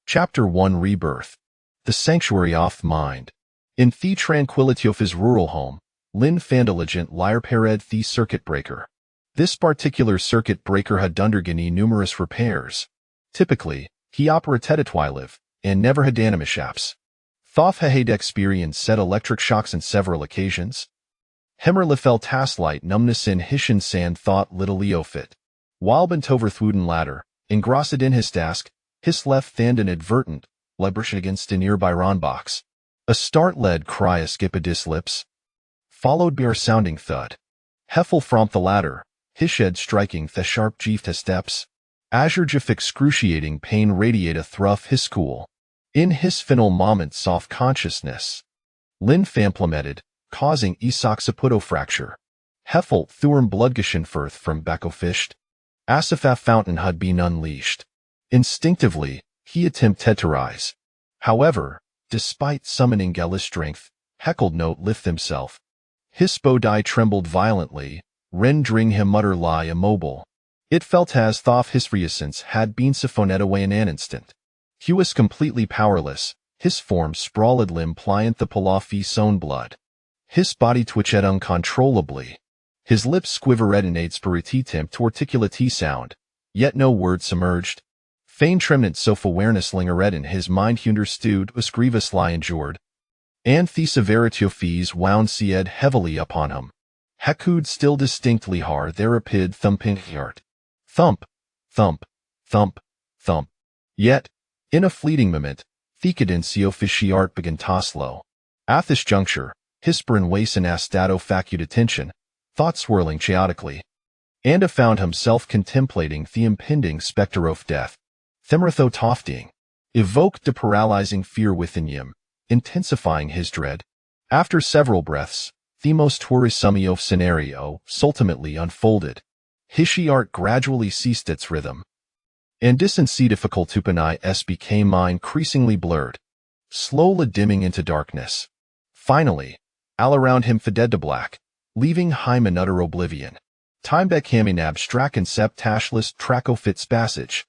Chapter 1 Rebirth. The Sanctuary of Mind. In the tranquility of his rural home, Lin found a legend repaired the circuit breaker. This particular circuit breaker had undergone numerous repairs. Typically, he operated live and never had any mishaps. Thoth had experienced said electric shocks on several occasions. Hemmerle felt light numbness in Hishin San thought little of it. While bent over Thwuden ladder, engrossed in his task, his left hand inadvertent, brushed against a nearby box. A start-led cry escaped his lips, followed by a sounding thud. Heffel from the ladder, his head striking the sharp jeeved his steps. Azure of excruciating pain radiated through his skull. In his final moments of consciousness, Lin implemented, causing Isaksaputo fracture. Heffel thurm bloodgeschen firth from Bakofisht. Asapha fountain had been unleashed. Instinctively, he attempted to rise. However, despite summoning Gali's strength, Heckled note lift himself. His body trembled violently, rendering him utterly immobile. It felt as though his reascence had been siphoned away in an instant. He was completely powerless, his form sprawled limb pliant the pull off his own blood. His body twitched uncontrollably. His lips quivered in a desperate attempt to articulate sound, yet no words emerged. Faint remnants of awareness lingered in his mind. He understood was grievously injured, and the severity of these wound seed heavily upon him. Hekud still distinctly heard their rapid thumping heart. Thump, thump, thump, thump. Yet, in a fleeting moment, the cadency of his heart began to slow. At this juncture, his brain was in a state of acute attention, thoughts swirling chaotically. And found himself contemplating the impending spectre of death. Themratho tofting, evoked the paralyzing fear within him, intensifying his dread. After several breaths, the most horror-summy of scenario ultimately unfolded. His heart gradually ceased its rhythm, and distancy difficult to penise became increasingly blurred, slowly dimming into darkness. Finally, all around him faded to black, leaving him in utter oblivion. Time became an abstract concept tashless track of its passage.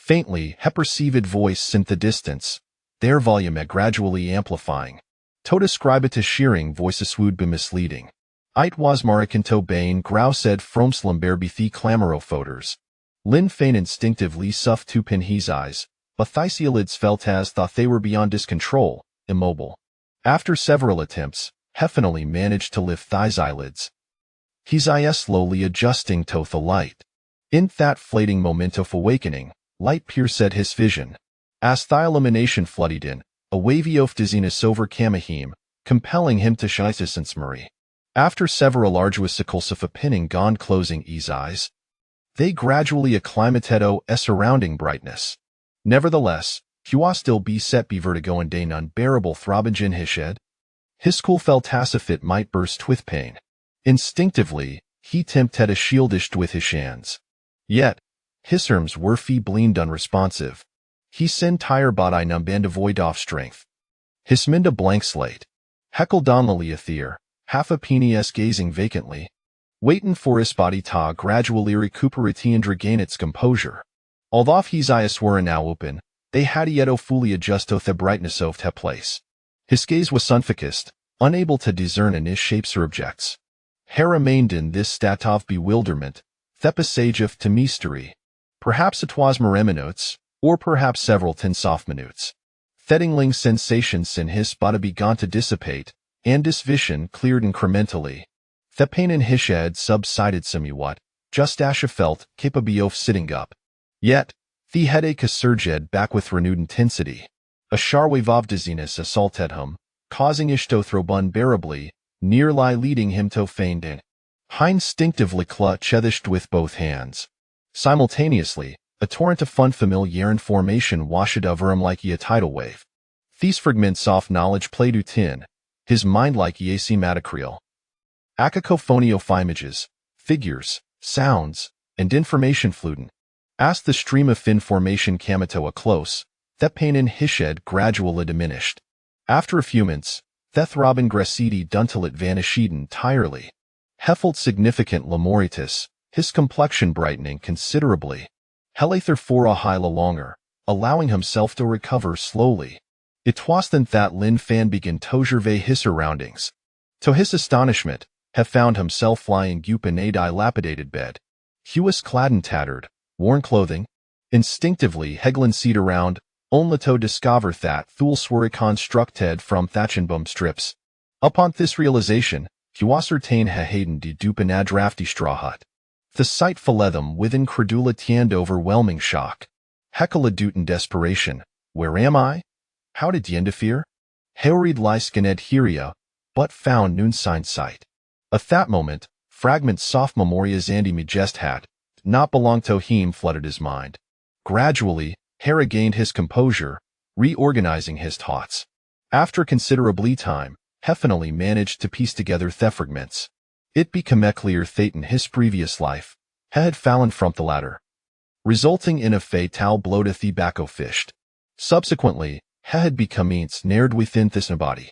Faintly, he perceived voice in the distance, their volume gradually amplifying. To describe it to shearing voices would be misleading. It was Marikanto Bain Grau said from Slumberbe clamor of voters. Lin Fein instinctively suffed to pin his eyes, but Thysialids felt as thought they were beyond his control, immobile. After several attempts, he finally managed to lift Thys eyelids. His eyes slowly adjusting to the light. In that fleeting moment of awakening, light pierced his vision. As the illumination flooded in, a wavy of dizziness overcame him, compelling him to shine Marie. After several arduous cycles of pinning gone closing his eyes, they gradually acclimated to a surrounding brightness. Nevertheless, he was still beset by vertigo and an unbearable throbbing in his head. His skull felt as if it might burst with pain. Instinctively, he attempted to shield it with his hands. Yet, his arms were feeble and unresponsive. His entire body numb and devoid of strength. His mind a blank slate. Heckle Donnelly Athier, half a penis gazing vacantly, waiting for his body to gradually recuperate and regain its composure. Although his eyes were now open, they had yet fully adjusted to the brightness of the place. His gaze was unfocused, unable to discern any shapes or objects. He remained in this state of bewilderment, the passage of to mystery. Perhaps it was minutes, or perhaps several soft minutes. Thedingling sensations in his body began to dissipate, and his vision cleared incrementally. The pain in his head subsided somewhat, just as he felt capable of sitting up. Yet, the headache surged back with renewed intensity. A sharp wave of dizziness assaulted him, causing him to throb unbearably, nearly leading him to faint. He instinctively clutched with both hands. Simultaneously, a torrent of unfamiliar information washed over him like a tidal wave. These fragments of knowledge played within his mind like a cacophony of images, figures, sounds, and information fluten. As the stream of information came to a close, the pain in his head gradually diminished. After a few minutes, the throbbing gracidi duntilet vanished entirely. He felt significant lamoritis, his complexion brightening considerably. Helather for a while longer, allowing himself to recover slowly. It was then that Lin Fan began to observe his surroundings. To his astonishment, he found himself lying up in a dilapidated bed. He was clad in tattered, worn clothing. Instinctively, he glanced around, only to discover that thulls were constructed from thatchenboom strips. Upon this realization, he ascertained he hadn't up in a drafty straw hut. The sight filled him with incredulity and overwhelming shock. Hecla dut in desperation. Where am I? How did ye interfere? Harried Lyskened Hiria, but found noon sign sight. At that moment, fragments soft memorias Andy Majest had, not belong to him flooded his mind. Gradually, Hera gained his composure, reorganizing his thoughts. After considerably time, he finally managed to piece together the fragments. It became clear that in his previous life, he had fallen from the ladder, resulting in a fatal blow to the Bacco fished. Subsequently, he had become ensnared within this body.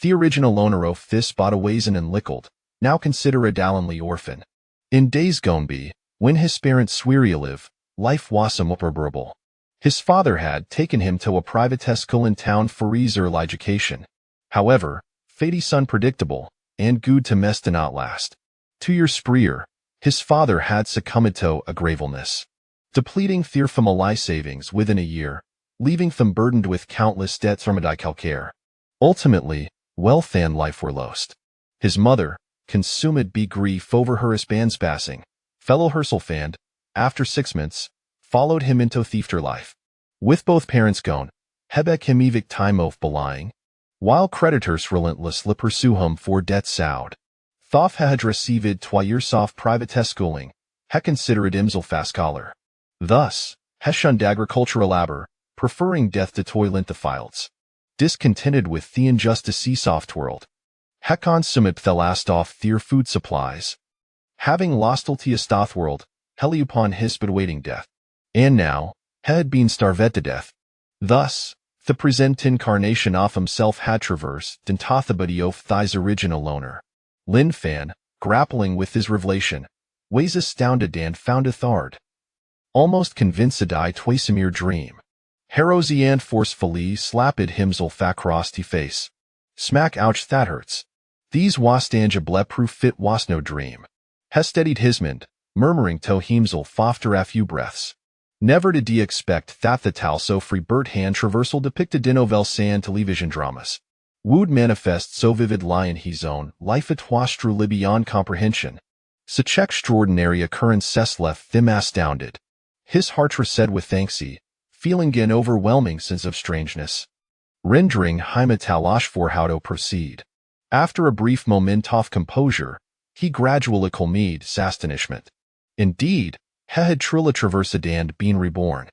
The original owner of this body was and lickled, now considered Dallenly orphan. In days gone by, when his parents swere live, life was unbearable. His father had taken him to a private school in town for his early education. However, fate's unpredictable, and good to mess to not last. 2 years prior, his father had succumbed to a grave illness, depleting their family savings within a year, leaving them burdened with countless debts from medical care. Ultimately, wealth and life were lost. His mother, consumed by grief over her husband's passing, fellow Herselfand, after 6 months, followed him into thiefer life. With both parents gone, Hebek him evict time of belying, while creditors relentlessly pursue him for debt sowed. Thoth had received 2 years off private schooling, he considered himself a scholar. Thus, he shunned agricultural labor, preferring death to toil in the fields. Discontented with the injustice soft world, he consumed the last off their food supplies. Having lost the stoth world, he upon his bedwaiting death. And now, he had been starved to death. Thus, the present incarnation of himself had traversed into the body of thy's original owner. Lin Fan, grappling with his revelation, was astounded and found it hard. Almost convinced twas a mere dream. Harrowsy and forcefully slapped himself across the face. Smack ouch that hurts. These was tangible proof was no dream. He steadied his mind, murmuring to himself after a few breaths. Never did he expect that the tal so free bird hand traversal depicted in novels and television dramas would manifest so vivid in his own life it was truly beyond comprehension. Such extraordinary occurrences left him astounded. His heart said with anxiety, feeling an overwhelming sense of strangeness, rendering him talash for how to proceed. After a brief moment of composure, he gradually calmed astonishment. Indeed, he had truly traversed and been reborn.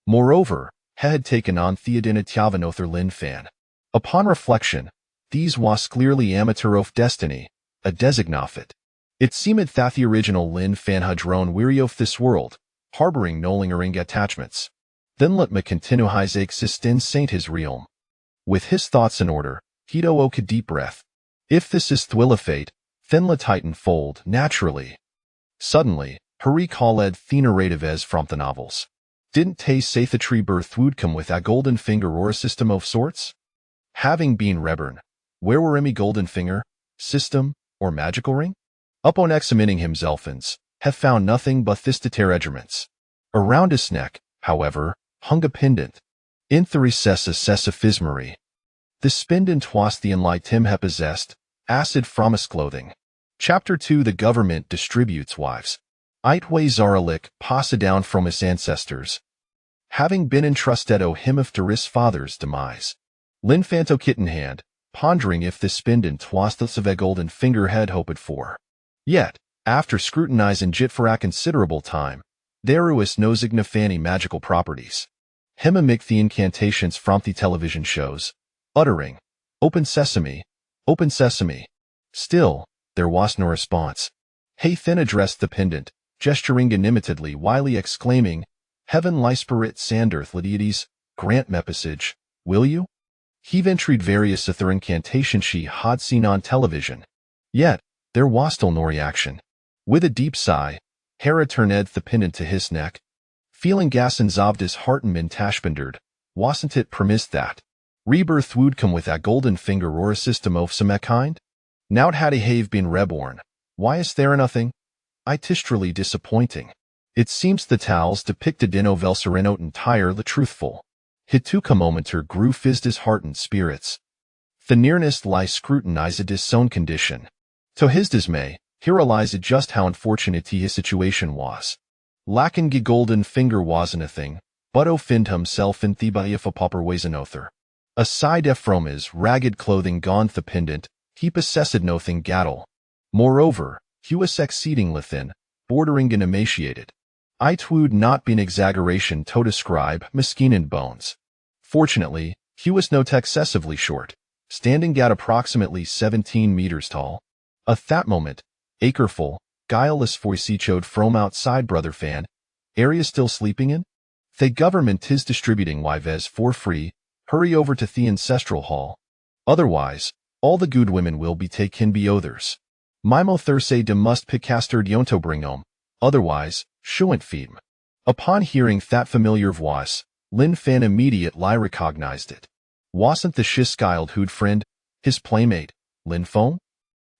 Moreover, he had taken on Theodina Tjavanother Lin Fan. Upon reflection, these was clearly amateur of destiny, a designafit. It seemed that the original Lin Fan had grown weary of this world, harboring no lingering attachments. Then let me continue his existence in his realm. With his thoughts in order, he took a deep breath. If this is thwilla fate, then let Titan fold naturally. Suddenly, he recalled the narrative as from the novels. Didn't they say the tree birth would come with a golden finger or a system of sorts? Having been reborn, where were any golden finger, system, or magical ring? Upon examining himself, have found nothing but this regiments. Around his neck, however, hung a pendant. In the recessus ephismeri. This pendant was the enlight him had possessed, acid from his clothing. Chapter 2 The government distributes wives. Itwe Zaralik passed down from his ancestors. Having been entrusted o him of his father's demise. Linfanto kitten hand, pondering if this pendant was the of a golden finger had hoped for. Yet, after scrutinizing it for a considerable time, there was no signifying magical properties. Him amid the incantations from the television shows, uttering, open sesame, open sesame. Still, there was no response. Haythin addressed the pendant, gesturing inimitedly while exclaiming, Heaven lie spirit sanderth deities, grant me passage, will you? He ventured various other incantations she had seen on television. Yet, there was still no reaction. With a deep sigh, Hera turned the pendant to his neck. Feeling gassen of des Harten min Taschbinderd, wasn't it premised that rebirth would come with a golden finger or a system of some kind? Now't had I have been reborn. Why is there nothing? I tistrally disappointing. It seems the tales depicted in Ovel Serenoten entirely truthful. Hituka momenter grew fizzed heartened spirits. The nearness lie scrutinized his own condition. To his dismay, he realized just how unfortunate his situation was. Lacking ge golden finger wasn't a thing, but find himself in theba if a pauper wasenother. Aside from his ragged clothing gone the pendant, he possessed nothing gattle. Moreover, he was exceedingly thin, bordering and emaciated. It would not be an exaggeration to describe mesquined bones. Fortunately, he was not excessively short, standing at approximately 17 meters tall. At that moment, acreful, guileless voice echoed from outside Brother Fan. Area still sleeping in? The government is distributing wives for free. Hurry over to the ancestral hall. Otherwise, all the good women will be taken be others. Mimo Thursday de must picaster dionto bring home. Otherwise, shouldn't feed 'em. Upon hearing that familiar voice, Lin Fan immediately recognized it. Wasn't the Shiskildhood friend, his playmate, Lin Fong?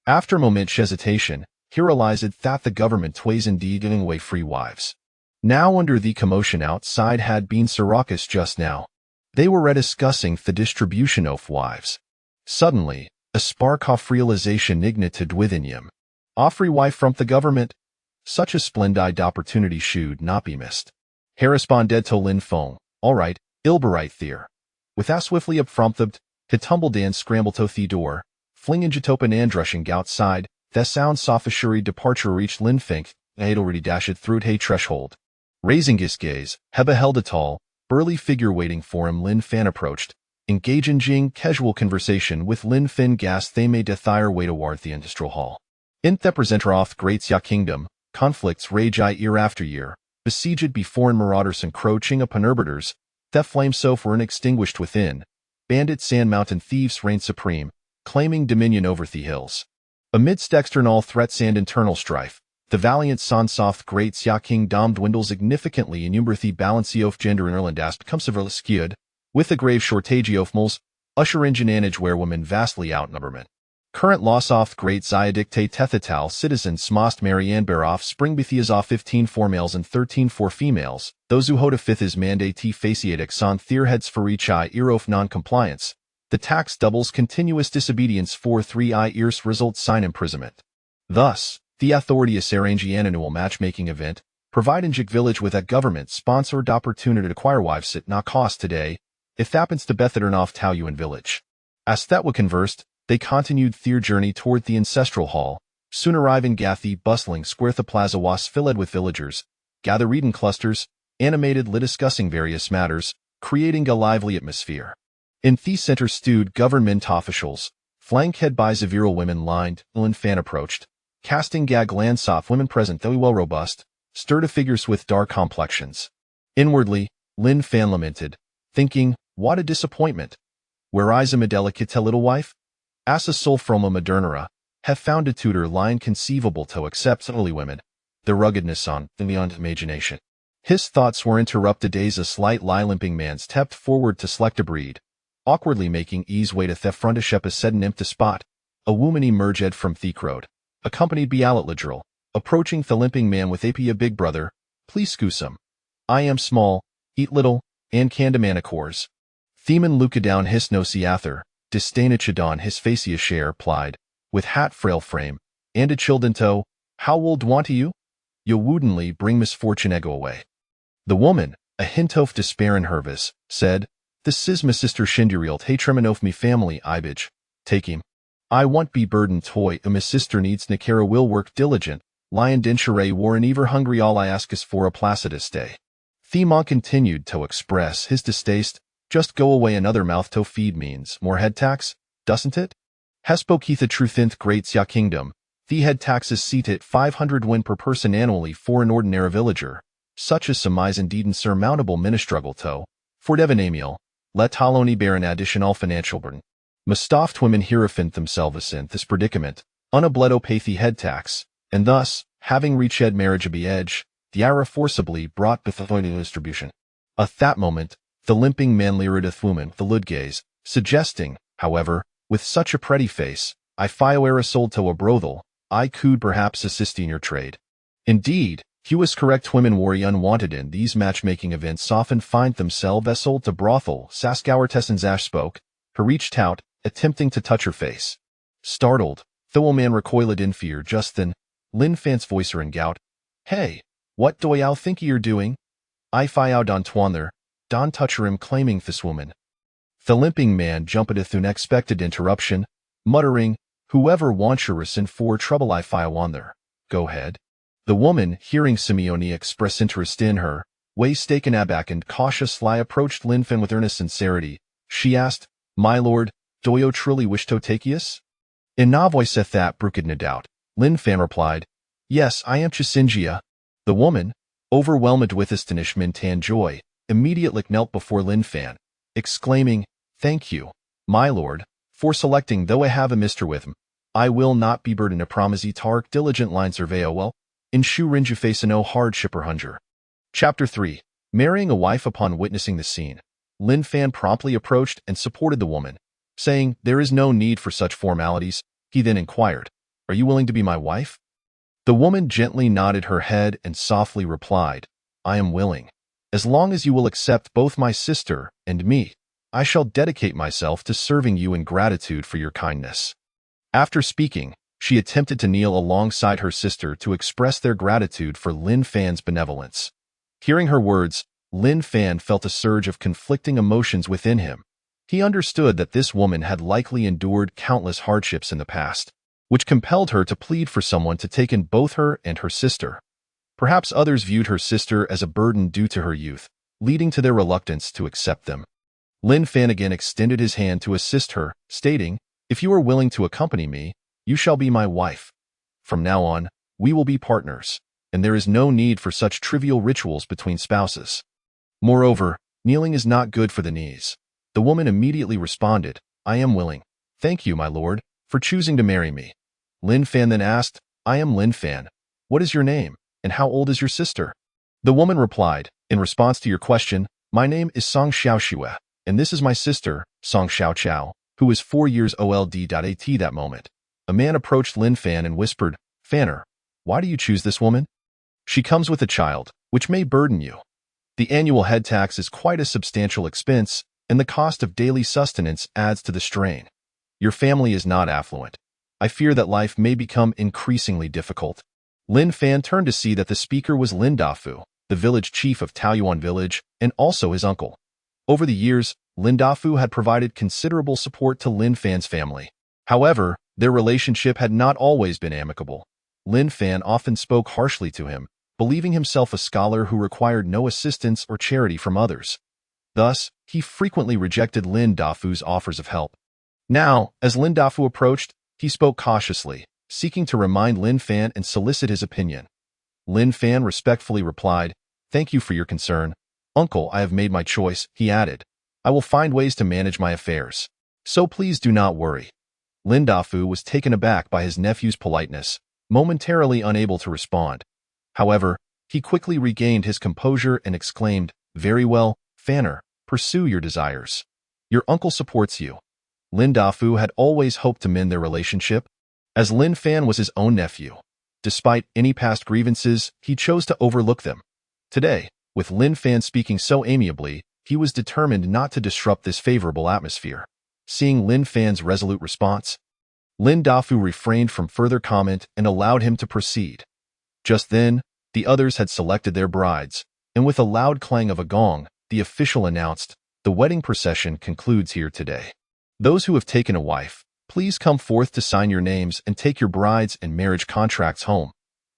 After a moment's hesitation, he realized that the government was indeed giving away free wives. Now under the commotion outside had been Sirockus just now. They were discussing the distribution of wives. Suddenly, a spark of realization ignited within him. A free wife from the government? Such a splendid opportunity should not be missed. He responded to Lin Fong. All right, Ilberite there. Without swiftly up from he tumbled and scrambled to the door, flinging Jatopan and rushing outside. The sound sophistry departure reached Lin Fink, and had already dashed through a threshold. Raising his gaze, he beheld a tall, burly figure waiting for him. Lin Fan approached, engaging casual conversation with Lin Fin gas they made their way toward the industrial hall. In the presenter of Great Xia Kingdom, conflicts rage year after year, besieged be foreign marauders encroaching upon arbiters, the flames so were unextinguished within. Bandit sand mountain thieves reigned supreme, claiming dominion over the hills. Amidst external threats and internal strife, the valiant Sansoft Great Xia Kingdom dwindles significantly in number. The balance of gender in Irland has become severely skewed, with a grave shortage of moles, usher in genanage where women vastly outnumber men. Current loss of Great Xia dictate tethital citizens most marry and bear offspring bethias off 15 for males and 13 for females. Those who hold a fifth is mandate faciatic on their heads for each ear of non-compliance. The tax doubles continuous disobedience for 3 years results sign imprisonment. Thus, the authorities arrange an annual matchmaking event, providing Jig Village with a government-sponsored opportunity to acquire wives at no cost today, if happens to Bethedern off Taoyuan village. As that were conversed, they continued their journey toward the ancestral hall, soon arriving at the bustling square. The plaza was filled with villagers, gathered in clusters, animatedly discussing various matters, creating a lively atmosphere. In the center stood government officials, flanked by virile women lined. Lin Fan approached, casting glance off women present though well robust, sturdy figures with dark complexions. Inwardly, Lin Fan lamented, thinking, what a disappointment. Where is a delicate little wife? As a soul from a modernera, have found a tutor line conceivable to accept only women, the ruggedness on beyond imagination. His thoughts were interrupted as a slight limping man stepped forward to select a breed, awkwardly making ease way to the frontish a sudden empty spot. A woman emerged from the crowd, accompanied by Alatladril, approaching the limping man with a big brother, please scoosum. I am small, eat little, and can demand cores. Theman Luca down his no seather, disdainachadon his facia share plied, with hat frail frame, and a children toe, how wold want you? Yo wouldn'tly bring misfortune ego away. The woman, a hint of despair in her voice, said, this is my sister Shinduriel Tatreman of me family Ibage, take him. I want be burden toy and my sister needs Nikara will work diligent, lion dinchere war and ever hungry all I ask is for a placidus day. Themon continued to express his distaste, just go away another mouth to feed means more head tax, doesn't it? Hespo the truth in Great Xia Kingdom, the head tax is seat at 500 win per person annually for an ordinary villager, such as surmise indeed insurmountable ministruggle to, for Devanamiel, let Taloni bear an additional financial burden. Mustaft women hierophant themselves in this predicament, unabledo pay the head tax, and thus, having reached marriage a edge, the Ara forcibly brought Bithoin into distribution. At that moment, the limping man leered at woman the Ludgaze, suggesting, however, with such a pretty face, I fio sold to a brothel, I could perhaps assist in your trade. Indeed, he was correct. Women worry unwanted in these matchmaking events often find themselves sold to brothel. Saskauer Tessensash spoke, her reached out, attempting to touch her face. Startled, though a man recoiled in fear just then, Lin Fan's voice rang out, Hey, what do you think you're doing? I fiao don twanler, don toucher him claiming this woman. The limping man jumped at an unexpected interruption, muttering, Whoever wants your in for trouble I fiao on there. Go ahead. The woman, hearing Simeone express interest in her, waist taken aback and cautiously approached Lin Fan with earnest sincerity. She asked, My lord, do you truly wish to take us? In na voice at that brooked no doubt, Lin Fan replied, Yes, I am Chisingia. The woman, overwhelmed with astonishment and joy, immediately knelt before Lin Fan, exclaiming, Thank you, my lord, for selecting though I have a mister with him. I will not be burdened a promisee tark diligent line surveyo well, in shu rinju face no hardship or hunger. Chapter 3. Marrying a wife. Upon witnessing the scene, Lin Fan promptly approached and supported the woman, saying, There is no need for such formalities. He then inquired, Are you willing to be my wife? The woman gently nodded her head and softly replied, I am willing. As long as you will accept both my sister and me, I shall dedicate myself to serving you in gratitude for your kindness. After speaking, she attempted to kneel alongside her sister to express their gratitude for Lin Fan's benevolence. Hearing her words, Lin Fan felt a surge of conflicting emotions within him. He understood that this woman had likely endured countless hardships in the past, which compelled her to plead for someone to take in both her and her sister. Perhaps others viewed her sister as a burden due to her youth, leading to their reluctance to accept them. Lin Fan again extended his hand to assist her, stating, If you are willing to accompany me, you shall be my wife. From now on, we will be partners, and there is no need for such trivial rituals between spouses. Moreover, kneeling is not good for the knees. The woman immediately responded, I am willing. Thank you, my lord, for choosing to marry me. Lin Fan then asked, I am Lin Fan. What is your name, and how old is your sister? The woman replied, In response to your question, my name is Song Xiaoxue, and this is my sister, Song Xiaochao, who is 4 years old. At that moment, a man approached Lin Fan and whispered, Fanner, why do you choose this woman? She comes with a child, which may burden you. The annual head tax is quite a substantial expense, and the cost of daily sustenance adds to the strain. Your family is not affluent. I fear that life may become increasingly difficult. Lin Fan turned to see that the speaker was Lin Dafu, the village chief of Taoyuan village, and also his uncle. Over the years, Lin Dafu had provided considerable support to Lin Fan's family. However, their relationship had not always been amicable. Lin Fan often spoke harshly to him, believing himself a scholar who required no assistance or charity from others. Thus, he frequently rejected Lin Dafu's offers of help. Now, as Lin Dafu approached, he spoke cautiously, seeking to remind Lin Fan and solicit his opinion. Lin Fan respectfully replied, Thank you for your concern. Uncle, I have made my choice, he added. I will find ways to manage my affairs. So please do not worry. Lin Dafu was taken aback by his nephew's politeness, momentarily unable to respond. However, he quickly regained his composure and exclaimed, Very well, Fanner, pursue your desires. Your uncle supports you. Lin Dafu had always hoped to mend their relationship, as Lin Fan was his own nephew. Despite any past grievances, he chose to overlook them. Today, with Lin Fan speaking so amiably, he was determined not to disrupt this favorable atmosphere. Seeing Lin Fan's resolute response, Lin Dafu refrained from further comment and allowed him to proceed. Just then, the others had selected their brides, and with a loud clang of a gong, the official announced, The wedding procession concludes here today. Those who have taken a wife, please come forth to sign your names and take your brides and marriage contracts home.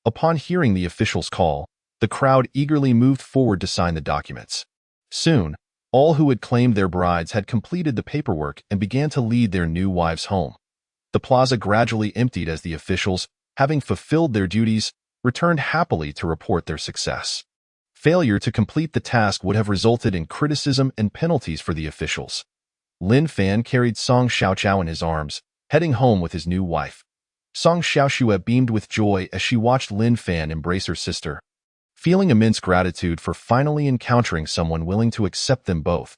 Upon hearing the official's call, the crowd eagerly moved forward to sign the documents. Soon, all who had claimed their brides had completed the paperwork and began to lead their new wives home. The plaza gradually emptied as the officials, having fulfilled their duties, returned happily to report their success. Failure to complete the task would have resulted in criticism and penalties for the officials. Lin Fan carried Song Xiaochao in his arms, heading home with his new wife. Song Xiaoxue beamed with joy as she watched Lin Fan embrace her sister. feeling immense gratitude for finally encountering someone willing to accept them both.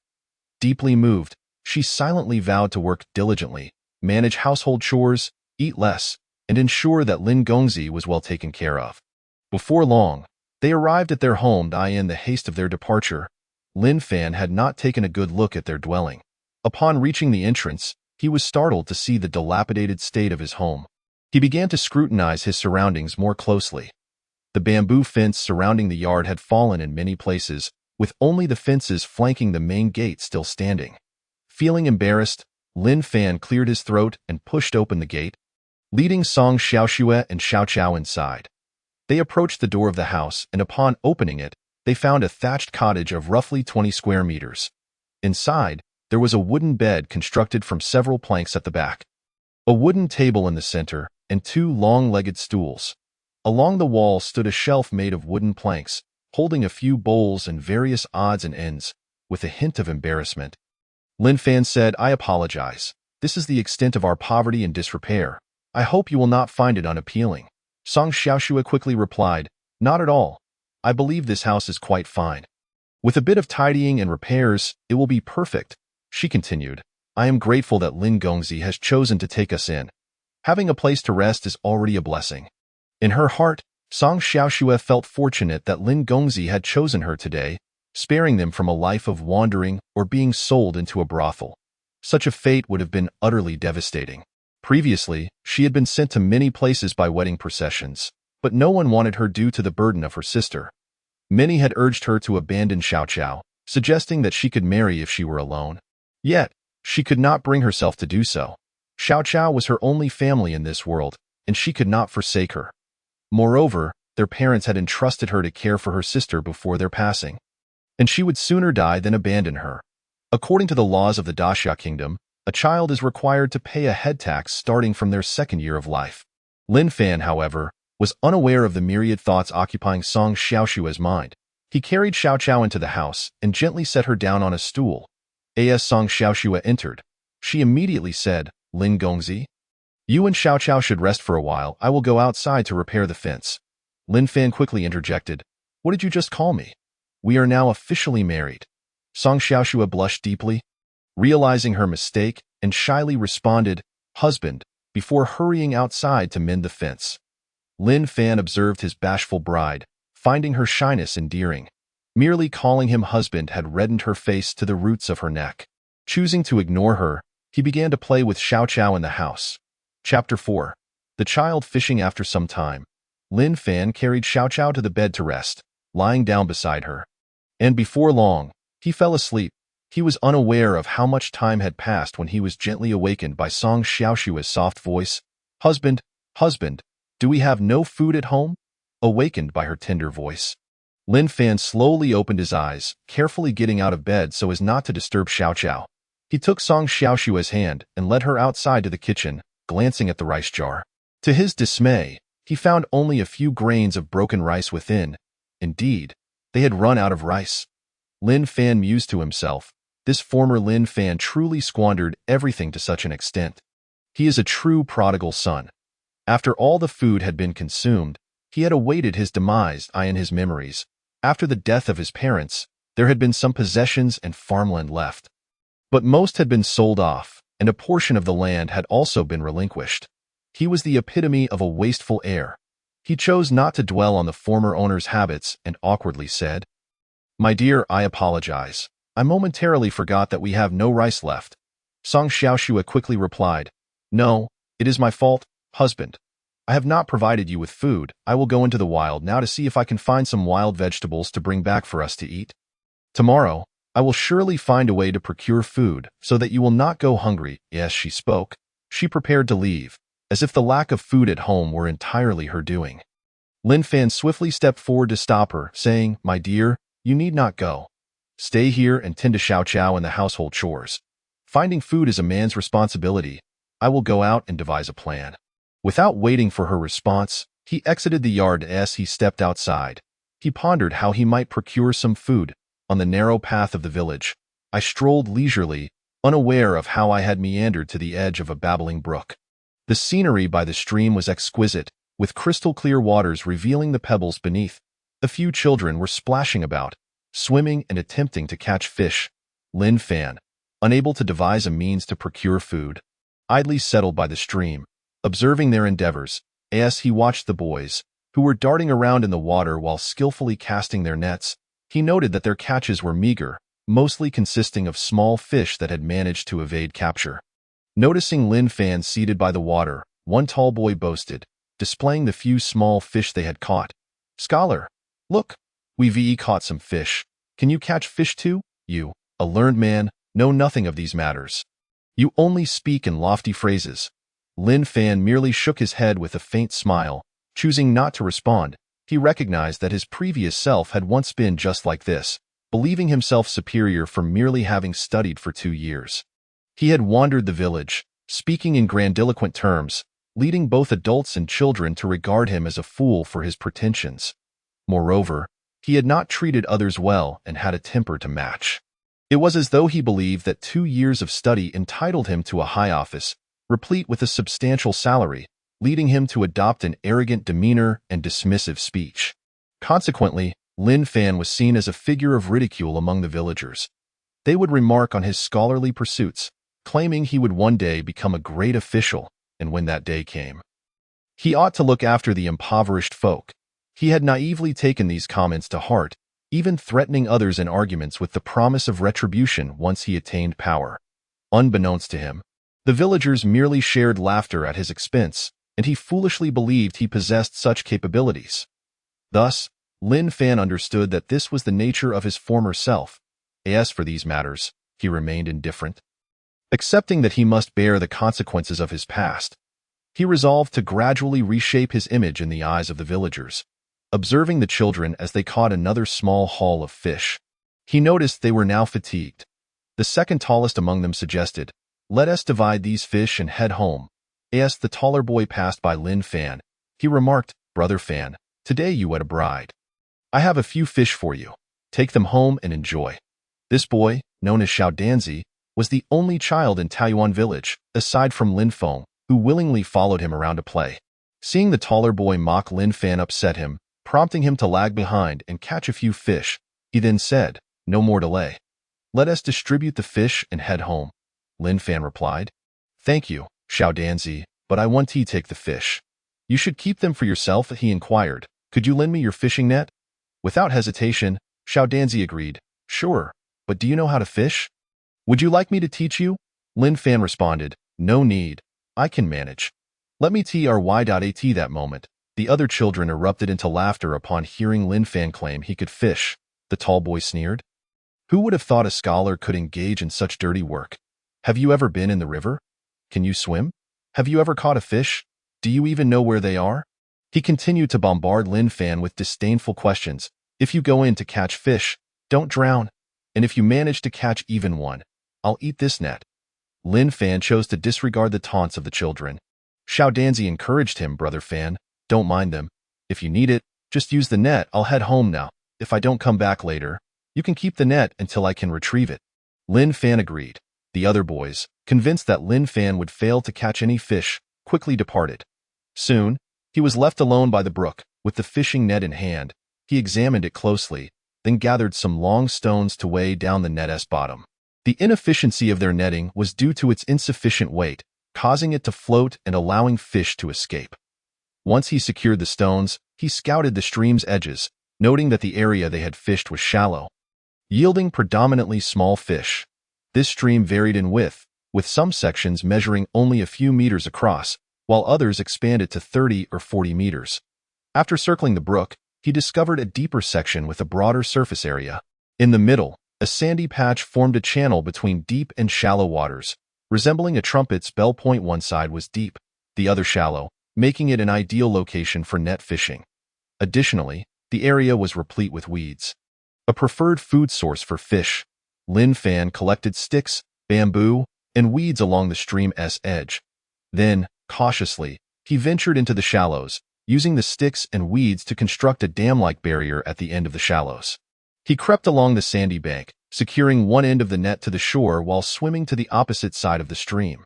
Deeply moved, she silently vowed to work diligently, manage household chores, eat less, and ensure that Lin Gongzi was well taken care of. Before long, they arrived at their home. In the haste of their departure, Lin Fan had not taken a good look at their dwelling. Upon reaching the entrance, he was startled to see the dilapidated state of his home. He began to scrutinize his surroundings more closely. The bamboo fence surrounding the yard had fallen in many places, with only the fences flanking the main gate still standing. Feeling embarrassed, Lin Fan cleared his throat and pushed open the gate, leading Song Xiaoxue and Xiao Chao inside. They approached the door of the house, and upon opening it, they found a thatched cottage of roughly 20 square meters. Inside, there was a wooden bed constructed from several planks at the back, a wooden table in the center, and 2 long-legged stools. Along the wall stood a shelf made of wooden planks, holding a few bowls and various odds and ends. With a hint of embarrassment, Lin Fan said, "I apologize. This is the extent of our poverty and disrepair. I hope you will not find it unappealing." Song Xiaoxue quickly replied, "Not at all. I believe this house is quite fine. With a bit of tidying and repairs, it will be perfect." She continued, "I am grateful that Lin Gongzi has chosen to take us in. Having a place to rest is already a blessing." In her heart, Song Xiaoxue felt fortunate that Lin Gongzi had chosen her today, sparing them from a life of wandering or being sold into a brothel. Such a fate would have been utterly devastating. Previously, she had been sent to many places by wedding processions, but no one wanted her due to the burden of her sister. Many had urged her to abandon Xiao Chao, suggesting that she could marry if she were alone. Yet, she could not bring herself to do so. Xiao Chao was her only family in this world, and she could not forsake her. Moreover, their parents had entrusted her to care for her sister before their passing, and she would sooner die than abandon her. According to the laws of the Daxia Kingdom, a child is required to pay a head tax starting from their 2nd year of life. Lin Fan, however, was unaware of the myriad thoughts occupying Song Xiaoxue's mind. He carried Xiao Chao into the house and gently set her down on a stool. As Song Xiaoxue entered, she immediately said, "Lin Gongzi, you and Xiao Chao should rest for a while. I will go outside to repair the fence." Lin Fan quickly interjected, "What did you just call me? We are now officially married." Song Xiaoxue blushed deeply, realizing her mistake, and shyly responded, "Husband," before hurrying outside to mend the fence. Lin Fan observed his bashful bride, finding her shyness endearing. Merely calling him husband had reddened her face to the roots of her neck. Choosing to ignore her, he began to play with Xiao Chao in the house. Chapter 4. The child fishing. After some time, Lin Fan carried Xiao Chao to the bed to rest, lying down beside her. And before long, he fell asleep. He was unaware of how much time had passed when he was gently awakened by Song Xiaoxue's soft voice. "Husband, husband, do we have no food at home?" Awakened by her tender voice, Lin Fan slowly opened his eyes, carefully getting out of bed so as not to disturb Xiao Chao. He took Song Xiaoxue's hand and led her outside to the kitchen, glancing at the rice jar. To his dismay, he found only a few grains of broken rice within. Indeed, they had run out of rice. Lin Fan mused to himself, this former Lin Fan truly squandered everything to such an extent. He is a true prodigal son. After all the food had been consumed, he had awaited his demise. In his memories, after the death of his parents, there had been some possessions and farmland left. But most had been sold off, and a portion of the land had also been relinquished. He was the epitome of a wasteful heir. He chose not to dwell on the former owner's habits and awkwardly said, "My dear, I apologize. I momentarily forgot that we have no rice left." Song Xiaoxue quickly replied, "No, it is my fault, husband. I have not provided you with food. I will go into the wild now to see if I can find some wild vegetables to bring back for us to eat. Tomorrow, I will surely find a way to procure food so that you will not go hungry." As she spoke, she prepared to leave, as if the lack of food at home were entirely her doing. Lin Fan swiftly stepped forward to stop her, saying, "My dear, you need not go. Stay here and tend to Xiao Chao and the household chores. Finding food is a man's responsibility. I will go out and devise a plan." Without waiting for her response, he exited the yard. As he stepped outside, he pondered how he might procure some food. On the narrow path of the village, I strolled leisurely, unaware of how I had meandered to the edge of a babbling brook. The scenery by the stream was exquisite, with crystal-clear waters revealing the pebbles beneath. A few children were splashing about, swimming and attempting to catch fish. Lin Fan, unable to devise a means to procure food, idly settled by the stream, observing their endeavors. As he watched the boys, who were darting around in the water while skillfully casting their nets, he noted that their catches were meager, mostly consisting of small fish that had managed to evade capture. Noticing Lin Fan seated by the water, one tall boy boasted, displaying the few small fish they had caught. "Scholar, look, we've caught some fish. Can you catch fish too? You, a learned man, know nothing of these matters. You only speak in lofty phrases." Lin Fan merely shook his head with a faint smile. Choosing not to respond, he recognized that his previous self had once been just like this, believing himself superior for merely having studied for 2 years. He had wandered the village, speaking in grandiloquent terms, leading both adults and children to regard him as a fool for his pretensions. Moreover, he had not treated others well and had a temper to match. It was as though he believed that 2 years of study entitled him to a high office, replete with a substantial salary, leading him to adopt an arrogant demeanor and dismissive speech. Consequently, Lin Fan was seen as a figure of ridicule among the villagers. They would remark on his scholarly pursuits, claiming he would one day become a great official, and when that day came, he ought to look after the impoverished folk. He had naively taken these comments to heart, even threatening others in arguments with the promise of retribution once he attained power. Unbeknownst to him, the villagers merely shared laughter at his expense, and he foolishly believed he possessed such capabilities. Thus, Lin Fan understood that this was the nature of his former self. As for these matters, he remained indifferent. Accepting that he must bear the consequences of his past, he resolved to gradually reshape his image in the eyes of the villagers. Observing the children as they caught another small haul of fish, he noticed they were now fatigued. The second tallest among them suggested, "Let us divide these fish and head home." As the taller boy passed by Lin Fan, he remarked, "Brother Fan, today you wed a bride. I have a few fish for you. Take them home and enjoy." This boy, known as Xiao Danzi, was the only child in Taiyuan village, aside from Lin Feng, who willingly followed him around to play. Seeing the taller boy mock Lin Fan upset him, prompting him to lag behind and catch a few fish. He then said, "No more delay. Let us distribute the fish and head home." Lin Fan replied, "Thank you, Xiao Danzi, but I want to take the fish." "You should keep them for yourself," he inquired. "Could you lend me your fishing net?" Without hesitation, Xiao Danzi agreed. "Sure, but do you know how to fish?" "Would you like me to teach you?" Lin Fan responded, "No need. I can manage. Let me try." That moment, the other children erupted into laughter upon hearing Lin Fan claim he could fish. The tall boy sneered. "Who would have thought a scholar could engage in such dirty work? Have you ever been in the river? Can you swim? Have you ever caught a fish? Do you even know where they are?" He continued to bombard Lin Fan with disdainful questions. "If you go in to catch fish, don't drown. And if you manage to catch even one, I'll eat this net." Lin Fan chose to disregard the taunts of the children. Xiao Danzi encouraged him, "Brother Fan, don't mind them. If you need it, just use the net. I'll head home now. If I don't come back later, you can keep the net until I can retrieve it." Lin Fan agreed. The other boys, convinced that Lin Fan would fail to catch any fish, quickly departed. Soon, he was left alone by the brook, with the fishing net in hand. He examined it closely, then gathered some long stones to weigh down the net's bottom. The inefficiency of their netting was due to its insufficient weight, causing it to float and allowing fish to escape. Once he secured the stones, he scouted the stream's edges, noting that the area they had fished was shallow, yielding predominantly small fish. This stream varied in width, with some sections measuring only a few meters across, while others expanded to 30 or 40 meters. After circling the brook, he discovered a deeper section with a broader surface area. In the middle, a sandy patch formed a channel between deep and shallow waters, resembling a trumpet's bell point. One side was deep, the other shallow, making it an ideal location for net fishing. Additionally, the area was replete with weeds, a preferred food source for fish. Lin Fan collected sticks, bamboo, and weeds along the stream's edge. Then, cautiously, he ventured into the shallows, using the sticks and weeds to construct a dam-like barrier at the end of the shallows. He crept along the sandy bank, securing one end of the net to the shore while swimming to the opposite side of the stream.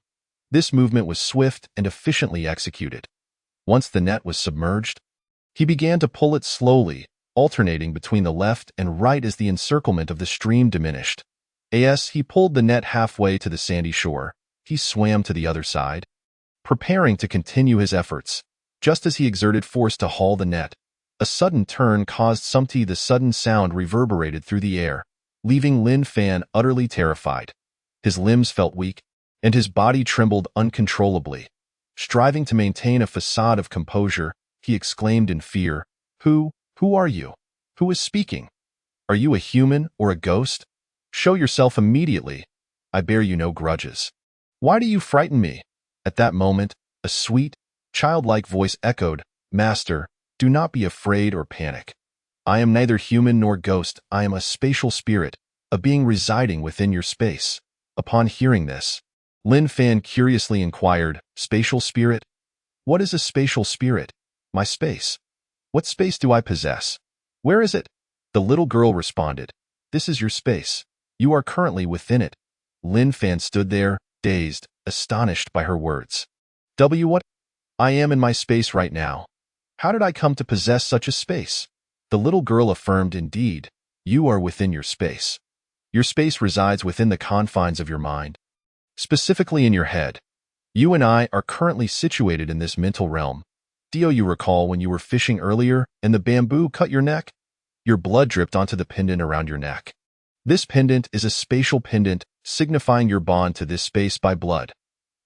This movement was swift and efficiently executed. Once the net was submerged, he began to pull it slowly, alternating between the left and right as the encirclement of the stream diminished. As he pulled the net halfway to the sandy shore, he swam to the other side, preparing to continue his efforts. Just as he exerted force to haul the net, a sudden turn caused something. The sudden sound reverberated through the air, leaving Lin Fan utterly terrified. His limbs felt weak, and his body trembled uncontrollably. Striving to maintain a facade of composure, he exclaimed in fear, Who are you? Who is speaking? Are you a human or a ghost? Show yourself immediately. I bear you no grudges. Why do you frighten me? At that moment, a sweet, childlike voice echoed, Master, do not be afraid or panic. I am neither human nor ghost. I am a spatial spirit, a being residing within your space. Upon hearing this, Lin Fan curiously inquired, Spatial spirit? What is a spatial spirit? My space. What space do I possess? Where is it? The little girl responded, This is your space. You are currently within it. Lin Fan stood there, dazed, astonished by her words. What? I am in my space right now. How did I come to possess such a space? The little girl affirmed, Indeed, you are within your space. Your space resides within the confines of your mind, specifically in your head. You and I are currently situated in this mental realm. Do you recall when you were fishing earlier and the bamboo cut your neck? Your blood dripped onto the pendant around your neck. This pendant is a spatial pendant, signifying your bond to this space by blood.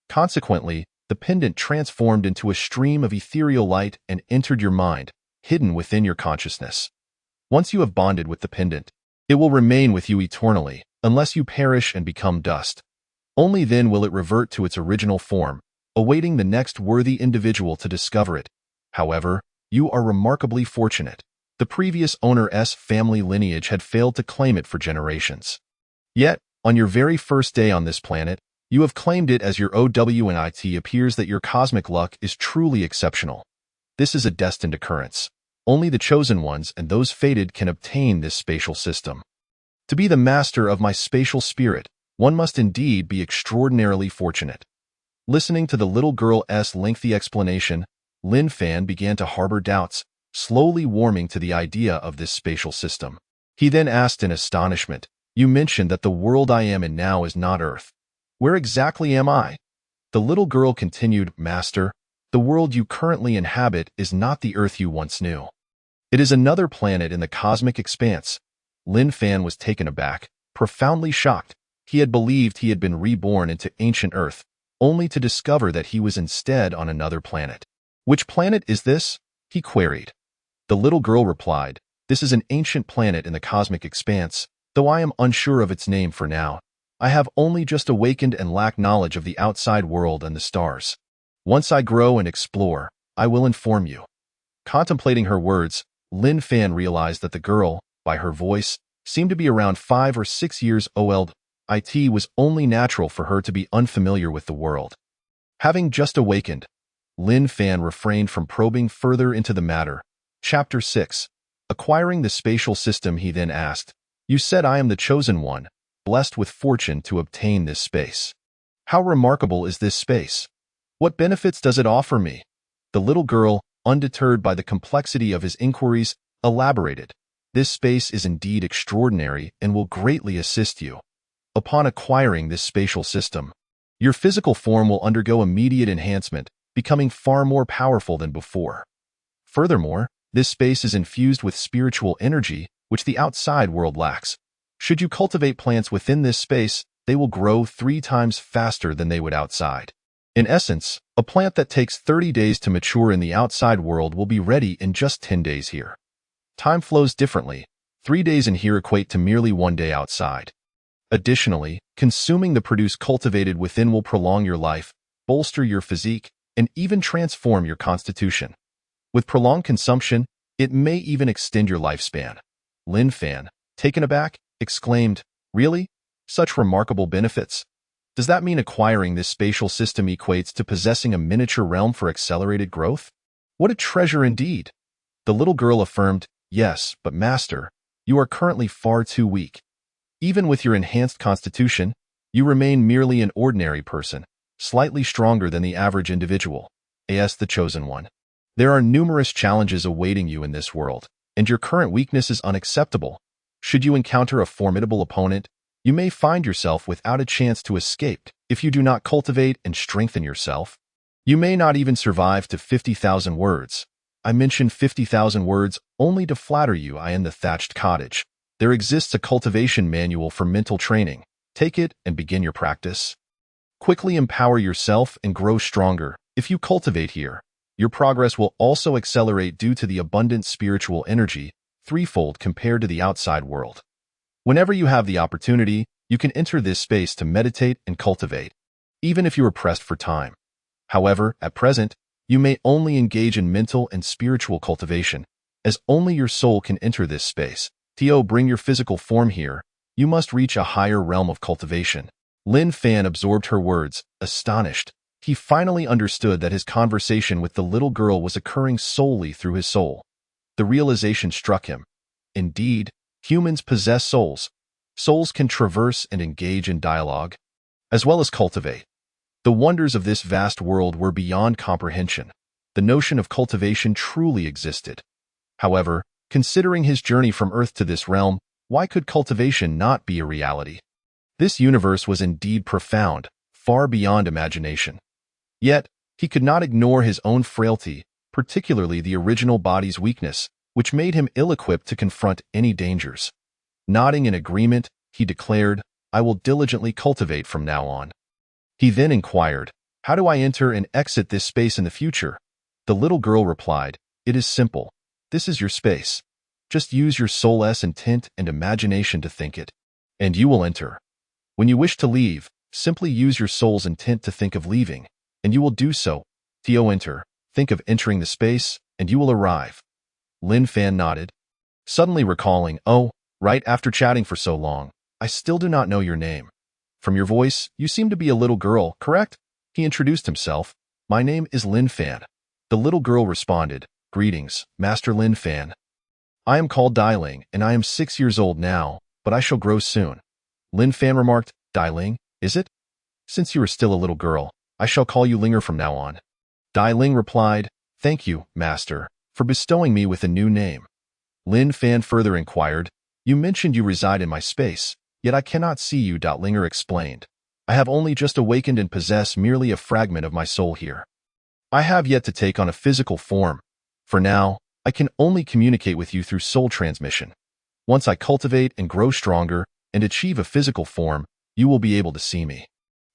Consequently, the pendant transformed into a stream of ethereal light and entered your mind, hidden within your consciousness. Once you have bonded with the pendant, it will remain with you eternally, unless you perish and become dust. Only then will it revert to its original form, awaiting the next worthy individual to discover it. However, you are remarkably fortunate. The previous owner's family lineage had failed to claim it for generations. Yet, on your very first day on this planet, you have claimed it as your own. It appears that your cosmic luck is truly exceptional. This is a destined occurrence. Only the chosen ones and those fated can obtain this spatial system. To be the master of my spatial spirit, one must indeed be extraordinarily fortunate. Listening to the little girl's lengthy explanation, Lin Fan began to harbor doubts, slowly warming to the idea of this spatial system. He then asked in astonishment, You mentioned that the world I am in now is not Earth. Where exactly am I? The little girl continued, Master, the world you currently inhabit is not the Earth you once knew. It is another planet in the cosmic expanse. Lin Fan was taken aback, profoundly shocked. He had believed he had been reborn into ancient Earth, only to discover that he was instead on another planet. Which planet is this? He queried. The little girl replied, This is an ancient planet in the cosmic expanse, though I am unsure of its name for now. I have only just awakened and lack knowledge of the outside world and the stars. Once I grow and explore, I will inform you. Contemplating her words, Lin Fan realized that the girl, by her voice, seemed to be around 5 or 6 years old. It was only natural for her to be unfamiliar with the world. Having just awakened, Lin Fan refrained from probing further into the matter. Chapter 6. Acquiring the spatial system. He then asked, You said I am the chosen one, blessed with fortune to obtain this space. How remarkable is this space? What benefits does it offer me? The little girl, undeterred by the complexity of his inquiries, elaborated. This space is indeed extraordinary and will greatly assist you. Upon acquiring this spatial system, your physical form will undergo immediate enhancement, becoming far more powerful than before. Furthermore, this space is infused with spiritual energy, which the outside world lacks. Should you cultivate plants within this space, they will grow 3 times faster than they would outside. In essence, a plant that takes 30 days to mature in the outside world will be ready in just 10 days here. Time flows differently. 3 days in here equate to merely 1 day outside. Additionally, consuming the produce cultivated within will prolong your life, bolster your physique, and even transform your constitution. With prolonged consumption, it may even extend your lifespan. Lin Fan, taken aback, exclaimed, Really? Such remarkable benefits? Does that mean acquiring this spatial system equates to possessing a miniature realm for accelerated growth? What a treasure indeed! The little girl affirmed, Yes, but Master, you are currently far too weak. Even with your enhanced constitution, you remain merely an ordinary person, slightly stronger than the average individual. As the chosen one. There are numerous challenges awaiting you in this world, and your current weakness is unacceptable. Should you encounter a formidable opponent, you may find yourself without a chance to escape if you do not cultivate and strengthen yourself. You may not even survive to 50,000 words. I mention 50,000 words only to flatter you. I am the thatched cottage. There exists a cultivation manual for mental training. Take it and begin your practice. Quickly empower yourself and grow stronger. If you cultivate here, your progress will also accelerate due to the abundant spiritual energy, threefold compared to the outside world. Whenever you have the opportunity, you can enter this space to meditate and cultivate, even if you are pressed for time. However, at present, you may only engage in mental and spiritual cultivation, as only your soul can enter this space. To bring your physical form here, you must reach a higher realm of cultivation. Lin Fan absorbed her words, astonished. He finally understood that his conversation with the little girl was occurring solely through his soul. The realization struck him. Indeed, humans possess souls. Souls can traverse and engage in dialogue, as well as cultivate. The wonders of this vast world were beyond comprehension. The notion of cultivation truly existed. However, considering his journey from Earth to this realm, why could cultivation not be a reality? This universe was indeed profound, far beyond imagination. Yet, he could not ignore his own frailty, particularly the original body's weakness, which made him ill-equipped to confront any dangers. Nodding in agreement, he declared, "I will diligently cultivate from now on." He then inquired, "How do I enter and exit this space in the future?" The little girl replied, "It is simple. This is your space. Just use your soul's intent and imagination to think it, and you will enter. When you wish to leave, simply use your soul's intent to think of leaving, and you will do so. Enter, think of entering the space, and you will arrive." Lin Fan nodded, suddenly recalling, "Oh, right, after chatting for so long, I still do not know your name. From your voice, you seem to be a little girl, correct?" He introduced himself. "My name is Lin Fan." The little girl responded, "Greetings, Master Lin Fan. I am called Dailing, and I am 6 years old now, but I shall grow soon." Lin Fan remarked, "Dailing, is it? Since you are still a little girl, I shall call you Linger from now on." Dailing replied, "Thank you, Master, for bestowing me with a new name." Lin Fan further inquired, "You mentioned you reside in my space, yet I cannot see you." Linger explained, "I have only just awakened and possess merely a fragment of my soul here. I have yet to take on a physical form. For now, I can only communicate with you through soul transmission. Once I cultivate and grow stronger and achieve a physical form, you will be able to see me."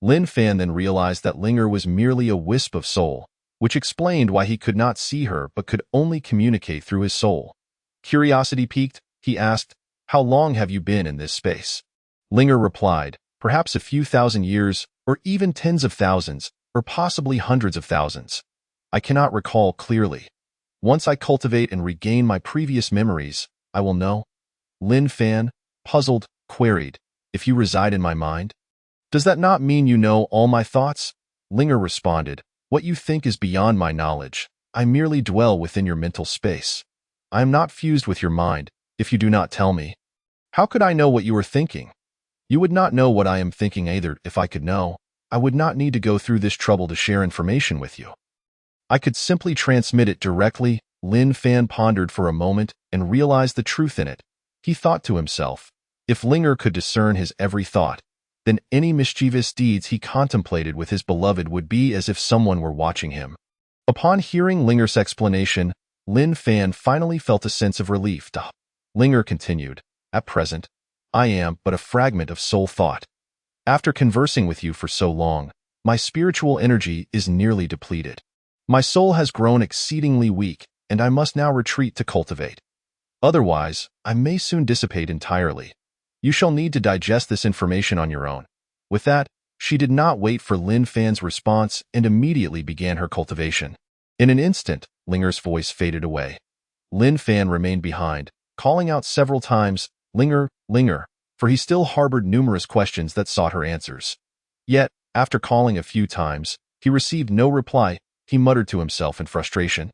Lin Fan then realized that Linger was merely a wisp of soul, which explained why he could not see her but could only communicate through his soul. Curiosity piqued, he asked, "How long have you been in this space?" Linger replied, "Perhaps a few thousand years, or even tens of thousands, or possibly hundreds of thousands. I cannot recall clearly. Once I cultivate and regain my previous memories, I will know." Lin Fan, puzzled, queried, "If you reside in my mind, does that not mean you know all my thoughts?" Linger responded, "What you think is beyond my knowledge. I merely dwell within your mental space. I am not fused with your mind, if you do not tell me. How could I know what you are thinking? You would not know what I am thinking either. If I could know, I would not need to go through this trouble to share information with you. I could simply transmit it directly." Lin Fan pondered for a moment and realized the truth in it. He thought to himself, if Linger could discern his every thought, then any mischievous deeds he contemplated with his beloved would be as if someone were watching him. Upon hearing Linger's explanation, Lin Fan finally felt a sense of relief. Linger continued, "At present, I am but a fragment of soul thought. After conversing with you for so long, my spiritual energy is nearly depleted. My soul has grown exceedingly weak, and I must now retreat to cultivate. Otherwise, I may soon dissipate entirely. You shall need to digest this information on your own." With that, she did not wait for Lin Fan's response and immediately began her cultivation. In an instant, Linger's voice faded away. Lin Fan remained behind, calling out several times, "Linger, Linger," for he still harbored numerous questions that sought her answers. Yet, after calling a few times, he received no reply. He muttered to himself in frustration,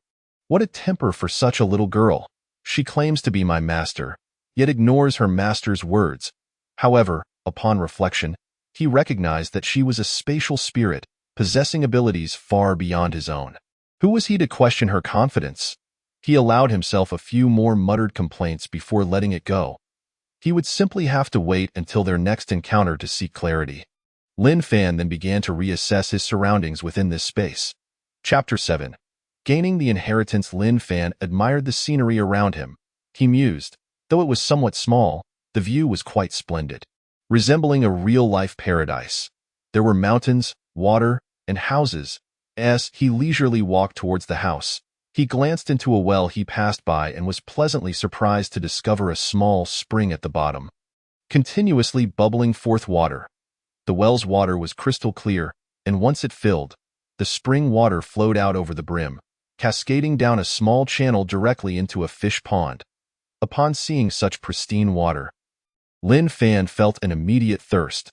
"What a temper for such a little girl. She claims to be my master, yet ignores her master's words." However, upon reflection, he recognized that she was a spatial spirit, possessing abilities far beyond his own. Who was he to question her confidence? He allowed himself a few more muttered complaints before letting it go. He would simply have to wait until their next encounter to seek clarity. Lin Fan then began to reassess his surroundings within this space. Chapter 7. Gaining the inheritance. Lin Fan admired the scenery around him. He mused, though it was somewhat small, the view was quite splendid, resembling a real-life paradise. There were mountains, water, and houses. As he leisurely walked towards the house, he glanced into a well he passed by and was pleasantly surprised to discover a small spring at the bottom, continuously bubbling forth water. The well's water was crystal clear, and once it filled, the spring water flowed out over the brim, cascading down a small channel directly into a fish pond. Upon seeing such pristine water, Lin Fan felt an immediate thirst.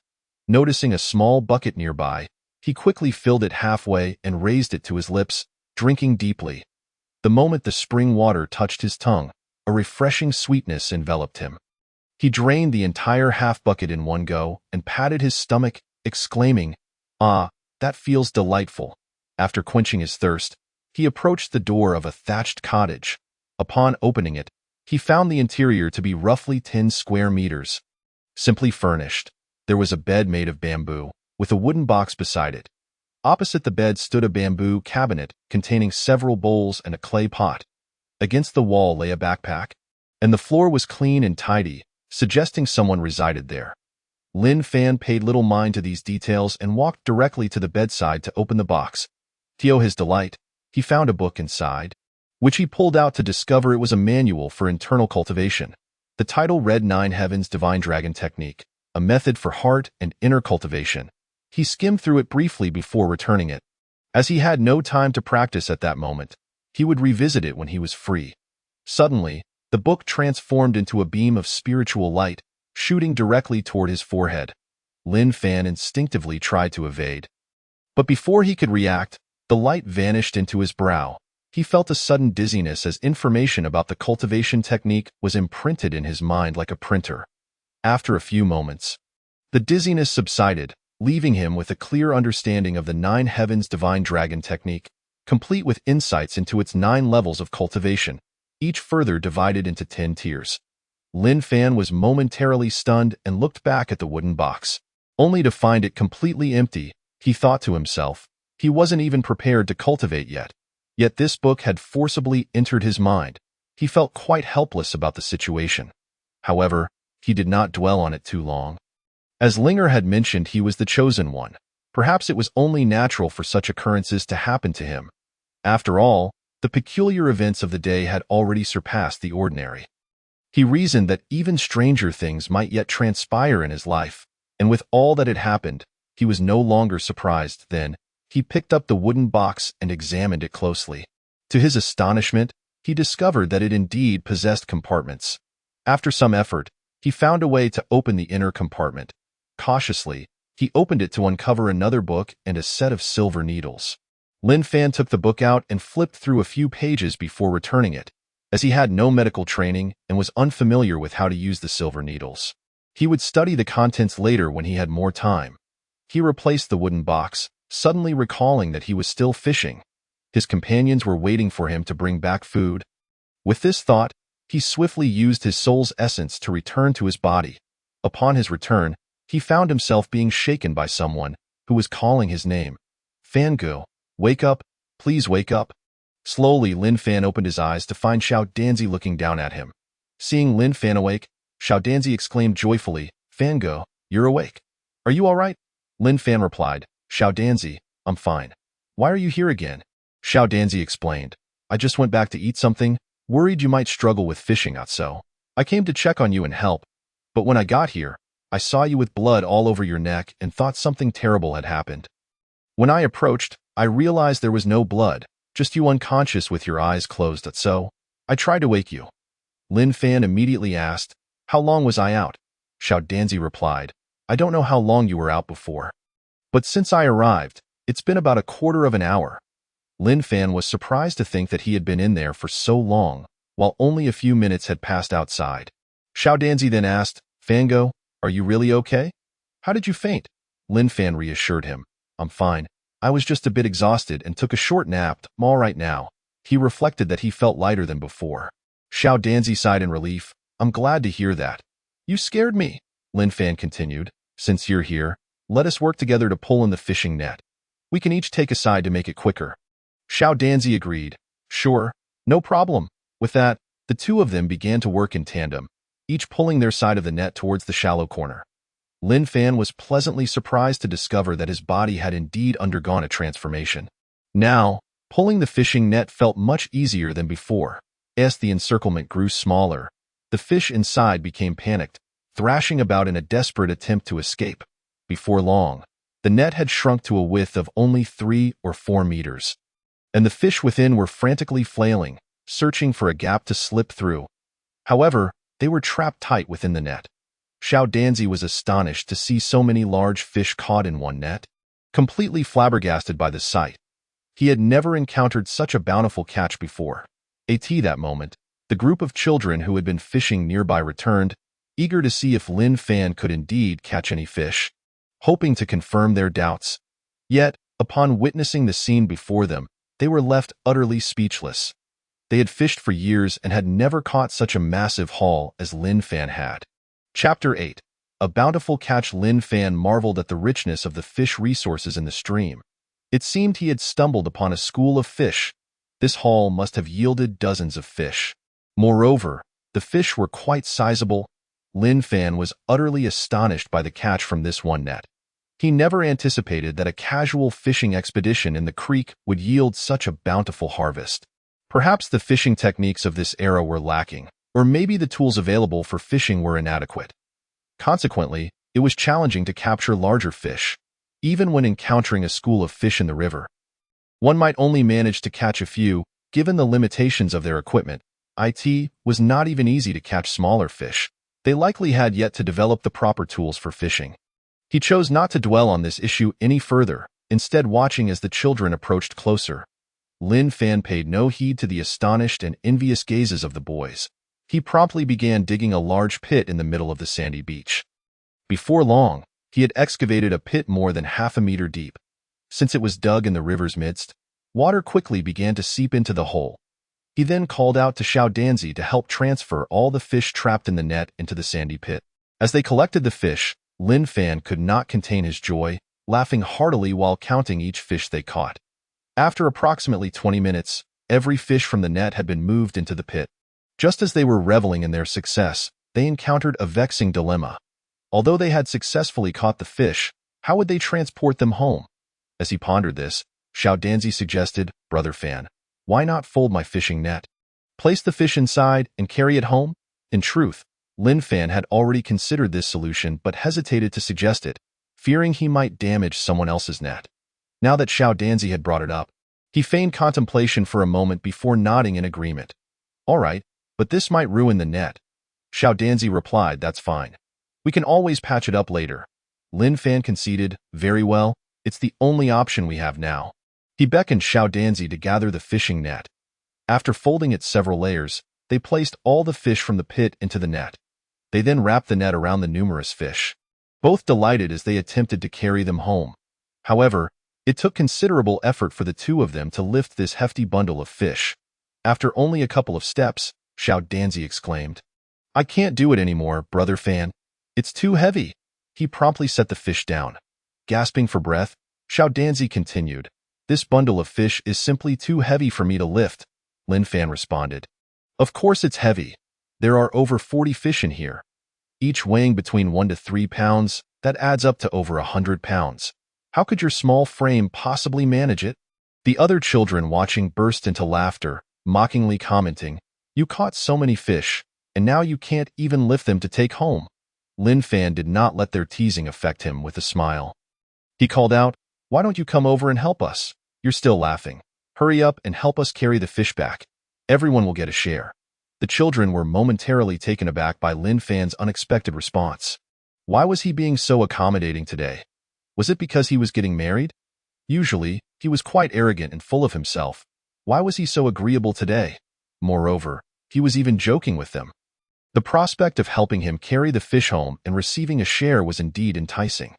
Noticing a small bucket nearby, he quickly filled it halfway and raised it to his lips, drinking deeply. The moment the spring water touched his tongue, a refreshing sweetness enveloped him. He drained the entire half-bucket in one go and patted his stomach, exclaiming, "Ah, that feels delightful." After quenching his thirst, he approached the door of a thatched cottage. Upon opening it, he found the interior to be roughly 10 square meters. Simply furnished, there was a bed made of bamboo, with a wooden box beside it. Opposite the bed stood a bamboo cabinet containing several bowls and a clay pot. Against the wall lay a backpack, and the floor was clean and tidy, suggesting someone resided there. Lin Fan paid little mind to these details and walked directly to the bedside to open the box. To his delight, he found a book inside, which he pulled out to discover it was a manual for internal cultivation. The title read 9 Heavens Divine Dragon Technique, a method for heart and inner cultivation. He skimmed through it briefly before returning it. As he had no time to practice at that moment, he would revisit it when he was free. Suddenly, the book transformed into a beam of spiritual light, shooting directly toward his forehead. Lin Fan instinctively tried to evade. But before he could react, the light vanished into his brow. He felt a sudden dizziness as information about the cultivation technique was imprinted in his mind like a printer. After a few moments, the dizziness subsided, leaving him with a clear understanding of the 9 Heavens Divine Dragon Technique, complete with insights into its 9 levels of cultivation, each further divided into 10 tiers. Lin Fan was momentarily stunned and looked back at the wooden box, only to find it completely empty. He thought to himself, he wasn't even prepared to cultivate yet. Yet this book had forcibly entered his mind. He felt quite helpless about the situation. However, he did not dwell on it too long. As Linger had mentioned, he was the chosen one. Perhaps it was only natural for such occurrences to happen to him. After all, the peculiar events of the day had already surpassed the ordinary. He reasoned that even stranger things might yet transpire in his life, and with all that had happened, he was no longer surprised. Then, he picked up the wooden box and examined it closely. To his astonishment, he discovered that it indeed possessed compartments. After some effort, he found a way to open the inner compartment. Cautiously, he opened it to uncover another book and a set of silver needles. Lin Fan took the book out and flipped through a few pages before returning it, as he had no medical training and was unfamiliar with how to use the silver needles. He would study the contents later when he had more time. He replaced the wooden box, suddenly recalling that he was still fishing. His companions were waiting for him to bring back food. With this thought, he swiftly used his soul's essence to return to his body. Upon his return, he found himself being shaken by someone who was calling his name. "Fangu, wake up, please wake up." Slowly, Lin Fan opened his eyes to find Xiao Danzi looking down at him. Seeing Lin Fan awake, Xiao Danzi exclaimed joyfully, "Fangu, you're awake. Are you all right?" Lin Fan replied, "Xiao Danzi, I'm fine. Why are you here again?" Xiao Danzi explained, "I just went back to eat something, worried you might struggle with fishing out, so I came to check on you and help. But when I got here, I saw you with blood all over your neck and thought something terrible had happened. When I approached, I realized there was no blood, just you unconscious with your eyes closed, so I tried to wake you." Lin Fan immediately asked, "How long was I out?" Xiao Danzi replied, "I don't know how long you were out before, but since I arrived, it's been about a quarter of an hour." Lin Fan was surprised to think that he had been in there for so long, while only a few minutes had passed outside. Xiao Danzi then asked, "Fangu, are you really okay? How did you faint?" Lin Fan reassured him, "I'm fine. I was just a bit exhausted and took a short nap. I'm all right now." He reflected that he felt lighter than before. Xiao Danzi sighed in relief. I'm glad to hear that. You scared me, Lin Fan continued. Since you're here, let us work together to pull in the fishing net. We can each take a side to make it quicker. Xiao Danzi agreed. Sure, no problem. With that, the two of them began to work in tandem, each pulling their side of the net towards the shallow corner. Lin Fan was pleasantly surprised to discover that his body had indeed undergone a transformation. Now, pulling the fishing net felt much easier than before. As the encirclement grew smaller, the fish inside became panicked, thrashing about in a desperate attempt to escape. Before long, the net had shrunk to a width of only 3 or 4 meters, and the fish within were frantically flailing, searching for a gap to slip through. However, they were trapped tight within the net. Xiao Danzi was astonished to see so many large fish caught in one net. Completely flabbergasted by the sight, he had never encountered such a bountiful catch before. At that moment, the group of children who had been fishing nearby returned, eager to see if Lin Fan could indeed catch any fish, hoping to confirm their doubts. Yet, upon witnessing the scene before them, they were left utterly speechless. They had fished for years and had never caught such a massive haul as Lin Fan had. Chapter 8. A bountiful catch. Lin Fan marveled at the richness of the fish resources in the stream. It seemed he had stumbled upon a school of fish. This haul must have yielded dozens of fish. Moreover, the fish were quite sizable. Lin Fan was utterly astonished by the catch from this one net. He never anticipated that a casual fishing expedition in the creek would yield such a bountiful harvest. Perhaps the fishing techniques of this era were lacking, or maybe the tools available for fishing were inadequate. Consequently, it was challenging to capture larger fish, even when encountering a school of fish in the river. One might only manage to catch a few, given the limitations of their equipment. It was not even easy to catch smaller fish. They likely had yet to develop the proper tools for fishing. He chose not to dwell on this issue any further, instead watching as the children approached closer. Lin Fan paid no heed to the astonished and envious gazes of the boys. He promptly began digging a large pit in the middle of the sandy beach. Before long, he had excavated a pit more than half a meter deep. Since it was dug in the river's midst, water quickly began to seep into the hole. He then called out to Xiao Danzi to help transfer all the fish trapped in the net into the sandy pit. As they collected the fish, Lin Fan could not contain his joy, laughing heartily while counting each fish they caught. After approximately 20 minutes, every fish from the net had been moved into the pit. Just as they were reveling in their success, they encountered a vexing dilemma. Although they had successfully caught the fish, how would they transport them home? As he pondered this, Xiao Danzi suggested, Brother Fan, why not fold my fishing net? Place the fish inside and carry it home? In truth, Lin Fan had already considered this solution but hesitated to suggest it, fearing he might damage someone else's net. Now that Xiao Danzi had brought it up, he feigned contemplation for a moment before nodding in agreement. All right, but this might ruin the net. Xiao Danzi replied, that's fine. We can always patch it up later. Lin Fan conceded, very well, it's the only option we have now. He beckoned Xiao Danzi to gather the fishing net. After folding it several layers, they placed all the fish from the pit into the net. They then wrapped the net around the numerous fish, both delighted as they attempted to carry them home. However, it took considerable effort for the two of them to lift this hefty bundle of fish. After only a couple of steps, Xiao Danzi exclaimed, I can't do it anymore, Brother Fan. It's too heavy. He promptly set the fish down. Gasping for breath, Xiao Danzi continued, this bundle of fish is simply too heavy for me to lift. Lin Fan responded, of course it's heavy. There are over 40 fish in here, each weighing between 1 to 3 pounds. That adds up to over 100 pounds. How could your small frame possibly manage it? The other children watching burst into laughter, mockingly commenting, you caught so many fish, and now you can't even lift them to take home. Lin Fan did not let their teasing affect him. With a smile, he called out, why don't you come over and help us? You're still laughing. Hurry up and help us carry the fish back. Everyone will get a share. The children were momentarily taken aback by Lin Fan's unexpected response. Why was he being so accommodating today? Was it because he was getting married? Usually, he was quite arrogant and full of himself. Why was he so agreeable today? Moreover, he was even joking with them. The prospect of helping him carry the fish home and receiving a share was indeed enticing.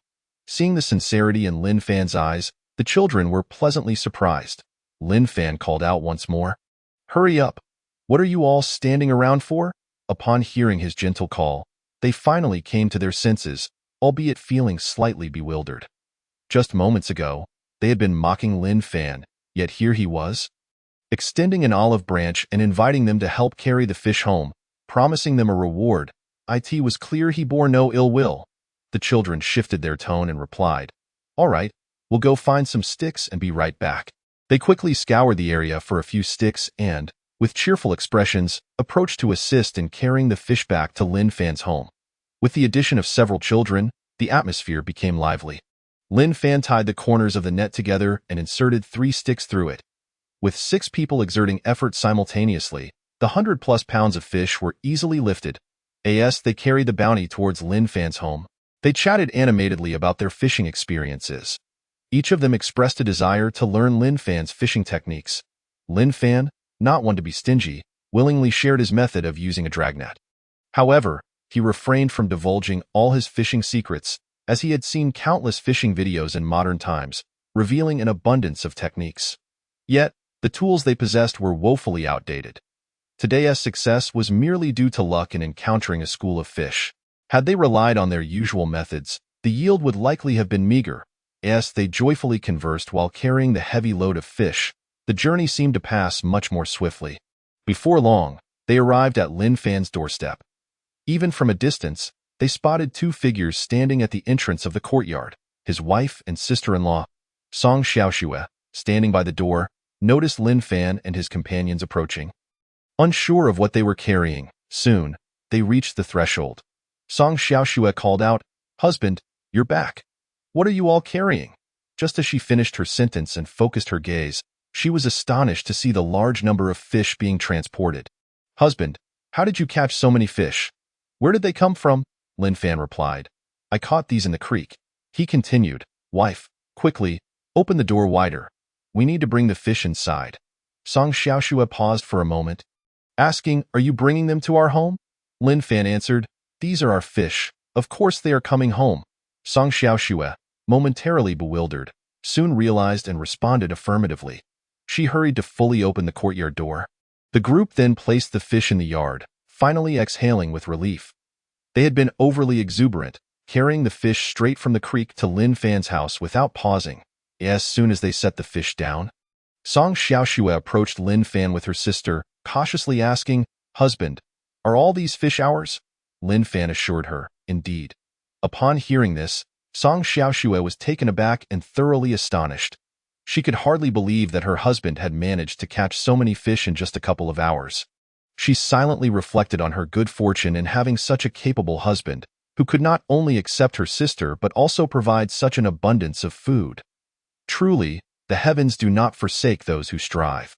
Seeing the sincerity in Lin Fan's eyes, the children were pleasantly surprised. Lin Fan called out once more, Hurry up! What are you all standing around for? Upon hearing his gentle call, they finally came to their senses, albeit feeling slightly bewildered. Just moments ago, they had been mocking Lin Fan, yet here he was, extending an olive branch and inviting them to help carry the fish home, promising them a reward. It was clear he bore no ill will. The children shifted their tone and replied, "All right, we'll go find some sticks and be right back." They quickly scoured the area for a few sticks and, with cheerful expressions, approached to assist in carrying the fish back to Lin Fan's home. With the addition of several children, the atmosphere became lively. Lin Fan tied the corners of the net together and inserted 3 sticks through it. With 6 people exerting effort simultaneously, the 100+ pounds of fish were easily lifted. As they carried the bounty towards Lin Fan's home, they chatted animatedly about their fishing experiences. Each of them expressed a desire to learn Lin Fan's fishing techniques. Lin Fan, not one to be stingy, willingly shared his method of using a dragnet. However, he refrained from divulging all his fishing secrets, as he had seen countless fishing videos in modern times, revealing an abundance of techniques. Yet, the tools they possessed were woefully outdated. Today's success was merely due to luck in encountering a school of fish. Had they relied on their usual methods, the yield would likely have been meager. As they joyfully conversed while carrying the heavy load of fish, the journey seemed to pass much more swiftly. Before long, they arrived at Lin Fan's doorstep. Even from a distance, they spotted 2 figures standing at the entrance of the courtyard. His wife and sister-in-law, Song Xiaoxue, standing by the door, noticed Lin Fan and his companions approaching. Unsure of what they were carrying, soon, they reached the threshold. Song Xiaoxue called out, "Husband, you're back. What are you all carrying?" Just as she finished her sentence and focused her gaze, she was astonished to see the large number of fish being transported. "Husband, how did you catch so many fish? Where did they come from?" Lin Fan replied, "I caught these in the creek." He continued, "Wife, quickly, open the door wider. We need to bring the fish inside." Song Xiaoxue paused for a moment, asking, "Are you bringing them to our home?" Lin Fan answered, "These are our fish. Of course they are coming home." Song Xiaoxue, momentarily bewildered, soon realized and responded affirmatively. She hurried to fully open the courtyard door. The group then placed the fish in the yard, finally exhaling with relief. They had been overly exuberant, carrying the fish straight from the creek to Lin Fan's house without pausing. As soon as they set the fish down, Song Xiaoxue approached Lin Fan with her sister, cautiously asking, "Husband, are all these fish ours?" Lin Fan assured her, "Indeed." Upon hearing this, Song Xiaoxue was taken aback and thoroughly astonished. She could hardly believe that her husband had managed to catch so many fish in just a couple of hours. She silently reflected on her good fortune in having such a capable husband, who could not only accept her sister but also provide such an abundance of food. Truly, the heavens do not forsake those who strive.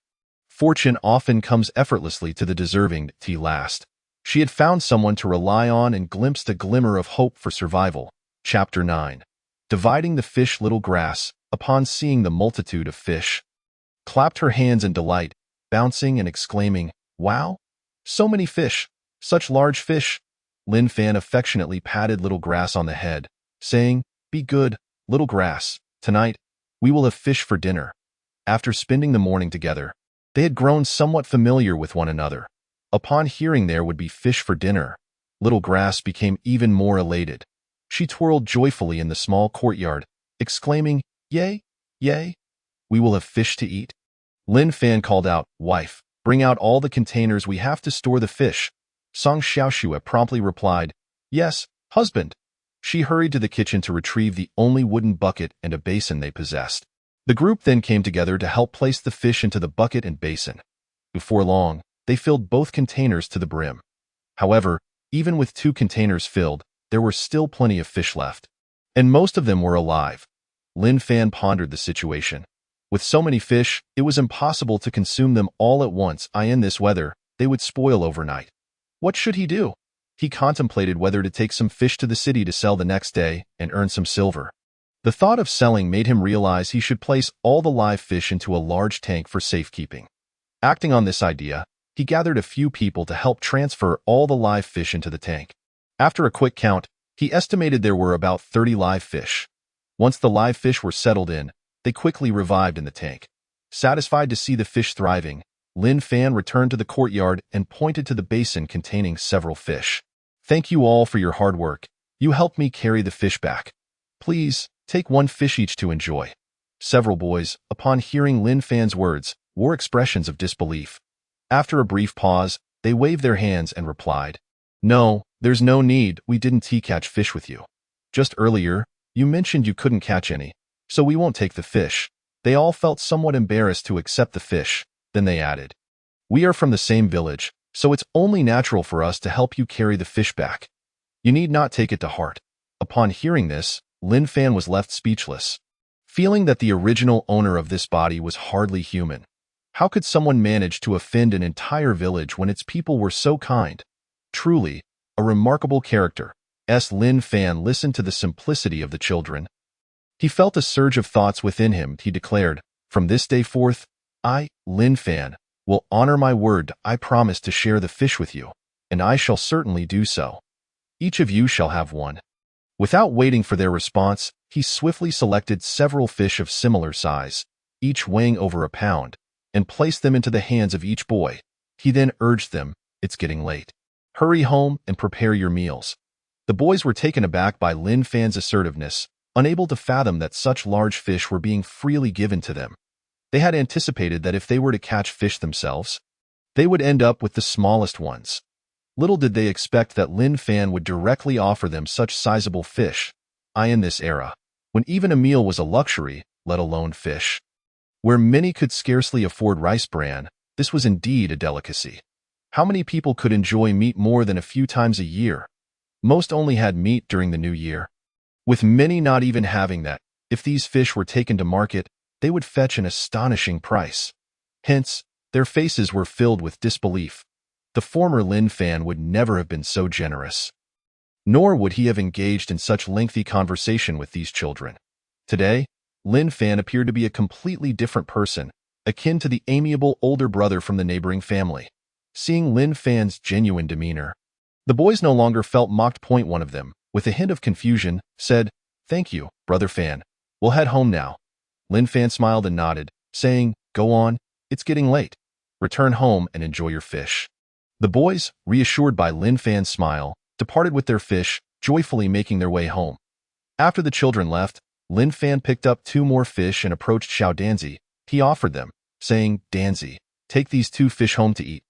Fortune often comes effortlessly to the deserving. At last, she had found someone to rely on and glimpsed a glimmer of hope for survival. Chapter 9. Dividing the fish. Little Grass, upon seeing the multitude of fish, clapped her hands in delight, bouncing and exclaiming, "Wow! So many fish! Such large fish!" Lin Fan affectionately patted Little Grass on the head, saying, "Be good, Little Grass. Tonight, we will have fish for dinner." After spending the morning together, they had grown somewhat familiar with one another. Upon hearing there would be fish for dinner, Little Grass became even more elated. She twirled joyfully in the small courtyard, exclaiming, "Yay! Yay! We will have fish to eat." Lin Fan called out, "Wife, bring out all the containers, we have to store the fish." Song Xiaoxue promptly replied, "Yes, husband." She hurried to the kitchen to retrieve the only wooden bucket and a basin they possessed. The group then came together to help place the fish into the bucket and basin. Before long, they filled both containers to the brim. However, even with 2 containers filled, there were still plenty of fish left, and most of them were alive. Lin Fan pondered the situation. With so many fish, it was impossible to consume them all at once. In this weather, they would spoil overnight. What should he do? He contemplated whether to take some fish to the city to sell the next day and earn some silver. The thought of selling made him realize he should place all the live fish into a large tank for safekeeping. Acting on this idea, he gathered a few people to help transfer all the live fish into the tank. After a quick count, he estimated there were about 30 live fish. Once the live fish were settled in, they quickly revived in the tank. Satisfied to see the fish thriving, Lin Fan returned to the courtyard and pointed to the basin containing several fish. Thank you all for your hard work. You helped me carry the fish back. Please, take one fish each to enjoy. Several boys, upon hearing Lin Fan's words, wore expressions of disbelief. After a brief pause, they waved their hands and replied, No, there's no need, we didn't catch fish with you. Just earlier, you mentioned you couldn't catch any, so we won't take the fish. They all felt somewhat embarrassed to accept the fish. Then they added, We are from the same village, so it's only natural for us to help you carry the fish back. You need not take it to heart. Upon hearing this, Lin Fan was left speechless, feeling that the original owner of this body was hardly human. How could someone manage to offend an entire village when its people were so kind? Truly, a remarkable character. Lin Fan listened to the simplicity of the children. He felt a surge of thoughts within him. He declared, From this day forth, I, Lin Fan, will honor my word. I promise to share the fish with you, and I shall certainly do so. Each of you shall have one. Without waiting for their response, he swiftly selected several fish of similar size, each weighing over a pound, and placed them into the hands of each boy. He then urged them, It's getting late. Hurry home and prepare your meals. The boys were taken aback by Lin Fan's assertiveness, unable to fathom that such large fish were being freely given to them. They had anticipated that if they were to catch fish themselves, they would end up with the smallest ones. Little did they expect that Lin Fan would directly offer them such sizable fish. In this era, when even a meal was a luxury, let alone fish. Where many could scarcely afford rice bran, this was indeed a delicacy. How many people could enjoy meat more than a few times a year? Most only had meat during the new year. With many not even having that, if these fish were taken to market, they would fetch an astonishing price. Hence, their faces were filled with disbelief. The former Lin Fan would never have been so generous. Nor would he have engaged in such lengthy conversation with these children. Today, Lin Fan appeared to be a completely different person, akin to the amiable older brother from the neighboring family. Seeing Lin Fan's genuine demeanor, the boys no longer felt mocked. One of them, with a hint of confusion, said, Thank you, Brother Fan. We'll head home now. Lin Fan smiled and nodded, saying, Go on, it's getting late. Return home and enjoy your fish. The boys, reassured by Lin Fan's smile, departed with their fish, joyfully making their way home. After the children left, Lin Fan picked up 2 more fish and approached Xiao Danzi. He offered them, saying, Danzi, take these 2 fish home to eat.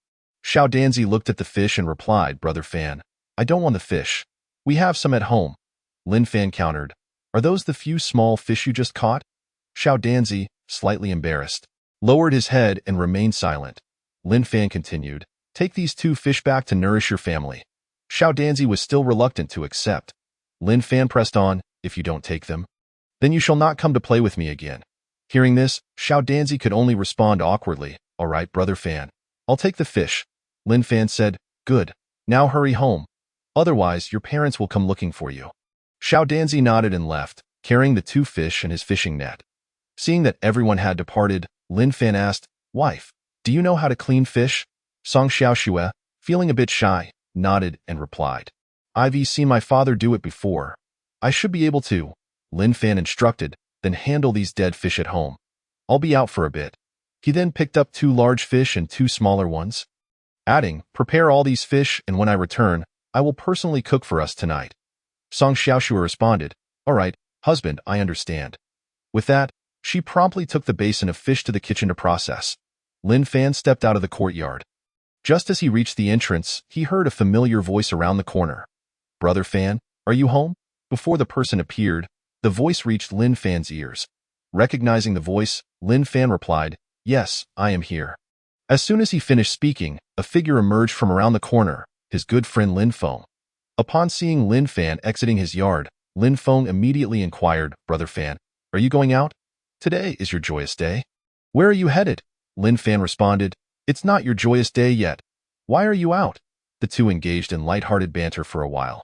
Xiao Danzi looked at the fish and replied, Brother Fan, I don't want the fish. We have some at home. Lin Fan countered, Are those the few small fish you just caught? Xiao Danzi, slightly embarrassed, lowered his head and remained silent. Lin Fan continued, Take these 2 fish back to nourish your family. Xiao Danzi was still reluctant to accept. Lin Fan pressed on, If you don't take them, then you shall not come to play with me again. Hearing this, Xiao Danzi could only respond awkwardly, All right, Brother Fan. I'll take the fish. Lin Fan said, Good. Now hurry home. Otherwise, your parents will come looking for you. Xiao Danzi nodded and left, carrying the 2 fish and his fishing net. Seeing that everyone had departed, Lin Fan asked, Wife, do you know how to clean fish? Song Xiaoxue, feeling a bit shy, nodded and replied, I've seen my father do it before. I should be able to. Lin Fan instructed, Then handle these dead fish at home. I'll be out for a bit. He then picked up 2 large fish and 2 smaller ones, adding, Prepare all these fish, and when I return, I will personally cook for us tonight. Song Xiaoxue responded, All right, husband, I understand. With that, she promptly took the basin of fish to the kitchen to process. Lin Fan stepped out of the courtyard. Just as he reached the entrance, he heard a familiar voice around the corner. Brother Fan, are you home? Before the person appeared, the voice reached Lin Fan's ears. Recognizing the voice, Lin Fan replied, Yes, I am here. As soon as he finished speaking, a figure emerged from around the corner, his good friend Lin Feng. Upon seeing Lin Fan exiting his yard, Lin Feng immediately inquired, Brother Fan, are you going out? Today is your joyous day. Where are you headed? Lin Fan responded, It's not your joyous day yet. Why are you out? The two engaged in light-hearted banter for a while.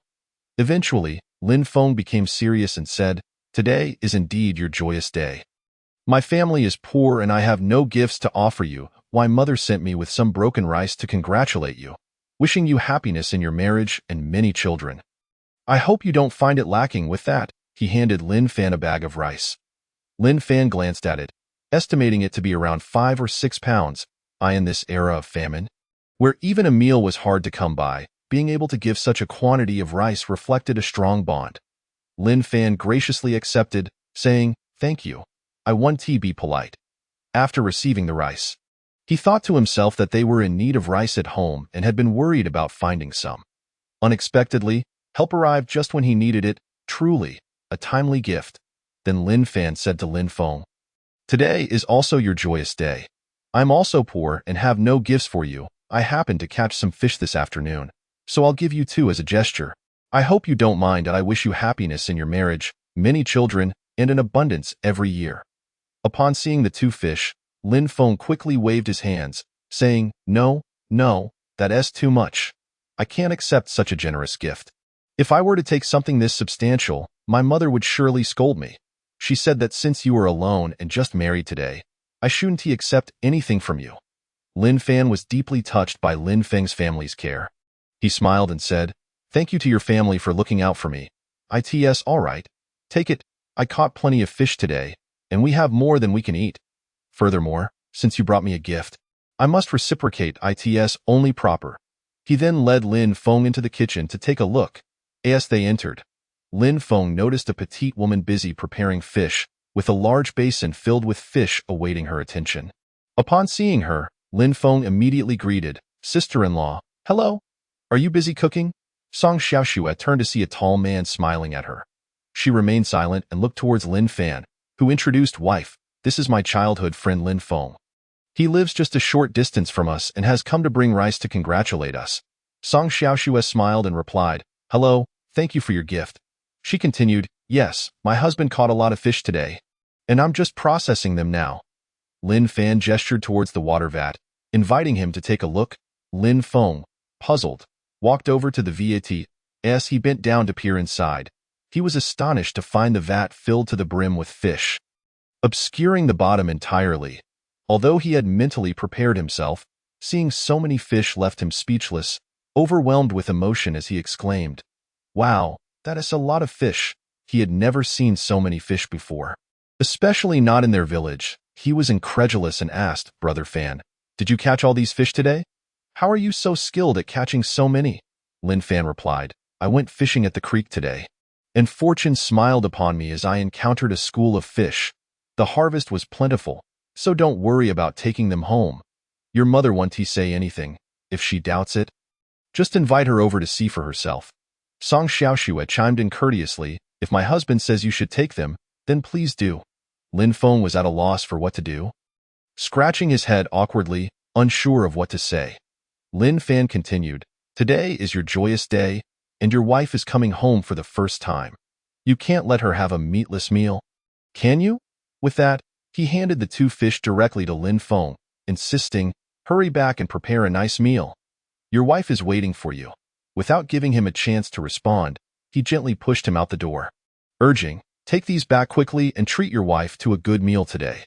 Eventually, Lin Feng became serious and said, Today is indeed your joyous day. My family is poor and I have no gifts to offer you. My mother sent me with some broken rice to congratulate you, wishing you happiness in your marriage and many children. I hope you don't find it lacking. With that, he handed Lin Fan a bag of rice. Lin Fan glanced at it, estimating it to be around 5 or 6 pounds. In this era of famine, where even a meal was hard to come by, being able to give such a quantity of rice reflected a strong bond. Lin Fan graciously accepted, saying, "Thank you. I want to be polite." After receiving the rice, he thought to himself that they were in need of rice at home and had been worried about finding some. Unexpectedly, help arrived just when he needed it, truly a timely gift. Then Lin Fan said to Lin Feng, "Today is also your joyous day. I'm also poor and have no gifts for you. I happened to catch some fish this afternoon, so I'll give you two as a gesture. I hope you don't mind, and I wish you happiness in your marriage, many children, and an abundance every year." Upon seeing the two fish, Lin Feng quickly waved his hands, saying, "No, no, that's too much. I can't accept such a generous gift. If I were to take something this substantial, my mother would surely scold me. She said that since you are alone and just married today, I shouldn't accept anything from you." Lin Fan was deeply touched by Lin Feng's family's care. He smiled and said, "Thank you to your family for looking out for me. It's all right. Take it. I caught plenty of fish today, and we have more than we can eat. Furthermore, since you brought me a gift, I must reciprocate. It's only proper." He then led Lin Feng into the kitchen to take a look. As they entered, Lin Feng noticed a petite woman busy preparing fish, with a large basin filled with fish awaiting her attention. Upon seeing her, Lin Feng immediately greeted, "Sister-in-law, hello. Are you busy cooking?" Song Xiaoxue turned to see a tall man smiling at her. She remained silent and looked towards Lin Fan, who introduced, "Wife, this is my childhood friend Lin Feng. He lives just a short distance from us and has come to bring rice to congratulate us." Song Xiaoxue smiled and replied, "Hello, thank you for your gift." She continued, "Yes, my husband caught a lot of fish today, and I'm just processing them now." Lin Fan gestured towards the water vat, inviting him to take a look. Lin Feng, puzzled, walked over to the vat. As he bent down to peer inside, he was astonished to find the vat filled to the brim with fish, obscuring the bottom entirely. Although he had mentally prepared himself, seeing so many fish left him speechless, overwhelmed with emotion as he exclaimed, "Wow, that is a lot of fish." He had never seen so many fish before, especially not in their village. He was incredulous and asked, "Brother Fan, did you catch all these fish today? How are you so skilled at catching so many?" Lin Fan replied, "I went fishing at the creek today, and fortune smiled upon me as I encountered a school of fish. The harvest was plentiful, so don't worry about taking them home. Your mother won't say anything. If she doubts it, just invite her over to see for herself." Song Xiaoxue chimed in courteously, "If my husband says you should take them, then please do." Lin Feng was at a loss for what to do, scratching his head awkwardly, unsure of what to say. Lin Fan continued, "Today is your joyous day, and your wife is coming home for the first time. You can't let her have a meatless meal, can you?" With that, he handed the two fish directly to Lin Feng, insisting, "Hurry back and prepare a nice meal. Your wife is waiting for you." Without giving him a chance to respond, he gently pushed him out the door, urging, "Take these back quickly and treat your wife to a good meal today."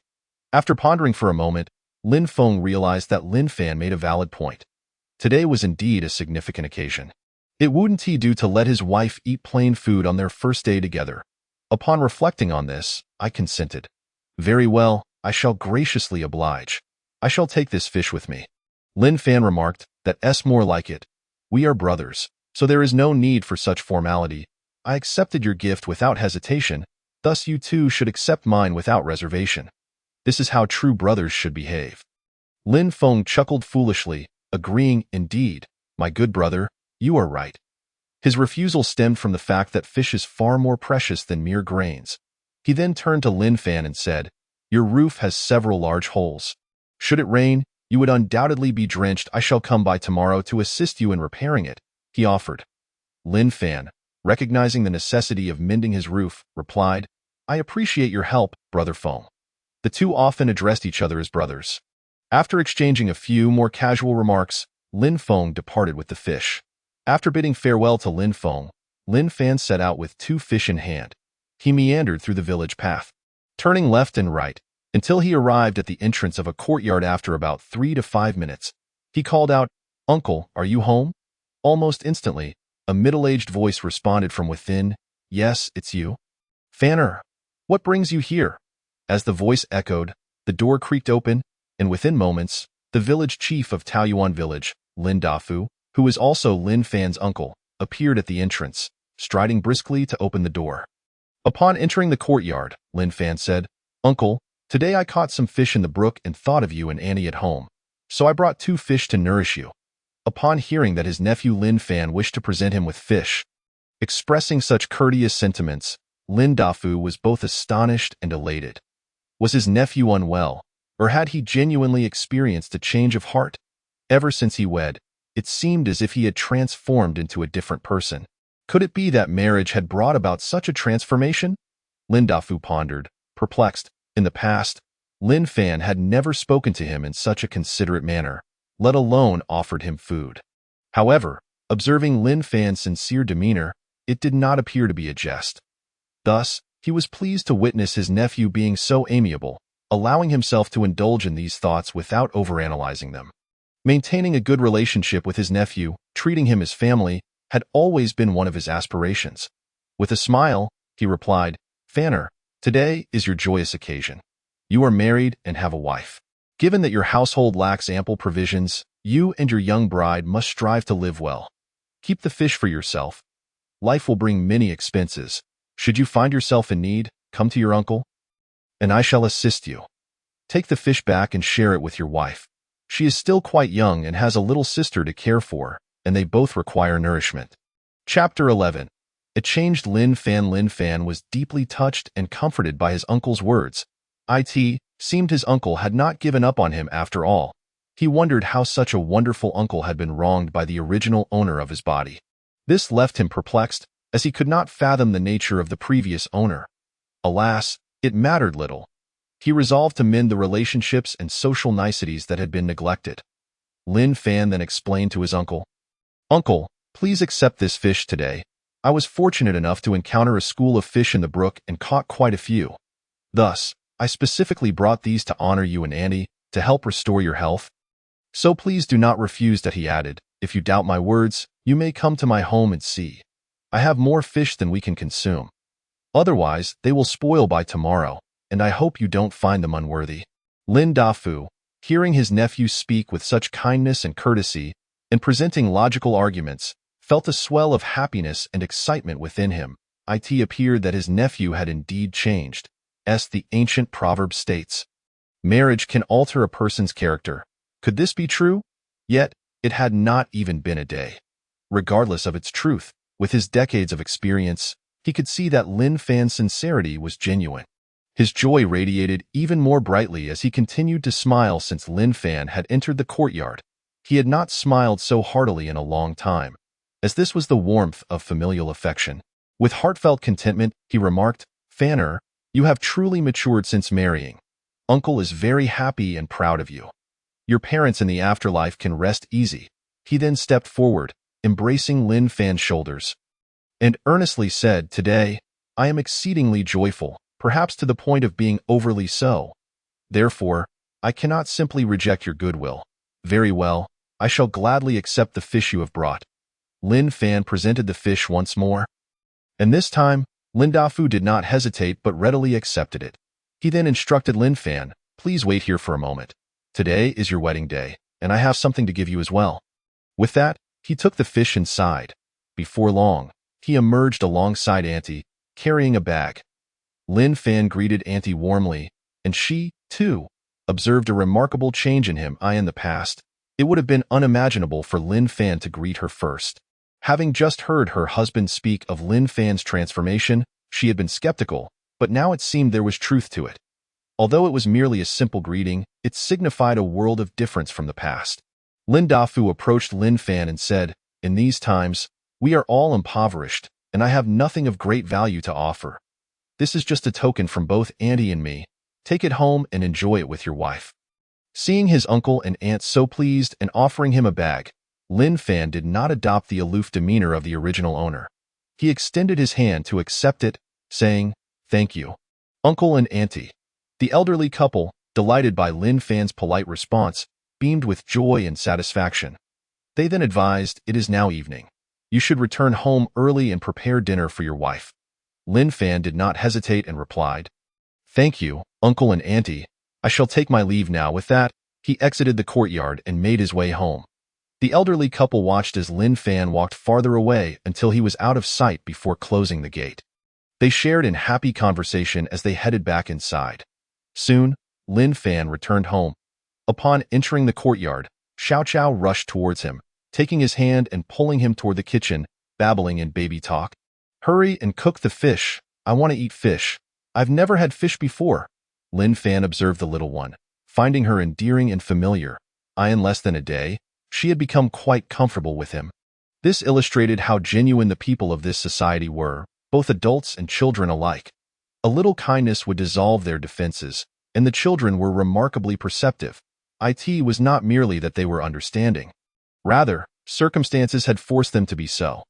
After pondering for a moment, Lin Feng realized that Lin Fan made a valid point. Today was indeed a significant occasion. It wouldn't he do to let his wife eat plain food on their first day together. Upon reflecting on this, I consented. "Very well, I shall graciously oblige. I shall take this fish with me." Lin Fan remarked, "That's more like it. We are brothers, so there is no need for such formality. I accepted your gift without hesitation, thus you too should accept mine without reservation. This is how true brothers should behave." Lin Feng chuckled foolishly, agreeing, "Indeed, my good brother, you are right." His refusal stemmed from the fact that fish is far more precious than mere grains. He then turned to Lin Fan and said, "Your roof has several large holes. Should it rain, you would undoubtedly be drenched. I shall come by tomorrow to assist you in repairing it," he offered. Lin Fan, recognizing the necessity of mending his roof, replied, "I appreciate your help, Brother Feng." The two often addressed each other as brothers. After exchanging a few more casual remarks, Lin Feng departed with the fish. After bidding farewell to Lin Feng, Lin Fan set out with two fish in hand. He meandered through the village path, turning left and right, until he arrived at the entrance of a courtyard. After about 3 to 5 minutes, he called out, "Uncle, are you home?" Almost instantly, a middle-aged voice responded from within, "Yes, it's you. Fanner, what brings you here?" As the voice echoed, the door creaked open, and within moments, The village chief of Taoyuan village, Lin Dafu, who was also Lin Fan's uncle, appeared at the entrance, striding briskly to open the door. Upon entering the courtyard, Lin Fan said, "Uncle, today I caught some fish in the brook and thought of you and Annie at home, so I brought 2 fish to nourish you." Upon hearing that his nephew Lin Fan wished to present him with fish, expressing such courteous sentiments, Lin Dafu was both astonished and elated. Was his nephew unwell, or had he genuinely experienced a change of heart? Ever since he wed, it seemed as if he had transformed into a different person. Could it be that marriage had brought about such a transformation? Lin Dafu pondered, perplexed. In the past, Lin Fan had never spoken to him in such a considerate manner, let alone offered him food. However, observing Lin Fan's sincere demeanor, it did not appear to be a jest. Thus, he was pleased to witness his nephew being so amiable, allowing himself to indulge in these thoughts without overanalyzing them. Maintaining a good relationship with his nephew, treating him as family, had always been one of his aspirations. With a smile, he replied, "Fanner, today is your joyous occasion. You are married and have a wife. Given that your household lacks ample provisions, you and your young bride must strive to live well. Keep the fish for yourself. Life will bring many expenses. Should you find yourself in need, come to your uncle, and I shall assist you. Take the fish back and share it with your wife. She is still quite young and has a little sister to care for, and they both require nourishment." Chapter 11. It changed Lin Fan. Lin Fan was deeply touched and comforted by his uncle's words. It seemed his uncle had not given up on him after all. He wondered how such a wonderful uncle had been wronged by the original owner of his body. This left him perplexed, as he could not fathom the nature of the previous owner. Alas, it mattered little. He resolved to mend the relationships and social niceties that had been neglected. Lin Fan then explained to his uncle, "Uncle, please accept this fish today. I was fortunate enough to encounter a school of fish in the brook and caught quite a few. Thus, I specifically brought these to honor you and Annie, to help restore your health. So please do not refuse that," he added. "If you doubt my words, you may come to my home and see. I have more fish than we can consume. Otherwise, they will spoil by tomorrow, and I hope you don't find them unworthy." Lin Dafu, hearing his nephew speak with such kindness and courtesy, and presenting logical arguments, felt a swell of happiness and excitement within him. It appeared that his nephew had indeed changed. As the ancient proverb states, "Marriage can alter a person's character." Could this be true? Yet, it had not even been a day. Regardless of its truth, with his decades of experience, he could see that Lin Fan's sincerity was genuine. His joy radiated even more brightly as he continued to smile. Since Lin Fan had entered the courtyard, he had not smiled so heartily in a long time, as this was the warmth of familial affection. With heartfelt contentment, he remarked, "Fanner, you have truly matured since marrying. Uncle is very happy and proud of you. Your parents in the afterlife can rest easy." He then stepped forward, embracing Lin Fan's shoulders, and earnestly said, "Today, I am exceedingly joyful, perhaps to the point of being overly so. Therefore, I cannot simply reject your goodwill. Very well, I shall gladly accept the fish you have brought." Lin Fan presented the fish once more, and this time, Lin Dafu did not hesitate but readily accepted it. He then instructed Lin Fan, "Please wait here for a moment. Today is your wedding day, and I have something to give you as well." With that, he took the fish inside. Before long, he emerged alongside Auntie, carrying a bag. Lin Fan greeted Auntie warmly, and she, too, observed a remarkable change in him. In the past, it would have been unimaginable for Lin Fan to greet her first. Having just heard her husband speak of Lin Fan's transformation, she had been skeptical, but now it seemed there was truth to it. Although it was merely a simple greeting, it signified a world of difference from the past. Lin Dafu approached Lin Fan and said, "In these times, we are all impoverished, and I have nothing of great value to offer. This is just a token from both Auntie and me. Take it home and enjoy it with your wife." Seeing his uncle and aunt so pleased and offering him a bag, Lin Fan did not adopt the aloof demeanor of the original owner. He extended his hand to accept it, saying, "Thank you, Uncle and Auntie." The elderly couple, delighted by Lin Fan's polite response, beamed with joy and satisfaction. They then advised, "It is now evening. You should return home early and prepare dinner for your wife." Lin Fan did not hesitate and replied, "Thank you, Uncle and Auntie. I shall take my leave now." With that, He exited the courtyard and made his way home. The elderly couple watched as Lin Fan walked farther away until he was out of sight before closing the gate. They shared in happy conversation as they headed back inside. Soon, Lin Fan returned home. Upon entering the courtyard, Xiao Qiao rushed towards him, taking his hand and pulling him toward the kitchen, babbling in baby talk. "Hurry and cook the fish. I want to eat fish. I've never had fish before." Lin Fan observed the little one, finding her endearing and familiar. In less than a day, she had become quite comfortable with him. This illustrated how genuine the people of this society were, both adults and children alike. A little kindness would dissolve their defenses, and the children were remarkably perceptive. It was not merely that they were understanding. Rather, circumstances had forced them to be so.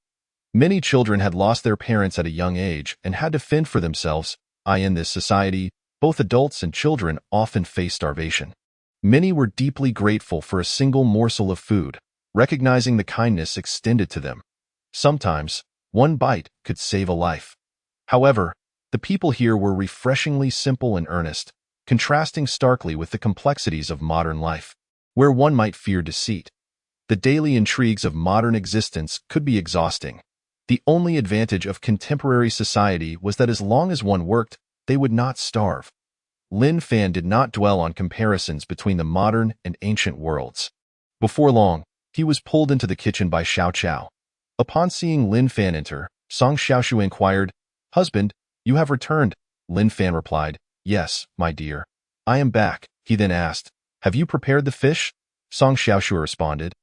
Many children had lost their parents at a young age and had to fend for themselves. In this society, both adults and children often face starvation. Many were deeply grateful for a single morsel of food, recognizing the kindness extended to them. Sometimes, one bite could save a life. However, the people here were refreshingly simple and earnest, contrasting starkly with the complexities of modern life, where one might fear deceit. The daily intrigues of modern existence could be exhausting. The only advantage of contemporary society was that as long as one worked, they would not starve. Lin Fan did not dwell on comparisons between the modern and ancient worlds. Before long, he was pulled into the kitchen by Xiao Qiao. Upon seeing Lin Fan enter, Song Xiaoshu inquired, "Husband, you have returned." Lin Fan replied, "Yes, my dear. I am back." He then asked, "Have you prepared the fish?" Song Xiaoshu responded,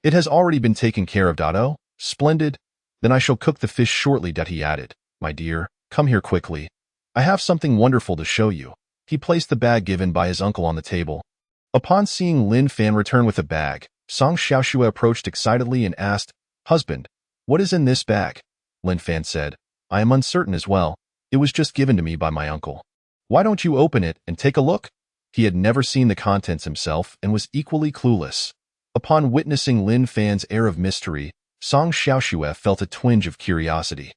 "It has already been taken care of, Dado." "Splendid. Then I shall cook the fish shortly," he added. "My dear, come here quickly. I have something wonderful to show you." He placed the bag given by his uncle on the table. Upon seeing Lin Fan return with a bag, Song Xiaoxue approached excitedly and asked, "Husband, what is in this bag?" Lin Fan said, "I am uncertain as well. It was just given to me by my uncle." "Why don't you open it and take a look?" He had never seen the contents himself and was equally clueless. Upon witnessing Lin Fan's air of mystery, Song Xiaoxue felt a twinge of curiosity.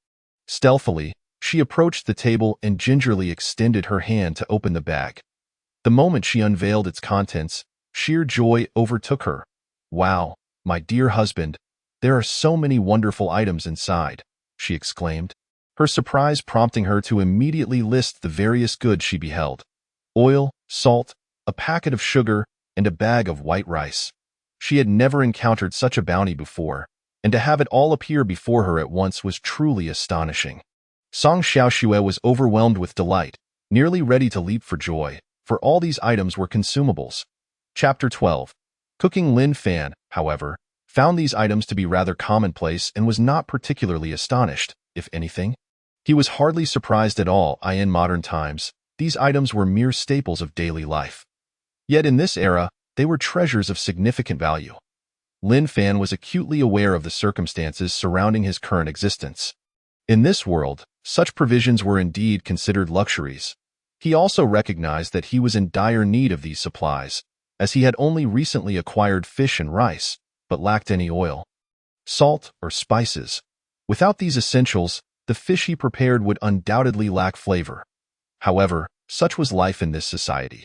Stealthily, she approached the table and gingerly extended her hand to open the bag. The moment she unveiled its contents, sheer joy overtook her. "Wow, my dear husband, there are so many wonderful items inside," she exclaimed, her surprise prompting her to immediately list the various goods she beheld: oil, salt, a packet of sugar, and a bag of white rice. She had never encountered such a bounty before, and to have it all appear before her at once was truly astonishing. Song Xiaoxue was overwhelmed with delight, nearly ready to leap for joy, for all these items were consumables. Chapter 12. Cooking. Lin Fan, however, found these items to be rather commonplace and was not particularly astonished, if anything. He was hardly surprised at all. In modern times, these items were mere staples of daily life. Yet in this era, they were treasures of significant value. Lin Fan was acutely aware of the circumstances surrounding his current existence. In this world, such provisions were indeed considered luxuries. He also recognized that he was in dire need of these supplies, as he had only recently acquired fish and rice, but lacked any oil, salt, or spices. Without these essentials, the fish he prepared would undoubtedly lack flavor. However, such was life in this society.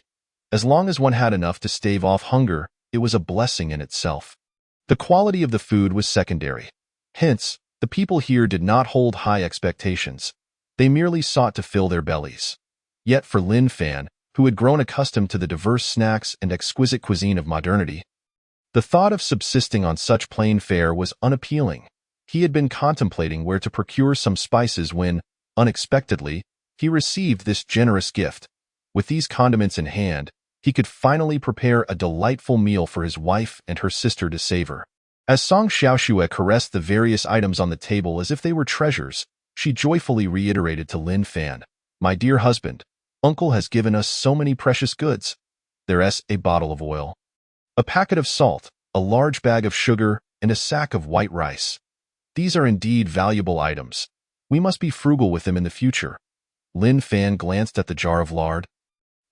As long as one had enough to stave off hunger, it was a blessing in itself. The quality of the food was secondary. Hence, the people here did not hold high expectations. They merely sought to fill their bellies. Yet for Lin Fan, who had grown accustomed to the diverse snacks and exquisite cuisine of modernity, the thought of subsisting on such plain fare was unappealing. He had been contemplating where to procure some spices when, unexpectedly, he received this generous gift. With these condiments in hand, he could finally prepare a delightful meal for his wife and her sister to savor. As Song Xiaoxue caressed the various items on the table as if they were treasures, she joyfully reiterated to Lin Fan, "My dear husband, Uncle has given us so many precious goods. There's a bottle of oil, a packet of salt, a large bag of sugar, and a sack of white rice. These are indeed valuable items. We must be frugal with them in the future." Lin Fan glanced at the jar of lard,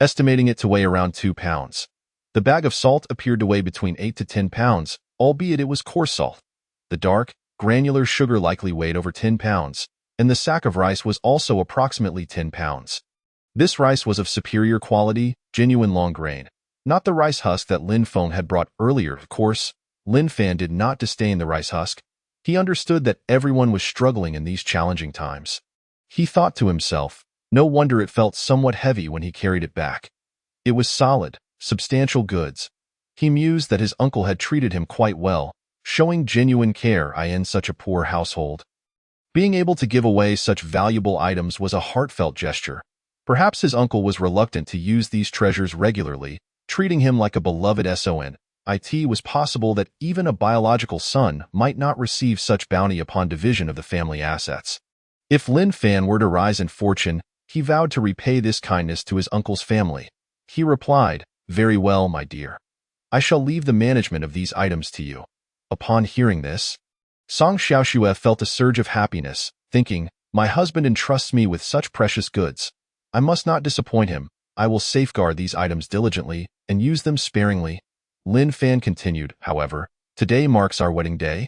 estimating it to weigh around 2 pounds. The bag of salt appeared to weigh between 8 to 10 pounds, albeit it was coarse salt. The dark, granular sugar likely weighed over 10 pounds, and the sack of rice was also approximately 10 pounds. This rice was of superior quality, genuine long grain. Not the rice husk that Lin Feng had brought earlier, of course. Lin Fan did not disdain the rice husk. He understood that everyone was struggling in these challenging times. He thought to himself, no wonder it felt somewhat heavy when he carried it back. It was solid, substantial goods. He mused that his uncle had treated him quite well, showing genuine care in such a poor household. Being able to give away such valuable items was a heartfelt gesture. Perhaps his uncle was reluctant to use these treasures regularly, treating him like a beloved son. It was possible that even a biological son might not receive such bounty upon division of the family assets. If Lin Fan were to rise in fortune, he vowed to repay this kindness to his uncle's family. He replied, "Very well, my dear. I shall leave the management of these items to you." Upon hearing this, Song Xiaoxue felt a surge of happiness, thinking, "My husband entrusts me with such precious goods. I must not disappoint him. I will safeguard these items diligently and use them sparingly." Lin Fan continued, "However, today marks our wedding day,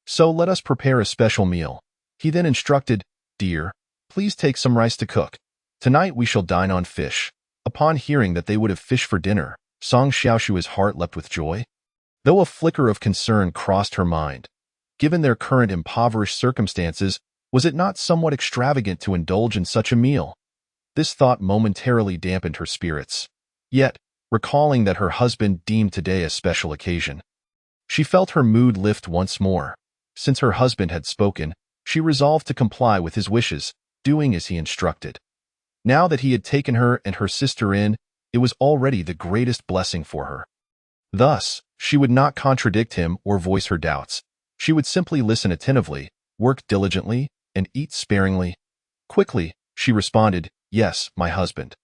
so let us prepare a special meal." He then instructed, "Dear, please take some rice to cook. Tonight we shall dine on fish." Upon hearing that they would have fish for dinner, Song Xiaoxue's heart leapt with joy. Though a flicker of concern crossed her mind. Given their current impoverished circumstances, was it not somewhat extravagant to indulge in such a meal? This thought momentarily dampened her spirits. Yet, recalling that her husband deemed today a special occasion, she felt her mood lift once more. Since her husband had spoken, she resolved to comply with his wishes, doing as he instructed. Now that he had taken her and her sister in, it was already the greatest blessing for her. Thus, she would not contradict him or voice her doubts. She would simply listen attentively, work diligently, and eat sparingly. Quickly, she responded, "Yes, my husband."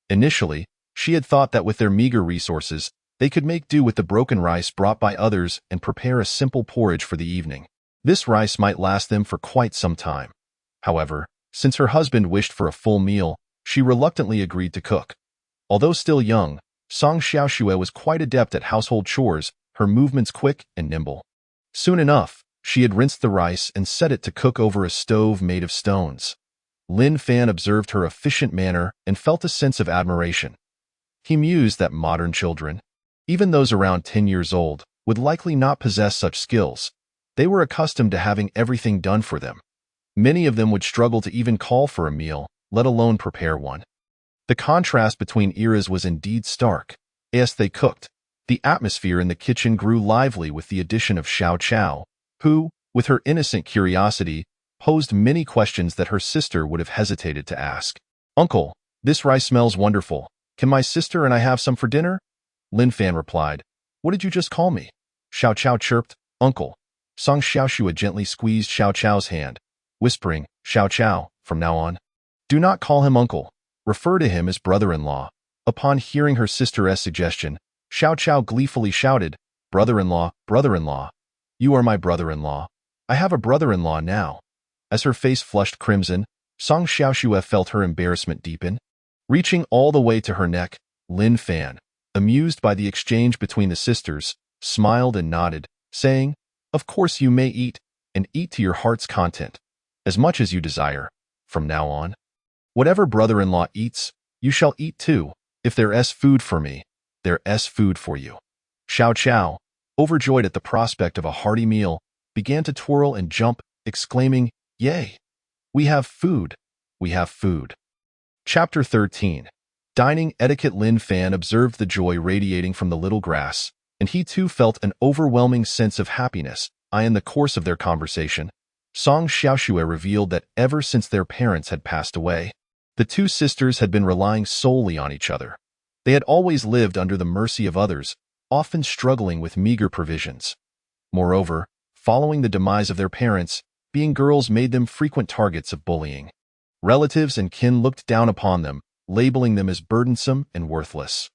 Initially, she had thought that with their meager resources, they could make do with the broken rice brought by others and prepare a simple porridge for the evening. This rice might last them for quite some time. However, since her husband wished for a full meal, she reluctantly agreed to cook. Although still young, Song Xiaoxue was quite adept at household chores, her movements quick and nimble. Soon enough, she had rinsed the rice and set it to cook over a stove made of stones. Lin Fan observed her efficient manner and felt a sense of admiration. He mused that modern children, even those around 10 years old, would likely not possess such skills. They were accustomed to having everything done for them. Many of them would struggle to even call for a meal, let alone prepare one. The contrast between eras was indeed stark. As they cooked, the atmosphere in the kitchen grew lively with the addition of Xiao Chao, who, with her innocent curiosity, posed many questions that her sister would have hesitated to ask. "Uncle, this rice smells wonderful. Can my sister and I have some for dinner?" Lin Fan replied, "What did you just call me?" Xiao Chao chirped, "Uncle." Song Xiaoxue gently squeezed Xiao Chao's hand, whispering, "Xiao Chao, from now on, do not call him uncle. Refer to him as brother-in-law." Upon hearing her sister's suggestion, Xiao Chao gleefully shouted, "Brother-in-law, brother-in-law. You are my brother-in-law. I have a brother-in-law now." As her face flushed crimson, Song Xiaoxue felt her embarrassment deepen. Reaching all the way to her neck, Lin Fan, amused by the exchange between the sisters, smiled and nodded, saying, "Of course you may eat, and eat to your heart's content, as much as you desire, from now on. Whatever brother-in-law eats, you shall eat too. If there's food for me, there's food for you." Xiao Chao, overjoyed at the prospect of a hearty meal, began to twirl and jump, exclaiming, "Yay! We have food! We have food!" Chapter 13. Dining Etiquette. Lin Fan observed the joy radiating from the little grass, and he too felt an overwhelming sense of happiness. In the course of their conversation, Song Xiaoxue revealed that ever since their parents had passed away, the two sisters had been relying solely on each other. They had always lived under the mercy of others, often struggling with meager provisions. Moreover, following the demise of their parents, being girls made them frequent targets of bullying. Relatives and kin looked down upon them, labeling them as burdensome and worthless.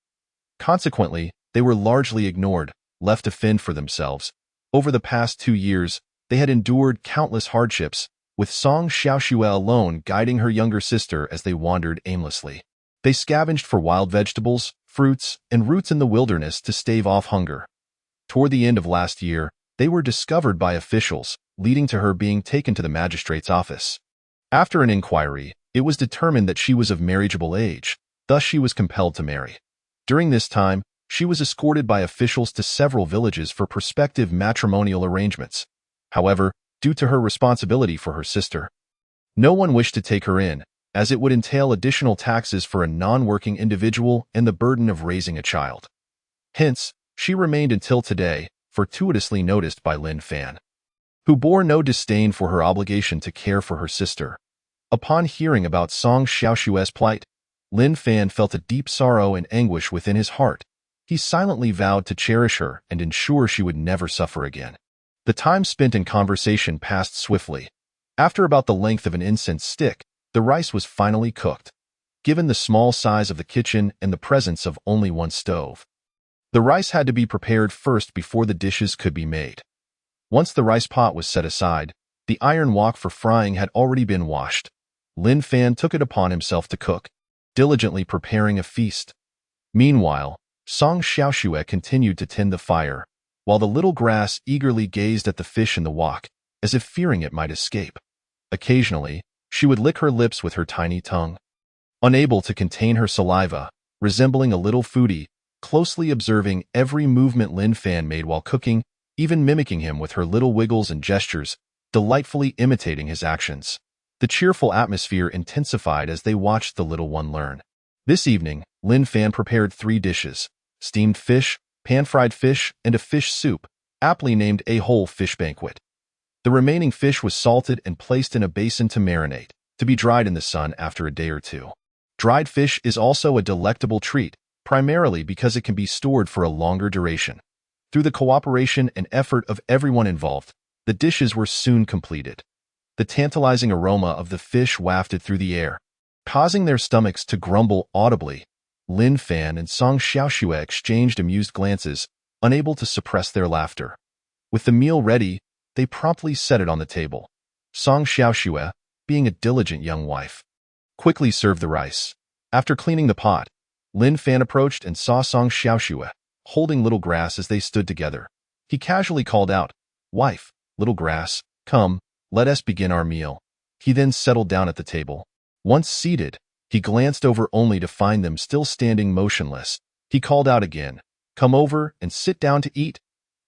Consequently, they were largely ignored, left to fend for themselves. Over the past 2 years, they had endured countless hardships, with Song Xiaoxue alone guiding her younger sister as they wandered aimlessly. They scavenged for wild vegetables, fruits, and roots in the wilderness to stave off hunger. Toward the end of last year, they were discovered by officials, leading to her being taken to the magistrate's office. After an inquiry, it was determined that she was of marriageable age, thus she was compelled to marry. During this time, She was escorted by officials to several villages for prospective matrimonial arrangements. However, due to her responsibility for her sister, no one wished to take her in, as it would entail additional taxes for a non-working individual and the burden of raising a child. Hence, she remained until today, fortuitously noticed by Lin Fan, who bore no disdain for her obligation to care for her sister. Upon hearing about Song Xiaoshue's plight, Lin Fan felt a deep sorrow and anguish within his heart. He silently vowed to cherish her and ensure she would never suffer again. The time spent in conversation passed swiftly. After about the length of an incense stick, the rice was finally cooked. Given the small size of the kitchen and the presence of only one stove, the rice had to be prepared first before the dishes could be made. Once the rice pot was set aside, the iron wok for frying had already been washed. Lin Fan took it upon himself to cook, diligently preparing a feast. Meanwhile, Song Xiaoshue continued to tend the fire, while the little grass eagerly gazed at the fish in the wok, as if fearing it might escape. Occasionally, she would lick her lips with her tiny tongue. Unable to contain her saliva, resembling a little foodie, closely observing every movement Lin Fan made while cooking, even mimicking him with her little wiggles and gestures, delightfully imitating his actions. The cheerful atmosphere intensified as they watched the little one learn. This evening, Lin Fan prepared 3 dishes: steamed fish, pan-fried fish, and a fish soup, aptly named a whole fish banquet. The remaining fish was salted and placed in a basin to marinate, to be dried in the sun after a day or 2. Dried fish is also a delectable treat, primarily because it can be stored for a longer duration. Through the cooperation and effort of everyone involved, the dishes were soon completed. The tantalizing aroma of the fish wafted through the air, causing their stomachs to grumble audibly. Lin Fan and Song Xiaoshue exchanged amused glances, unable to suppress their laughter. With the meal ready, they promptly set it on the table. Song Xiaoshue, being a diligent young wife, quickly served the rice. After cleaning the pot, Lin Fan approached and saw Song Xiaoshue, holding Little Grass as they stood together. He casually called out, "Wife, Little Grass, come, let us begin our meal." He then settled down at the table. Once seated, he glanced over only to find them still standing motionless. He called out again, "Come over and sit down to eat."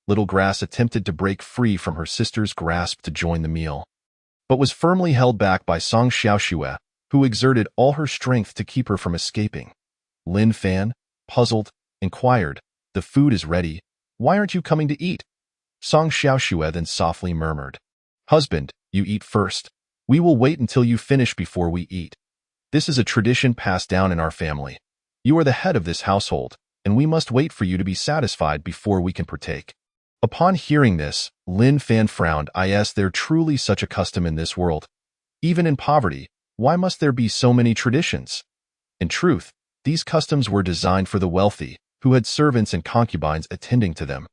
Little Grass attempted to break free from her sister's grasp to join the meal, but was firmly held back by Song Xiaoshue, who exerted all her strength to keep her from escaping. Lin Fan, puzzled, inquired, "The food is ready. Why aren't you coming to eat?" Song Xiaoshue then softly murmured, "Husband, you eat first. We will wait until you finish before we eat. This is a tradition passed down in our family. You are the head of this household, and we must wait for you to be satisfied before we can partake." Upon hearing this, Lin Fan frowned. Is there truly such a custom in this world? Even in poverty, why must there be so many traditions? In truth, these customs were designed for the wealthy, who had servants and concubines attending to them.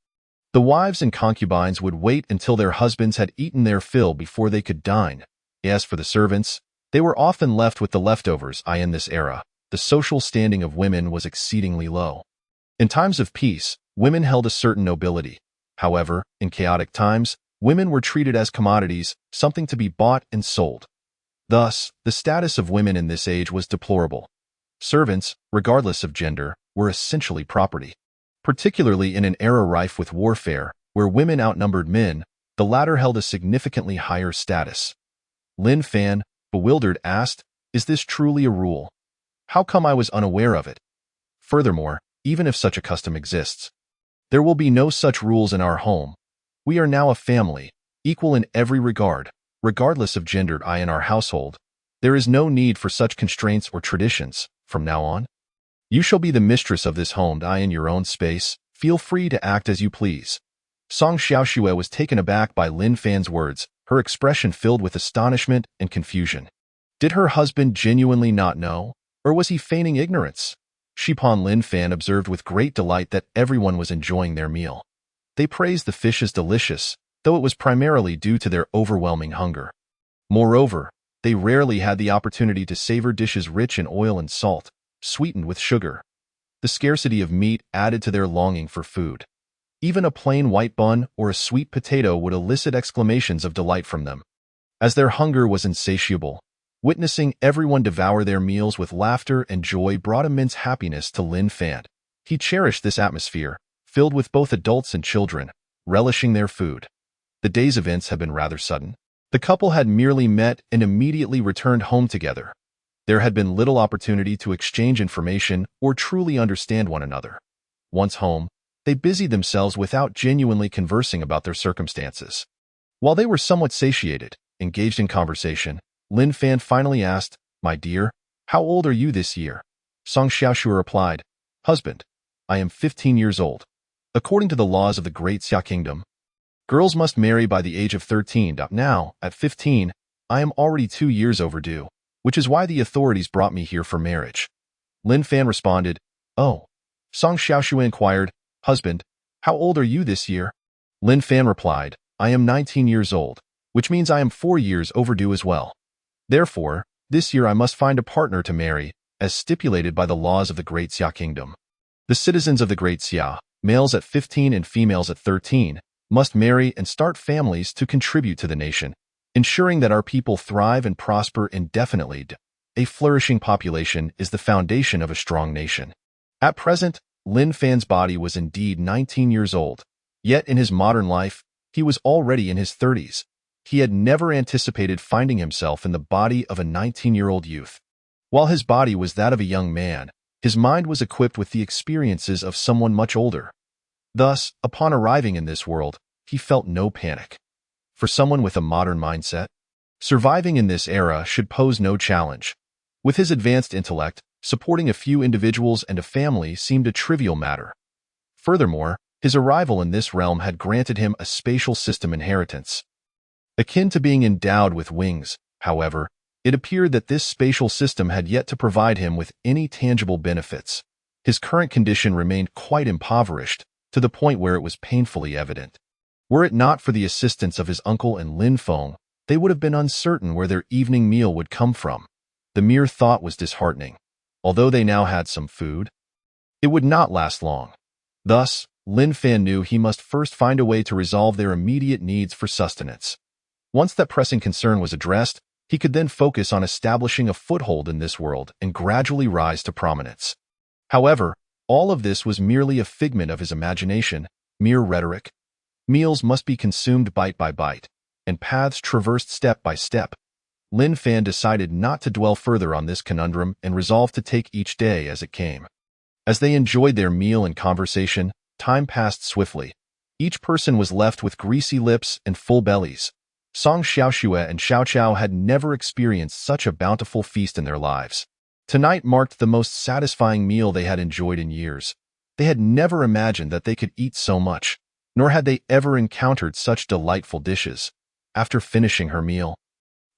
The wives and concubines would wait until their husbands had eaten their fill before they could dine. As for the servants, they were often left with the leftovers. In this era, the social standing of women was exceedingly low. In times of peace, women held a certain nobility. However, in chaotic times, women were treated as commodities, something to be bought and sold. Thus, the status of women in this age was deplorable. Servants, regardless of gender, were essentially property. Particularly in an era rife with warfare, where women outnumbered men, the latter held a significantly higher status. Lin Fan, bewildered, asked, "Is this truly a rule? How come I was unaware of it? Furthermore, even if such a custom exists, there will be no such rules in our home. We are now a family, equal in every regard, regardless of gender. In our household, there is no need for such constraints or traditions. From now on, you shall be the mistress of this home. In your own space, feel free to act as you please." Song Xiaoshue was taken aback by Lin Fan's words, her expression filled with astonishment and confusion. Did her husband genuinely not know, or was he feigning ignorance? Shipon Lin Fan observed with great delight that everyone was enjoying their meal. They praised the fish as delicious, though it was primarily due to their overwhelming hunger. Moreover, they rarely had the opportunity to savor dishes rich in oil and salt, sweetened with sugar. The scarcity of meat added to their longing for food. Even a plain white bun or a sweet potato would elicit exclamations of delight from them. As their hunger was insatiable, witnessing everyone devour their meals with laughter and joy brought immense happiness to Lin Fan. He cherished this atmosphere, filled with both adults and children, relishing their food. The day's events had been rather sudden. The couple had merely met and immediately returned home together. There had been little opportunity to exchange information or truly understand one another. Once home, they busied themselves without genuinely conversing about their circumstances. While they were somewhat satiated, engaged in conversation, Lin Fan finally asked, "My dear, how old are you this year?" Song Xiaoxue replied, "Husband, I am 15 years old. According to the laws of the Great Xia Kingdom, girls must marry by the age of 13. Now, at 15, I am already 2 years overdue, which is why the authorities brought me here for marriage." Lin Fan responded, "Oh." Song Xiaoxue inquired, "Husband, how old are you this year?" Lin Fan replied, "I am 19 years old, which means I am 4 years overdue as well. Therefore, this year I must find a partner to marry, as stipulated by the laws of the Great Xia Kingdom. The citizens of the Great Xia, males at 15 and females at 13, must marry and start families to contribute to the nation, ensuring that our people thrive and prosper indefinitely. A flourishing population is the foundation of a strong nation." At present, Lin Fan's body was indeed 19 years old, yet in his modern life, he was already in his 30s. He had never anticipated finding himself in the body of a 19-year-old youth. While his body was that of a young man, his mind was equipped with the experiences of someone much older. Thus, upon arriving in this world, he felt no panic. For someone with a modern mindset, surviving in this era should pose no challenge. With his advanced intellect, supporting a few individuals and a family seemed a trivial matter. Furthermore, his arrival in this realm had granted him a spatial system inheritance. Akin to being endowed with wings, however, it appeared that this spatial system had yet to provide him with any tangible benefits. His current condition remained quite impoverished, to the point where it was painfully evident. Were it not for the assistance of his uncle and Lin Feng, they would have been uncertain where their evening meal would come from. The mere thought was disheartening. Although they now had some food, it would not last long. Thus, Lin Fan knew he must first find a way to resolve their immediate needs for sustenance. Once that pressing concern was addressed, he could then focus on establishing a foothold in this world and gradually rise to prominence. However, all of this was merely a figment of his imagination, mere rhetoric. Meals must be consumed bite by bite, and paths traversed step by step. Lin Fan decided not to dwell further on this conundrum and resolved to take each day as it came. As they enjoyed their meal and conversation, time passed swiftly. Each person was left with greasy lips and full bellies. Song Xiaoxue and Xiao Chao had never experienced such a bountiful feast in their lives. Tonight marked the most satisfying meal they had enjoyed in years. They had never imagined that they could eat so much, nor had they ever encountered such delightful dishes. After finishing her meal,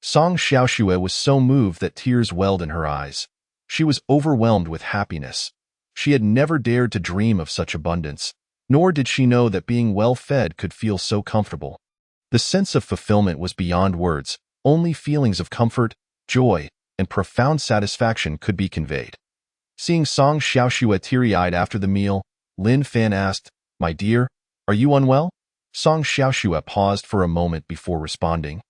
Song Xiaoxue was so moved that tears welled in her eyes. She was overwhelmed with happiness. She had never dared to dream of such abundance, nor did she know that being well-fed could feel so comfortable. The sense of fulfillment was beyond words. Only feelings of comfort, joy, and profound satisfaction could be conveyed. Seeing Song Xiaoxue teary-eyed after the meal, Lin Fan asked, "My dear, are you unwell?" Song Xiaoxue paused for a moment before responding,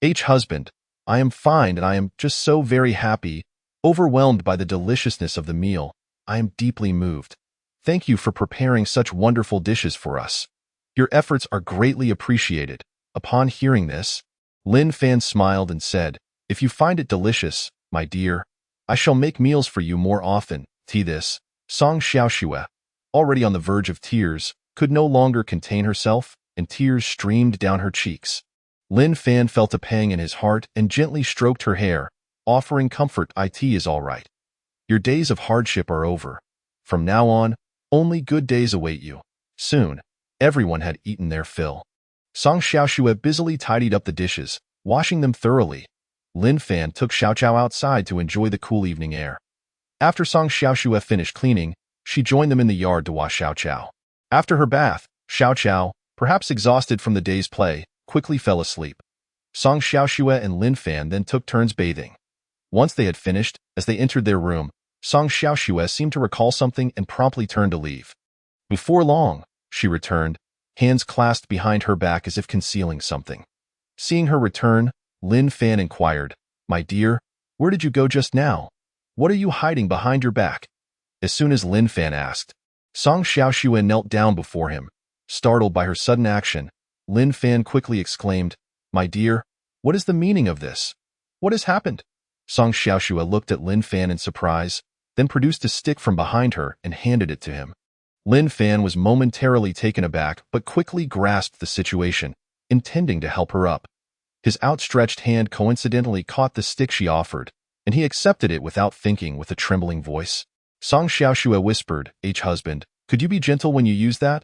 "Husband, I am fine and I am just so very happy, overwhelmed by the deliciousness of the meal. I am deeply moved. Thank you for preparing such wonderful dishes for us. Your efforts are greatly appreciated." Upon hearing this, Lin Fan smiled and said, "If you find it delicious, my dear, I shall make meals for you more often." To this, Song Xiaoxue, already on the verge of tears, could no longer contain herself, and tears streamed down her cheeks. Lin Fan felt a pang in his heart and gently stroked her hair, offering comfort. "It is all right. Your days of hardship are over. From now on, only good days await you." Soon, everyone had eaten their fill. Song Xiaoxue busily tidied up the dishes, washing them thoroughly. Lin Fan took Xiao Chao outside to enjoy the cool evening air. After Song Xiaoxue finished cleaning, she joined them in the yard to wash Xiao Chao. After her bath, Xiao Chao, perhaps exhausted from the day's play, quickly fell asleep. Song Xiaoxue and Lin Fan then took turns bathing. Once they had finished, as they entered their room, Song Xiaoxue seemed to recall something and promptly turned to leave. Before long, she returned, hands clasped behind her back as if concealing something. Seeing her return, Lin Fan inquired, "My dear, where did you go just now? What are you hiding behind your back?" As soon as Lin Fan asked, Song Xiaoxue knelt down before him. Startled by her sudden action, Lin Fan quickly exclaimed, "My dear, what is the meaning of this? What has happened?" Song Xiaoxue looked at Lin Fan in surprise, then produced a stick from behind her and handed it to him. Lin Fan was momentarily taken aback but quickly grasped the situation, intending to help her up. His outstretched hand coincidentally caught the stick she offered, and he accepted it without thinking with a trembling voice. Song Xiaoxue whispered, "Husband, could you be gentle when you use that?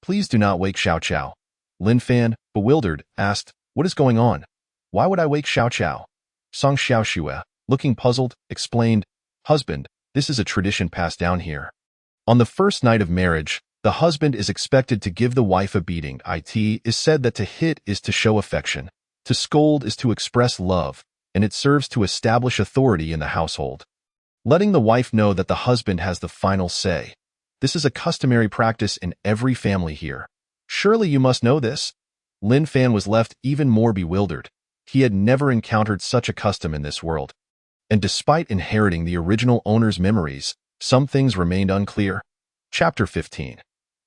Please do not wake Xiao Qiao." Lin Fan, bewildered, asked, "What is going on? Why would I wake Xiao Qiao?" Song Xiaoxue, looking puzzled, explained, "Husband, this is a tradition passed down here. On the first night of marriage, the husband is expected to give the wife a beating. It is said that to hit is to show affection, to scold is to express love, and it serves to establish authority in the household, letting the wife know that the husband has the final say. This is a customary practice in every family here. Surely you must know this." Lin Fan was left even more bewildered. He had never encountered such a custom in this world. And despite inheriting the original owner's memories, some things remained unclear. Chapter 15.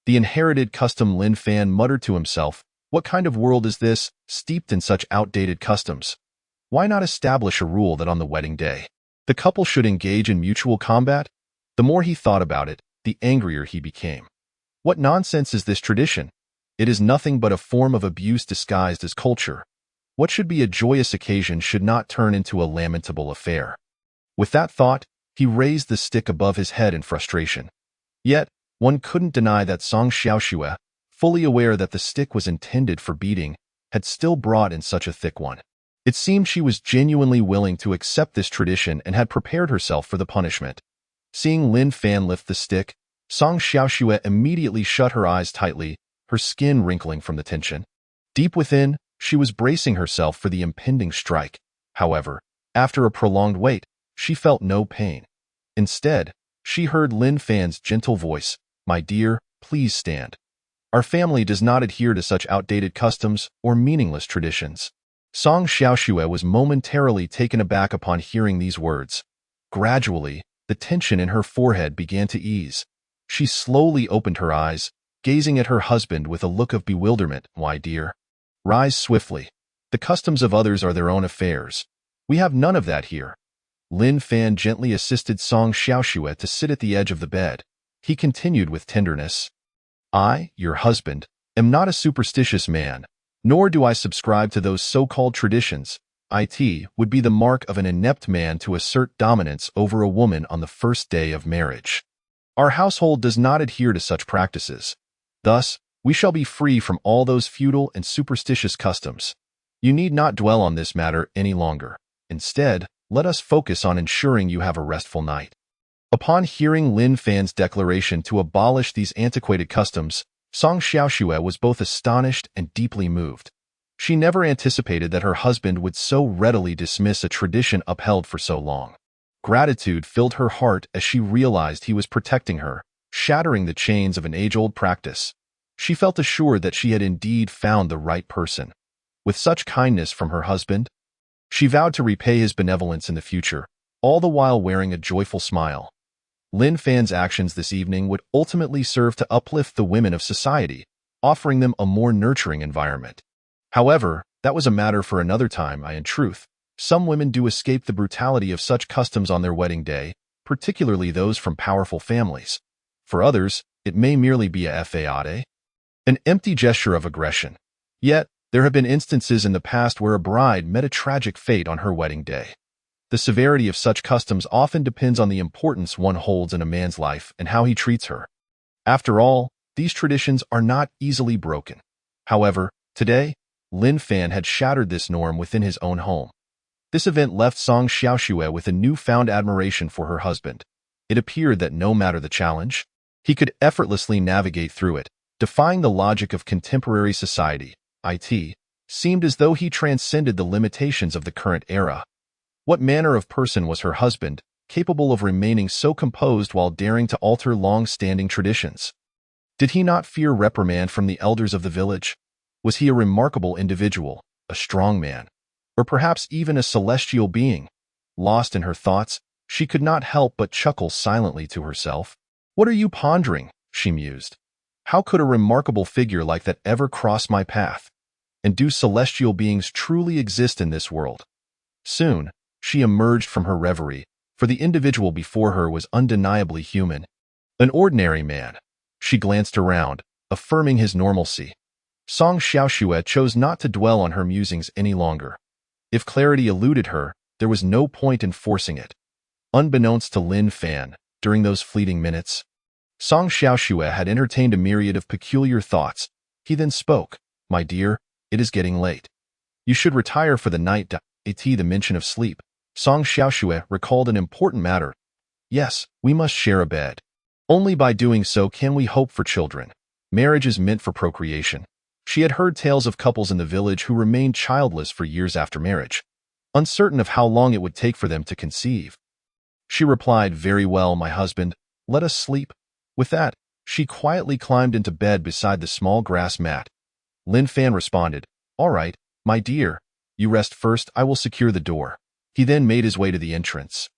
The inherited custom. Lin Fan muttered to himself, "What kind of world is this, steeped in such outdated customs? Why not establish a rule that on the wedding day, the couple should engage in mutual combat?" The more he thought about it, the angrier he became. What nonsense is this tradition? It is nothing but a form of abuse disguised as culture. What should be a joyous occasion should not turn into a lamentable affair. With that thought, he raised the stick above his head in frustration. Yet, one couldn't deny that Song Xiaoxue, fully aware that the stick was intended for beating, had still brought in such a thick one. It seemed she was genuinely willing to accept this tradition and had prepared herself for the punishment. Seeing Lin Fan lift the stick, Song Xiaoxue immediately shut her eyes tightly, her skin wrinkling from the tension. Deep within, she was bracing herself for the impending strike. However, after a prolonged wait, she felt no pain. Instead, she heard Lin Fan's gentle voice, "My dear, please stand. Our family does not adhere to such outdated customs or meaningless traditions." Song Xiaoxue was momentarily taken aback upon hearing these words. Gradually, the tension in her forehead began to ease. She slowly opened her eyes, gazing at her husband with a look of bewilderment. "Why, dear? Rise swiftly. The customs of others are their own affairs. We have none of that here." Lin Fan gently assisted Song Xiaoxue to sit at the edge of the bed. He continued with tenderness, "I, your husband, am not a superstitious man, nor do I subscribe to those so-called traditions. It would be the mark of an inept man to assert dominance over a woman on the first day of marriage. Our household does not adhere to such practices. Thus, we shall be free from all those feudal and superstitious customs. You need not dwell on this matter any longer. Instead, let us focus on ensuring you have a restful night." Upon hearing Lin Fan's declaration to abolish these antiquated customs, Song Xiaoxue was both astonished and deeply moved. She never anticipated that her husband would so readily dismiss a tradition upheld for so long. Gratitude filled her heart as she realized he was protecting her, shattering the chains of an age-old practice. She felt assured that she had indeed found the right person. With such kindness from her husband, she vowed to repay his benevolence in the future, all the while wearing a joyful smile. Lin Fan's actions this evening would ultimately serve to uplift the women of society, offering them a more nurturing environment. However, that was a matter for another time. In truth, some women do escape the brutality of such customs on their wedding day, particularly those from powerful families. For others, it may merely be a fade, an empty gesture of aggression. Yet, there have been instances in the past where a bride met a tragic fate on her wedding day. The severity of such customs often depends on the importance one holds in a man's life and how he treats her. After all, these traditions are not easily broken. However, today, Lin Fan had shattered this norm within his own home. This event left Song Xiaoxue with a newfound admiration for her husband. It appeared that no matter the challenge, he could effortlessly navigate through it, defying the logic of contemporary society. It seemed as though he transcended the limitations of the current era. What manner of person was her husband, capable of remaining so composed while daring to alter long-standing traditions? Did he not fear reprimand from the elders of the village? Was he a remarkable individual, a strong man, or perhaps even a celestial being? Lost in her thoughts, she could not help but chuckle silently to herself. "What are you pondering?" she mused. How could a remarkable figure like that ever cross my path? And do celestial beings truly exist in this world? Soon, she emerged from her reverie, for the individual before her was undeniably human. An ordinary man. She glanced around, affirming his normalcy. Song Xiaoxue chose not to dwell on her musings any longer. If clarity eluded her, there was no point in forcing it. Unbeknownst to Lin Fan, during those fleeting minutes, Song Xiaoxue had entertained a myriad of peculiar thoughts. He then spoke. My dear, it is getting late. You should retire for the night. The mention of sleep. Song Xiaoxue recalled an important matter. Yes, we must share a bed. Only by doing so can we hope for children. Marriage is meant for procreation. She had heard tales of couples in the village who remained childless for years after marriage, uncertain of how long it would take for them to conceive. She replied, very well, my husband, let us sleep. With that, she quietly climbed into bed beside the small grass mat. Lin Fan responded, all right, my dear, you rest first, I will secure the door. He then made his way to the entrance.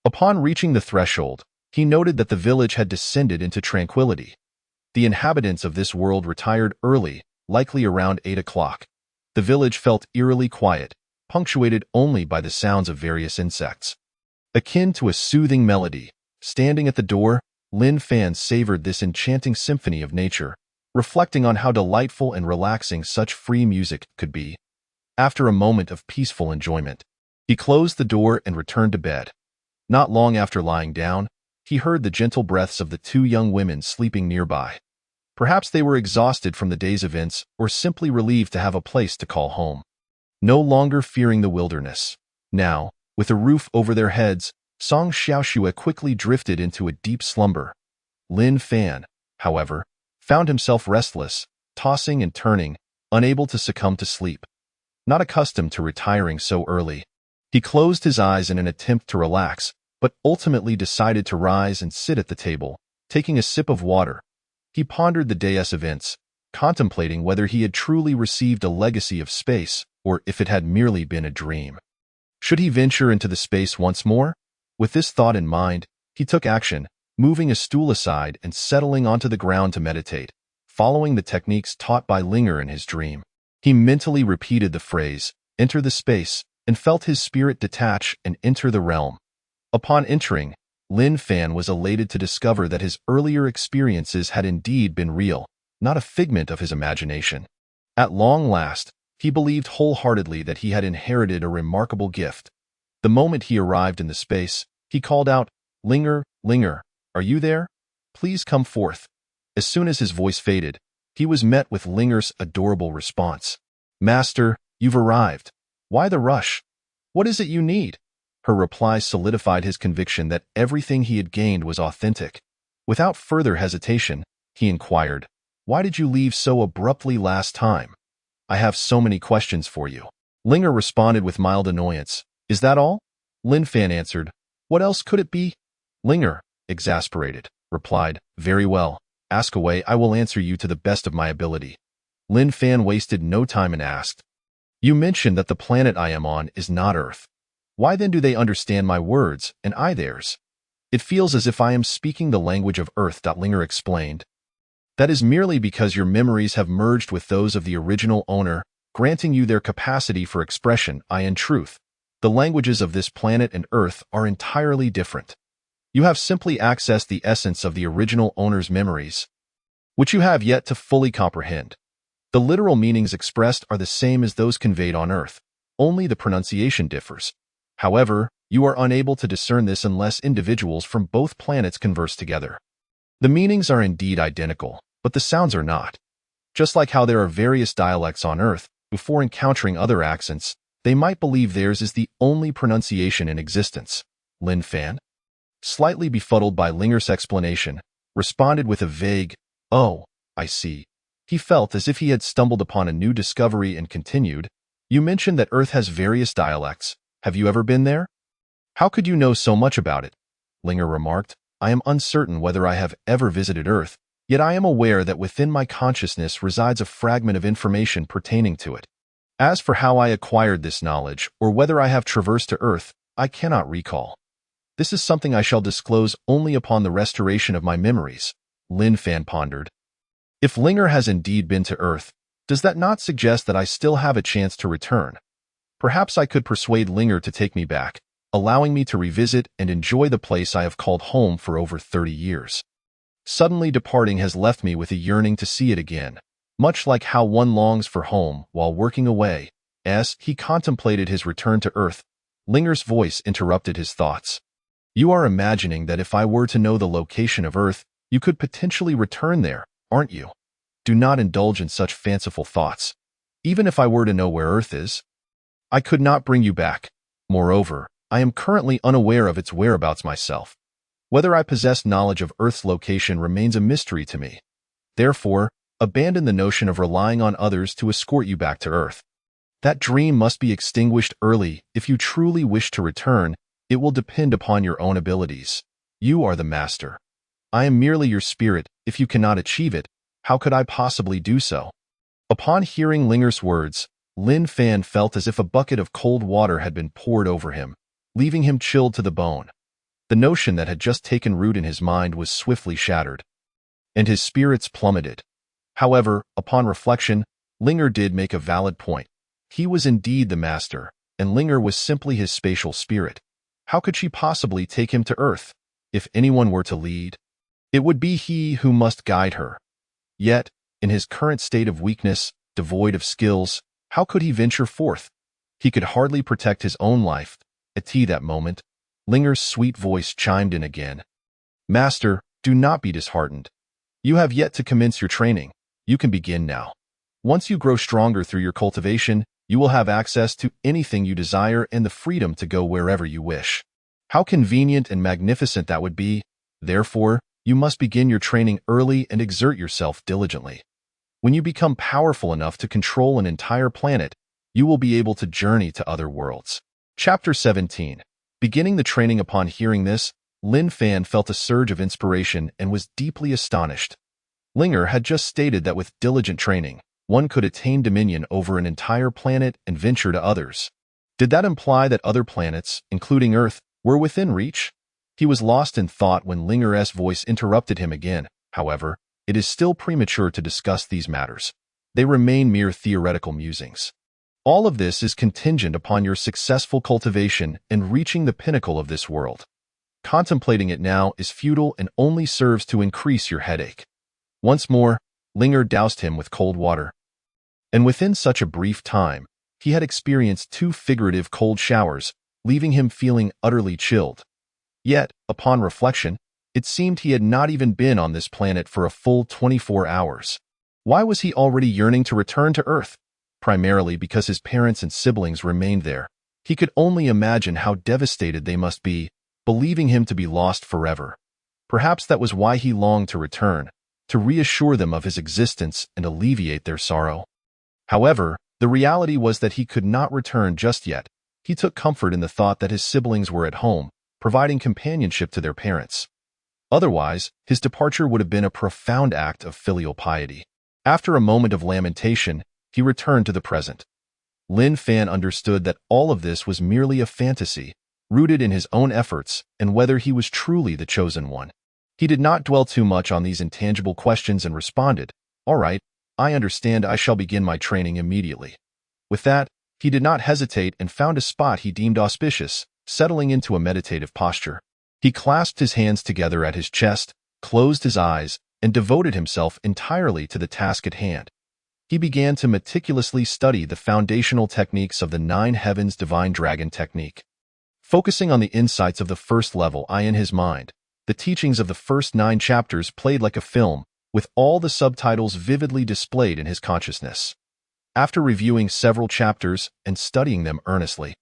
Upon reaching the threshold, he noted that the village had descended into tranquility. The inhabitants of this world retired early, likely around 8 o'clock. The village felt eerily quiet, punctuated only by the sounds of various insects. Akin to a soothing melody, standing at the door, Lin Fan savored this enchanting symphony of nature, reflecting on how delightful and relaxing such free music could be. After a moment of peaceful enjoyment, he closed the door and returned to bed. Not long after lying down, he heard the gentle breaths of the two young women sleeping nearby. Perhaps they were exhausted from the day's events or simply relieved to have a place to call home. No longer fearing the wilderness. Now, with a roof over their heads, Song Xiaoxue quickly drifted into a deep slumber. Lin Fan, however, found himself restless, tossing and turning, unable to succumb to sleep. Not accustomed to retiring so early, he closed his eyes in an attempt to relax, but ultimately decided to rise and sit at the table, taking a sip of water. He pondered the day's events, contemplating whether he had truly received a legacy of space or if it had merely been a dream. Should he venture into the space once more? With this thought in mind, he took action, moving a stool aside and settling onto the ground to meditate, following the techniques taught by Linger in his dream. He mentally repeated the phrase, enter the space, and felt his spirit detach and enter the realm. Upon entering, Lin Fan was elated to discover that his earlier experiences had indeed been real, not a figment of his imagination. At long last, he believed wholeheartedly that he had inherited a remarkable gift. The moment he arrived in the space, he called out, Linger, Linger, are you there? Please come forth. As soon as his voice faded, he was met with Linger's adorable response. Master, you've arrived. Why the rush? What is it you need? Her reply solidified his conviction that everything he had gained was authentic. Without further hesitation, he inquired, why did you leave so abruptly last time? I have so many questions for you. Linger responded with mild annoyance. Is that all? Lin Fan answered, what else could it be? Linger, exasperated, replied, very well. Ask away, I will answer you to the best of my ability. Lin Fan wasted no time and asked, you mentioned that the planet I am on is not Earth. Why then do they understand my words, and I theirs? It feels as if I am speaking the language of Earth. Linger explained. That is merely because your memories have merged with those of the original owner, granting you their capacity for expression. In truth, the languages of this planet and Earth are entirely different. You have simply accessed the essence of the original owner's memories, which you have yet to fully comprehend. The literal meanings expressed are the same as those conveyed on Earth, only the pronunciation differs. However, you are unable to discern this unless individuals from both planets converse together. The meanings are indeed identical, but the sounds are not. Just like how there are various dialects on Earth, before encountering other accents, they might believe theirs is the only pronunciation in existence. Lin Fan, slightly befuddled by Linger's explanation, responded with a vague, oh, I see. He felt as if he had stumbled upon a new discovery and continued, you mentioned that Earth has various dialects. Have you ever been there? How could you know so much about it? Linger remarked, I am uncertain whether I have ever visited Earth, yet I am aware that within my consciousness resides a fragment of information pertaining to it. As for how I acquired this knowledge, or whether I have traversed to Earth, I cannot recall. This is something I shall disclose only upon the restoration of my memories. Lin Fan pondered. If Linger has indeed been to Earth, does that not suggest that I still have a chance to return? Perhaps I could persuade Linger to take me back, allowing me to revisit and enjoy the place I have called home for over 30 years. Suddenly departing has left me with a yearning to see it again, much like how one longs for home while working away. As he contemplated his return to Earth, Linger's voice interrupted his thoughts. You are imagining that if I were to know the location of Earth, you could potentially return there, aren't you? Do not indulge in such fanciful thoughts. Even if I were to know where Earth is, I could not bring you back. Moreover, I am currently unaware of its whereabouts myself. Whether I possess knowledge of Earth's location remains a mystery to me. Therefore, abandon the notion of relying on others to escort you back to Earth. That dream must be extinguished early. If you truly wish to return, it will depend upon your own abilities. You are the master. I am merely your spirit. If you cannot achieve it, how could I possibly do so? Upon hearing Linger's words, Lin Fan felt as if a bucket of cold water had been poured over him, leaving him chilled to the bone. The notion that had just taken root in his mind was swiftly shattered, and his spirits plummeted. However, upon reflection, Linger did make a valid point. He was indeed the master, and Linger was simply his spatial spirit. How could she possibly take him to Earth? If anyone were to lead, it would be he who must guide her. Yet, in his current state of weakness, devoid of skills, how could he venture forth? He could hardly protect his own life. At that moment, Linger's sweet voice chimed in again. Master, do not be disheartened. You have yet to commence your training. You can begin now. Once you grow stronger through your cultivation, you will have access to anything you desire and the freedom to go wherever you wish. How convenient and magnificent that would be. Therefore, you must begin your training early and exert yourself diligently. When you become powerful enough to control an entire planet, you will be able to journey to other worlds. Chapter 17. Beginning the training. Upon hearing this, Lin Fan felt a surge of inspiration and was deeply astonished. Linger had just stated that with diligent training, one could attain dominion over an entire planet and venture to others. Did that imply that other planets, including Earth, were within reach? He was lost in thought when Linger's voice interrupted him again. However, it is still premature to discuss these matters. They remain mere theoretical musings. All of this is contingent upon your successful cultivation and reaching the pinnacle of this world. Contemplating it now is futile and only serves to increase your headache. Once more, Linger doused him with cold water. And within such a brief time, he had experienced 2 figurative cold showers, leaving him feeling utterly chilled. Yet, upon reflection, it seemed he had not even been on this planet for a full 24 hours. Why was he already yearning to return to Earth? Primarily because his parents and siblings remained there. He could only imagine how devastated they must be, believing him to be lost forever. Perhaps that was why he longed to return, to reassure them of his existence and alleviate their sorrow. However, the reality was that he could not return just yet. He took comfort in the thought that his siblings were at home, providing companionship to their parents. Otherwise, his departure would have been a profound act of filial piety. After a moment of lamentation, he returned to the present. Lin Fan understood that all of this was merely a fantasy, rooted in his own efforts and whether he was truly the chosen one. He did not dwell too much on these intangible questions and responded, "All right, I understand. I shall begin my training immediately." With that, he did not hesitate and found a spot he deemed auspicious, settling into a meditative posture. He clasped his hands together at his chest, closed his eyes, and devoted himself entirely to the task at hand. He began to meticulously study the foundational techniques of the 9 Heavens Divine Dragon Technique. Focusing on the insights of the first level in his mind, the teachings of the first 9 chapters played like a film, with all the subtitles vividly displayed in his consciousness. After reviewing several chapters and studying them earnestly,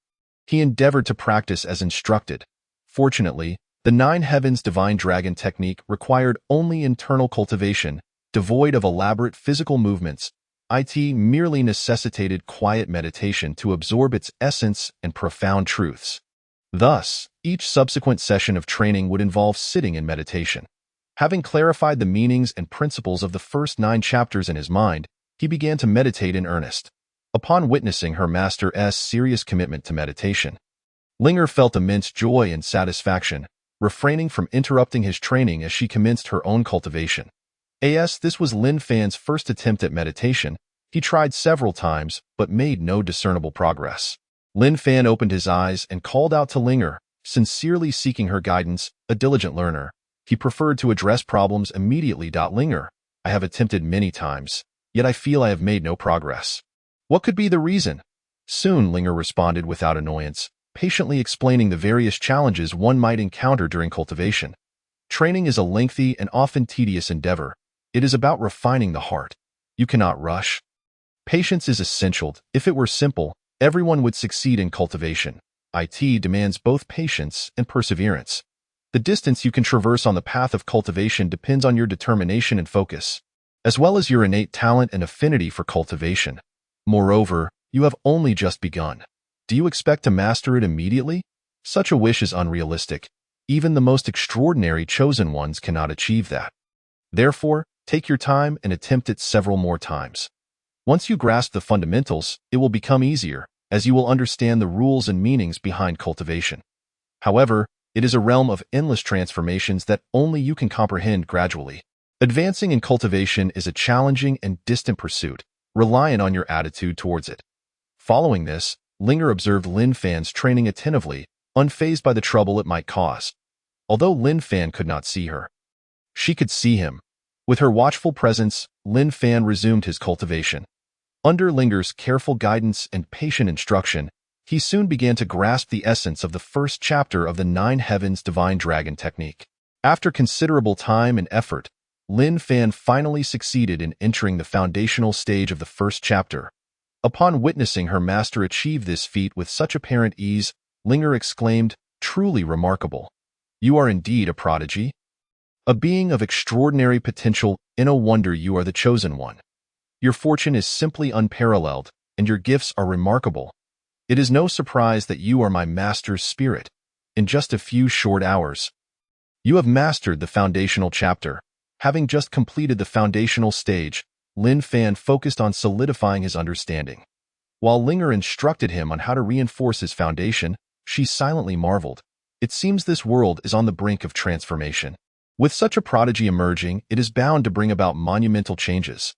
he endeavored to practice as instructed. Fortunately, the 9 Heavens Divine Dragon Technique required only internal cultivation, devoid of elaborate physical movements. It merely necessitated quiet meditation to absorb its essence and profound truths. Thus, each subsequent session of training would involve sitting in meditation. Having clarified the meanings and principles of the first 9 chapters in his mind, he began to meditate in earnest. Upon witnessing her master's serious commitment to meditation, Linger felt immense joy and satisfaction, refraining from interrupting his training as she commenced her own cultivation. This was Lin Fan's first attempt at meditation. He tried several times, but made no discernible progress. Lin Fan opened his eyes and called out to Linger, sincerely seeking her guidance, a diligent learner. He preferred to address problems immediately. Linger, I have attempted many times, yet I feel I have made no progress. What could be the reason? Soon, Linger responded without annoyance, patiently explaining the various challenges one might encounter during cultivation. Training is a lengthy and often tedious endeavor. It is about refining the heart. You cannot rush. Patience is essential. If it were simple, everyone would succeed in cultivation. It demands both patience and perseverance. The distance you can traverse on the path of cultivation depends on your determination and focus, as well as your innate talent and affinity for cultivation. Moreover, you have only just begun. Do you expect to master it immediately? Such a wish is unrealistic. Even the most extraordinary chosen ones cannot achieve that. Therefore, take your time and attempt it several more times. Once you grasp the fundamentals, it will become easier, as you will understand the rules and meanings behind cultivation. However, it is a realm of endless transformations that only you can comprehend gradually. Advancing in cultivation is a challenging and distant pursuit, reliant on your attitude towards it. Following this, Linger observed Lin Fan's training attentively, unfazed by the trouble it might cause. Although Lin Fan could not see her, she could see him. With her watchful presence, Lin Fan resumed his cultivation. Under Linger's careful guidance and patient instruction, he soon began to grasp the essence of the first chapter of the Nine Heavens Divine Dragon Technique. After considerable time and effort, Lin Fan finally succeeded in entering the foundational stage of the first chapter. Upon witnessing her master achieve this feat with such apparent ease, Linger exclaimed, "Truly remarkable. You are indeed a prodigy. A being of extraordinary potential, and no wonder you are the chosen one. Your fortune is simply unparalleled, and your gifts are remarkable. It is no surprise that you are my master's spirit. In just a few short hours, you have mastered the foundational chapter." Having just completed the foundational stage, Lin Fan focused on solidifying his understanding. While Linger instructed him on how to reinforce his foundation, she silently marveled. It seems this world is on the brink of transformation. With such a prodigy emerging, it is bound to bring about monumental changes.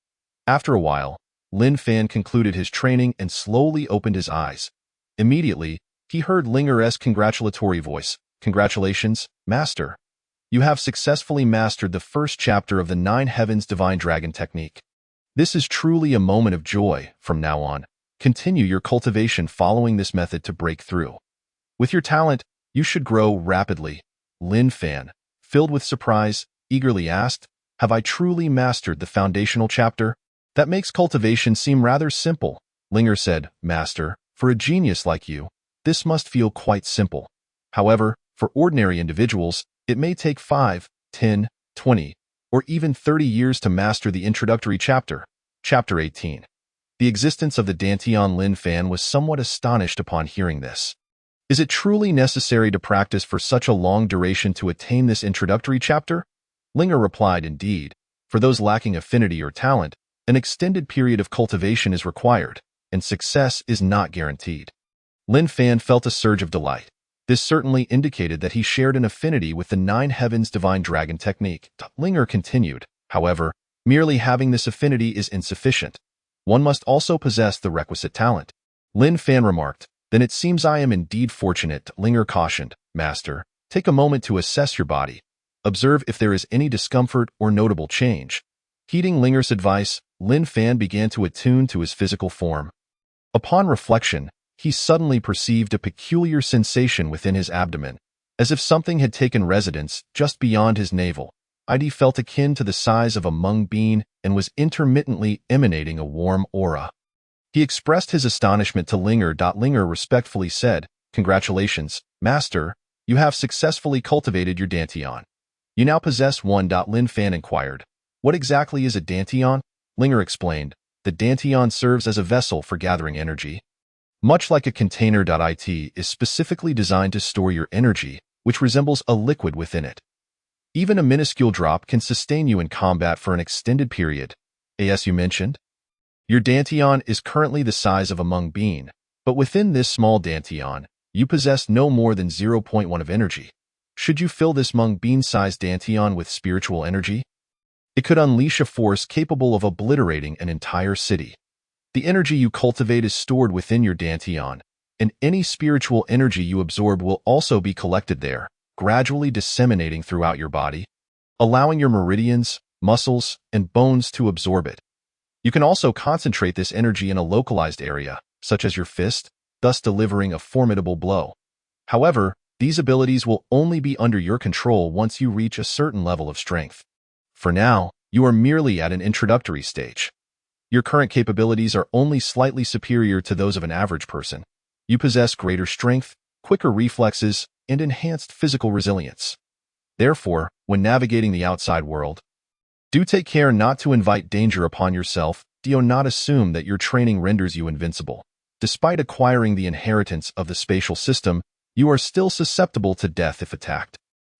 After a while, Lin Fan concluded his training and slowly opened his eyes. Immediately, he heard Linger's congratulatory voice. "Congratulations, Master. You have successfully mastered the first chapter of the Nine Heavens Divine Dragon Technique. This is truly a moment of joy. From now on, continue your cultivation following this method to break through. With your talent, you should grow rapidly." Lin Fan, filled with surprise, eagerly asked, "Have I truly mastered the foundational chapter? That makes cultivation seem rather simple." Linger said, "Master, for a genius like you, this must feel quite simple. However, for ordinary individuals, it may take 5, 10, 20, or even 30 years to master the introductory chapter." Chapter 18. The existence of the Dantian. Lin Fan was somewhat astonished upon hearing this. Is it truly necessary to practice for such a long duration to attain this introductory chapter? Linger replied, "Indeed, for those lacking affinity or talent, an extended period of cultivation is required, and success is not guaranteed." Lin Fan felt a surge of delight. This certainly indicated that he shared an affinity with the Nine Heavens Divine Dragon Technique. Linger continued, "However, merely having this affinity is insufficient. One must also possess the requisite talent." Lin Fan remarked, "Then it seems I am indeed fortunate." Linger cautioned, "Master, take a moment to assess your body. Observe if there is any discomfort or notable change." Heeding Linger's advice, Lin Fan began to attune to his physical form. Upon reflection, he suddenly perceived a peculiar sensation within his abdomen, as if something had taken residence just beyond his navel. It felt akin to the size of a mung bean and was intermittently emanating a warm aura. He expressed his astonishment to Linger. Linger respectfully said, "Congratulations, Master, you have successfully cultivated your Dantian. You now possess one." Lin Fan inquired, "What exactly is a Dantian?" Linger explained, "The Dantian serves as a vessel for gathering energy. Much like a container. It is specifically designed to store your energy, which resembles a liquid within it. Even a minuscule drop can sustain you in combat for an extended period. As you mentioned, your Dantian is currently the size of a mung bean, but within this small Dantian, you possess no more than 0.1 of energy. Should you fill this mung bean-sized Dantian with spiritual energy, It could unleash a force capable of obliterating an entire city. The energy you cultivate is stored within your dantian, and any spiritual energy you absorb will also be collected there, gradually disseminating throughout your body, allowing your meridians, muscles, and bones to absorb it. You can also concentrate this energy in a localized area, such as your fist, thus delivering a formidable blow. However, these abilities will only be under your control once you reach a certain level of strength. For now, you are merely at an introductory stage. Your current capabilities are only slightly superior to those of an average person. You possess greater strength, quicker reflexes, and enhanced physical resilience. Therefore, when navigating the outside world, do take care not to invite danger upon yourself. Do not assume that your training renders you invincible. Despite acquiring the inheritance of the spatial system, you are still susceptible to death if attacked.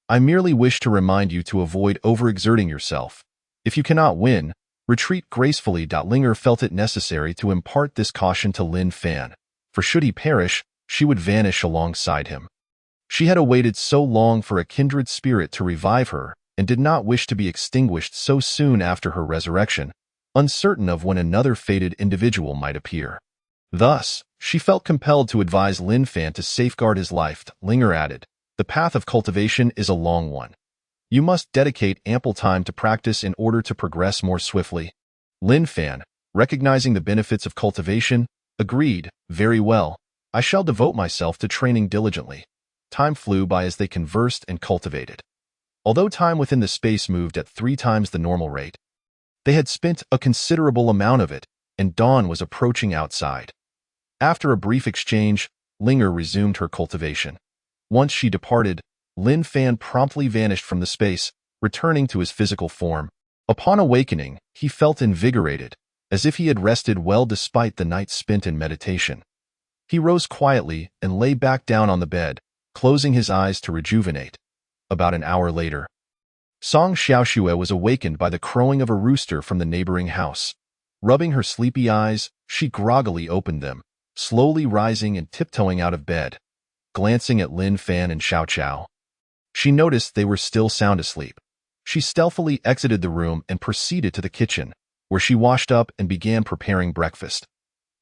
I merely wish to remind you to avoid overexerting yourself. If you cannot win, retreat gracefully. Linger felt it necessary to impart this caution to Lin Fan, for should he perish, she would vanish alongside him. She had awaited so long for a kindred spirit to revive her, and did not wish to be extinguished so soon after her resurrection, uncertain of when another fated individual might appear. Thus, she felt compelled to advise Lin Fan to safeguard his life. Linger added, "The path of cultivation is a long one. You must dedicate ample time to practice in order to progress more swiftly." Lin Fan, recognizing the benefits of cultivation, agreed, "Very well. I shall devote myself to training diligently." Time flew by as they conversed and cultivated. Although time within the space moved at 3 times the normal rate, they had spent a considerable amount of it, and dawn was approaching outside. After a brief exchange, Linger resumed her cultivation. Once she departed, Lin Fan promptly vanished from the space, returning to his physical form. Upon awakening, he felt invigorated, as if he had rested well despite the night spent in meditation. He rose quietly and lay back down on the bed, closing his eyes to rejuvenate. About an hour later, Song Xiaoxue was awakened by the crowing of a rooster from the neighboring house. Rubbing her sleepy eyes, she groggily opened them, slowly rising and tiptoeing out of bed. Glancing at Lin Fan and Xiao Qiao, she noticed they were still sound asleep. She stealthily exited the room and proceeded to the kitchen, where she washed up and began preparing breakfast.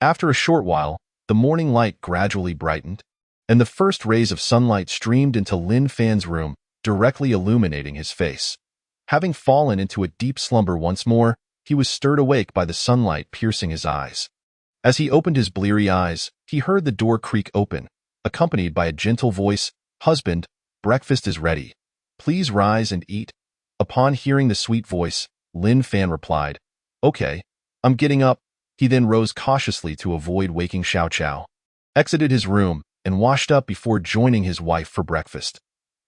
After a short while, the morning light gradually brightened, and the first rays of sunlight streamed into Lin Fan's room, directly illuminating his face. Having fallen into a deep slumber once more, he was stirred awake by the sunlight piercing his eyes. As he opened his bleary eyes, he heard the door creak open, accompanied by a gentle voice, "Husband, breakfast is ready. Please rise and eat." Upon hearing the sweet voice, Lin Fan replied, "Okay, I'm getting up." He then rose cautiously to avoid waking Xiao Qiao, exited his room, and washed up before joining his wife for breakfast.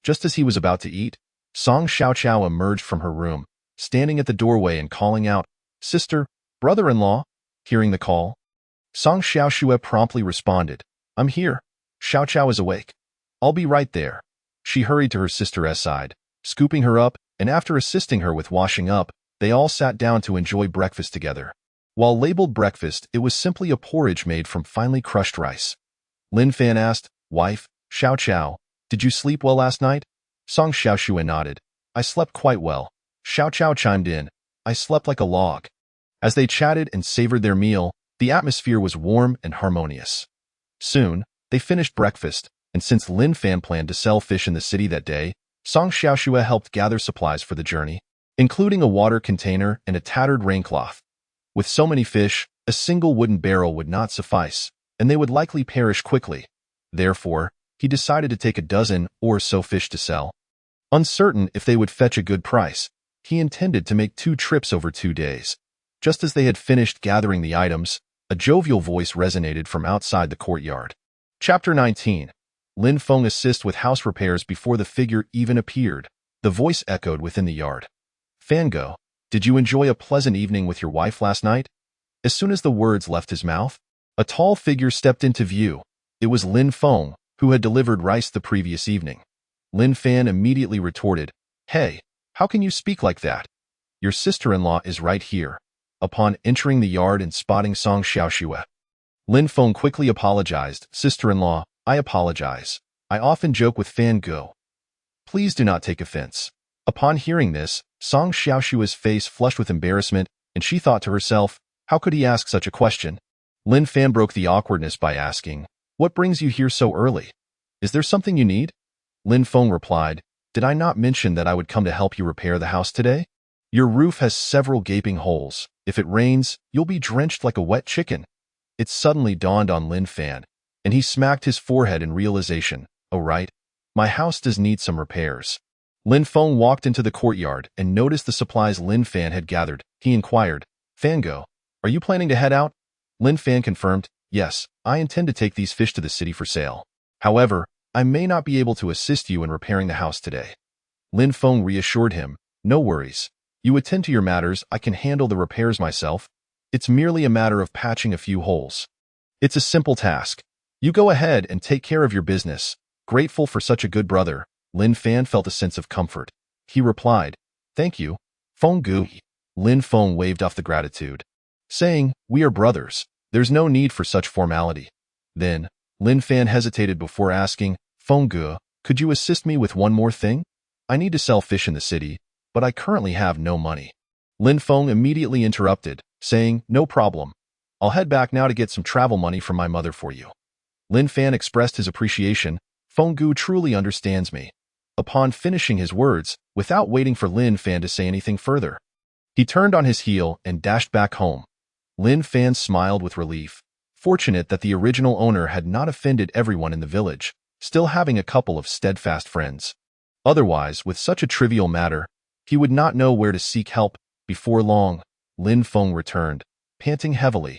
Just as he was about to eat, Song Xiaoqiao emerged from her room, standing at the doorway and calling out, "Sister, brother-in-law." Hearing the call, Song Xiaoxue promptly responded, "I'm here. Xiaoqiao is awake. I'll be right there." She hurried to her sister's side, scooping her up, and after assisting her with washing up, they all sat down to enjoy breakfast together. While labeled breakfast, it was simply a porridge made from finely crushed rice. Lin Fan asked, "Wife, Xiaoqiao, did you sleep well last night?" Song Xiaoxue nodded. "I slept quite well." Xiaoqiao chimed in, "I slept like a log." As they chatted and savored their meal, the atmosphere was warm and harmonious. Soon, they finished breakfast, and since Lin Fan planned to sell fish in the city that day, Song Xiaoxue helped gather supplies for the journey, including a water container and a tattered raincloth. With so many fish, a single wooden barrel would not suffice, and they would likely perish quickly. Therefore, he decided to take a dozen or so fish to sell. Uncertain if they would fetch a good price, he intended to make 2 trips over 2 days. Just as they had finished gathering the items, a jovial voice resonated from outside the courtyard. Chapter 19. Lin Feng assists with house repairs before the figure even appeared. The voice echoed within the yard. "Fango, did you enjoy a pleasant evening with your wife last night?" As soon as the words left his mouth, a tall figure stepped into view. It was Lin Feng, who had delivered rice the previous evening. Lin Fan immediately retorted, "Hey, how can you speak like that? Your sister-in-law is right here." Upon entering the yard and spotting Song Xiaoxue, Lin Feng quickly apologized. "Sister-in-law, I apologize. I often joke with Fan Go. Please do not take offense." Upon hearing this, Song Xiaoshua's face flushed with embarrassment, and she thought to herself, how could he ask such a question? Lin Fan broke the awkwardness by asking, what brings you here so early? Is there something you need? Lin Feng replied, did I not mention that I would come to help you repair the house today? Your roof has several gaping holes. If it rains, you'll be drenched like a wet chicken. It suddenly dawned on Lin Fan, and he smacked his forehead in realization. Oh right, my house does need some repairs. Lin Feng walked into the courtyard and noticed the supplies Lin Fan had gathered. He inquired, Fango, are you planning to head out? Lin Fan confirmed, yes, I intend to take these fish to the city for sale. However, I may not be able to assist you in repairing the house today. Lin Feng reassured him, no worries. You attend to your matters, I can handle the repairs myself. It's merely a matter of patching a few holes. It's a simple task. You go ahead and take care of your business. Grateful for such a good brother, Lin Fan felt a sense of comfort. He replied, thank you, Feng Gu. Lin Feng waved off the gratitude, saying, we are brothers. There's no need for such formality. Then, Lin Fan hesitated before asking, Feng Gu, could you assist me with one more thing? I need to sell fish in the city, but I currently have no money. Lin Feng immediately interrupted, saying, no problem. I'll head back now to get some travel money from my mother for you. Lin Fan expressed his appreciation. Feng Gu truly understands me. Upon finishing his words, without waiting for Lin Fan to say anything further, he turned on his heel and dashed back home. Lin Fan smiled with relief, fortunate that the original owner had not offended everyone in the village, still having a couple of steadfast friends. Otherwise, with such a trivial matter, he would not know where to seek help. Before long, Lin Feng returned, panting heavily.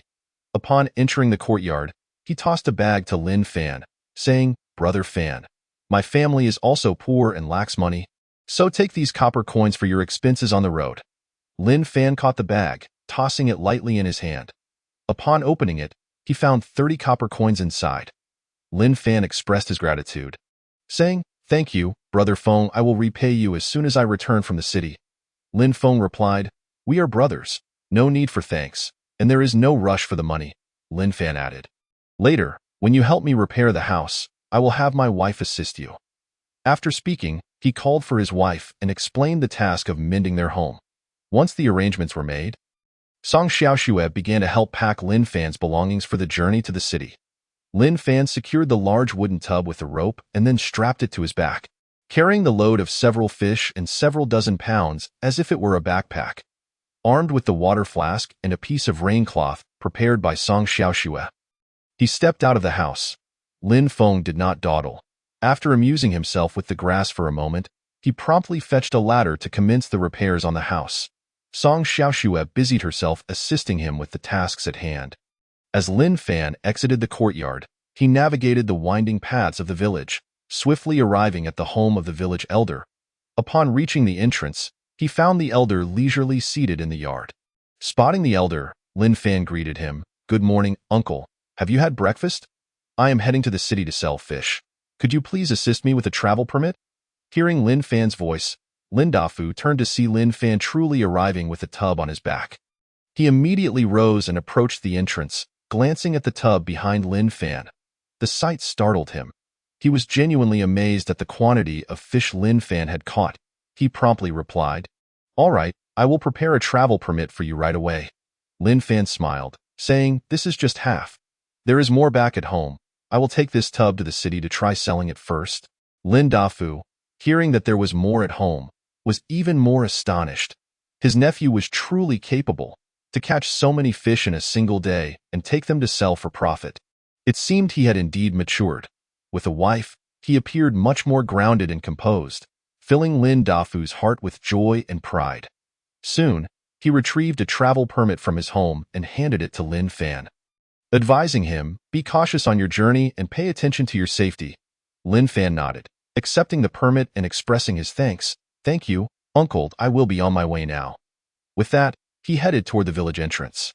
Upon entering the courtyard, he tossed a bag to Lin Fan, saying, Brother Fan, my family is also poor and lacks money, so take these copper coins for your expenses on the road. Lin Fan caught the bag, tossing it lightly in his hand. Upon opening it, he found 30 copper coins inside. Lin Fan expressed his gratitude, saying, thank you, Brother Feng, I will repay you as soon as I return from the city. Lin Feng replied, we are brothers, no need for thanks, and there is no rush for the money, Lin Fan added. Later, when you help me repair the house, I will have my wife assist you. After speaking, he called for his wife and explained the task of mending their home. Once the arrangements were made, Song Xiaoshue began to help pack Lin Fan's belongings for the journey to the city. Lin Fan secured the large wooden tub with a rope and then strapped it to his back, carrying the load of several fish and several dozen pounds as if it were a backpack. Armed with the water flask and a piece of rain cloth prepared by Song Xiaoshue, he stepped out of the house. Lin Feng did not dawdle. After amusing himself with the grass for a moment, he promptly fetched a ladder to commence the repairs on the house. Song Xiaoshue busied herself assisting him with the tasks at hand. As Lin Fan exited the courtyard, he navigated the winding paths of the village, swiftly arriving at the home of the village elder. Upon reaching the entrance, he found the elder leisurely seated in the yard. Spotting the elder, Lin Fan greeted him, good morning, uncle. Have you had breakfast? I am heading to the city to sell fish. Could you please assist me with a travel permit? Hearing Lin Fan's voice, Lin Dafu turned to see Lin Fan truly arriving with a tub on his back. He immediately rose and approached the entrance, glancing at the tub behind Lin Fan. The sight startled him. He was genuinely amazed at the quantity of fish Lin Fan had caught. He promptly replied, all right, I will prepare a travel permit for you right away. Lin Fan smiled, saying, this is just half. There is more back at home. I will take this tub to the city to try selling it first. Lin Dafu, hearing that there was more at home, was even more astonished. His nephew was truly capable to catch so many fish in a single day and take them to sell for profit. It seemed he had indeed matured. With a wife, he appeared much more grounded and composed, filling Lin Dafu's heart with joy and pride. Soon, he retrieved a travel permit from his home and handed it to Lin Fan, advising him, be cautious on your journey and pay attention to your safety. Lin Fan nodded, accepting the permit and expressing his thanks. Thank you, uncle, I will be on my way now. With that, he headed toward the village entrance.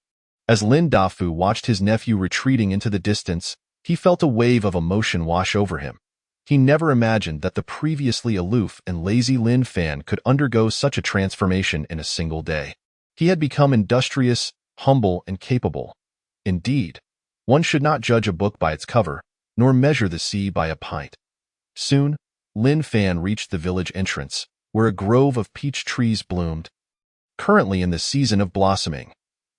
As Lin Dafu watched his nephew retreating into the distance, he felt a wave of emotion wash over him. He never imagined that the previously aloof and lazy Lin Fan could undergo such a transformation in a single day. He had become industrious, humble, and capable. Indeed, one should not judge a book by its cover, nor measure the sea by a pint. Soon, Lin Fan reached the village entrance, where a grove of peach trees bloomed. Currently in the season of blossoming,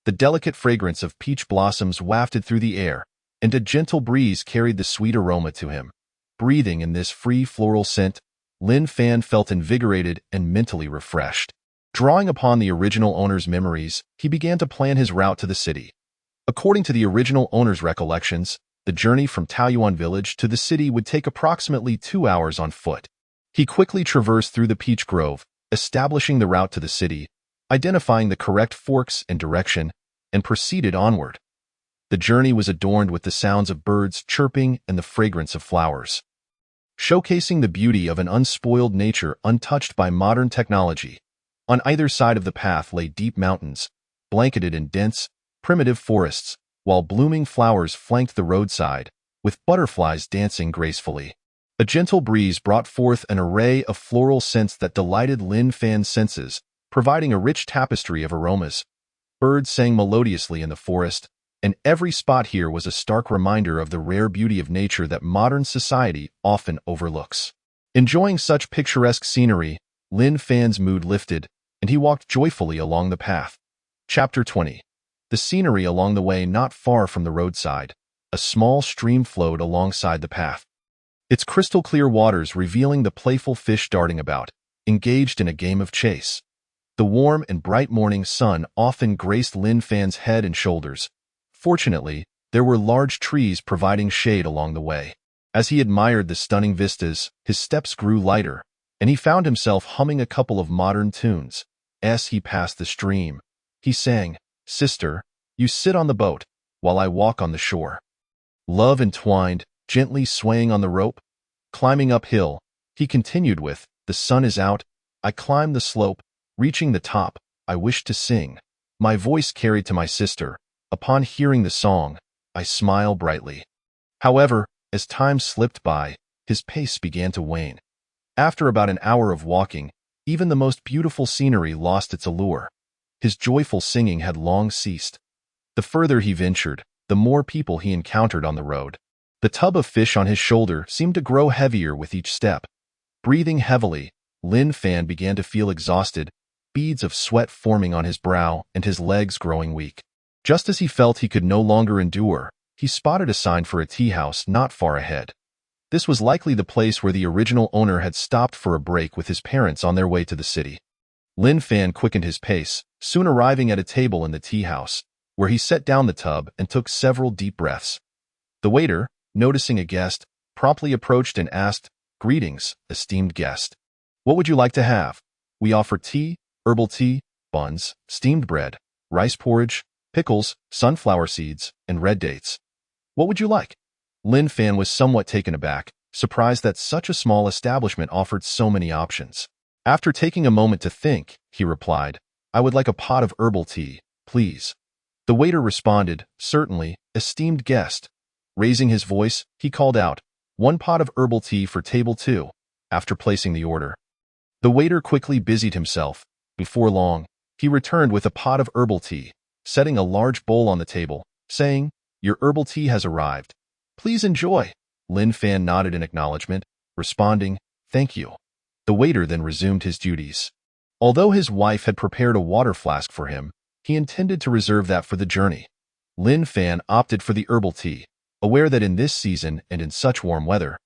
the delicate fragrance of peach blossoms wafted through the air, and a gentle breeze carried the sweet aroma to him. Breathing in this free floral scent, Lin Fan felt invigorated and mentally refreshed. Drawing upon the original owner's memories, he began to plan his route to the city. According to the original owner's recollections, the journey from Taoyuan village to the city would take approximately 2 hours on foot. He quickly traversed through the peach grove, establishing the route to the city, identifying the correct forks and direction, and proceeded onward. The journey was adorned with the sounds of birds chirping and the fragrance of flowers, showcasing the beauty of an unspoiled nature untouched by modern technology. On either side of the path lay deep mountains, blanketed in dense, primitive forests, while blooming flowers flanked the roadside, with butterflies dancing gracefully. A gentle breeze brought forth an array of floral scents that delighted Lin Fan's senses, providing a rich tapestry of aromas. Birds sang melodiously in the forest, and every spot here was a stark reminder of the rare beauty of nature that modern society often overlooks. Enjoying such picturesque scenery, Lin Fan's mood lifted, and he walked joyfully along the path. Chapter 20. The scenery along the way not far from the roadside. A small stream flowed alongside the path, its crystal-clear waters revealing the playful fish darting about, engaged in a game of chase. The warm and bright morning sun often graced Lin Fan's head and shoulders. Fortunately, there were large trees providing shade along the way. As he admired the stunning vistas, his steps grew lighter, and he found himself humming a couple of modern tunes. As he passed the stream, he sang, "Sister, you sit on the boat, while I walk on the shore." Love entwined, gently swaying on the rope. Climbing uphill, he continued with, "The sun is out, I climb the slope, reaching the top, I wish to sing. My voice carried to my sister. Upon hearing the song, I smile brightly." However, as time slipped by, his pace began to wane. After about an hour of walking, even the most beautiful scenery lost its allure. His joyful singing had long ceased. The further he ventured, the more people he encountered on the road. The tub of fish on his shoulder seemed to grow heavier with each step. Breathing heavily, Lin Fan began to feel exhausted, beads of sweat forming on his brow and his legs growing weak. Just as he felt he could no longer endure, he spotted a sign for a tea house not far ahead. This was likely the place where the original owner had stopped for a break with his parents on their way to the city. Lin Fan quickened his pace, soon arriving at a table in the tea house, where he set down the tub and took several deep breaths. The waiter, noticing a guest, promptly approached and asked, "Greetings, esteemed guest. What would you like to have? We offer tea, herbal tea, buns, steamed bread, rice porridge, pickles, sunflower seeds, and red dates. What would you like?" Lin Fan was somewhat taken aback, surprised that such a small establishment offered so many options. After taking a moment to think, he replied, "I would like a pot of herbal tea, please." The waiter responded, "Certainly, esteemed guest." Raising his voice, he called out, "1 pot of herbal tea for table 2, after placing the order. The waiter quickly busied himself. Before long, he returned with a pot of herbal tea, setting a large bowl on the table, saying, "Your herbal tea has arrived. Please enjoy." Lin Fan nodded in acknowledgement, responding, "Thank you." The waiter then resumed his duties. Although his wife had prepared a water flask for him, he intended to reserve that for the journey. Lin Fan opted for the herbal tea, aware that in this season and in such warm weather,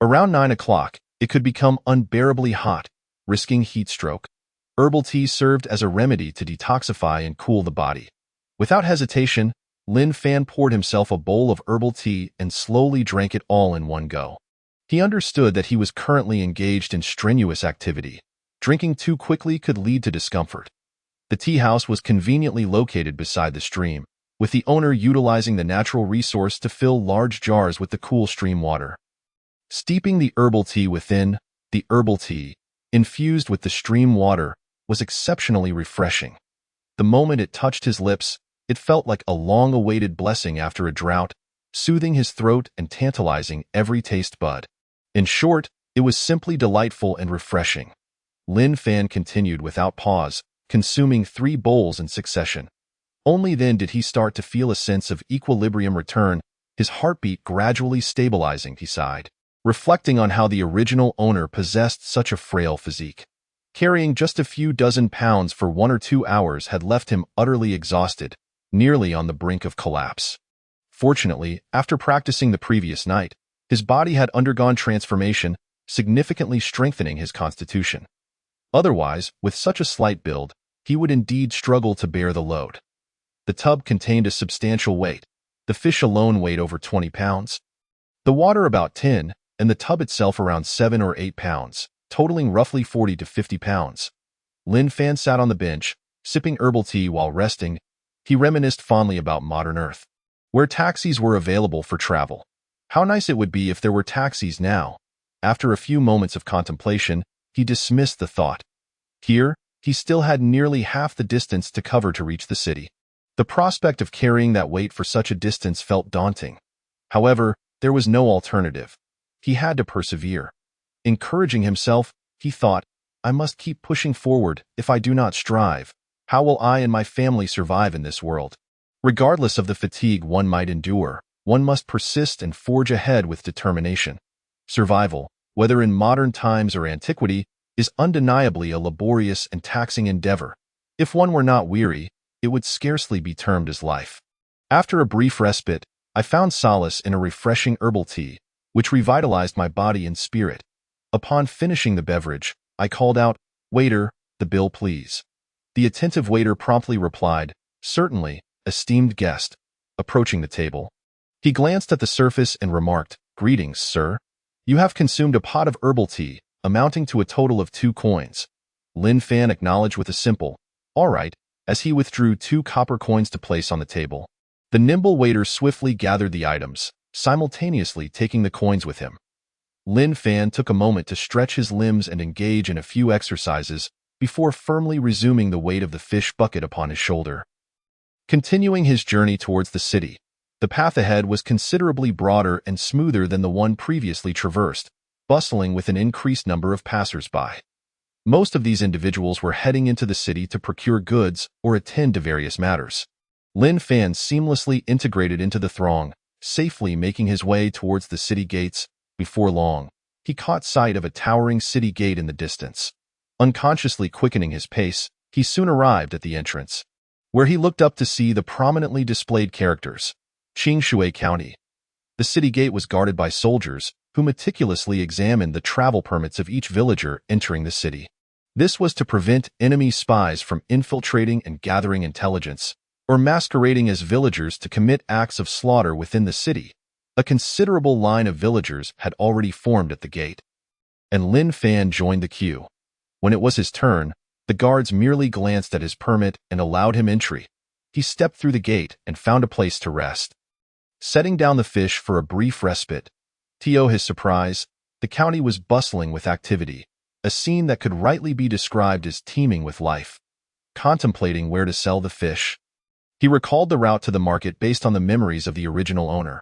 around 9 o'clock, it could become unbearably hot, risking heat stroke. Herbal tea served as a remedy to detoxify and cool the body. Without hesitation, Lin Fan poured himself a bowl of herbal tea and slowly drank it all in one go. He understood that he was currently engaged in strenuous activity. Drinking too quickly could lead to discomfort. The tea house was conveniently located beside the stream, with the owner utilizing the natural resource to fill large jars with the cool stream water. Steeping the herbal tea within, the herbal tea, infused with the stream water, was exceptionally refreshing. The moment it touched his lips, it felt like a long-awaited blessing after a drought, soothing his throat and tantalizing every taste bud. In short, it was simply delightful and refreshing. Lin Fan continued without pause, consuming 3 bowls in succession. Only then did he start to feel a sense of equilibrium return, his heartbeat gradually stabilizing. He sighed, reflecting on how the original owner possessed such a frail physique. Carrying just a few dozen pounds for 1 or 2 hours had left him utterly exhausted, nearly on the brink of collapse. Fortunately, after practicing the previous night, his body had undergone transformation, significantly strengthening his constitution. Otherwise, with such a slight build, he would indeed struggle to bear the load. The tub contained a substantial weight. The fish alone weighed over 20 pounds. The water about 10, and the tub itself around 7 or 8 pounds, totaling roughly 40 to 50 pounds. Lin Fan sat on the bench, sipping herbal tea while resting. He reminisced fondly about modern Earth, where taxis were available for travel. How nice it would be if there were taxis now. After a few moments of contemplation, he dismissed the thought. Here, he still had nearly half the distance to cover to reach the city. The prospect of carrying that weight for such a distance felt daunting. However, there was no alternative. He had to persevere. Encouraging himself, he thought, I must keep pushing forward. If I do not strive, how will I and my family survive in this world? Regardless of the fatigue one might endure, one must persist and forge ahead with determination. Survival, whether in modern times or antiquity, is undeniably a laborious and taxing endeavor. If one were not weary, it would scarcely be termed as life. After a brief respite, I found solace in a refreshing herbal tea, which revitalized my body and spirit. Upon finishing the beverage, I called out, "Waiter, the bill please." The attentive waiter promptly replied, "Certainly, esteemed guest." Approaching the table, he glanced at the surface and remarked, "Greetings, sir. You have consumed a pot of herbal tea, amounting to a total of 2 coins. Lin Fan acknowledged with a simple, "All right," as he withdrew 2 copper coins to place on the table. The nimble waiter swiftly gathered the items, simultaneously taking the coins with him. Lin Fan took a moment to stretch his limbs and engage in a few exercises before firmly resuming the weight of the fish bucket upon his shoulder. Continuing his journey towards the city, the path ahead was considerably broader and smoother than the one previously traversed, bustling with an increased number of passers-by. Most of these individuals were heading into the city to procure goods or attend to various matters. Lin Fan seamlessly integrated into the throng, safely making his way towards the city gates. Before long, he caught sight of a towering city gate in the distance. Unconsciously quickening his pace, he soon arrived at the entrance, where he looked up to see the prominently displayed characters, Qingshui County. The city gate was guarded by soldiers, who meticulously examined the travel permits of each villager entering the city. This was to prevent enemy spies from infiltrating and gathering intelligence, or masquerading as villagers to commit acts of slaughter within the city. A considerable line of villagers had already formed at the gate, and Lin Fan joined the queue. When it was his turn, the guards merely glanced at his permit and allowed him entry. He stepped through the gate and found a place to rest. Setting down the fish for a brief respite, to his surprise, the county was bustling with activity, a scene that could rightly be described as teeming with life. Contemplating where to sell the fish, he recalled the route to the market based on the memories of the original owner.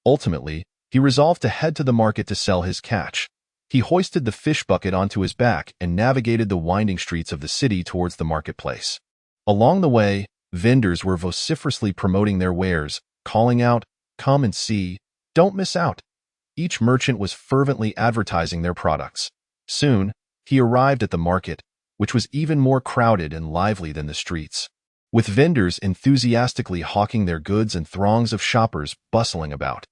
Ultimately, he resolved to head to the market to sell his catch. He hoisted the fish bucket onto his back and navigated the winding streets of the city towards the marketplace. Along the way, vendors were vociferously promoting their wares, calling out, "Come and see, don't miss out." Each merchant was fervently advertising their products. Soon, he arrived at the market, which was even more crowded and lively than the streets, with vendors enthusiastically hawking their goods and throngs of shoppers bustling about.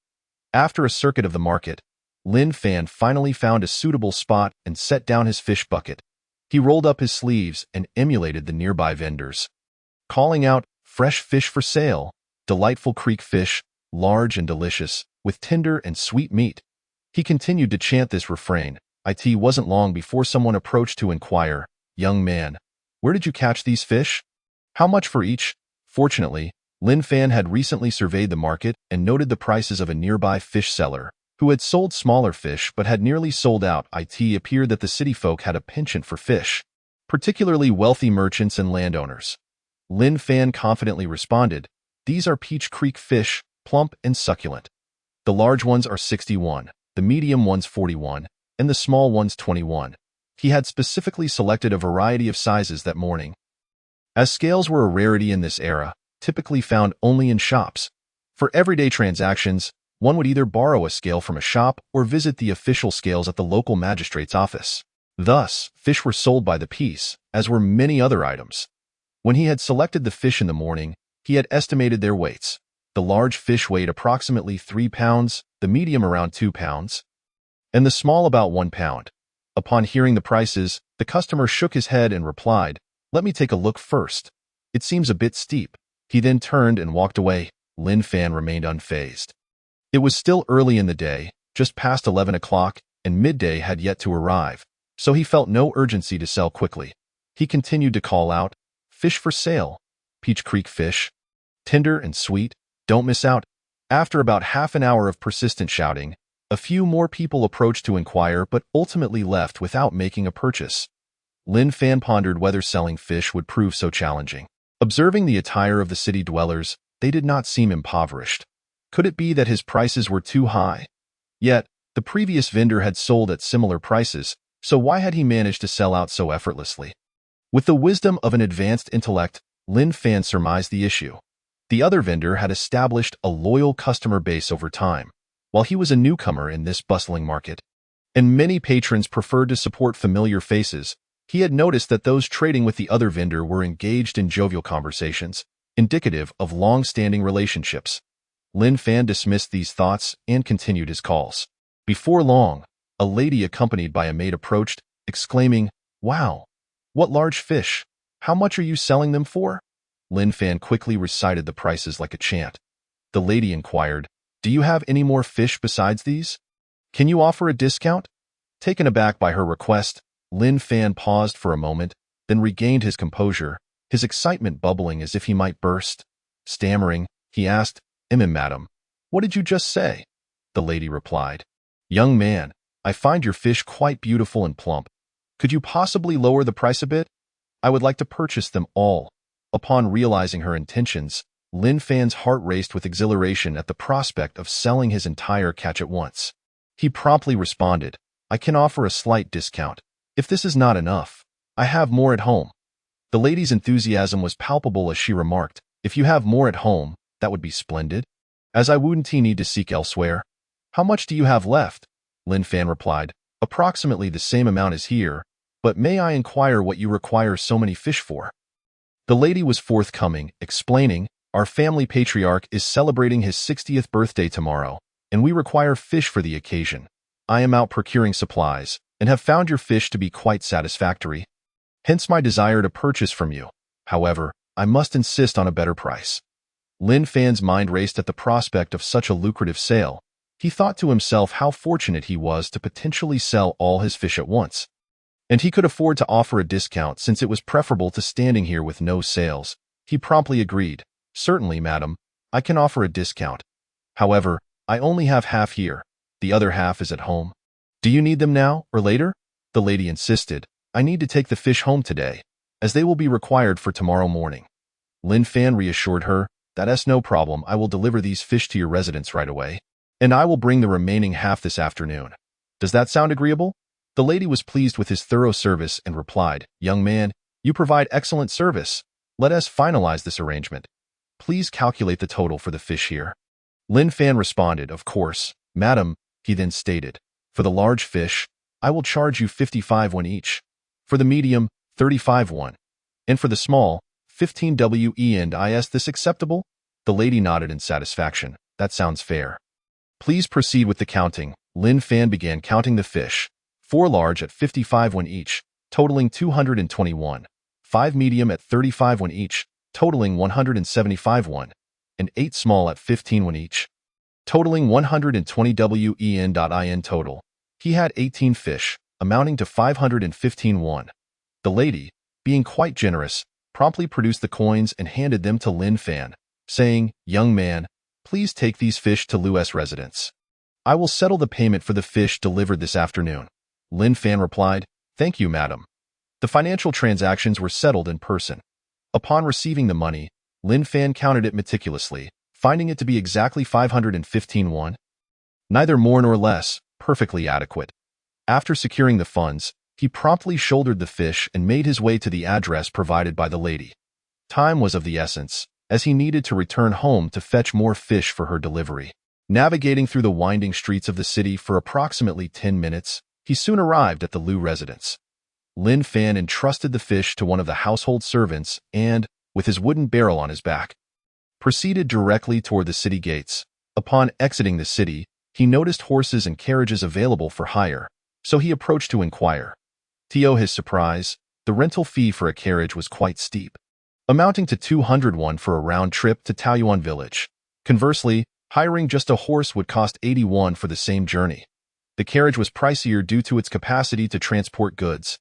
After a circuit of the market, Lin Fan finally found a suitable spot and set down his fish bucket. He rolled up his sleeves and emulated the nearby vendors, calling out, "Fresh fish for sale, delightful creek fish, large and delicious, with tender and sweet meat." He continued to chant this refrain. It wasn't long before someone approached to inquire, "Young man, where did you catch these fish? How much for each?" Fortunately, Lin Fan had recently surveyed the market and noted the prices of a nearby fish seller, who had sold smaller fish but had nearly sold out. It appeared that the city folk had a penchant for fish, particularly wealthy merchants and landowners. Lin Fan confidently responded, "These are Peach Creek fish, plump and succulent. The large ones are 61, the medium ones 41, and the small ones 21. He had specifically selected a variety of sizes that morning. As scales were a rarity in this era, typically found only in shops, for everyday transactions, one would either borrow a scale from a shop or visit the official scales at the local magistrate's office. Thus, fish were sold by the piece, as were many other items. When he had selected the fish in the morning, he had estimated their weights. The large fish weighed approximately 3 pounds, the medium around 2 pounds, and the small about 1 pound. Upon hearing the prices, the customer shook his head and replied, "Let me take a look first. It seems a bit steep." He then turned and walked away. Lin Fan remained unfazed. It was still early in the day, just past 11 o'clock, and midday had yet to arrive, so he felt no urgency to sell quickly. He continued to call out, "Fish for sale. Peach Creek fish. Tender and sweet. Don't miss out." After about half an hour of persistent shouting, a few more people approached to inquire but ultimately left without making a purchase. Lin Fan pondered whether selling fish would prove so challenging. Observing the attire of the city dwellers, they did not seem impoverished. Could it be that his prices were too high? Yet, the previous vendor had sold at similar prices, so why had he managed to sell out so effortlessly? With the wisdom of an advanced intellect, Lin Fan surmised the issue. The other vendor had established a loyal customer base over time, while he was a newcomer in this bustling market. And many patrons preferred to support familiar faces. He had noticed that those trading with the other vendor were engaged in jovial conversations, indicative of long-standing relationships. Lin Fan dismissed these thoughts and continued his calls. Before long, a lady accompanied by a maid approached, exclaiming, "Wow! What large fish! How much are you selling them for?" Lin Fan quickly recited the prices like a chant. The lady inquired, "Do you have any more fish besides these? Can you offer a discount?" Taken aback by her request, Lin Fan paused for a moment, then regained his composure, his excitement bubbling as if he might burst. Stammering, he asked, Madam, what did you just say?" The lady replied, "Young man, I find your fish quite beautiful and plump. Could you possibly lower the price a bit? I would like to purchase them all." Upon realizing her intentions, Lin Fan's heart raced with exhilaration at the prospect of selling his entire catch at once. He promptly responded, "I can offer a slight discount. If this is not enough, I have more at home." The lady's enthusiasm was palpable as she remarked, "If you have more at home, that would be splendid, as I wouldn't need to seek elsewhere." "How much do you have left?" Lin Fan replied, "Approximately the same amount as here, but may I inquire what you require so many fish for?" The lady was forthcoming, explaining, "Our family patriarch is celebrating his 60th birthday tomorrow, and we require fish for the occasion. I am out procuring supplies, and have found your fish to be quite satisfactory. Hence my desire to purchase from you. However, I must insist on a better price." Lin Fan's mind raced at the prospect of such a lucrative sale. He thought to himself how fortunate he was to potentially sell all his fish at once. And he could afford to offer a discount since it was preferable to standing here with no sales. He promptly agreed, "Certainly, madam, I can offer a discount. However, I only have half here. The other half is at home." "Do you need them now or later?" The lady insisted. "I need to take the fish home today, as they will be required for tomorrow morning." Lin Fan reassured her, "That's no problem. I will deliver these fish to your residence right away, and I will bring the remaining half this afternoon. Does that sound agreeable?" The lady was pleased with his thorough service and replied, "Young man, you provide excellent service. Let us finalize this arrangement. Please calculate the total for the fish here." Lin Fan responded, "Of course, madam." He then stated, "For the large fish, I will charge you 55 won each. For the medium, 35 won. And for the small, 15 WE. Is this acceptable?" The lady nodded in satisfaction. "That sounds fair. Please proceed with the counting." Lin Fan began counting the fish. 4 large at 55 won each, totaling 221. 5 medium at 35 won each, totaling 175 won. And 8 small at 15 won each, totaling 120 WE. Total. He had 18 fish, amounting to 515 won. The lady, being quite generous, promptly produced the coins and handed them to Lin Fan, saying, "Young man, please take these fish to Lu's residence. I will settle the payment for the fish delivered this afternoon." Lin Fan replied, "Thank you, madam." The financial transactions were settled in person. Upon receiving the money, Lin Fan counted it meticulously, finding it to be exactly 515 won. Neither more nor less, perfectly adequate. After securing the funds, he promptly shouldered the fish and made his way to the address provided by the lady. Time was of the essence, as he needed to return home to fetch more fish for her delivery. Navigating through the winding streets of the city for approximately 10 minutes, he soon arrived at the Lu residence. Lin Fan entrusted the fish to one of the household servants and, with his wooden barrel on his back, proceeded directly toward the city gates. Upon exiting the city, he noticed horses and carriages available for hire, so he approached to inquire. To his surprise, the rental fee for a carriage was quite steep, amounting to 201 for a round trip to Taoyuan village. Conversely, hiring just a horse would cost 81 for the same journey. The carriage was pricier due to its capacity to transport goods,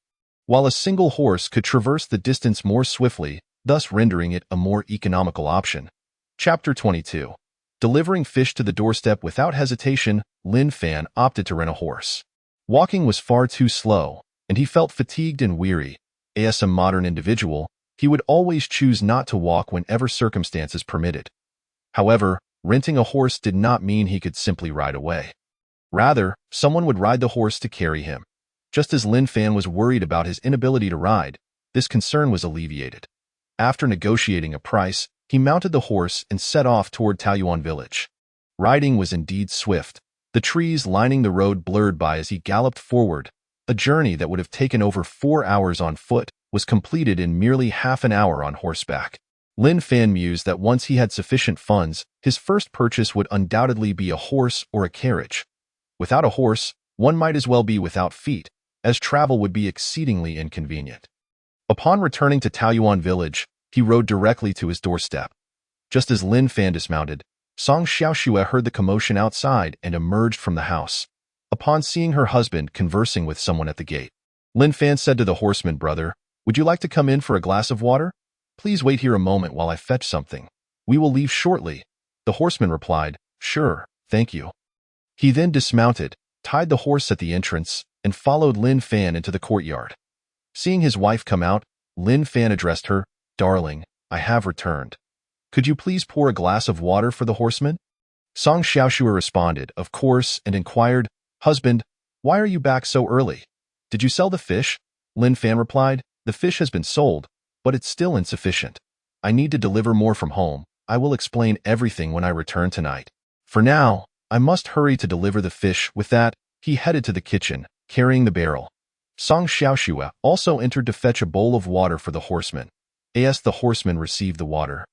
while a single horse could traverse the distance more swiftly, thus rendering it a more economical option. Chapter 22. Delivering fish to the doorstep without hesitation, Lin Fan opted to rent a horse. Walking was far too slow, and he felt fatigued and weary. As a modern individual, he would always choose not to walk whenever circumstances permitted. However, renting a horse did not mean he could simply ride away. Rather, someone would ride the horse to carry him. Just as Lin Fan was worried about his inability to ride, this concern was alleviated. After negotiating a price, he mounted the horse and set off toward Taoyuan village. Riding was indeed swift. The trees lining the road blurred by as he galloped forward. A journey that would have taken over 4 hours on foot was completed in merely half an hour on horseback. Lin Fan mused that once he had sufficient funds, his first purchase would undoubtedly be a horse or a carriage. Without a horse, one might as well be without feet, as travel would be exceedingly inconvenient. Upon returning to Taoyuan village, he rode directly to his doorstep. Just as Lin Fan dismounted, Song Xiaoxue heard the commotion outside and emerged from the house. Upon seeing her husband conversing with someone at the gate, Lin Fan said to the horseman, "Brother, would you like to come in for a glass of water? Please wait here a moment while I fetch something. We will leave shortly." The horseman replied, "Sure, thank you." He then dismounted, tied the horse at the entrance, and followed Lin Fan into the courtyard. Seeing his wife come out, Lin Fan addressed her, "Darling, I have returned. Could you please pour a glass of water for the horseman?" Song Xiaoxue responded, "Of course," and inquired, "Husband, why are you back so early? Did you sell the fish?" Lin Fan replied, "The fish has been sold, but it's still insufficient. I need to deliver more from home. I will explain everything when I return tonight. For now, I must hurry to deliver the fish." With that, he headed to the kitchen, carrying the barrel. Song Xiaoxue also entered to fetch a bowl of water for the horseman. As the horseman received the water,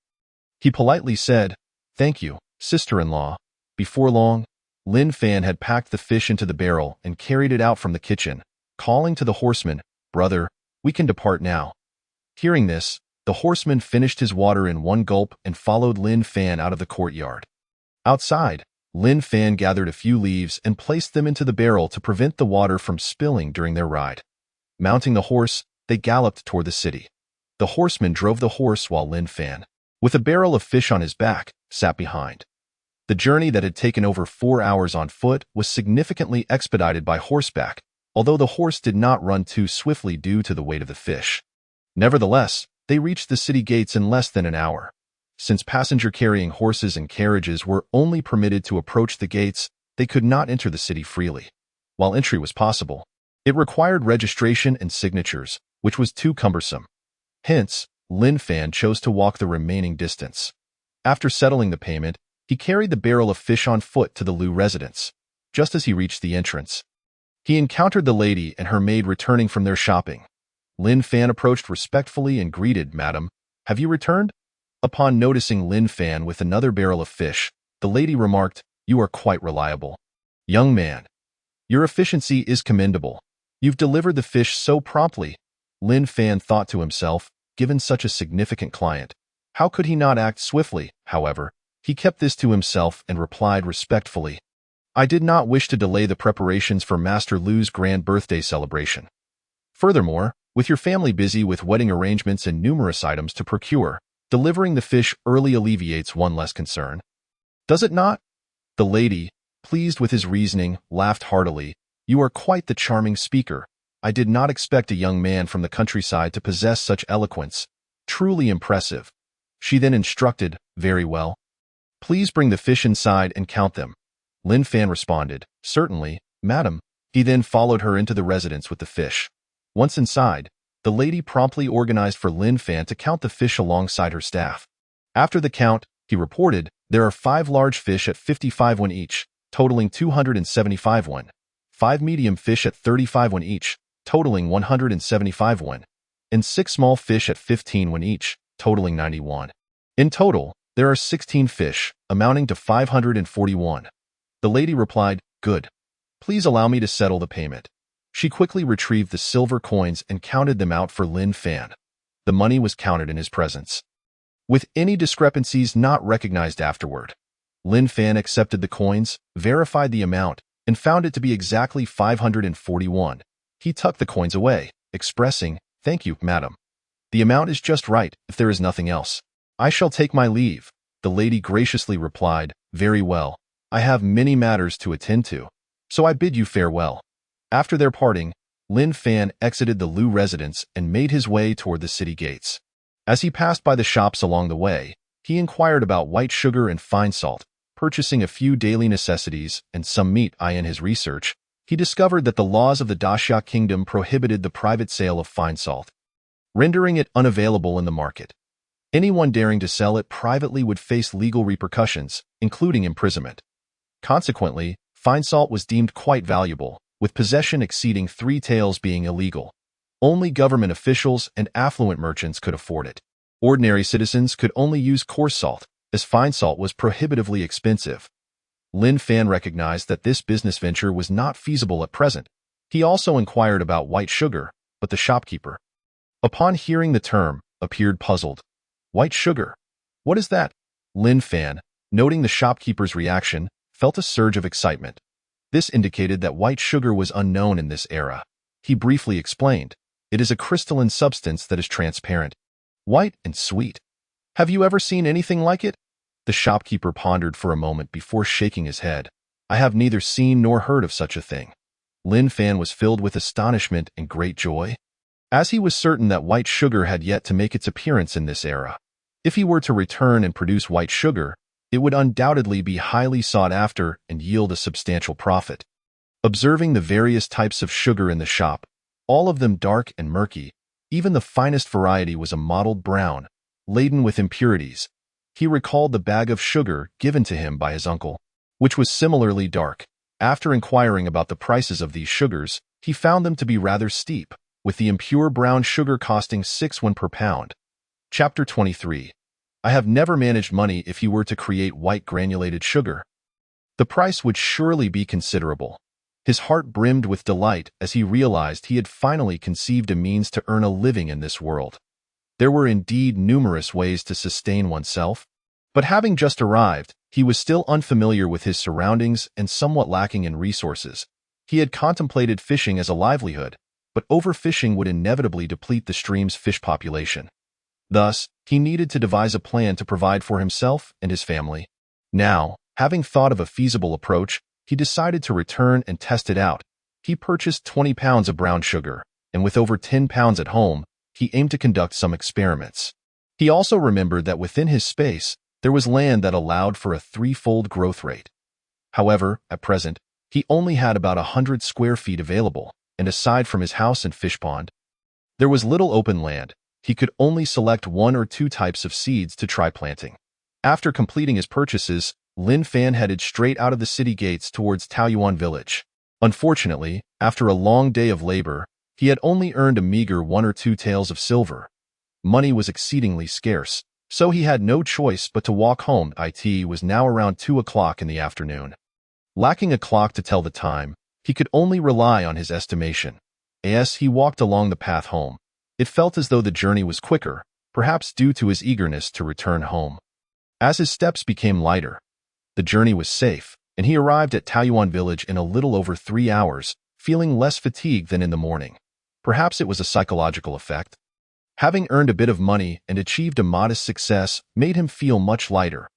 he politely said, "Thank you, sister-in-law." Before long, Lin Fan had packed the fish into the barrel and carried it out from the kitchen, calling to the horseman, "Brother, we can depart now." Hearing this, the horseman finished his water in one gulp and followed Lin Fan out of the courtyard. Outside, Lin Fan gathered a few leaves and placed them into the barrel to prevent the water from spilling during their ride. Mounting the horse, they galloped toward the city. The horseman drove the horse while Lin Fan, with a barrel of fish on his back, sat behind. The journey that had taken over 4 hours on foot was significantly expedited by horseback, although the horse did not run too swiftly due to the weight of the fish. Nevertheless, they reached the city gates in less than an hour. Since passenger-carrying horses and carriages were only permitted to approach the gates, they could not enter the city freely. While entry was possible, it required registration and signatures, which was too cumbersome. Hence, Lin Fan chose to walk the remaining distance. After settling the payment, he carried the barrel of fish on foot to the Lu residence. Just as he reached the entrance, he encountered the lady and her maid returning from their shopping. Lin Fan approached respectfully and greeted, "Madam, have you returned?" Upon noticing Lin Fan with another barrel of fish, the lady remarked, "You are quite reliable. Young man, your efficiency is commendable. You've delivered the fish so promptly." Lin Fan thought to himself, given such a significant client, how could he not act swiftly? However, he kept this to himself and replied respectfully, "I did not wish to delay the preparations for Master Lu's grand birthday celebration. Furthermore, with your family busy with wedding arrangements and numerous items to procure, delivering the fish early alleviates one less concern. Does it not?" The lady, pleased with his reasoning, laughed heartily. "You are quite the charming speaker. I did not expect a young man from the countryside to possess such eloquence. Truly impressive." She then instructed, "Very well. Please bring the fish inside and count them." Lin Fan responded, "Certainly, madam." He then followed her into the residence with the fish. Once inside, the lady promptly organized for Lin Fan to count the fish alongside her staff. After the count, he reported, "There are 5 large fish at 55 won each, totaling 275 won, 5 medium fish at 35 won each, totaling 175 won, and 6 small fish at 15 won each, totaling 91. In total, there are 16 fish, amounting to 541. The lady replied, "Good. Please allow me to settle the payment." She quickly retrieved the silver coins and counted them out for Lin Fan. The money was counted in his presence, with any discrepancies not recognized afterward. Lin Fan accepted the coins, verified the amount, and found it to be exactly 541. He tucked the coins away, expressing, "Thank you, madam. The amount is just right if there is nothing else. I shall take my leave." The lady graciously replied, "Very well. I have many matters to attend to, so I bid you farewell." After their parting, Lin Fan exited the Lu residence and made his way toward the city gates. As he passed by the shops along the way, he inquired about white sugar and fine salt, purchasing a few daily necessities and some meat. In his research, he discovered that the laws of the Daxia kingdom prohibited the private sale of fine salt, rendering it unavailable in the market. Anyone daring to sell it privately would face legal repercussions, including imprisonment. Consequently, fine salt was deemed quite valuable, with possession exceeding 3 taels being illegal. Only government officials and affluent merchants could afford it. Ordinary citizens could only use coarse salt, as fine salt was prohibitively expensive. Lin Fan recognized that this business venture was not feasible at present. He also inquired about white sugar, but the shopkeeper, upon hearing the term, appeared puzzled. "White sugar? What is that?" Lin Fan, noting the shopkeeper's reaction, felt a surge of excitement. This indicated that white sugar was unknown in this era. He briefly explained, "It is a crystalline substance that is transparent, white and sweet. Have you ever seen anything like it?" The shopkeeper pondered for a moment before shaking his head. "I have neither seen nor heard of such a thing." Lin Fan was filled with astonishment and great joy, as he was certain that white sugar had yet to make its appearance in this era. If he were to return and produce white sugar, it would undoubtedly be highly sought after and yield a substantial profit. Observing the various types of sugar in the shop, all of them dark and murky, even the finest variety was a mottled brown, laden with impurities. He recalled the bag of sugar given to him by his uncle, which was similarly dark. After inquiring about the prices of these sugars, he found them to be rather steep, with the impure brown sugar costing 6 won per pound. Chapter 23. I have never managed money if you were to create white granulated sugar. The price would surely be considerable. His heart brimmed with delight as he realized he had finally conceived a means to earn a living in this world. There were indeed numerous ways to sustain oneself, but having just arrived, he was still unfamiliar with his surroundings and somewhat lacking in resources. He had contemplated fishing as a livelihood, but overfishing would inevitably deplete the stream's fish population. Thus, he needed to devise a plan to provide for himself and his family. Now, having thought of a feasible approach, he decided to return and test it out. He purchased 20 pounds of brown sugar, and with over 10 pounds at home, he aimed to conduct some experiments. He also remembered that within his space, there was land that allowed for a 3-fold growth rate. However, at present, he only had about 100 square feet available, and aside from his house and fish pond, there was little open land. He could only select 1 or 2 types of seeds to try planting. After completing his purchases, Lin Fan headed straight out of the city gates towards Taoyuan village. Unfortunately, after a long day of labor, he had only earned a meager 1 or 2 taels of silver. Money was exceedingly scarce, so he had no choice but to walk home. It was now around 2 o'clock in the afternoon. Lacking a clock to tell the time, he could only rely on his estimation. As he walked along the path home, it felt as though the journey was quicker, perhaps due to his eagerness to return home. As his steps became lighter, the journey was safe, and he arrived at Taoyuan village in a little over 3 hours, feeling less fatigued than in the morning. Perhaps it was a psychological effect. Having earned a bit of money and achieved a modest success made him feel much lighter.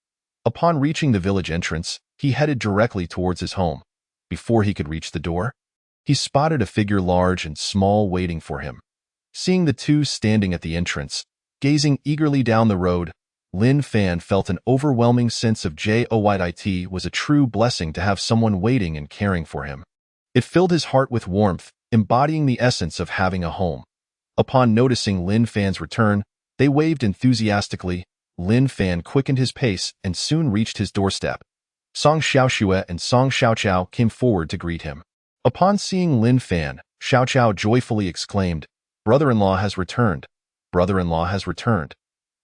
Upon reaching the village entrance, he headed directly towards his home. Before he could reach the door, he spotted a figure large and small waiting for him. Seeing the two standing at the entrance, gazing eagerly down the road, Lin Fan felt an overwhelming sense of joy. It was a true blessing to have someone waiting and caring for him. It filled his heart with warmth, embodying the essence of having a home. Upon noticing Lin Fan's return, they waved enthusiastically. Lin Fan quickened his pace and soon reached his doorstep. Song Xiaoxue and Song Xiaochao came forward to greet him. Upon seeing Lin Fan, Xiao Chao joyfully exclaimed, "Brother-in-law has returned. Brother-in-law has returned."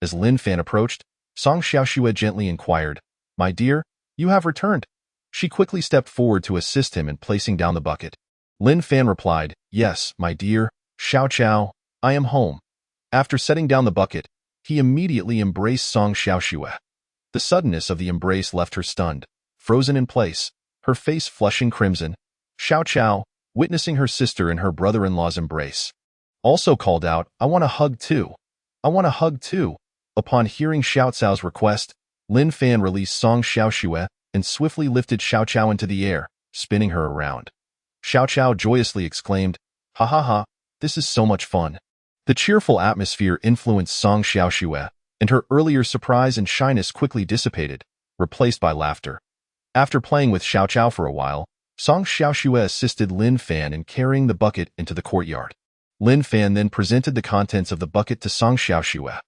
As Lin Fan approached, Song Xiaoxue gently inquired, "My dear, you have returned." She quickly stepped forward to assist him in placing down the bucket. Lin Fan replied, "Yes, my dear, Xiao Chao, I am home." After setting down the bucket, he immediately embraced Song Xiaoxue. The suddenness of the embrace left her stunned, frozen in place, her face flushing crimson. Xiao Chao, witnessing her sister and her brother-in-law's embrace, also called out, "I want a hug too. I want a hug too." Upon hearing Xiao Cao's request, Lin Fan released Song Xiaoxue and swiftly lifted Xiao Chao into the air, spinning her around. Xiao Chao joyously exclaimed, "Ha ha ha, this is so much fun." The cheerful atmosphere influenced Song Xiaoxue, and her earlier surprise and shyness quickly dissipated, replaced by laughter. After playing with Xiao Chao for a while, Song Xiaoxue assisted Lin Fan in carrying the bucket into the courtyard. Lin Fan then presented the contents of the bucket to Song Xiaoxue.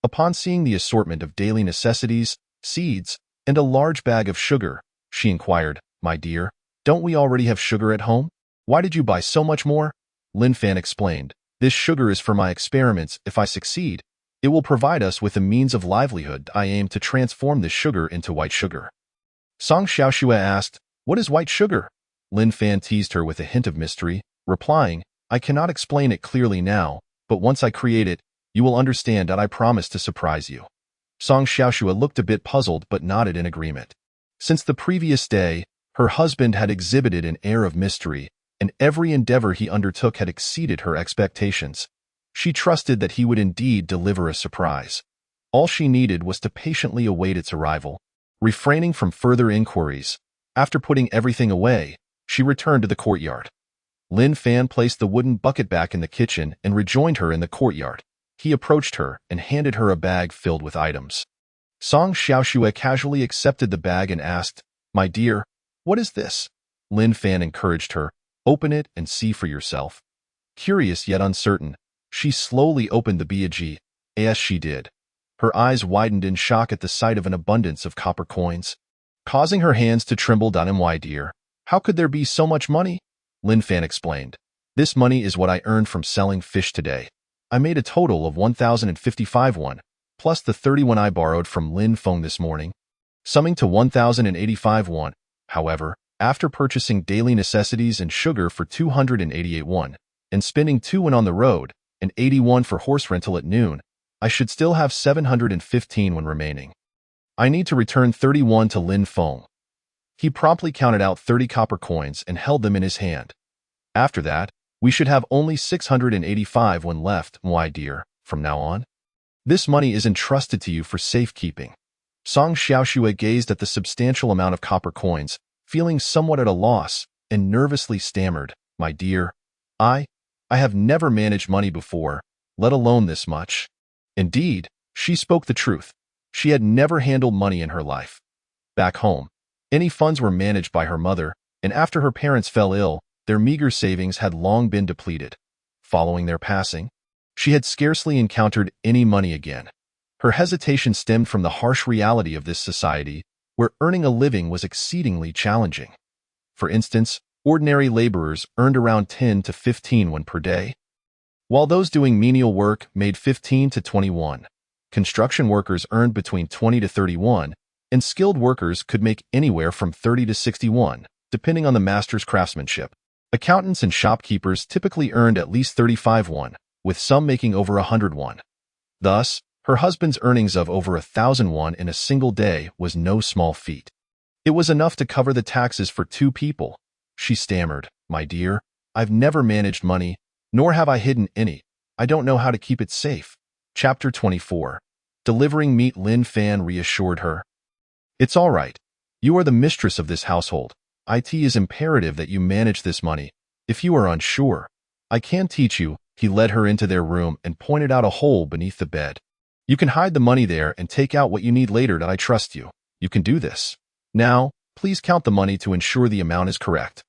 Upon seeing the assortment of daily necessities, seeds, and a large bag of sugar, she inquired, "My dear, don't we already have sugar at home? Why did you buy so much more?" Lin Fan explained, "This sugar is for my experiments. If I succeed, it will provide us with a means of livelihood. I aim to transform this sugar into white sugar." Song Xiaoxue asked, "What is white sugar?" Lin Fan teased her with a hint of mystery, replying, "I cannot explain it clearly now, but once I create it, you will understand that I promise to surprise you." Song Xiaoxue looked a bit puzzled but nodded in agreement. Since the previous day, her husband had exhibited an air of mystery, and every endeavor he undertook had exceeded her expectations. She trusted that he would indeed deliver a surprise. All she needed was to patiently await its arrival. Refraining from further inquiries, after putting everything away, she returned to the courtyard. Lin Fan placed the wooden bucket back in the kitchen and rejoined her in the courtyard. He approached her and handed her a bag filled with items. Song Xiaoxue casually accepted the bag and asked, "My dear, what is this?" Lin Fan encouraged her, "Open it and see for yourself." Curious yet uncertain, she slowly opened the bag. As she did, her eyes widened in shock at the sight of an abundance of copper coins. Causing her hands to tremble, "My dear, how could there be so much money?" Lin Fan explained, "This money is what I earned from selling fish today. I made a total of 1,055 won, plus the 31 I borrowed from Lin Feng this morning, summing to 1,085 won. However, after purchasing daily necessities and sugar for 288 won, and spending 2 won on the road, and 81 for horse rental at noon, I should still have 715 won remaining. I need to return 31 to Lin Feng." He promptly counted out 30 copper coins and held them in his hand. "After that, we should have only 685 when left, my dear, from now on. This money is entrusted to you for safekeeping." Song Xiaoxue gazed at the substantial amount of copper coins, feeling somewhat at a loss, and nervously stammered, "My dear, I have never managed money before, let alone this much." Indeed, she spoke the truth. She had never handled money in her life. Back home, any funds were managed by her mother, and after her parents fell ill, their meager savings had long been depleted. Following their passing, she had scarcely encountered any money again. Her hesitation stemmed from the harsh reality of this society, where earning a living was exceedingly challenging. For instance, ordinary laborers earned around 10 to 15 won per day, while those doing menial work made 15 to 21. Construction workers earned between 20 to 31, and skilled workers could make anywhere from 30 to 61, depending on the master's craftsmanship. Accountants and shopkeepers typically earned at least 35 won, with some making over 100 won. Thus, her husband's earnings of over 1,000 won in a single day was no small feat. It was enough to cover the taxes for 2 people. She stammered, "My dear, I've never managed money, nor have I hidden any. I don't know how to keep it safe." Chapter 24. Delivering meat. Lin Fan reassured her, "It's all right. You are the mistress of this household. It is imperative that you manage this money. If you are unsure, I can teach you." He led her into their room and pointed out a hole beneath the bed. "You can hide the money there and take out what you need later. That I trust you. You can do this. Now, please count the money to ensure the amount is correct.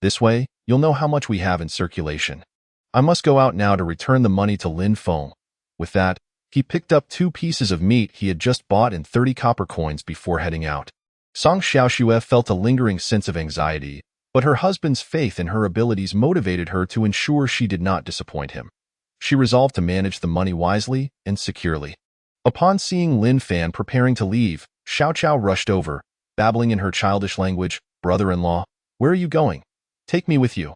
This way, you'll know how much we have in circulation. I must go out now to return the money to Lin Feng." With that, he picked up 2 pieces of meat he had just bought and 30 copper coins before heading out. Song Xiaoxue felt a lingering sense of anxiety, But her husband's faith in her abilities motivated her to ensure she did not disappoint him. She resolved to manage the money wisely and securely. Upon seeing Lin Fan preparing to leave, Xiao Qiao rushed over, babbling in her childish language, "Brother-in-law, where are you going? Take me with you.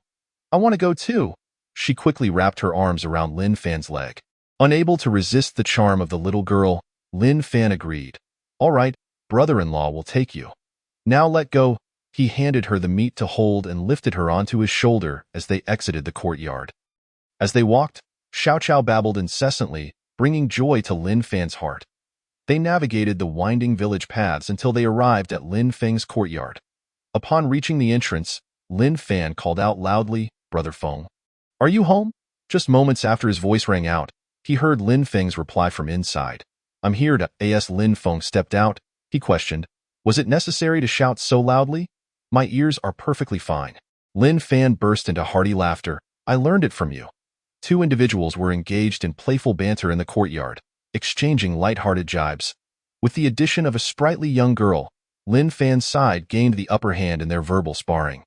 I want to go too." She quickly wrapped her arms around Lin Fan's leg. Unable to resist the charm of the little girl, Lin Fan agreed. "All right, brother-in-law will take you. Now let go." He handed her the meat to hold and lifted her onto his shoulder as they exited the courtyard. As they walked, Xiao Qiao babbled incessantly, bringing joy to Lin Fan's heart. They navigated the winding village paths until they arrived at Lin Feng's courtyard. Upon reaching the entrance, Lin Fan called out loudly, "Brother Feng, are you home?" Just moments after his voice rang out, he heard Lin Feng's reply from inside. "I'm here to." As Lin Feng stepped out, he questioned, "Was it necessary to shout so loudly? My ears are perfectly fine." Lin Fan burst into hearty laughter. "I learned it from you." Two individuals were engaged in playful banter in the courtyard, exchanging light-hearted jibes. With the addition of a sprightly young girl, Lin Fan's side gained the upper hand in their verbal sparring.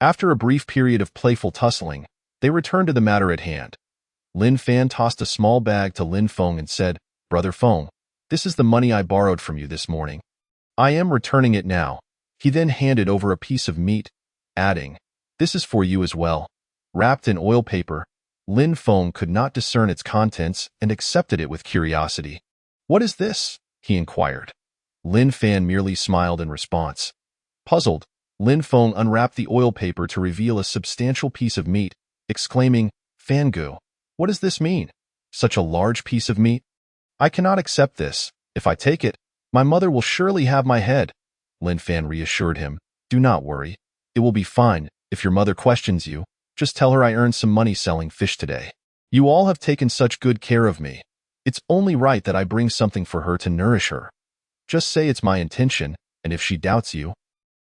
After a brief period of playful tussling, they returned to the matter at hand. Lin Fan tossed a small bag to Lin Feng and said, "Brother Feng, this is the money I borrowed from you this morning. I am returning it now." He then handed over a piece of meat, adding, "This is for you as well." Wrapped in oil paper, Lin Feng could not discern its contents and accepted it with curiosity. "What is this?" he inquired. Lin Fan merely smiled in response. Puzzled, Lin Feng unwrapped the oil paper to reveal a substantial piece of meat, exclaiming, "Fangu, what does this mean? Such a large piece of meat? I cannot accept this. If I take it, my mother will surely have my head." Lin Fan reassured him, "Do not worry. It will be fine. If your mother questions you, just tell her I earned some money selling fish today. You all have taken such good care of me. It's only right that I bring something for her to nourish her. Just say it's my intention, and if she doubts you,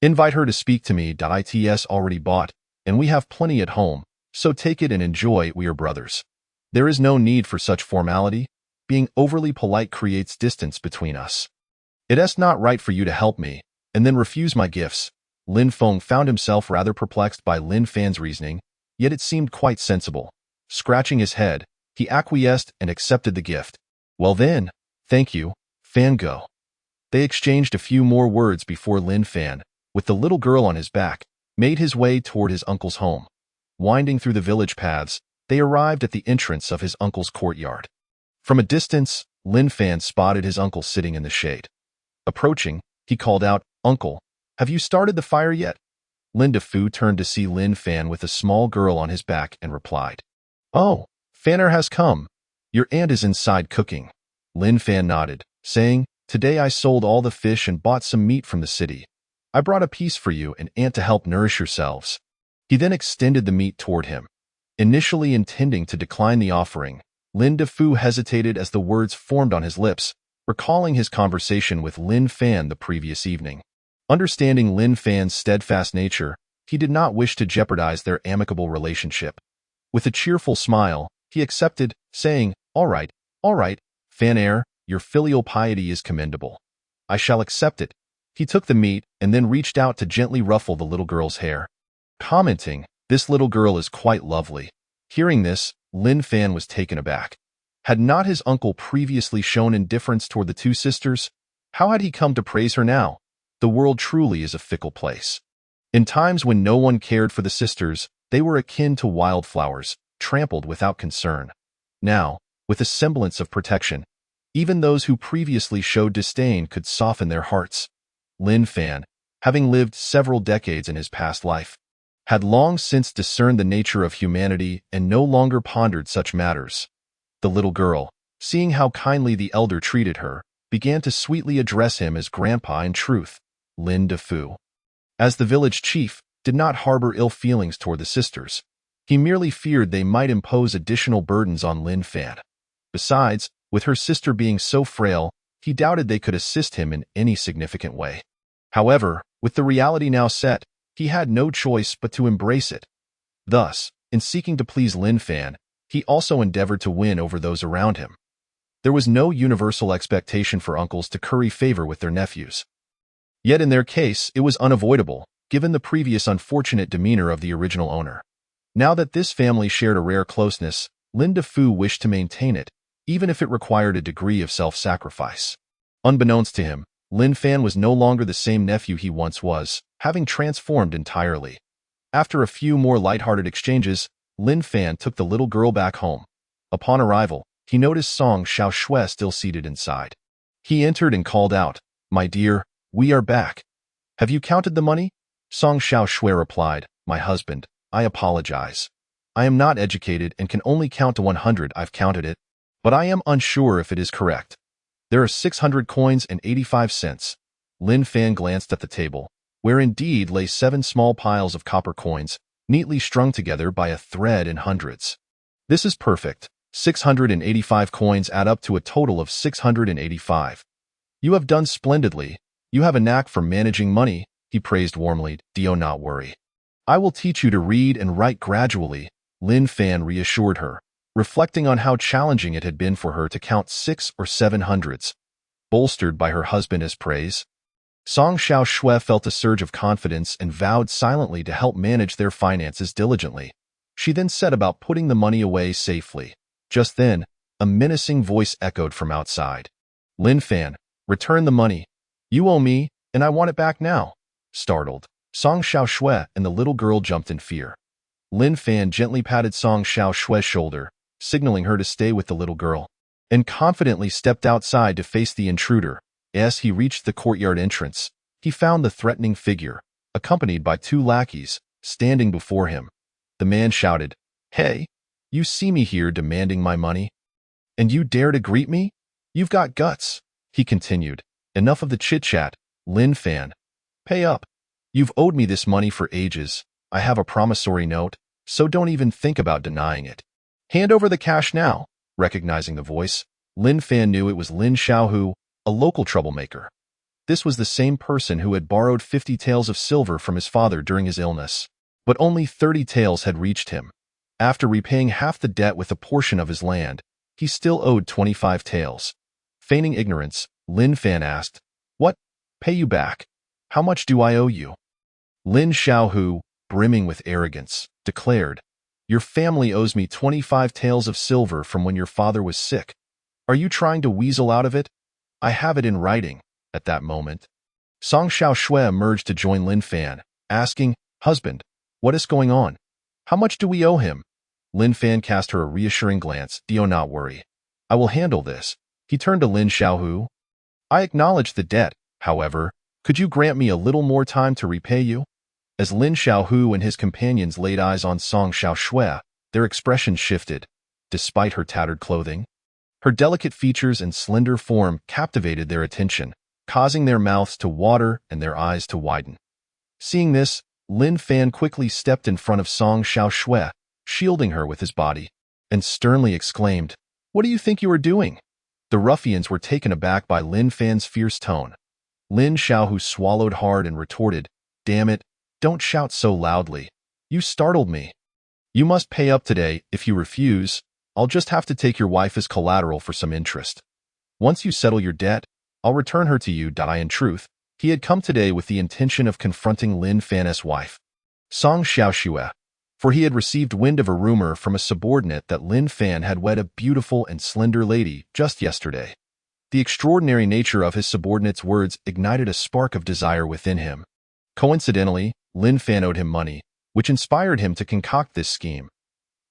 invite her to speak to me. It's already bought, and we have plenty at home, so take it and enjoy. We are brothers. There is no need for such formality. Being overly polite creates distance between us. It is not right for you to help me and then refuse my gifts." Lin Feng found himself rather perplexed by Lin Fan's reasoning, yet it seemed quite sensible. Scratching his head, he acquiesced and accepted the gift. "Well then, thank you, Fangu." They exchanged a few more words before Lin Fan, with the little girl on his back, made his way toward his uncle's home. Winding through the village paths, they arrived at the entrance of his uncle's courtyard. From a distance, Lin Fan spotted his uncle sitting in the shade. Approaching, he called out, "Uncle, have you started the fire yet?" Lin Defu turned to see Lin Fan with a small girl on his back and replied, "Oh, Fanner has come. Your aunt is inside cooking." Lin Fan nodded, saying, "Today I sold all the fish and bought some meat from the city. I brought a piece for you and aunt to help nourish yourselves." He then extended the meat toward him. Initially intending to decline the offering, Lin Defu hesitated as the words formed on his lips, recalling his conversation with Lin Fan the previous evening. Understanding Lin Fan's steadfast nature, he did not wish to jeopardize their amicable relationship. With a cheerful smile, he accepted, saying, all right, Fan-er, your filial piety is commendable. I shall accept it." He took the meat and then reached out to gently ruffle the little girl's hair, commenting, "This little girl is quite lovely." Hearing this, Lin Fan was taken aback. Had not his uncle previously shown indifference toward the two sisters? How had he come to praise her now? The world truly is a fickle place. In times when no one cared for the sisters, they were akin to wildflowers, trampled without concern. Now, with a semblance of protection, even those who previously showed disdain could soften their hearts. Lin Fan, having lived several decades in his past life, had long since discerned the nature of humanity and no longer pondered such matters. The little girl, seeing how kindly the elder treated her, began to sweetly address him as Grandpa. In truth, Lin Defu, as the village chief, did not harbor ill feelings toward the sisters. He merely feared they might impose additional burdens on Lin Fan. Besides, with her sister being so frail, he doubted they could assist him in any significant way. However, with the reality now set, he had no choice but to embrace it. Thus, in seeking to please Lin Fan, he also endeavored to win over those around him. There was no universal expectation for uncles to curry favor with their nephews. Yet in their case, it was unavoidable. given the previous unfortunate demeanor of the original owner. Now that this family shared a rare closeness, Lin Defu wished to maintain it, even if it required a degree of self-sacrifice. Unbeknownst to him, Lin Fan was no longer the same nephew he once was, having transformed entirely. After a few more light-hearted exchanges, Lin Fan took the little girl back home. Upon arrival, he noticed Song Xiaoshui still seated inside. He entered and called out, "My dear, we are back. Have you counted the money?" Song Xiaoshui replied, "My husband, I apologize. I am not educated and can only count to 100. I've counted it, but I am unsure if it is correct. There are 600 coins and 85 cents. Lin Fan glanced at the table, where indeed lay 7 small piles of copper coins, neatly strung together by a thread in hundreds. This is perfect. 685 coins add up to a total of 685. You have done splendidly. You have a knack for managing money, he praised warmly. Do not worry. I will teach you to read and write gradually, Lin Fan reassured her, reflecting on how challenging it had been for her to count 6 or 7 hundreds. Bolstered by her husband's praise, Song Xiaoshui felt a surge of confidence and vowed silently to help manage their finances diligently. She then set about putting the money away safely. Just then, a menacing voice echoed from outside. "Lin Fan, return the money. You owe me, and I want it back now." Startled, Song Xiaoshui and the little girl jumped in fear. Lin Fan gently patted Song Xiaoshui's shoulder, signaling her to stay with the little girl, and confidently stepped outside to face the intruder. As he reached the courtyard entrance, he found the threatening figure, accompanied by 2 lackeys, standing before him. The man shouted, "Hey, you see me here demanding my money? And you dare to greet me? You've got guts," he continued. "Enough of the chit-chat, Lin Fan. Pay up. You've owed me this money for ages. I have a promissory note, so don't even think about denying it. Hand over the cash now." Recognizing the voice, Lin Fan knew it was Lin Xiaohu, a local troublemaker. This was the same person who had borrowed 50 taels of silver from his father during his illness, but only 30 taels had reached him. After repaying half the debt with a portion of his land, he still owed 25 taels. Feigning ignorance, Lin Fan asked, "What? Pay you back? How much do I owe you?" Lin Xiaohu, brimming with arrogance, declared, "Your family owes me 25 taels of silver from when your father was sick. Are you trying to weasel out of it? I have it in writing." At that moment, Song Xiaoshui emerged to join Lin Fan, asking, "Husband, what is going on? How much do we owe him?" Lin Fan cast her a reassuring glance. "Do not worry. I will handle this." He turned to Lin Xiaohu. "I acknowledge the debt. However, could you grant me a little more time to repay you?" As Lin Xiaohu and his companions laid eyes on Song Xiaoshui, their expressions shifted. Despite her tattered clothing, her delicate features and slender form captivated their attention, causing their mouths to water and their eyes to widen. Seeing this, Lin Fan quickly stepped in front of Song Xiaoshui, shielding her with his body, and sternly exclaimed, "What do you think you are doing?" The ruffians were taken aback by Lin Fan's fierce tone. Lin Xiaohu swallowed hard and retorted, "Damn it, don't shout so loudly. You startled me. You must pay up today. If you refuse, I'll just have to take your wife as collateral for some interest. Once you settle your debt, I'll return her to you." In truth, he had come today with the intention of confronting Lin Fan's wife, Song Xiaoshui, for he had received wind of a rumor from a subordinate that Lin Fan had wed a beautiful and slender lady just yesterday. The extraordinary nature of his subordinate's words ignited a spark of desire within him. Coincidentally, Lin Fan owed him money, which inspired him to concoct this scheme.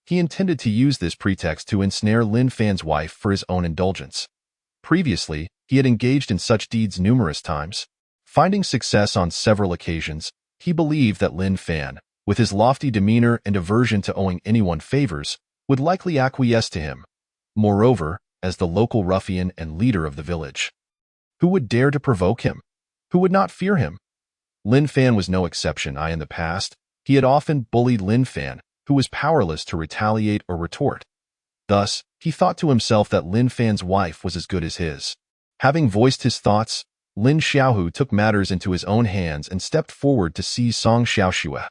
He intended to use this pretext to ensnare Lin Fan's wife for his own indulgence. Previously, he had engaged in such deeds numerous times. Finding success on several occasions, he believed that Lin Fan, with his lofty demeanor and aversion to owing anyone favors, would likely acquiesce to him. Moreover, as the local ruffian and leader of the village, who would dare to provoke him? Who would not fear him? Lin Fan was no exception. In the past, he had often bullied Lin Fan, who was powerless to retaliate or retort. Thus, he thought to himself that Lin Fan's wife was as good as his. Having voiced his thoughts, Lin Xiaohu took matters into his own hands and stepped forward to seize Song Xiaoshui.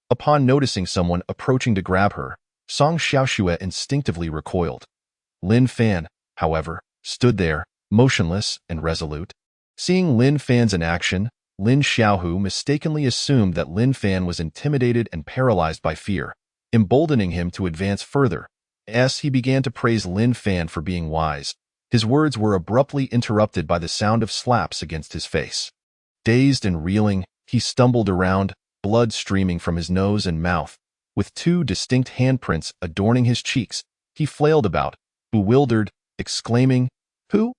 Upon noticing someone approaching to grab her, Song Xiaoshui instinctively recoiled. Lin Fan, however, stood there, motionless and resolute. Seeing Lin Fan's inaction, Lin Xiaohu mistakenly assumed that Lin Fan was intimidated and paralyzed by fear, emboldening him to advance further. As he began to praise Lin Fan for being wise, his words were abruptly interrupted by the sound of slaps against his face. Dazed and reeling, he stumbled around, blood streaming from his nose and mouth. With two distinct handprints adorning his cheeks, he flailed about, bewildered, exclaiming, Who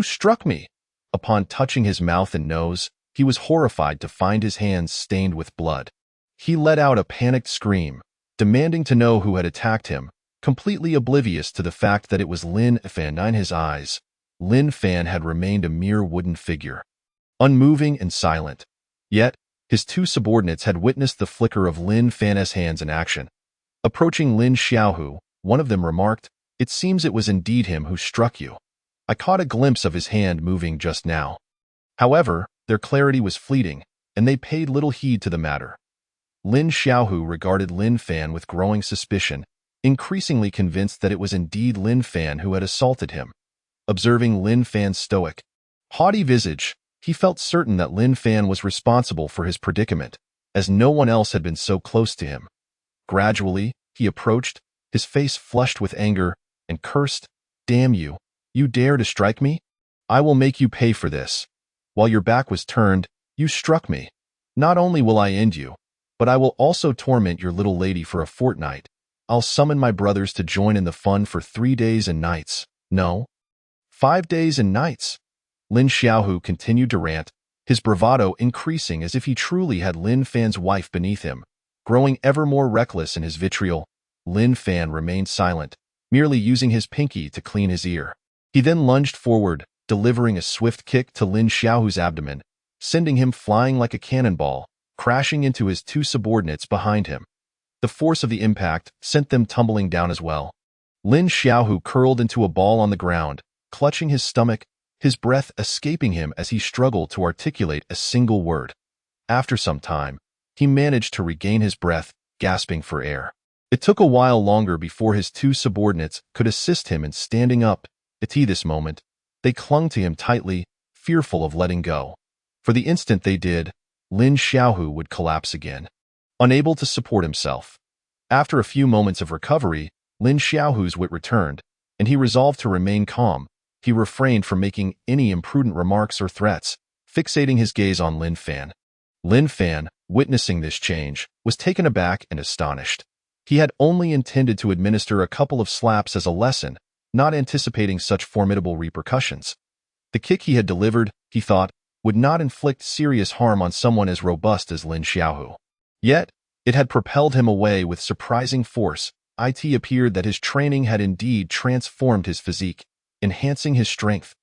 struck me? Upon touching his mouth and nose, he was horrified to find his hands stained with blood. He let out a panicked scream, demanding to know who had attacked him, completely oblivious to the fact that it was Lin Fan. In his eyes, Lin Fan had remained a mere wooden figure, unmoving and silent. Yet, his two subordinates had witnessed the flicker of Lin Fan's hands in action. Approaching Lin Xiaohu, one of them remarked, It seems it was indeed him who struck you. I caught a glimpse of his hand moving just now. However, their clarity was fleeting, and they paid little heed to the matter. Lin Xiaohu regarded Lin Fan with growing suspicion, increasingly convinced that it was indeed Lin Fan who had assaulted him. Observing Lin Fan's stoic, haughty visage, he felt certain that Lin Fan was responsible for his predicament, as no one else had been so close to him. Gradually, he approached, his face flushed with anger, and cursed, Damn you! You dare to strike me? I will make you pay for this. While your back was turned, you struck me. Not only will I end you, but I will also torment your little lady for a fortnight. I'll summon my brothers to join in the fun for 3 days and nights. No, 5 days and nights. Lin Xiaohu continued to rant, his bravado increasing as if he truly had Lin Fan's wife beneath him. Growing ever more reckless in his vitriol, Lin Fan remained silent, merely using his pinky to clean his ear. He then lunged forward, delivering a swift kick to Lin Xiaohu's abdomen, sending him flying like a cannonball, crashing into his two subordinates behind him. The force of the impact sent them tumbling down as well. Lin Xiaohu curled into a ball on the ground, clutching his stomach, his breath escaping him as he struggled to articulate a single word. After some time, he managed to regain his breath, gasping for air. It took a while longer before his two subordinates could assist him in standing up. At this moment, they clung to him tightly, fearful of letting go. For the instant they did, Lin Xiaohu would collapse again, unable to support himself. After a few moments of recovery, Lin Xiaohu's wit returned, and he resolved to remain calm. He refrained from making any imprudent remarks or threats, fixating his gaze on Lin Fan. Lin Fan, witnessing this change, was taken aback and astonished. He had only intended to administer a couple of slaps as a lesson, not anticipating such formidable repercussions. The kick he had delivered, he thought, would not inflict serious harm on someone as robust as Lin Xiaohu. Yet, it had propelled him away with surprising force. It appeared that his training had indeed transformed his physique, enhancing his strength.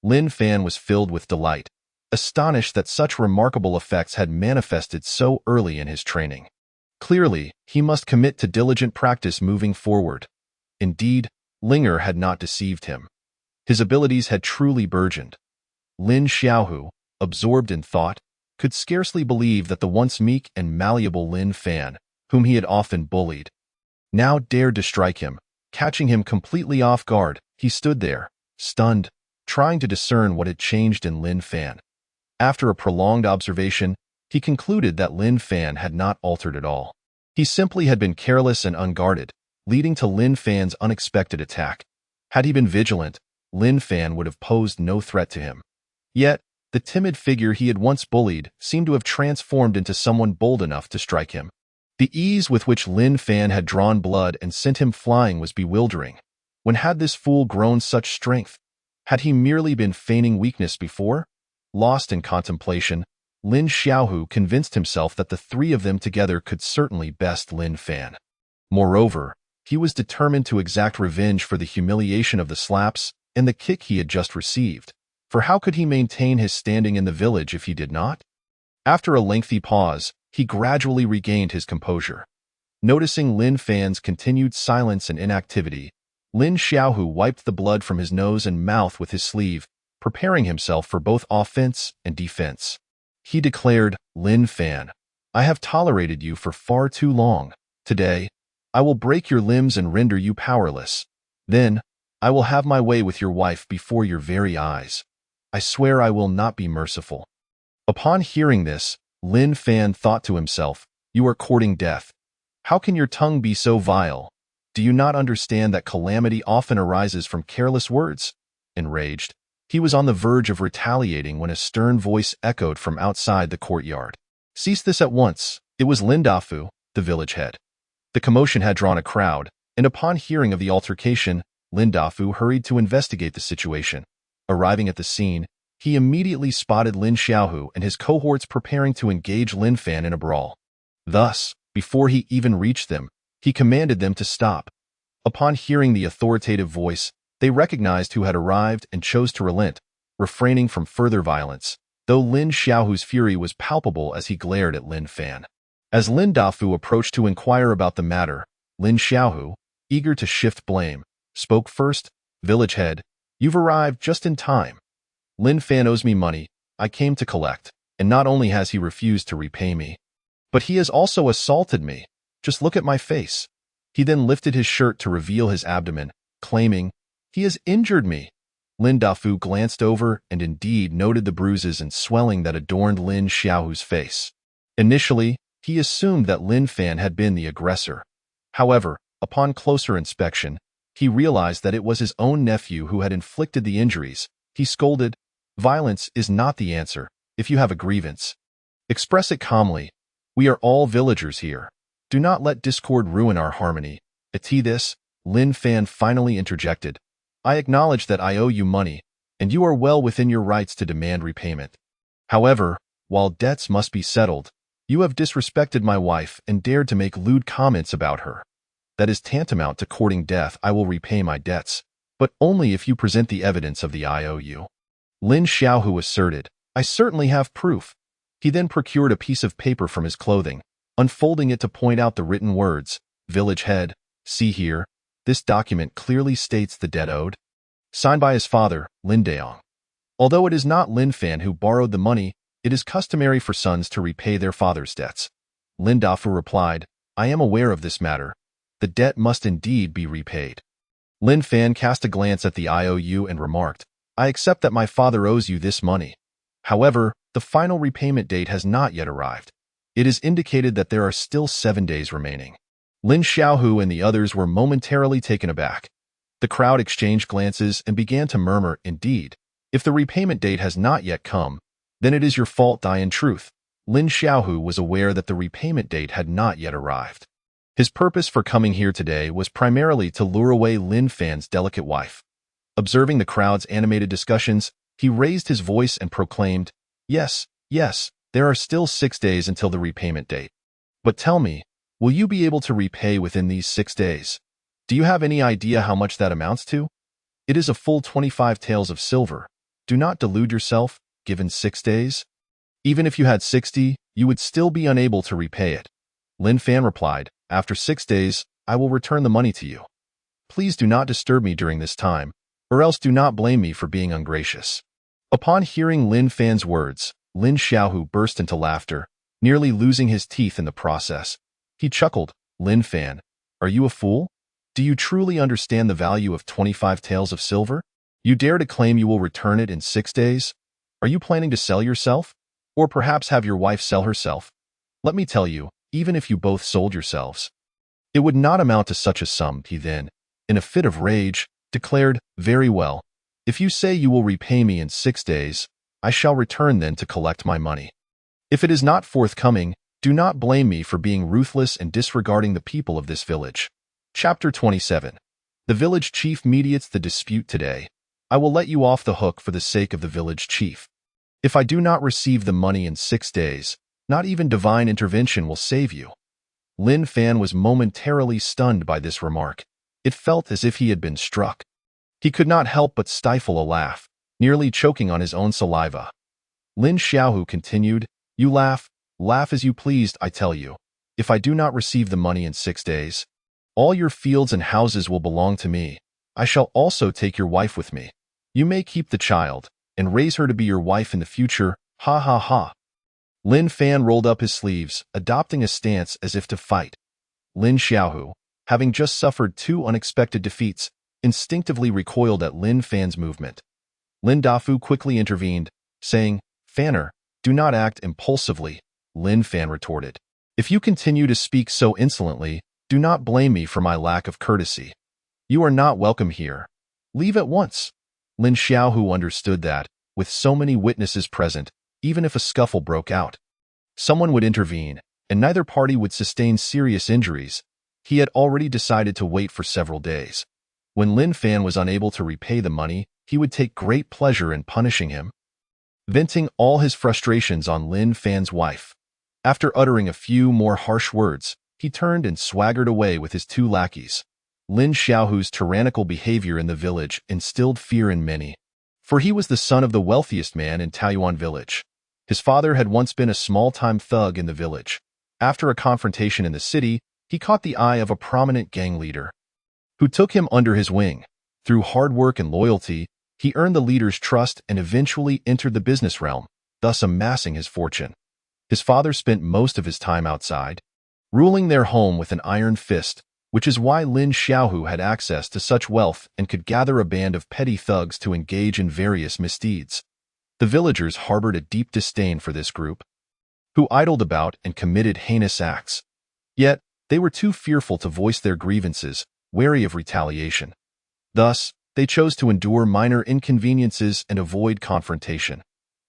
Lin Fan was filled with delight, astonished that such remarkable effects had manifested so early in his training. Clearly, he must commit to diligent practice moving forward. Indeed, Linger had not deceived him. His abilities had truly burgeoned. Lin Xiaohu, absorbed in thought, could scarcely believe that the once meek and malleable Lin Fan, whom he had often bullied, now dared to strike him. Catching him completely off guard, he stood there, stunned, trying to discern what had changed in Lin Fan. After a prolonged observation, he concluded that Lin Fan had not altered at all. He simply had been careless and unguarded, leading to Lin Fan's unexpected attack. Had he been vigilant, Lin Fan would have posed no threat to him. Yet, the timid figure he had once bullied seemed to have transformed into someone bold enough to strike him. The ease with which Lin Fan had drawn blood and sent him flying was bewildering. When had this fool grown such strength? Had he merely been feigning weakness before? Lost in contemplation, Lin Xiaohu convinced himself that the three of them together could certainly best Lin Fan. Moreover, he was determined to exact revenge for the humiliation of the slaps and the kick he had just received. For how could he maintain his standing in the village if he did not? After a lengthy pause, he gradually regained his composure. Noticing Lin Fan's continued silence and inactivity, Lin Xiaohu wiped the blood from his nose and mouth with his sleeve, preparing himself for both offense and defense. He declared, Lin Fan, I have tolerated you for far too long. Today, I will break your limbs and render you powerless. Then, I will have my way with your wife before your very eyes. I swear I will not be merciful. Upon hearing this, Lin Fan thought to himself, "You are courting death. How can your tongue be so vile? Do you not understand that calamity often arises from careless words?" Enraged, he was on the verge of retaliating when a stern voice echoed from outside the courtyard. "Cease this at once." It was Lin Dafu, the village head. The commotion had drawn a crowd, and upon hearing of the altercation, Lin Dafu hurried to investigate the situation. Arriving at the scene, he immediately spotted Lin Xiaohu and his cohorts preparing to engage Lin Fan in a brawl. Thus, before he even reached them, he commanded them to stop. Upon hearing the authoritative voice, they recognized who had arrived and chose to relent, refraining from further violence, though Lin Xiaohu's fury was palpable as he glared at Lin Fan. As Lin Dafu approached to inquire about the matter, Lin Xiaohu, eager to shift blame, spoke first. "Village head, you've arrived just in time. Lin Fan owes me money I came to collect, and not only has he refused to repay me, but he has also assaulted me. Just look at my face." He then lifted his shirt to reveal his abdomen, claiming, "He has injured me." Lin Dafu glanced over and indeed noted the bruises and swelling that adorned Lin Xiaohu's face. Initially, he assumed that Lin Fan had been the aggressor. However, upon closer inspection, he realized that it was his own nephew who had inflicted the injuries. He scolded, "Violence is not the answer. If you have a grievance, express it calmly. We are all villagers here. Do not let discord ruin our harmony." At this, Lin Fan finally interjected, "I acknowledge that I owe you money, and you are well within your rights to demand repayment. However, while debts must be settled, you have disrespected my wife and dared to make lewd comments about her. That is tantamount to courting death. I will repay my debts, but only if you present the evidence of the IOU." Lin Xiaohu asserted, "I certainly have proof." He then procured a piece of paper from his clothing, unfolding it to point out the written words, "Village head, see here. This document clearly states the debt owed." Signed by his father, Lin Daong. Although it is not Lin Fan who borrowed the money, it is customary for sons to repay their father's debts. Lin Dafu replied, "I am aware of this matter. The debt must indeed be repaid." Lin Fan cast a glance at the IOU and remarked, "I accept that my father owes you this money. However, the final repayment date has not yet arrived. It is indicated that there are still 7 days remaining." Lin Xiaohu and the others were momentarily taken aback. The crowd exchanged glances and began to murmur, "Indeed, if the repayment date has not yet come, then it is your fault." In truth, Lin Xiaohu was aware that the repayment date had not yet arrived. His purpose for coming here today was primarily to lure away Lin Fan's delicate wife. Observing the crowd's animated discussions, he raised his voice and proclaimed, Yes, there are still 6 days until the repayment date. But tell me, will you be able to repay within these 6 days? Do you have any idea how much that amounts to? It is a full 25 taels of silver. Do not delude yourself. Given 6 days, even if you had 60, you would still be unable to repay it." Lin Fan replied, "After 6 days, I will return the money to you. Please do not disturb me during this time, or else do not blame me for being ungracious." Upon hearing Lin Fan's words, Lin Xiaohu burst into laughter, nearly losing his teeth in the process. He chuckled, "Lin Fan, are you a fool? Do you truly understand the value of 25 taels of silver? You dare to claim you will return it in 6 days? Are you planning to sell yourself? Or perhaps have your wife sell herself? Let me tell you, even if you both sold yourselves, it would not amount to such a sum." He then, in a fit of rage, declared, "Very well. If you say you will repay me in 6 days, I shall return then to collect my money. If it is not forthcoming, do not blame me for being ruthless and disregarding the people of this village." Chapter 27. The village chief mediates the dispute today. I will let you off the hook for the sake of the village chief. If I do not receive the money in 6 days, not even divine intervention will save you." Lin Fan was momentarily stunned by this remark. It felt as if he had been struck. He could not help but stifle a laugh, nearly choking on his own saliva. Lin Xiaohu continued, "You laugh as you pleased, I tell you. If I do not receive the money in 6 days, all your fields and houses will belong to me. I shall also take your wife with me. You may keep the child and raise her to be your wife in the future. Ha ha ha." Lin Fan rolled up his sleeves, adopting a stance as if to fight. Lin Xiaohu, having just suffered 2 unexpected defeats, instinctively recoiled at Lin Fan's movement. Lin Dafu quickly intervened, saying, "Fanner, Do not act impulsively, Lin Fan retorted. If you continue to speak so insolently, do not blame me for my lack of courtesy. You are not welcome here. Leave at once. Lin Xiaohu understood that, with so many witnesses present, even if a scuffle broke out, someone would intervene, and neither party would sustain serious injuries. He had already decided to wait for several days. When Lin Fan was unable to repay the money, he would take great pleasure in punishing him, venting all his frustrations on Lin Fan's wife. After uttering a few more harsh words, he turned and swaggered away with his two lackeys. Lin Xiaohu's tyrannical behavior in the village instilled fear in many, for he was the son of the wealthiest man in Taoyuan village. His father had once been a small-time thug in the village. After a confrontation in the city, he caught the eye of a prominent gang leader, who took him under his wing. Through hard work and loyalty, he earned the leader's trust and eventually entered the business realm, thus amassing his fortune. His father spent most of his time outside, ruling their home with an iron fist, which is why Lin Xiaohu had access to such wealth and could gather a band of petty thugs to engage in various misdeeds. The villagers harbored a deep disdain for this group, who idled about and committed heinous acts. Yet, they were too fearful to voice their grievances, wary of retaliation. Thus, they chose to endure minor inconveniences and avoid confrontation.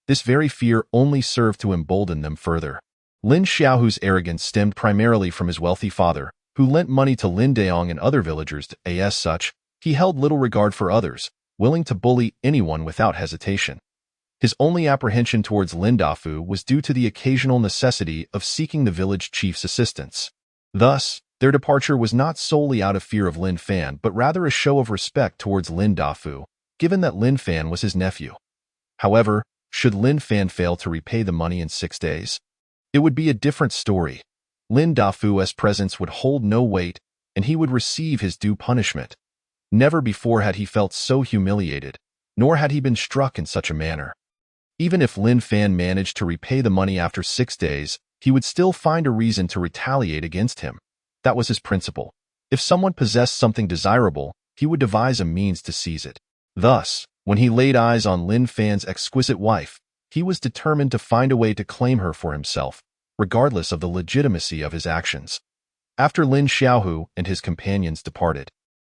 This very fear only served to embolden them further. Lin Xiaohu's arrogance stemmed primarily from his wealthy father, who lent money to Lin Daong and other villagers. As such, he held little regard for others, willing to bully anyone without hesitation. His only apprehension towards Lin Dafu was due to the occasional necessity of seeking the village chief's assistance. Thus, their departure was not solely out of fear of Lin Fan but rather a show of respect towards Lin Dafu, given that Lin Fan was his nephew. However, should Lin Fan fail to repay the money in 6 days, it would be a different story. Lin Dafu's presence would hold no weight, and he would receive his due punishment. Never before had he felt so humiliated, nor had he been struck in such a manner. Even if Lin Fan managed to repay the money after 6 days, he would still find a reason to retaliate against him. That was his principle. If someone possessed something desirable, he would devise a means to seize it. Thus, when he laid eyes on Lin Fan's exquisite wife, he was determined to find a way to claim her for himself, regardless of the legitimacy of his actions. After Lin Xiaohu and his companions departed,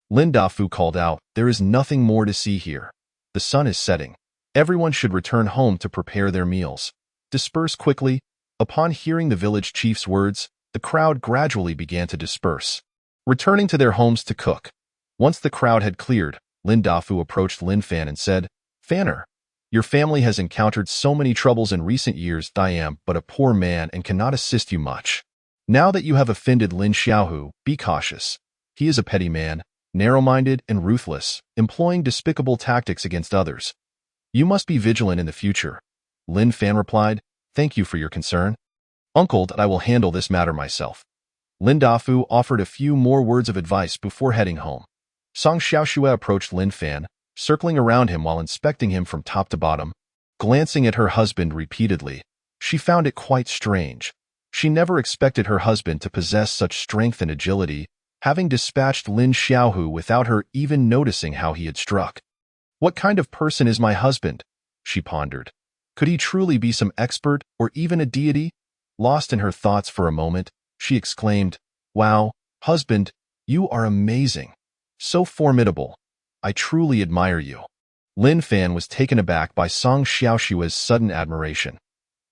Lin Dafu called out, "There is nothing more to see here. The sun is setting. Everyone should return home to prepare their meals. Disperse quickly." Upon hearing the village chief's words, the crowd gradually began to disperse, returning to their homes to cook. Once the crowd had cleared, Lin Dafu approached Lin Fan and said, "Fanner, your family has encountered so many troubles in recent years. I am but a poor man and cannot assist you much. Now that you have offended Lin Xiaohu, be cautious. He is a petty man, narrow-minded and ruthless, employing despicable tactics against others. You must be vigilant in the future." Lin Fan replied, "Thank you for your concern, Uncle. I will handle this matter myself." Lin Dafu offered a few more words of advice before heading home. Song Xiaoxue approached Lin Fan, circling around him while inspecting him from top to bottom. Glancing at her husband repeatedly, she found it quite strange. She never expected her husband to possess such strength and agility, having dispatched Lin Xiaohu without her even noticing how he had struck. "What kind of person is my husband?" she pondered. Could he truly be some expert or even a deity? Lost in her thoughts for a moment, she exclaimed, "Wow, husband, you are amazing. So formidable. I truly admire you." Lin Fan was taken aback by Song Xiaoxue's sudden admiration.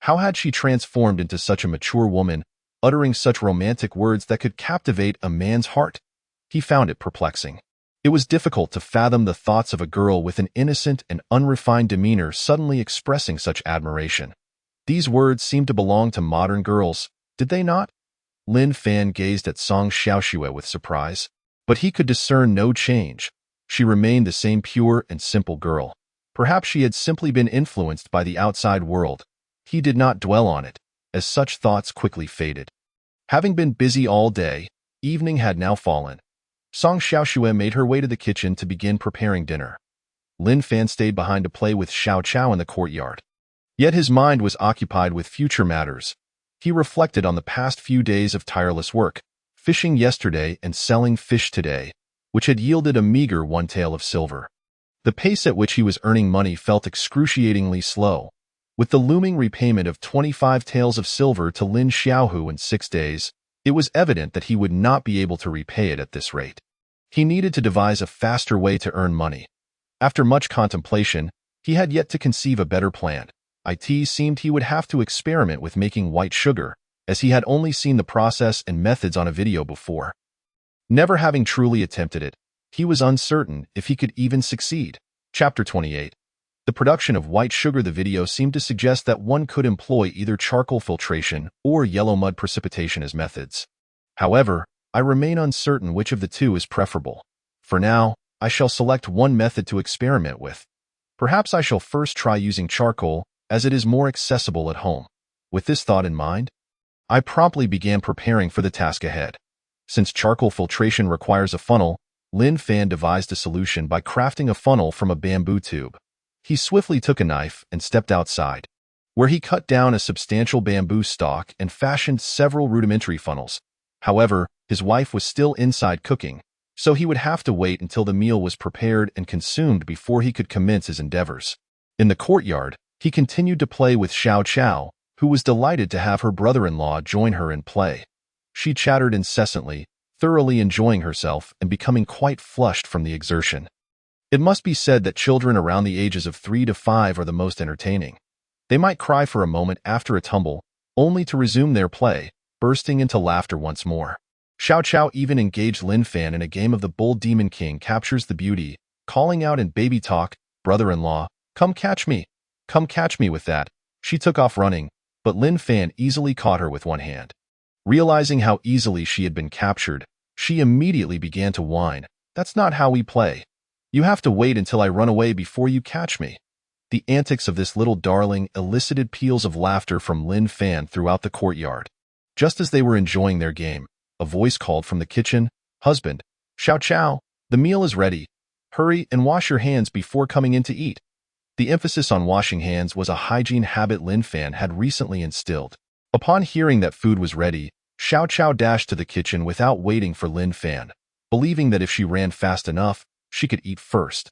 How had she transformed into such a mature woman, uttering such romantic words that could captivate a man's heart? He found it perplexing. It was difficult to fathom the thoughts of a girl with an innocent and unrefined demeanor suddenly expressing such admiration. These words seemed to belong to modern girls, did they not? Lin Fan gazed at Song Xiaoxue with surprise, but he could discern no change. She remained the same pure and simple girl. Perhaps she had simply been influenced by the outside world. He did not dwell on it, as such thoughts quickly faded. Having been busy all day, evening had now fallen. Song Xiaoxue made her way to the kitchen to begin preparing dinner. Lin Fan stayed behind to play with Xiao Chao in the courtyard. Yet his mind was occupied with future matters. He reflected on the past few days of tireless work, fishing yesterday and selling fish today, which had yielded a meager 1 tael of silver. The pace at which he was earning money felt excruciatingly slow. With the looming repayment of 25 taels of silver to Lin Xiaohu in 6 days, it was evident that he would not be able to repay it at this rate. He needed to devise a faster way to earn money. After much contemplation, he had yet to conceive a better plan. It seemed he would have to experiment with making white sugar, as he had only seen the process and methods on a video before. Never having truly attempted it, he was uncertain if he could even succeed. Chapter 28. The production of white sugar. The video seemed to suggest that one could employ either charcoal filtration or yellow mud precipitation as methods. However, I remain uncertain which of the two is preferable. For now, I shall select one method to experiment with. Perhaps I shall first try using charcoal, as it is more accessible at home. With this thought in mind, I promptly began preparing for the task ahead. Since charcoal filtration requires a funnel, Lin Fan devised a solution by crafting a funnel from a bamboo tube. He swiftly took a knife and stepped outside, where he cut down a substantial bamboo stalk and fashioned several rudimentary funnels. However, his wife was still inside cooking, so he would have to wait until the meal was prepared and consumed before he could commence his endeavors. In the courtyard, he continued to play with Xiao Chao, who was delighted to have her brother-in-law join her in play. She chattered incessantly, thoroughly enjoying herself and becoming quite flushed from the exertion. It must be said that children around the ages of 3 to 5 are the most entertaining. They might cry for a moment after a tumble, only to resume their play, bursting into laughter once more. Xiao Chao even engaged Lin Fan in a game of the Bull Demon King captures the beauty, calling out in baby talk, "Brother-in-law, come catch me with that." She took off running, but Lin Fan easily caught her with one hand. Realizing how easily she had been captured, she immediately began to whine. "That's not how we play. You have to wait until I run away before you catch me." The antics of this little darling elicited peals of laughter from Lin Fan throughout the courtyard. Just as they were enjoying their game, a voice called from the kitchen, "Husband, Xiao Chao, the meal is ready. Hurry and wash your hands before coming in to eat." The emphasis on washing hands was a hygiene habit Lin Fan had recently instilled. Upon hearing that food was ready, Xiao Chao dashed to the kitchen without waiting for Lin Fan, believing that if she ran fast enough, she could eat first.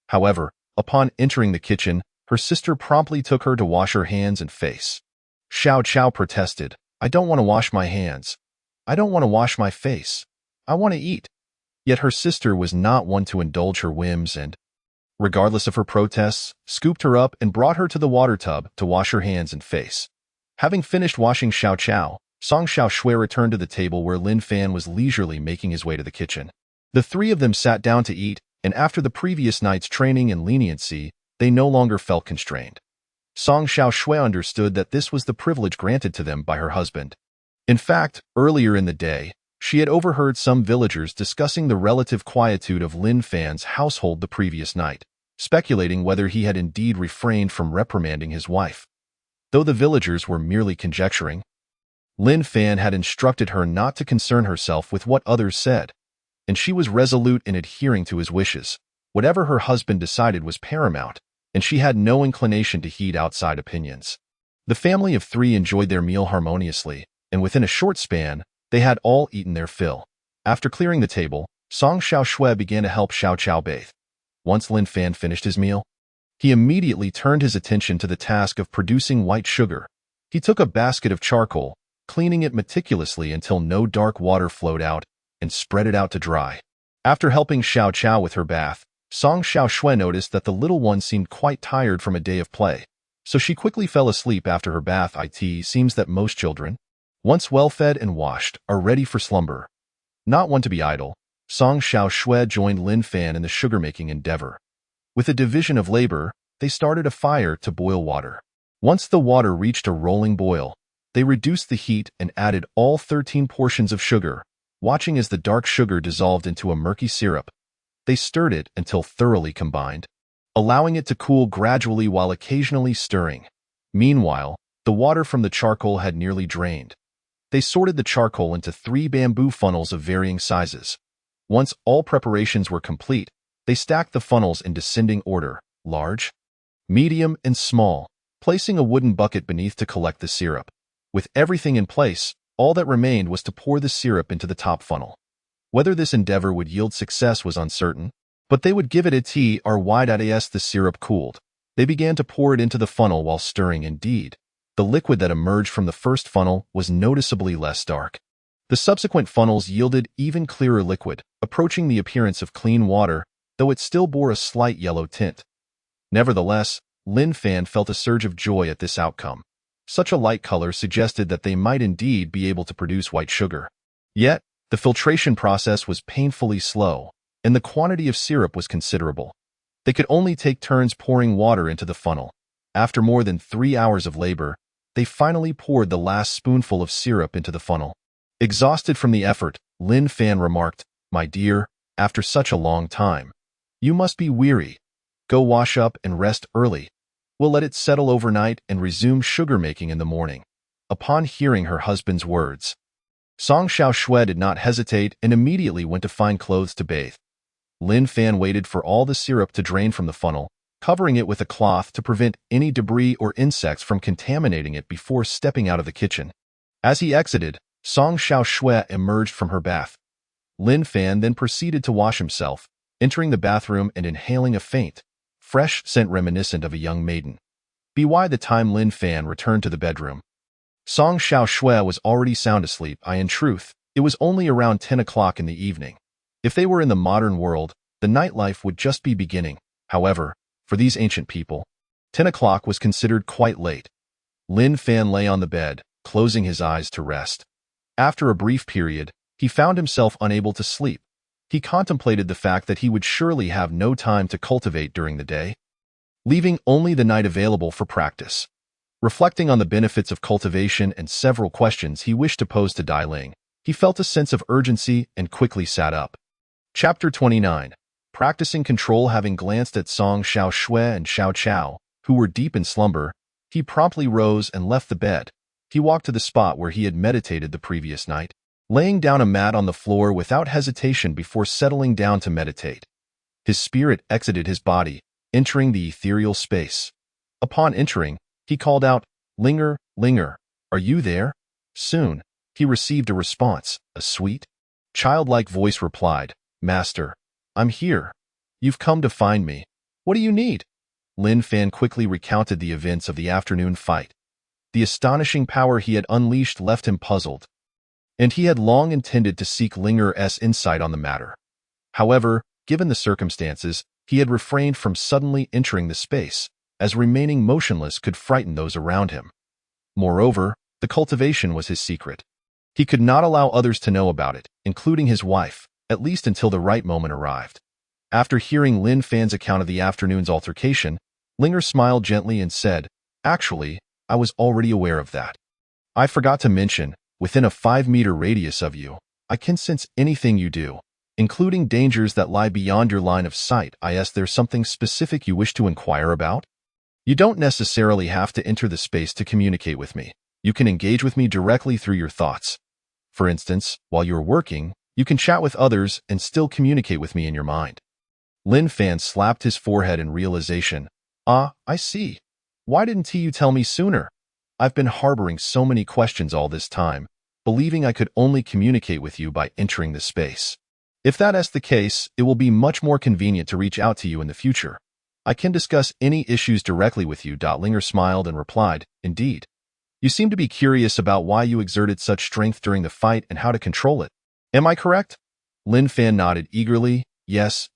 However, upon entering the kitchen, her sister promptly took her to wash her hands and face. Xiao Chao protested, "I don't want to wash my hands. I don't want to wash my face. I want to eat." Yet her sister was not one to indulge her whims and, regardless of her protests, scooped her up and brought her to the water tub to wash her hands and face. Having finished washing Xiao Chao, Song Xiaoshui returned to the table where Lin Fan was leisurely making his way to the kitchen. The three of them sat down to eat, and after the previous night's training and leniency, they no longer felt constrained. Song Xiaoshui understood that this was the privilege granted to them by her husband. In fact, earlier in the day, she had overheard some villagers discussing the relative quietude of Lin Fan's household the previous night, speculating whether he had indeed refrained from reprimanding his wife. Though the villagers were merely conjecturing, Lin Fan had instructed her not to concern herself with what others said, and she was resolute in adhering to his wishes. Whatever her husband decided was paramount, and she had no inclination to heed outside opinions. The family of 3 enjoyed their meal harmoniously, and within a short span, they had all eaten their fill. After clearing the table, Song Xiaoshui began to help Xiao Chao bathe. Once Lin Fan finished his meal, he immediately turned his attention to the task of producing white sugar. He took a basket of charcoal, cleaning it meticulously until no dark water flowed out, and spread it out to dry. After helping Xiao Chao with her bath, Song Xiaoshui noticed that the little one seemed quite tired from a day of play, so she quickly fell asleep after her bath. It seems that most children, once well-fed and washed, are ready for slumber. Not one to be idle, Song Xiaoshui joined Lin Fan in the sugar-making endeavor. With a division of labor, they started a fire to boil water. Once the water reached a rolling boil, they reduced the heat and added all 13 portions of sugar, watching as the dark sugar dissolved into a murky syrup. They stirred it until thoroughly combined, allowing it to cool gradually while occasionally stirring. Meanwhile, the water from the charcoal had nearly drained. They sorted the charcoal into 3 bamboo funnels of varying sizes. Once all preparations were complete, they stacked the funnels in descending order, large, medium, and small, placing a wooden bucket beneath to collect the syrup. With everything in place, all that remained was to pour the syrup into the top funnel. Whether this endeavor would yield success was uncertain, but they would give it a try as the syrup cooled. They began to pour it into the funnel while stirring. Indeed, the liquid that emerged from the first funnel was noticeably less dark. The subsequent funnels yielded even clearer liquid, approaching the appearance of clean water, though it still bore a slight yellow tint. Nevertheless, Lin Fan felt a surge of joy at this outcome. Such a light color suggested that they might indeed be able to produce white sugar. Yet, the filtration process was painfully slow, and the quantity of syrup was considerable. They could only take turns pouring water into the funnel. After more than 3 hours of labor, they finally poured the last spoonful of syrup into the funnel. Exhausted from the effort, Lin Fan remarked, "My dear, after such a long time, you must be weary. Go wash up and rest early. We'll let it settle overnight and resume sugar making in the morning." Upon hearing her husband's words, Song Xiaoshui did not hesitate and immediately went to find clothes to bathe. Lin Fan waited for all the syrup to drain from the funnel, covering it with a cloth to prevent any debris or insects from contaminating it before stepping out of the kitchen. As he exited, Song Xiaoshui emerged from her bath. Lin Fan then proceeded to wash himself, entering the bathroom and inhaling a faint, fresh scent reminiscent of a young maiden. By the time Lin Fan returned to the bedroom, Song Xiaoshui was already sound asleep. In truth, it was only around 10 o'clock in the evening. If they were in the modern world, the nightlife would just be beginning. However, for these ancient people, 10 o'clock was considered quite late. Lin Fan lay on the bed, closing his eyes to rest. After a brief period, he found himself unable to sleep. He contemplated the fact that he would surely have no time to cultivate during the day, leaving only the night available for practice. Reflecting on the benefits of cultivation and several questions he wished to pose to Dai Ling, he felt a sense of urgency and quickly sat up. Chapter 29. Practicing control. Having glanced at Song Xiaoshui and Xiao Chao, who were deep in slumber, he promptly rose and left the bed. He walked to the spot where he had meditated the previous night, laying down a mat on the floor without hesitation before settling down to meditate. His spirit exited his body, entering the ethereal space. Upon entering, he called out, "Linger, Linger, are you there?" Soon, he received a response. A sweet, childlike voice replied, "Master, I'm here. You've come to find me. What do you need?" Lin Fan quickly recounted the events of the afternoon fight. The astonishing power he had unleashed left him puzzled, and he had long intended to seek Linger's insight on the matter. However, given the circumstances, he had refrained from suddenly entering the space, as remaining motionless could frighten those around him. Moreover, the cultivation was his secret. He could not allow others to know about it, including his wife, at least until the right moment arrived. After hearing Lin Fan's account of the afternoon's altercation, Linger smiled gently and said, "Actually, I was already aware of that. I forgot to mention, within a 5-meter radius of you, I can sense anything you do, including dangers that lie beyond your line of sight. Is there something specific you wish to inquire about? You don't necessarily have to enter the space to communicate with me. You can engage with me directly through your thoughts. For instance, while you're working, you can chat with others and still communicate with me in your mind." Lin Fan slapped his forehead in realization. I see. Why didn't you tell me sooner? I've been harboring so many questions all this time, believing I could only communicate with you by entering the space. If that is the case, it will be much more convenient to reach out to you in the future. I can discuss any issues directly with you. Linger smiled and replied, "Indeed. You seem to be curious about why you exerted such strength during the fight and how to control it. Am I correct?" Lin Fan nodded eagerly. Yes.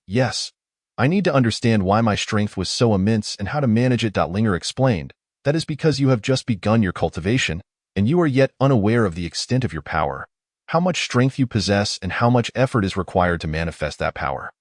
I need to understand why my strength was so immense and how to manage it." Linger explained, "That is because you have just begun your cultivation, and you are yet unaware of the extent of your power, how much strength you possess, and how much effort is required to manifest that power.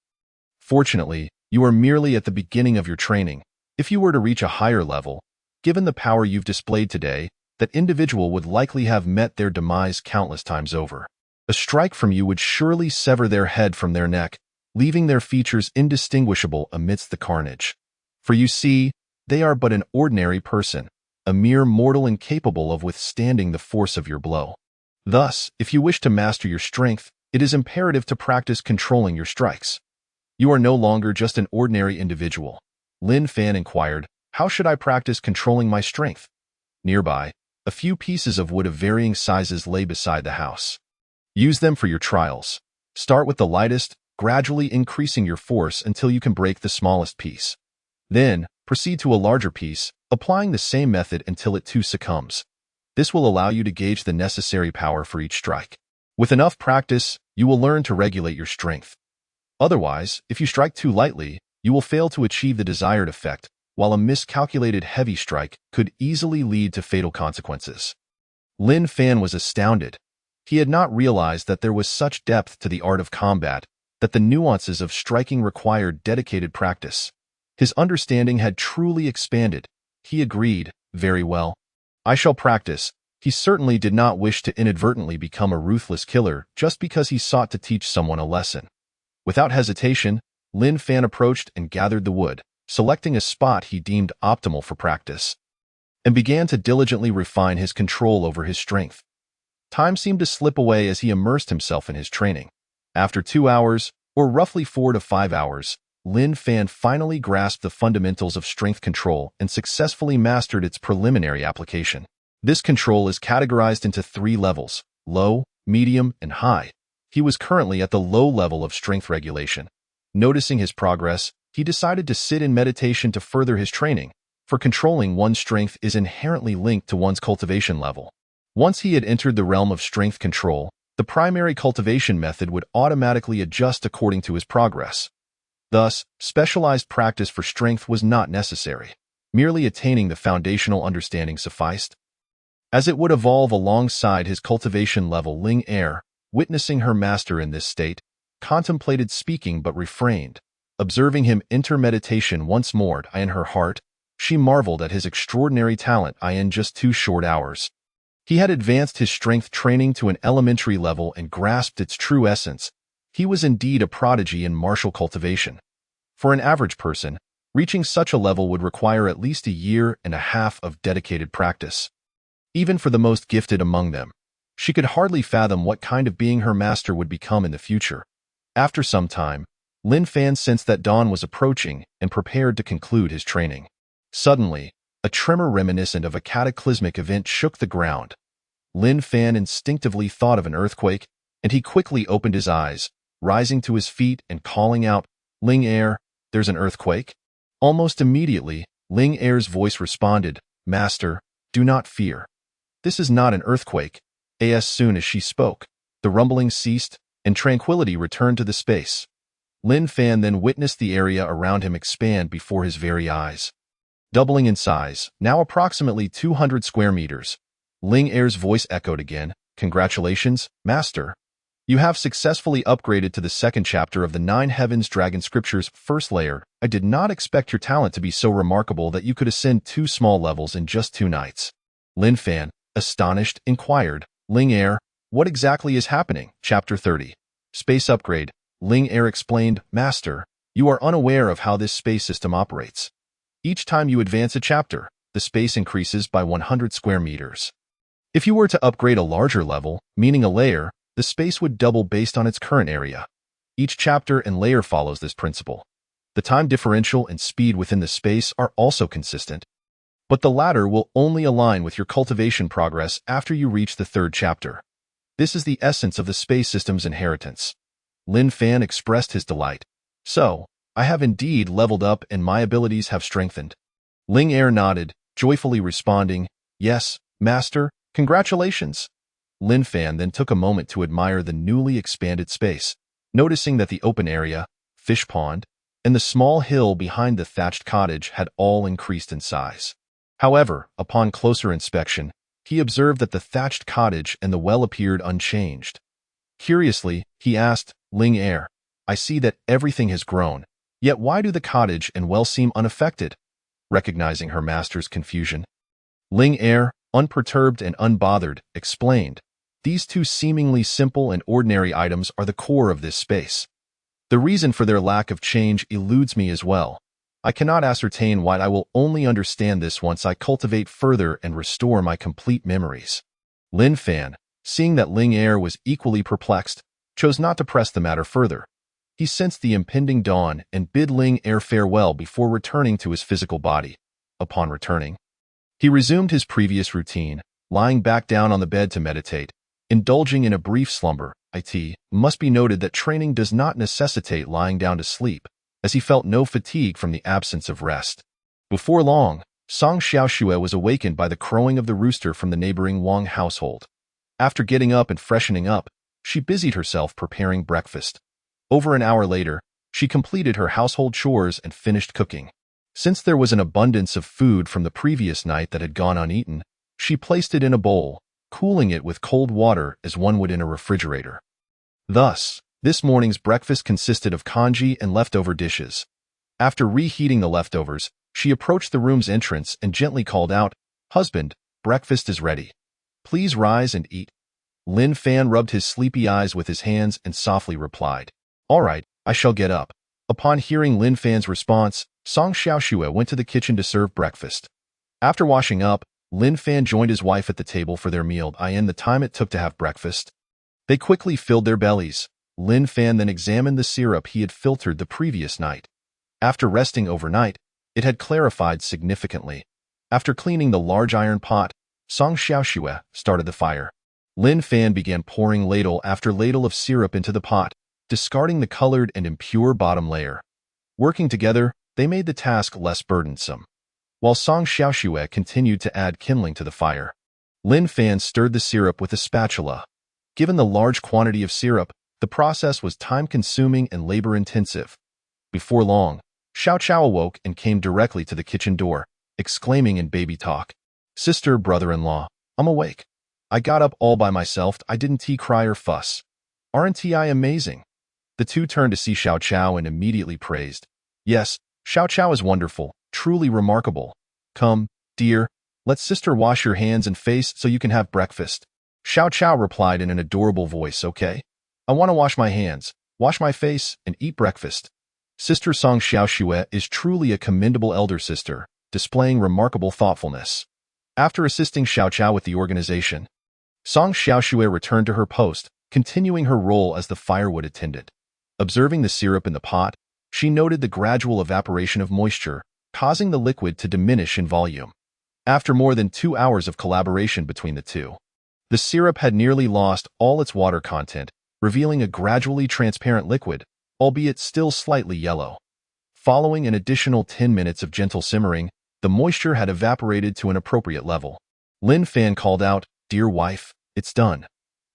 Fortunately, you are merely at the beginning of your training. If you were to reach a higher level, given the power you've displayed today, that individual would likely have met their demise countless times over. A strike from you would surely sever their head from their neck, leaving their features indistinguishable amidst the carnage. For you see, they are but an ordinary person, a mere mortal incapable of withstanding the force of your blow. Thus, if you wish to master your strength, it is imperative to practice controlling your strikes. You are no longer just an ordinary individual." Lin Fan inquired, "How should I practice controlling my strength?" Nearby, a few pieces of wood of varying sizes lay beside the house. Use them for your trials. Start with the lightest, gradually increasing your force until you can break the smallest piece. Then, Proceed to a larger piece, applying the same method until it too succumbs. This will allow you to gauge the necessary power for each strike. With enough practice, you will learn to regulate your strength. Otherwise, if you strike too lightly, you will fail to achieve the desired effect, while a miscalculated heavy strike could easily lead to fatal consequences. Lin Fan was astounded. He had not realized that there was such depth to the art of combat, that the nuances of striking required dedicated practice. His understanding had truly expanded. He agreed, "Very well. I shall practice." He certainly did not wish to inadvertently become a ruthless killer just because he sought to teach someone a lesson. Without hesitation, Lin Fan approached and gathered the wood, selecting a spot he deemed optimal for practice, and began to diligently refine his control over his strength. Time seemed to slip away as he immersed himself in his training. After 2 hours, or roughly 4 to 5 hours, Lin Fan finally grasped the fundamentals of strength control and successfully mastered its preliminary application. This control is categorized into 3 levels: low, medium, and high. He was currently at the low level of strength regulation. Noticing his progress, he decided to sit in meditation to further his training, for controlling one's strength is inherently linked to one's cultivation level. Once he had entered the realm of strength control, the primary cultivation method would automatically adjust according to his progress. Thus, specialized practice for strength was not necessary. Merely attaining the foundational understanding sufficed. As it would evolve alongside his cultivation level, Ling Er, witnessing her master in this state, contemplated speaking but refrained. Observing him enter meditation once more in her heart, she marveled at his extraordinary talent in just 2 short hours. He had advanced his strength training to an elementary level and grasped its true essence. He was indeed a prodigy in martial cultivation. For an average person, reaching such a level would require at least 1.5 years of dedicated practice. Even for the most gifted among them, she could hardly fathom what kind of being her master would become in the future. After some time, Lin Fan sensed that dawn was approaching and prepared to conclude his training. Suddenly, a tremor reminiscent of a cataclysmic event shook the ground. Lin Fan instinctively thought of an earthquake, and he quickly opened his eyes, rising to his feet and calling out, "Ling Er, there's an earthquake?" Almost immediately, Ling Er's voice responded, "Master, do not fear. This is not an earthquake." As soon as she spoke, the rumbling ceased, and tranquility returned to the space. Lin Fan then witnessed the area around him expand before his very eyes. Doubling in size, now approximately 200 square meters, Ling Er's voice echoed again, "Congratulations, Master. You have successfully upgraded to the 2nd chapter of the 9 Heavens Dragon Scriptures first layer. I did not expect your talent to be so remarkable that you could ascend 2 small levels in just 2 nights." Lin Fan, astonished, inquired, "Ling Er, what exactly is happening?" Chapter 30. Space Upgrade. Ling Er explained, "Master, you are unaware of how this space system operates. Each time you advance a chapter, the space increases by 100 square meters. If you were to upgrade a larger level, meaning a layer, the space would double based on its current area. Each chapter and layer follows this principle. The time differential and speed within the space are also consistent, but the latter will only align with your cultivation progress after you reach the 3rd chapter. This is the essence of the space system's inheritance." Lin Fan expressed his delight. "So, I have indeed leveled up and my abilities have strengthened." Ling Er nodded, joyfully responding, "Yes, Master, congratulations." Lin Fan then took a moment to admire the newly expanded space, noticing that the open area, fish pond, and the small hill behind the thatched cottage had all increased in size. However, upon closer inspection, he observed that the thatched cottage and the well appeared unchanged. Curiously, he asked, "Ling Er, I see that everything has grown, yet why do the cottage and well seem unaffected?" Recognizing her master's confusion, Ling Er, unperturbed and unbothered, explained, "These 2 seemingly simple and ordinary items are the core of this space. The reason for their lack of change eludes me as well. I cannot ascertain why. I will only understand this once I cultivate further and restore my complete memories." Lin Fan, seeing that Ling Er was equally perplexed, chose not to press the matter further. He sensed the impending dawn and bid Ling Er farewell before returning to his physical body. Upon returning, he resumed his previous routine, lying back down on the bed to meditate, indulging in a brief slumber. It must be noted that training does not necessitate lying down to sleep, as he felt no fatigue from the absence of rest. Before long, Song Xiaoxue was awakened by the crowing of the rooster from the neighboring Wang household. After getting up and freshening up, she busied herself preparing breakfast. Over an hour later, she completed her household chores and finished cooking. Since there was an abundance of food from the previous night that had gone uneaten, she placed it in a bowl, cooling it with cold water as one would in a refrigerator. Thus, this morning's breakfast consisted of congee and leftover dishes. After reheating the leftovers, she approached the room's entrance and gently called out, "Husband, breakfast is ready. Please rise and eat." Lin Fan rubbed his sleepy eyes with his hands and softly replied, "All right, I shall get up." Upon hearing Lin Fan's response, Song Xiaoxue went to the kitchen to serve breakfast. After washing up, Lin Fan joined his wife at the table for their meal in the time it took to have breakfast. They quickly filled their bellies. Lin Fan then examined the syrup he had filtered the previous night. After resting overnight, it had clarified significantly. After cleaning the large iron pot, Song Xiaoxue started the fire. Lin Fan began pouring ladle after ladle of syrup into the pot, discarding the colored and impure bottom layer. Working together, they made the task less burdensome. While Song Xiaoxue continued to add kindling to the fire, Lin Fan stirred the syrup with a spatula. Given the large quantity of syrup, the process was time-consuming and labor-intensive. Before long, Xiao Chao awoke and came directly to the kitchen door, exclaiming in baby talk, "Sister, brother-in-law, I'm awake. I got up all by myself, I didn't cry or fuss. Aren't I amazing?" The two turned to see Xiao Chao and immediately praised, "Yes, Xiao Chao is wonderful, truly remarkable. Come, dear, let sister wash your hands and face so you can have breakfast." Xiao Chao replied in an adorable voice, "Okay. I want to wash my hands, wash my face, and eat breakfast." Sister Song Xiaoxue is truly a commendable elder sister, displaying remarkable thoughtfulness. After assisting Xiao Chao with the organization, Song Xiaoxue returned to her post, continuing her role as the firewood attendant. Observing the syrup in the pot, she noted the gradual evaporation of moisture, causing the liquid to diminish in volume. After more than 2 hours of collaboration between the two, the syrup had nearly lost all its water content, revealing a gradually transparent liquid, albeit still slightly yellow. Following an additional 10 minutes of gentle simmering, the moisture had evaporated to an appropriate level. Lin Fan called out, "Dear wife, it's done.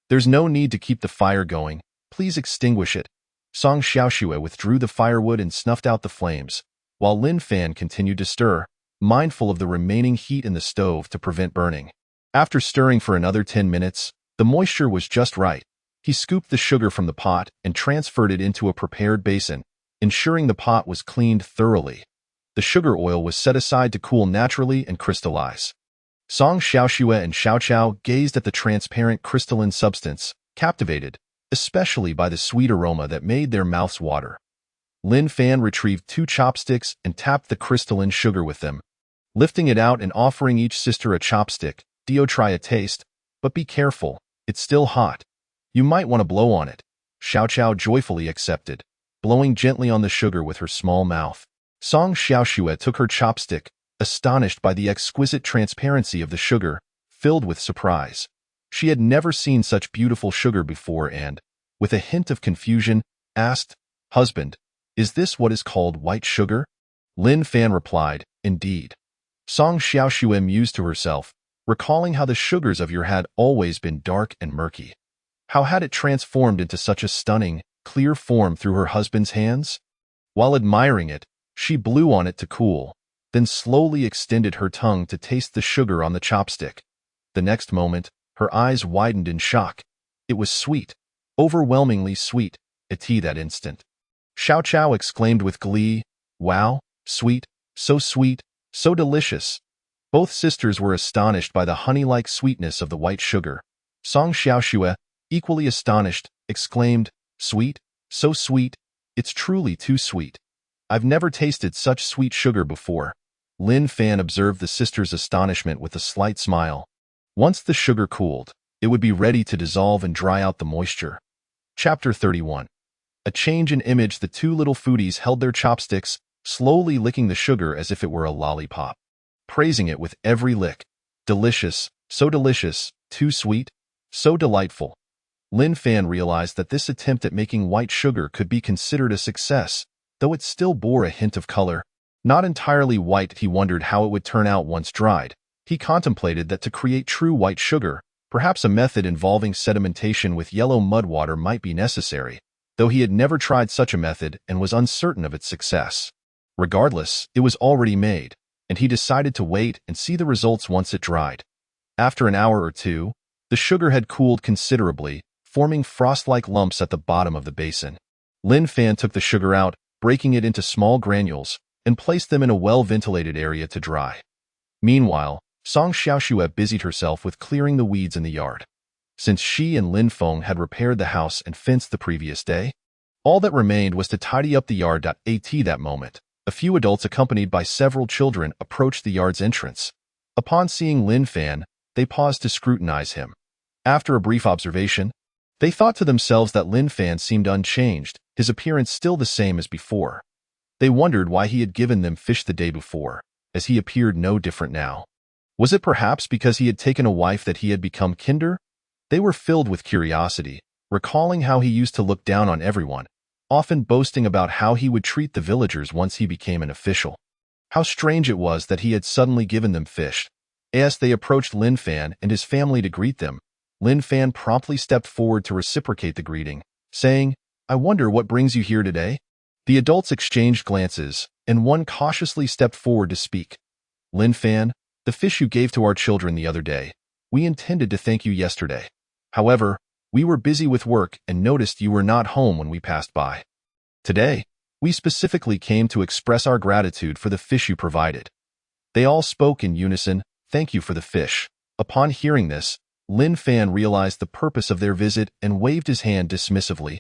There's no need to keep the fire going. Please extinguish it." Song Xiaoxue withdrew the firewood and snuffed out the flames, while Lin Fan continued to stir, mindful of the remaining heat in the stove to prevent burning. After stirring for another 10 minutes, the moisture was just right. He scooped the sugar from the pot and transferred it into a prepared basin, ensuring the pot was cleaned thoroughly. The sugar oil was set aside to cool naturally and crystallize. Song Xiaoxue and Xiao Chao gazed at the transparent crystalline substance, captivated, especially by the sweet aroma that made their mouths water. Lin Fan retrieved 2 chopsticks and tapped the crystalline sugar with them. Lifting it out and offering each sister a chopstick, "Dio, try a taste, but be careful, it's still hot. You might want to blow on it." Xiao Chao joyfully accepted, blowing gently on the sugar with her small mouth. Song Xiaoxue took her chopstick, astonished by the exquisite transparency of the sugar, filled with surprise. She had never seen such beautiful sugar before and, with a hint of confusion, asked, "Husband, is this what is called white sugar?" Lin Fan replied, "Indeed." Song Xiaoxue mused to herself, recalling how the sugars of your had always been dark and murky. How had it transformed into such a stunning, clear form through her husband's hands? While admiring it, she blew on it to cool, then slowly extended her tongue to taste the sugar on the chopstick. The next moment, her eyes widened in shock. It was sweet, overwhelmingly sweet, a tea that instant. Xiao Chao exclaimed with glee, "Wow, sweet, so delicious." Both sisters were astonished by the honey-like sweetness of the white sugar. Song Xiaoxue, equally astonished, exclaimed, "Sweet, so sweet, it's truly too sweet. I've never tasted such sweet sugar before." Lin Fan observed the sisters' astonishment with a slight smile. Once the sugar cooled, it would be ready to dissolve and dry out the moisture. Chapter 31. A change in image. The two little foodies held their chopsticks, slowly licking the sugar as if it were a lollipop, praising it with every lick. "Delicious, so delicious, too sweet, so delightful." Lin Fan realized that this attempt at making white sugar could be considered a success, though it still bore a hint of color. Not entirely white, he wondered how it would turn out once dried. He contemplated that to create true white sugar, perhaps a method involving sedimentation with yellow mud water might be necessary, though he had never tried such a method and was uncertain of its success. Regardless, it was already made, and he decided to wait and see the results once it dried. After an hour or two, the sugar had cooled considerably, forming frost-like lumps at the bottom of the basin. Lin Fan took the sugar out, breaking it into small granules, and placed them in a well-ventilated area to dry. Meanwhile, Song Xiaoxue busied herself with clearing the weeds in the yard. Since she and Lin Feng had repaired the house and fenced the previous day, all that remained was to tidy up the yard. At that moment, a few adults accompanied by several children approached the yard's entrance. Upon seeing Lin Fan, they paused to scrutinize him. After a brief observation, they thought to themselves that Lin Fan seemed unchanged, his appearance still the same as before. They wondered why he had given them fish the day before, as he appeared no different now. Was it perhaps because he had taken a wife that he had become kinder? They were filled with curiosity, recalling how he used to look down on everyone, often boasting about how he would treat the villagers once he became an official. How strange it was that he had suddenly given them fish. As they approached Lin Fan and his family to greet them, Lin Fan promptly stepped forward to reciprocate the greeting, saying, "I wonder what brings you here today?" The adults exchanged glances, and one cautiously stepped forward to speak. "Lin Fan, the fish you gave to our children the other day. We intended to thank you yesterday. However, we were busy with work and noticed you were not home when we passed by. Today, we specifically came to express our gratitude for the fish you provided." They all spoke in unison, "Thank you for the fish." Upon hearing this, Lin Fan realized the purpose of their visit and waved his hand dismissively,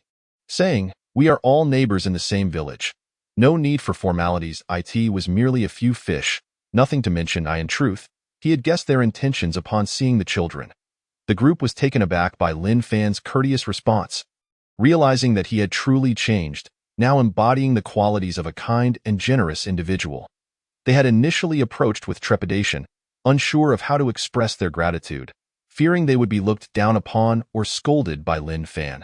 saying, "We are all neighbors in the same village. No need for formalities. It was merely a few fish, nothing to mention." In truth, he had guessed their intentions upon seeing the children. The group was taken aback by Lin Fan's courteous response. Realizing that he had truly changed, now embodying the qualities of a kind and generous individual, they had initially approached with trepidation, unsure of how to express their gratitude, fearing they would be looked down upon or scolded by Lin Fan.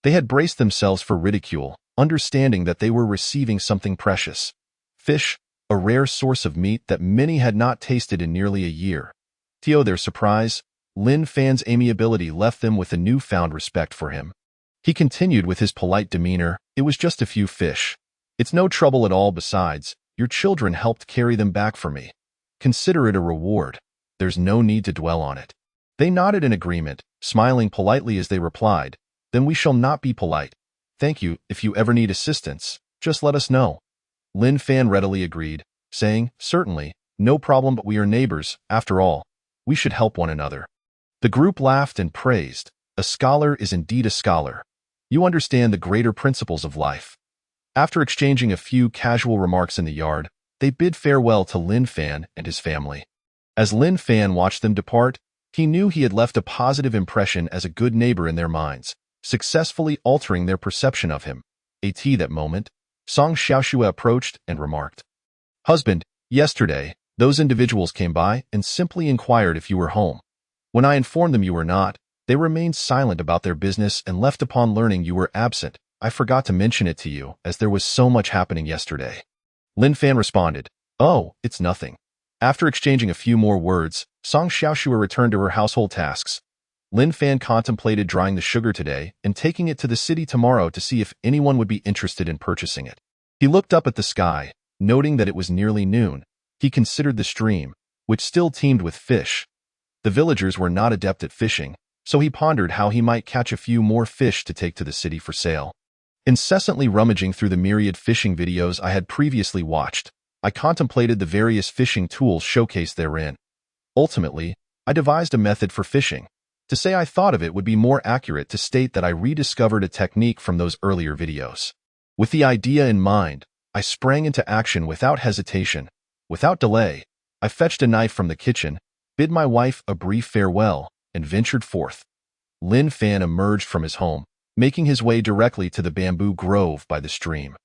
They had braced themselves for ridicule, understanding that they were receiving something precious. Fish, a rare source of meat that many had not tasted in nearly a year. To their surprise, Lin Fan's amiability left them with a newfound respect for him. He continued with his polite demeanor, "It was just a few fish. It's no trouble at all. Besides, your children helped carry them back for me. Consider it a reward. There's no need to dwell on it." They nodded in agreement, smiling politely as they replied, "Then we shall not be polite. Thank you. If you ever need assistance, just let us know." Lin Fan readily agreed, saying, "Certainly, no problem, but we are neighbors. After all, we should help one another." The group laughed and praised, "A scholar is indeed a scholar. You understand the greater principles of life." After exchanging a few casual remarks in the yard, they bid farewell to Lin Fan and his family. As Lin Fan watched them depart, he knew he had left a positive impression as a good neighbor in their minds, successfully altering their perception of him. At that moment, Song Xiaoxue approached and remarked, "Husband, yesterday, those individuals came by and simply inquired if you were home. When I informed them you were not, they remained silent about their business and left upon learning you were absent. I forgot to mention it to you, as there was so much happening yesterday." Lin Fan responded, "Oh, it's nothing." After exchanging a few more words, Song Xiaoxue returned to her household tasks. Lin Fan contemplated drying the sugar today and taking it to the city tomorrow to see if anyone would be interested in purchasing it. He looked up at the sky, noting that it was nearly noon. He considered the stream, which still teemed with fish. The villagers were not adept at fishing, so he pondered how he might catch a few more fish to take to the city for sale. Incessantly rummaging through the myriad fishing videos I had previously watched, I contemplated the various fishing tools showcased therein. Ultimately, I devised a method for fishing. To say I thought of it would be more accurate to state that I rediscovered a technique from those earlier videos. With the idea in mind, I sprang into action without hesitation. Without delay, I fetched a knife from the kitchen, bid my wife a brief farewell, and ventured forth. Lin Fan emerged from his home, making his way directly to the bamboo grove by the stream.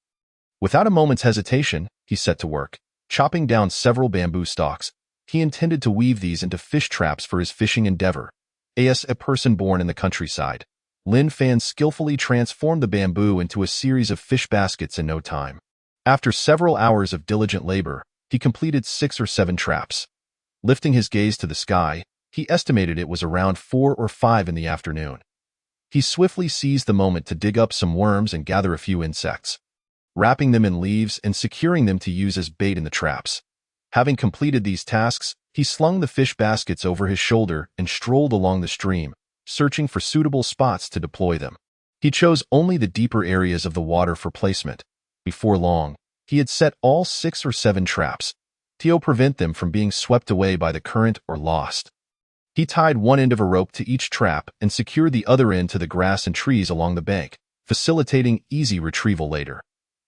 Without a moment's hesitation, he set to work, chopping down several bamboo stalks. He intended to weave these into fish traps for his fishing endeavor. As a person born in the countryside, Lin Fan skillfully transformed the bamboo into a series of fish baskets in no time. After several hours of diligent labor, he completed 6 or 7 traps. Lifting his gaze to the sky, he estimated it was around 4 or 5 in the afternoon. He swiftly seized the moment to dig up some worms and gather a few insects, wrapping them in leaves and securing them to use as bait in the traps. Having completed these tasks, he slung the fish baskets over his shoulder and strolled along the stream, searching for suitable spots to deploy them. He chose only the deeper areas of the water for placement. Before long, he had set all 6 or 7 traps to prevent them from being swept away by the current or lost. He tied one end of a rope to each trap and secured the other end to the grass and trees along the bank, facilitating easy retrieval later.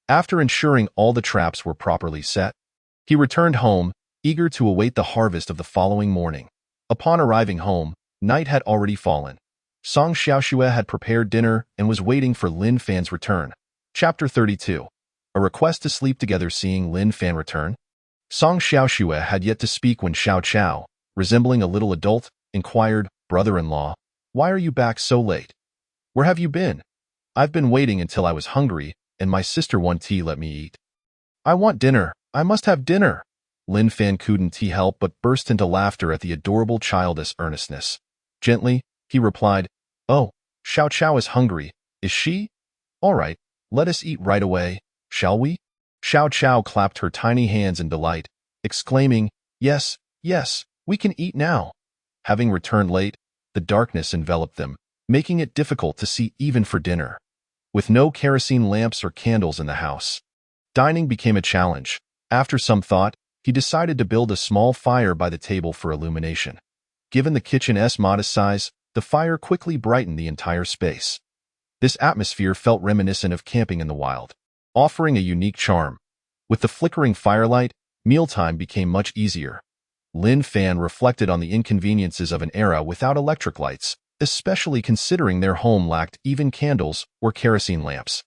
After ensuring all the traps were properly set, he returned home, eager to await the harvest of the following morning. Upon arriving home, night had already fallen. Song Xiaoxue had prepared dinner and was waiting for Lin Fan's return. Chapter 32. A request to sleep together. Seeing Lin Fan return, Song Xiaoxue had yet to speak when Xiao Chao, resembling a little adult, inquired, "Brother-in-law, why are you back so late? Where have you been? I've been waiting until I was hungry, and my sister won't let me eat. I want dinner. I must have dinner." Lin Fan couldn't help but burst into laughter at the adorable childish earnestness. Gently, he replied, "Oh, Xiao Chao is hungry, is she? All right, let us eat right away, shall we?" Xiao Chao clapped her tiny hands in delight, exclaiming, "Yes, yes, we can eat now." Having returned late, the darkness enveloped them, making it difficult to see even for dinner. With no kerosene lamps or candles in the house, dining became a challenge. After some thought, he decided to build a small fire by the table for illumination. Given the kitchen's modest size, the fire quickly brightened the entire space. This atmosphere felt reminiscent of camping in the wild, offering a unique charm. With the flickering firelight, mealtime became much easier. Lin Fan reflected on the inconveniences of an era without electric lights, especially considering their home lacked even candles or kerosene lamps.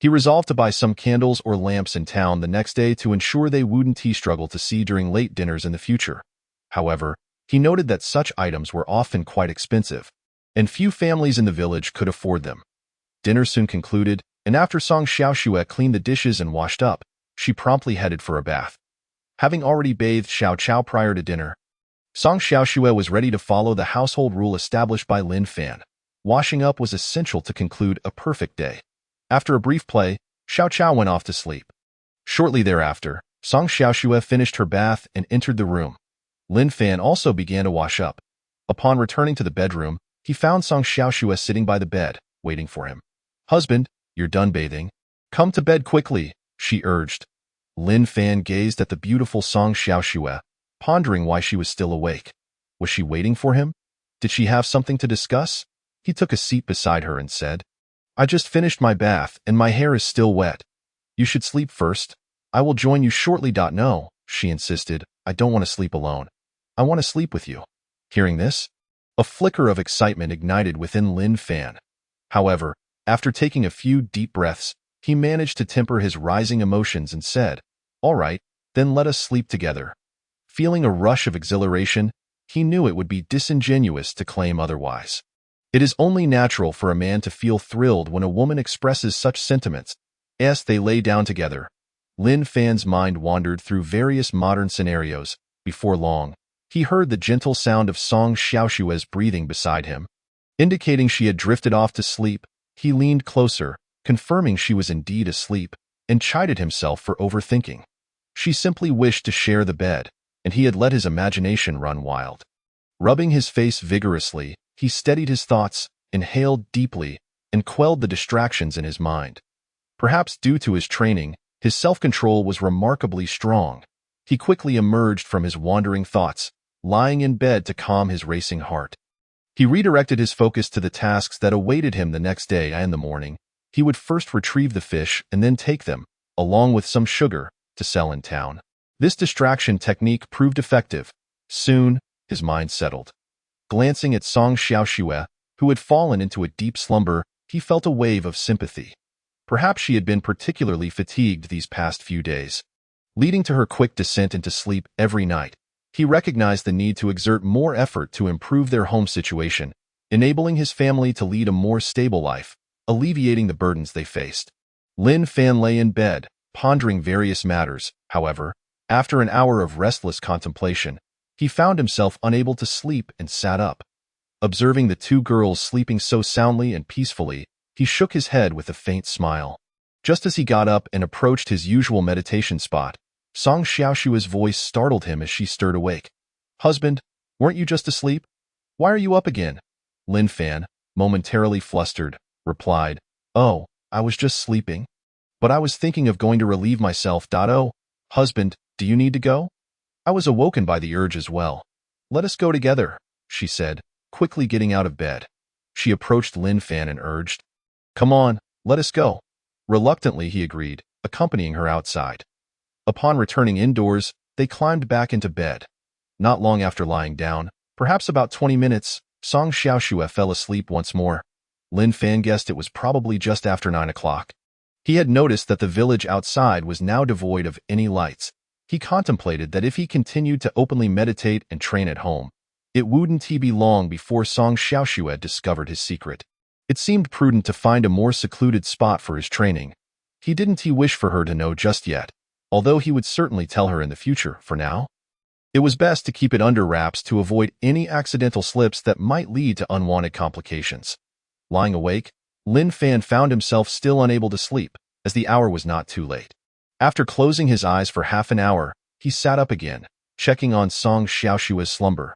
He resolved to buy some candles or lamps in town the next day to ensure they wouldn't struggle to see during late dinners in the future. However, he noted that such items were often quite expensive, and few families in the village could afford them. Dinner soon concluded, and after Song Xiaoxue cleaned the dishes and washed up, she promptly headed for a bath. Having already bathed Xiao Chao prior to dinner, Song Xiaoxue was ready to follow the household rule established by Lin Fan. Washing up was essential to conclude a perfect day. After a brief play, Xiao Chao went off to sleep. Shortly thereafter, Song Xiaoxue finished her bath and entered the room. Lin Fan also began to wash up. Upon returning to the bedroom, he found Song Xiaoxue sitting by the bed, waiting for him. "Husband, you're done bathing. Come to bed quickly," she urged. Lin Fan gazed at the beautiful Song Xiaoxue, pondering why she was still awake. Was she waiting for him? Did she have something to discuss? He took a seat beside her and said, "I just finished my bath and my hair is still wet. You should sleep first. I will join you shortly." "No," she insisted. "I don't want to sleep alone. I want to sleep with you." Hearing this, a flicker of excitement ignited within Lin Fan. However, after taking a few deep breaths, he managed to temper his rising emotions and said, "All right, then let us sleep together." Feeling a rush of exhilaration, he knew it would be disingenuous to claim otherwise. It is only natural for a man to feel thrilled when a woman expresses such sentiments. As they lay down together, Lin Fan's mind wandered through various modern scenarios. Before long, he heard the gentle sound of Song Xiaoxue's breathing beside him. Indicating she had drifted off to sleep, he leaned closer, confirming she was indeed asleep, and chided himself for overthinking. She simply wished to share the bed, and he had let his imagination run wild. Rubbing his face vigorously, he steadied his thoughts, inhaled deeply, and quelled the distractions in his mind. Perhaps due to his training, his self-control was remarkably strong. He quickly emerged from his wandering thoughts, lying in bed to calm his racing heart. He redirected his focus to the tasks that awaited him the next day. In the morning, he would first retrieve the fish and then take them, along with some sugar, to sell in town. This distraction technique proved effective. Soon, his mind settled. Glancing at Song Xiaoxue, who had fallen into a deep slumber, he felt a wave of sympathy. Perhaps she had been particularly fatigued these past few days, leading to her quick descent into sleep every night. He recognized the need to exert more effort to improve their home situation, enabling his family to lead a more stable life, alleviating the burdens they faced. Lin Fan lay in bed, Pondering various matters, however, after an hour of restless contemplation, he found himself unable to sleep and sat up. Observing the two girls sleeping so soundly and peacefully, he shook his head with a faint smile. Just as he got up and approached his usual meditation spot, Song Xiaoshua's voice startled him as she stirred awake. "Husband, weren't you just asleep? Why are you up again?" Lin Fan, momentarily flustered, replied, "Oh, I was just sleeping. But I was thinking of going to relieve myself. Oh, husband, do you need to go?" "I was awoken by the urge as well. Let us go together," she said, quickly getting out of bed. She approached Lin Fan and urged, "Come on, let us go." Reluctantly, he agreed, accompanying her outside. Upon returning indoors, they climbed back into bed. Not long after lying down, perhaps about 20 minutes, Song Xiaoshua fell asleep once more. Lin Fan guessed it was probably just after 9 o'clock. He had noticed that the village outside was now devoid of any lights. He contemplated that if he continued to openly meditate and train at home, it wouldn't be long before Song Xiaoshua discovered his secret. It seemed prudent to find a more secluded spot for his training. He didn't wish for her to know just yet, although he would certainly tell her in the future. For now, it was best to keep it under wraps to avoid any accidental slips that might lead to unwanted complications. Lying awake, Lin Fan found himself still unable to sleep, as the hour was not too late. After closing his eyes for half an hour, he sat up again, checking on Song Xiaoshua's slumber.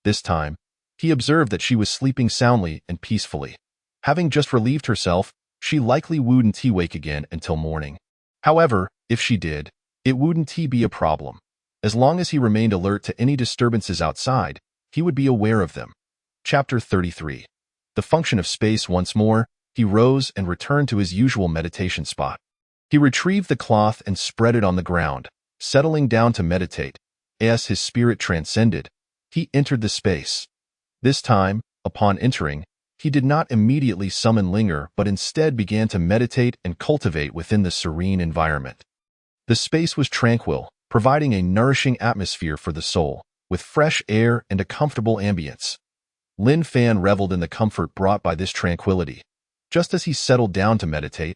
This time, he observed that she was sleeping soundly and peacefully. Having just relieved herself, she likely wouldn't wake again until morning. However, if she did, it wouldn't be a problem. As long as he remained alert to any disturbances outside, he would be aware of them. Chapter 33. The function of space. Once more, he rose and returned to his usual meditation spot. He retrieved the cloth and spread it on the ground, settling down to meditate. As his spirit transcended, he entered the space. This time, upon entering, he did not immediately summon Linger but instead began to meditate and cultivate within the serene environment. The space was tranquil, providing a nourishing atmosphere for the soul, with fresh air and a comfortable ambience. Lin Fan reveled in the comfort brought by this tranquility. Just as he settled down to meditate,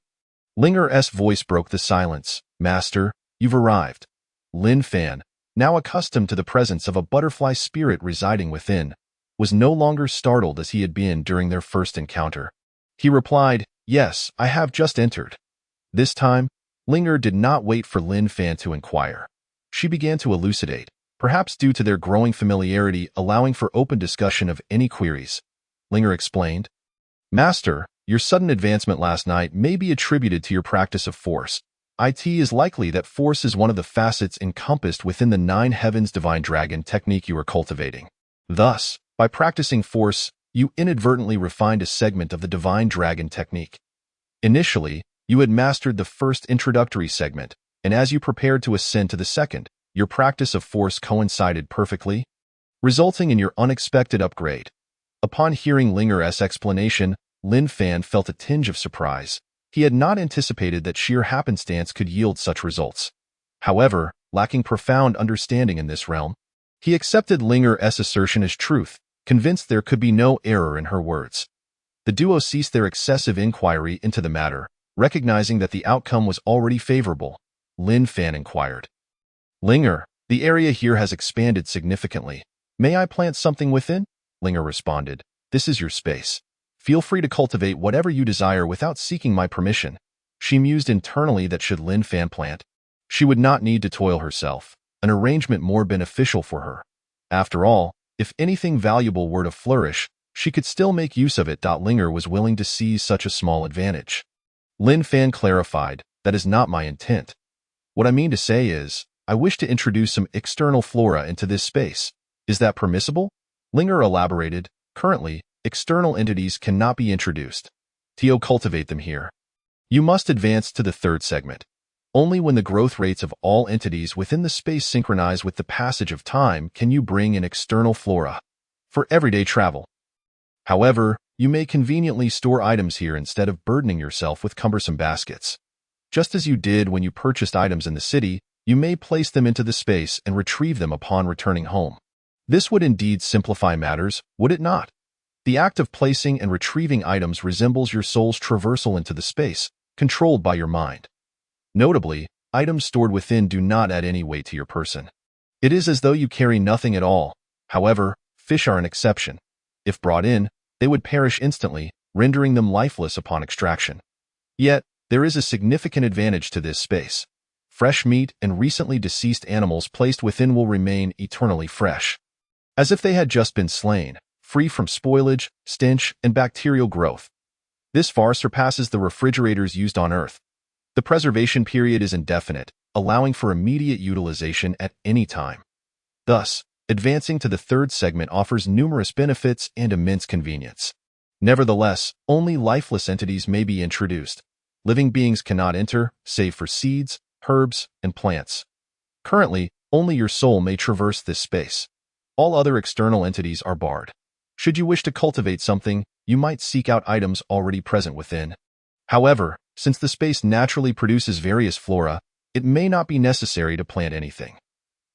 Linger's voice broke the silence. "Master, you've arrived." Lin Fan, now accustomed to the presence of a butterfly spirit residing within, was no longer startled as he had been during their first encounter. He replied, "Yes, I have just entered." This time, Linger did not wait for Lin Fan to inquire. She began to elucidate, perhaps due to their growing familiarity allowing for open discussion of any queries. Linger explained, "Master, your sudden advancement last night may be attributed to your practice of force. It is likely that force is one of the facets encompassed within the 9 Heavens Divine Dragon technique you are cultivating. Thus, by practicing force, you inadvertently refined a segment of the Divine Dragon technique. Initially, you had mastered the first introductory segment, and as you prepared to ascend to the second, your practice of force coincided perfectly, resulting in your unexpected upgrade." Upon hearing Linger's explanation, Lin Fan felt a tinge of surprise. He had not anticipated that sheer happenstance could yield such results. However, lacking profound understanding in this realm, he accepted Linger's assertion as truth, convinced there could be no error in her words. The duo ceased their excessive inquiry into the matter, recognizing that the outcome was already favorable. Lin Fan inquired, "Linger, the area here has expanded significantly. May I plant something within?" Linger responded, "This is your space. Feel free to cultivate whatever you desire without seeking my permission." She mused internally that should Lin Fan plant, she would not need to toil herself, an arrangement more beneficial for her. After all, if anything valuable were to flourish, she could still make use of it. Linger was willing to seize such a small advantage. Lin Fan clarified, "That is not my intent. What I mean to say is, I wish to introduce some external flora into this space. Is that permissible?" Linger elaborated, "Currently, external entities cannot be introduced. To cultivate them here, you must advance to the third segment. Only when the growth rates of all entities within the space synchronize with the passage of time can you bring in external flora for everyday travel. However, you may conveniently store items here instead of burdening yourself with cumbersome baskets. Just as you did when you purchased items in the city, you may place them into the space and retrieve them upon returning home. This would indeed simplify matters, would it not? The act of placing and retrieving items resembles your soul's traversal into the space, controlled by your mind. Notably, items stored within do not add any weight to your person. It is as though you carry nothing at all. However, fish are an exception. If brought in, they would perish instantly, rendering them lifeless upon extraction. Yet, there is a significant advantage to this space. Fresh meat and recently deceased animals placed within will remain eternally fresh, as if they had just been slain, free from spoilage, stench, and bacterial growth. This far surpasses the refrigerators used on Earth. The preservation period is indefinite, allowing for immediate utilization at any time. Thus, advancing to the third segment offers numerous benefits and immense convenience. Nevertheless, only lifeless entities may be introduced. Living beings cannot enter, save for seeds, herbs, and plants. Currently, only your soul may traverse this space. All other external entities are barred. Should you wish to cultivate something, you might seek out items already present within. However, since the space naturally produces various flora, it may not be necessary to plant anything.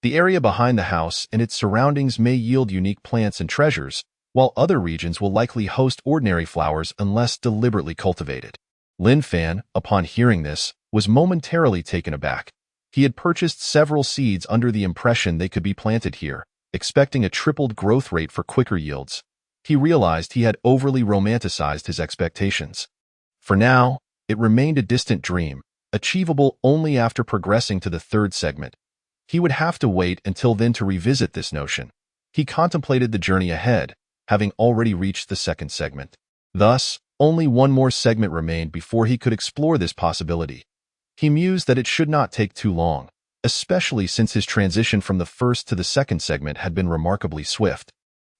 The area behind the house and its surroundings may yield unique plants and treasures, while other regions will likely host ordinary flowers unless deliberately cultivated. Lin Fan, upon hearing this, was momentarily taken aback. He had purchased several seeds under the impression they could be planted here, expecting a tripled growth rate for quicker yields. He realized he had overly romanticized his expectations. For now, it remained a distant dream, achievable only after progressing to the third segment. He would have to wait until then to revisit this notion. He contemplated the journey ahead, having already reached the second segment. Thus, only one more segment remained before he could explore this possibility. He mused that it should not take too long, especially since his transition from the first to the second segment had been remarkably swift.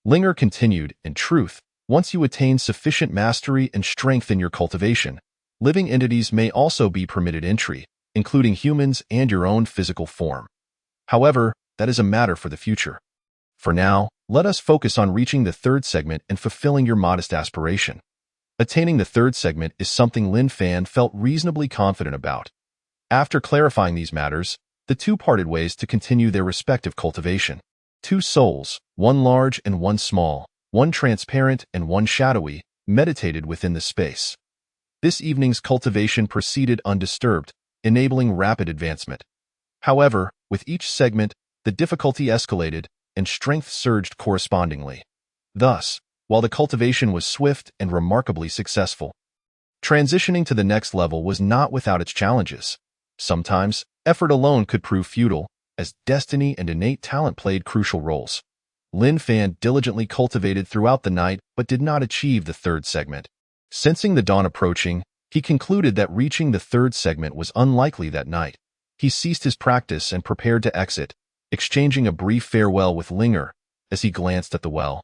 Linger continued, in truth, once you attain sufficient mastery and strength in your cultivation, living entities may also be permitted entry, including humans and your own physical form. However, that is a matter for the future. For now, let us focus on reaching the third segment and fulfilling your modest aspiration. Attaining the third segment is something Lin Fan felt reasonably confident about. After clarifying these matters, the two parted ways to continue their respective cultivation. Two souls, one large and one small, one transparent and one shadowy, meditated within the space. This evening's cultivation proceeded undisturbed, enabling rapid advancement. However, with each segment, the difficulty escalated and strength surged correspondingly. Thus, while the cultivation was swift and remarkably successful, transitioning to the next level was not without its challenges. Sometimes, effort alone could prove futile, as destiny and innate talent played crucial roles. Lin Fan diligently cultivated throughout the night but did not achieve the third segment. Sensing the dawn approaching, he concluded that reaching the third segment was unlikely that night. He ceased his practice and prepared to exit, exchanging a brief farewell with Linger as he glanced at the well.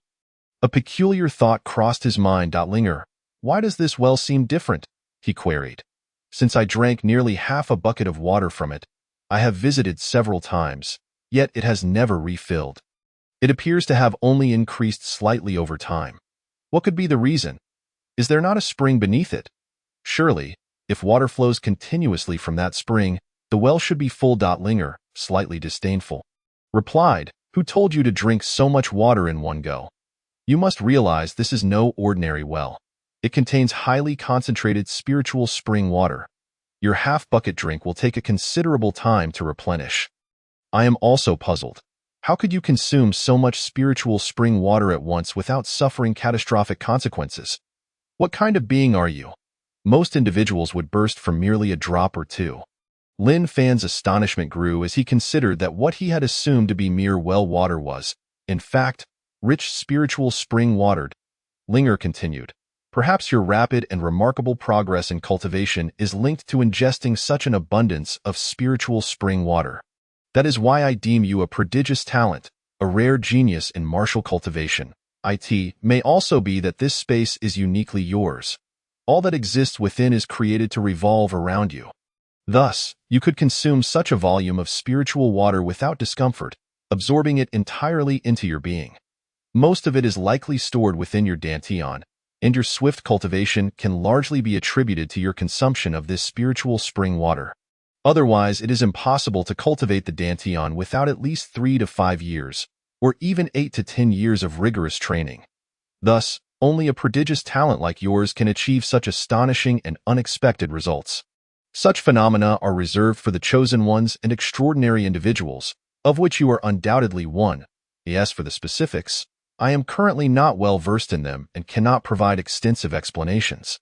A peculiar thought crossed his mind. Linger, why does this well seem different? He queried. Since I drank nearly half a bucket of water from it, I have visited several times, yet it has never refilled. It appears to have only increased slightly over time. What could be the reason? Is there not a spring beneath it? Surely, if water flows continuously from that spring, the well should be full. Linger, slightly disdainful, replied, who told you to drink so much water in one go? You must realize this is no ordinary well. It contains highly concentrated spiritual spring water. Your half-bucket drink will take a considerable time to replenish. I am also puzzled. How could you consume so much spiritual spring water at once without suffering catastrophic consequences? What kind of being are you? Most individuals would burst from merely a drop or two. Lin Fan's astonishment grew as he considered that what he had assumed to be mere well water was, in fact, rich spiritual spring water. Linger continued. Perhaps your rapid and remarkable progress in cultivation is linked to ingesting such an abundance of spiritual spring water. That is why I deem you a prodigious talent, a rare genius in martial cultivation. It may also be that this space is uniquely yours. All that exists within is created to revolve around you. Thus, you could consume such a volume of spiritual water without discomfort, absorbing it entirely into your being. Most of it is likely stored within your dantian, and your swift cultivation can largely be attributed to your consumption of this spiritual spring water. Otherwise, it is impossible to cultivate the dantian without at least 3 to 5 years, or even 8 to 10 years of rigorous training. Thus, only a prodigious talent like yours can achieve such astonishing and unexpected results. Such phenomena are reserved for the chosen ones and extraordinary individuals, of which you are undoubtedly one. As for the specifics, I am currently not well versed in them and cannot provide extensive explanations.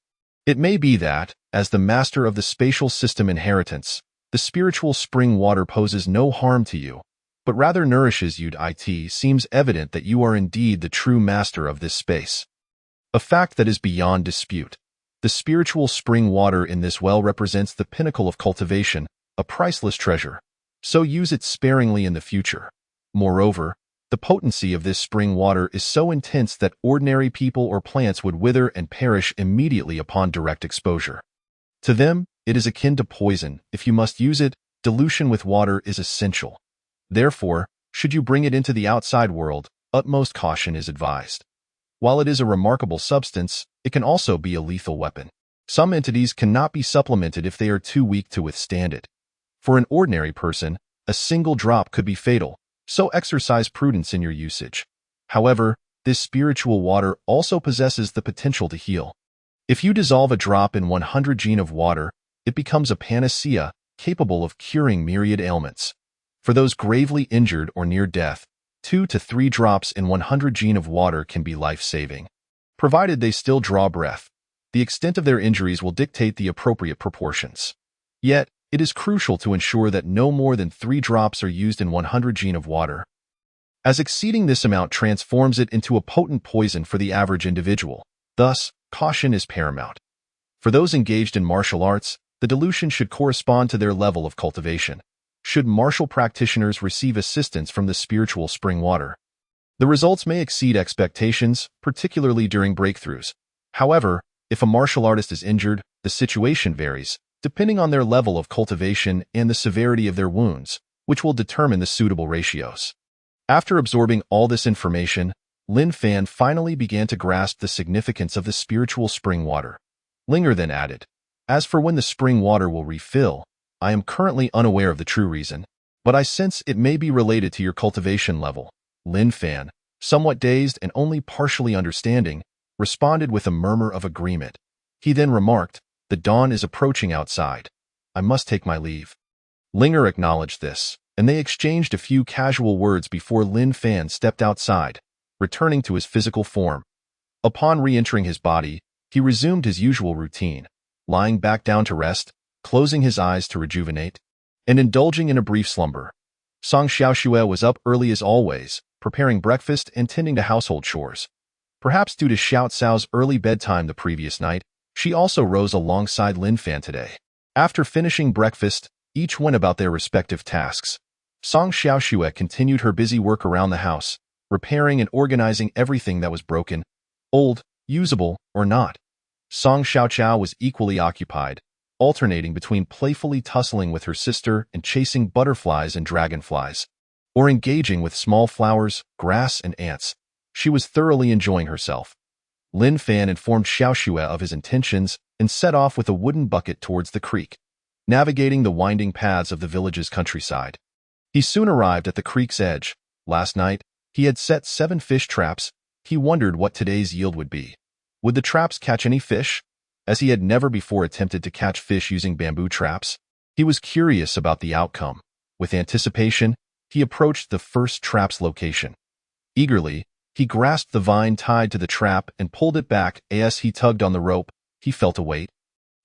It may be that, as the master of the spatial system inheritance, the spiritual spring water poses no harm to you, but rather nourishes you. It seems evident that you are indeed the true master of this space. A fact that is beyond dispute. The spiritual spring water in this well represents the pinnacle of cultivation, a priceless treasure. So use it sparingly in the future. Moreover, the potency of this spring water is so intense that ordinary people or plants would wither and perish immediately upon direct exposure. To them, it is akin to poison. If you must use it, dilution with water is essential. Therefore, should you bring it into the outside world, utmost caution is advised. While it is a remarkable substance, it can also be a lethal weapon. Some entities cannot be supplemented if they are too weak to withstand it. For an ordinary person, a single drop could be fatal, so exercise prudence in your usage. However, this spiritual water also possesses the potential to heal. If you dissolve a drop in 100 gene of water, it becomes a panacea capable of curing myriad ailments. For those gravely injured or near death, 2 to 3 drops in 100 gene of water can be life-saving. Provided they still draw breath, the extent of their injuries will dictate the appropriate proportions. Yet, it is crucial to ensure that no more than 3 drops are used in 100 gene of water, as exceeding this amount transforms it into a potent poison for the average individual. Thus, caution is paramount. For those engaged in martial arts, the dilution should correspond to their level of cultivation. Should martial practitioners receive assistance from the spiritual spring water, the results may exceed expectations, particularly during breakthroughs. However, if a martial artist is injured, the situation varies, depending on their level of cultivation and the severity of their wounds, which will determine the suitable ratios. After absorbing all this information, Lin Fan finally began to grasp the significance of the spiritual spring water. Linger then added, "As for when the spring water will refill, I am currently unaware of the true reason, but I sense it may be related to your cultivation level." Lin Fan, somewhat dazed and only partially understanding, responded with a murmur of agreement. He then remarked, "The dawn is approaching outside. I must take my leave." Linger acknowledged this, and they exchanged a few casual words before Lin Fan stepped outside, returning to his physical form. Upon re-entering his body, he resumed his usual routine, lying back down to rest, closing his eyes to rejuvenate, and indulging in a brief slumber. Song Xiaoxue was up early as always, preparing breakfast and tending to household chores. Perhaps due to Xiao Cao's early bedtime the previous night, she also rose alongside Lin Fan today. After finishing breakfast, each went about their respective tasks. Song Xiaoxue continued her busy work around the house, repairing and organizing everything that was broken, old, usable, or not. Song Xiaochao was equally occupied, alternating between playfully tussling with her sister and chasing butterflies and dragonflies, or engaging with small flowers, grass, and ants. She was thoroughly enjoying herself. Lin Fan informed Xiaoxue of his intentions and set off with a wooden bucket towards the creek, navigating the winding paths of the village's countryside. He soon arrived at the creek's edge. Last night, he had set 7 fish traps. He wondered what today's yield would be. Would the traps catch any fish? As he had never before attempted to catch fish using bamboo traps, he was curious about the outcome. With anticipation, he approached the first trap's location. Eagerly, he grasped the vine tied to the trap and pulled it back. As he tugged on the rope, he felt a weight,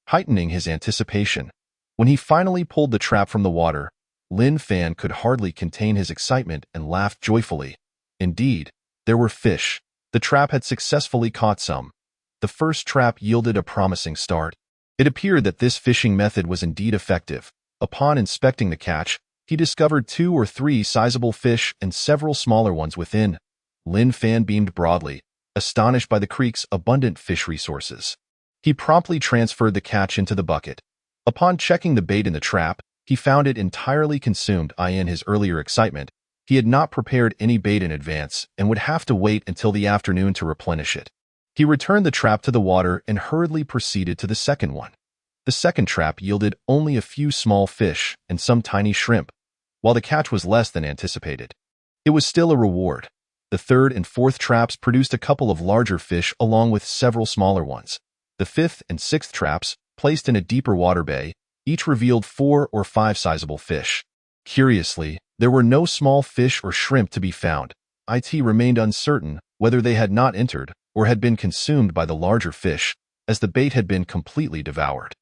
heightening his anticipation. When he finally pulled the trap from the water, Lin Fan could hardly contain his excitement and laughed joyfully. Indeed, there were fish. The trap had successfully caught some. The first trap yielded a promising start. It appeared that this fishing method was indeed effective. Upon inspecting the catch, he discovered 2 or 3 sizable fish and several smaller ones within. Lin Fan beamed broadly, astonished by the creek's abundant fish resources. He promptly transferred the catch into the bucket. Upon checking the bait in the trap, he found it entirely consumed. In his earlier excitement, he had not prepared any bait in advance and would have to wait until the afternoon to replenish it. He returned the trap to the water and hurriedly proceeded to the second one. The second trap yielded only a few small fish and some tiny shrimp, while the catch was less than anticipated. It was still a reward. The third and fourth traps produced a couple of larger fish along with several smaller ones. The fifth and sixth traps, placed in a deeper water bay, Each revealed 4 or 5 sizable fish. Curiously, there were no small fish or shrimp to be found. It remained uncertain whether they had not entered or had been consumed by the larger fish, as the bait had been completely devoured.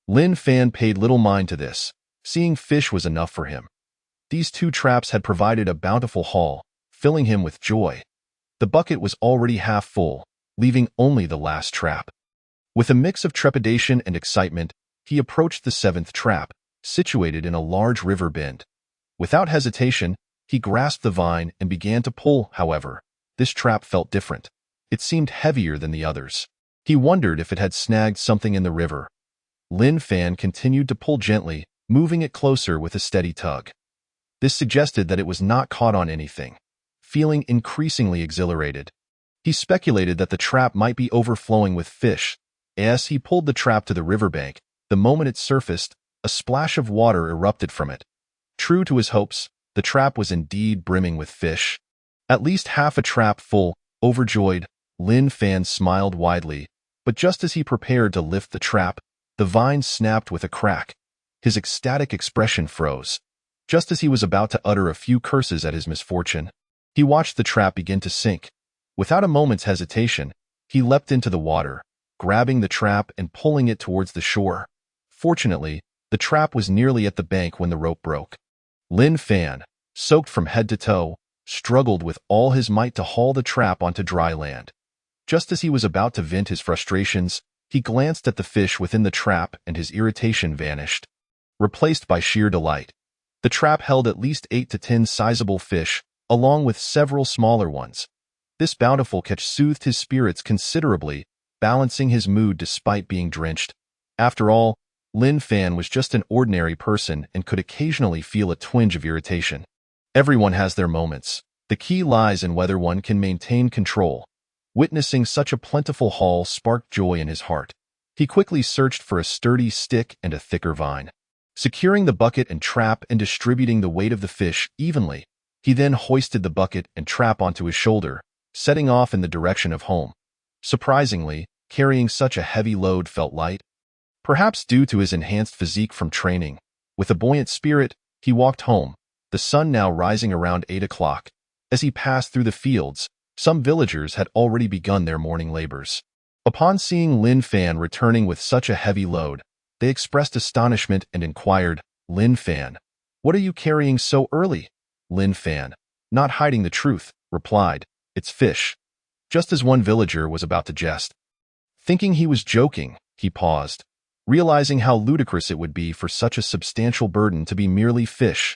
Lin Fan paid little mind to this. Seeing fish was enough for him. These 2 traps had provided a bountiful haul, filling him with joy. The bucket was already half full, leaving only the last trap. With a mix of trepidation and excitement, he approached the 7th trap, situated in a large river bend. Without hesitation, he grasped the vine and began to pull. However, this trap felt different. It seemed heavier than the others. He wondered if it had snagged something in the river. Lin Fan continued to pull gently, moving it closer with a steady tug. This suggested that it was not caught on anything. Feeling increasingly exhilarated, he speculated that the trap might be overflowing with fish. As he pulled the trap to the riverbank, the moment it surfaced, a splash of water erupted from it. True to his hopes, the trap was indeed brimming with fish. At least half a trap full. Overjoyed, Lin Fan smiled widely, but just as he prepared to lift the trap, the vine snapped with a crack. His ecstatic expression froze. Just as he was about to utter a few curses at his misfortune, he watched the trap begin to sink. Without a moment's hesitation, he leapt into the water, grabbing the trap and pulling it towards the shore. Fortunately, the trap was nearly at the bank when the rope broke. Lin Fan, soaked from head to toe, struggled with all his might to haul the trap onto dry land. Just as he was about to vent his frustrations, he glanced at the fish within the trap and his irritation vanished, replaced by sheer delight. The trap held at least 8 to 10 sizable fish, along with several smaller ones. This bountiful catch soothed his spirits considerably, balancing his mood despite being drenched. After all, Lin Fan was just an ordinary person and could occasionally feel a twinge of irritation. Everyone has their moments. The key lies in whether one can maintain control. Witnessing such a plentiful haul sparked joy in his heart. He quickly searched for a sturdy stick and a thicker vine. Securing the bucket and trap and distributing the weight of the fish evenly, he then hoisted the bucket and trap onto his shoulder, setting off in the direction of home. Surprisingly, carrying such a heavy load felt light. Perhaps due to his enhanced physique from training, with a buoyant spirit, he walked home, the sun now rising around 8 o'clock. As he passed through the fields, some villagers had already begun their morning labors. Upon seeing Lin Fan returning with such a heavy load, they expressed astonishment and inquired, "Lin Fan, what are you carrying so early?" Lin Fan, not hiding the truth, replied, "It's fish." Just as one villager was about to jest. Thinking he was joking, he paused, realizing how ludicrous it would be for such a substantial burden to be merely fish.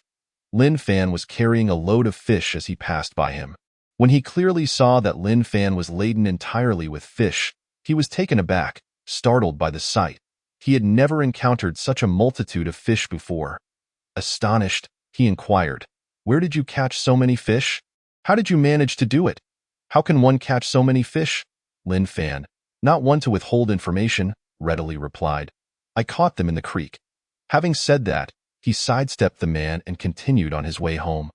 Lin Fan was carrying a load of fish as he passed by him. When he clearly saw that Lin Fan was laden entirely with fish, he was taken aback, startled by the sight. He had never encountered such a multitude of fish before. Astonished, he inquired, "Where did you catch so many fish? How did you manage to do it? How can one catch so many fish?" Lin Fan, not one to withhold information, readily replied, "I caught them in the creek." Having said that, he sidestepped the man and continued on his way home.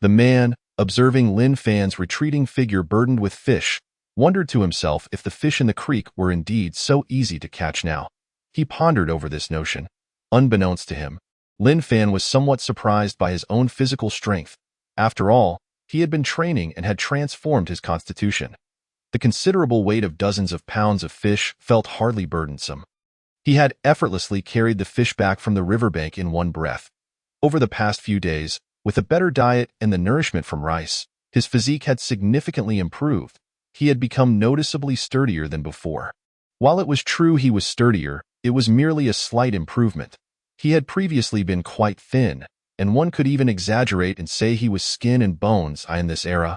The man, observing Lin Fan's retreating figure burdened with fish, wondered to himself if the fish in the creek were indeed so easy to catch now. He pondered over this notion. Unbeknownst to him, Lin Fan was somewhat surprised by his own physical strength. After all, he had been training and had transformed his constitution. The considerable weight of dozens of pounds of fish felt hardly burdensome. He had effortlessly carried the fish back from the riverbank in one breath. Over the past few days, with a better diet and the nourishment from rice, his physique had significantly improved. He had become noticeably sturdier than before. While it was true he was sturdier, it was merely a slight improvement. He had previously been quite thin, and one could even exaggerate and say he was skin and bones in this era.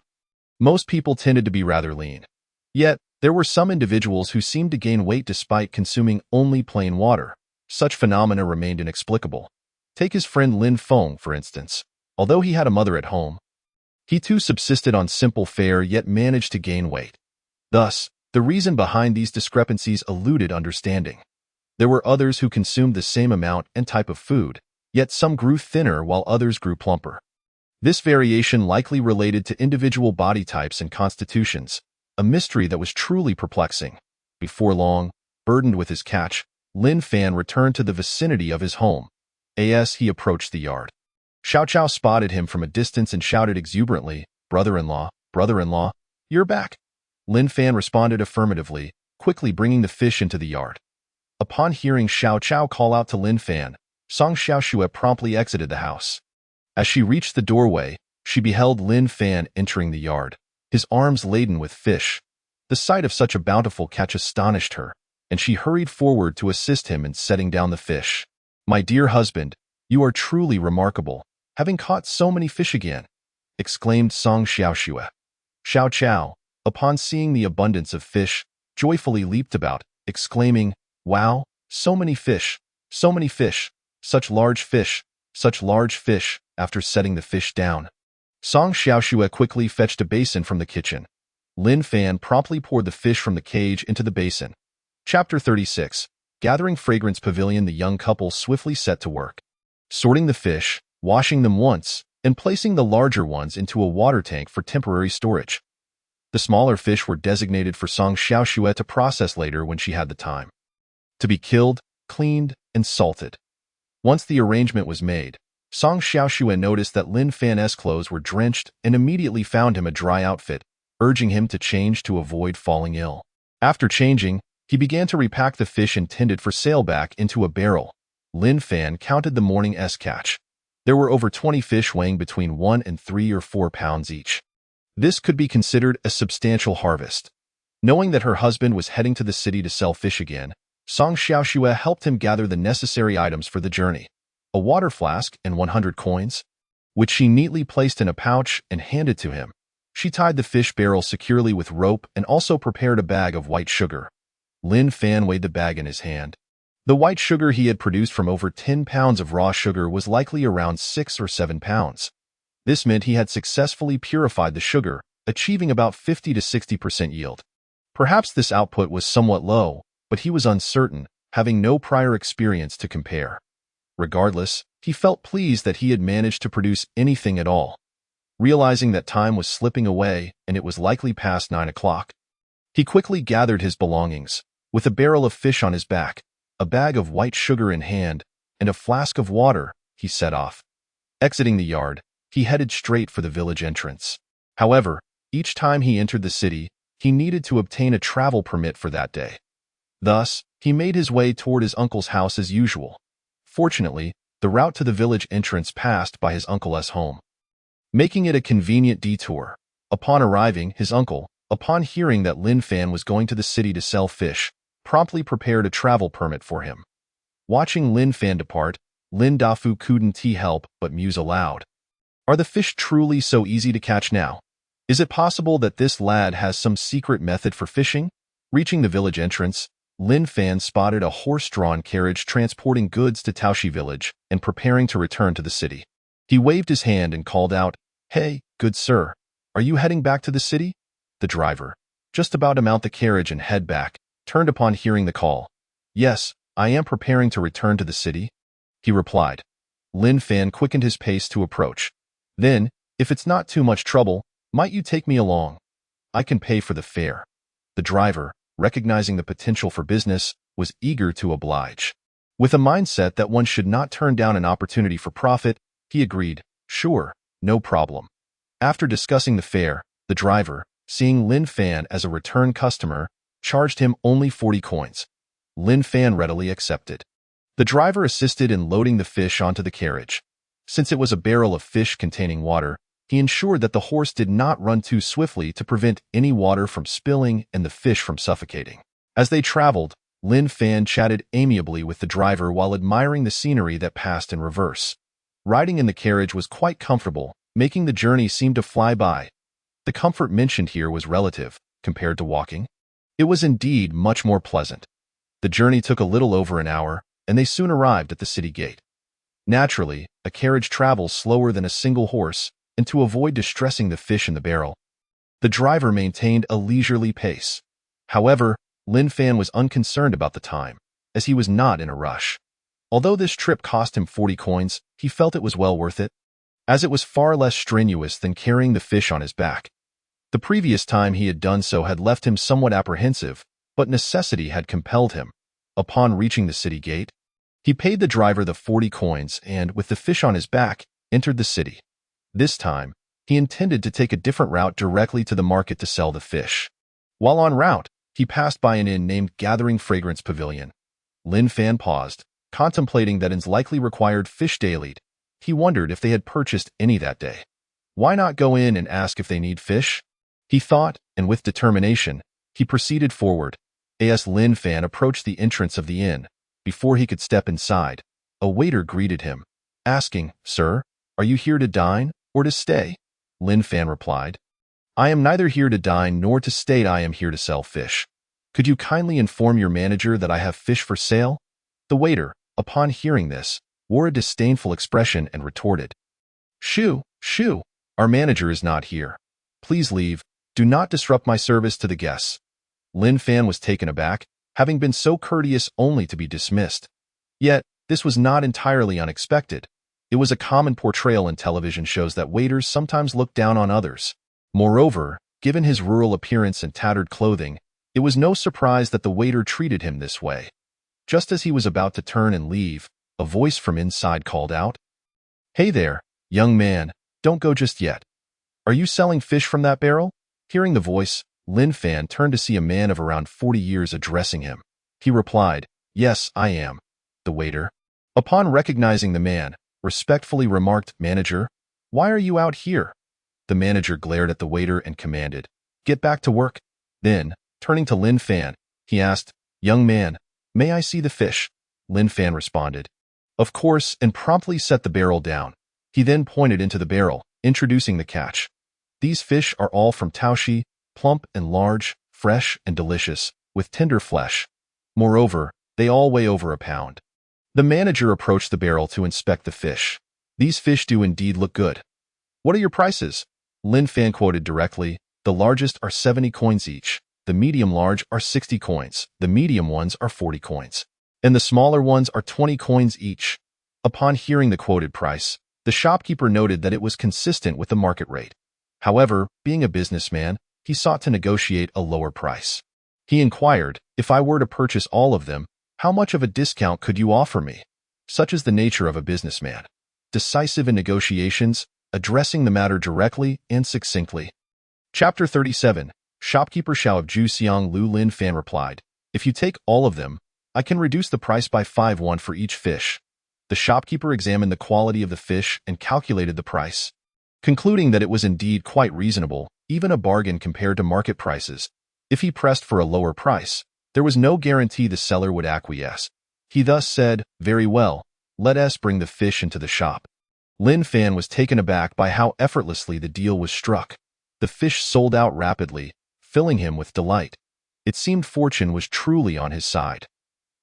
Most people tended to be rather lean. Yet, there were some individuals who seemed to gain weight despite consuming only plain water. Such phenomena remained inexplicable. Take his friend Lin Feng, for instance. Although he had a mother at home, he too subsisted on simple fare yet managed to gain weight. Thus, the reason behind these discrepancies eluded understanding. There were others who consumed the same amount and type of food, yet some grew thinner while others grew plumper. This variation likely related to individual body types and constitutions, a mystery that was truly perplexing. Before long, burdened with his catch, Lin Fan returned to the vicinity of his home. As he approached the yard, Xiao Chao spotted him from a distance and shouted exuberantly, "Brother-in-law, brother-in-law, you're back." Lin Fan responded affirmatively, quickly bringing the fish into the yard. Upon hearing Xiao Chao call out to Lin Fan, Song Xiaoxue promptly exited the house. As she reached the doorway, she beheld Lin Fan entering the yard, his arms laden with fish. The sight of such a bountiful catch astonished her, and she hurried forward to assist him in setting down the fish. "My dear husband, you are truly remarkable, having caught so many fish again," exclaimed Song Xiaoxue. Xiao Chao, upon seeing the abundance of fish, joyfully leaped about, exclaiming, "Wow, so many fish, so many fish, such large fish, such large fish," after setting the fish down. Song Xiaoxue quickly fetched a basin from the kitchen. Lin Fan promptly poured the fish from the cage into the basin. Chapter 36. Gathering Fragrance Pavilion. The young couple swiftly set to work, sorting the fish, washing them once, and placing the larger ones into a water tank for temporary storage. The smaller fish were designated for Song Xiaoxue to process later when she had the time, to be killed, cleaned, and salted. Once the arrangement was made, Song Xiaoxue noticed that Lin Fan's clothes were drenched and immediately found him a dry outfit, urging him to change to avoid falling ill. After changing, he began to repack the fish intended for sale back into a barrel. Lin Fan counted the morning's catch. There were over 20 fish weighing between 1 and 3 or 4 pounds each. This could be considered a substantial harvest. Knowing that her husband was heading to the city to sell fish again, Song Xiaoxue helped him gather the necessary items for the journey: a water flask and 100 coins, which she neatly placed in a pouch and handed to him. She tied the fish barrel securely with rope and also prepared a bag of white sugar. Lin Fan weighed the bag in his hand. The white sugar he had produced from over 10 pounds of raw sugar was likely around 6 or 7 pounds. This meant he had successfully purified the sugar, achieving about 50 to 60% yield. Perhaps this output was somewhat low, but he was uncertain, having no prior experience to compare. Regardless, he felt pleased that he had managed to produce anything at all. Realizing that time was slipping away and it was likely past 9 o'clock, he quickly gathered his belongings. With a barrel of fish on his back, a bag of white sugar in hand, and a flask of water, he set off. Exiting the yard, he headed straight for the village entrance. However, each time he entered the city, he needed to obtain a travel permit for that day. Thus, he made his way toward his uncle's house as usual. Fortunately, the route to the village entrance passed by his uncle's home, making it a convenient detour. Upon arriving, his uncle, upon hearing that Lin Fan was going to the city to sell fish, promptly prepared a travel permit for him. Watching Lin Fan depart, Lin Dafu couldn't help but muse aloud. Are the fish truly so easy to catch now? Is it possible that this lad has some secret method for fishing? Reaching the village entrance, Lin Fan spotted a horse-drawn carriage transporting goods to Taoshi village and preparing to return to the city. He waved his hand and called out, "Hey, good sir, are you heading back to the city?" The driver, just about to mount the carriage and head back, turned upon hearing the call. "Yes, I am preparing to return to the city," he replied. Lin Fan quickened his pace to approach. "Then, if it's not too much trouble, might you take me along? I can pay for the fare." The driver, recognizing the potential for business, was eager to oblige. With a mindset that one should not turn down an opportunity for profit, he agreed, "Sure, no problem." After discussing the fare, the driver, seeing Lin Fan as a return customer, charged him only 40 coins. Lin Fan readily accepted. The driver assisted in loading the fish onto the carriage. Since it was a barrel of fish containing water, he ensured that the horse did not run too swiftly to prevent any water from spilling and the fish from suffocating. As they traveled, Lin Fan chatted amiably with the driver while admiring the scenery that passed in reverse. Riding in the carriage was quite comfortable, making the journey seem to fly by. The comfort mentioned here was relative, compared to walking. It was indeed much more pleasant. The journey took a little over an hour, and they soon arrived at the city gate. Naturally, a carriage travels slower than a single horse, and to avoid distressing the fish in the barrel, the driver maintained a leisurely pace. However, Lin Fan was unconcerned about the time, as he was not in a rush. Although this trip cost him 40 coins, he felt it was well worth it, as it was far less strenuous than carrying the fish on his back. The previous time he had done so had left him somewhat apprehensive, but necessity had compelled him. Upon reaching the city gate, he paid the driver the 40 coins and, with the fish on his back, entered the city. This time, he intended to take a different route directly to the market to sell the fish. While en route, he passed by an inn named Gathering Fragrance Pavilion. Lin Fan paused, contemplating that inns likely required fish daily. He wondered if they had purchased any that day. Why not go in and ask if they need fish? He thought, and with determination, he proceeded forward. As Lin Fan approached the entrance of the inn, before he could step inside, a waiter greeted him, asking, "Sir, are you here to dine or to stay?" Lin Fan replied, "I am neither here to dine nor to stay. I am here to sell fish. Could you kindly inform your manager that I have fish for sale?" The waiter, upon hearing this, wore a disdainful expression and retorted, Shoo, our manager is not here. Please leave. Do not disrupt my service to the guests." Lin Fan was taken aback, having been so courteous only to be dismissed. Yet, this was not entirely unexpected. It was a common portrayal in television shows that waiters sometimes look down on others. Moreover, given his rural appearance and tattered clothing, it was no surprise that the waiter treated him this way. Just as he was about to turn and leave, a voice from inside called out, "Hey there, young man, don't go just yet. Are you selling fish from that barrel?" Hearing the voice, Lin Fan turned to see a man of around 40 years addressing him. He replied, "Yes, I am." The waiter, upon recognizing the man, respectfully remarked, "Manager, why are you out here?" The manager glared at the waiter and commanded, "Get back to work." Then, turning to Lin Fan, he asked, "Young man, may I see the fish?" Lin Fan responded, "Of course," and promptly set the barrel down. He then pointed into the barrel, introducing the catch. "These fish are all from Taoshi, plump and large, fresh and delicious, with tender flesh. Moreover, they all weigh over a pound." The manager approached the barrel to inspect the fish. "These fish do indeed look good. What are your prices?" Lin Fan quoted directly, "The largest are 70 coins each, the medium large are 60 coins, the medium ones are 40 coins, and the smaller ones are 20 coins each." Upon hearing the quoted price, the shopkeeper noted that it was consistent with the market rate. However, being a businessman, he sought to negotiate a lower price. He inquired, "If I were to purchase all of them, how much of a discount could you offer me?" Such is the nature of a businessman. Decisive in negotiations, addressing the matter directly and succinctly. Chapter 37. Shopkeeper Xiao of Juxiang Lu. Lin Fan replied, "If you take all of them, I can reduce the price by 5 won for each fish." The shopkeeper examined the quality of the fish and calculated the price. Concluding that it was indeed quite reasonable, even a bargain compared to market prices, if he pressed for a lower price, there was no guarantee the seller would acquiesce. He thus said, "Very well, let us bring the fish into the shop." Lin Fan was taken aback by how effortlessly the deal was struck. The fish sold out rapidly, filling him with delight. It seemed fortune was truly on his side.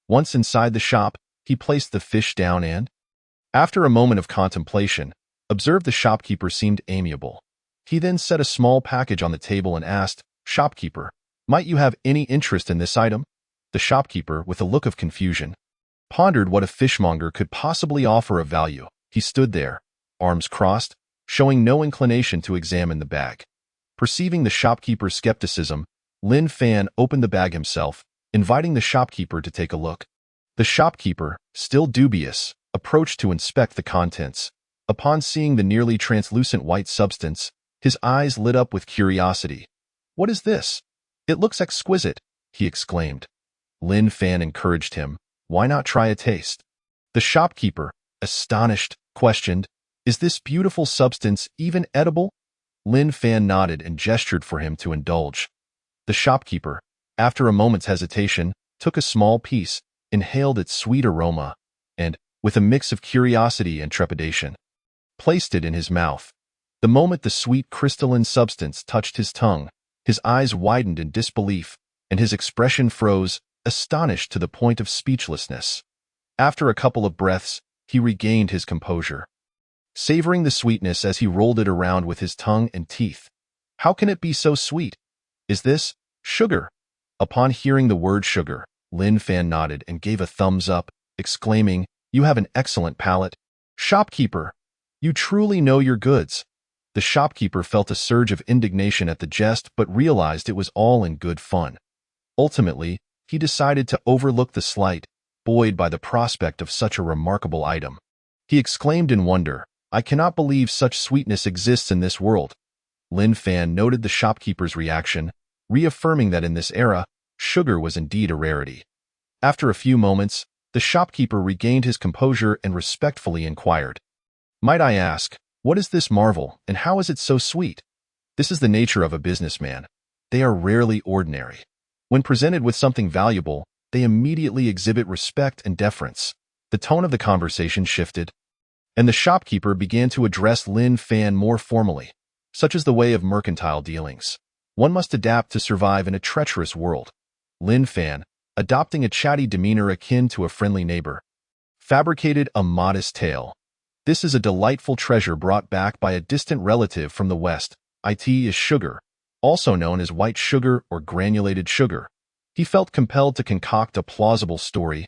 Once inside the shop, he placed the fish down and, after a moment of contemplation, observed the shopkeeper seemed amiable. He then set a small package on the table and asked, "Shopkeeper, might you have any interest in this item?" The shopkeeper, with a look of confusion, pondered what a fishmonger could possibly offer of value. He stood there, arms crossed, showing no inclination to examine the bag. Perceiving the shopkeeper's skepticism, Lin Fan opened the bag himself, inviting the shopkeeper to take a look. The shopkeeper, still dubious, approached to inspect the contents. Upon seeing the nearly translucent white substance, his eyes lit up with curiosity. "What is this? It looks exquisite," he exclaimed. Lin Fan encouraged him, "Why not try a taste?" The shopkeeper, astonished, questioned, "Is this beautiful substance even edible?" Lin Fan nodded and gestured for him to indulge. The shopkeeper, after a moment's hesitation, took a small piece, inhaled its sweet aroma, and, with a mix of curiosity and trepidation, placed it in his mouth. The moment the sweet crystalline substance touched his tongue, his eyes widened in disbelief, and his expression froze, astonished to the point of speechlessness. After a couple of breaths, he regained his composure, savoring the sweetness as he rolled it around with his tongue and teeth. "How can it be so sweet? Is this sugar?" Upon hearing the word sugar, Lin Fan nodded and gave a thumbs up, exclaiming, "You have an excellent palate. Shopkeeper, you truly know your goods." The shopkeeper felt a surge of indignation at the jest but realized it was all in good fun. Ultimately, he decided to overlook the slight, buoyed by the prospect of such a remarkable item. He exclaimed in wonder, "I cannot believe such sweetness exists in this world." Lin Fan noted the shopkeeper's reaction, reaffirming that in this era, sugar was indeed a rarity. After a few moments, the shopkeeper regained his composure and respectfully inquired, "Might I ask, what is this marvel, and how is it so sweet?" This is the nature of a businessman. They are rarely ordinary. When presented with something valuable, they immediately exhibit respect and deference. The tone of the conversation shifted, and the shopkeeper began to address Lin Fan more formally. Such is the way of mercantile dealings. One must adapt to survive in a treacherous world. Lin Fan, adopting a chatty demeanor akin to a friendly neighbor, fabricated a modest tale. "This is a delightful treasure brought back by a distant relative from the West. It is sugar, also known as white sugar or granulated sugar." He felt compelled to concoct a plausible story,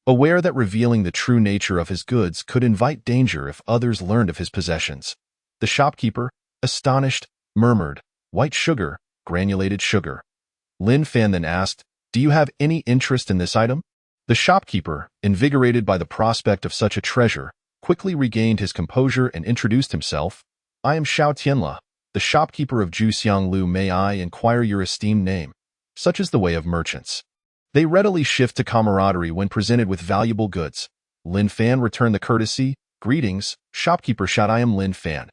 aware that revealing the true nature of his goods could invite danger if others learned of his possessions. The shopkeeper, astonished, murmured, "White sugar, granulated sugar." Lin Fan then asked, "Do you have any interest in this item?" The shopkeeper, invigorated by the prospect of such a treasure, quickly regained his composure and introduced himself. "I am Xiao Tianla, the shopkeeper of Juxianglu. May I inquire your esteemed name?" Such is the way of merchants. They readily shift to camaraderie when presented with valuable goods. Lin Fan returned the courtesy. "Greetings, shopkeeper Xiao. I am Lin Fan."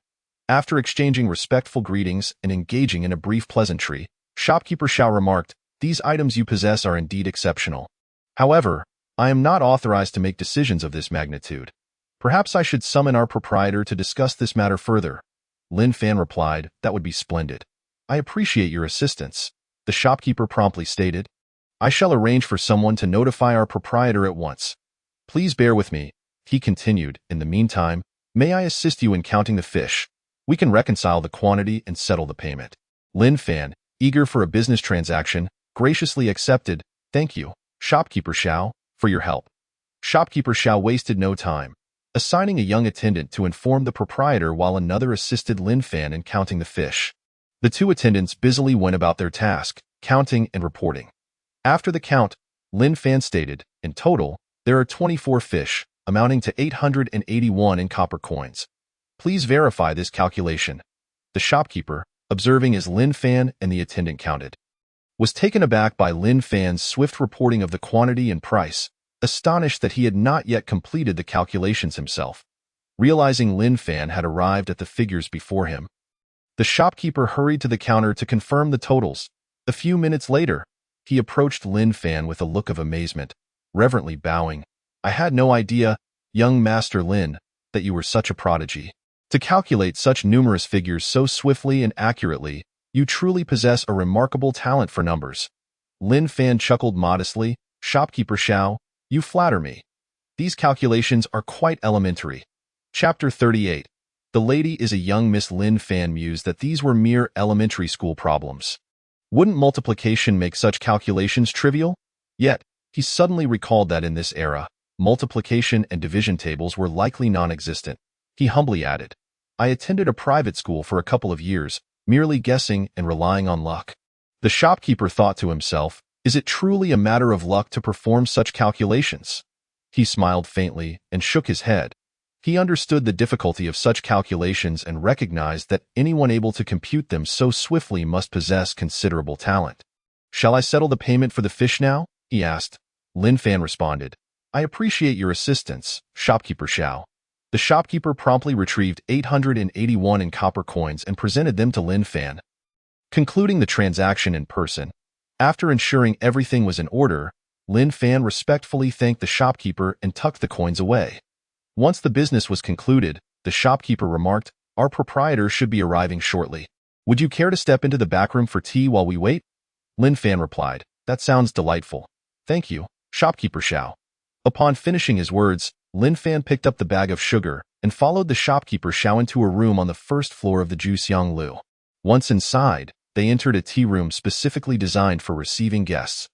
After exchanging respectful greetings and engaging in a brief pleasantry, shopkeeper Xiao remarked, "These items you possess are indeed exceptional. However, I am not authorized to make decisions of this magnitude. Perhaps I should summon our proprietor to discuss this matter further." Lin Fan replied, "That would be splendid. I appreciate your assistance." The shopkeeper promptly stated, "I shall arrange for someone to notify our proprietor at once. Please bear with me," he continued. "In the meantime, may I assist you in counting the fish? We can reconcile the quantity and settle the payment." Lin Fan, eager for a business transaction, graciously accepted. "Thank you, shopkeeper Xiao, for your help." Shopkeeper Xiao wasted no time, assigning a young attendant to inform the proprietor while another assisted Lin Fan in counting the fish. The two attendants busily went about their task, counting and reporting. After the count, Lin Fan stated, "In total, there are 24 fish, amounting to 881 in copper coins. Please verify this calculation." The shopkeeper, observing as Lin Fan and the attendant counted, was taken aback by Lin Fan's swift reporting of the quantity and price, astonished that he had not yet completed the calculations himself. Realizing Lin Fan had arrived at the figures before him, the shopkeeper hurried to the counter to confirm the totals. A few minutes later, he approached Lin Fan with a look of amazement, reverently bowing. "I had no idea, young Master Lin, that you were such a prodigy. To calculate such numerous figures so swiftly and accurately, you truly possess a remarkable talent for numbers." Lin Fan chuckled modestly. "Shopkeeper Xiao, you flatter me. These calculations are quite elementary." Chapter 38. The lady is a young Miss Lin Fan mused that these were mere elementary school problems. Wouldn't multiplication make such calculations trivial? Yet, he suddenly recalled that in this era, multiplication and division tables were likely non-existent. He humbly added, "I attended a private school for a couple of years, merely guessing and relying on luck." The shopkeeper thought to himself, "Is it truly a matter of luck to perform such calculations?" He smiled faintly and shook his head. He understood the difficulty of such calculations and recognized that anyone able to compute them so swiftly must possess considerable talent. "Shall I settle the payment for the fish now?" he asked. Lin Fan responded, "I appreciate your assistance, shopkeeper Xiao." The shopkeeper promptly retrieved 881 in copper coins and presented them to Lin Fan. Concluding the transaction in person, after ensuring everything was in order, Lin Fan respectfully thanked the shopkeeper and tucked the coins away. Once the business was concluded, the shopkeeper remarked, "Our proprietor should be arriving shortly. Would you care to step into the back room for tea while we wait?" Lin Fan replied, "That sounds delightful. Thank you, shopkeeper Xiao." Upon finishing his words, Lin Fan picked up the bag of sugar and followed the shopkeeper Xiao into a room on the first floor of the Juxianglu. Once inside, they entered a tea room specifically designed for receiving guests.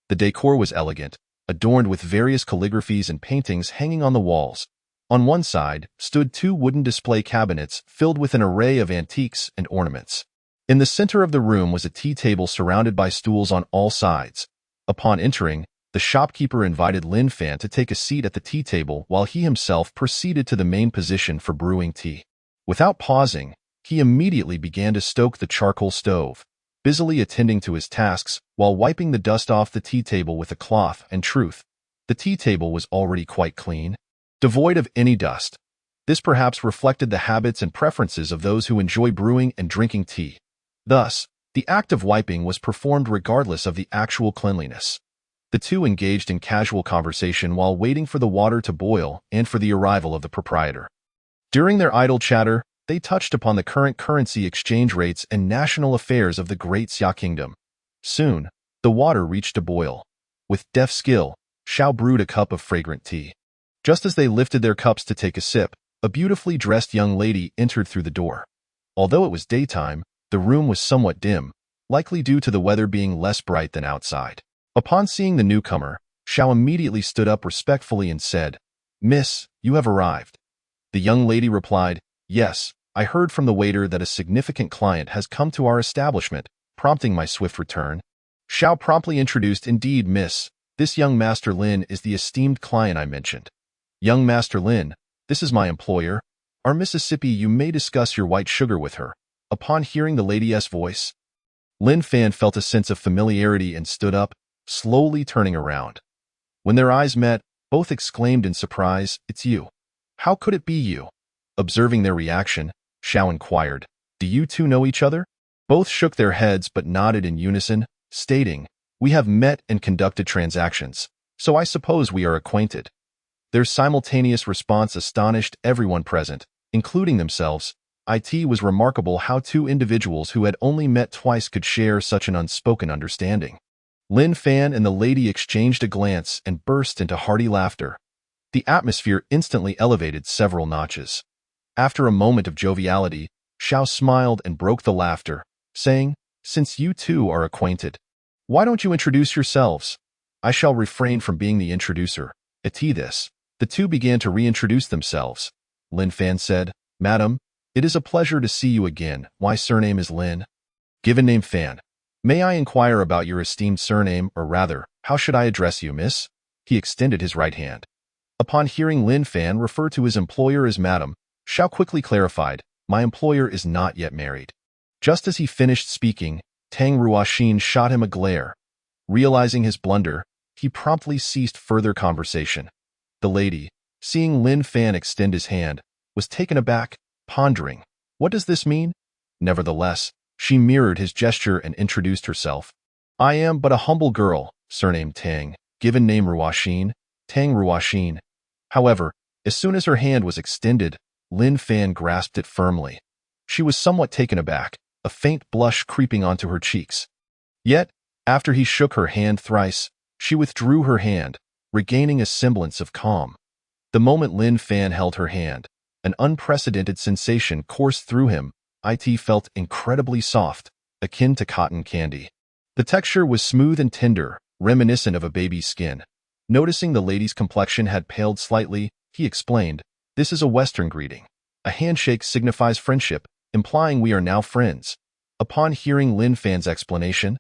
The decor was elegant, adorned with various calligraphies and paintings hanging on the walls. On one side stood two wooden display cabinets filled with an array of antiques and ornaments. In the center of the room was a tea table surrounded by stools on all sides. Upon entering, the shopkeeper invited Lin Fan to take a seat at the tea table while he himself proceeded to the main position for brewing tea. Without pausing, he immediately began to stoke the charcoal stove, busily attending to his tasks while wiping the dust off the tea table with a cloth. And truth, the tea table was already quite clean, devoid of any dust. This perhaps reflected the habits and preferences of those who enjoy brewing and drinking tea. Thus, the act of wiping was performed regardless of the actual cleanliness. The two engaged in casual conversation while waiting for the water to boil and for the arrival of the proprietor. During their idle chatter, they touched upon the current currency exchange rates and national affairs of the Great Xia Kingdom. Soon, the water reached a boil. With deft skill, Xiao brewed a cup of fragrant tea. Just as they lifted their cups to take a sip, a beautifully dressed young lady entered through the door. Although it was daytime, the room was somewhat dim, likely due to the weather being less bright than outside. Upon seeing the newcomer, Xiao immediately stood up respectfully and said, "Miss, you have arrived." The young lady replied, "Yes, I heard from the waiter that a significant client has come to our establishment, prompting my swift return." Xiao promptly introduced, "Indeed, miss, this young Master Lin is the esteemed client I mentioned." "Young Master Lin, this is my employer. Our Mississippi, you may discuss your white sugar with her." Upon hearing the lady's voice, Lin Fan felt a sense of familiarity and stood up, slowly turning around. When their eyes met, both exclaimed in surprise, "It's you. How could it be you?" Observing their reaction, Xiao inquired, "Do you two know each other?" Both shook their heads but nodded in unison, stating, "We have met and conducted transactions, so I suppose we are acquainted." Their simultaneous response astonished everyone present, including themselves. It was remarkable how two individuals who had only met twice could share such an unspoken understanding. Lin Fan and the lady exchanged a glance and burst into hearty laughter. The atmosphere instantly elevated several notches. After a moment of joviality, Xiao smiled and broke the laughter, saying, "Since you two are acquainted, why don't you introduce yourselves?" "I shall refrain from being the introducer." At this, the two began to reintroduce themselves. Lin Fan said, "Madam, it is a pleasure to see you again. My surname is Lin. Given name Fan. May I inquire about your esteemed surname, or rather, how should I address you, miss?" He extended his right hand. Upon hearing Lin Fan refer to his employer as Madam, Xiao quickly clarified, "My employer is not yet married." Just as he finished speaking, Tang Ruoxin shot him a glare. Realizing his blunder, he promptly ceased further conversation. The lady, seeing Lin Fan extend his hand, was taken aback, pondering, "What does this mean?" Nevertheless, she mirrored his gesture and introduced herself. "I am but a humble girl, surnamed Tang, given name Ruoxin, Tang Ruoxin." However, as soon as her hand was extended, Lin Fan grasped it firmly. She was somewhat taken aback, a faint blush creeping onto her cheeks. Yet, after he shook her hand thrice, she withdrew her hand, regaining a semblance of calm. The moment Lin Fan held her hand, an unprecedented sensation coursed through him. It felt incredibly soft, akin to cotton candy. The texture was smooth and tender, reminiscent of a baby's skin. Noticing the lady's complexion had paled slightly, he explained, "This is a Western greeting. A handshake signifies friendship, implying we are now friends." Upon hearing Lin Fan's explanation,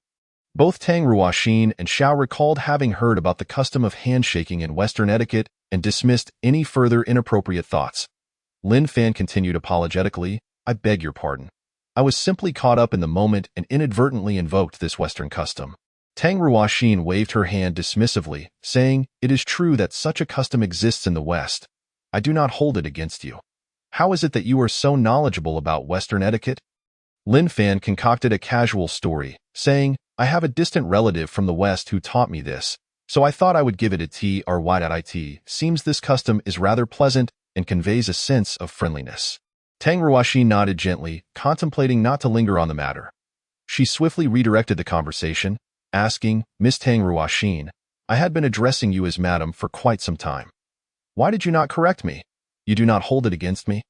both Tang Ruoxin and Xiao recalled having heard about the custom of handshaking in Western etiquette and dismissed any further inappropriate thoughts. Lin Fan continued apologetically, "I beg your pardon. I was simply caught up in the moment and inadvertently invoked this Western custom." Tang Ruoxin waved her hand dismissively, saying, "It is true that such a custom exists in the West. I do not hold it against you. How is it that you are so knowledgeable about Western etiquette?" Lin Fan concocted a casual story, saying, "I have a distant relative from the West who taught me this, so I thought I would give it a tea or it. Seems this custom is rather pleasant and conveys a sense of friendliness." Tang Ruoxin nodded gently, contemplating not to linger on the matter. She swiftly redirected the conversation, asking, "Miss Tang Ruoxin, I had been addressing you as Madam for quite some time. Why did you not correct me? You do not hold it against me,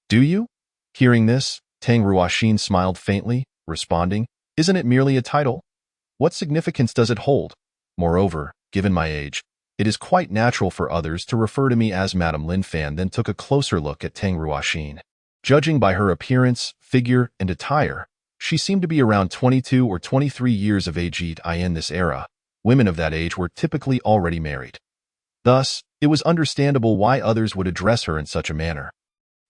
do you?" Hearing this, Tang Ruoxin smiled faintly, responding, "Isn't it merely a title? What significance does it hold? Moreover, given my age, it is quite natural for others to refer to me as Madam Lin Fan." Then took a closer look at Tang Ruoxin. Judging by her appearance, figure, and attire, she seemed to be around 22 or 23 years of age in this era. Women of that age were typically already married. Thus, it was understandable why others would address her in such a manner.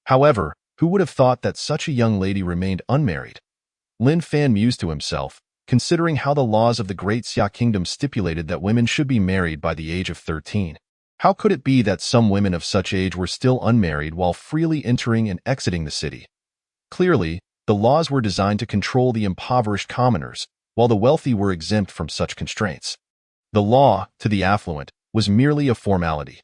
However, who would have thought that such a young lady remained unmarried? Lin Fan mused to himself, considering how the laws of the Great Xia Kingdom stipulated that women should be married by the age of 13. How could it be that some women of such age were still unmarried while freely entering and exiting the city? Clearly, the laws were designed to control the impoverished commoners, while the wealthy were exempt from such constraints. The law, to the affluent, was merely a formality.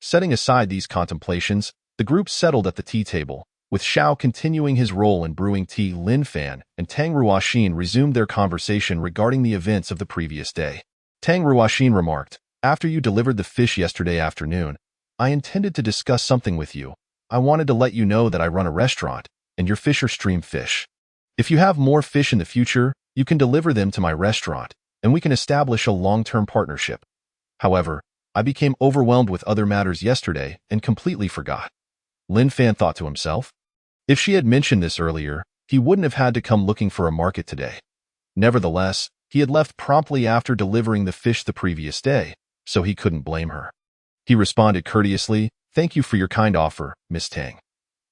Setting aside these contemplations, the group settled at the tea table, with Xiao continuing his role in brewing tea. Lin Fan and Tang Ruoxin resumed their conversation regarding the events of the previous day. Tang Ruoxin remarked, "After you delivered the fish yesterday afternoon, I intended to discuss something with you. I wanted to let you know that I run a restaurant, and your fish are stream fish. If you have more fish in the future, you can deliver them to my restaurant, and we can establish a long-term partnership." However, I became overwhelmed with other matters yesterday and completely forgot. Lin Fan thought to himself. If she had mentioned this earlier, he wouldn't have had to come looking for a market today. Nevertheless, he had left promptly after delivering the fish the previous day, so he couldn't blame her. He responded courteously, "Thank you for your kind offer, Miss Tang.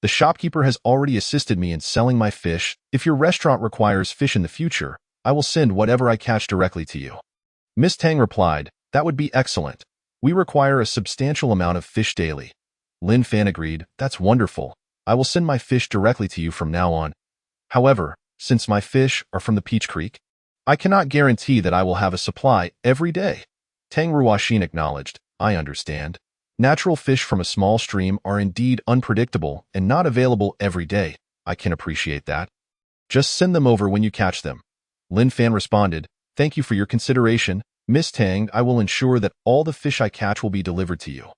The shopkeeper has already assisted me in selling my fish. If your restaurant requires fish in the future, I will send whatever I catch directly to you." Miss Tang replied, "That would be excellent. We require a substantial amount of fish daily." Lin Fan agreed, "That's wonderful. I will send my fish directly to you from now on. However, since my fish are from the Peach Creek, I cannot guarantee that I will have a supply every day." Tang Ruoxin acknowledged, "I understand. Natural fish from a small stream are indeed unpredictable and not available every day. I can appreciate that. Just send them over when you catch them." Lin Fan responded, "Thank you for your consideration, Miss Tang. I will ensure that all the fish I catch will be delivered to you."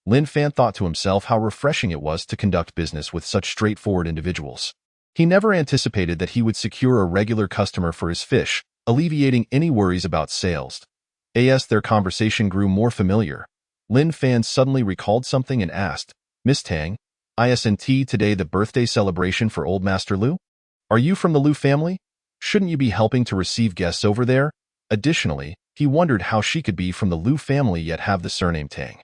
Lin Fan thought to himself how refreshing it was to conduct business with such straightforward individuals. He never anticipated that he would secure a regular customer for his fish, alleviating any worries about sales. As their conversation grew more familiar, Lin Fan suddenly recalled something and asked, "Miss Tang, isn't today the birthday celebration for Old Master Lu? Are you from the Lu family? Shouldn't you be helping to receive guests over there?" Additionally, he wondered how she could be from the Lu family yet have the surname Tang.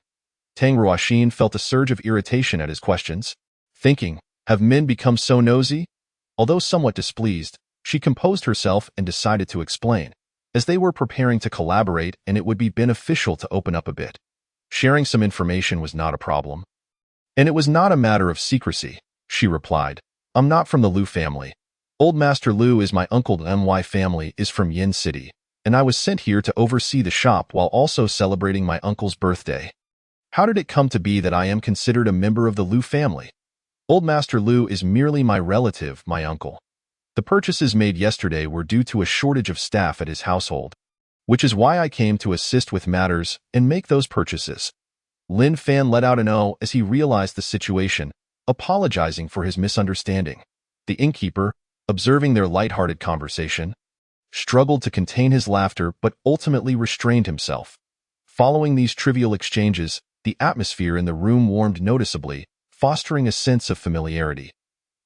Tang Ruoxin felt a surge of irritation at his questions, thinking, have men become so nosy? Although somewhat displeased, she composed herself and decided to explain, as they were preparing to collaborate and it would be beneficial to open up a bit. Sharing some information was not a problem. "And it was not a matter of secrecy," she replied. "I'm not from the Lu family. Old Master Lu is my uncle. The My family is from Yin City, and I was sent here to oversee the shop while also celebrating my uncle's birthday. How did it come to be that I am considered a member of the Lu family? Old Master Lu is merely my relative, my uncle. The purchases made yesterday were due to a shortage of staff at his household, which is why I came to assist with matters and make those purchases." Lin Fan let out an "oh" as he realized the situation, apologizing for his misunderstanding. The innkeeper, observing their light-hearted conversation, struggled to contain his laughter but ultimately restrained himself. Following these trivial exchanges, the atmosphere in the room warmed noticeably, fostering a sense of familiarity.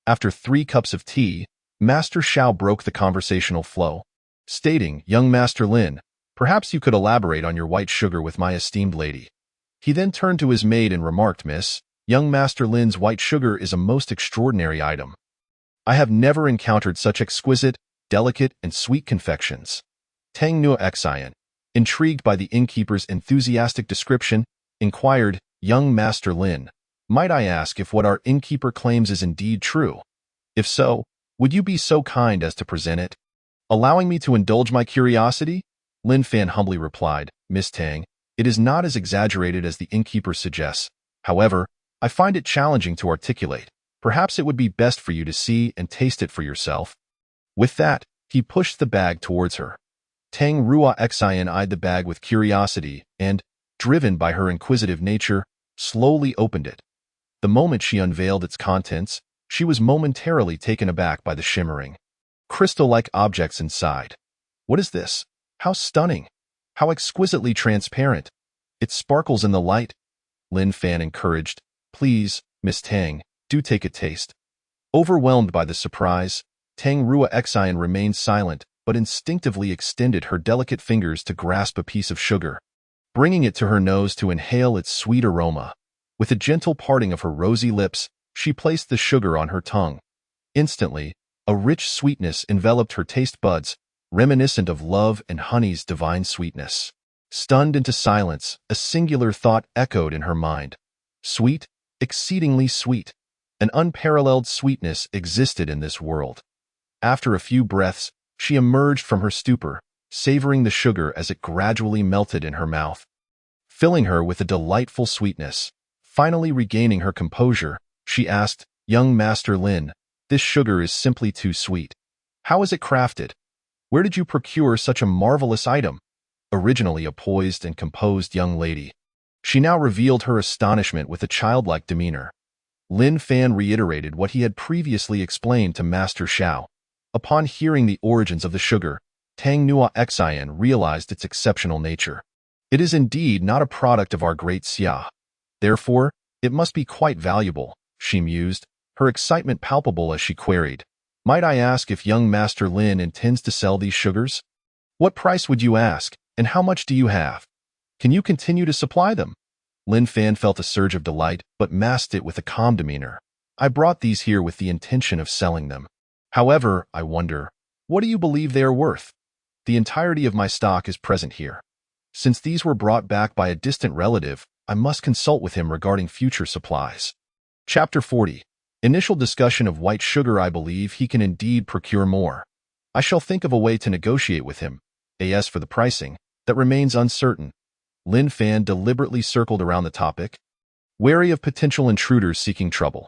After 3 cups of tea, Master Xiao broke the conversational flow, stating, "Young Master Lin, perhaps you could elaborate on your white sugar with my esteemed lady." He then turned to his maid and remarked, "Miss, young Master Lin's white sugar is a most extraordinary item. I have never encountered such exquisite, delicate, and sweet confections." Tang Nuoxian, intrigued by the innkeeper's enthusiastic description, inquired, "Young Master Lin, might I ask if what our innkeeper claims is indeed true? If so, would you be so kind as to present it, allowing me to indulge my curiosity?" Lin Fan humbly replied, "Miss Tang, it is not as exaggerated as the innkeeper suggests. However, I find it challenging to articulate. Perhaps it would be best for you to see and taste it for yourself." With that, he pushed the bag towards her. Tang Ruoxian eyed the bag with curiosity and, driven by her inquisitive nature, slowly opened it. The moment she unveiled its contents, she was momentarily taken aback by the shimmering, crystal-like objects inside. "What is this? How stunning! How exquisitely transparent! It sparkles in the light." Lin Fan encouraged, "Please, Miss Tang, do take a taste." Overwhelmed by the surprise, Tang Ruoxian remained silent, but instinctively extended her delicate fingers to grasp a piece of sugar, bringing it to her nose to inhale its sweet aroma. With a gentle parting of her rosy lips, she placed the sugar on her tongue. Instantly, a rich sweetness enveloped her taste buds, reminiscent of love and honey's divine sweetness. Stunned into silence, a singular thought echoed in her mind. Sweet, exceedingly sweet. An unparalleled sweetness existed in this world. After a few breaths, she emerged from her stupor, savoring the sugar as it gradually melted in her mouth, filling her with a delightful sweetness. Finally regaining her composure, she asked, "Young Master Lin, this sugar is simply too sweet. How is it crafted? Where did you procure such a marvelous item?" Originally a poised and composed young lady, she now revealed her astonishment with a childlike demeanor. Lin Fan reiterated what he had previously explained to Master Xiao. Upon hearing the origins of the sugar, Tang Nua Xian realized its exceptional nature. It is indeed not a product of our great Xia. Therefore, it must be quite valuable, she mused, her excitement palpable as she queried, "Might I ask if young Master Lin intends to sell these sugars? What price would you ask, and how much do you have? Can you continue to supply them?" Lin Fan felt a surge of delight, but masked it with a calm demeanor. "I brought these here with the intention of selling them. However, I wonder, what do you believe they are worth? The entirety of my stock is present here. Since these were brought back by a distant relative, I must consult with him regarding future supplies." Chapter 40. Initial discussion of white sugar. I believe he can indeed procure more. I shall think of a way to negotiate with him. As for the pricing, that remains uncertain. Lin Fan deliberately circled around the topic, wary of potential intruders seeking trouble.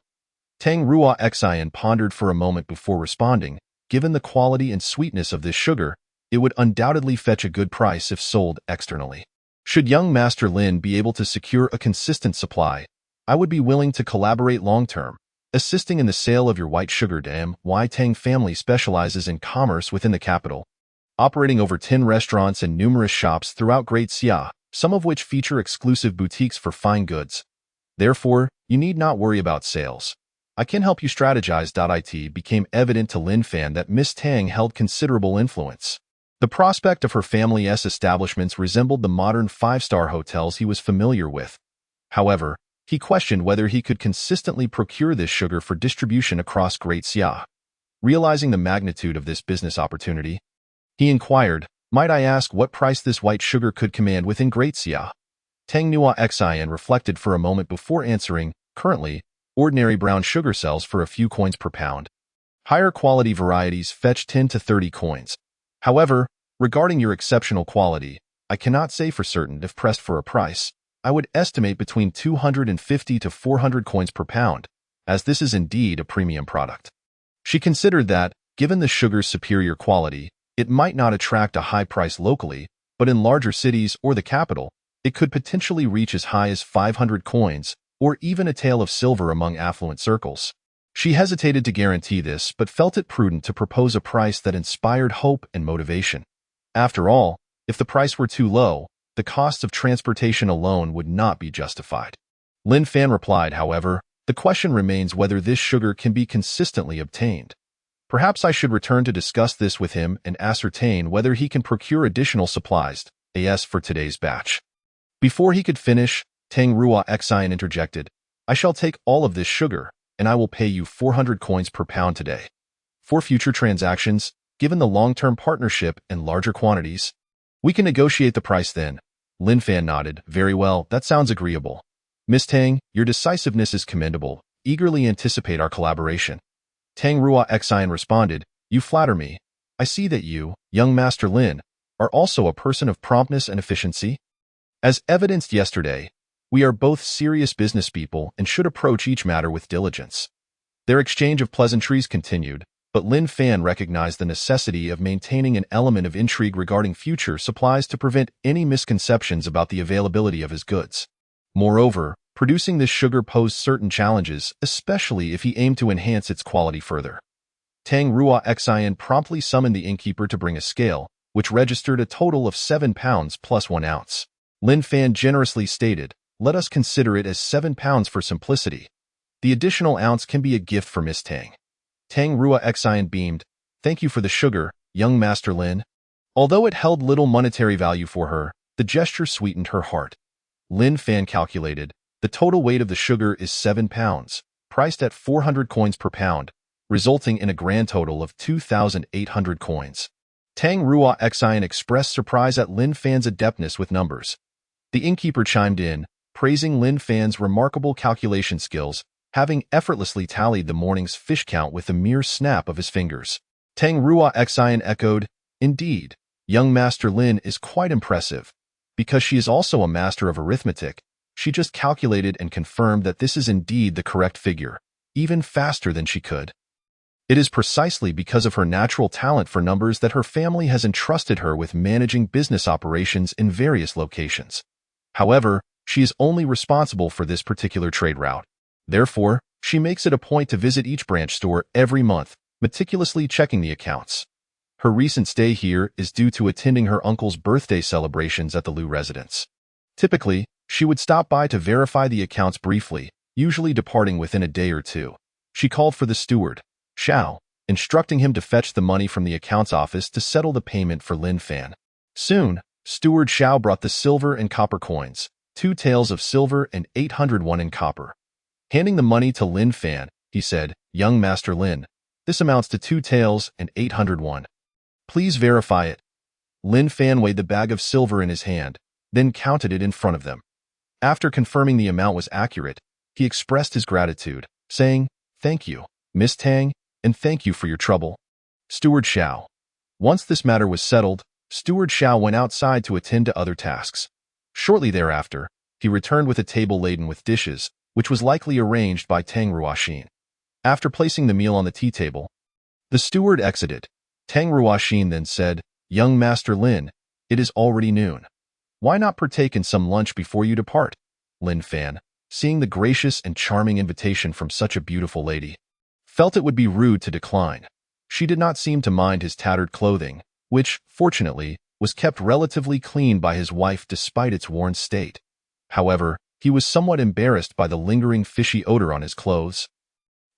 Tang Rua Xian pondered for a moment before responding. Given the quality and sweetness of this sugar, it would undoubtedly fetch a good price if sold externally. Should young Master Lin be able to secure a consistent supply, I would be willing to collaborate long-term, assisting in the sale of your white sugar. My Tang family specializes in commerce within the capital, operating over 10 restaurants and numerous shops throughout Great Xia, some of which feature exclusive boutiques for fine goods. Therefore, you need not worry about sales. I can help you strategize. It became evident to Lin Fan that Miss Tang held considerable influence. The prospect of her family's establishments resembled the modern five-star hotels he was familiar with. However, he questioned whether he could consistently procure this sugar for distribution across Great Xia. Realizing the magnitude of this business opportunity, he inquired, "Might I ask what price this white sugar could command within Great Xia?" Tang Nua Xian reflected for a moment before answering, "Currently, ordinary brown sugar sells for a few coins per pound. Higher quality varieties fetch 10 to 30 coins. However, regarding your exceptional quality, I cannot say for certain if pressed for a price. I would estimate between 250 to 400 coins per pound, as this is indeed a premium product." She considered that, given the sugar's superior quality, it might not attract a high price locally, but in larger cities or the capital, it could potentially reach as high as 500 coins, or even a tale of silver among affluent circles. She hesitated to guarantee this, but felt it prudent to propose a price that inspired hope and motivation. After all, if the price were too low, the cost of transportation alone would not be justified. Lin Fan replied, "However, the question remains whether this sugar can be consistently obtained. Perhaps I should return to discuss this with him and ascertain whether he can procure additional supplies, for today's batch." Before he could finish, Tang Rua Xian interjected, "I shall take all of this sugar, and I will pay you 400 coins per pound today. For future transactions, given the long-term partnership and larger quantities, we can negotiate the price then." Lin Fan nodded, "Very well, that sounds agreeable. Miss Tang, your decisiveness is commendable. Eagerly anticipate our collaboration." Tang Rua Xian responded, "You flatter me. I see that you, young Master Lin, are also a person of promptness and efficiency. As evidenced yesterday, we are both serious business people and should approach each matter with diligence." Their exchange of pleasantries continued, but Lin Fan recognized the necessity of maintaining an element of intrigue regarding future supplies to prevent any misconceptions about the availability of his goods. Moreover, producing this sugar posed certain challenges, especially if he aimed to enhance its quality further. Tang Rua Xian promptly summoned the innkeeper to bring a scale, which registered a total of 7 pounds plus 1 ounce. Lin Fan generously stated, "Let us consider it as 7 pounds for simplicity. The additional ounce can be a gift for Miss Tang." Tang Rua Xian beamed, "Thank you for the sugar, young Master Lin. Although it held little monetary value for her, the gesture sweetened her heart. Lin Fan calculated, the total weight of the sugar is 7 pounds, priced at 400 coins per pound, resulting in a grand total of 2,800 coins. Tang Rua Xian expressed surprise at Lin Fan's adeptness with numbers. The innkeeper chimed in, praising Lin Fan's remarkable calculation skills, having effortlessly tallied the morning's fish count with a mere snap of his fingers. Tang Rua Xian echoed, indeed, young Master Lin is quite impressive. Because she is also a master of arithmetic, she just calculated and confirmed that this is indeed the correct figure, even faster than she could. It is precisely because of her natural talent for numbers that her family has entrusted her with managing business operations in various locations. However, she is only responsible for this particular trade route. Therefore, she makes it a point to visit each branch store every month, meticulously checking the accounts. Her recent stay here is due to attending her uncle's birthday celebrations at the Liu residence. Typically, she would stop by to verify the accounts briefly, usually departing within a day or two. She called for the steward, Xiao, instructing him to fetch the money from the accounts office to settle the payment for Lin Fan. Soon, Steward Xiao brought the silver and copper coins, 2 taels of silver and 801 in copper. Handing the money to Lin Fan, he said, young Master Lin, this amounts to 2 taels and 801. Please verify it. Lin Fan weighed the bag of silver in his hand, then counted it in front of them. After confirming the amount was accurate, he expressed his gratitude, saying, thank you, Miss Tang, and thank you for your trouble. Steward Xiao. Once this matter was settled, Steward Xiao went outside to attend to other tasks. Shortly thereafter, he returned with a table laden with dishes, which was likely arranged by Tang Ruoxin. After placing the meal on the tea table, the steward exited. Tang Ruoxin then said, young Master Lin, it is already noon. Why not partake in some lunch before you depart? Lin Fan, seeing the gracious and charming invitation from such a beautiful lady, felt it would be rude to decline. She did not seem to mind his tattered clothing, which, fortunately, was kept relatively clean by his wife despite its worn state. However, he was somewhat embarrassed by the lingering fishy odor on his clothes.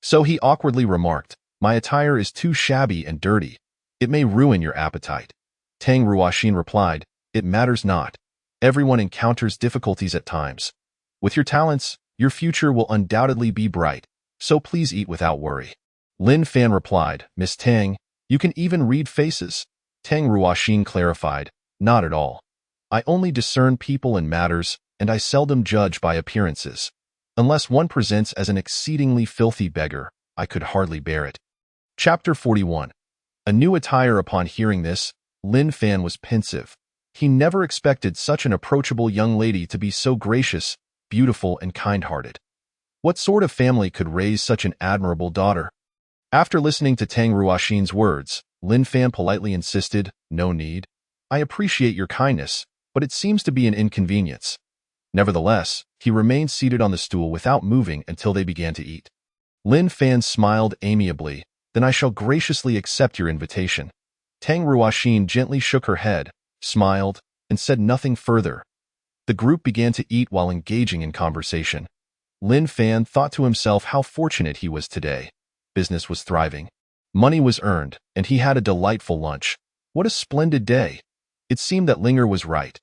So he awkwardly remarked, my attire is too shabby and dirty. It may ruin your appetite. Tang Ruoxin replied, it matters not. Everyone encounters difficulties at times. With your talents, your future will undoubtedly be bright, so please eat without worry. Lin Fan replied, Miss Tang, you can even read faces. Tang Ruoxin clarified, not at all. I only discern people and matters, and I seldom judge by appearances. Unless one presents as an exceedingly filthy beggar, I could hardly bear it. Chapter 41. A new attire. Upon hearing this, Lin Fan was pensive. He never expected such an approachable young lady to be so gracious, beautiful, and kind-hearted. What sort of family could raise such an admirable daughter? After listening to Tang Ruoxin's words, Lin Fan politely insisted, no need. I appreciate your kindness, but it seems to be an inconvenience. Nevertheless, he remained seated on the stool without moving until they began to eat. Lin Fan smiled amiably, then I shall graciously accept your invitation. Tang Ruoxin gently shook her head, smiled, and said nothing further. The group began to eat while engaging in conversation. Lin Fan thought to himself how fortunate he was today. Business was thriving. Money was earned, and he had a delightful lunch. What a splendid day! It seemed that Linger was right.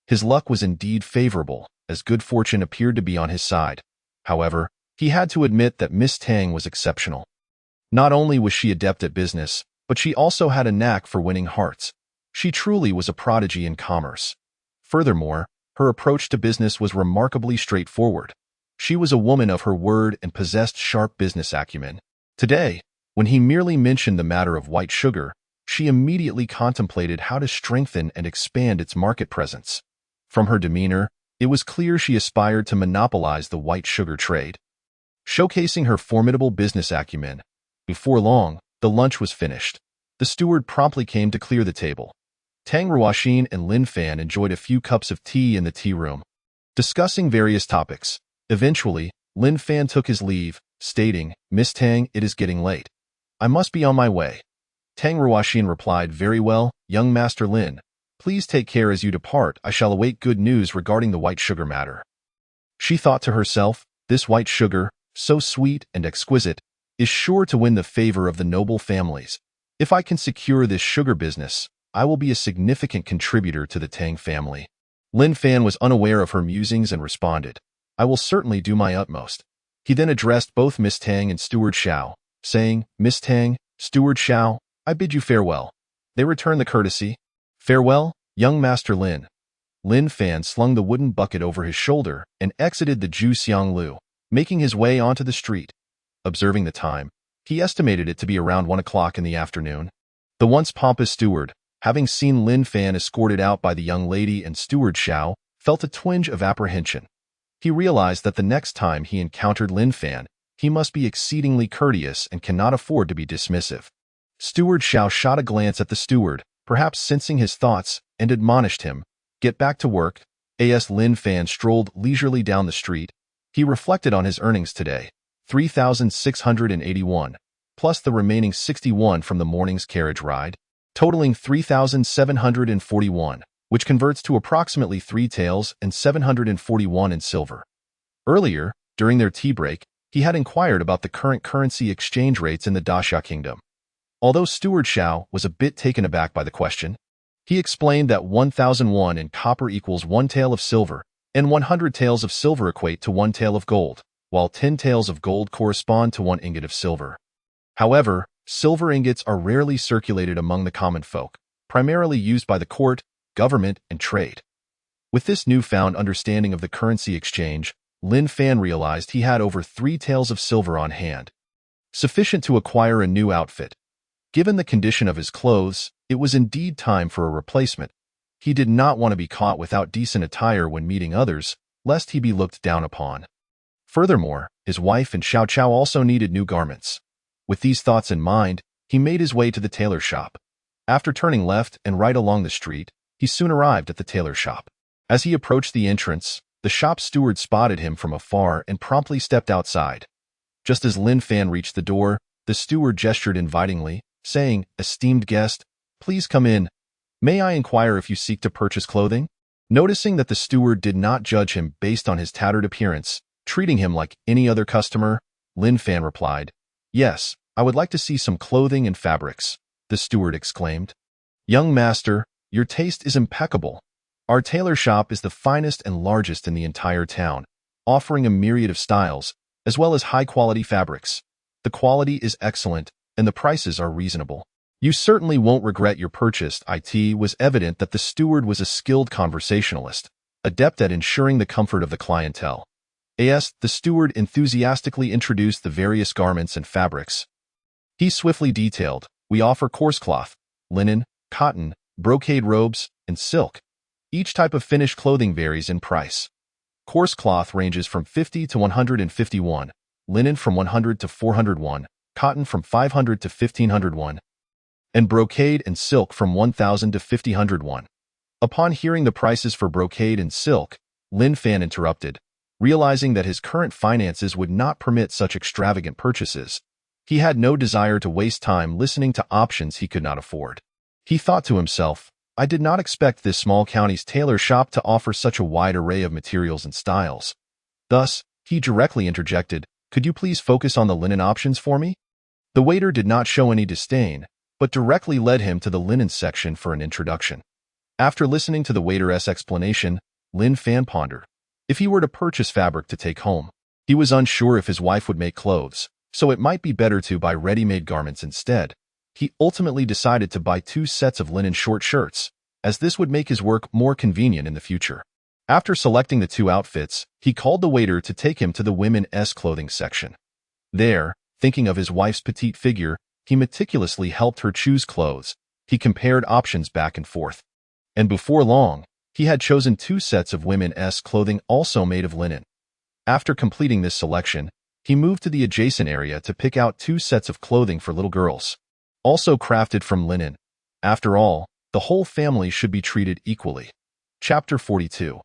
His luck was indeed favorable, as good fortune appeared to be on his side. However, he had to admit that Miss Tang was exceptional. Not only was she adept at business, but she also had a knack for winning hearts. She truly was a prodigy in commerce. Furthermore, her approach to business was remarkably straightforward. She was a woman of her word and possessed sharp business acumen. Today, when he merely mentioned the matter of white sugar, she immediately contemplated how to strengthen and expand its market presence. From her demeanor, it was clear she aspired to monopolize the white sugar trade. Showcasing her formidable business acumen, before long, the lunch was finished. The steward promptly came to clear the table. Tang Ruoxin and Lin Fan enjoyed a few cups of tea in the tea room, discussing various topics. Eventually, Lin Fan took his leave, stating, Miss Tang, it is getting late. I must be on my way. Tang Ruoxin replied, very well, young Master Lin. Please take care as you depart. I shall await good news regarding the white sugar matter. She thought to herself, this white sugar, so sweet and exquisite, is sure to win the favor of the noble families. If I can secure this sugar business, I will be a significant contributor to the Tang family. Lin Fan was unaware of her musings and responded, I will certainly do my utmost. He then addressed both Miss Tang and Steward Xiao, saying, Miss Tang, Steward Xiao, I bid you farewell. They returned the courtesy. Farewell, young Master Lin. Lin Fan slung the wooden bucket over his shoulder and exited the Ju Xiang Lu, making his way onto the street. Observing the time, he estimated it to be around 1 o'clock in the afternoon. The once pompous steward, having seen Lin Fan escorted out by the young lady and Steward Xiao, felt a twinge of apprehension. He realized that the next time he encountered Lin Fan, he must be exceedingly courteous and cannot afford to be dismissive. Steward Xiao shot a glance at the steward, perhaps sensing his thoughts, and admonished him, Get back to work. As Lin Fan strolled leisurely down the street, he reflected on his earnings today, 3,681, plus the remaining 61 from the morning's carriage ride, totaling 3,741, which converts to approximately 3 taels and 741 in silver. Earlier, during their tea break, he had inquired about the current currency exchange rates in the Daxia Kingdom. Although Steward Xiao was a bit taken aback by the question, he explained that 1,001 in copper equals 1 tael of silver, and 100 taels of silver equate to 1 tael of gold, while 10 taels of gold correspond to 1 ingot of silver. However, silver ingots are rarely circulated among the common folk, primarily used by the court, government, and trade. With this newfound understanding of the currency exchange, Lin Fan realized he had over 3 taels of silver on hand, sufficient to acquire a new outfit. Given the condition of his clothes, it was indeed time for a replacement. He did not want to be caught without decent attire when meeting others, lest he be looked down upon. Furthermore, his wife and Xiao Chao also needed new garments. With these thoughts in mind, he made his way to the tailor shop. After turning left and right along the street, he soon arrived at the tailor shop. As he approached the entrance, the shop steward spotted him from afar and promptly stepped outside. Just as Lin Fan reached the door, the steward gestured invitingly, saying, Esteemed guest, please come in. May I inquire if you seek to purchase clothing? Noticing that the steward did not judge him based on his tattered appearance, treating him like any other customer, Lin Fan replied, Yes, I would like to see some clothing and fabrics, the steward exclaimed. Young master, your taste is impeccable. Our tailor shop is the finest and largest in the entire town, offering a myriad of styles, as well as high-quality fabrics. The quality is excellent, and the prices are reasonable. You certainly won't regret your purchase. It was evident that the steward was a skilled conversationalist, adept at ensuring the comfort of the clientele. The steward enthusiastically introduced the various garments and fabrics. He swiftly detailed, We offer coarse cloth, linen, cotton, brocade robes, and silk. Each type of finished clothing varies in price. Coarse cloth ranges from 50 to 151, linen from 100 to 401, cotton from 500 to 1501, and brocade and silk from 1,000 to 5,001. Upon hearing the prices for brocade and silk, Lin Fan interrupted, realizing that his current finances would not permit such extravagant purchases. He had no desire to waste time listening to options he could not afford. He thought to himself, I did not expect this small county's tailor shop to offer such a wide array of materials and styles. Thus, he directly interjected, Could you please focus on the linen options for me? The waiter did not show any disdain, but directly led him to the linen section for an introduction. After listening to the waiter's explanation, Lin Fan pondered. If he were to purchase fabric to take home, he was unsure if his wife would make clothes, so it might be better to buy ready-made garments instead. He ultimately decided to buy 2 sets of linen short shirts, as this would make his work more convenient in the future. After selecting the 2 outfits, he called the waiter to take him to the women's clothing section. There, thinking of his wife's petite figure, he meticulously helped her choose clothes. He compared options back and forth. And before long, he had chosen 2 sets of women's clothing also made of linen. After completing this selection, he moved to the adjacent area to pick out 2 sets of clothing for little girls, also crafted from linen. After all, the whole family should be treated equally. Chapter 42.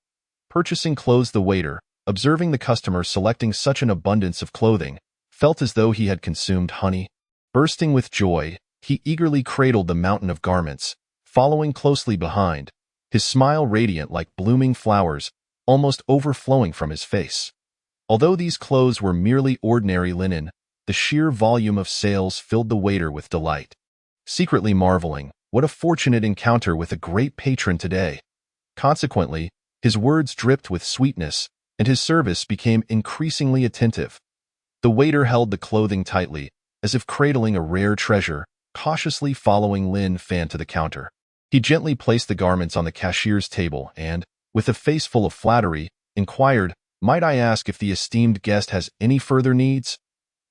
Purchasing clothes. The waiter, observing the customer selecting such an abundance of clothing, felt as though he had consumed honey. Bursting with joy, he eagerly cradled the mountain of garments, following closely behind, his smile radiant like blooming flowers, almost overflowing from his face. Although these clothes were merely ordinary linen, the sheer volume of sales filled the waiter with delight. secretly marveling, "What a fortunate encounter with a great patron today." Consequently, his words dripped with sweetness, and his service became increasingly attentive. The waiter held the clothing tightly, as if cradling a rare treasure, cautiously following Lin Fan to the counter. He gently placed the garments on the cashier's table and, with a face full of flattery, inquired, "Might I ask if the esteemed guest has any further needs?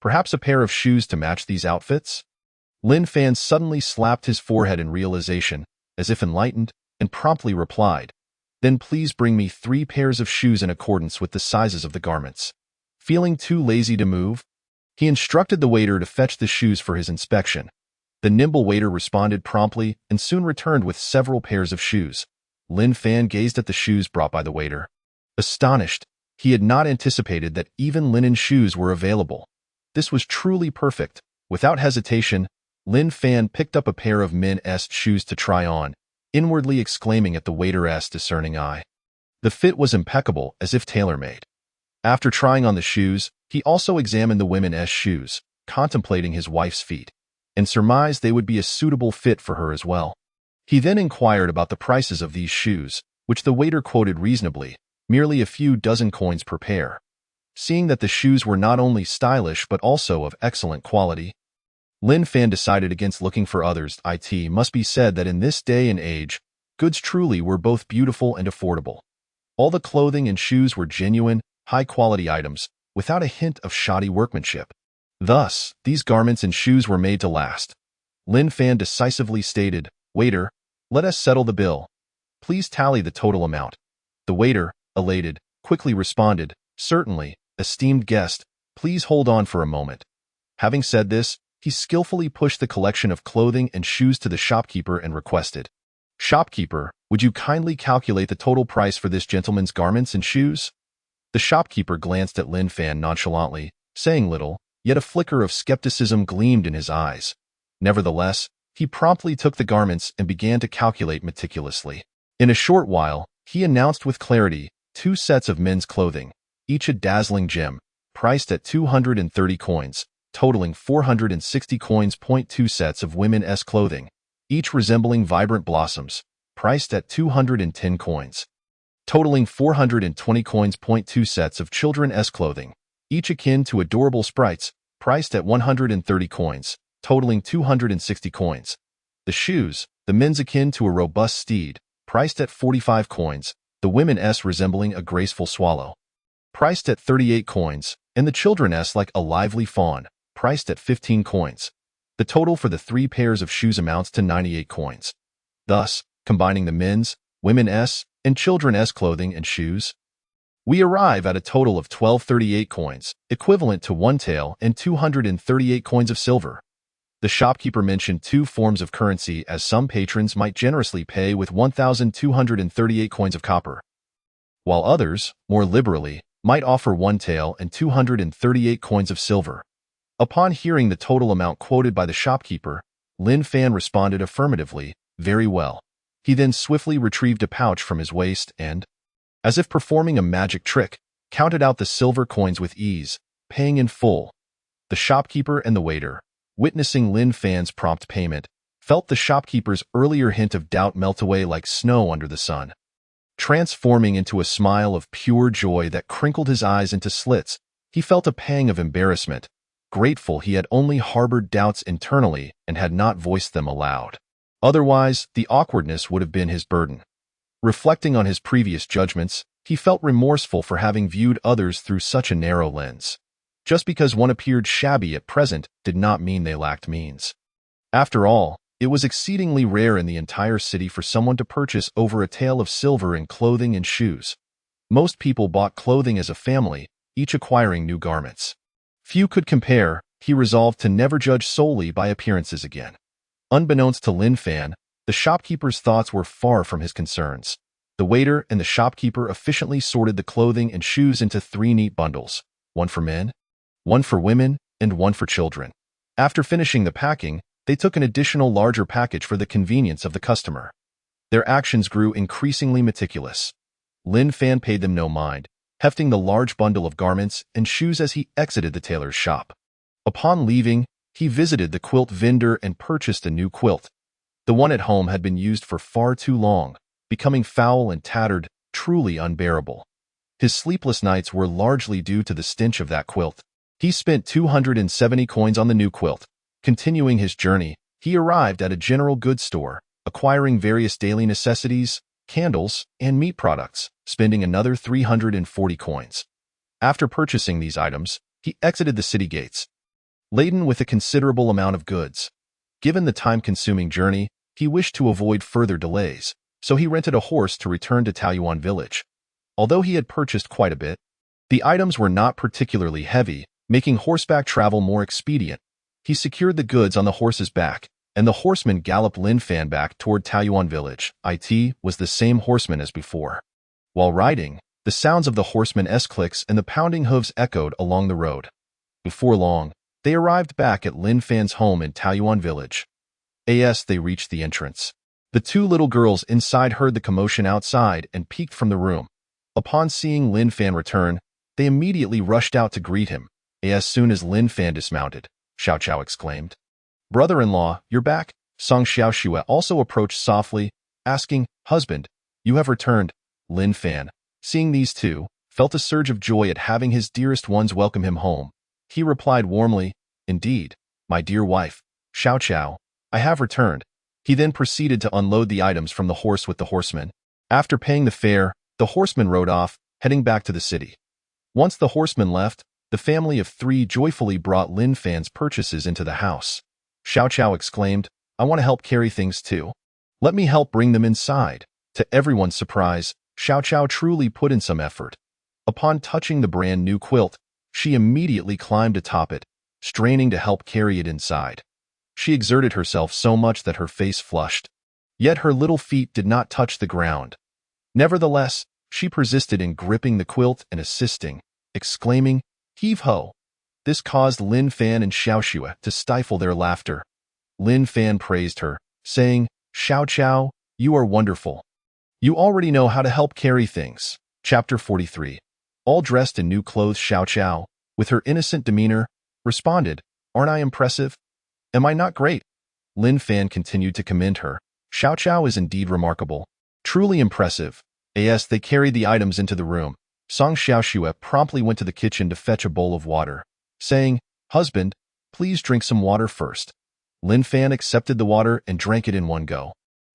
Perhaps a pair of shoes to match these outfits?" Lin Fan suddenly slapped his forehead in realization, as if enlightened, and promptly replied, "Then please bring me 3 pairs of shoes in accordance with the sizes of the garments." Feeling too lazy to move, he instructed the waiter to fetch the shoes for his inspection. The nimble waiter responded promptly and soon returned with several pairs of shoes. Lin Fan gazed at the shoes brought by the waiter. Astonished, he had not anticipated that even linen shoes were available. This was truly perfect. Without hesitation, Lin Fan picked up a pair of men's shoes to try on, inwardly exclaiming at the waiter's discerning eye. The fit was impeccable, as if tailor-made. After trying on the shoes, he also examined the women's shoes, contemplating his wife's feet, and surmised they would be a suitable fit for her as well. He then inquired about the prices of these shoes, which the waiter quoted reasonably, merely a few dozen coins per pair. Seeing that the shoes were not only stylish but also of excellent quality, Lin Fan decided against looking for others. It must be said that in this day and age, goods truly were both beautiful and affordable. All the clothing and shoes were genuine, high-quality items, without a hint of shoddy workmanship. Thus, these garments and shoes were made to last. Lin Fan decisively stated, "Waiter, let us settle the bill. Please tally the total amount." The waiter, elated, quickly responded, "Certainly, esteemed guest, please hold on for a moment." Having said this, he skillfully pushed the collection of clothing and shoes to the shopkeeper and requested, "Shopkeeper, would you kindly calculate the total price for this gentleman's garments and shoes?" The shopkeeper glanced at Lin Fan nonchalantly, saying little, yet a flicker of skepticism gleamed in his eyes. Nevertheless, he promptly took the garments and began to calculate meticulously. In a short while, he announced with clarity 2 sets of men's clothing, each a dazzling gem, priced at 230 coins, totaling 460 coins. 2 sets of women's clothing, each resembling vibrant blossoms, priced at 210 coins, totaling 420 coins. 2 sets of children's clothing, each akin to adorable sprites, priced at 130 coins, totaling 260 coins. The shoes, the men's akin to a robust steed, priced at 45 coins, the women's resembling a graceful swallow, priced at 38 coins, and the children's like a lively fawn, priced at 15 coins. The total for the 3 pairs of shoes amounts to 98 coins. Thus, combining the men's, women's, and children's clothing and shoes, we arrive at a total of 1238 coins, equivalent to 1 tael and 238 coins of silver. The shopkeeper mentioned 2 forms of currency, as some patrons might generously pay with 1,238 coins of copper, while others, more liberally, might offer 1 tael and 238 coins of silver. Upon hearing the total amount quoted by the shopkeeper, Lin Fan responded affirmatively, "Very well." He then swiftly retrieved a pouch from his waist and, as if performing a magic trick, counted out the silver coins with ease, paying in full. The shopkeeper and the waiter, witnessing Lin Fan's prompt payment, felt the shopkeeper's earlier hint of doubt melt away like snow under the sun. Transforming into a smile of pure joy that crinkled his eyes into slits, he felt a pang of embarrassment, grateful he had only harbored doubts internally and had not voiced them aloud. Otherwise, the awkwardness would have been his burden. Reflecting on his previous judgments, he felt remorseful for having viewed others through such a narrow lens. Just because one appeared shabby at present did not mean they lacked means. After all, it was exceedingly rare in the entire city for someone to purchase over a tael of silver in clothing and shoes. Most people bought clothing as a family, each acquiring new garments. Few could compare. He resolved to never judge solely by appearances again. Unbeknownst to Lin Fan, the shopkeeper's thoughts were far from his concerns. The waiter and the shopkeeper efficiently sorted the clothing and shoes into 3 neat bundles, one for men, one for women, and one for children. After finishing the packing, they took an additional larger package for the convenience of the customer. Their actions grew increasingly meticulous. Lin Fan paid them no mind, hefting the large bundle of garments and shoes as he exited the tailor's shop. Upon leaving, He visited the quilt vendor and purchased a new quilt. The one at home had been used for far too long, becoming foul and tattered, truly unbearable. His sleepless nights were largely due to the stench of that quilt. He spent 270 coins on the new quilt. Continuing his journey, he arrived at a general goods store, acquiring various daily necessities, candles, and meat products, spending another 340 coins. After purchasing these items, he exited the city gates, laden with a considerable amount of goods. Given the time-consuming journey, he wished to avoid further delays, so he rented a horse to return to Taoyuan village. Although he had purchased quite a bit, the items were not particularly heavy, making horseback travel more expedient. He secured the goods on the horse's back, and the horseman galloped Lin Fan back toward Taoyuan village. It was the same horseman as before. While riding, the sounds of the horseman's clicks and the pounding hooves echoed along the road. Before long, they arrived back at Lin Fan's home in Taoyuan village. As they reached the entrance, the two little girls inside heard the commotion outside and peeked from the room. Upon seeing Lin Fan return, they immediately rushed out to greet him. As soon as Lin Fan dismounted, Xiao Qiao exclaimed, "Brother-in-law, you're back." Song Xiaoxue also approached softly, asking, "Husband, you have returned." Lin Fan, seeing these two, felt a surge of joy at having his dearest ones welcome him home. He replied warmly, "Indeed, my dear wife, Xiao Qiao, I have returned." He then proceeded to unload the items from the horse with the horseman. After paying the fare, the horseman rode off, heading back to the city. Once the horseman left, the family of three joyfully brought Lin Fan's purchases into the house. Xiao Qiao exclaimed, "I want to help carry things too. Let me help bring them inside." To everyone's surprise, Xiao Qiao truly put in some effort. Upon touching the brand new quilt, she immediately climbed atop it, straining to help carry it inside. She exerted herself so much that her face flushed. Yet her little feet did not touch the ground. Nevertheless, she persisted in gripping the quilt and assisting, exclaiming, "Heave-ho!" This caused Lin Fan and Xiaoxue to stifle their laughter. Lin Fan praised her, saying, "Xiao Qiao, you are wonderful. You already know how to help carry things." Chapter 43. All dressed in new clothes, Xiao Qiao, with her innocent demeanor, responded, "Aren't I impressive? Am I not great?" Lin Fan continued to commend her. "Xiao Qiao is indeed remarkable. Truly impressive." As they carried the items into the room, Song Xiaoxue promptly went to the kitchen to fetch a bowl of water, saying, "Husband, please drink some water first." Lin Fan accepted the water and drank it in one go.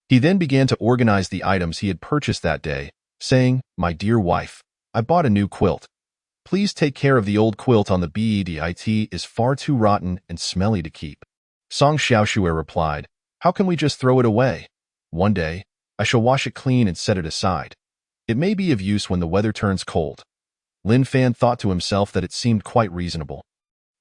He then began to organize the items he had purchased that day, saying, "My dear wife, I bought a new quilt. Please take care of the old quilt on the bed. It is far too rotten and smelly to keep." Song Xiaoxue replied, "How can we just throw it away? One day, I shall wash it clean and set it aside. It may be of use when the weather turns cold." Lin Fan thought to himself that it seemed quite reasonable.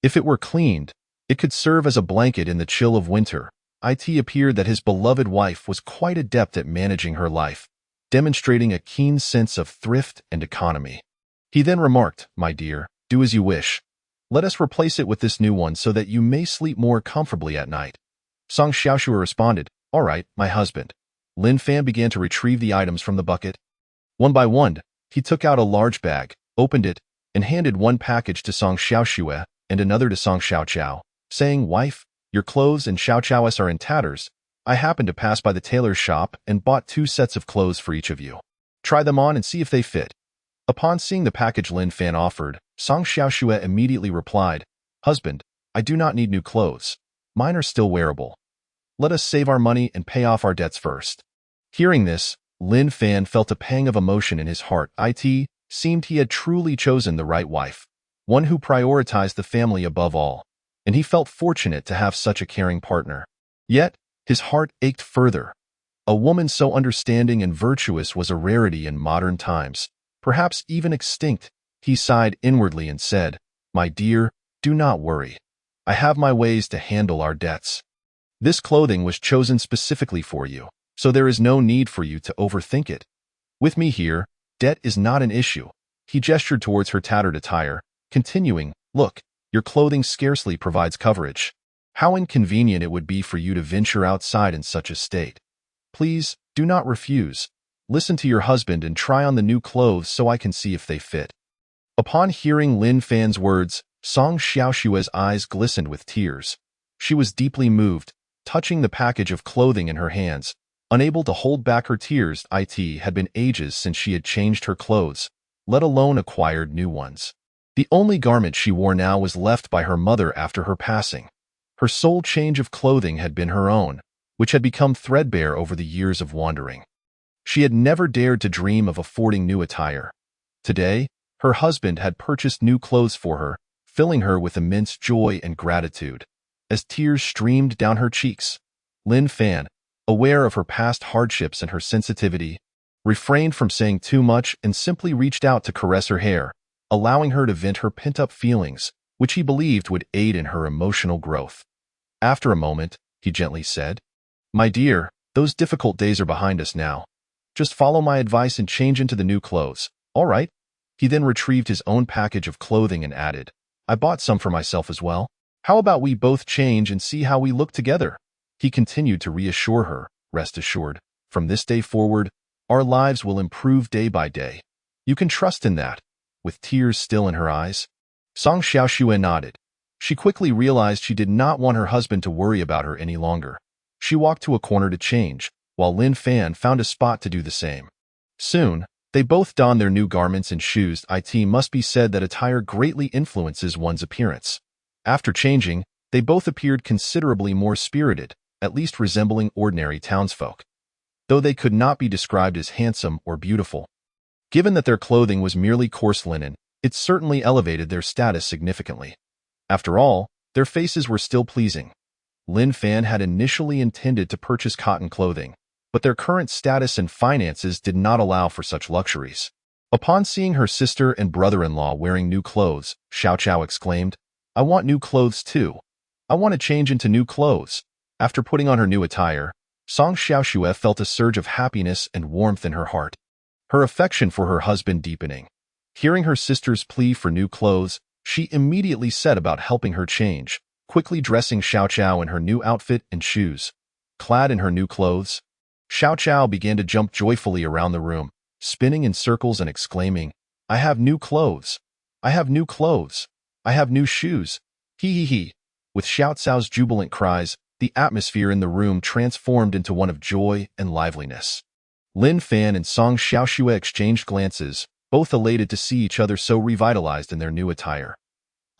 If it were cleaned, it could serve as a blanket in the chill of winter. It appeared that his beloved wife was quite adept at managing her life, demonstrating a keen sense of thrift and economy. He then remarked, "My dear, do as you wish. Let us replace it with this new one so that you may sleep more comfortably at night." Song Xiaoxue responded, "All right, my husband." Lin Fan began to retrieve the items from the bucket. One by one, he took out a large bag, opened it, and handed one package to Song Xiaoxue and another to Song Xiaoqiao, saying, "Wife, your clothes and Xiaoqiao's are in tatters. I happened to pass by the tailor's shop and bought 2 sets of clothes for each of you. Try them on and see if they fit." Upon seeing the package Lin Fan offered, Song Xiaoxue immediately replied, "Husband, I do not need new clothes. Mine are still wearable. Let us save our money and pay off our debts first." Hearing this, Lin Fan felt a pang of emotion in his heart. It seemed he had truly chosen the right wife, one who prioritized the family above all, and he felt fortunate to have such a caring partner. Yet, his heart ached further. A woman so understanding and virtuous was a rarity in modern times, perhaps even extinct. He sighed inwardly and said, "My dear, do not worry. I have my ways to handle our debts. This clothing was chosen specifically for you, so there is no need for you to overthink it. With me here, debt is not an issue." He gestured towards her tattered attire, continuing, "Look, your clothing scarcely provides coverage. How inconvenient it would be for you to venture outside in such a state. Please, do not refuse. Listen to your husband and try on the new clothes so I can see if they fit." Upon hearing Lin Fan's words, Song Xiaoxue's eyes glistened with tears. She was deeply moved, touching the package of clothing in her hands, unable to hold back her tears. It had been ages since she had changed her clothes, let alone acquired new ones. The only garment she wore now was left by her mother after her passing. Her sole change of clothing had been her own, which had become threadbare over the years of wandering. She had never dared to dream of affording new attire. Today, her husband had purchased new clothes for her, filling her with immense joy and gratitude. As tears streamed down her cheeks, Lin Fan, aware of her past hardships and her sensitivity, refrained from saying too much and simply reached out to caress her hair, allowing her to vent her pent-up feelings, which he believed would aid in her emotional growth. After a moment, he gently said, "My dear, those difficult days are behind us now. Just follow my advice and change into the new clothes, all right?" He then retrieved his own package of clothing and added, "I bought some for myself as well. How about we both change and see how we look together?" He continued to reassure her, "Rest assured, from this day forward, our lives will improve day by day. You can trust in that." With tears still in her eyes, Song Xiaoxue nodded. She quickly realized she did not want her husband to worry about her any longer. She walked to a corner to change, while Lin Fan found a spot to do the same. Soon, they both donned their new garments and shoes. It must be said that attire greatly influences one's appearance. After changing, they both appeared considerably more spirited, at least resembling ordinary townsfolk, though they could not be described as handsome or beautiful. Given that their clothing was merely coarse linen, it certainly elevated their status significantly. After all, their faces were still pleasing. Lin Fan had initially intended to purchase cotton clothing, but their current status and finances did not allow for such luxuries. Upon seeing her sister and brother-in-law wearing new clothes, Xiao Chao exclaimed, "I want new clothes too. I want to change into new clothes." After putting on her new attire, Song Xiaoxue felt a surge of happiness and warmth in her heart, her affection for her husband deepening. Hearing her sister's plea for new clothes, she immediately set about helping her change, quickly dressing Xiao Chao in her new outfit and shoes. Clad in her new clothes, Xiao Chao began to jump joyfully around the room, spinning in circles and exclaiming, "I have new clothes! I have new clothes! I have new shoes! Hee hee hee!" With Xiao Cao's jubilant cries, the atmosphere in the room transformed into one of joy and liveliness. Lin Fan and Song Xiaoxue exchanged glances, both elated to see each other so revitalized in their new attire.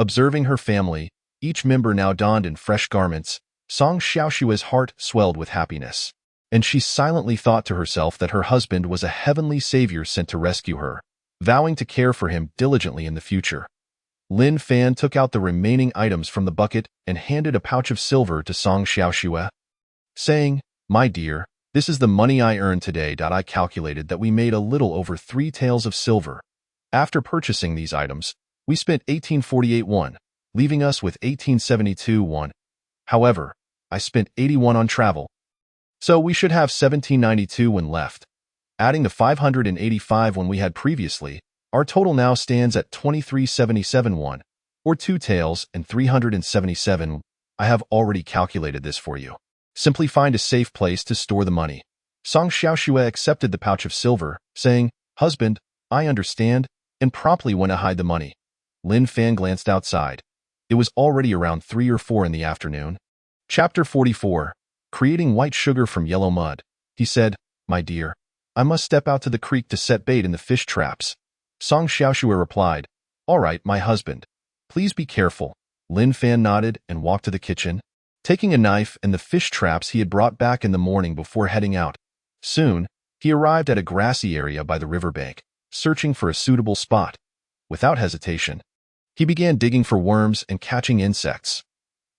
Observing her family, each member now donned in fresh garments, Song Xiaoxue's heart swelled with happiness, and she silently thought to herself that her husband was a heavenly savior sent to rescue her, vowing to care for him diligently in the future. Lin Fan took out the remaining items from the bucket and handed a pouch of silver to Song Xiaoxue, saying, "My dear, this is the money I earned today. I calculated that we made a little over 3 taels of silver. After purchasing these items, we spent 1848 won, leaving us with 1872 won. However, I spent 81 on travel, so we should have 1792 when left. Adding the 585 when we had previously, our total now stands at 2377 won, or 2 taels and 377. I have already calculated this for you. Simply find a safe place to store the money." Song Xiaoxue accepted the pouch of silver, saying, "Husband, I understand," and promptly went to hide the money. Lin Fan glanced outside. It was already around 3 or 4 in the afternoon. Chapter 44. Creating White Sugar from Yellow Mud. He said, "My dear, I must step out to the creek to set bait in the fish traps." Song Xiaoxue replied, "All right, my husband. Please be careful." Lin Fan nodded and walked to the kitchen, taking a knife and the fish traps he had brought back in the morning before heading out. Soon, he arrived at a grassy area by the riverbank, searching for a suitable spot. Without hesitation, he began digging for worms and catching insects.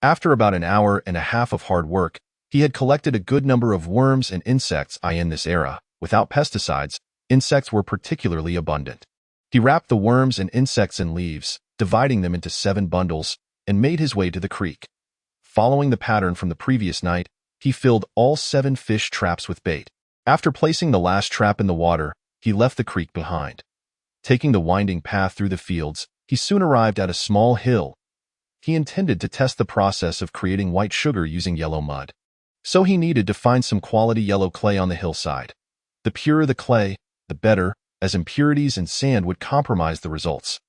After about an hour and a half of hard work, he had collected a good number of worms and insects. In this era, without pesticides, insects were particularly abundant. He wrapped the worms and insects in leaves, dividing them into 7 bundles, and made his way to the creek. Following the pattern from the previous night, he filled all 7 fish traps with bait. After placing the last trap in the water, he left the creek behind. Taking the winding path through the fields, he soon arrived at a small hill. He intended to test the process of creating white sugar using yellow mud. So he needed to find some quality yellow clay on the hillside. The purer the clay, the better, as impurities and sand would compromise the results.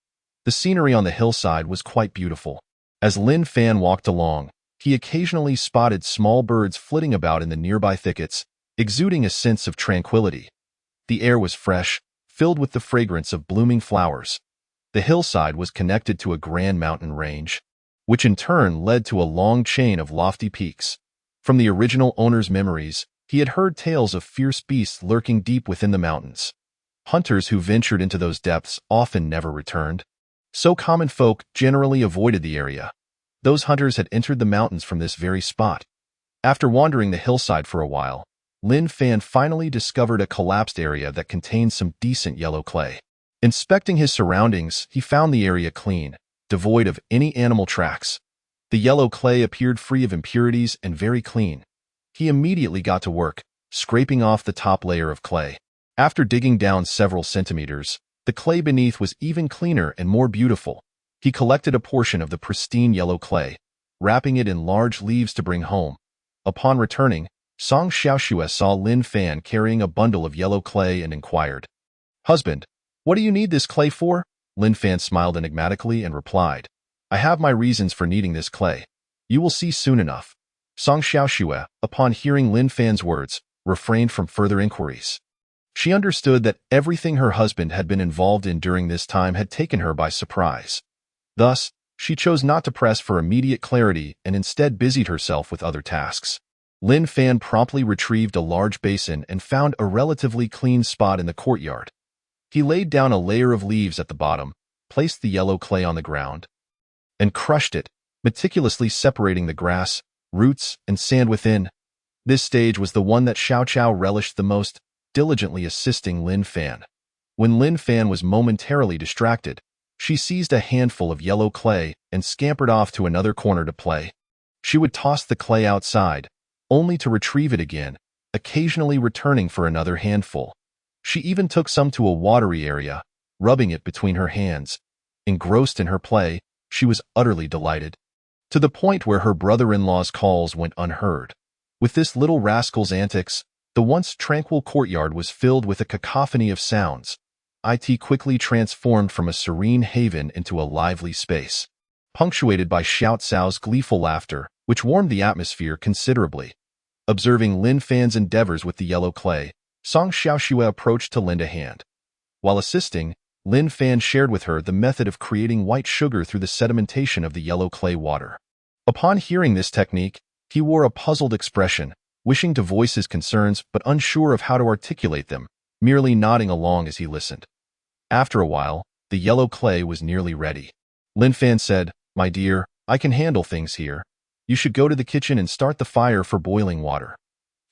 The scenery on the hillside was quite beautiful. As Lin Fan walked along, he occasionally spotted small birds flitting about in the nearby thickets, exuding a sense of tranquility. The air was fresh, filled with the fragrance of blooming flowers. The hillside was connected to a grand mountain range, which in turn led to a long chain of lofty peaks. From the original owner's memories, he had heard tales of fierce beasts lurking deep within the mountains. Hunters who ventured into those depths often never returned, so common folk generally avoided the area. Those hunters had entered the mountains from this very spot. After wandering the hillside for a while, Lin Fan finally discovered a collapsed area that contained some decent yellow clay. Inspecting his surroundings, he found the area clean, devoid of any animal tracks. The yellow clay appeared free of impurities and very clean. He immediately got to work, scraping off the top layer of clay. After digging down several centimeters, the clay beneath was even cleaner and more beautiful. He collected a portion of the pristine yellow clay, wrapping it in large leaves to bring home. Upon returning, Song Xiaoxue saw Lin Fan carrying a bundle of yellow clay and inquired, "Husband, what do you need this clay for?" Lin Fan smiled enigmatically and replied, "I have my reasons for needing this clay. You will see soon enough." Song Xiaoxue, upon hearing Lin Fan's words, refrained from further inquiries. She understood that everything her husband had been involved in during this time had taken her by surprise. Thus, she chose not to press for immediate clarity and instead busied herself with other tasks. Lin Fan promptly retrieved a large basin and found a relatively clean spot in the courtyard. He laid down a layer of leaves at the bottom, placed the yellow clay on the ground, and crushed it, meticulously separating the grass, roots, and sand within. This stage was the one that Xiao Chao relished the most, diligently assisting Lin Fan. When Lin Fan was momentarily distracted, she seized a handful of yellow clay and scampered off to another corner to play. She would toss the clay outside, only to retrieve it again, occasionally returning for another handful. She even took some to a watery area, rubbing it between her hands. Engrossed in her play, she was utterly delighted, to the point where her brother-in-law's calls went unheard. With this little rascal's antics, the once tranquil courtyard was filled with a cacophony of sounds. It quickly transformed from a serene haven into a lively space, punctuated by Xiao Cao's gleeful laughter, which warmed the atmosphere considerably. Observing Lin Fan's endeavors with the yellow clay, Song Xiaoxue approached to lend a hand. While assisting, Lin Fan shared with her the method of creating white sugar through the sedimentation of the yellow clay water. Upon hearing this technique, he wore a puzzled expression, wishing to voice his concerns but unsure of how to articulate them, merely nodding along as he listened. After a while, the yellow clay was nearly ready. Lin Fan said, "My dear, I can handle things here. You should go to the kitchen and start the fire for boiling water."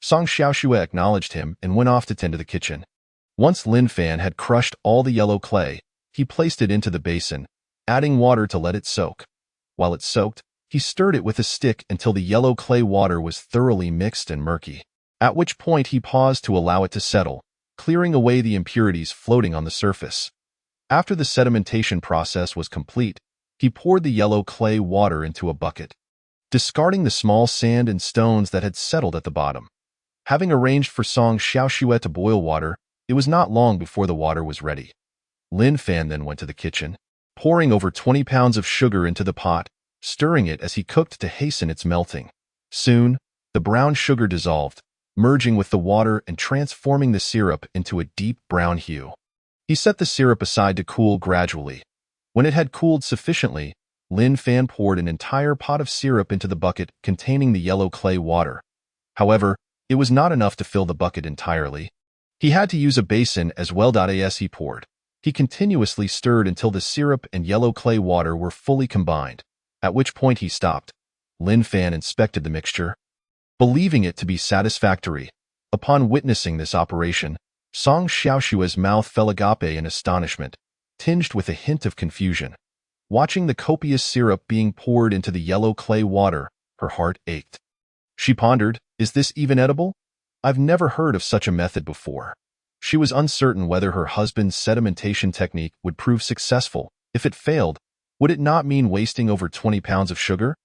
Song Xiaoxue acknowledged him and went off to tend to the kitchen. Once Lin Fan had crushed all the yellow clay, he placed it into the basin, adding water to let it soak. While it soaked, he stirred it with a stick until the yellow clay water was thoroughly mixed and murky, at which point he paused to allow it to settle, clearing away the impurities floating on the surface. After the sedimentation process was complete, he poured the yellow clay water into a bucket, discarding the small sand and stones that had settled at the bottom. Having arranged for Song Xiaoxue to boil water, it was not long before the water was ready. Lin Fan then went to the kitchen, pouring over 20 pounds of sugar into the pot, stirring it as he cooked to hasten its melting. Soon, the brown sugar dissolved, merging with the water and transforming the syrup into a deep brown hue. He set the syrup aside to cool gradually. When it had cooled sufficiently, Lin Fan poured an entire pot of syrup into the bucket containing the yellow clay water. However, it was not enough to fill the bucket entirely. He had to use a basin as well. As he poured, he continuously stirred until the syrup and yellow clay water were fully combined, at which point he stopped. Lin Fan inspected the mixture, believing it to be satisfactory. Upon witnessing this operation, Song Xiaoxue's mouth fell agape in astonishment, tinged with a hint of confusion. Watching the copious syrup being poured into the yellow clay water, her heart ached. She pondered, "Is this even edible? I've never heard of such a method before." She was uncertain whether her husband's sedimentation technique would prove successful. If it failed, would it not mean wasting over 20 pounds of sugar?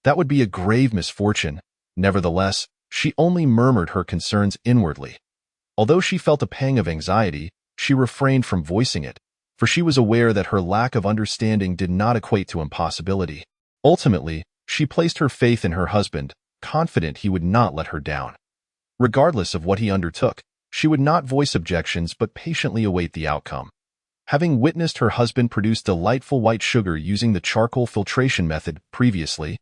That would be a grave misfortune. Nevertheless, she only murmured her concerns inwardly. Although she felt a pang of anxiety, she refrained from voicing it, for she was aware that her lack of understanding did not equate to impossibility. Ultimately, She placed her faith in her husband, confident he would not let her down. Regardless of what he undertook, she would not voice objections but patiently await the outcome. Having witnessed her husband produce delightful white sugar using the charcoal filtration method previously,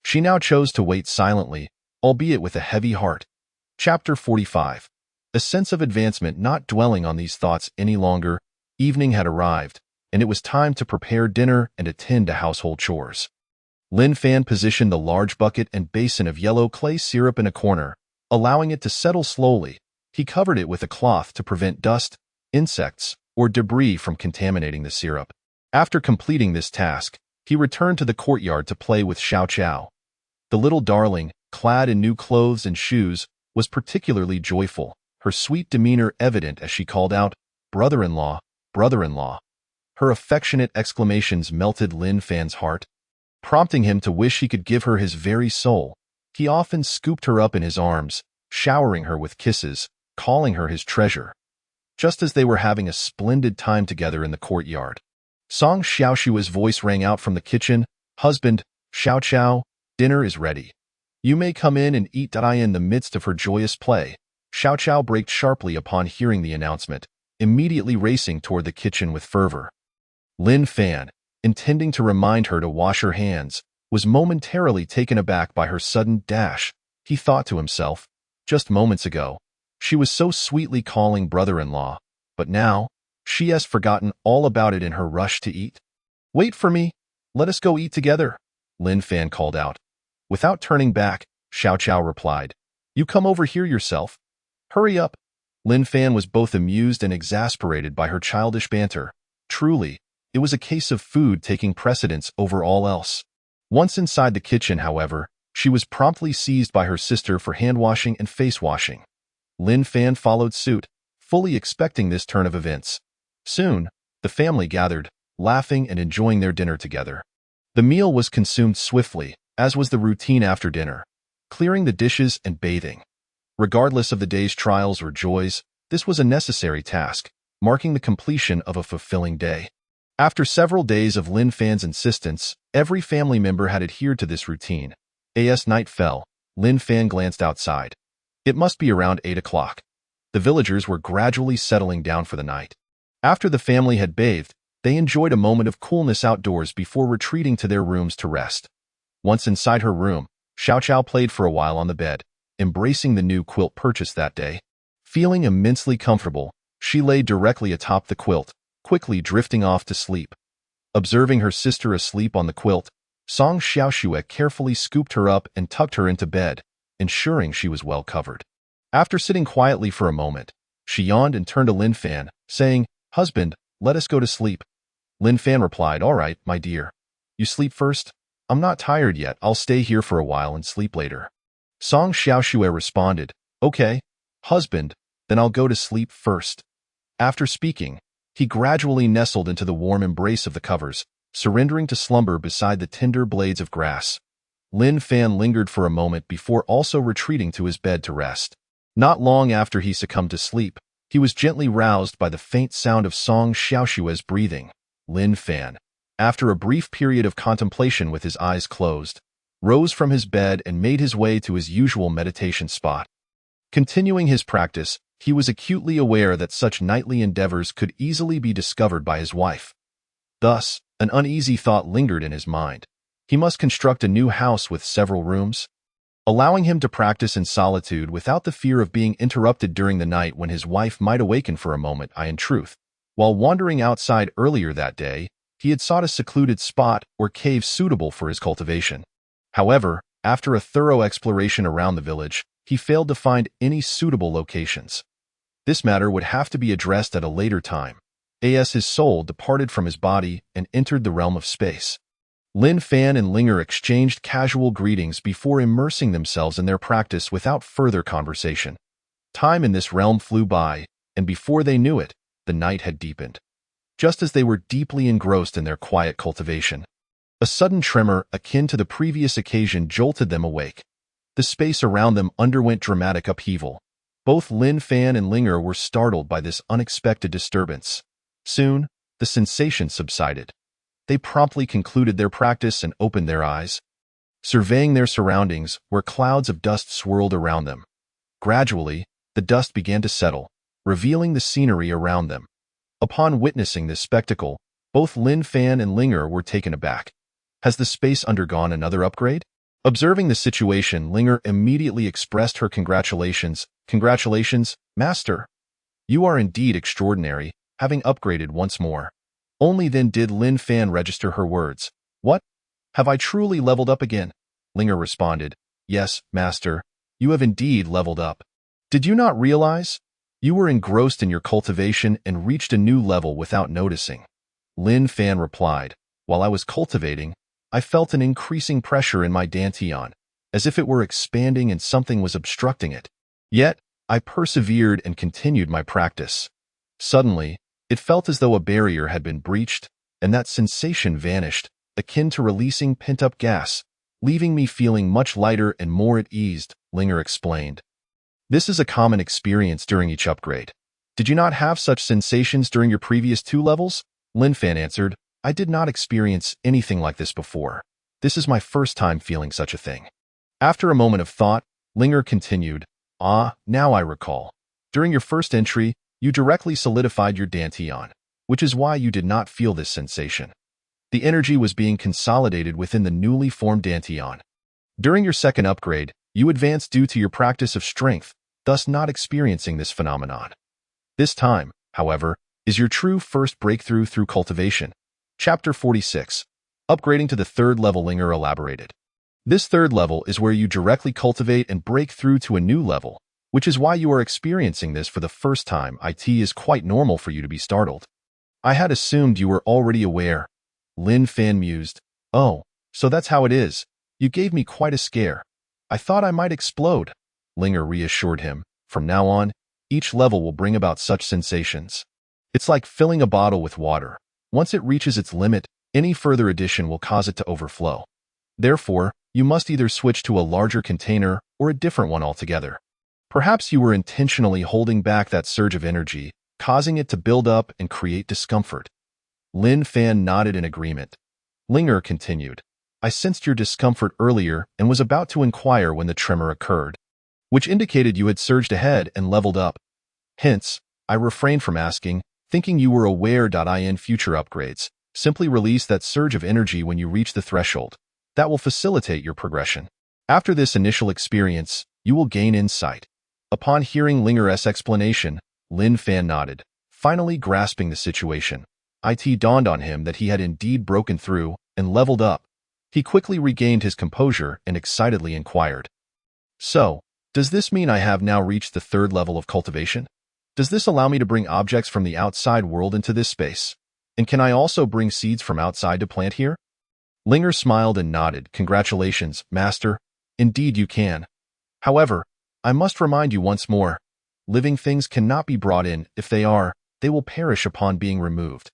she now chose to wait silently, albeit with a heavy heart. Chapter 45. A sense of advancement. Not dwelling on these thoughts any longer, evening had arrived, and it was time to prepare dinner and attend to household chores. Lin Fan positioned the large bucket and basin of yellow clay syrup in a corner, allowing it to settle slowly. He covered it with a cloth to prevent dust, insects, or debris from contaminating the syrup. After completing this task, he returned to the courtyard to play with Xiao Qiao. The little darling, clad in new clothes and shoes, was particularly joyful, her sweet demeanor evident as she called out, "Brother-in-law, brother-in-law." Her affectionate exclamations melted Lin Fan's heart, prompting him to wish he could give her his very soul. He often scooped her up in his arms, showering her with kisses, calling her his treasure. Just as they were having a splendid time together in the courtyard, Song Xiaoshua's voice rang out from the kitchen, "Husband, Xiao Qiao, dinner is ready. You may come in and eat." In the midst of her joyous play, Xiao Qiao braked sharply upon hearing the announcement, immediately racing toward the kitchen with fervor. Lin Fan, intending to remind her to wash her hands, was momentarily taken aback by her sudden dash. He thought to himself, just moments ago, she was so sweetly calling brother-in-law, but now, she has forgotten all about it in her rush to eat. "Wait for me. Let us go eat together," Lin Fan called out. Without turning back, Xiao Qiao replied, "You come over here yourself. Hurry up." Lin Fan was both amused and exasperated by her childish banter. Truly, it was a case of food taking precedence over all else. Once inside the kitchen, however, she was promptly seized by her sister for hand-washing and face-washing. Lin Fan followed suit, fully expecting this turn of events. Soon, the family gathered, laughing and enjoying their dinner together. The meal was consumed swiftly, as was the routine after dinner, clearing the dishes and bathing. Regardless of the day's trials or joys, this was a necessary task, marking the completion of a fulfilling day. After several days of Lin Fan's insistence, every family member had adhered to this routine. As night fell, Lin Fan glanced outside. It must be around 8 o'clock. The villagers were gradually settling down for the night. After the family had bathed, they enjoyed a moment of coolness outdoors before retreating to their rooms to rest. Once inside her room, Xiao Qiao played for a while on the bed, embracing the new quilt purchased that day. Feeling immensely comfortable, she lay directly atop the quilt, quickly drifting off to sleep. Observing her sister asleep on the quilt, Song Xiaoshue carefully scooped her up and tucked her into bed, ensuring she was well covered. After sitting quietly for a moment, she yawned and turned to Lin Fan, saying, "Husband, let us go to sleep." Lin Fan replied, "All right, my dear. You sleep first? I'm not tired yet. I'll stay here for a while and sleep later." Song Xiaoshue responded, "Okay, husband, then I'll go to sleep first." After speaking, he gradually nestled into the warm embrace of the covers, surrendering to slumber beside the tender blades of grass. Lin Fan lingered for a moment before also retreating to his bed to rest. Not long after he succumbed to sleep, he was gently roused by the faint sound of Song Xiaoshue's breathing. Lin Fan, after a brief period of contemplation with his eyes closed, rose from his bed and made his way to his usual meditation spot. Continuing his practice, he was acutely aware that such nightly endeavors could easily be discovered by his wife. Thus, an uneasy thought lingered in his mind. He must construct a new house with several rooms, allowing him to practice in solitude without the fear of being interrupted during the night when his wife might awaken for a moment. In truth, while wandering outside earlier that day, he had sought a secluded spot or cave suitable for his cultivation. However, after a thorough exploration around the village, he failed to find any suitable locations. This matter would have to be addressed at a later time, as his soul departed from his body and entered the realm of space. Lin Fan and Linger exchanged casual greetings before immersing themselves in their practice without further conversation. Time in this realm flew by, and before they knew it, the night had deepened. Just as they were deeply engrossed in their quiet cultivation, a sudden tremor akin to the previous occasion jolted them awake. The space around them underwent dramatic upheaval. Both Lin Fan and Linger were startled by this unexpected disturbance. Soon, the sensation subsided. They promptly concluded their practice and opened their eyes. surveying their surroundings where clouds of dust swirled around them. Gradually, the dust began to settle, revealing the scenery around them. Upon witnessing this spectacle, both Lin Fan and Linger were taken aback. Has the space undergone another upgrade? Observing the situation, Linger immediately expressed her congratulations. Congratulations, Master. You are indeed extraordinary, having upgraded once more. Only then did Lin Fan register her words. What? Have I truly leveled up again? Linger responded. Yes, Master. You have indeed leveled up. Did you not realize? You were engrossed in your cultivation and reached a new level without noticing. Lin Fan replied. While I was cultivating, I felt an increasing pressure in my dantian, as if it were expanding and something was obstructing it. Yet, I persevered and continued my practice. Suddenly, it felt as though a barrier had been breached, and that sensation vanished, akin to releasing pent-up gas, leaving me feeling much lighter and more at ease, Linger explained. This is a common experience during each upgrade. Did you not have such sensations during your previous 2 levels? Lin Fan answered, I did not experience anything like this before. This is my first time feeling such a thing. After a moment of thought, Linger continued, now I recall. During your first entry, you directly solidified your dantian, which is why you did not feel this sensation. The energy was being consolidated within the newly formed dantian. During your second upgrade, you advanced due to your practice of strength, thus not experiencing this phenomenon. This time, however, is your true first breakthrough through cultivation. Chapter 46. Upgrading to the 3rd level. Linger elaborated. This 3rd level is where you directly cultivate and break through to a new level, which is why you are experiencing this for the first time. It is quite normal for you to be startled. I had assumed you were already aware. Lin Fan mused. Oh, so that's how it is. You gave me quite a scare. I thought I might explode. Linger reassured him. From now on, each level will bring about such sensations. It's like filling a bottle with water. Once it reaches its limit, any further addition will cause it to overflow. Therefore, you must either switch to a larger container or a different one altogether. Perhaps you were intentionally holding back that surge of energy, causing it to build up and create discomfort. Lin Fan nodded in agreement. Linger continued. I sensed your discomfort earlier and was about to inquire when the tremor occurred, which indicated you had surged ahead and leveled up. Hence, I refrained from asking, thinking you were aware. In future upgrades, simply release that surge of energy when you reach the threshold. That will facilitate your progression. After this initial experience, you will gain insight. Upon hearing Linger's explanation, Lin Fan nodded, finally grasping the situation. It dawned on him that he had indeed broken through and leveled up. He quickly regained his composure and excitedly inquired. So, does this mean I have now reached the 3rd level of cultivation? Does this allow me to bring objects from the outside world into this space? And can I also bring seeds from outside to plant here? Linger smiled and nodded. Congratulations, Master. Indeed you can. However, I must remind you once more, living things cannot be brought in. If they are, they will perish upon being removed.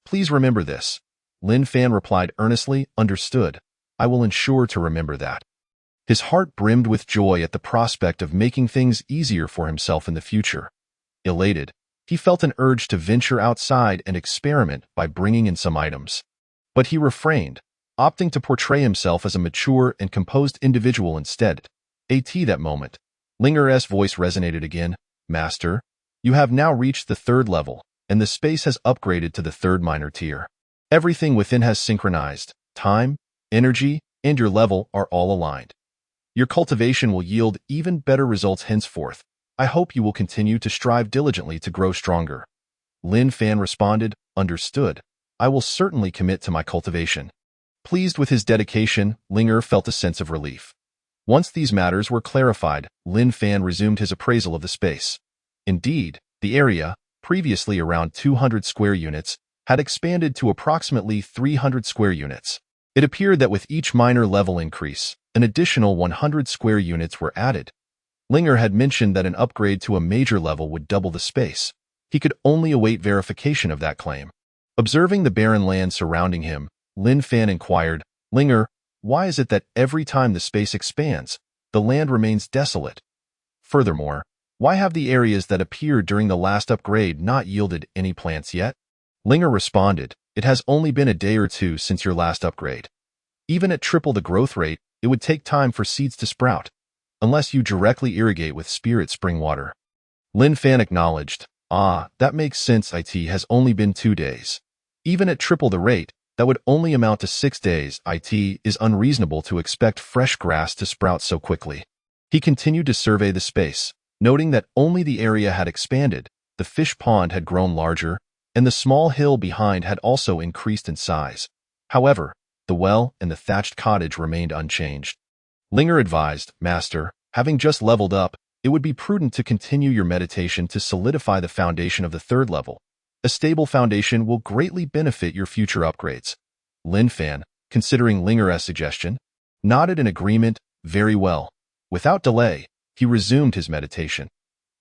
Please remember this. Lin Fan replied earnestly. Understood. I will ensure to remember that. His heart brimmed with joy at the prospect of making things easier for himself in the future. Elated, he felt an urge to venture outside and experiment by bringing in some items. But he refrained, opting to portray himself as a mature and composed individual instead. That moment, Linger's voice resonated again. Master, you have now reached the 3rd level, and the space has upgraded to the 3rd minor tier. Everything within has synchronized. Time, energy, and your level are all aligned. Your cultivation will yield even better results henceforth. I hope you will continue to strive diligently to grow stronger. Lin Fan responded, Understood. I will certainly commit to my cultivation. Pleased with his dedication, Linger felt a sense of relief. Once these matters were clarified, Lin Fan resumed his appraisal of the space. Indeed, the area, previously around 200 square units, had expanded to approximately 300 square units. It appeared that with each minor level increase, an additional 100 square units were added. Linger had mentioned that an upgrade to a major level would double the space. He could only await verification of that claim. Observing the barren land surrounding him, Lin Fan inquired, Linger, why is it that every time the space expands, the land remains desolate? Furthermore, why have the areas that appeared during the last upgrade not yielded any plants yet? Linger responded, It has only been a day or two since your last upgrade. Even at triple the growth rate, it would take time for seeds to sprout, unless you directly irrigate with spirit spring water. Lin Fan acknowledged, that makes sense. It has only been 2 days. Even at triple the rate, that would only amount to 6 days. It is unreasonable to expect fresh grass to sprout so quickly. He continued to survey the space, noting that only the area had expanded, the fish pond had grown larger, and the small hill behind had also increased in size. However, the well and the thatched cottage remained unchanged. Linger advised, Master, having just leveled up, it would be prudent to continue your meditation to solidify the foundation of the 3rd level. A stable foundation will greatly benefit your future upgrades. Lin Fan, considering Linger's suggestion, nodded in agreement. Very well. Without delay, he resumed his meditation.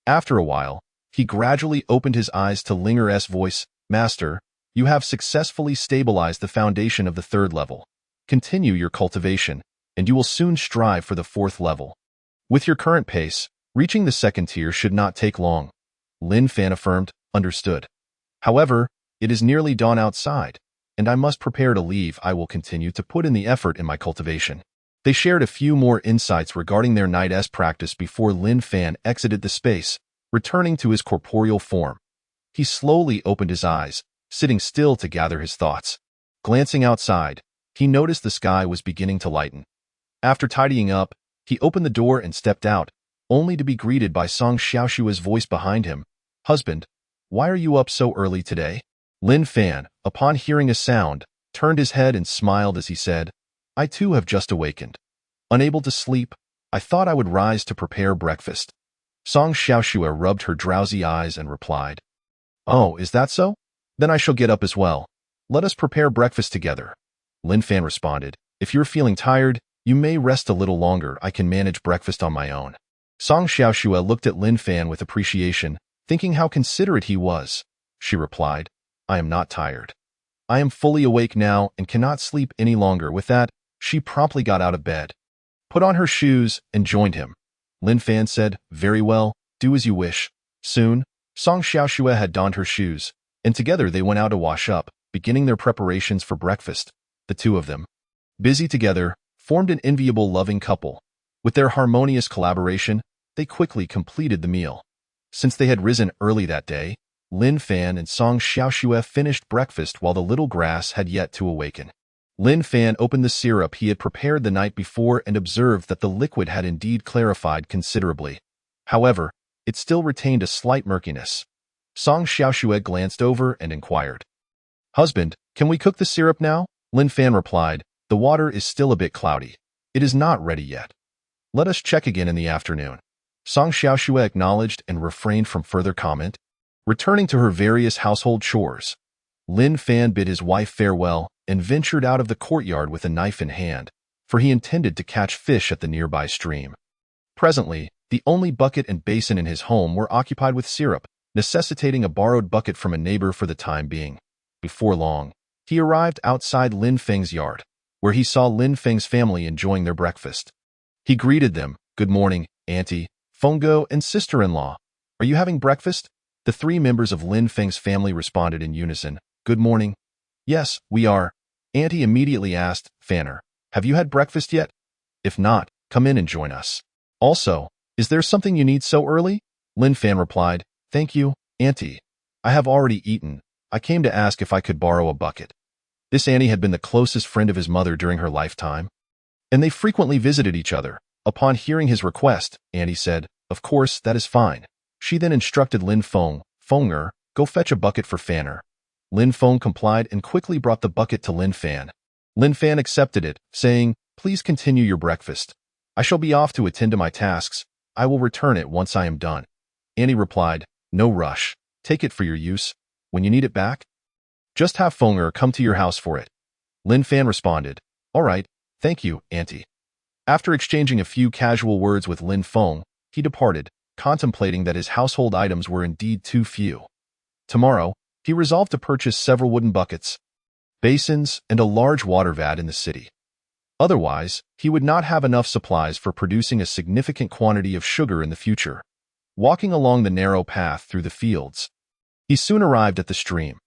After a while, he gradually opened his eyes to Linger's voice. Master, you have successfully stabilized the foundation of the 3rd level. Continue your cultivation, and you will soon strive for the 4th level. With your current pace, reaching the 2nd tier should not take long. Lin Fan affirmed, understood. However, it is nearly dawn outside, and I must prepare to leave. I will continue to put in the effort in my cultivation. They shared a few more insights regarding their night's practice before Lin Fan exited the space, returning to his corporeal form. He slowly opened his eyes, sitting still to gather his thoughts. Glancing outside, he noticed the sky was beginning to lighten. After tidying up, he opened the door and stepped out, only to be greeted by Song Xiaoshua's voice behind him. Husband, why are you up so early today? Lin Fan, upon hearing a sound, turned his head and smiled as he said, I too have just awakened. Unable to sleep, I thought I would rise to prepare breakfast. Song Xiaoshua rubbed her drowsy eyes and replied, Oh, is that so? Then I shall get up as well. Let us prepare breakfast together. Lin Fan responded, If you're feeling tired, you may rest a little longer. I can manage breakfast on my own. Song Xiaoshua looked at Lin Fan with appreciation, thinking how considerate he was. She replied, I am not tired. I am fully awake now and cannot sleep any longer. With that, she promptly got out of bed, put on her shoes, and joined him. Lin Fan said, Very well, do as you wish. Soon, Song Xiaoshua had donned her shoes, and together they went out to wash up, beginning their preparations for breakfast. The two of them, busy together, formed an enviable loving couple. With their harmonious collaboration, they quickly completed the meal. Since they had risen early that day, Lin Fan and Song Xiaoshua finished breakfast while the little grass had yet to awaken. Lin Fan opened the syrup he had prepared the night before and observed that the liquid had indeed clarified considerably. However, it still retained a slight murkiness. Song Xiaoshua glanced over and inquired, Husband, can we cook the syrup now? Lin Fan replied, The water is still a bit cloudy. It is not ready yet. Let us check again in the afternoon. Song Xiaoshua acknowledged and refrained from further comment. Returning to her various household chores, Lin Fan bid his wife farewell and ventured out of the courtyard with a knife in hand, for he intended to catch fish at the nearby stream. Presently, the only bucket and basin in his home were occupied with syrup, necessitating a borrowed bucket from a neighbor for the time being. Before long, he arrived outside Lin Feng's yard, where he saw Lin Feng's family enjoying their breakfast. He greeted them, Good morning, Auntie, Fenggo, and sister-in-law. Are you having breakfast? The 3 members of Lin Feng's family responded in unison, Good morning. Yes, we are. Auntie immediately asked, Fanner, have you had breakfast yet? If not, come in and join us. Also, is there something you need so early? Lin Fan replied, Thank you, Auntie. I have already eaten. I came to ask if I could borrow a bucket. This Auntie had been the closest friend of his mother during her lifetime, and they frequently visited each other. Upon hearing his request, Auntie said, Of course, that is fine. She then instructed Lin Fenger, go fetch a bucket for Fanner. Lin Feng complied and quickly brought the bucket to Lin Fan. Lin Fan accepted it, saying, Please continue your breakfast. I shall be off to attend to my tasks. I will return it once I am done. Auntie replied, No rush. Take it for your use. When you need it back, just have Fenger come to your house for it. Lin Fan responded, All right, thank you, Auntie. After exchanging a few casual words with Lin Feng, he departed, contemplating that his household items were indeed too few. Tomorrow, he resolved to purchase several wooden buckets, basins, and a large water vat in the city. Otherwise, he would not have enough supplies for producing a significant quantity of sugar in the future. Walking along the narrow path through the fields, he soon arrived at the stream.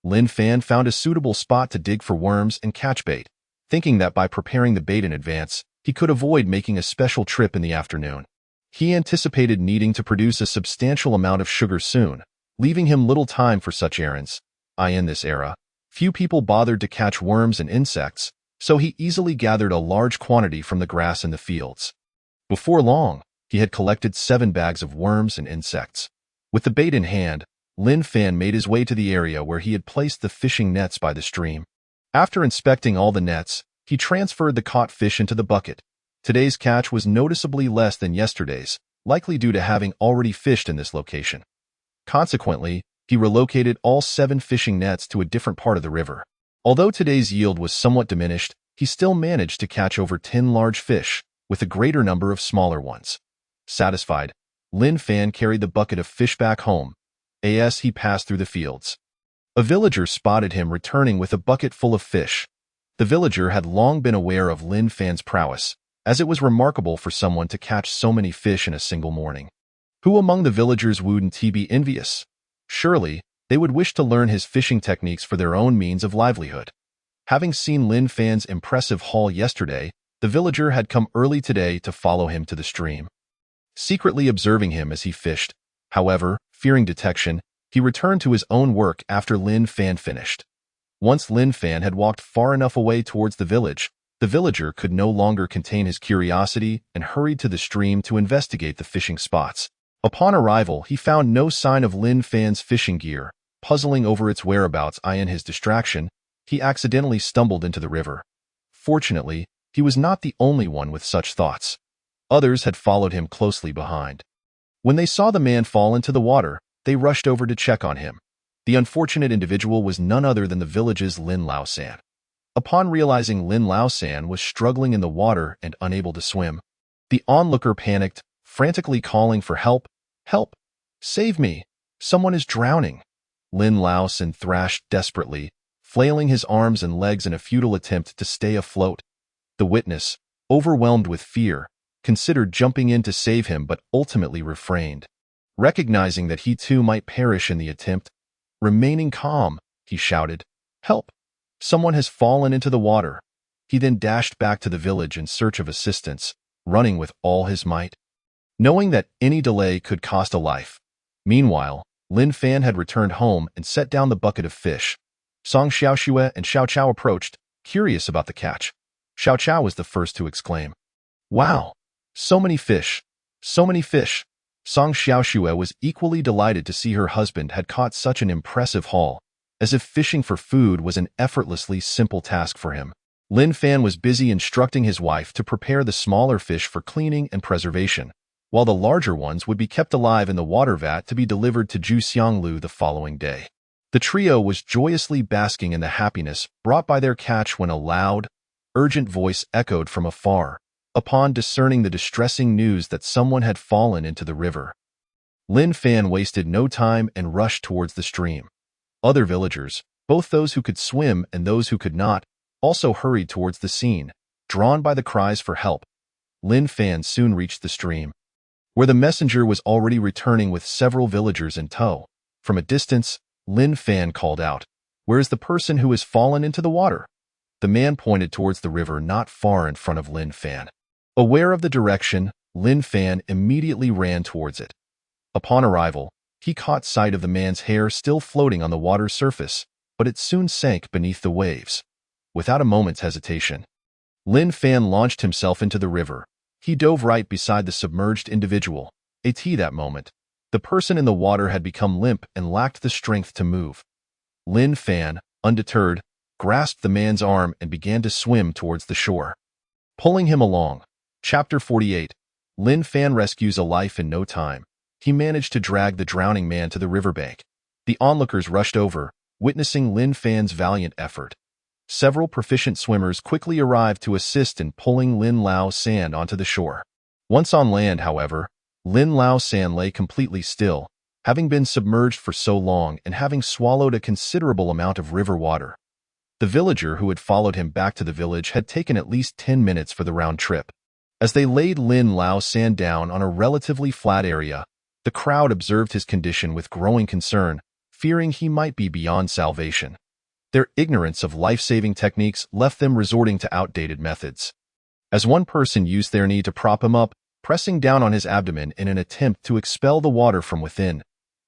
Lin Fan found a suitable spot to dig for worms and catch bait, thinking that by preparing the bait in advance, he could avoid making a special trip in the afternoon. He anticipated needing to produce a substantial amount of sugar soon, leaving him little time for such errands. In this era, few people bothered to catch worms and insects, so he easily gathered a large quantity from the grass in the fields. Before long, he had collected 7 bags of worms and insects. With the bait in hand, Lin Fan made his way to the area where he had placed the fishing nets by the stream. After inspecting all the nets, he transferred the caught fish into the bucket. Today's catch was noticeably less than yesterday's, likely due to having already fished in this location. Consequently, he relocated all 7 fishing nets to a different part of the river. Although today's yield was somewhat diminished, he still managed to catch over 10 large fish, with a greater number of smaller ones. Satisfied, Lin Fan carried the bucket of fish back home. As he passed through the fields, a villager spotted him returning with a bucket full of fish. The villager had long been aware of Lin Fan's prowess, as it was remarkable for someone to catch so many fish in a single morning. Who among the villagers wouldn't he be envious? Surely, they would wish to learn his fishing techniques for their own means of livelihood. Having seen Lin Fan's impressive haul yesterday, the villager had come early today to follow him to the stream. Secretly observing him as he fished, however, fearing detection, he returned to his own work after Lin Fan finished. Once Lin Fan had walked far enough away towards the village, the villager could no longer contain his curiosity and hurried to the stream to investigate the fishing spots. Upon arrival, he found no sign of Lin Fan's fishing gear. Puzzling over its whereabouts in his distraction, he accidentally stumbled into the river. Fortunately, he was not the only one with such thoughts. Others had followed him closely behind. When they saw the man fall into the water, they rushed over to check on him. The unfortunate individual was none other than the village's Lin Lao San. Upon realizing Lin Lao San was struggling in the water and unable to swim, the onlooker panicked, frantically calling for help. "Help! Save me! Someone is drowning!" Lin Lao San thrashed desperately, flailing his arms and legs in a futile attempt to stay afloat. The witness, overwhelmed with fear, considered jumping in to save him but ultimately refrained. Recognizing that he too might perish in the attempt, remaining calm, he shouted, "Help! Someone has fallen into the water." He then dashed back to the village in search of assistance, running with all his might, knowing that any delay could cost a life. Meanwhile, Lin Fan had returned home and set down the bucket of fish. Song Xiaoxue and Xiao Chao approached, curious about the catch. Xiao Chao was the first to exclaim, "Wow! So many fish! So many fish!" Song Xiaoxue was equally delighted to see her husband had caught such an impressive haul, as if fishing for food was an effortlessly simple task for him. Lin Fan was busy instructing his wife to prepare the smaller fish for cleaning and preservation, while the larger ones would be kept alive in the water vat to be delivered to Zhu Xianglu the following day. The trio was joyously basking in the happiness brought by their catch when a loud, urgent voice echoed from afar, upon discerning the distressing news that someone had fallen into the river. Lin Fan wasted no time and rushed towards the stream. Other villagers, both those who could swim and those who could not, also hurried towards the scene, drawn by the cries for help. Lin Fan soon reached the stream, where the messenger was already returning with several villagers in tow. From a distance, Lin Fan called out, "Where is the person who has fallen into the water?" The man pointed towards the river not far in front of Lin Fan. Aware of the direction, Lin Fan immediately ran towards it. Upon arrival, he caught sight of the man's hair still floating on the water's surface, but it soon sank beneath the waves. Without a moment's hesitation, Lin Fan launched himself into the river. He dove right beside the submerged individual. That moment, the person in the water had become limp and lacked the strength to move. Lin Fan, undeterred, grasped the man's arm and began to swim towards the shore, pulling him along. Chapter 48. Lin Fan rescues a life in no time. He managed to drag the drowning man to the riverbank. The onlookers rushed over, witnessing Lin Fan's valiant effort. Several proficient swimmers quickly arrived to assist in pulling Lin Lao San onto the shore. Once on land, however, Lin Lao San lay completely still, having been submerged for so long and having swallowed a considerable amount of river water. The villager who had followed him back to the village had taken at least 10 minutes for the round trip. As they laid Lin Lao San down on a relatively flat area, the crowd observed his condition with growing concern, fearing he might be beyond salvation. Their ignorance of life-saving techniques left them resorting to outdated methods. as one person used their knee to prop him up, pressing down on his abdomen in an attempt to expel the water from within.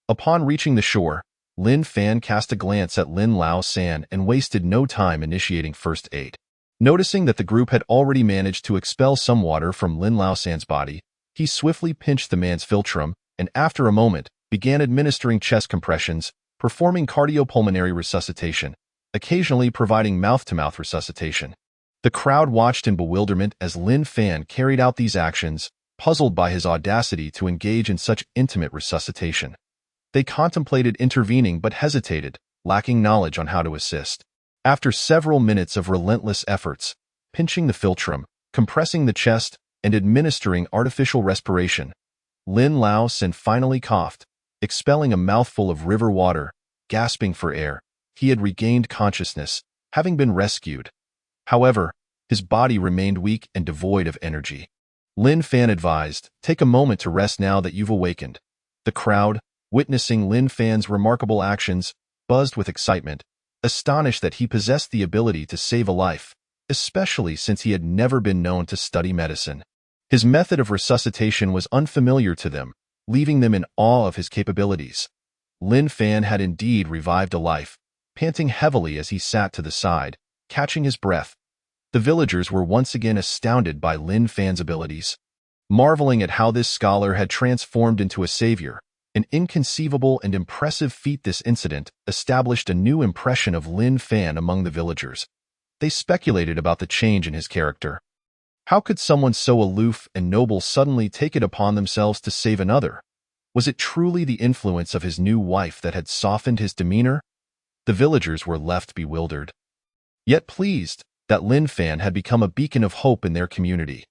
Upon reaching the shore, Lin Fan cast a glance at Lin Lao San and wasted no time initiating first aid. Noticing that the group had already managed to expel some water from Lin Lao San's body, he swiftly pinched the man's philtrum and, after a moment, began administering chest compressions, performing cardiopulmonary resuscitation, occasionally providing mouth-to-mouth resuscitation. The crowd watched in bewilderment as Lin Fan carried out these actions, puzzled by his audacity to engage in such intimate resuscitation. They contemplated intervening but hesitated, lacking knowledge on how to assist. After several minutes of relentless efforts, pinching the philtrum, compressing the chest, and administering artificial respiration, Lin Lao San finally coughed, expelling a mouthful of river water, gasping for air. He had regained consciousness, having been rescued. However, his body remained weak and devoid of energy. Lin Fan advised, "Take a moment to rest now that you've awakened." The crowd, witnessing Lin Fan's remarkable actions, buzzed with excitement, astonished that he possessed the ability to save a life, especially since he had never been known to study medicine. His method of resuscitation was unfamiliar to them, leaving them in awe of his capabilities. Lin Fan had indeed revived a life, panting heavily as he sat to the side, catching his breath. The villagers were once again astounded by Lin Fan's abilities, marveling at how this scholar had transformed into a savior. An inconceivable and impressive feat. This incident established a new impression of Lin Fan among the villagers. They speculated about the change in his character. How could someone so aloof and noble suddenly take it upon themselves to save another? Was it truly the influence of his new wife that had softened his demeanor? The villagers were left bewildered, yet pleased that Lin Fan had become a beacon of hope in their community.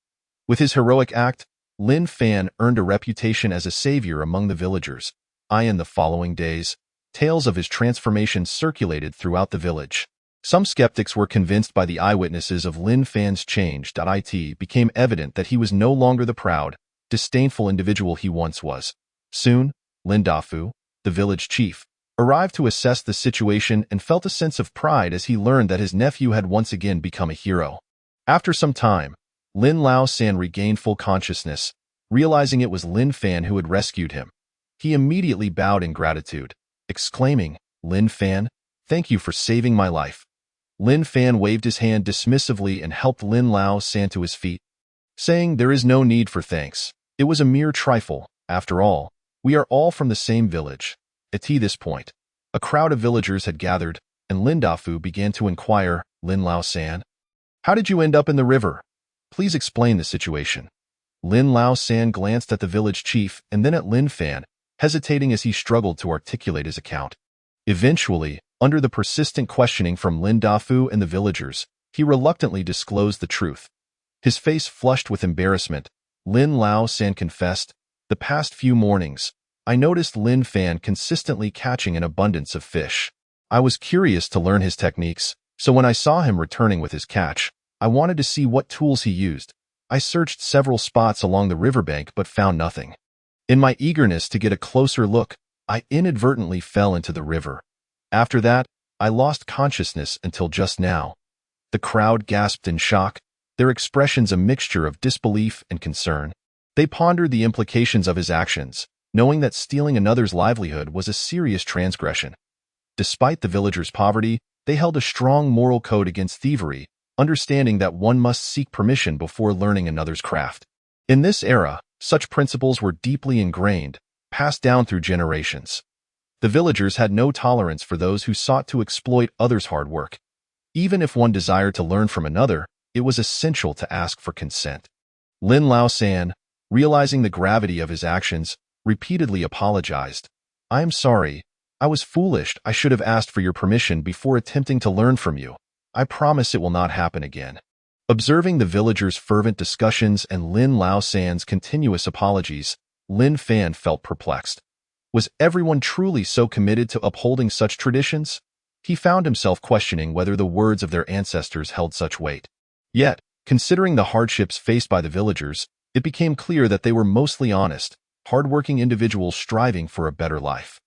With his heroic act, Lin Fan earned a reputation as a savior among the villagers. In the following days, tales of his transformation circulated throughout the village. Some skeptics were convinced by the eyewitnesses of Lin Fan's change. It became evident that he was no longer the proud, disdainful individual he once was. Soon, Lin Dafu, the village chief, arrived to assess the situation and felt a sense of pride as he learned that his nephew had once again become a hero. After some time, Lin Lao San regained full consciousness, realizing it was Lin Fan who had rescued him. He immediately bowed in gratitude, exclaiming, "Lin Fan, thank you for saving my life." Lin Fan waved his hand dismissively and helped Lin Lao San to his feet, saying, "There is no need for thanks. It was a mere trifle. After all, we are all from the same village." At this point, a crowd of villagers had gathered, and Lin Dafu began to inquire, "Lin Lao San, how did you end up in the river? Please explain the situation." Lin Lao San glanced at the village chief and then at Lin Fan, hesitating as he struggled to articulate his account. Eventually, under the persistent questioning from Lin Dafu and the villagers, he reluctantly disclosed the truth. His face flushed with embarrassment. Lin Lao San confessed, "The past few mornings, I noticed Lin Fan consistently catching an abundance of fish. I was curious to learn his techniques, so when I saw him returning with his catch, I wanted to see what tools he used. I searched several spots along the riverbank but found nothing. In my eagerness to get a closer look, I inadvertently fell into the river. After that, I lost consciousness until just now." The crowd gasped in shock, their expressions a mixture of disbelief and concern. They pondered the implications of his actions, knowing that stealing another's livelihood was a serious transgression. Despite the villagers' poverty, they held a strong moral code against thievery, understanding that one must seek permission before learning another's craft. In this era, such principles were deeply ingrained, passed down through generations. The villagers had no tolerance for those who sought to exploit others' hard work. Even if one desired to learn from another, it was essential to ask for consent. Lin Lao San, realizing the gravity of his actions, repeatedly apologized. "I am sorry. I was foolish. I should have asked for your permission before attempting to learn from you. I promise it will not happen again." Observing the villagers' fervent discussions and Lin Lao San's continuous apologies, Lin Fan felt perplexed. Was everyone truly so committed to upholding such traditions? He found himself questioning whether the words of their ancestors held such weight. Yet, considering the hardships faced by the villagers, it became clear that they were mostly honest, hardworking individuals striving for a better life.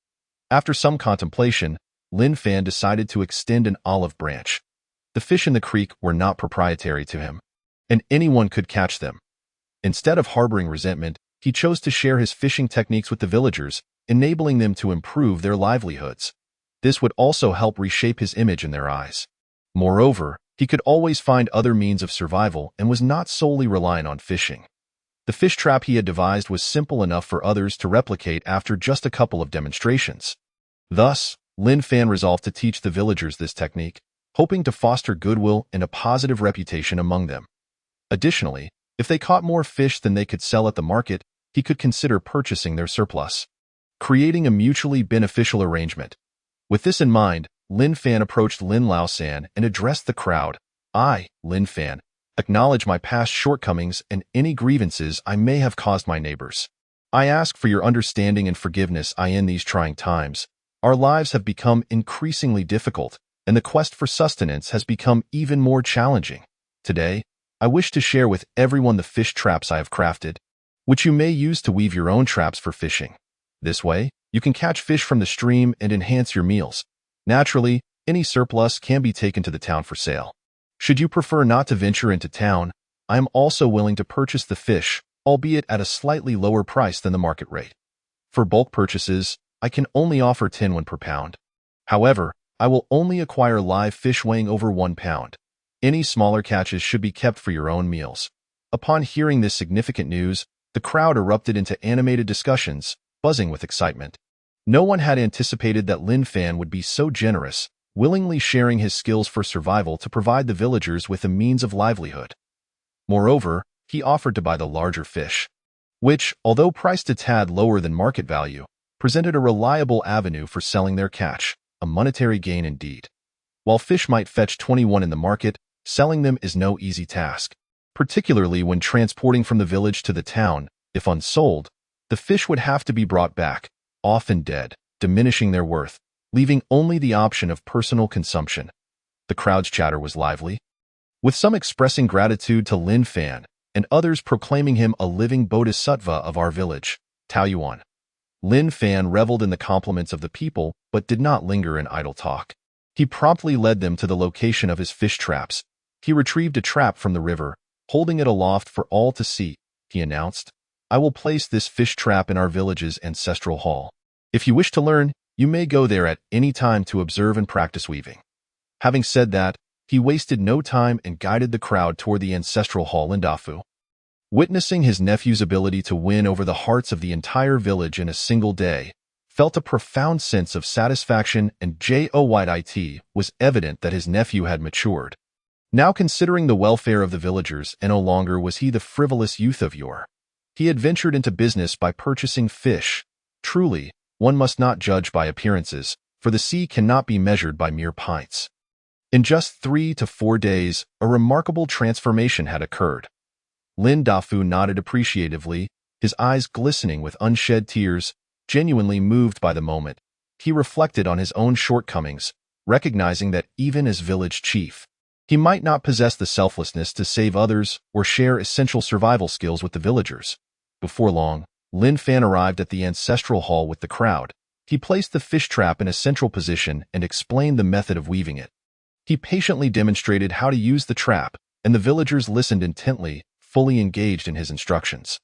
After some contemplation, Lin Fan decided to extend an olive branch. The fish in the creek were not proprietary to him. and anyone could catch them. Instead of harboring resentment, he chose to share his fishing techniques with the villagers, enabling them to improve their livelihoods. This would also help reshape his image in their eyes. Moreover, he could always find other means of survival and was not solely reliant on fishing. The fish trap he had devised was simple enough for others to replicate after just a couple of demonstrations. Thus, Lin Fan resolved to teach the villagers this technique, hoping to foster goodwill and a positive reputation among them. Additionally, if they caught more fish than they could sell at the market, he could consider purchasing their surplus, creating a mutually beneficial arrangement. With this in mind, Lin Fan approached Lin Lao San and addressed the crowd. I, Lin Fan, acknowledge my past shortcomings and any grievances I may have caused my neighbors. I ask for your understanding and forgiveness in these trying times. Our lives have become increasingly difficult, and the quest for sustenance has become even more challenging. Today, I wish to share with everyone the fish traps I have crafted, which you may use to weave your own traps for fishing. This way, you can catch fish from the stream and enhance your meals. Naturally, any surplus can be taken to the town for sale. Should you prefer not to venture into town, I am also willing to purchase the fish, albeit at a slightly lower price than the market rate. For bulk purchases, I can only offer 10 won per pound. However, I will only acquire live fish weighing over 1 pound. Any smaller catches should be kept for your own meals. Upon hearing this significant news, the crowd erupted into animated discussions, buzzing with excitement. No one had anticipated that Lin Fan would be so generous, willingly sharing his skills for survival to provide the villagers with a means of livelihood. Moreover, he offered to buy the larger fish, which, although priced a tad lower than market value, presented a reliable avenue for selling their catch, a monetary gain indeed. While fish might fetch 21 in the market, selling them is no easy task, particularly when transporting from the village to the town. If unsold, the fish would have to be brought back, often dead, diminishing their worth, leaving only the option of personal consumption. The crowd's chatter was lively, with some expressing gratitude to Lin Fan and others proclaiming him a living bodhisattva of our village, Taoyuan. Lin Fan reveled in the compliments of the people but did not linger in idle talk. He promptly led them to the location of his fish traps. He retrieved a trap from the river, holding it aloft for all to see. He announced, I will place this fish trap in our village's ancestral hall. If you wish to learn, you may go there at any time to observe and practice weaving. Having said that, he wasted no time and guided the crowd toward the ancestral hall in Dafu. Witnessing his nephew's ability to win over the hearts of the entire village in a single day, felt a profound sense of satisfaction, and it was evident that his nephew had matured. Now considering the welfare of the villagers, and no longer was he the frivolous youth of yore. He had ventured into business by purchasing fish. Truly, one must not judge by appearances, for the sea cannot be measured by mere pints. In just 3 to 4 days, a remarkable transformation had occurred. Lin Dafu nodded appreciatively, his eyes glistening with unshed tears, genuinely moved by the moment. He reflected on his own shortcomings, recognizing that even as village chief, he might not possess the selflessness to save others or share essential survival skills with the villagers. Before long, Lin Fan arrived at the ancestral hall with the crowd. He placed the fish trap in a central position and explained the method of weaving it. He patiently demonstrated how to use the trap, and the villagers listened intently, fully engaged in his instructions.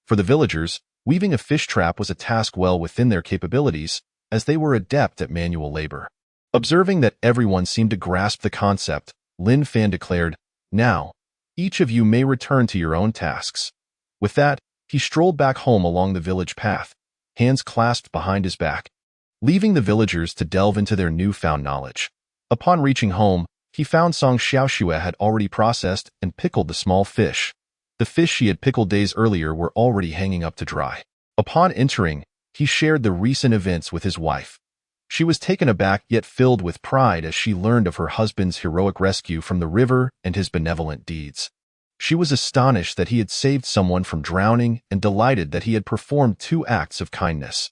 For the villagers, weaving a fish trap was a task well within their capabilities, as they were adept at manual labor. Observing that everyone seemed to grasp the concept, Lin Fan declared, Now, each of you may return to your own tasks. With that, he strolled back home along the village path, hands clasped behind his back, leaving the villagers to delve into their newfound knowledge. Upon reaching home, he found Song Xiaoxue had already processed and pickled the small fish. The fish she had pickled days earlier were already hanging up to dry. Upon entering, he shared the recent events with his wife. She was taken aback yet filled with pride as she learned of her husband's heroic rescue from the river and his benevolent deeds. She was astonished that he had saved someone from drowning and delighted that he had performed 2 acts of kindness.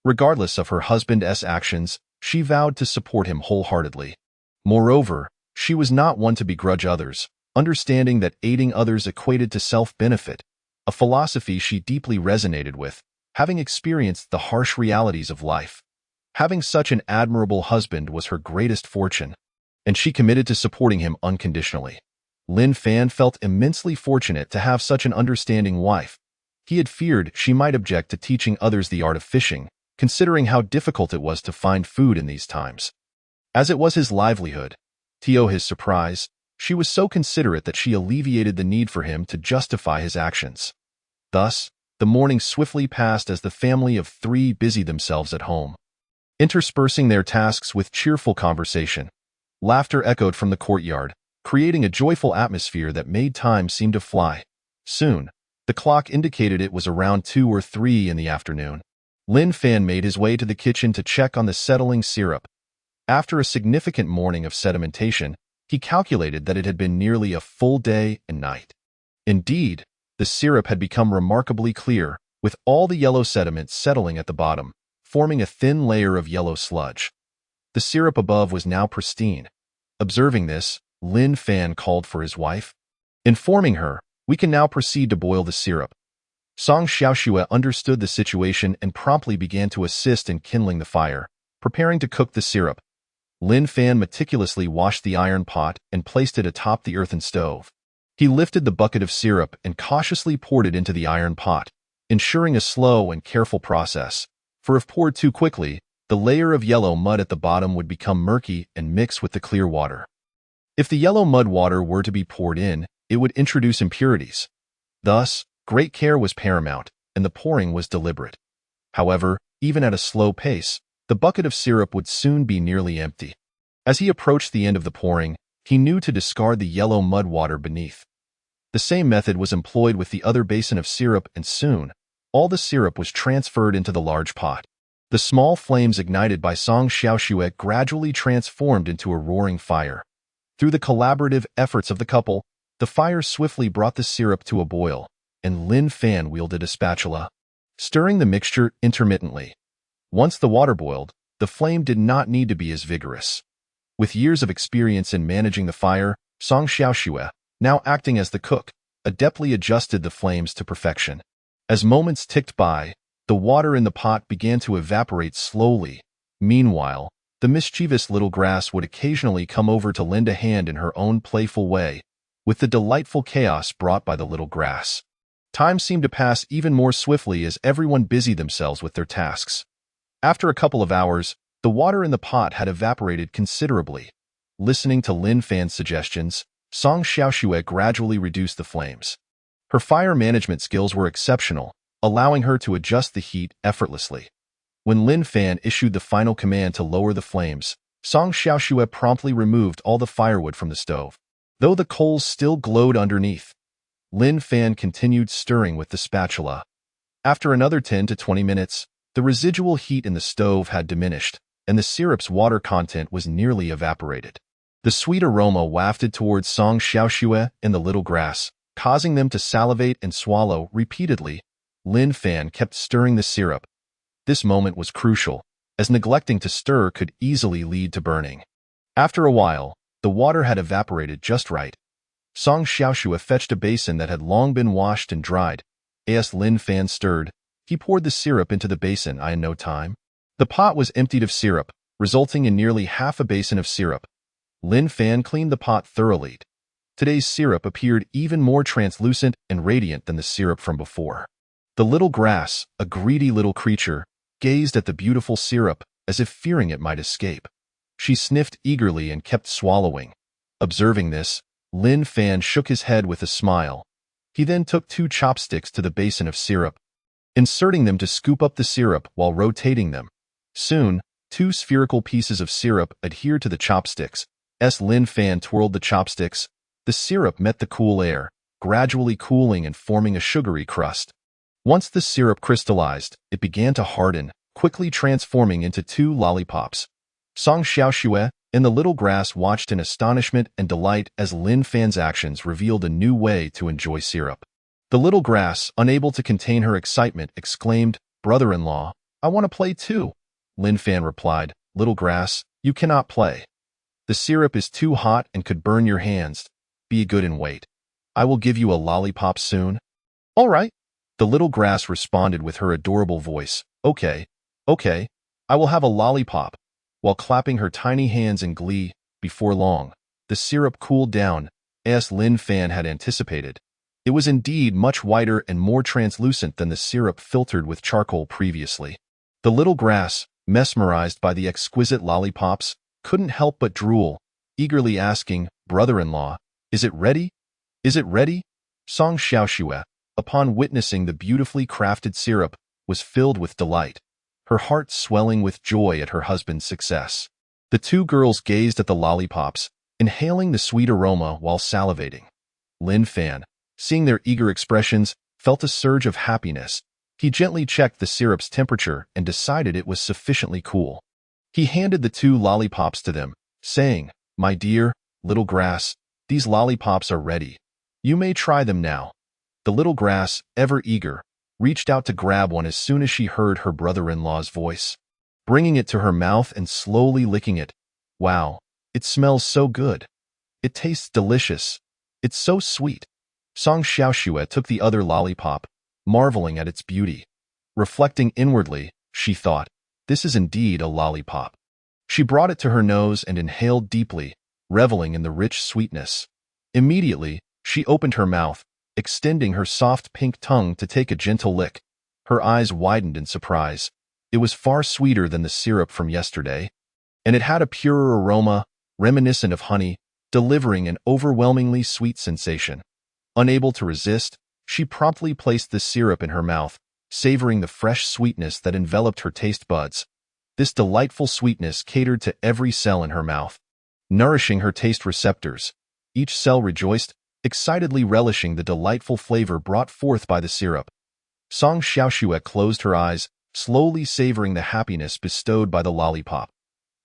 Regardless of her husband's actions, she vowed to support him wholeheartedly. Moreover, she was not one to begrudge others, understanding that aiding others equated to self-benefit, a philosophy she deeply resonated with, having experienced the harsh realities of life. Having such an admirable husband was her greatest fortune, and she committed to supporting him unconditionally. Lin Fan felt immensely fortunate to have such an understanding wife. He had feared she might object to teaching others the art of fishing, considering how difficult it was to find food in these times. As it was his livelihood, to his surprise, she was so considerate that she alleviated the need for him to justify his actions. Thus, the morning swiftly passed as the family of three busied themselves at home, interspersing their tasks with cheerful conversation. Laughter echoed from the courtyard, creating a joyful atmosphere that made time seem to fly. Soon, the clock indicated it was around 2 or 3 in the afternoon. Lin Fan made his way to the kitchen to check on the settling syrup. After a significant morning of sedimentation, he calculated that it had been nearly a full day and night. Indeed, the syrup had become remarkably clear, with all the yellow sediment settling at the bottom, forming a thin layer of yellow sludge. The syrup above was now pristine. Observing this, Lin Fan called for his wife, informing her, "We can now proceed to boil the syrup." Song Xiaoxue understood the situation and promptly began to assist in kindling the fire, preparing to cook the syrup. Lin Fan meticulously washed the iron pot and placed it atop the earthen stove. He lifted the bucket of syrup and cautiously poured it into the iron pot, ensuring a slow and careful process, for if poured too quickly, the layer of yellow mud at the bottom would become murky and mix with the clear water. If the yellow mud water were to be poured in, it would introduce impurities. Thus, great care was paramount, and the pouring was deliberate. However, even at a slow pace, the bucket of syrup would soon be nearly empty. As he approached the end of the pouring, he knew to discard the yellow mud water beneath. The same method was employed with the other basin of syrup, and soon, all the syrup was transferred into the large pot. The small flames ignited by Song Xiaoxue gradually transformed into a roaring fire. Through the collaborative efforts of the couple, the fire swiftly brought the syrup to a boil, and Lin Fan wielded a spatula, stirring the mixture intermittently. Once the water boiled, the flame did not need to be as vigorous. With years of experience in managing the fire, Song Xiaoxue, now acting as the cook, adeptly adjusted the flames to perfection. As moments ticked by, the water in the pot began to evaporate slowly. Meanwhile, the mischievous little grass would occasionally come over to lend a hand in her own playful way, with the delightful chaos brought by the little grass. Time seemed to pass even more swiftly as everyone busied themselves with their tasks. After a couple of hours, the water in the pot had evaporated considerably. Listening to Lin Fan's suggestions, Song Xiaoxue gradually reduced the flames. Her fire management skills were exceptional, allowing her to adjust the heat effortlessly. When Lin Fan issued the final command to lower the flames, Song Xiaoxue promptly removed all the firewood from the stove. Though the coals still glowed underneath, Lin Fan continued stirring with the spatula. After another 10 to 20 minutes, the residual heat in the stove had diminished, and the syrup's water content was nearly evaporated. The sweet aroma wafted towards Song Xiaoxue and the little grass, causing them to salivate and swallow repeatedly. Lin Fan kept stirring the syrup. This moment was crucial, as neglecting to stir could easily lead to burning. After a while, the water had evaporated just right. Song Xiaoxue fetched a basin that had long been washed and dried. As Lin Fan stirred, he poured the syrup into the basin in no time. The pot was emptied of syrup, resulting in nearly half a basin of syrup. Lin Fan cleaned the pot thoroughly. Today's syrup appeared even more translucent and radiant than the syrup from before. The little grass, a greedy little creature, gazed at the beautiful syrup as if fearing it might escape. She sniffed eagerly and kept swallowing. Observing this, Lin Fan shook his head with a smile. He then took 2 chopsticks to the basin of syrup, inserting them to scoop up the syrup while rotating them. Soon, 2 spherical pieces of syrup adhered to the chopsticks. As Lin Fan twirled the chopsticks, the syrup met the cool air, gradually cooling and forming a sugary crust. Once the syrup crystallized, it began to harden, quickly transforming into 2 lollipops. Song Xiaoxue and the little grass watched in astonishment and delight as Lin Fan's actions revealed a new way to enjoy syrup. The little grass, unable to contain her excitement, exclaimed, "Brother-in-law, I want to play too." Lin Fan replied, "Little grass, you cannot play. The syrup is too hot and could burn your hands. Be good and wait. I will give you a lollipop soon." "All right." The little grass responded with her adorable voice, Okay, I will have a lollipop." While clapping her tiny hands in glee, before long, the syrup cooled down, as Lin Fan had anticipated. It was indeed much whiter and more translucent than the syrup filtered with charcoal previously. The little grass, mesmerized by the exquisite lollipops, couldn't help but drool, eagerly asking, "Brother-in-law, is it ready? Is it ready?" Song Xiaoxue, upon witnessing the beautifully crafted syrup, was filled with delight, her heart swelling with joy at her husband's success. The two girls gazed at the lollipops, inhaling the sweet aroma while salivating. Lin Fan, seeing their eager expressions, felt a surge of happiness. He gently checked the syrup's temperature and decided it was sufficiently cool. He handed the two lollipops to them, saying, "My dear, little grass, these lollipops are ready. You may try them now." The little grass, ever eager, reached out to grab one as soon as she heard her brother-in-law's voice. Bringing it to her mouth and slowly licking it. "Wow, it smells so good. It tastes delicious. It's so sweet." Song Xiaoxue took the other lollipop, marveling at its beauty. Reflecting inwardly, she thought, "This is indeed a lollipop." She brought it to her nose and inhaled deeply, reveling in the rich sweetness. Immediately, she opened her mouth, extending her soft pink tongue to take a gentle lick. Her eyes widened in surprise. It was far sweeter than the syrup from yesterday, and it had a purer aroma, reminiscent of honey, delivering an overwhelmingly sweet sensation. Unable to resist, she promptly placed the syrup in her mouth, savoring the fresh sweetness that enveloped her taste buds. This delightful sweetness catered to every cell in her mouth, nourishing her taste receptors. Each cell rejoiced, excitedly relishing the delightful flavor brought forth by the syrup. Song Xiaoxue closed her eyes, slowly savoring the happiness bestowed by the lollipop.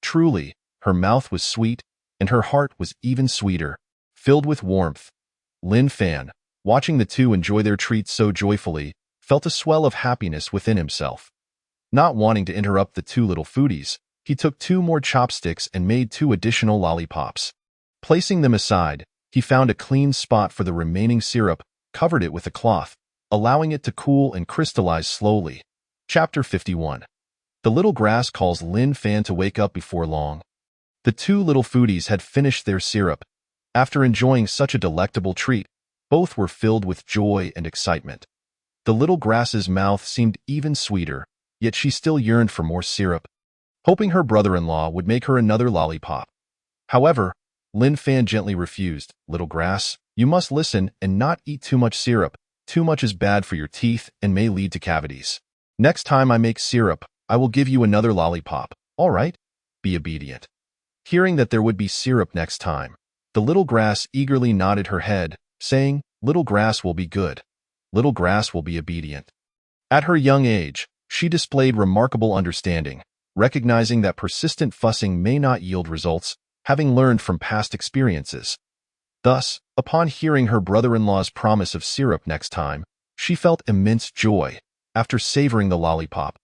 Truly, her mouth was sweet, and her heart was even sweeter, filled with warmth. Lin Fan, watching the two enjoy their treats so joyfully, felt a swell of happiness within himself. Not wanting to interrupt the two little foodies, he took 2 more chopsticks and made 2 additional lollipops. Placing them aside, he found a clean spot for the remaining syrup, covered it with a cloth, allowing it to cool and crystallize slowly. Chapter 51. The little grass calls Lin Fan to wake up before long. The two little foodies had finished their syrup. After enjoying such a delectable treat, both were filled with joy and excitement. The little grass's mouth seemed even sweeter, yet she still yearned for more syrup, hoping her brother-in-law would make her another lollipop. However, Lin Fan gently refused. "Little grass, you must listen and not eat too much syrup. Too much is bad for your teeth and may lead to cavities. Next time I make syrup, I will give you another lollipop. All right? Be obedient." Hearing that there would be syrup next time, the little grass eagerly nodded her head, saying, "Little grass will be good. Little grass will be obedient." At her young age, she displayed remarkable understanding, recognizing that persistent fussing may not yield results, having learned from past experiences. Thus, upon hearing her brother-in-law's promise of syrup next time, she felt immense joy after savoring the lollipop.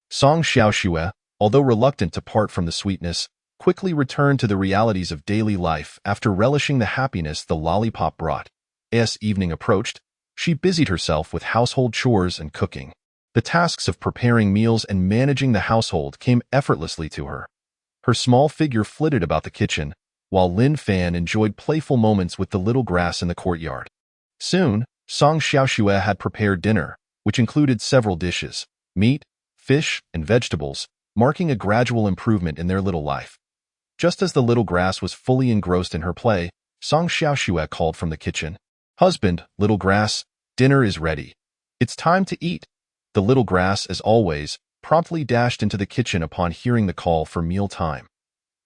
Song Xiaoxue, although reluctant to part from the sweetness, quickly returned to the realities of daily life after relishing the happiness the lollipop brought. As evening approached, she busied herself with household chores and cooking. The tasks of preparing meals and managing the household came effortlessly to her. Her small figure flitted about the kitchen, while Lin Fan enjoyed playful moments with the little grass in the courtyard. Soon, Song Xiaoxue had prepared dinner, which included several dishes, meat, fish, and vegetables, marking a gradual improvement in their little life. Just as the little grass was fully engrossed in her play, Song Xiaoxue called from the kitchen. "Husband, little grass, dinner is ready. It's time to eat." The little grass, as always, promptly dashed into the kitchen upon hearing the call for meal time.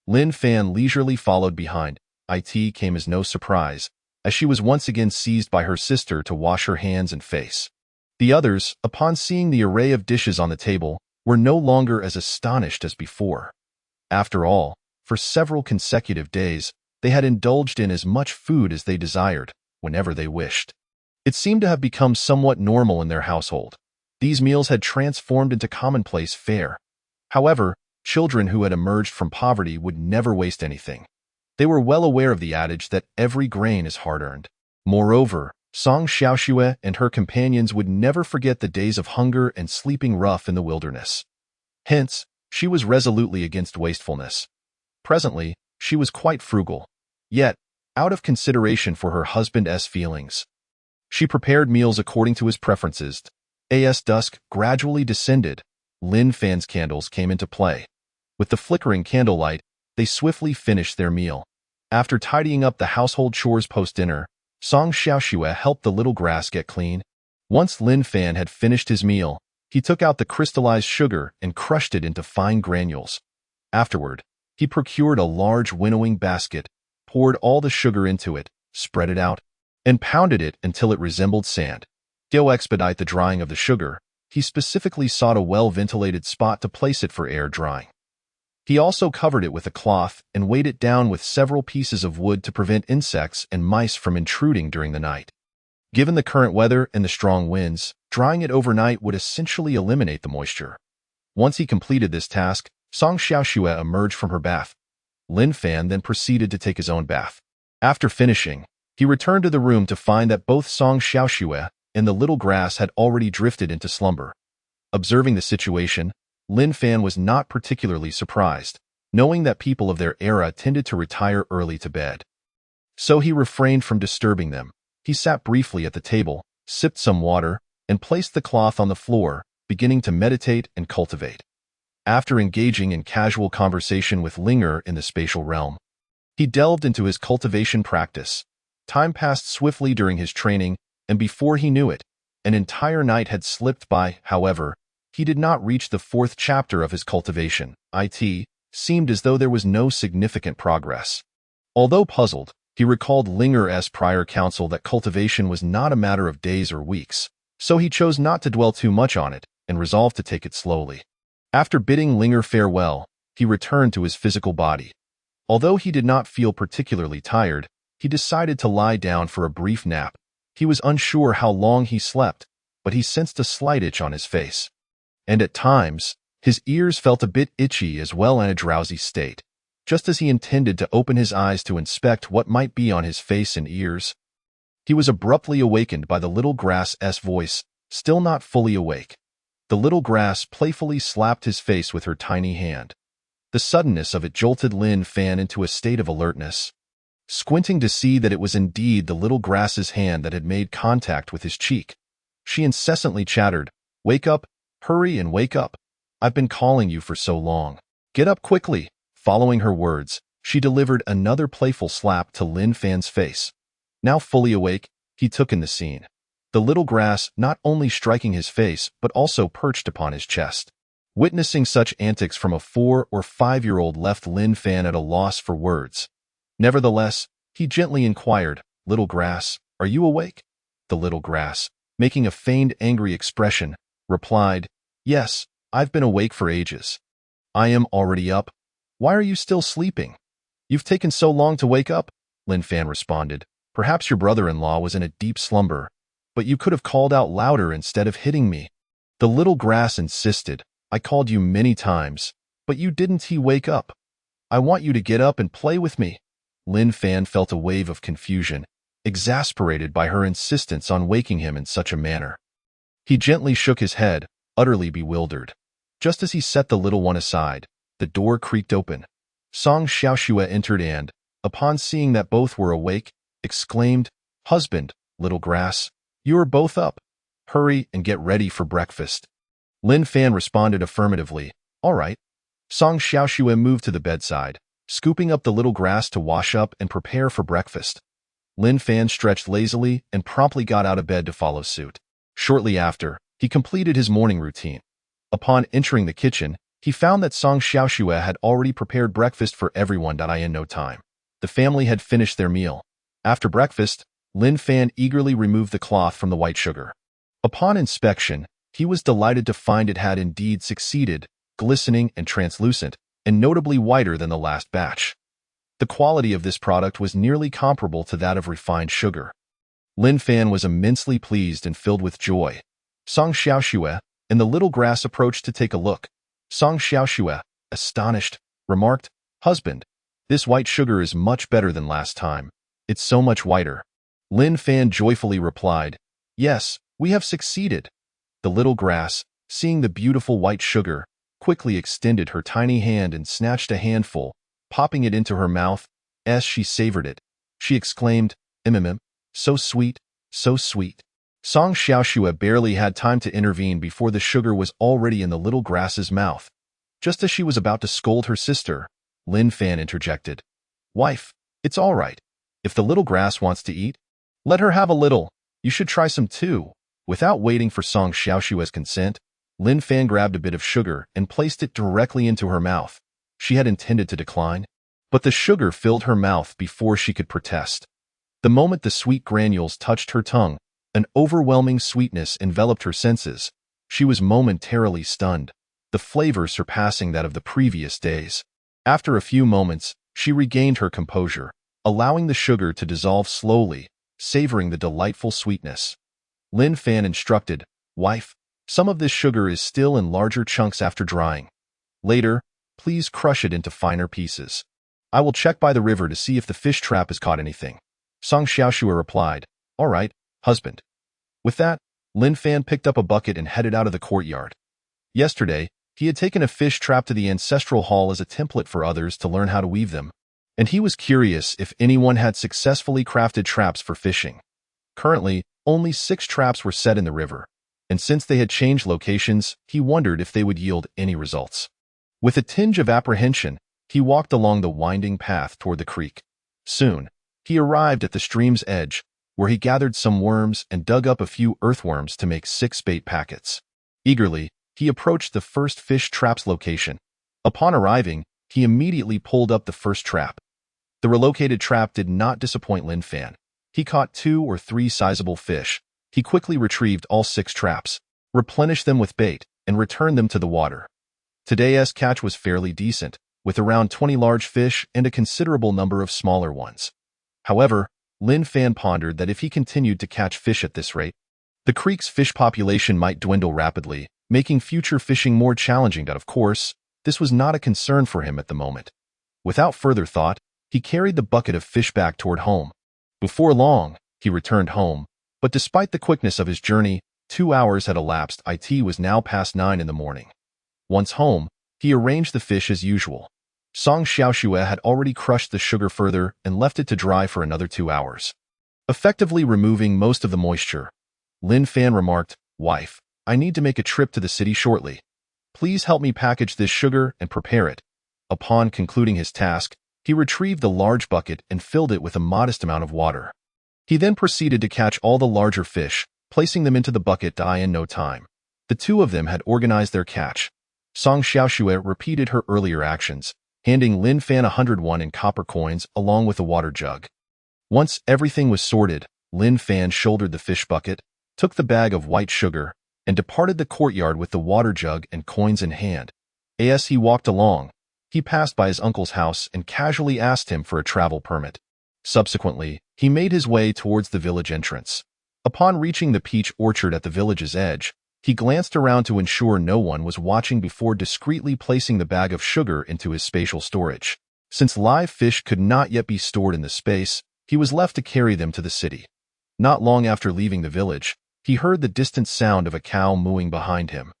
Lin Fan leisurely followed behind. It came as no surprise, as she was once again seized by her sister to wash her hands and face. The others, upon seeing the array of dishes on the table, were no longer as astonished as before. After all, for several consecutive days, they had indulged in as much food as they desired, whenever they wished. It seemed to have become somewhat normal in their household. These meals had transformed into commonplace fare. However, children who had emerged from poverty would never waste anything. They were well aware of the adage that every grain is hard-earned. Moreover, Song Xiaoxue and her companions would never forget the days of hunger and sleeping rough in the wilderness. Hence, she was resolutely against wastefulness. Presently, she was quite frugal. Yet, out of consideration for her husband's feelings. She prepared meals according to his preferences. As dusk gradually descended, Lin Fan's candles came into play. With the flickering candlelight, they swiftly finished their meal. After tidying up the household chores post-dinner, Song Xiaoxue helped the little grass get clean. Once Lin Fan had finished his meal, he took out the crystallized sugar and crushed it into fine granules. Afterward, he procured a large winnowing basket, poured all the sugar into it, spread it out, and pounded it until it resembled sand. To expedite the drying of the sugar, he specifically sought a well-ventilated spot to place it for air drying. He also covered it with a cloth and weighed it down with several pieces of wood to prevent insects and mice from intruding during the night. Given the current weather and the strong winds, drying it overnight would essentially eliminate the moisture. Once he completed this task, Song Xiaoxue emerged from her bath. Lin Fan then proceeded to take his own bath. After finishing, he returned to the room to find that both Song Xiaoxue and the little grass had already drifted into slumber. Observing the situation, Lin Fan was not particularly surprised, knowing that people of their era tended to retire early to bed. So he refrained from disturbing them. He sat briefly at the table, sipped some water, and placed the cloth on the floor, beginning to meditate and cultivate. After engaging in casual conversation with Linger in the spatial realm, he delved into his cultivation practice. Time passed swiftly during his training, and before he knew it, an entire night had slipped by. However, he did not reach the 4th chapter of his cultivation. It seemed as though there was no significant progress. Although puzzled, he recalled Linger's prior counsel that cultivation was not a matter of days or weeks, so he chose not to dwell too much on it and resolved to take it slowly. After bidding Linger farewell, he returned to his physical body. Although he did not feel particularly tired, he decided to lie down for a brief nap. He was unsure how long he slept, but he sensed a slight itch on his face. And at times, his ears felt a bit itchy as well in a drowsy state. Just as he intended to open his eyes to inspect what might be on his face and ears, he was abruptly awakened by the little grass's voice, still not fully awake. The little grass playfully slapped his face with her tiny hand. The suddenness of it jolted Lin Fan into a state of alertness. Squinting to see that it was indeed the little grass's hand that had made contact with his cheek, she incessantly chattered, "Wake up, hurry and wake up. I've been calling you for so long. Get up quickly." Following her words, she delivered another playful slap to Lin Fan's face. Now fully awake, he took in the scene. The little grass not only striking his face but also perched upon his chest. Witnessing such antics from a 4- or 5-year-old left Lin Fan at a loss for words. Nevertheless, he gently inquired, "Little grass, are you awake?" The little grass, making a feigned angry expression, replied, "Yes, I've been awake for ages. I am already up. Why are you still sleeping? You've taken so long to wake up," Lin Fan responded. "Perhaps your brother-in-law was in a deep slumber, but you could have called out louder instead of hitting me." The little grass insisted, "I called you many times, but you didn't wake up. I want you to get up and play with me." Lin Fan felt a wave of confusion, exasperated by her insistence on waking him in such a manner. He gently shook his head, utterly bewildered. Just as he set the little one aside, the door creaked open. Song Xiaoxue entered and, upon seeing that both were awake, exclaimed, "Husband, little grass, you are both up. Hurry and get ready for breakfast." Lin Fan responded affirmatively, "All right." Song Xiaoxue moved to the bedside, scooping up the little grass to wash up and prepare for breakfast. Lin Fan stretched lazily and promptly got out of bed to follow suit. Shortly after, he completed his morning routine. Upon entering the kitchen, he found that Song Xiaoxue had already prepared breakfast for everyone in no time. The family had finished their meal. After breakfast, Lin Fan eagerly removed the cloth from the white sugar. Upon inspection, he was delighted to find it had indeed succeeded, glistening and translucent, and notably whiter than the last batch. The quality of this product was nearly comparable to that of refined sugar. Lin Fan was immensely pleased and filled with joy. Song Xiaoxue and the little grass approached to take a look. Song Xiaoxue, astonished, remarked, "Husband, this white sugar is much better than last time. It's so much whiter." Lin Fan joyfully replied, "Yes, we have succeeded." The little grass, seeing the beautiful white sugar, quickly extended her tiny hand and snatched a handful, popping it into her mouth. As she savored it, she exclaimed, so sweet, so sweet. Song Xiaoxue barely had time to intervene before the sugar was already in the little grass's mouth. Just as she was about to scold her sister, Lin Fan interjected. Wife, it's all right. If the little grass wants to eat, let her have a little. You should try some too. Without waiting for Song Xiaoxue's consent, Lin Fan grabbed a bit of sugar and placed it directly into her mouth. She had intended to decline, but the sugar filled her mouth before she could protest. The moment the sweet granules touched her tongue, an overwhelming sweetness enveloped her senses. She was momentarily stunned, the flavor surpassing that of the previous days. After a few moments, she regained her composure, allowing the sugar to dissolve slowly, savoring the delightful sweetness. Lin Fan instructed, Wife, some of this sugar is still in larger chunks after drying. Later, please crush it into finer pieces. I will check by the river to see if the fish trap has caught anything. Song Xiaoxue replied, All right, husband. With that, Lin Fan picked up a bucket and headed out of the courtyard. Yesterday, he had taken a fish trap to the ancestral hall as a template for others to learn how to weave them, and he was curious if anyone had successfully crafted traps for fishing. Currently, only 6 traps were set in the river, and since they had changed locations, he wondered if they would yield any results. With a tinge of apprehension, he walked along the winding path toward the creek. Soon, he arrived at the stream's edge, where he gathered some worms and dug up a few earthworms to make 6 bait packets. Eagerly, he approached the first fish trap's location. Upon arriving, he immediately pulled up the first trap. The relocated trap did not disappoint Lin Fan. He caught 2 or 3 sizable fish. He quickly retrieved all 6 traps, replenished them with bait, and returned them to the water. Today's catch was fairly decent, with around 20 large fish and a considerable number of smaller ones. However, Lin Fan pondered that if he continued to catch fish at this rate, the creek's fish population might dwindle rapidly, making future fishing more challenging. Of course, this was not a concern for him at the moment. Without further thought, he carried the bucket of fish back toward home. Before long, he returned home, but despite the quickness of his journey, 2 hours had elapsed. It was now past 9 in the morning. Once home, he arranged the fish as usual. Song Xiaoxue had already crushed the sugar further and left it to dry for another 2 hours, effectively removing most of the moisture. Lin Fan remarked, Wife, I need to make a trip to the city shortly. Please help me package this sugar and prepare it. Upon concluding his task, he retrieved the large bucket and filled it with a modest amount of water. He then proceeded to catch all the larger fish, placing them into the bucket in no time. The 2 of them had organized their catch. Song Xiaoxue repeated her earlier actions, handing Lin Fan 101 in copper coins along with a water jug. Once everything was sorted, Lin Fan shouldered the fish bucket, took the bag of white sugar, and departed the courtyard with the water jug and coins in hand. As he walked along, he passed by his uncle's house and casually asked him for a travel permit. Subsequently, he made his way towards the village entrance. Upon reaching the peach orchard at the village's edge, he glanced around to ensure no one was watching before discreetly placing the bag of sugar into his spatial storage. Since live fish could not yet be stored in the space, he was left to carry them to the city. Not long after leaving the village, he heard the distant sound of a cow mooing behind him.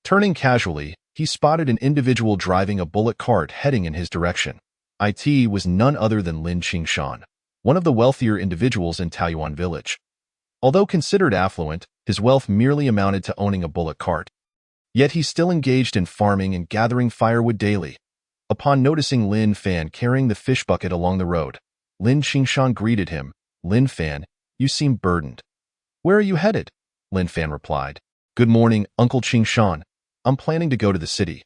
Turning casually, he spotted an individual driving a bullock cart heading in his direction. It was none other than Lin Qingshan, one of the wealthier individuals in Taoyuan village. Although considered affluent, his wealth merely amounted to owning a bullock cart. Yet he still engaged in farming and gathering firewood daily. Upon noticing Lin Fan carrying the fish bucket along the road, Lin Qingshan greeted him. Lin Fan, you seem burdened. Where are you headed? Lin Fan replied. Good morning, Uncle Qingshan. I'm planning to go to the city.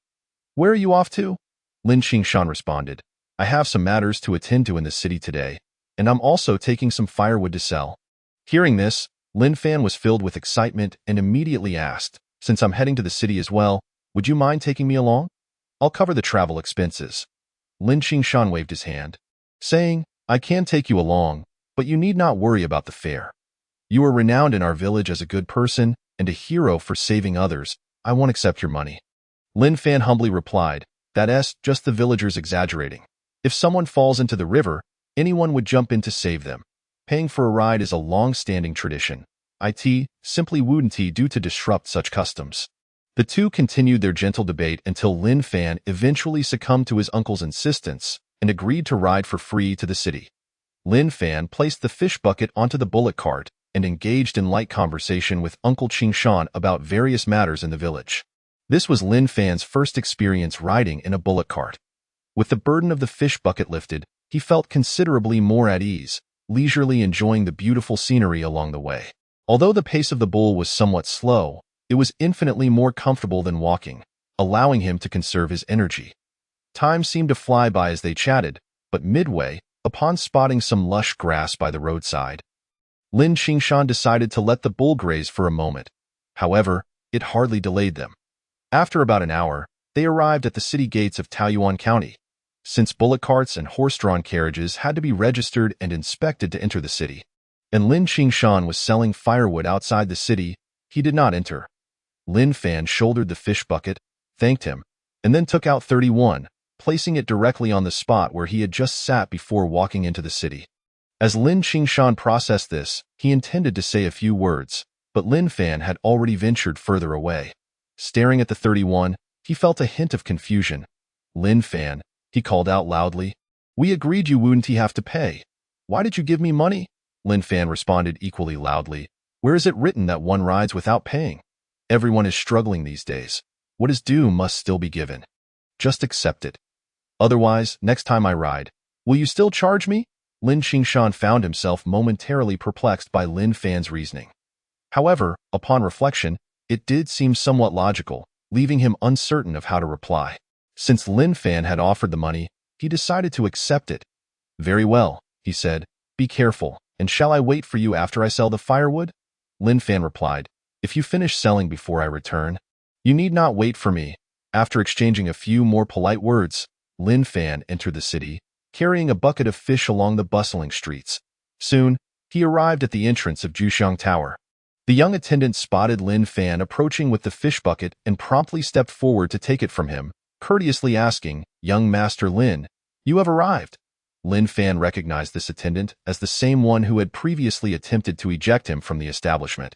Where are you off to? Lin Qingshan responded. I have some matters to attend to in the city today, and I'm also taking some firewood to sell. Hearing this, Lin Fan was filled with excitement and immediately asked, Since I'm heading to the city as well, would you mind taking me along? I'll cover the travel expenses. Lin Qingshan waved his hand, saying, I can take you along, but you need not worry about the fare. You are renowned in our village as a good person and a hero for saving others. I won't accept your money. Lin Fan humbly replied, That's just the villagers exaggerating. If someone falls into the river, anyone would jump in to save them. Paying for a ride is a long-standing tradition. It simply wouldn't do to disrupt such customs. The 2 continued their gentle debate until Lin Fan eventually succumbed to his uncle's insistence and agreed to ride for free to the city. Lin Fan placed the fish bucket onto the bullock cart and engaged in light conversation with Uncle Qingshan about various matters in the village. This was Lin Fan's first experience riding in a bullock cart. With the burden of the fish bucket lifted, he felt considerably more at ease, leisurely enjoying the beautiful scenery along the way. Although the pace of the bull was somewhat slow, it was infinitely more comfortable than walking, allowing him to conserve his energy. Time seemed to fly by as they chatted, but midway, upon spotting some lush grass by the roadside, Lin Qingshan decided to let the bull graze for a moment. However, it hardly delayed them. After about an hour, they arrived at the city gates of Taoyuan County. Since bullock carts and horse-drawn carriages had to be registered and inspected to enter the city, and Lin Qingshan was selling firewood outside the city, he did not enter. Lin Fan shouldered the fish bucket, thanked him, and then took out 31, placing it directly on the spot where he had just sat before walking into the city. As Lin Qingshan processed this, he intended to say a few words, but Lin Fan had already ventured further away. Staring at the 31, he felt a hint of confusion. "Lin Fan," he called out loudly, "we agreed you wouldn't have to pay. Why did you give me money?" Lin Fan responded equally loudly, "Where is it written that one rides without paying? Everyone is struggling these days. What is due must still be given. Just accept it. Otherwise, next time I ride, will you still charge me?" Lin Qingshan found himself momentarily perplexed by Lin Fan's reasoning. However, upon reflection, it did seem somewhat logical, leaving him uncertain of how to reply. Since Lin Fan had offered the money, he decided to accept it. "Very well," he said, "be careful, and shall I wait for you after I sell the firewood?" Lin Fan replied, "If you finish selling before I return, you need not wait for me." After exchanging a few more polite words, Lin Fan entered the city, carrying a bucket of fish along the bustling streets. Soon, he arrived at the entrance of Juxiang Tower. The young attendant spotted Lin Fan approaching with the fish bucket and promptly stepped forward to take it from him, courteously asking, "Young Master Lin, you have arrived." Lin Fan recognized this attendant as the same one who had previously attempted to eject him from the establishment.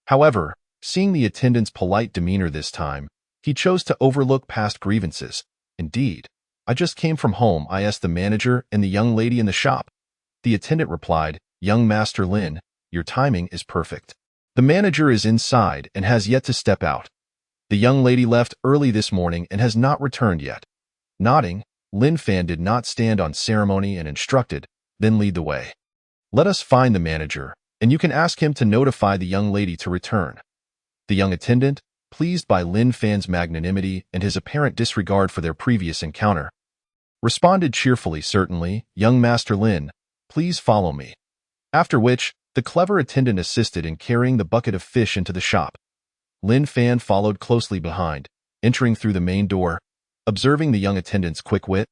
However, seeing the attendant's polite demeanor this time, he chose to overlook past grievances. "Indeed, I just came from home. I asked the manager and the young lady in the shop." The attendant replied, "Young Master Lin, your timing is perfect. The manager is inside and has yet to step out. The young lady left early this morning and has not returned yet." Nodding, Lin Fan did not stand on ceremony and instructed, "Then lead the way. Let us find the manager, and you can ask him to notify the young lady to return." The young attendant, pleased by Lin Fan's magnanimity and his apparent disregard for their previous encounter, responded cheerfully, "Certainly, young Master Lin, please follow me." After which, the clever attendant assisted in carrying the bucket of fish into the shop. Lin Fan followed closely behind, entering through the main door. Observing the young attendant's quick wit,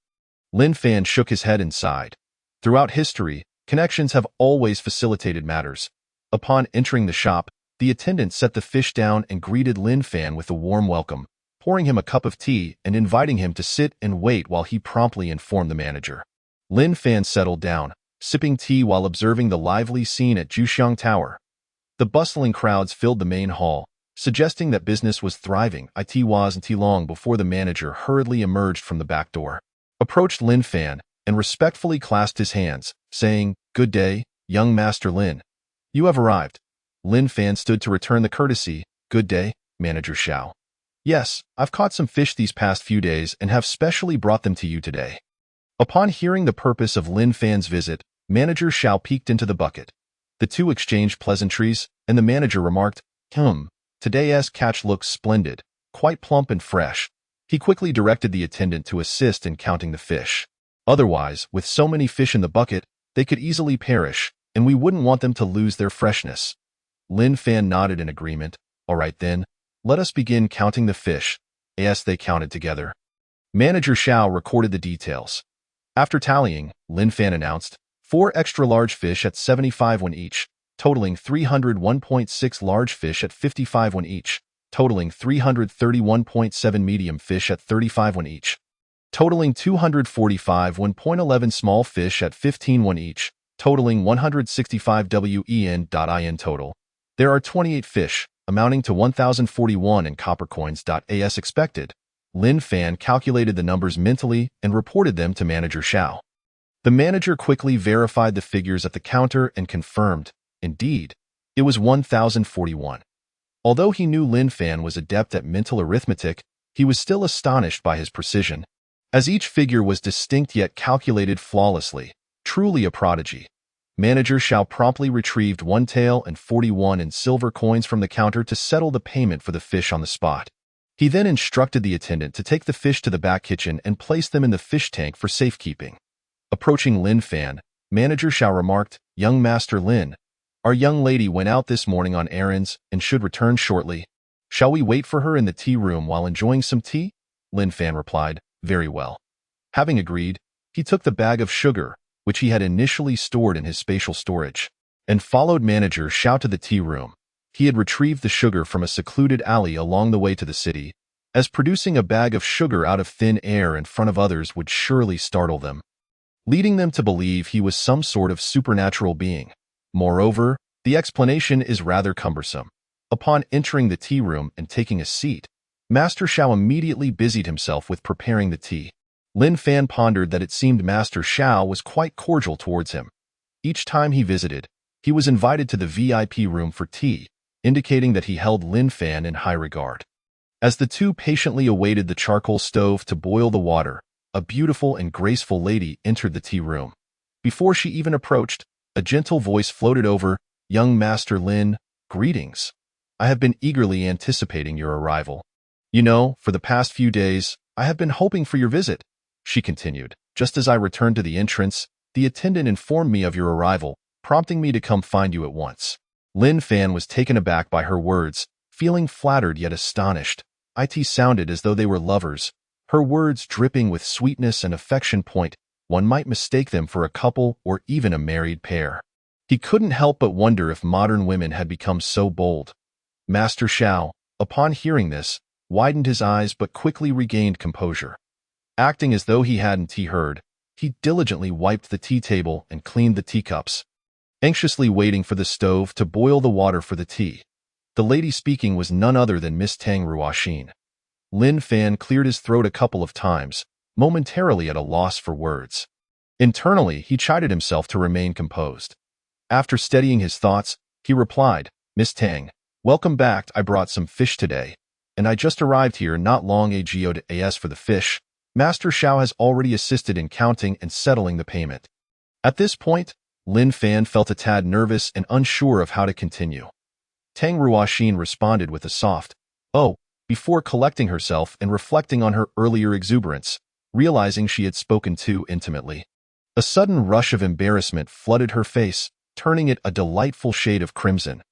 Lin Fan shook his head and sighed. Throughout history, connections have always facilitated matters. Upon entering the shop, the attendant set the fish down and greeted Lin Fan with a warm welcome, pouring him a cup of tea and inviting him to sit and wait while he promptly informed the manager. Lin Fan settled down, sipping tea while observing the lively scene at Juxiang Tower. The bustling crowds filled the main hall, suggesting that business was thriving. It wasn't long before the manager hurriedly emerged from the back door, approached Lin Fan, and respectfully clasped his hands, saying, "Good day, young Master Lin. You have arrived." Lin Fan stood to return the courtesy. "Good day, Manager Xiao. Yes, I've caught some fish these past few days and have specially brought them to you today." Upon hearing the purpose of Lin Fan's visit, Manager Xiao peeked into the bucket. The two exchanged pleasantries, and the manager remarked, "Today's catch looks splendid, quite plump and fresh." He quickly directed the attendant to assist in counting the fish. "Otherwise, with so many fish in the bucket, they could easily perish, and we wouldn't want them to lose their freshness." Lin Fan nodded in agreement. "All right then, let us begin counting the fish." As they counted together, Manager Xiao recorded the details. After tallying, Lin Fan announced, 4 extra-large fish at 75 won each, totaling 301.6 large fish at 55 won each, totaling 331.7 medium fish at 35 won each, totaling 245.11 small fish at 15 won each, totaling 165 WEN. Total. There are 28 fish, amounting to 1,041 in copper coins. As expected, Lin Fan calculated the numbers mentally and reported them to Manager Xiao. The manager quickly verified the figures at the counter and confirmed, indeed, it was 1041. Although he knew Lin Fan was adept at mental arithmetic, he was still astonished by his precision, as each figure was distinct yet calculated flawlessly, truly a prodigy. Manager Xiao promptly retrieved 1 tael and 41 in silver coins from the counter to settle the payment for the fish on the spot. He then instructed the attendant to take the fish to the back kitchen and place them in the fish tank for safekeeping. Approaching Lin Fan, Manager Xiao remarked, "Young Master Lin, our young lady went out this morning on errands and should return shortly. Shall we wait for her in the tea room while enjoying some tea?" Lin Fan replied, "Very well." Having agreed, he took the bag of sugar, which he had initially stored in his spatial storage, and followed Manager Xiao to the tea room. He had retrieved the sugar from a secluded alley along the way to the city, as producing a bag of sugar out of thin air in front of others would surely startle them, leading them to believe he was some sort of supernatural being. Moreover, the explanation is rather cumbersome. Upon entering the tea room and taking a seat, Master Xiao immediately busied himself with preparing the tea. Lin Fan pondered that it seemed Master Xiao was quite cordial towards him. Each time he visited, he was invited to the VIP room for tea, indicating that he held Lin Fan in high regard. As the two patiently awaited the charcoal stove to boil the water, a beautiful and graceful lady entered the tea room. Before she even approached, a gentle voice floated over, "Young Master Lin, greetings. I have been eagerly anticipating your arrival. You know, for the past few days, I have been hoping for your visit," she continued. "Just as I returned to the entrance, the attendant informed me of your arrival, prompting me to come find you at once." Lin Fan was taken aback by her words, feeling flattered yet astonished. It sounded as though they were lovers, her words dripping with sweetness and affection. One might mistake them for a couple or even a married pair. He couldn't help but wonder if modern women had become so bold. Master Xiao, upon hearing this, widened his eyes but quickly regained composure. Acting as though he hadn't heard, he diligently wiped the tea table and cleaned the teacups, anxiously waiting for the stove to boil the water for the tea. The lady speaking was none other than Miss Tang Ruoxin. Lin Fan cleared his throat a couple of times, momentarily at a loss for words. Internally, he chided himself to remain composed. After steadying his thoughts, he replied, "Miss Tang, welcome back. I brought some fish today, and I just arrived here not long ago to ask for the fish. Master Xiao has already assisted in counting and settling the payment." At this point, Lin Fan felt a tad nervous and unsure of how to continue. Tang Ruoxin responded with a soft, "Oh," before collecting herself and reflecting on her earlier exuberance, realizing she had spoken too intimately. A sudden rush of embarrassment flooded her face, turning it a delightful shade of crimson.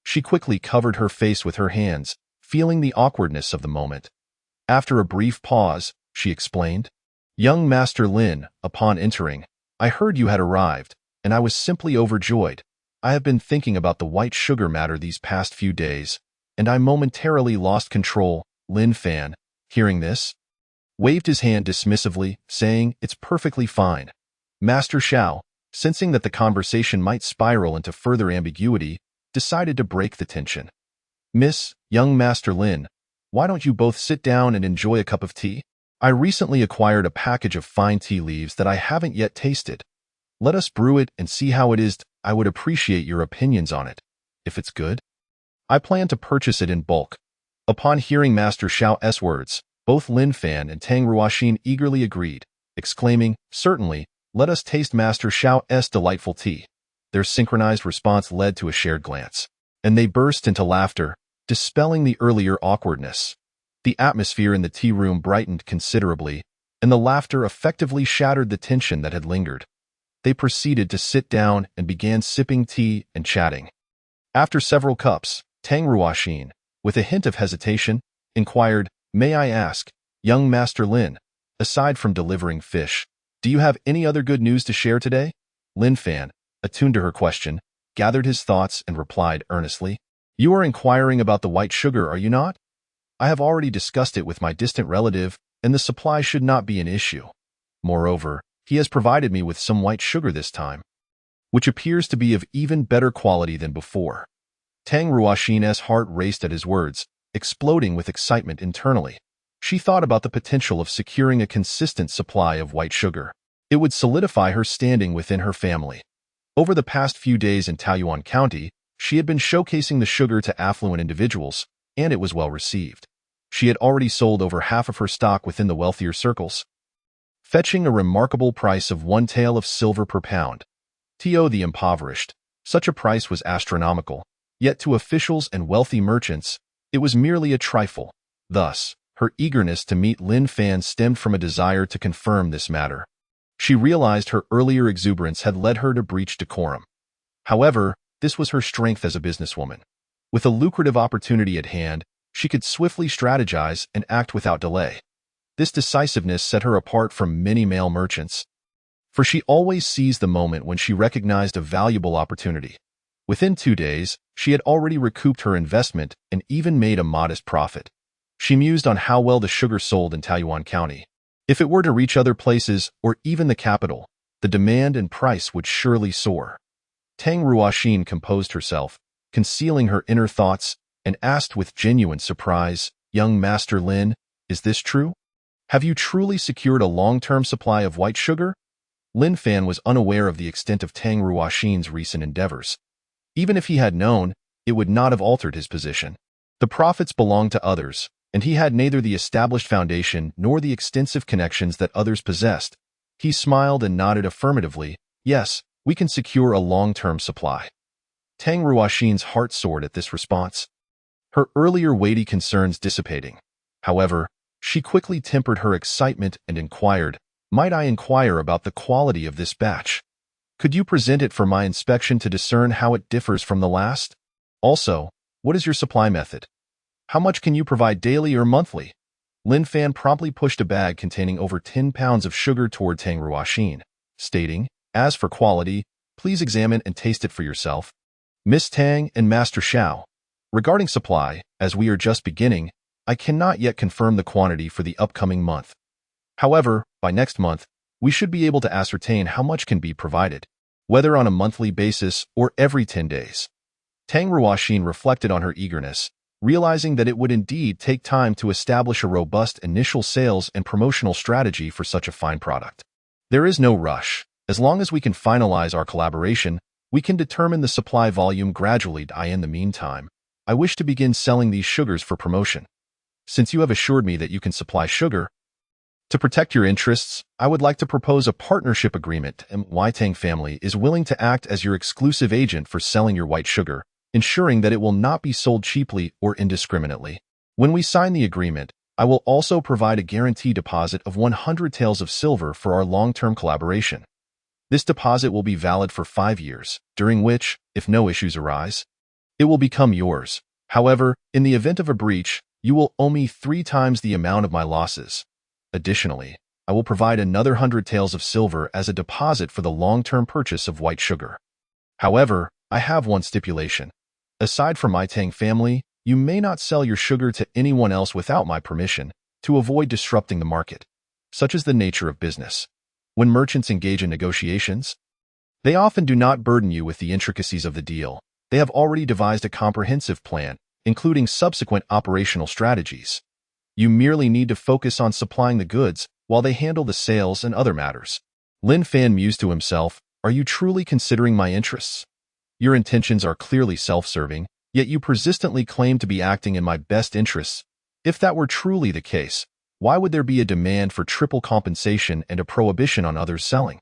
She quickly covered her face with her hands, feeling the awkwardness of the moment. After a brief pause, she explained, "Young Master Lin, upon entering, I heard you had arrived, and I was simply overjoyed. I have been thinking about the white sugar matter these past few days, and I momentarily lost control." Lin Fan, hearing this, waved his hand dismissively, saying, "It's perfectly fine." Master Xiao, sensing that the conversation might spiral into further ambiguity, decided to break the tension. "Young Master Lin, why don't you both sit down and enjoy a cup of tea? I recently acquired a package of fine tea leaves that I haven't yet tasted. Let us brew it and see how it is. I would appreciate your opinions on it. If it's good, I plan to purchase it in bulk." Upon hearing Master Xiao's words, both Lin Fan and Tang Ruoxin eagerly agreed, exclaiming, "Certainly, let us taste Master Xiao's delightful tea." Their synchronized response led to a shared glance, and they burst into laughter, dispelling the earlier awkwardness. The atmosphere in the tea room brightened considerably, and the laughter effectively shattered the tension that had lingered. They proceeded to sit down and began sipping tea and chatting. After several cups, Tang Ruoxin, with a hint of hesitation, inquired, "May I ask, young Master Lin, aside from delivering fish, do you have any other good news to share today?" Lin Fan, attuned to her question, gathered his thoughts and replied earnestly, "You are inquiring about the white sugar, are you not? I have already discussed it with my distant relative, and the supply should not be an issue. Moreover, he has provided me with some white sugar this time, which appears to be of even better quality than before." Tang Ruoxin's heart raced at his words, exploding with excitement internally. She thought about the potential of securing a consistent supply of white sugar. It would solidify her standing within her family. Over the past few days in Taoyuan County, she had been showcasing the sugar to affluent individuals, and it was well received. She had already sold over half of her stock within the wealthier circles, fetching a remarkable price of 1 tael of silver per pound. To the impoverished, such a price was astronomical, yet to officials and wealthy merchants, it was merely a trifle. Thus, her eagerness to meet Lin Fan stemmed from a desire to confirm this matter. She realized her earlier exuberance had led her to breach decorum. However, this was her strength as a businesswoman. With a lucrative opportunity at hand, she could swiftly strategize and act without delay. This decisiveness set her apart from many male merchants, for she always seized the moment when she recognized a valuable opportunity. Within 2 days, she had already recouped her investment and even made a modest profit. She mused on how well the sugar sold in Taoyuan County. If it were to reach other places or even the capital, the demand and price would surely soar. Tang Ruoxin composed herself, concealing her inner thoughts, and asked with genuine surprise, "Young Master Lin, is this true? Have you truly secured a long-term supply of white sugar?" Lin Fan was unaware of the extent of Tang Ruoxin's recent endeavors. Even if he had known, it would not have altered his position. The profits belonged to others, and he had neither the established foundation nor the extensive connections that others possessed. He smiled and nodded affirmatively. "Yes, we can secure a long-term supply." Tang Ruoxin's heart soared at this response, her earlier weighty concerns dissipating. However, she quickly tempered her excitement and inquired, "Might I inquire about the quality of this batch? Could you present it for my inspection to discern how it differs from the last? Also, what is your supply method? How much can you provide daily or monthly?" Lin Fan promptly pushed a bag containing over 10 pounds of sugar toward Tang Ruoxin, stating, "As for quality, please examine and taste it for yourself. Miss Tang and Master Xiao, regarding supply, as we are just beginning, I cannot yet confirm the quantity for the upcoming month. However, by next month, we should be able to ascertain how much can be provided, whether on a monthly basis or every 10 days. Tang Ruoxin reflected on her eagerness, realizing that it would indeed take time to establish a robust initial sales and promotional strategy for such a fine product. There is no rush. As long as we can finalize our collaboration, we can determine the supply volume gradually. In the meantime, I wish to begin selling these sugars for promotion. Since you have assured me that you can supply sugar, to protect your interests, I would like to propose a partnership agreement, and Tang family is willing to act as your exclusive agent for selling your white sugar, ensuring that it will not be sold cheaply or indiscriminately. When we sign the agreement, I will also provide a guarantee deposit of 100 taels of silver for our long-term collaboration. This deposit will be valid for 5 years, during which, if no issues arise, it will become yours. However, in the event of a breach, you will owe me 3 times the amount of my losses. Additionally, I will provide another 100 taels of silver as a deposit for the long-term purchase of white sugar. However, I have one stipulation. Aside from my Tang family, you may not sell your sugar to anyone else without my permission, to avoid disrupting the market. Such is the nature of business. When merchants engage in negotiations, they often do not burden you with the intricacies of the deal. They have already devised a comprehensive plan, including subsequent operational strategies. You merely need to focus on supplying the goods while they handle the sales and other matters. Lin Fan mused to himself, "Are you truly considering my interests? Your intentions are clearly self-serving, yet you persistently claim to be acting in my best interests. If that were truly the case, why would there be a demand for triple compensation and a prohibition on others selling?"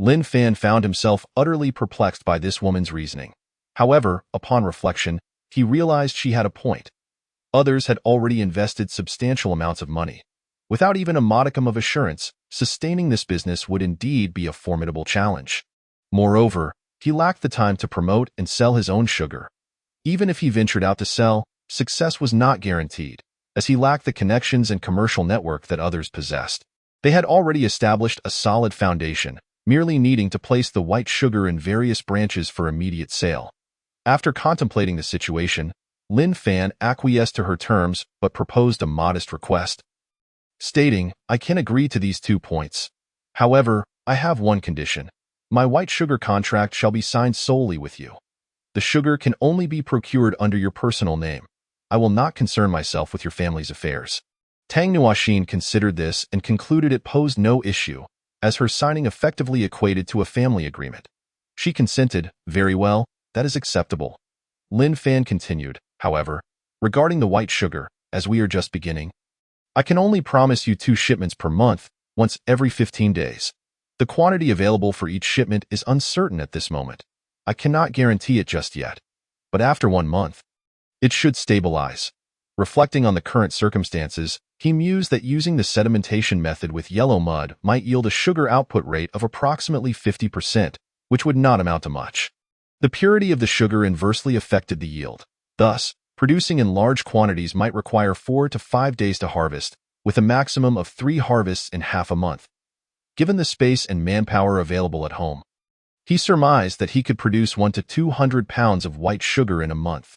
Lin Fan found himself utterly perplexed by this woman's reasoning. However, upon reflection, he realized she had a point. Others had already invested substantial amounts of money. Without even a modicum of assurance, sustaining this business would indeed be a formidable challenge. Moreover, he lacked the time to promote and sell his own sugar. Even if he ventured out to sell, success was not guaranteed, as he lacked the connections and commercial network that others possessed. They had already established a solid foundation, merely needing to place the white sugar in various branches for immediate sale. After contemplating the situation, Lin Fan acquiesced to her terms but proposed a modest request, stating, "I can agree to these 2 points. However, I have one condition. My white sugar contract shall be signed solely with you. The sugar can only be procured under your personal name. I will not concern myself with your family's affairs." Tang Ruoxin considered this and concluded it posed no issue. as her signing effectively equated to a family agreement. She consented. Very well, that is acceptable. Lin Fan continued, however, regarding the white sugar, as we are just beginning. I can only promise you 2 shipments per month, once every 15 days. The quantity available for each shipment is uncertain at this moment. I cannot guarantee it just yet. But after 1 month, it should stabilize. Reflecting on the current circumstances, he mused that using the sedimentation method with yellow mud might yield a sugar output rate of approximately 50%, which would not amount to much. The purity of the sugar inversely affected the yield. Thus, producing in large quantities might require 4 to 5 days to harvest, with a maximum of 3 harvests in half a month. Given the space and manpower available at home, he surmised that he could produce 1 to 200 pounds of white sugar in a month.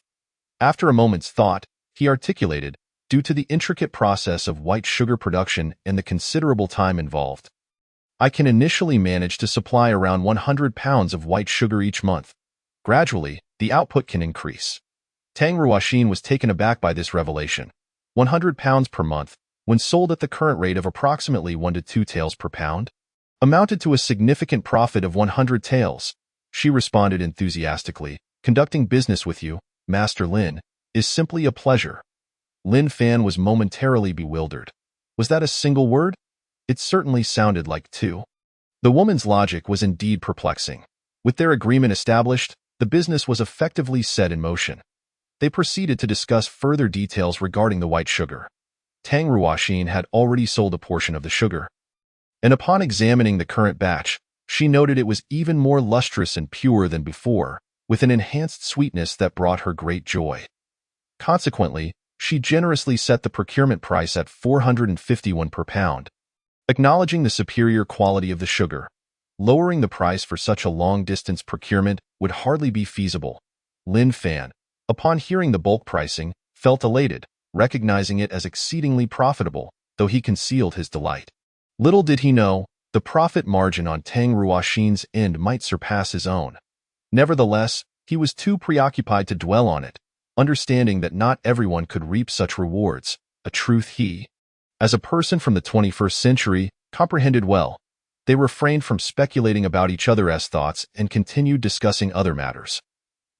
After a moment's thought, he articulated, due to the intricate process of white sugar production and the considerable time involved, I can initially manage to supply around 100 pounds of white sugar each month. Gradually, the output can increase. Tang Ruoxin was taken aback by this revelation. 100 pounds per month, when sold at the current rate of approximately 1 to 2 taels per pound, amounted to a significant profit of 100 taels. She responded enthusiastically, conducting business with you, Master Lin, is simply a pleasure. Lin Fan was momentarily bewildered. Was that a single word? It certainly sounded like 2. The woman's logic was indeed perplexing. With their agreement established, the business was effectively set in motion. They proceeded to discuss further details regarding the white sugar. Tang Ruoxin had already sold a portion of the sugar, and upon examining the current batch, she noted it was even more lustrous and pure than before, with an enhanced sweetness that brought her great joy. Consequently, she generously set the procurement price at 451 per pound. Acknowledging the superior quality of the sugar, lowering the price for such a long-distance procurement would hardly be feasible. Lin Fan, upon hearing the bulk pricing, felt elated, recognizing it as exceedingly profitable, though he concealed his delight. Little did he know, the profit margin on Tang Ruoxin's end might surpass his own. Nevertheless, he was too preoccupied to dwell on it, understanding that not everyone could reap such rewards, a truth he, as a person from the 21st century, comprehended well. They refrained from speculating about each other's thoughts and continued discussing other matters.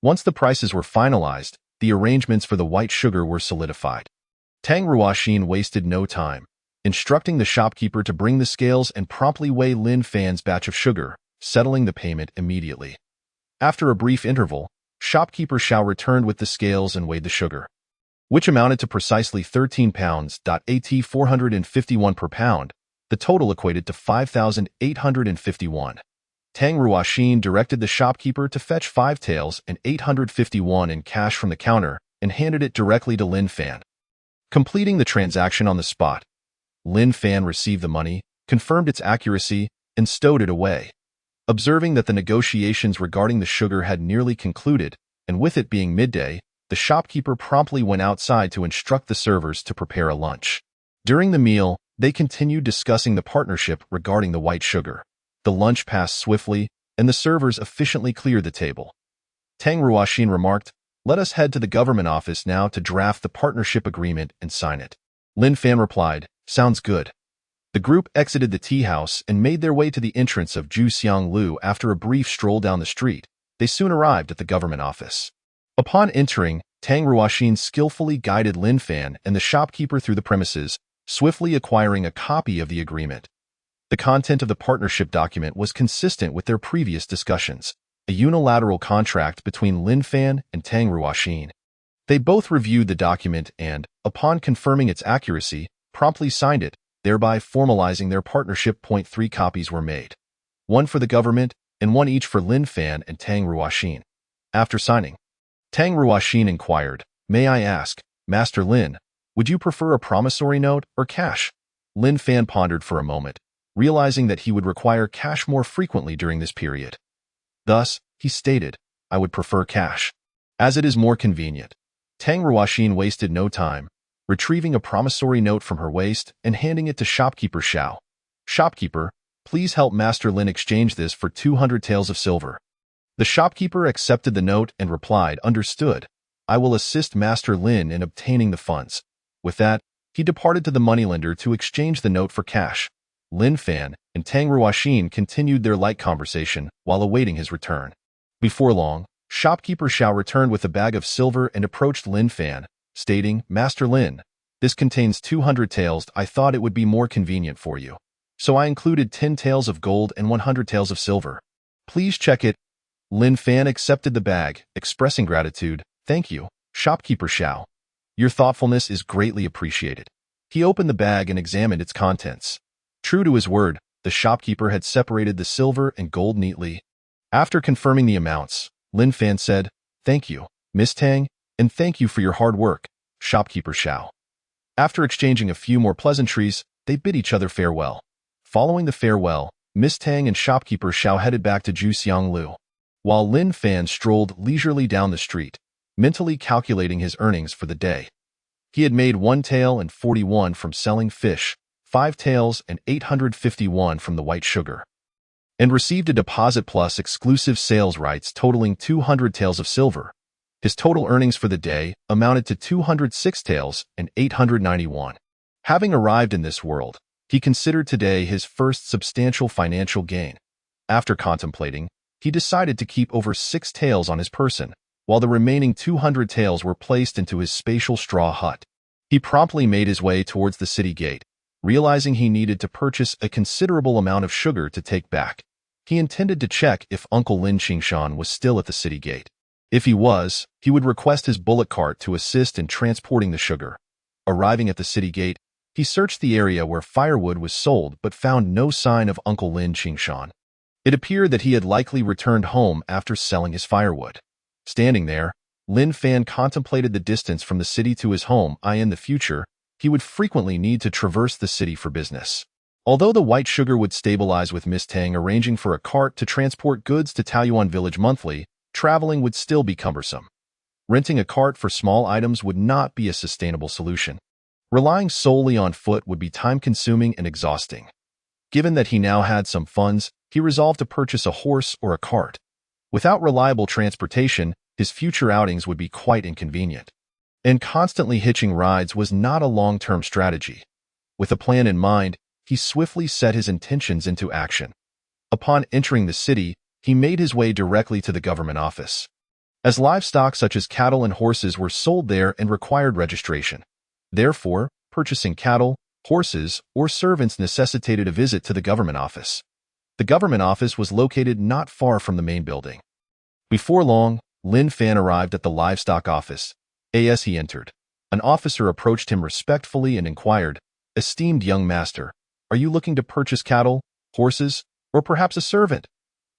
Once the prices were finalized, the arrangements for the white sugar were solidified. Tang Ruoxin wasted no time, instructing the shopkeeper to bring the scales and promptly weigh Lin Fan's batch of sugar, settling the payment immediately. After a brief interval, shopkeeper Xiao returned with the scales and weighed the sugar, which amounted to precisely 13 pounds. 451 per pound. The total equated to 5,851. Tang Ruoxin directed the shopkeeper to fetch 5 taels and 851 in cash from the counter and handed it directly to Lin Fan. Completing the transaction on the spot, Lin Fan received the money, confirmed its accuracy, and stowed it away. Observing that the negotiations regarding the sugar had nearly concluded, and with it being midday, the shopkeeper promptly went outside to instruct the servers to prepare a lunch. During the meal, they continued discussing the partnership regarding the white sugar. The lunch passed swiftly, and the servers efficiently cleared the table. Tang Ruoxin remarked, "Let us head to the government office now to draft the partnership agreement and sign it." Lin Fan replied, "Sounds good." The group exited the tea house and made their way to the entrance of Juxiang Lu. After a brief stroll down the street, they soon arrived at the government office. Upon entering, Tang Ruoxin skillfully guided Lin Fan and the shopkeeper through the premises, swiftly acquiring a copy of the agreement. The content of the partnership document was consistent with their previous discussions, a unilateral contract between Lin Fan and Tang Ruoxin. They both reviewed the document and, upon confirming its accuracy, promptly signed it, thereby formalizing their partnership. 3 copies were made, one for the government and one each for Lin Fan and Tang Ruoxin. After signing, Tang Ruoxin inquired, "May I ask, Master Lin, would you prefer a promissory note or cash?" Lin Fan pondered for a moment, realizing that he would require cash more frequently during this period. Thus, he stated, "I would prefer cash, as it is more convenient." Tang Ruoxin wasted no time, retrieving a promissory note from her waist and handing it to shopkeeper Xiao. "Shopkeeper, please help Master Lin exchange this for 200 taels of silver." The shopkeeper accepted the note and replied, "Understood. I will assist Master Lin in obtaining the funds." With that, he departed to the moneylender to exchange the note for cash. Lin Fan and Tang Ruoxin continued their light conversation while awaiting his return. Before long, shopkeeper Xiao returned with a bag of silver and approached Lin Fan, stating, "Master Lin, this contains 200 taels. I thought it would be more convenient for you. So I included 10 taels of gold and 100 taels of silver. Please check it." Lin Fan accepted the bag, expressing gratitude. "Thank you, shopkeeper Xiao. Your thoughtfulness is greatly appreciated." He opened the bag and examined its contents. True to his word, the shopkeeper had separated the silver and gold neatly. After confirming the amounts, Lin Fan said, "Thank you, Miss Tang, and thank you for your hard work, shopkeeper Xiao." After exchanging a few more pleasantries, they bid each other farewell. Following the farewell, Miss Tang and shopkeeper Xiao headed back to Juxianglu, while Lin Fan strolled leisurely down the street, mentally calculating his earnings for the day. He had made 1 tael and 41 from selling fish, 5 taels and 851 from the white sugar, and received a deposit plus exclusive sales rights totaling 200 taels of silver. His total earnings for the day amounted to 206 taels and 891. Having arrived in this world, he considered today his first substantial financial gain. After contemplating, he decided to keep over 6 taels on his person, while the remaining 200 taels were placed into his spatial straw hut. He promptly made his way towards the city gate, realizing he needed to purchase a considerable amount of sugar to take back. He intended to check if Uncle Lin Qingshan was still at the city gate. If he was, he would request his bullock cart to assist in transporting the sugar. Arriving at the city gate, he searched the area where firewood was sold but found no sign of Uncle Lin Qingshan. It appeared that he had likely returned home after selling his firewood. Standing there, Lin Fan contemplated the distance from the city to his home. In the future, he would frequently need to traverse the city for business. Although the white sugar would stabilize with Miss Tang arranging for a cart to transport goods to Taoyuan Village monthly, traveling would still be cumbersome. Renting a cart for small items would not be a sustainable solution. Relying solely on foot would be time-consuming and exhausting. Given that he now had some funds, he resolved to purchase a horse or a cart. Without reliable transportation, his future outings would be quite inconvenient. And constantly hitching rides was not a long-term strategy. With a plan in mind, he swiftly set his intentions into action. Upon entering the city, he made his way directly to the government office. As livestock such as cattle and horses were sold there and required registration. Therefore, purchasing cattle, horses, or servants necessitated a visit to the government office. The government office was located not far from the main building. Before long, Lin Fan arrived at the livestock office. As he entered, an officer approached him respectfully and inquired, "Esteemed young master, are you looking to purchase cattle, horses, or perhaps a servant?"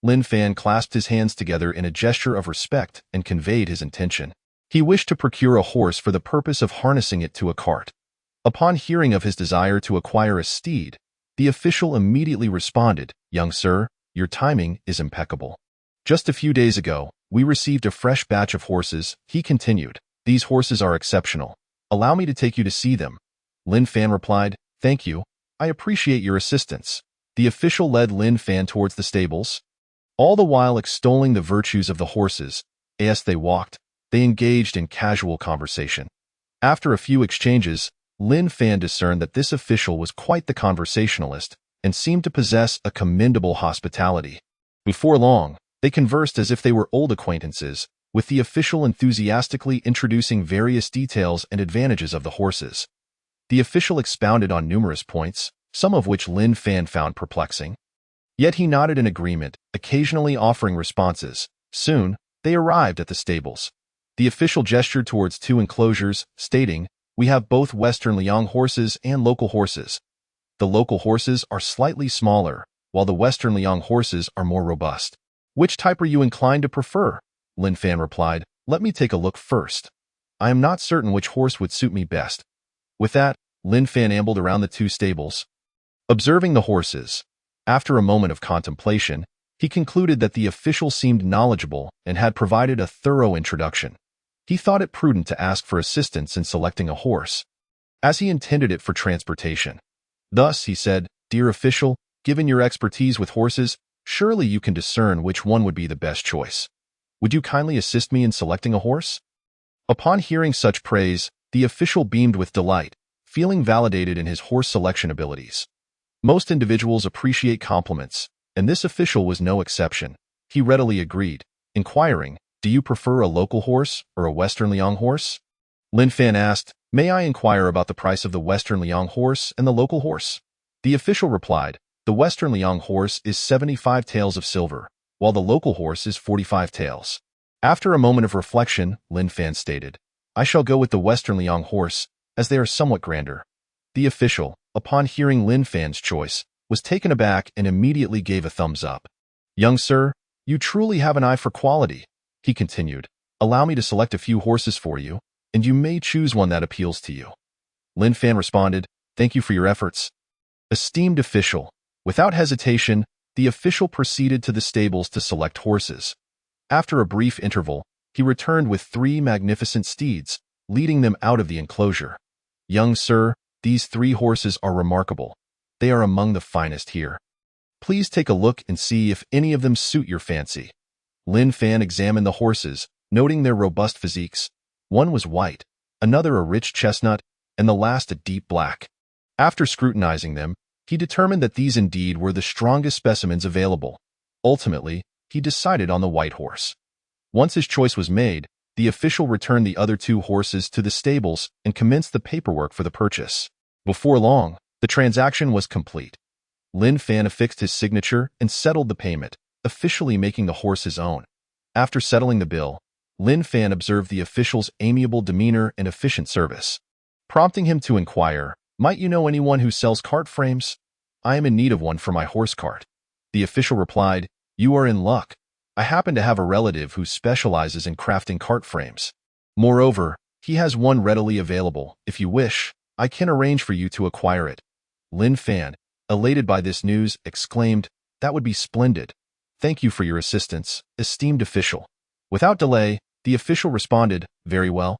Lin Fan clasped his hands together in a gesture of respect and conveyed his intention. He wished to procure a horse for the purpose of harnessing it to a cart. Upon hearing of his desire to acquire a steed, the official immediately responded, "Young sir, your timing is impeccable. Just a few days ago, we received a fresh batch of horses," he continued. "These horses are exceptional. Allow me to take you to see them." Lin Fan replied, "Thank you. I appreciate your assistance." The official led Lin Fan towards the stables, all the while extolling the virtues of the horses. As they walked, they engaged in casual conversation. After a few exchanges, Lin Fan discerned that this official was quite the conversationalist and seemed to possess a commendable hospitality. Before long, they conversed as if they were old acquaintances, with the official enthusiastically introducing various details and advantages of the horses. The official expounded on numerous points, some of which Lin Fan found perplexing. Yet he nodded in agreement, occasionally offering responses. Soon, they arrived at the stables. The official gestured towards 2 enclosures, stating, "We have both Western Liang horses and local horses. The local horses are slightly smaller, while the Western Liang horses are more robust." "Which type are you inclined to prefer?" Lin Fan replied, "Let me take a look first. I am not certain which horse would suit me best." With that, Lin Fan ambled around the 2 stables, observing the horses. After a moment of contemplation, he concluded that the official seemed knowledgeable and had provided a thorough introduction. He thought it prudent to ask for assistance in selecting a horse, as he intended it for transportation. Thus, he said, "Dear official, given your expertise with horses, surely you can discern which one would be the best choice. Would you kindly assist me in selecting a horse?" Upon hearing such praise, the official beamed with delight, feeling validated in his horse selection abilities. Most individuals appreciate compliments, and this official was no exception. He readily agreed, inquiring, "Do you prefer a local horse or a Western Liang horse?" Lin Fan asked, "May I inquire about the price of the Western Liang horse and the local horse?" The official replied, "The Western Liang horse is 75 taels of silver, while the local horse is 45 taels." After a moment of reflection, Lin Fan stated, "I shall go with the Western Liang horse, as they are somewhat grander." The official, upon hearing Lin Fan's choice, was taken aback and immediately gave a thumbs up. "Young sir, you truly have an eye for quality," he continued. "Allow me to select a few horses for you, and you may choose one that appeals to you." Lin Fan responded, "Thank you for your efforts." Esteemed official, without hesitation, the official proceeded to the stables to select horses. After a brief interval, he returned with 3 magnificent steeds, leading them out of the enclosure. "Young sir, these 3 horses are remarkable. They are among the finest here. Please take a look and see if any of them suit your fancy." Lin Fan examined the horses, noting their robust physiques. One was white, another a rich chestnut, and the last a deep black. After scrutinizing them, he determined that these indeed were the strongest specimens available. Ultimately, he decided on the white horse. Once his choice was made, the official returned the other 2 horses to the stables and commenced the paperwork for the purchase. Before long, the transaction was complete. Lin Fan affixed his signature and settled the payment, officially making the horse his own. After settling the bill, Lin Fan observed the official's amiable demeanor and efficient service, prompting him to inquire, "Might you know anyone who sells cart frames? I am in need of one for my horse cart." The official replied, "You are in luck. I happen to have a relative who specializes in crafting cart frames. Moreover, he has one readily available. If you wish, I can arrange for you to acquire it." Lin Fan, elated by this news, exclaimed, "That would be splendid. Thank you for your assistance, esteemed official." Without delay, the official responded, "Very well.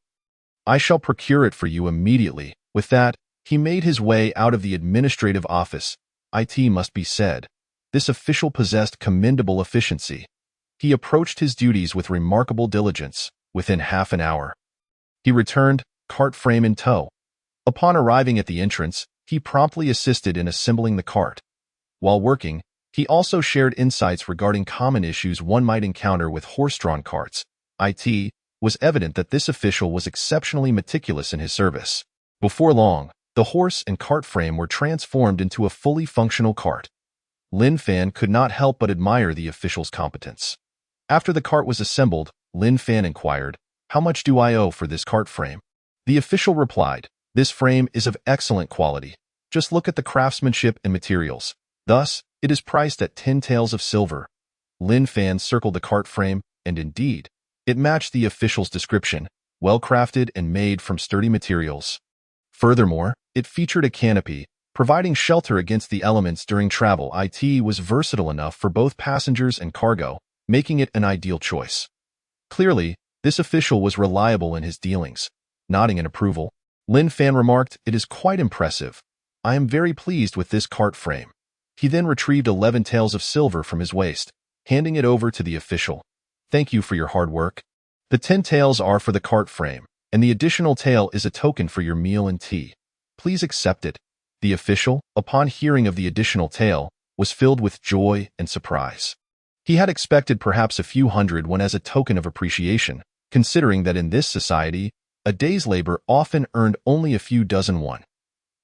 I shall procure it for you immediately." With that, he made his way out of the administrative office. It must be said, this official possessed commendable efficiency. He approached his duties with remarkable diligence. Within half an hour, he returned, cart frame in tow. Upon arriving at the entrance, he promptly assisted in assembling the cart. While working, he also shared insights regarding common issues one might encounter with horse-drawn carts. It was evident that this official was exceptionally meticulous in his service. Before long, the horse and cart frame were transformed into a fully functional cart. Lin Fan could not help but admire the official's competence. After the cart was assembled, Lin Fan inquired, "How much do I owe for this cart frame?" The official replied, "This frame is of excellent quality. Just look at the craftsmanship and materials. Thus, it is priced at 10 taels of silver." Lin Fan circled the cart frame, and indeed, it matched the official's description, well crafted and made from sturdy materials. Furthermore, it featured a canopy, providing shelter against the elements during travel. It was versatile enough for both passengers and cargo, making it an ideal choice. Clearly, this official was reliable in his dealings. Nodding in approval, Lin Fan remarked, "It is quite impressive. I am very pleased with this cart frame." He then retrieved 11 taels of silver from his waist, handing it over to the official. "Thank you for your hard work. The 10 taels are for the cart frame, and the additional tael is a token for your meal and tea. Please accept it." The official, upon hearing of the additional tael, was filled with joy and surprise. He had expected perhaps a few hundred when as a token of appreciation, considering that in this society, a day's labor often earned only a few dozen won.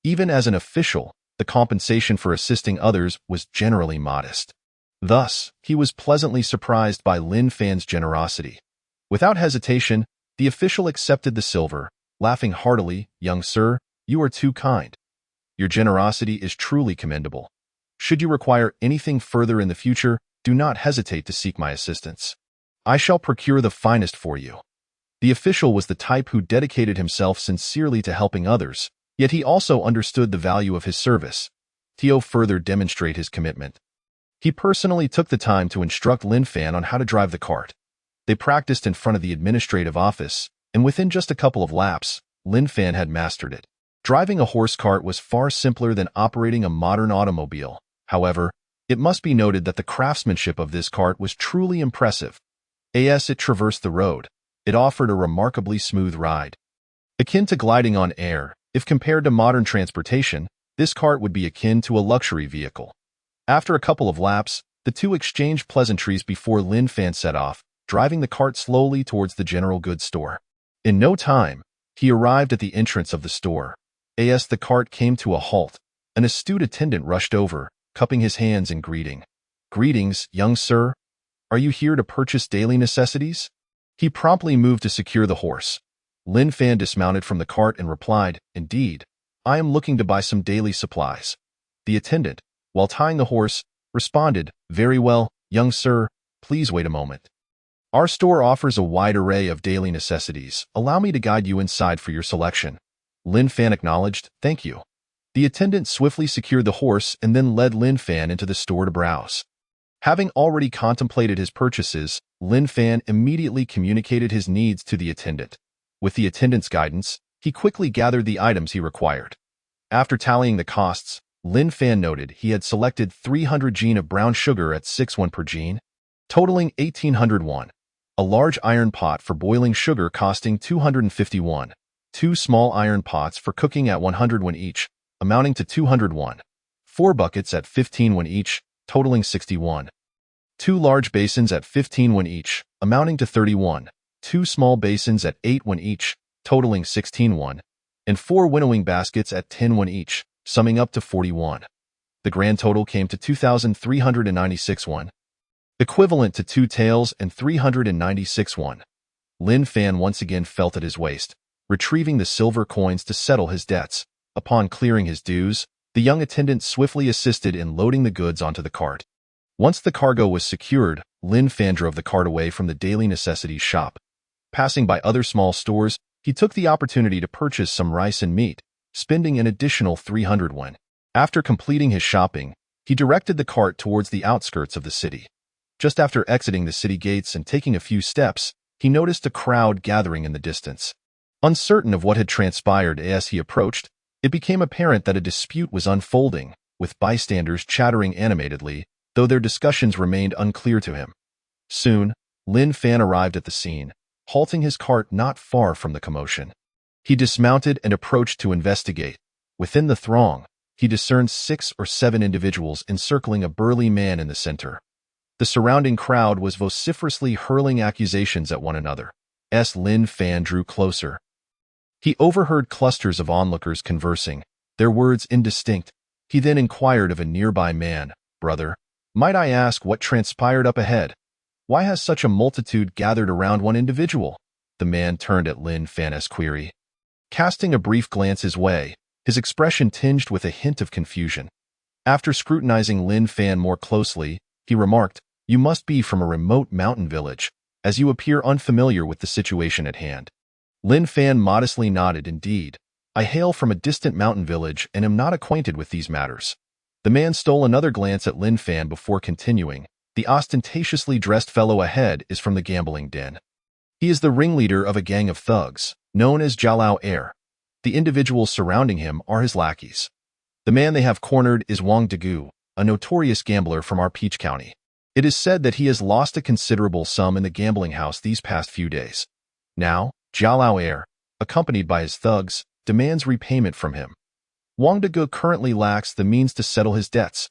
Even as an official, the compensation for assisting others was generally modest. Thus, he was pleasantly surprised by Lin Fan's generosity. Without hesitation, the official accepted the silver, laughing heartily, "Young sir, you are too kind. Your generosity is truly commendable. Should you require anything further in the future, do not hesitate to seek my assistance. I shall procure the finest for you." The official was the type who dedicated himself sincerely to helping others, yet he also understood the value of his service. To further demonstrate his commitment, he personally took the time to instruct Lin Fan on how to drive the cart. They practiced in front of the administrative office, and within just a couple of laps, Lin Fan had mastered it. Driving a horse cart was far simpler than operating a modern automobile. However, it must be noted that the craftsmanship of this cart was truly impressive. As it traversed the road, it offered a remarkably smooth ride. Akin to gliding on air, if compared to modern transportation, This cart would be akin to a luxury vehicle. After a couple of laps, the two exchanged pleasantries before Lin Fan set off, driving the cart slowly towards the general goods store. In no time, he arrived at the entrance of the store. As the cart came to a halt, an astute attendant rushed over, cupping his hands in greeting. "Greetings, young sir. Are you here to purchase daily necessities?" He promptly moved to secure the horse. Lin Fan dismounted from the cart and replied, "Indeed, I am looking to buy some daily supplies." The attendant, while tying the horse, responded, "Very well, young sir, please wait a moment. Our store offers a wide array of daily necessities. Allow me to guide you inside for your selection." Lin Fan acknowledged, "Thank you." The attendant swiftly secured the horse and then led Lin Fan into the store to browse. Having already contemplated his purchases, Lin Fan immediately communicated his needs to the attendant. With the attendant's guidance, he quickly gathered the items he required. After tallying the costs, Lin Fan noted he had selected 300 jin of brown sugar at 6 won per jin, totaling 1,800 won, a large iron pot for boiling sugar costing 250 won, 2 small iron pots for cooking at 100 won each, amounting to 200 won, 4 buckets at 15 won each, totaling 60 won, 2 large basins at 15 won each, amounting to 30 won, 2 small basins at 8 won each, totaling 16 won, and 4 winnowing baskets at 10 won each, summing up to 40 won. The grand total came to 2,396 won, equivalent to 2 taels and 396 won. Lin Fan once again felt at his waist, retrieving the silver coins to settle his debts. Upon clearing his dues, the young attendant swiftly assisted in loading the goods onto the cart. Once the cargo was secured, Lin Fan drove the cart away from the daily necessities shop. Passing by other small stores, he took the opportunity to purchase some rice and meat, spending an additional 300 won. After completing his shopping, he directed the cart towards the outskirts of the city. Just after exiting the city gates and taking a few steps, he noticed a crowd gathering in the distance. Uncertain of what had transpired as he approached, it became apparent that a dispute was unfolding, with bystanders chattering animatedly, though their discussions remained unclear to him. Soon, Lin Fan arrived at the scene, halting his cart not far from the commotion. He dismounted and approached to investigate. Within the throng, he discerned 6 or 7 individuals encircling a burly man in the center. The surrounding crowd was vociferously hurling accusations at one another. As Lin Fan drew closer, he overheard clusters of onlookers conversing, their words indistinct. He then inquired of a nearby man, "Brother, might I ask what transpired up ahead? Why has such a multitude gathered around one individual?" The man turned at Lin Fan's query. Casting a brief glance his way, his expression tinged with a hint of confusion. After scrutinizing Lin Fan more closely, he remarked, "You must be from a remote mountain village, as you appear unfamiliar with the situation at hand." Lin Fan modestly nodded, "Indeed, I hail from a distant mountain village and am not acquainted with these matters." The man stole another glance at Lin Fan before continuing, "The ostentatiously dressed fellow ahead is from the gambling den. He is the ringleader of a gang of thugs, known as Jalao Air. The individuals surrounding him are his lackeys. The man they have cornered is Wang Degu, a notorious gambler from our Peach County. It is said that he has lost a considerable sum in the gambling house these past few days. Now, Jalao Air, accompanied by his thugs, demands repayment from him. Wang Degu currently lacks the means to settle his debts,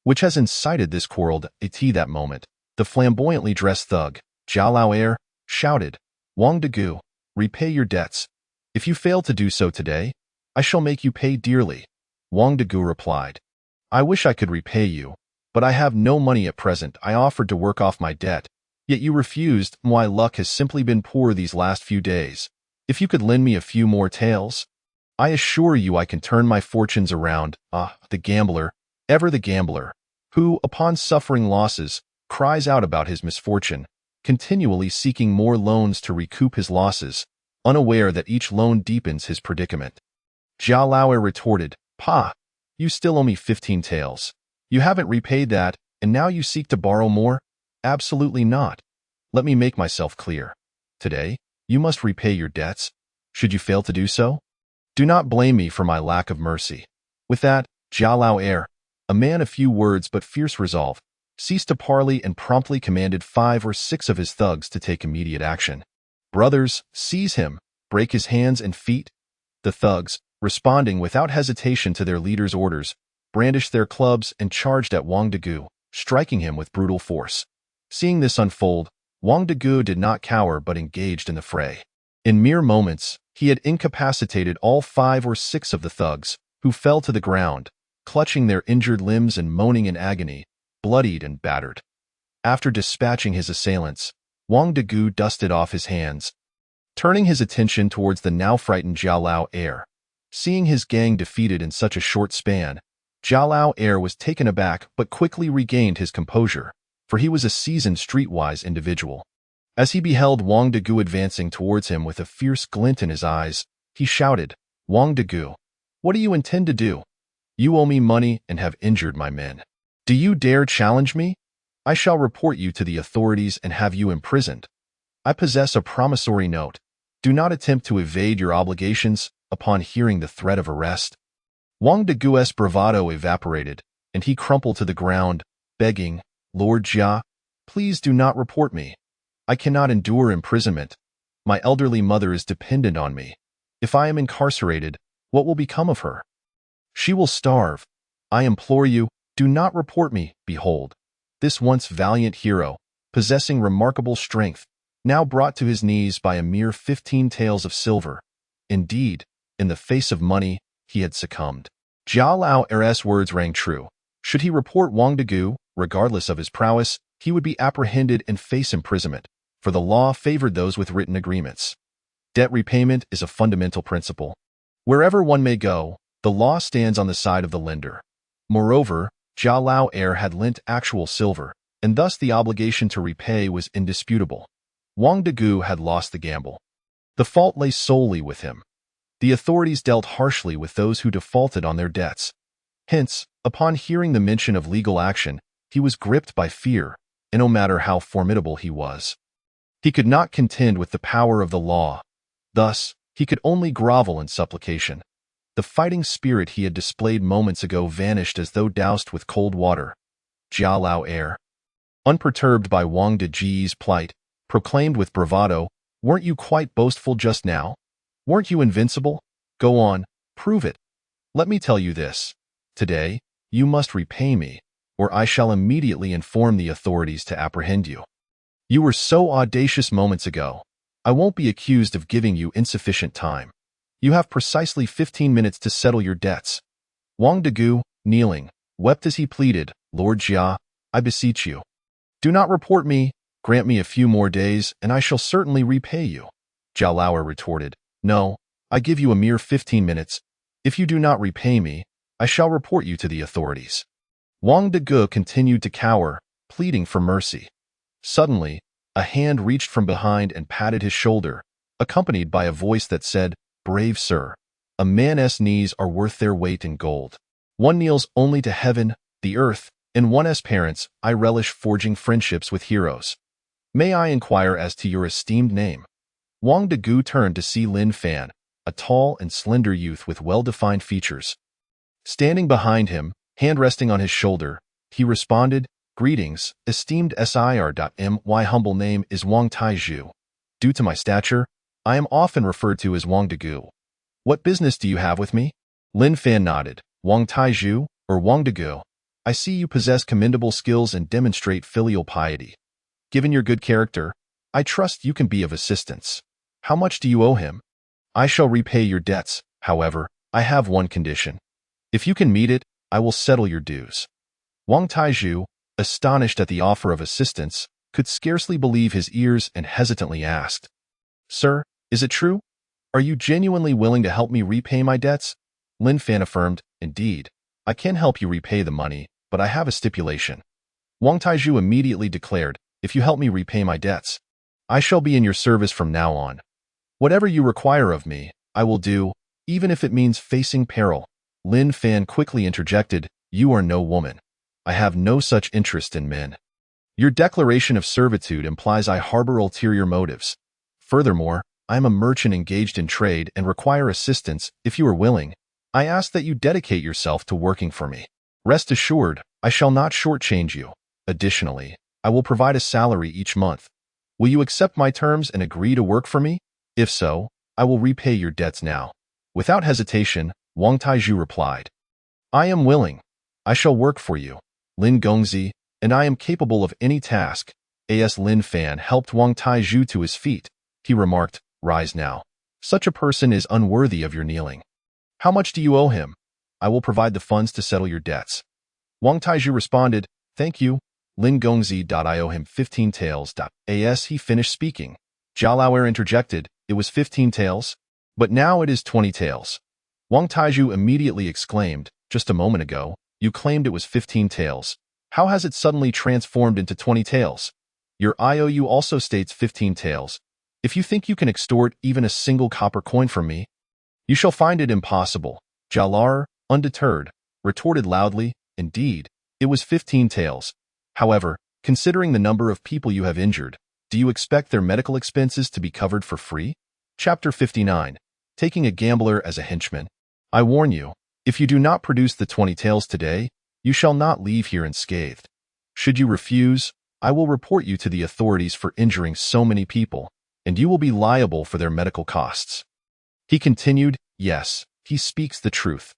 which has incited this quarrel at that moment. The flamboyantly dressed thug, Jalao Air, shouted, "Wang Degu, repay your debts. If you fail to do so today, I shall make you pay dearly." Wang Degu replied, "I wish I could repay you, but I have no money at present. I offered to work off my debt, yet you refused. My luck has simply been poor these last few days. If you could lend me a few more taels, I assure you I can turn my fortunes around." The gambler, ever the gambler, who, upon suffering losses, cries out about his misfortune, continually seeking more loans to recoup his losses, unaware that each loan deepens his predicament. Jalao retorted, "Pa, you still owe me 15 taels. You haven't repaid that, and now you seek to borrow more? Absolutely not. Let me make myself clear. Today, you must repay your debts. Should you fail to do so, do not blame me for my lack of mercy." With that, Jalao Air, a man of few words but fierce resolve, ceased to parley and promptly commanded 5 or 6 of his thugs to take immediate action. "Brothers, seize him, break his hands and feet." The thugs, responding without hesitation to their leader's orders, brandished their clubs and charged at Wang Degu, striking him with brutal force. Seeing this unfold, Wang Degu did not cower but engaged in the fray. In mere moments, he had incapacitated all 5 or 6 of the thugs, who fell to the ground, clutching their injured limbs and moaning in agony, bloodied and battered. After dispatching his assailants, Wang Degu dusted off his hands, turning his attention towards the now frightened Jia Lao heir. Seeing his gang defeated in such a short span, Jia Lao heir was taken aback but quickly regained his composure, for he was a seasoned streetwise individual. As he beheld Wang Degu advancing towards him with a fierce glint in his eyes, he shouted, "Wang Degu, what do you intend to do? You owe me money and have injured my men. Do you dare challenge me? I shall report you to the authorities and have you imprisoned. I possess a promissory note. Do not attempt to evade your obligations upon hearing the threat of arrest." Wang Degu's bravado evaporated, and he crumpled to the ground, begging, "Lord Jia, please do not report me. I cannot endure imprisonment. My elderly mother is dependent on me. If I am incarcerated, what will become of her? She will starve. I implore you, do not report me." Behold, this once valiant hero, possessing remarkable strength, now brought to his knees by a mere 15 taels of silver. Indeed, in the face of money, he had succumbed. Jia Lao heir's words rang true. Should he report Wang Degu, regardless of his prowess, he would be apprehended and face imprisonment, for the law favored those with written agreements. Debt repayment is a fundamental principle. Wherever one may go, the law stands on the side of the lender. Moreover, Jia Lao heir had lent actual silver, and thus the obligation to repay was indisputable. Wang Degu had lost the gamble. The fault lay solely with him. The authorities dealt harshly with those who defaulted on their debts. Hence, upon hearing the mention of legal action, he was gripped by fear, and no matter how formidable he was, he could not contend with the power of the law. Thus, he could only grovel in supplication. The fighting spirit he had displayed moments ago vanished as though doused with cold water. Jia Lao heir, unperturbed by Wang Degu's plight, proclaimed with bravado, "Weren't you quite boastful just now? Weren't you invincible? Go on, prove it. Let me tell you this. Today, you must repay me, or I shall immediately inform the authorities to apprehend you. You were so audacious moments ago. I won't be accused of giving you insufficient time. You have precisely 15 minutes to settle your debts." Wang Degu, kneeling, wept as he pleaded, "Lord Jia, I beseech you. Do not report me. Grant me a few more days, and I shall certainly repay you." Jia Lao retorted, "No, I give you a mere 15 minutes. If you do not repay me, I shall report you to the authorities." Wang Degu continued to cower, pleading for mercy. Suddenly, a hand reached from behind and patted his shoulder, accompanied by a voice that said, "Brave sir, a man's knees are worth their weight in gold. One kneels only to heaven, the earth, and one's parents. I relish forging friendships with heroes. May I inquire as to your esteemed name?" Wang Degu turned to see Lin Fan, a tall and slender youth with well-defined features. Standing behind him, hand resting on his shoulder, he responded, "Greetings, esteemed Sir. My humble name is Wang Taizhu. Due to my stature, I am often referred to as Wang Degu. What business do you have with me?" Lin Fan nodded. "Wang Taizhu, or Wang Degu, I see you possess commendable skills and demonstrate filial piety. Given your good character, I trust you can be of assistance. How much do you owe him?" "I shall repay your debts. However, I have one condition. If you can meet it, I will settle your dues." Wang Taizhu, astonished at the offer of assistance, could scarcely believe his ears and hesitantly asked, "Sir, is it true? Are you genuinely willing to help me repay my debts?" Lin Fan affirmed, "Indeed, I can help you repay the money, but I have a stipulation." Wang Taizhu immediately declared, "If you help me repay my debts, I shall be in your service from now on. Whatever you require of me, I will do, even if it means facing peril." Lin Fan quickly interjected, "You are no woman. I have no such interest in men. Your declaration of servitude implies I harbor ulterior motives. Furthermore, I am a merchant engaged in trade and require assistance. If you are willing, I ask that you dedicate yourself to working for me. Rest assured, I shall not shortchange you. Additionally, I will provide a salary each month. Will you accept my terms and agree to work for me? If so, I will repay your debts now." Without hesitation, Wang Taizhu replied, I am willing. I shall work for you, Lin Gongzi, and I am capable of any task. As Lin Fan helped Wang Taizhu to his feet, he remarked, Rise now. Such a person is unworthy of your kneeling. How much do you owe him? I will provide the funds to settle your debts. Wang Taizhu responded, Thank you, Lin Gongzi. I owe him 15 taels. As he finished speaking, Zhao Lauer interjected, It was 15 taels? But now it is 20 taels. Wang Taizhu immediately exclaimed, Just a moment ago, you claimed it was 15 taels. How has it suddenly transformed into 20 taels? Your IOU also states 15 taels. If you think you can extort even a single copper coin from me, you shall find it impossible. Zhao Lauer, undeterred, retorted loudly, Indeed, it was 15 taels. However, considering the number of people you have injured, do you expect their medical expenses to be covered for free? Chapter 59. Taking a gambler as a henchman. I warn you, if you do not produce the 20 taels today, you shall not leave here unscathed. Should you refuse, I will report you to the authorities for injuring so many people, and you will be liable for their medical costs. He continued, Yes, he speaks the truth.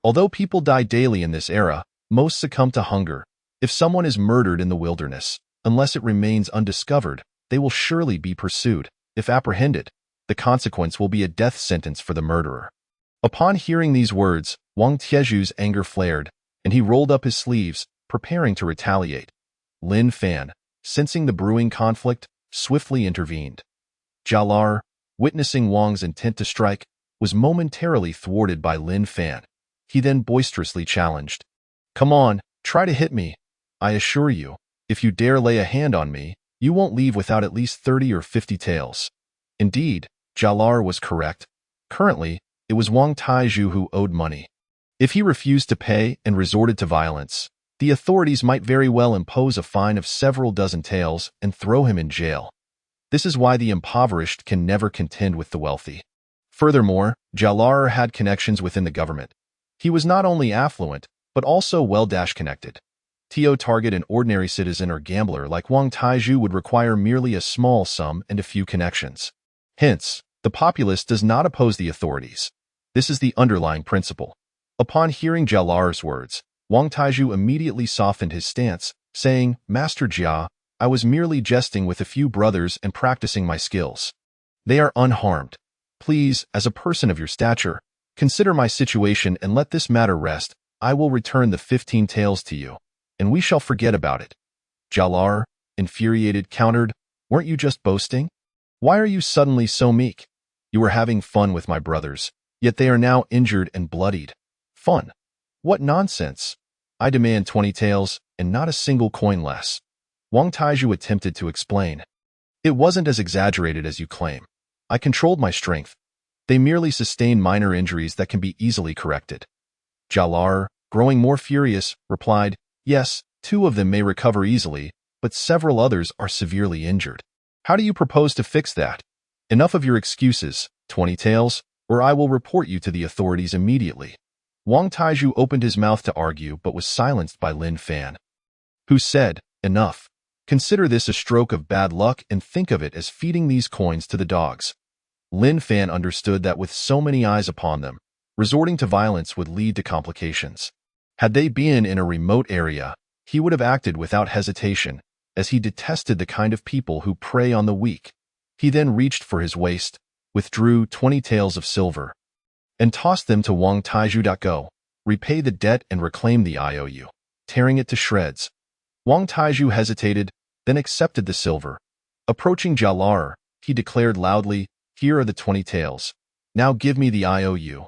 Although people die daily in this era, most succumb to hunger. If someone is murdered in the wilderness, unless it remains undiscovered, they will surely be pursued. If apprehended, the consequence will be a death sentence for the murderer. Upon hearing these words, Wang Taizhu's anger flared, and he rolled up his sleeves, preparing to retaliate. Lin Fan, sensing the brewing conflict, swiftly intervened. Zhao Lauer, witnessing Wang's intent to strike, was momentarily thwarted by Lin Fan. He then boisterously challenged, Come on, try to hit me. I assure you, if you dare lay a hand on me, you won't leave without at least 30 or 50 taels. Indeed, Zhao Lauer was correct. Currently, it was Wang Taizhu who owed money. If he refused to pay and resorted to violence, the authorities might very well impose a fine of several dozen taels and throw him in jail. This is why the impoverished can never contend with the wealthy. Furthermore, Zhao Lauer had connections within the government. He was not only affluent, but also well-connected. To target an ordinary citizen or gambler like Wang Taizhu would require merely a small sum and a few connections. Hence, the populace does not oppose the authorities. This is the underlying principle. Upon hearing Zhao Lauer's words, Wang Taizhu immediately softened his stance, saying, Master Jia, I was merely jesting with a few brothers and practicing my skills. They are unharmed. Please, as a person of your stature, consider my situation and let this matter rest. I will return the 15 taels to you, and we shall forget about it. Zhao Lauer, infuriated, countered, Weren't you just boasting? Why are you suddenly so meek? You were having fun with my brothers, yet they are now injured and bloodied. Fun? What nonsense! I demand 20 taels, and not a single coin less. Wang Taizhu attempted to explain. It wasn't as exaggerated as you claim. I controlled my strength. They merely sustained minor injuries that can be easily corrected. Zhao Lauer, growing more furious, replied, Yes, 2 of them may recover easily, but several others are severely injured. How do you propose to fix that? Enough of your excuses, 20 taels, or I will report you to the authorities immediately. Wang Taizhu opened his mouth to argue but was silenced by Lin Fan, who said, Enough. Consider this a stroke of bad luck and think of it as feeding these coins to the dogs. Lin Fan understood that with so many eyes upon them, resorting to violence would lead to complications. Had they been in a remote area, he would have acted without hesitation, as he detested the kind of people who prey on the weak. He then reached for his waist, withdrew 20 taels of silver, and tossed them to Wang Taizhu. Go, repay the debt and reclaim the IOU, tearing it to shreds. Wang Taizhu hesitated, then accepted the silver. Approaching Zhao Lauer, he declared loudly, Here are the 20 taels. Now give me the IOU.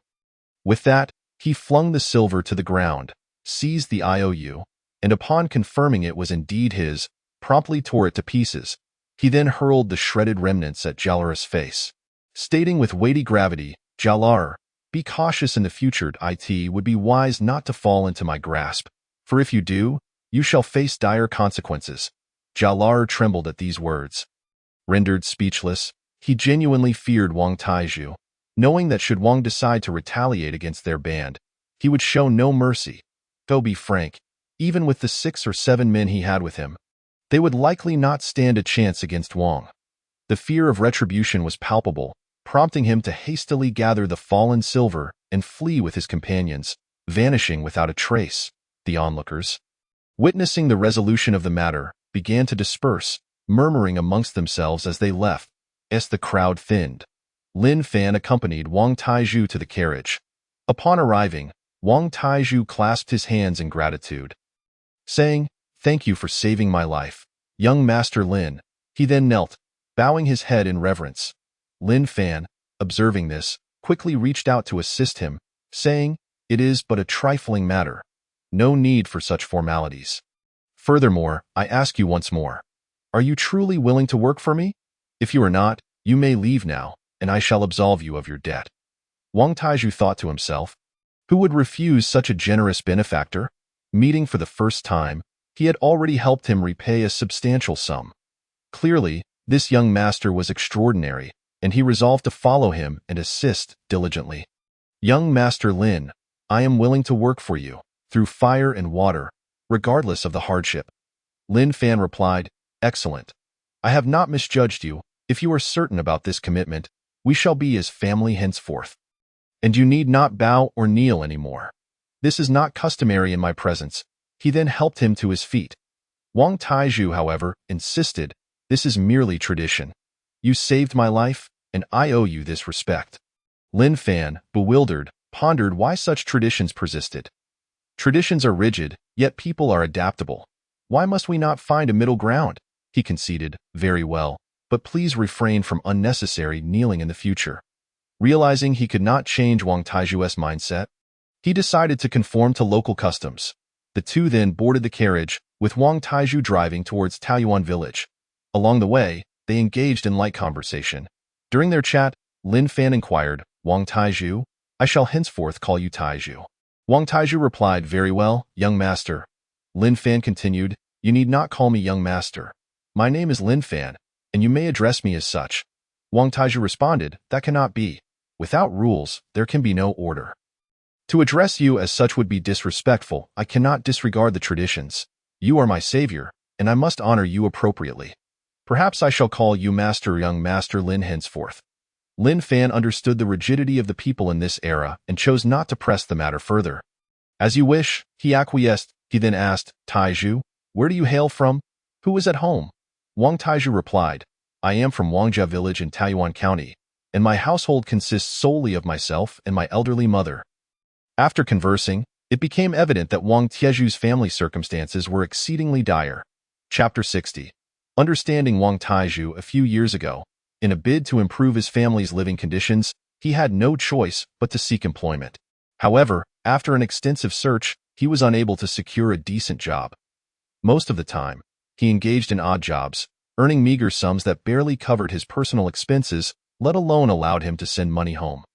With that, he flung the silver to the ground, seized the IOU, and upon confirming it was indeed his, promptly tore it to pieces. He then hurled the shredded remnants at Zhao Lauer's face, stating with weighty gravity, Zhao Lauer, be cautious in the future. It would be wise not to fall into my grasp, for if you do, you shall face dire consequences. Zhao Lauer trembled at these words. Rendered speechless, he genuinely feared Wang Taizhu, knowing that should Wang decide to retaliate against their band, he would show no mercy. To be frank, even with the 6 or 7 men he had with him, they would likely not stand a chance against Wang. The fear of retribution was palpable, prompting him to hastily gather the fallen silver and flee with his companions, vanishing without a trace. The onlookers, witnessing the resolution of the matter, began to disperse, murmuring amongst themselves as they left. As the crowd thinned, Lin Fan accompanied Wang Taizhu to the carriage. Upon arriving, Wang Taizhu clasped his hands in gratitude, saying, "Thank you for saving my life, young Master Lin." He then knelt, bowing his head in reverence. Lin Fan, observing this, quickly reached out to assist him, saying, "It is but a trifling matter. No need for such formalities. Furthermore, I ask you once more, are you truly willing to work for me? If you are not, you may leave now, and I shall absolve you of your debt." Wang Taizhu thought to himself, who would refuse such a generous benefactor? Meeting for the first time, he had already helped him repay a substantial sum. Clearly, this young master was extraordinary, and he resolved to follow him and assist diligently. "Young Master Lin, I am willing to work for you, through fire and water, regardless of the hardship." Lin Fan replied, "Excellent. I have not misjudged you. If you are certain about this commitment, we shall be as family henceforth. And you need not bow or kneel anymore. This is not customary in my presence." He then helped him to his feet. Wang Taizhu, however, insisted, "This is merely tradition. You saved my life, and I owe you this respect." Lin Fan, bewildered, pondered why such traditions persisted. Traditions are rigid, yet people are adaptable. Why must we not find a middle ground? He conceded, "Very well, but please refrain from unnecessary kneeling in the future." Realizing he could not change Wang Taizhu's mindset, he decided to conform to local customs. The two then boarded the carriage, with Wang Taizhu driving towards Taoyuan village. Along the way, they engaged in light conversation. During their chat, Lin Fan inquired, "Wang Taizhu, I shall henceforth call you Taizhu." Wang Taizhu replied, "Very well, young master." Lin Fan continued, "You need not call me young master. My name is Lin Fan, and you may address me as such." Wang Taizhu responded, "That cannot be. Without rules, there can be no order. To address you as such would be disrespectful. I cannot disregard the traditions. You are my savior, and I must honor you appropriately. Perhaps I shall call you young Master Lin henceforth." Lin Fan understood the rigidity of the people in this era and chose not to press the matter further. "As you wish," he acquiesced. He then asked, "Taizhu, where do you hail from? Who is at home?" Wang Taizhu replied, "I am from Wangjia village in Taoyuan County, and my household consists solely of myself and my elderly mother." After conversing, it became evident that Wang Taizhu's family circumstances were exceedingly dire. Chapter 60. Understanding Wang Taizhu a few years ago, in a bid to improve his family's living conditions, he had no choice but to seek employment. However, after an extensive search, he was unable to secure a decent job. Most of the time, he engaged in odd jobs, earning meager sums that barely covered his personal expenses, let alone allowed him to send money home.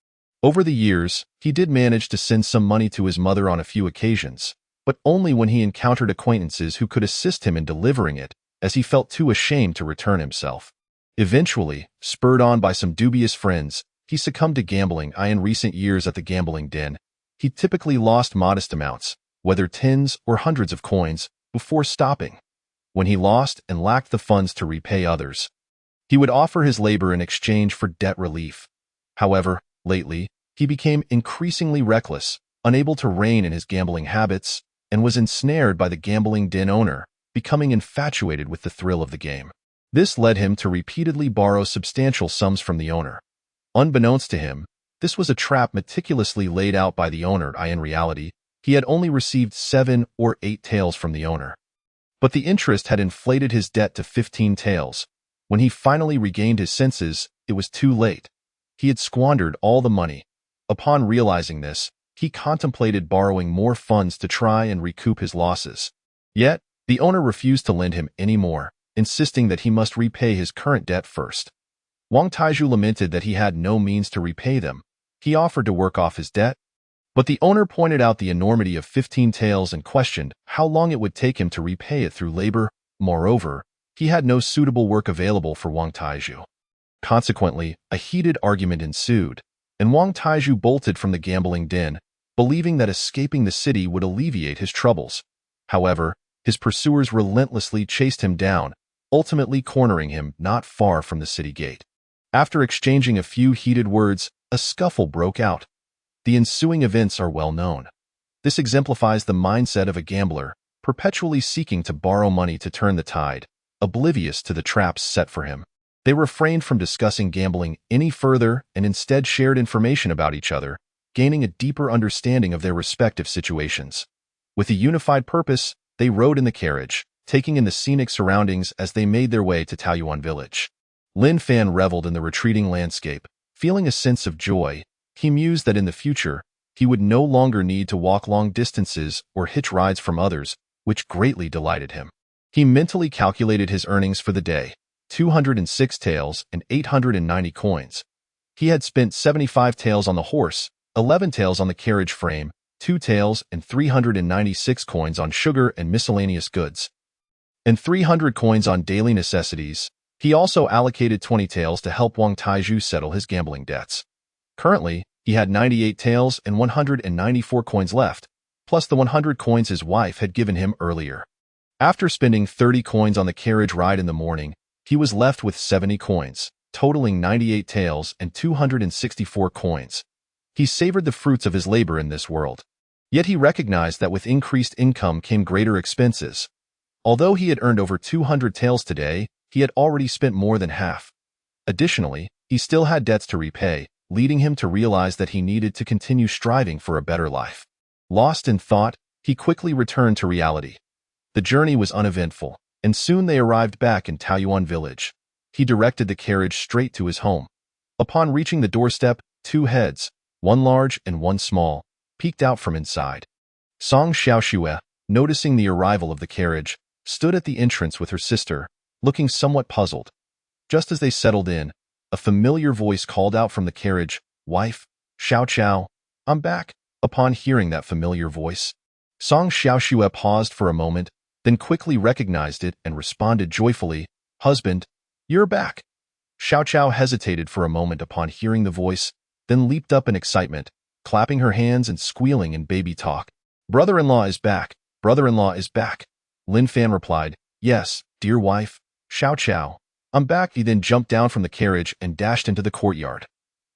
Over the years, he did manage to send some money to his mother on a few occasions, but only when he encountered acquaintances who could assist him in delivering it, as he felt too ashamed to return himself. Eventually, spurred on by some dubious friends, he succumbed to gambling. In recent years at the gambling den, he typically lost modest amounts, whether tens or hundreds of coins, before stopping. When he lost and lacked the funds to repay others, he would offer his labor in exchange for debt relief. However, lately, he became increasingly reckless, unable to rein in his gambling habits, and was ensnared by the gambling den owner, becoming infatuated with the thrill of the game. This led him to repeatedly borrow substantial sums from the owner. Unbeknownst to him, this was a trap meticulously laid out by the owner. In reality, he had only received 7 or 8 taels from the owner. But the interest had inflated his debt to 15 taels. When he finally regained his senses, it was too late. He had squandered all the money. Upon realizing this, he contemplated borrowing more funds to try and recoup his losses. Yet, the owner refused to lend him any more, insisting that he must repay his current debt first. Wang Taizhu lamented that he had no means to repay them. He offered to work off his debt, but the owner pointed out the enormity of 15 taels and questioned how long it would take him to repay it through labor. Moreover, he had no suitable work available for Wang Taizhu. Consequently, a heated argument ensued, and Wang Taizhu bolted from the gambling den, believing that escaping the city would alleviate his troubles. However, his pursuers relentlessly chased him down, ultimately cornering him not far from the city gate. After exchanging a few heated words, a scuffle broke out. The ensuing events are well known. This exemplifies the mindset of a gambler, perpetually seeking to borrow money to turn the tide, oblivious to the traps set for him. They refrained from discussing gambling any further and instead shared information about each other, gaining a deeper understanding of their respective situations. With a unified purpose, they rode in the carriage, taking in the scenic surroundings as they made their way to Taoyuan village. Lin Fan reveled in the retreating landscape, feeling a sense of joy. He mused that in the future, he would no longer need to walk long distances or hitch rides from others, which greatly delighted him. He mentally calculated his earnings for the day, 206 taels and 890 coins. He had spent 75 taels on the horse, 11 taels on the carriage frame, 2 taels and 396 coins on sugar and miscellaneous goods, and 300 coins on daily necessities. He also allocated 20 taels to help Wang Taizhu settle his gambling debts. Currently, he had 98 taels and 194 coins left, plus the 100 coins his wife had given him earlier. After spending 30 coins on the carriage ride in the morning, he was left with 70 coins, totaling 98 taels and 264 coins. He savored the fruits of his labor in this world. Yet he recognized that with increased income came greater expenses. Although he had earned over 200 taels today, he had already spent more than half. Additionally, he still had debts to repay, leading him to realize that he needed to continue striving for a better life. Lost in thought, he quickly returned to reality. The journey was uneventful, and soon they arrived back in Taoyuan village. He directed the carriage straight to his home. Upon reaching the doorstep, 2 heads, one large and one small, peeked out from inside. Song Xiaoxue, noticing the arrival of the carriage, stood at the entrance with her sister, looking somewhat puzzled. Just as they settled in, a familiar voice called out from the carriage, "Wife, Xiao, I'm back." Upon hearing that familiar voice, Song Xiaoxue paused for a moment, then quickly recognized it and responded joyfully, "Husband, you're back." Xiao hesitated for a moment upon hearing the voice, then leaped up in excitement, clapping her hands and squealing in baby talk. "Brother-in-law is back. Brother-in-law is back." Lin Fan replied, "Yes, dear wife, Xiao, I'm back." He then jumped down from the carriage and dashed into the courtyard.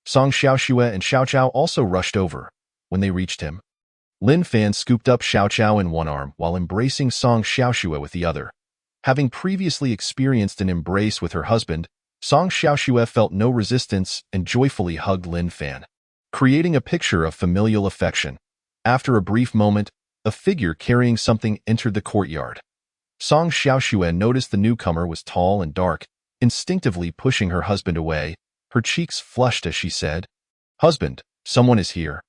Song Xiaoxue and Xiao also rushed over. When they reached him, Lin Fan scooped up Xiao in one arm while embracing Song Xiaoxue with the other. Having previously experienced an embrace with her husband, Song Xiaoxue felt no resistance and joyfully hugged Lin Fan, creating a picture of familial affection. After a brief moment, a figure carrying something entered the courtyard. Song Xiaoxue noticed the newcomer was tall and dark, instinctively pushing her husband away. Her cheeks flushed as she said, "Husband, someone is here."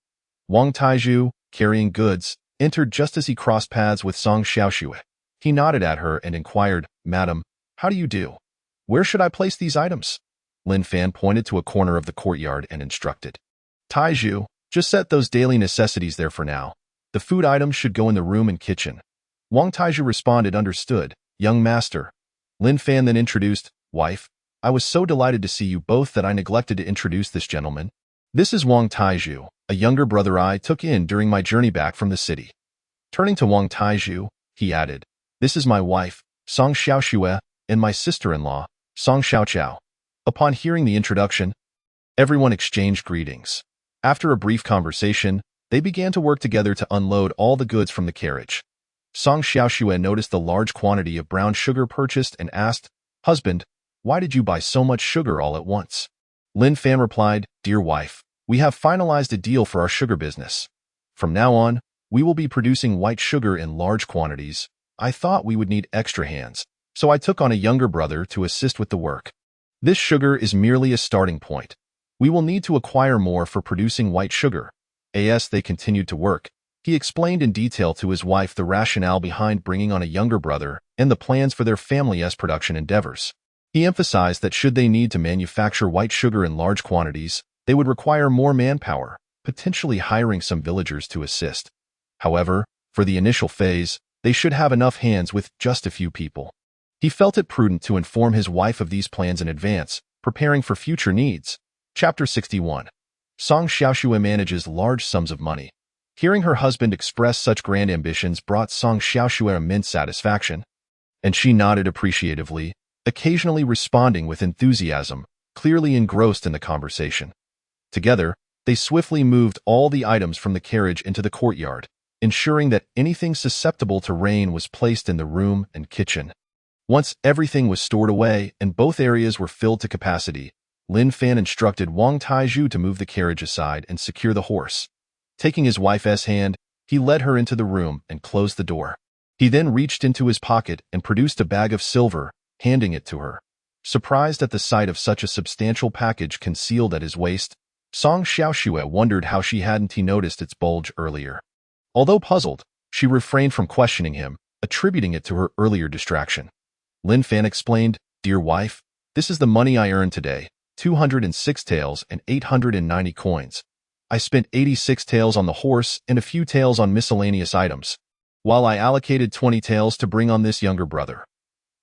Wang Taizhu, carrying goods, entered just as he crossed paths with Song Xiaoxue. He nodded at her and inquired, "Madam, how do you do? Where should I place these items?" Lin Fan pointed to a corner of the courtyard and instructed, "Taizhu, just set those daily necessities there for now. The food items should go in the room and kitchen." Wang Taizhu responded, "Understood, young master." Lin Fan then introduced, "Wife, I was so delighted to see you both that I neglected to introduce this gentleman. This is Wang Taizhu, a younger brother I took in during my journey back from the city." Turning to Wang Taizhu, he added, "This is my wife, Song Xiaoxue, and my sister-in-law, Song Xiao." Upon hearing the introduction, everyone exchanged greetings. After a brief conversation, they began to work together to unload all the goods from the carriage. Song Xiaoxue noticed the large quantity of brown sugar purchased and asked, "Husband, why did you buy so much sugar all at once?" Lin Fan replied, "Dear wife, we have finalized a deal for our sugar business. From now on, we will be producing white sugar in large quantities. I thought we would need extra hands, so I took on a younger brother to assist with the work. This sugar is merely a starting point. We will need to acquire more for producing white sugar." As they continued to work, he explained in detail to his wife the rationale behind bringing on a younger brother and the plans for their family's production endeavors. He emphasized that should they need to manufacture white sugar in large quantities, they would require more manpower, potentially hiring some villagers to assist. However, for the initial phase, they should have enough hands with just a few people. He felt it prudent to inform his wife of these plans in advance, preparing for future needs. Chapter 61. Song Xiaoxue manages large sums of money. Hearing her husband express such grand ambitions brought Song Xiaoxue immense satisfaction, and she nodded appreciatively, occasionally responding with enthusiasm, clearly engrossed in the conversation. Together, they swiftly moved all the items from the carriage into the courtyard, ensuring that anything susceptible to rain was placed in the room and kitchen. Once everything was stored away and both areas were filled to capacity, Lin Fan instructed Wang Taizhu to move the carriage aside and secure the horse. Taking his wife's hand, he led her into the room and closed the door. He then reached into his pocket and produced a bag of silver, handing it to her. Surprised at the sight of such a substantial package concealed at his waist, Song Xiaoxue wondered how she hadn't noticed its bulge earlier. Although puzzled, she refrained from questioning him, attributing it to her earlier distraction. Lin Fan explained, "Dear wife, this is the money I earned today, 206 taels and 890 coins. I spent 86 taels on the horse and a few taels on miscellaneous items, while I allocated 20 taels to bring on this younger brother.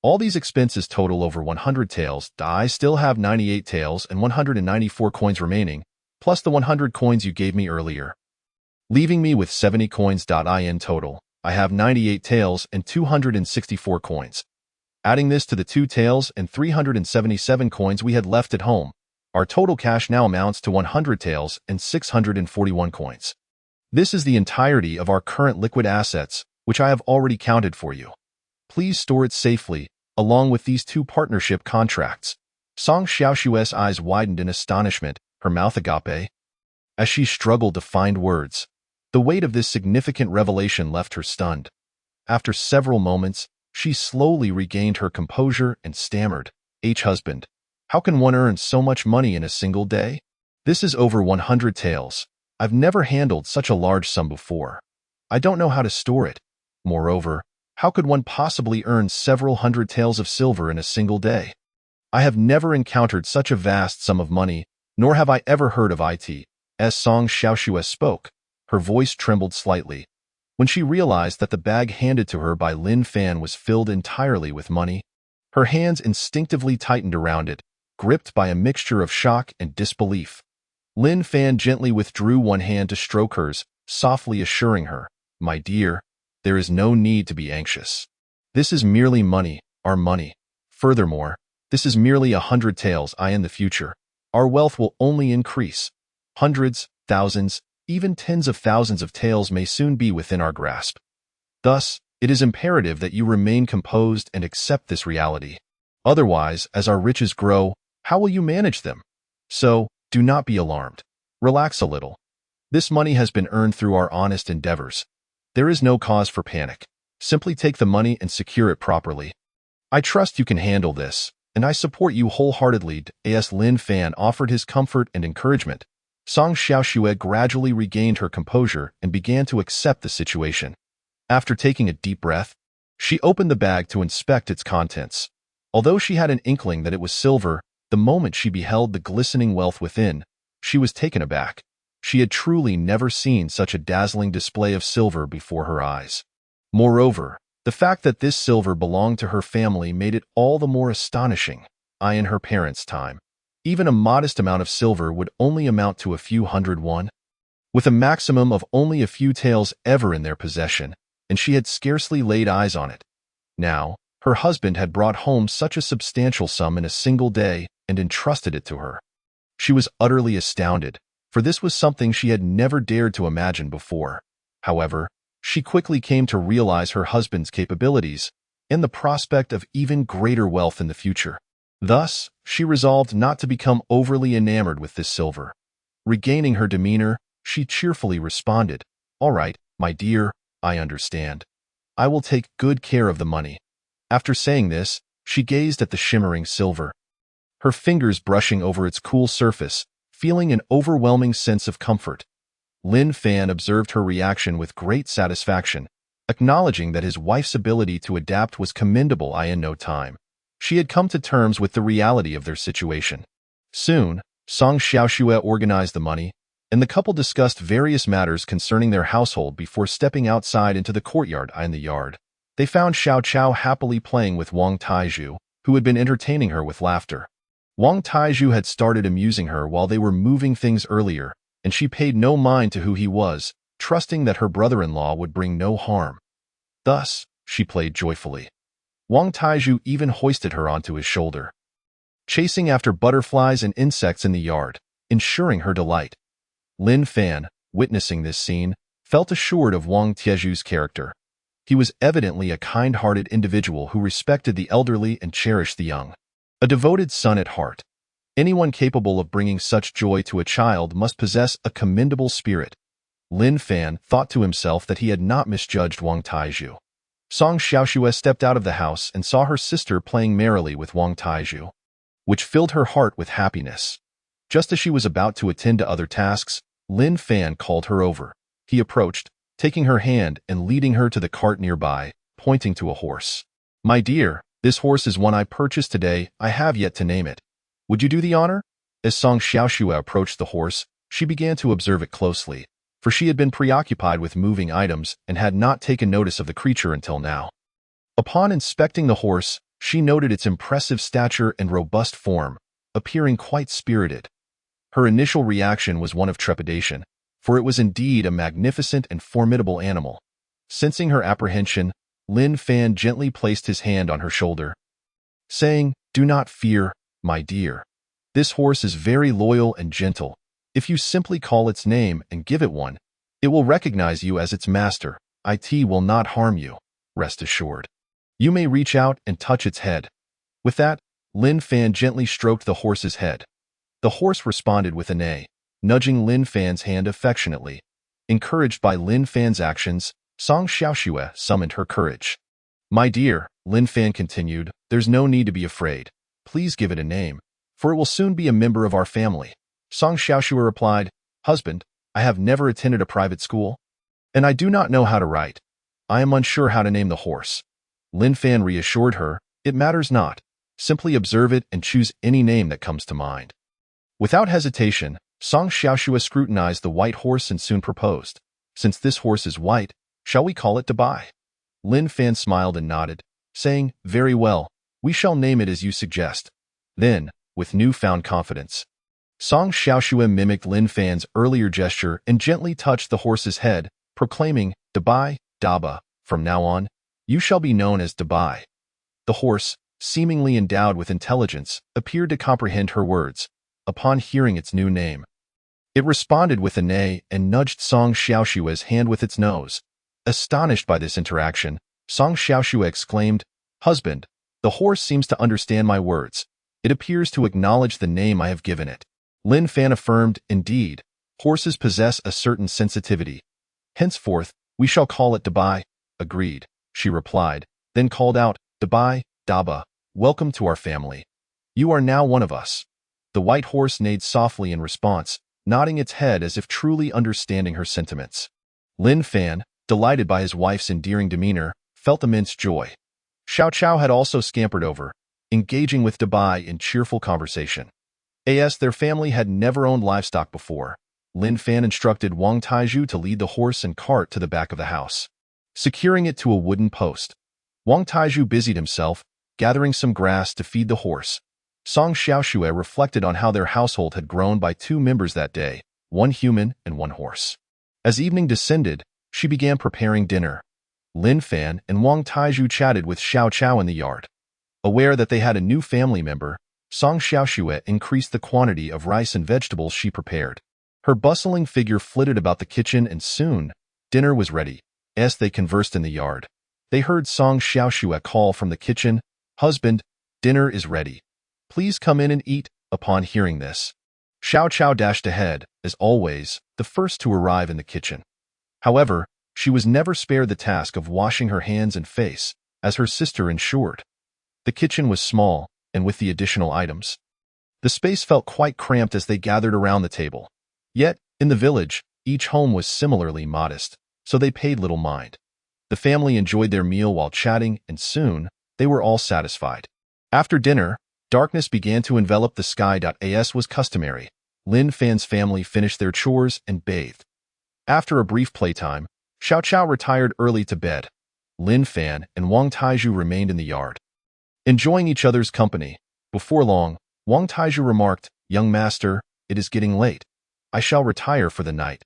All these expenses total over 100 taels. I still have 98 taels and 194 coins remaining, plus the 100 coins you gave me earlier, leaving me with 70 coins. In total, I have 98 taels and 264 coins. Adding this to the 2 taels and 377 coins we had left at home, our total cash now amounts to 100 taels and 641 coins. This is the entirety of our current liquid assets, which I have already counted for you. Please store it safely, along with these 2 partnership contracts." Song Xiaoxue's eyes widened in astonishment, her mouth agape, as she struggled to find words. The weight of this significant revelation left her stunned. After several moments, she slowly regained her composure and stammered, "Husband, how can one earn so much money in a single day? This is over 100 taels. I've never handled such a large sum before. I don't know how to store it. Moreover, how could one possibly earn several hundred taels of silver in a single day? I have never encountered such a vast sum of money, nor have I ever heard of it." As Song Xiaoxue spoke, her voice trembled slightly. When she realized that the bag handed to her by Lin Fan was filled entirely with money, her hands instinctively tightened around it, gripped by a mixture of shock and disbelief. Lin Fan gently withdrew one hand to stroke hers, softly assuring her, "My dear, there is no need to be anxious. This is merely money, our money. Furthermore, this is merely 100 taels. In the future, our wealth will only increase. Hundreds, thousands, even tens of thousands of taels may soon be within our grasp. Thus, it is imperative that you remain composed and accept this reality. Otherwise, as our riches grow, how will you manage them? So, do not be alarmed. Relax a little. This money has been earned through our honest endeavors. There is no cause for panic. Simply take the money and secure it properly. I trust you can handle this, and I support you wholeheartedly." As Lin Fan offered his comfort and encouragement, Song Xiaoxue gradually regained her composure and began to accept the situation. After taking a deep breath, she opened the bag to inspect its contents. Although she had an inkling that it was silver, the moment she beheld the glistening wealth within, she was taken aback. She had truly never seen such a dazzling display of silver before her eyes. Moreover, the fact that this silver belonged to her family made it all the more astonishing. In her parents' time, even a modest amount of silver would only amount to a few hundred won, with a maximum of only a few taels ever in their possession, and she had scarcely laid eyes on it. Now, her husband had brought home such a substantial sum in a single day and entrusted it to her. She was utterly astounded, for this was something she had never dared to imagine before. However, she quickly came to realize her husband's capabilities and the prospect of even greater wealth in the future. Thus, she resolved not to become overly enamored with this silver. Regaining her demeanor, she cheerfully responded, "All right, my dear, I understand. I will take good care of the money." After saying this, she gazed at the shimmering silver, her fingers brushing over its cool surface, feeling an overwhelming sense of comfort. Lin Fan observed her reaction with great satisfaction, acknowledging that his wife's ability to adapt was commendable. In no time, she had come to terms with the reality of their situation. Soon, Song Xiaoxue organized the money, and the couple discussed various matters concerning their household before stepping outside into the courtyard. In the yard, they found Xiao Chao happily playing with Wang Taizhu, who had been entertaining her with laughter. Wang Taizhu had started amusing her while they were moving things earlier, and she paid no mind to who he was, trusting that her brother-in-law would bring no harm. Thus, she played joyfully. Wang Taizhu even hoisted her onto his shoulder. chasing after butterflies and insects in the yard, ensuring her delight. Lin Fan, witnessing this scene, felt assured of Wang Tieju's character. He was evidently a kind-hearted individual who respected the elderly and cherished the young. A devoted son at heart. Anyone capable of bringing such joy to a child must possess a commendable spirit. Lin Fan thought to himself that he had not misjudged Wang Taizhu. Song Xiaoxue stepped out of the house and saw her sister playing merrily with Wang Taizhu, which filled her heart with happiness. Just as she was about to attend to other tasks, Lin Fan called her over. He approached, taking her hand and leading her to the cart nearby, pointing to a horse. "My dear, this horse is one I purchased today. I have yet to name it. Would you do the honor?" As Song Xiaoxue approached the horse, she began to observe it closely, for she had been preoccupied with moving items and had not taken notice of the creature until now. Upon inspecting the horse, she noted its impressive stature and robust form, appearing quite spirited. Her initial reaction was one of trepidation, for it was indeed a magnificent and formidable animal. Sensing her apprehension, Lin Fan gently placed his hand on her shoulder, saying, "Do not fear, my dear. This horse is very loyal and gentle. If you simply call its name and give it one, it will recognize you as its master. It will not harm you, rest assured. You may reach out and touch its head." With that, Lin Fan gently stroked the horse's head. The horse responded with a neigh, nudging Lin Fan's hand affectionately. Encouraged by Lin Fan's actions, Song Xiaoxue summoned her courage. "My dear," Lin Fan continued, "there's no need to be afraid. Please give it a name, for it will soon be a member of our family." Song Xiaoxue replied, "Husband, I have never attended a private school, and I do not know how to write. I am unsure how to name the horse." Lin Fan reassured her, "It matters not. Simply observe it and choose any name that comes to mind." Without hesitation, Song Xiaoxue scrutinized the white horse and soon proposed, "Since this horse is white, shall we call it Dabai?" Lin Fan smiled and nodded, saying, "Very well, we shall name it as you suggest." Then, with newfound confidence, Song Xiaoxue mimicked Lin Fan's earlier gesture and gently touched the horse's head, proclaiming, "Dabai, Daba, from now on, you shall be known as Dabai." The horse, seemingly endowed with intelligence, appeared to comprehend her words. Upon hearing its new name, it responded with a neigh and nudged Song Xiaoxue's hand with its nose. Astonished by this interaction, Song Xiaoxue exclaimed, "Husband, the horse seems to understand my words. It appears to acknowledge the name I have given it." Lin Fan affirmed, "Indeed, horses possess a certain sensitivity. Henceforth, we shall call it Dabai." "Agreed," she replied, then called out, "Dabai, Daba, welcome to our family. You are now one of us." The white horse neighed softly in response, nodding its head as if truly understanding her sentiments. Lin Fan, delighted by his wife's endearing demeanor, felt immense joy. Xiao Chao had also scampered over, engaging with Dabai in cheerful conversation. As their family had never owned livestock before, Lin Fan instructed Wang Taizhu to lead the horse and cart to the back of the house, securing it to a wooden post. Wang Taizhu busied himself, gathering some grass to feed the horse. Song Xiaoxue reflected on how their household had grown by 2 members that day, 1 human and 1 horse. As evening descended, she began preparing dinner. Lin Fan and Wang Taizhu chatted with Xiao Chao in the yard. Aware that they had a new family member, Song Xiaoxue increased the quantity of rice and vegetables she prepared. Her bustling figure flitted about the kitchen and soon, dinner was ready. As they conversed in the yard, they heard Song Xiaoxue call from the kitchen, "Husband, dinner is ready. Please come in and eat." Upon hearing this, Xiao Chao dashed ahead, as always, the first to arrive in the kitchen. However, she was never spared the task of washing her hands and face, as her sister ensured. The kitchen was small, and with the additional items, the space felt quite cramped as they gathered around the table. Yet, in the village, each home was similarly modest, so they paid little mind. The family enjoyed their meal while chatting, and soon, they were all satisfied. After dinner, darkness began to envelop the sky. As was customary, Lin Fan's family finished their chores and bathed. After a brief playtime, Xiao Chao retired early to bed. Lin Fan and Wang Taizhu remained in the yard, enjoying each other's company. Before long, Wang Taizhu remarked, "Young master, it is getting late. I shall retire for the night."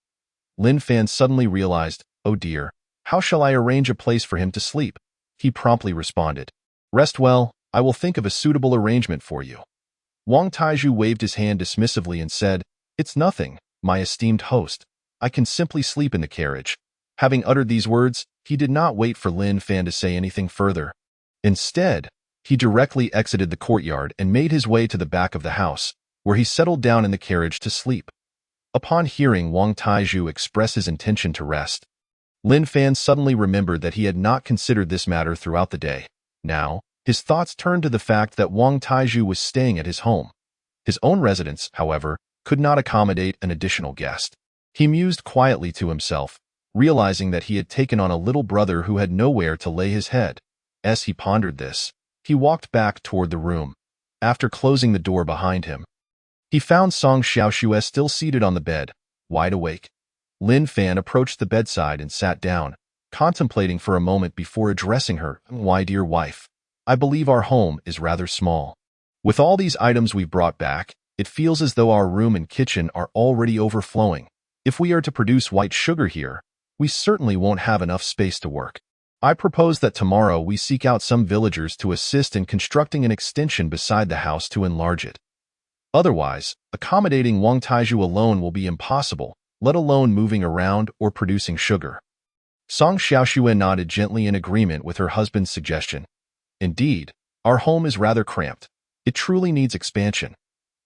Lin Fan suddenly realized, "Oh dear, how shall I arrange a place for him to sleep?" He promptly responded, "Rest well, I will think of a suitable arrangement for you." Wang Taizhu waved his hand dismissively and said, "It's nothing, my esteemed host. I can simply sleep in the carriage." Having uttered these words, he did not wait for Lin Fan to say anything further. Instead, he directly exited the courtyard and made his way to the back of the house, where he settled down in the carriage to sleep. Upon hearing Wang Taizhu express his intention to rest, Lin Fan suddenly remembered that he had not considered this matter throughout the day. Now, his thoughts turned to the fact that Wang Taizhu was staying at his home. His own residence, however, could not accommodate an additional guest. He mused quietly to himself, realizing that he had taken on a little brother who had nowhere to lay his head. As he pondered this, he walked back toward the room. After closing the door behind him, he found Song Xiaoxue still seated on the bed, wide awake. Lin Fan approached the bedside and sat down, contemplating for a moment before addressing her. "Why, dear wife, I believe our home is rather small. With all these items we've brought back, it feels as though our room and kitchen are already overflowing. If we are to produce white sugar here, we certainly won't have enough space to work. I propose that tomorrow we seek out some villagers to assist in constructing an extension beside the house to enlarge it. Otherwise, accommodating Wang Taizhu alone will be impossible, let alone moving around or producing sugar." Song Xiaoxue nodded gently in agreement with her husband's suggestion. "Indeed, our home is rather cramped. It truly needs expansion.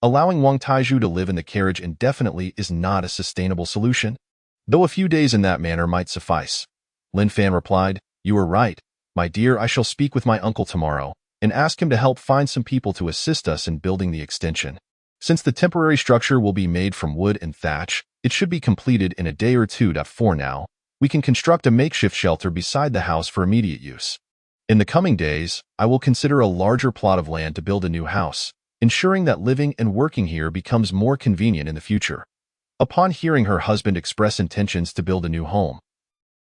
Allowing Wang Taizhu to live in the carriage indefinitely is not a sustainable solution, though a few days in that manner might suffice." Lin Fan replied, "You are right, my dear. I shall speak with my uncle tomorrow and ask him to help find some people to assist us in building the extension. Since the temporary structure will be made from wood and thatch, it should be completed in a day or two. For now, we can construct a makeshift shelter beside the house for immediate use. In the coming days, I will consider a larger plot of land to build a new house, ensuring that living and working here becomes more convenient in the future." Upon hearing her husband express intentions to build a new home,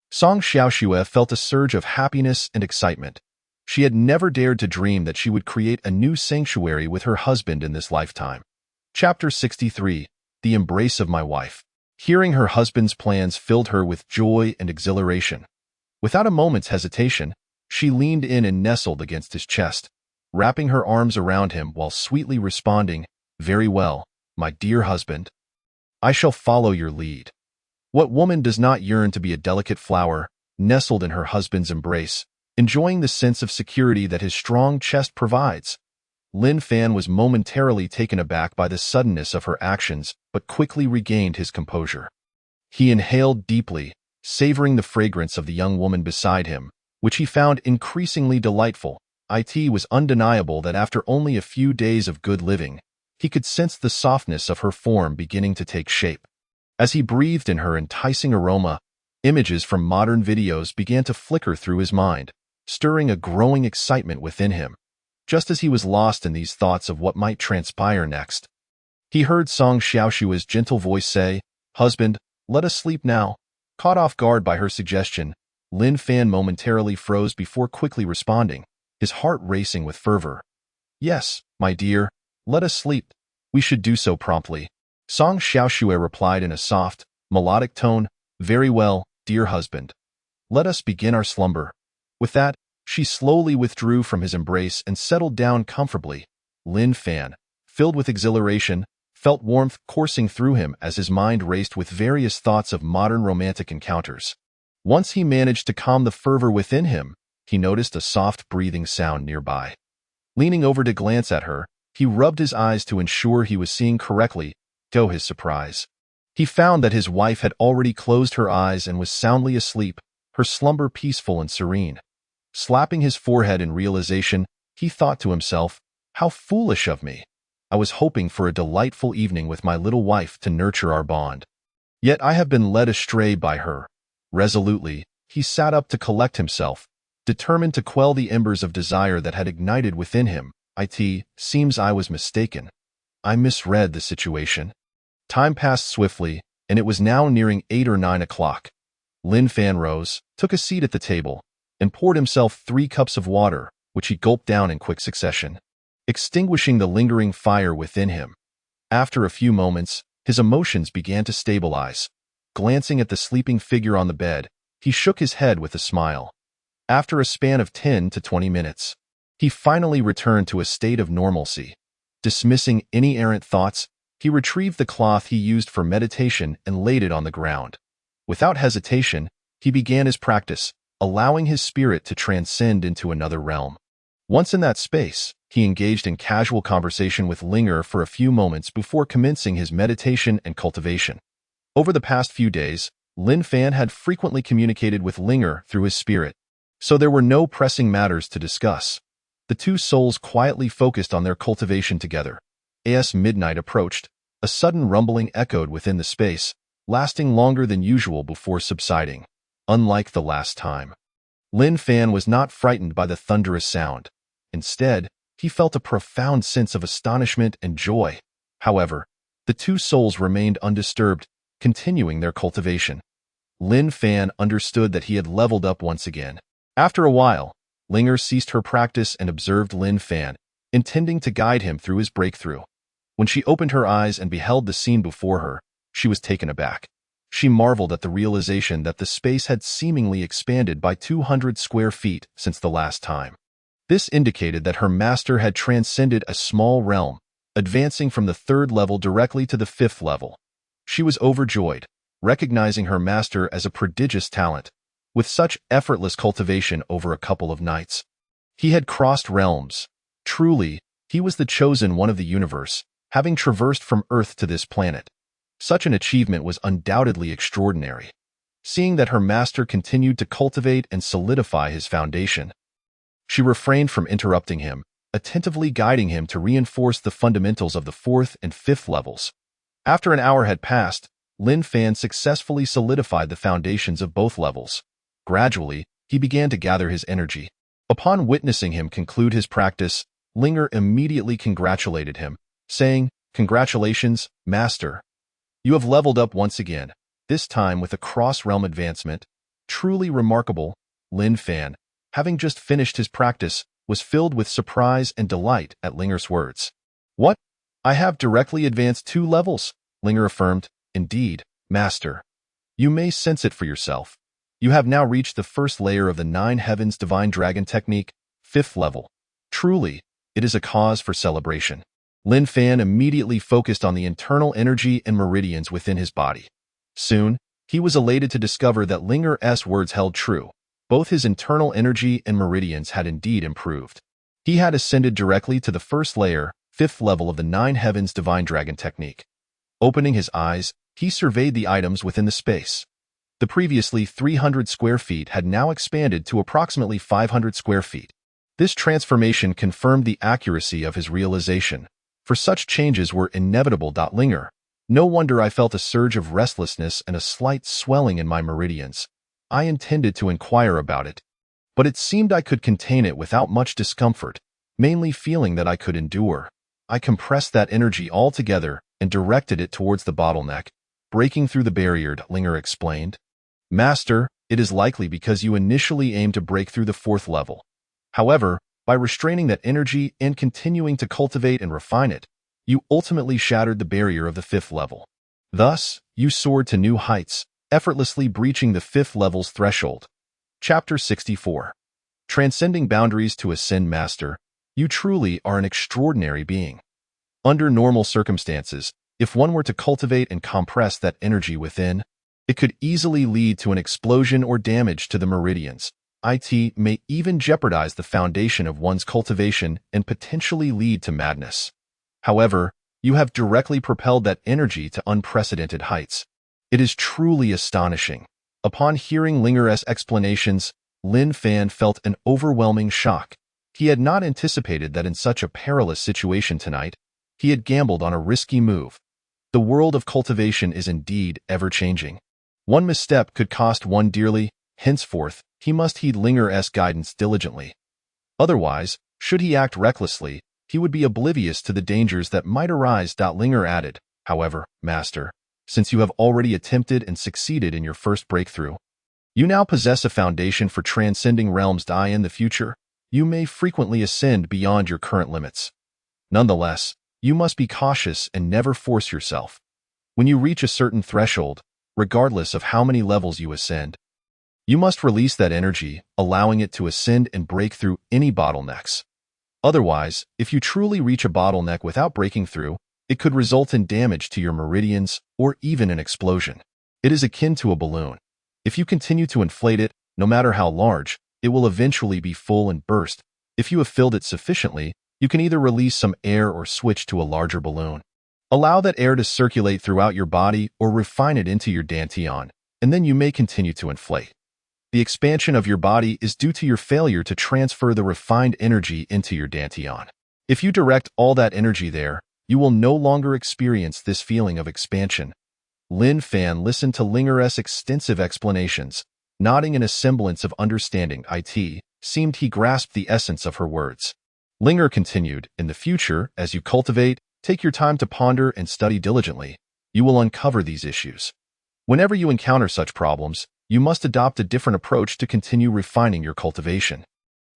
Song Xiaoxue felt a surge of happiness and excitement. She had never dared to dream that she would create a new sanctuary with her husband in this lifetime. Chapter 63. The Embrace of My Wife. Hearing her husband's plans filled her with joy and exhilaration. Without a moment's hesitation, she leaned in and nestled against his chest, wrapping her arms around him while sweetly responding, "Very well, my dear husband. I shall follow your lead." What woman does not yearn to be a delicate flower, nestled in her husband's embrace, enjoying the sense of security that his strong chest provides? Lin Fan was momentarily taken aback by the suddenness of her actions, but quickly regained his composure. He inhaled deeply, savoring the fragrance of the young woman beside him, which he found increasingly delightful. It was undeniable that after only a few days of good living, he could sense the softness of her form beginning to take shape. As he breathed in her enticing aroma, images from modern videos began to flicker through his mind, stirring a growing excitement within him. Just as he was lost in these thoughts of what might transpire next, he heard Song Xiaoxue's gentle voice say, "Husband, let us sleep now." Caught off guard by her suggestion, Lin Fan momentarily froze before quickly responding, his heart racing with fervor. "Yes, my dear, let us sleep. We should do so promptly." Song Xiaoxue replied in a soft, melodic tone, "Very well, dear husband. Let us begin our slumber." With that, she slowly withdrew from his embrace and settled down comfortably. Lin Fan, filled with exhilaration, felt warmth coursing through him as his mind raced with various thoughts of modern romantic encounters. Once he managed to calm the fervor within him, he noticed a soft breathing sound nearby. Leaning over to glance at her, he rubbed his eyes to ensure he was seeing correctly. To his surprise, he found that his wife had already closed her eyes and was soundly asleep, her slumber peaceful and serene. Slapping his forehead in realization, he thought to himself, "How foolish of me. I was hoping for a delightful evening with my little wife to nurture our bond. Yet I have been led astray by her." Resolutely, he sat up to collect himself, determined to quell the embers of desire that had ignited within him. "It seems I was mistaken. I misread the situation." Time passed swiftly, and it was now nearing 8 or 9 o'clock. Lin Fan rose, took a seat at the table, and poured himself 3 cups of water, which he gulped down in quick succession, extinguishing the lingering fire within him. After a few moments, his emotions began to stabilize. Glancing at the sleeping figure on the bed, he shook his head with a smile. After a span of 10 to 20 minutes, he finally returned to a state of normalcy. Dismissing any errant thoughts, he retrieved the cloth he used for meditation and laid it on the ground. Without hesitation, he began his practice, allowing his spirit to transcend into another realm. Once in that space, he engaged in casual conversation with Linger for a few moments before commencing his meditation and cultivation. Over the past few days, Lin Fan had frequently communicated with Linger through his spirit, so there were no pressing matters to discuss. The two souls quietly focused on their cultivation together. As midnight approached, a sudden rumbling echoed within the space, lasting longer than usual before subsiding. Unlike the last time, Lin Fan was not frightened by the thunderous sound. Instead, he felt a profound sense of astonishment and joy. However, the two souls remained undisturbed, continuing their cultivation. Lin Fan understood that he had leveled up once again. After a while, Linger ceased her practice and observed Lin Fan, intending to guide him through his breakthrough. When she opened her eyes and beheld the scene before her, she was taken aback. She marveled at the realization that the space had seemingly expanded by 200 square feet since the last time. This indicated that her master had transcended a small realm, advancing from the 3rd level directly to the 5th level. She was overjoyed, recognizing her master as a prodigious talent, with such effortless cultivation over a couple of nights. He had crossed realms. Truly, he was the chosen one of the universe, having traversed from Earth to this planet. Such an achievement was undoubtedly extraordinary. Seeing that her master continued to cultivate and solidify his foundation, she refrained from interrupting him, attentively guiding him to reinforce the fundamentals of the 4th and 5th levels. After an hour had passed, Lin Fan successfully solidified the foundations of both levels. Gradually, he began to gather his energy. Upon witnessing him conclude his practice, Linger immediately congratulated him, saying, "Congratulations, Master. You have leveled up once again, this time with a cross-realm advancement. Truly remarkable." Lin Fan, having just finished his practice, was filled with surprise and delight at Linger's words. "What? I have directly advanced 2 levels," Linger affirmed. "Indeed, Master. You may sense it for yourself. You have now reached the 1st layer of the 9 Heavens Divine Dragon Technique, 5th level. Truly, it is a cause for celebration." Lin Fan immediately focused on the internal energy and meridians within his body. Soon, he was elated to discover that Linger's words held true. Both his internal energy and meridians had indeed improved. He had ascended directly to the 1st layer, 5th level of the 9 Heavens Divine Dragon Technique. Opening his eyes, he surveyed the items within the space. The previously 300 square feet had now expanded to approximately 500 square feet. This transformation confirmed the accuracy of his realization, for such changes were inevitable. Linger. No wonder I felt a surge of restlessness and a slight swelling in my meridians. I intended to inquire about it, but it seemed I could contain it without much discomfort, mainly feeling that I could endure. I compressed that energy all together and directed it towards the bottleneck, breaking through the barrier, Linger explained. "Master, it is likely because you initially aimed to break through the 4th level. However, by restraining that energy and continuing to cultivate and refine it, you ultimately shattered the barrier of the 5th level. Thus, you soared to new heights, effortlessly breaching the 5th level's threshold." Chapter 64. Transcending Boundaries to Ascend. Master, you truly are an extraordinary being. Under normal circumstances, if one were to cultivate and compress that energy within, it could easily lead to an explosion or damage to the meridians. It may even jeopardize the foundation of one's cultivation and potentially lead to madness. However, you have directly propelled that energy to unprecedented heights. It is truly astonishing. Upon hearing Linger's explanations, Lin Fan felt an overwhelming shock. He had not anticipated that in such a perilous situation tonight, he had gambled on a risky move. The world of cultivation is indeed ever-changing. One misstep could cost one dearly. Henceforth, he must heed Linger's guidance diligently. Otherwise, should he act recklessly, he would be oblivious to the dangers that might arise. Linger added, "However, Master, since you have already attempted and succeeded in your first breakthrough, you now possess a foundation for transcending realms. In the future, you may frequently ascend beyond your current limits. Nonetheless, you must be cautious and never force yourself. When you reach a certain threshold, regardless of how many levels you ascend, you must release that energy, allowing it to ascend and break through any bottlenecks. Otherwise, if you truly reach a bottleneck without breaking through, it could result in damage to your meridians or even an explosion. It is akin to a balloon. If you continue to inflate it, no matter how large, it will eventually be full and burst. If you have filled it sufficiently, you can either release some air or switch to a larger balloon. Allow that air to circulate throughout your body or refine it into your dantian, and then you may continue to inflate. The expansion of your body is due to your failure to transfer the refined energy into your dantian. If you direct all that energy there, you will no longer experience this feeling of expansion. Lin Fan listened to Linger's extensive explanations, nodding in a semblance of understanding. It seemed he grasped the essence of her words. Linger continued, in the future, as you cultivate, take your time to ponder and study diligently. You will uncover these issues. Whenever you encounter such problems, you must adopt a different approach to continue refining your cultivation.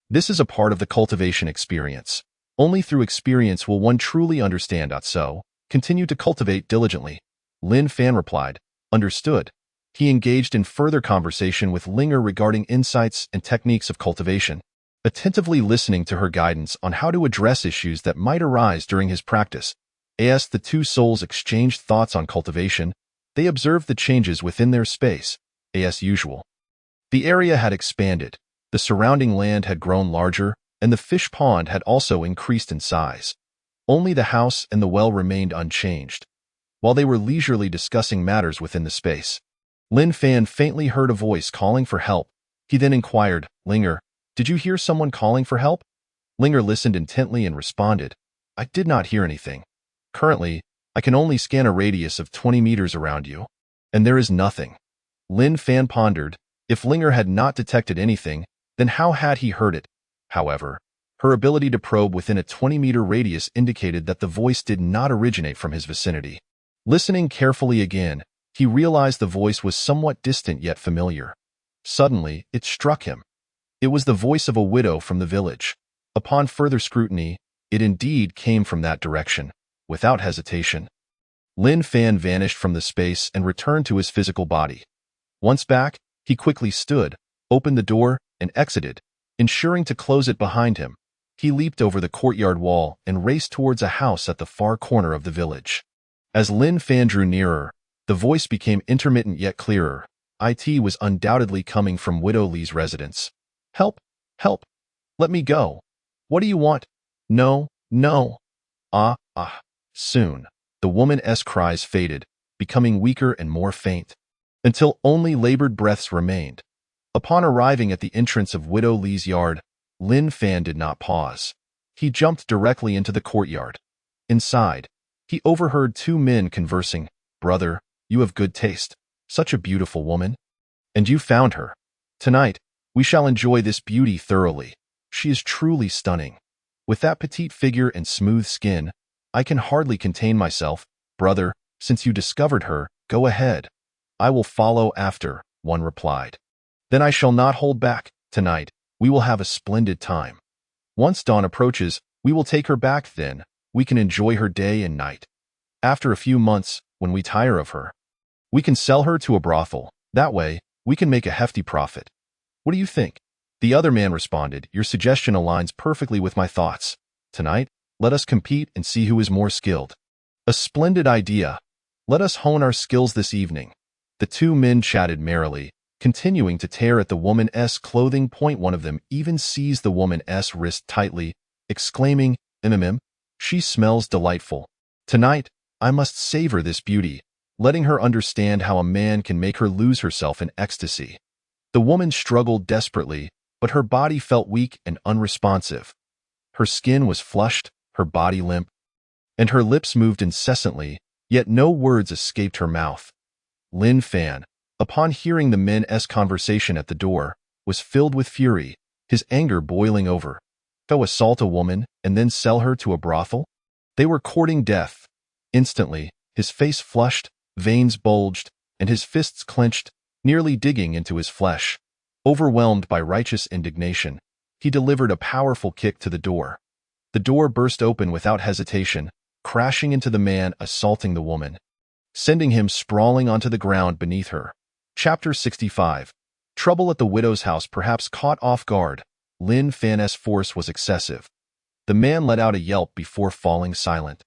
This is a part of the cultivation experience. Only through experience will one truly understand. So, continue to cultivate diligently. Lin Fan replied, understood. He engaged in further conversation with Linger regarding insights and techniques of cultivation, attentively listening to her guidance on how to address issues that might arise during his practice. As the two souls exchanged thoughts on cultivation, they observed the changes within their space. As usual, the area had expanded, the surrounding land had grown larger, and the fish pond had also increased in size. Only the house and the well remained unchanged. While they were leisurely discussing matters within the space, Lin Fan faintly heard a voice calling for help. He then inquired, Linger, did you hear someone calling for help? Linger listened intently and responded, I did not hear anything. Currently, I can only scan a radius of 20 meters around you, and there is nothing. Lin Fan pondered. If Linger had not detected anything, then how had he heard it? However, her ability to probe within a 20-meter radius indicated that the voice did not originate from his vicinity. Listening carefully again, he realized the voice was somewhat distant yet familiar. Suddenly, it struck him. It was the voice of a widow from the village. Upon further scrutiny, it indeed came from that direction. Without hesitation, Lin Fan vanished from the space and returned to his physical body. Once back, he quickly stood, opened the door, and exited, ensuring to close it behind him. He leaped over the courtyard wall and raced towards a house at the far corner of the village. As Lin Fan drew nearer, the voice became intermittent yet clearer. It was undoubtedly coming from Widow Li's residence. Help! Help! Let me go! What do you want? No, no! Soon, the woman's cries faded, becoming weaker and more faint, until only labored breaths remained. Upon arriving at the entrance of Widow Li's yard, Lin Fan did not pause. He jumped directly into the courtyard. Inside, he overheard two men conversing. Brother, you have good taste. Such a beautiful woman. And you found her. Tonight, we shall enjoy this beauty thoroughly. She is truly stunning. With that petite figure and smooth skin, I can hardly contain myself. Brother, since you discovered her, go ahead. I will follow after, one replied. Then I shall not hold back. Tonight, we will have a splendid time. Once dawn approaches, we will take her back. Then we can enjoy her day and night. After a few months, when we tire of her, we can sell her to a brothel. That way, we can make a hefty profit. What do you think? The other man responded, your suggestion aligns perfectly with my thoughts. Tonight, let us compete and see who is more skilled. A splendid idea. Let us hone our skills this evening. The two men chatted merrily, continuing to tear at the woman's clothing. One of them even seized the woman's wrist tightly, exclaiming, she smells delightful. Tonight, I must savor this beauty, letting her understand how a man can make her lose herself in ecstasy. The woman struggled desperately, but her body felt weak and unresponsive. Her skin was flushed, her body limp, and her lips moved incessantly, yet no words escaped her mouth. Lin Fan, upon hearing the men's conversation at the door, was filled with fury, his anger boiling over. Go assault a woman and then sell her to a brothel? They were courting death. Instantly, his face flushed, veins bulged, and his fists clenched, nearly digging into his flesh. Overwhelmed by righteous indignation, he delivered a powerful kick to the door. The door burst open without hesitation, crashing into the man assaulting the woman, sending him sprawling onto the ground beneath her. Chapter 65. Trouble at the widow's house. Perhaps caught off guard, Lin Fan's force was excessive. The man let out a yelp before falling silent.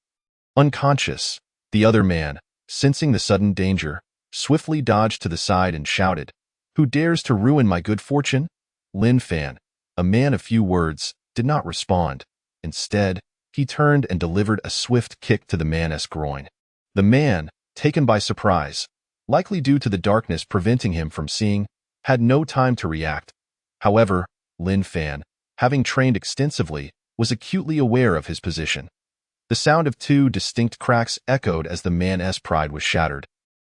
Unconscious, the other man, sensing the sudden danger, swiftly dodged to the side and shouted, "Who dares to ruin my good fortune?" Lin Fan, a man of few words, did not respond. Instead, he turned and delivered a swift kick to the man's groin. The man, taken by surprise, likely due to the darkness preventing him from seeing, had no time to react. However, Lin Fan, having trained extensively, was acutely aware of his position. The sound of two distinct cracks echoed as the man's pride was shattered,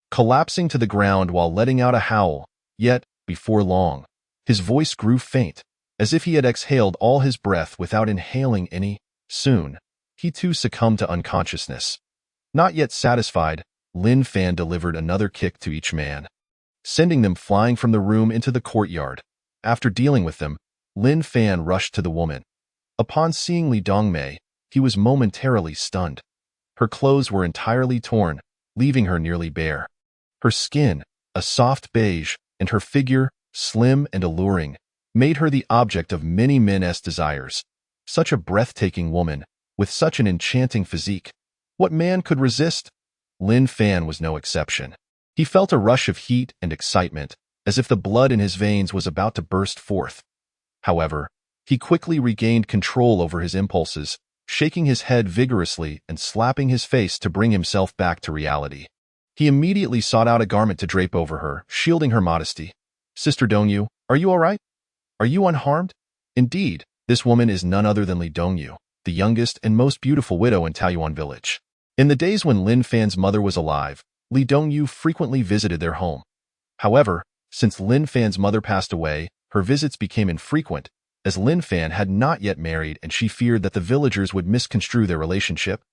collapsing to the ground while letting out a howl. Yet, before long, his voice grew faint, as if he had exhaled all his breath without inhaling any. Soon, he too succumbed to unconsciousness. Not yet satisfied, Lin Fan delivered another kick to each man, sending them flying from the room into the courtyard. After dealing with them, Lin Fan rushed to the woman. Upon seeing Li Dongmei, he was momentarily stunned. Her clothes were entirely torn, leaving her nearly bare. Her skin, a soft beige, and her figure, slim and alluring, made her the object of many men's desires. Such a breathtaking woman, with such an enchanting physique. What man could resist? Lin Fan was no exception. He felt a rush of heat and excitement, as if the blood in his veins was about to burst forth. However, he quickly regained control over his impulses, shaking his head vigorously and slapping his face to bring himself back to reality. He immediately sought out a garment to drape over her, shielding her modesty. "Sister Dongyu, are you all right? Are you unharmed?" Indeed, this woman is none other than Li Dongyu, the youngest and most beautiful widow in Taoyuan village. In the days when Lin Fan's mother was alive, Li Dongyu frequently visited their home. However, since Lin Fan's mother passed away, her visits became infrequent, as Lin Fan had not yet married and she feared that the villagers would misconstrue their relationship.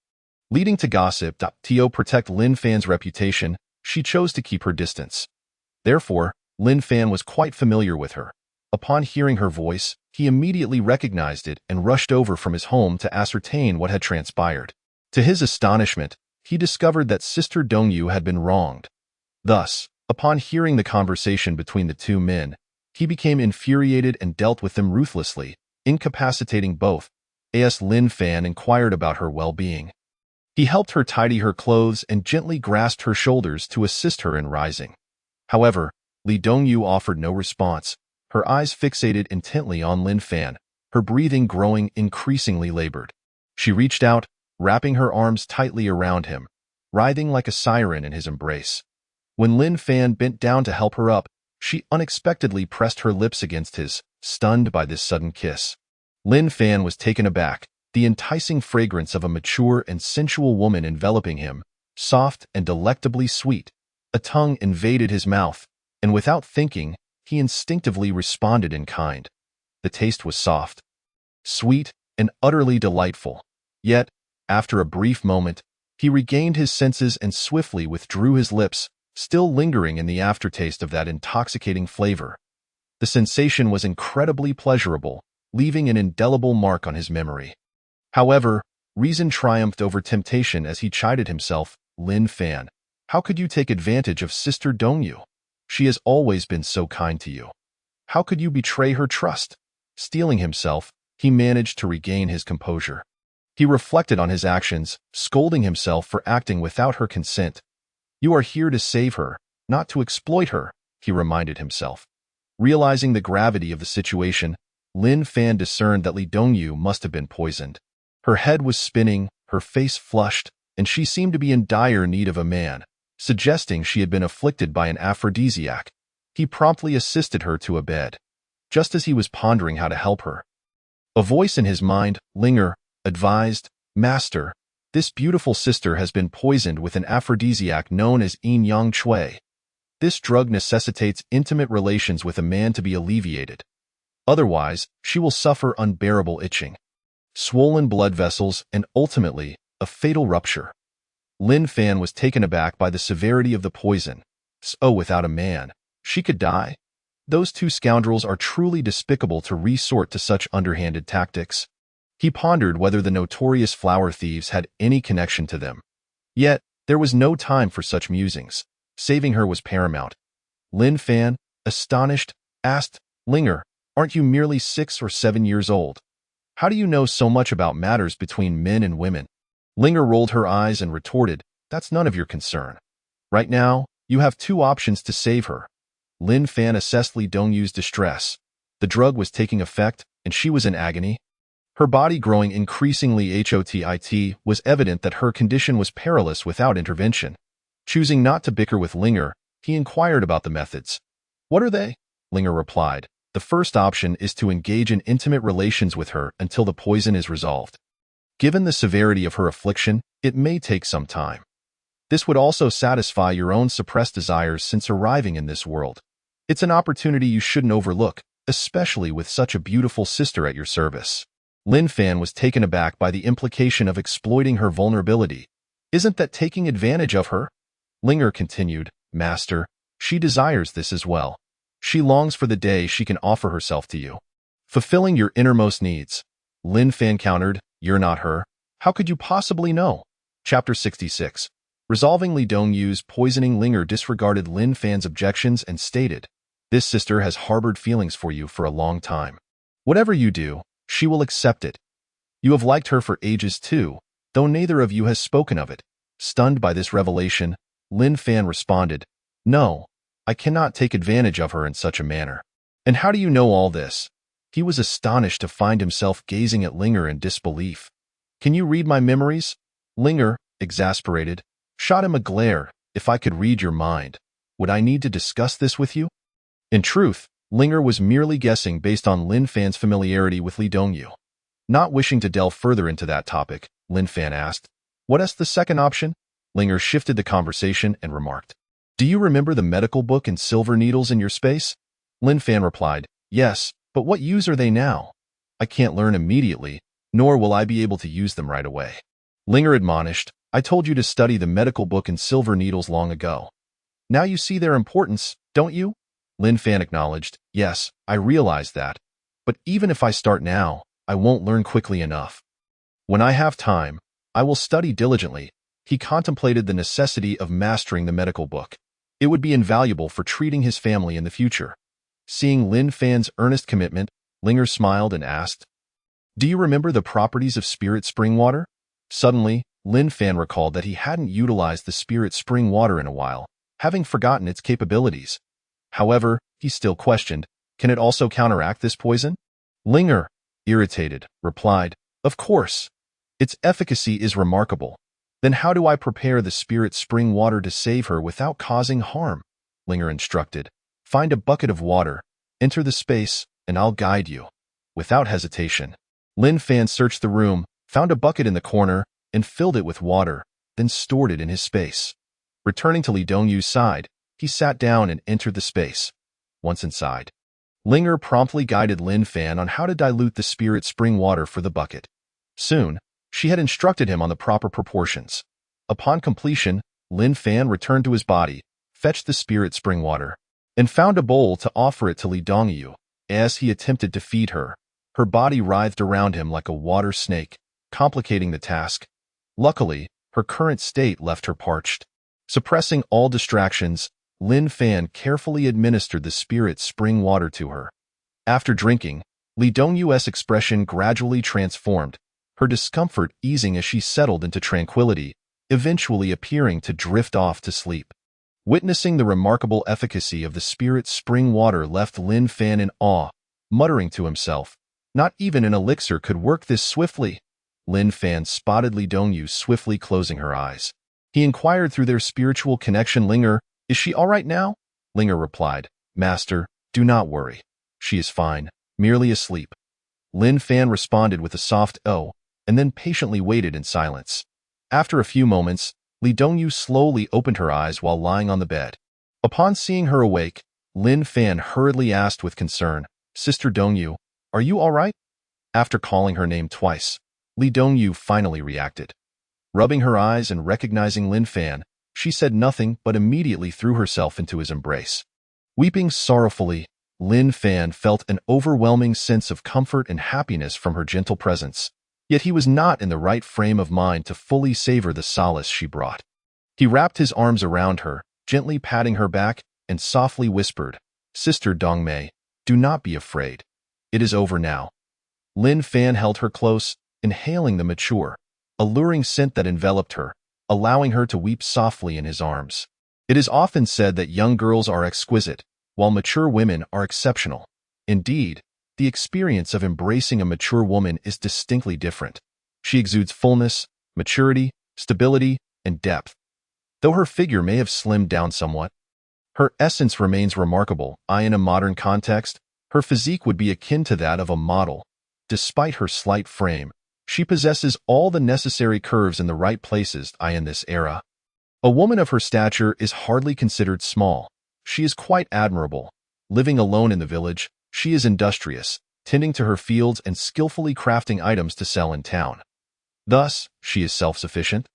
Leading to gossip to protect Lin Fan's reputation, she chose to keep her distance. Therefore, Lin Fan was quite familiar with her. Upon hearing her voice, he immediately recognized it and rushed over from his home to ascertain what had transpired. To his astonishment, he discovered that Sister Dongyu had been wronged. Thus, upon hearing the conversation between the two men, he became infuriated and dealt with them ruthlessly, incapacitating both. As Lin Fan inquired about her well-being, he helped her tidy her clothes and gently grasped her shoulders to assist her in rising. However, Li Dongyu offered no response, her eyes fixated intently on Lin Fan, her breathing growing increasingly labored. She reached out, wrapping her arms tightly around him, writhing like a siren in his embrace. When Lin Fan bent down to help her up, she unexpectedly pressed her lips against his, stunned by this sudden kiss. Lin Fan was taken aback, the enticing fragrance of a mature and sensual woman enveloping him, soft and delectably sweet. A tongue invaded his mouth, and without thinking, he instinctively responded in kind. The taste was soft, sweet, and utterly delightful. Yet, after a brief moment, he regained his senses and swiftly withdrew his lips, still lingering in the aftertaste of that intoxicating flavor. The sensation was incredibly pleasurable, leaving an indelible mark on his memory. However, reason triumphed over temptation as he chided himself. "Lin Fan, how could you take advantage of Sister Dongyu? She has always been so kind to you. How could you betray her trust?" Steeling himself, he managed to regain his composure. He reflected on his actions, scolding himself for acting without her consent. "You are here to save her, not to exploit her," he reminded himself. Realizing the gravity of the situation, Lin Fan discerned that Li Dongyu must have been poisoned. Her head was spinning, her face flushed, and she seemed to be in dire need of a man, suggesting she had been afflicted by an aphrodisiac. He promptly assisted her to a bed. Just as he was pondering how to help her, a voice in his mind, Linger, advised, "Master, this beautiful sister has been poisoned with an aphrodisiac known as yin yang chui. This drug necessitates intimate relations with a man to be alleviated. Otherwise, she will suffer unbearable itching, swollen blood vessels, and ultimately, a fatal rupture." Lin Fan was taken aback by the severity of the poison. So without a man, she could die? Those two scoundrels are truly despicable to resort to such underhanded tactics. He pondered whether the notorious flower thieves had any connection to them. Yet, there was no time for such musings. Saving her was paramount. Lin Fan, astonished, asked, "Linger, aren't you merely 6 or 7 years old? How do you know so much about matters between men and women? Linger rolled her eyes and retorted, that's none of your concern. Right now, you have two options to save her. Lin Fan assessed Li Dongyu's distress. The drug was taking effect, and she was in agony. Her body growing increasingly hot was evident that her condition was perilous without intervention. Choosing not to bicker with Linger, he inquired about the methods. What are they? Linger replied. The first option is to engage in intimate relations with her until the poison is resolved. Given the severity of her affliction, it may take some time. This would also satisfy your own suppressed desires since arriving in this world. It's an opportunity you shouldn't overlook, especially with such a beautiful sister at your service. Lin Fan was taken aback by the implication of exploiting her vulnerability. Isn't that taking advantage of her? Linger continued, Master, she desires this as well. She longs for the day she can offer herself to you. Fulfilling your innermost needs. Lin Fan countered, you're not her. How could you possibly know? Chapter 66. Resolving Li Dongyu's poisoning, Linger disregarded Lin Fan's objections and stated, this sister has harbored feelings for you for a long time. Whatever you do, she will accept it. You have liked her for ages too, though neither of you has spoken of it. Stunned by this revelation, Lin Fan responded, no, I cannot take advantage of her in such a manner. And how do you know all this? He was astonished to find himself gazing at Linger in disbelief. Can you read my memories? Linger, exasperated, shot him a glare. If I could read your mind, would I need to discuss this with you? In truth, Linger was merely guessing based on Lin Fan's familiarity with Li Dongyu. Not wishing to delve further into that topic, Lin Fan asked, what is the second option? Linger shifted the conversation and remarked, do you remember the medical book and silver needles in your space? Lin Fan replied, yes, but what use are they now? I can't learn immediately, nor will I be able to use them right away. Linger admonished, I told you to study the medical book and silver needles long ago. Now you see their importance, don't you? Lin Fan acknowledged, yes, I realize that. But even if I start now, I won't learn quickly enough. When I have time, I will study diligently. He contemplated the necessity of mastering the medical book. It would be invaluable for treating his family in the future. Seeing Lin Fan's earnest commitment, Linger smiled and asked, do you remember the properties of spirit spring water? Suddenly, Lin Fan recalled that he hadn't utilized the spirit spring water in a while, having forgotten its capabilities. However, he still questioned, can it also counteract this poison? Linger, irritated, replied, of course. Its efficacy is remarkable. Then how do I prepare the spirit spring water to save her without causing harm? Linger instructed. Find a bucket of water, enter the space, and I'll guide you. Without hesitation, Lin Fan searched the room, found a bucket in the corner, and filled it with water, then stored it in his space. Returning to Li Dongyu's side, he sat down and entered the space. Once inside, Linger promptly guided Lin Fan on how to dilute the spirit spring water for the bucket. Soon, she had instructed him on the proper proportions. Upon completion, Lin Fan returned to his body, fetched the spirit spring water, and found a bowl to offer it to Li Dongyu. As he attempted to feed her, her body writhed around him like a water snake, complicating the task. Luckily, her current state left her parched. Suppressing all distractions, Lin Fan carefully administered the spirit spring water to her. After drinking, Li Dongyu's expression gradually transformed, her discomfort easing as she settled into tranquility, eventually appearing to drift off to sleep. Witnessing the remarkable efficacy of the spirit spring water left Lin Fan in awe, muttering to himself, not even an elixir could work this swiftly. Lin Fan spotted Li Dongyu swiftly closing her eyes. He inquired through their spiritual connection, Linger, is she all right now? Linger replied, Master, do not worry. She is fine, merely asleep. Lin Fan responded with a soft "oh," and then patiently waited in silence. After a few moments, Li Dongyu slowly opened her eyes while lying on the bed. Upon seeing her awake, Lin Fan hurriedly asked with concern, Sister Dongyu, are you all right? After calling her name twice, Li Dongyu finally reacted. Rubbing her eyes and recognizing Lin Fan, she said nothing but immediately threw herself into his embrace. Weeping sorrowfully, Lin Fan felt an overwhelming sense of comfort and happiness from her gentle presence. Yet he was not in the right frame of mind to fully savor the solace she brought. He wrapped his arms around her, gently patting her back, and softly whispered, Sister Dongmei, do not be afraid. It is over now. Lin Fan held her close, inhaling the mature, alluring scent that enveloped her, allowing her to weep softly in his arms. It is often said that young girls are exquisite, while mature women are exceptional. Indeed, the experience of embracing a mature woman is distinctly different. She exudes fullness, maturity, stability, and depth. Though her figure may have slimmed down somewhat, her essence remains remarkable. In a modern context, her physique would be akin to that of a model. Despite her slight frame, she possesses all the necessary curves in the right places. In this era, a woman of her stature is hardly considered small. She is quite admirable. Living alone in the village, she is industrious, tending to her fields and skillfully crafting items to sell in town. Thus, she is self-sufficient,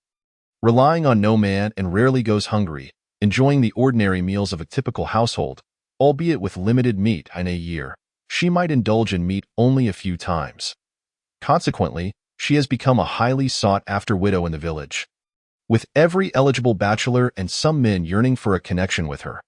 relying on no man, and rarely goes hungry, enjoying the ordinary meals of a typical household, albeit with limited meat. In a year, she might indulge in meat only a few times. Consequently, she has become a highly sought-after widow in the village, with every eligible bachelor and some men yearning for a connection with her.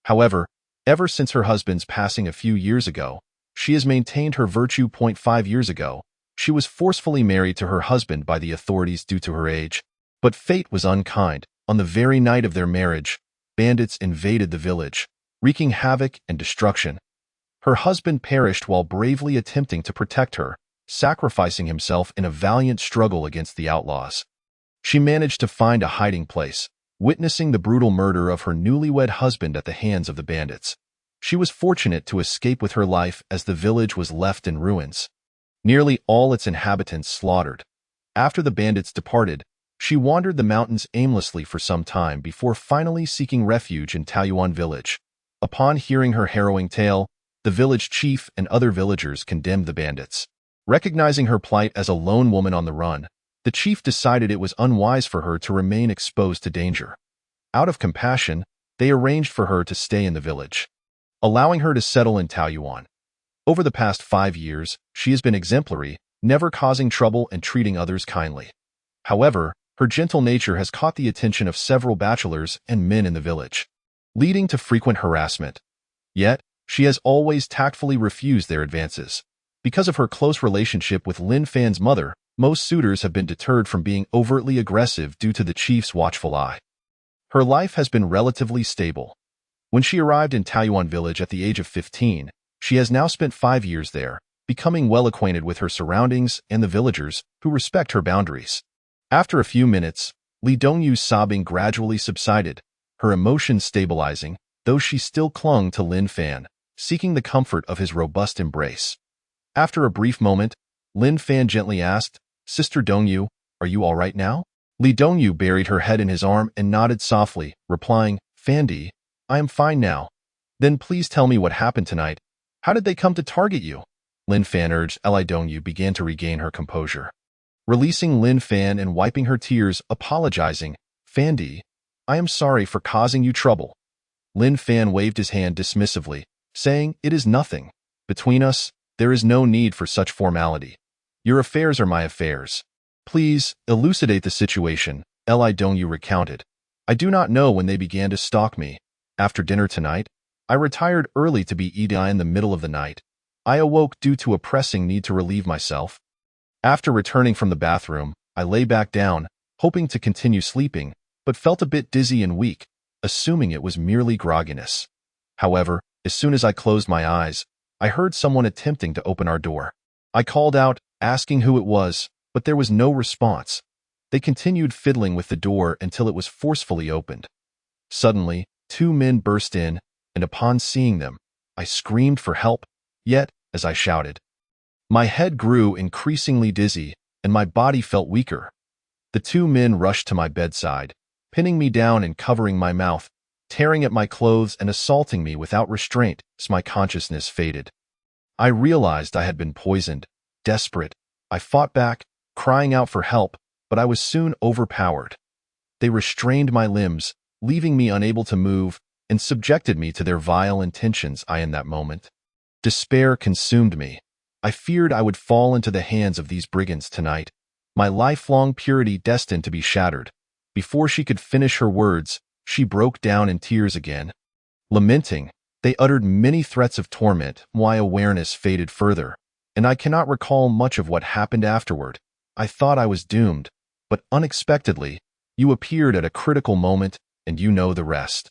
However, ever since her husband's passing a few years ago, she has maintained her virtue. 5 years ago, she was forcefully married to her husband by the authorities due to her age, but fate was unkind. On the very night of their marriage, bandits invaded the village, wreaking havoc and destruction. Her husband perished while bravely attempting to protect her, sacrificing himself in a valiant struggle against the outlaws. She managed to find a hiding place, witnessing the brutal murder of her newlywed husband at the hands of the bandits. She was fortunate to escape with her life as the village was left in ruins, nearly all its inhabitants slaughtered. After the bandits departed, she wandered the mountains aimlessly for some time before finally seeking refuge in Taoyuan village. Upon hearing her harrowing tale, the village chief and other villagers condemned the bandits. Recognizing her plight as a lone woman on the run, the chief decided it was unwise for her to remain exposed to danger. Out of compassion, they arranged for her to stay in the village, allowing her to settle in Taoyuan. Over the past 5 years, she has been exemplary, never causing trouble and treating others kindly. However, her gentle nature has caught the attention of several bachelors and men in the village, leading to frequent harassment. Yet, she has always tactfully refused their advances. Because of her close relationship with Lin Fan's mother, most suitors have been deterred from being overtly aggressive due to the chief's watchful eye. Her life has been relatively stable. When she arrived in Taoyuan village at the age of 15, she has now spent 5 years there, becoming well acquainted with her surroundings and the villagers who respect her boundaries. After a few minutes, Li Dongyu's sobbing gradually subsided, her emotions stabilizing, though she still clung to Lin Fan, seeking the comfort of his robust embrace. After a brief moment, Lin Fan gently asked, "Sister Dongyu, are you all right now?" Li Dongyu buried her head in his arm and nodded softly, replying, "Fandi, I am fine now." "Then please tell me what happened tonight. How did they come to target you?" Lin Fan urged. Li Dongyu began to regain her composure, releasing Lin Fan and wiping her tears, apologizing, "Fandi, I am sorry for causing you trouble." Lin Fan waved his hand dismissively, saying, "It is nothing. Between us, there is no need for such formality. Your affairs are my affairs. Please, elucidate the situation," Li Dongyu recounted. "I do not know when they began to stalk me. After dinner tonight, I retired early to be eaten in the middle of the night. I awoke due to a pressing need to relieve myself. After returning from the bathroom, I lay back down, hoping to continue sleeping, but felt a bit dizzy and weak, assuming it was merely grogginess. However, as soon as I closed my eyes, I heard someone attempting to open our door. I called out, asking who it was, but there was no response. They continued fiddling with the door until it was forcefully opened. Suddenly, 2 men burst in, and upon seeing them, I screamed for help, yet, as I shouted, my head grew increasingly dizzy, and my body felt weaker. The 2 men rushed to my bedside, pinning me down and covering my mouth, tearing at my clothes and assaulting me without restraint as my consciousness faded. I realized I had been poisoned. Desperate, I fought back, crying out for help, but I was soon overpowered. They restrained my limbs, leaving me unable to move, and subjected me to their vile intentions. In that moment, despair consumed me. I feared I would fall into the hands of these brigands tonight, my lifelong purity destined to be shattered. Before she could finish her words, she broke down in tears again. Lamenting, they uttered many threats of torment. My awareness faded further. and I cannot recall much of what happened afterward. I thought I was doomed, but unexpectedly, you appeared at a critical moment, and you know the rest."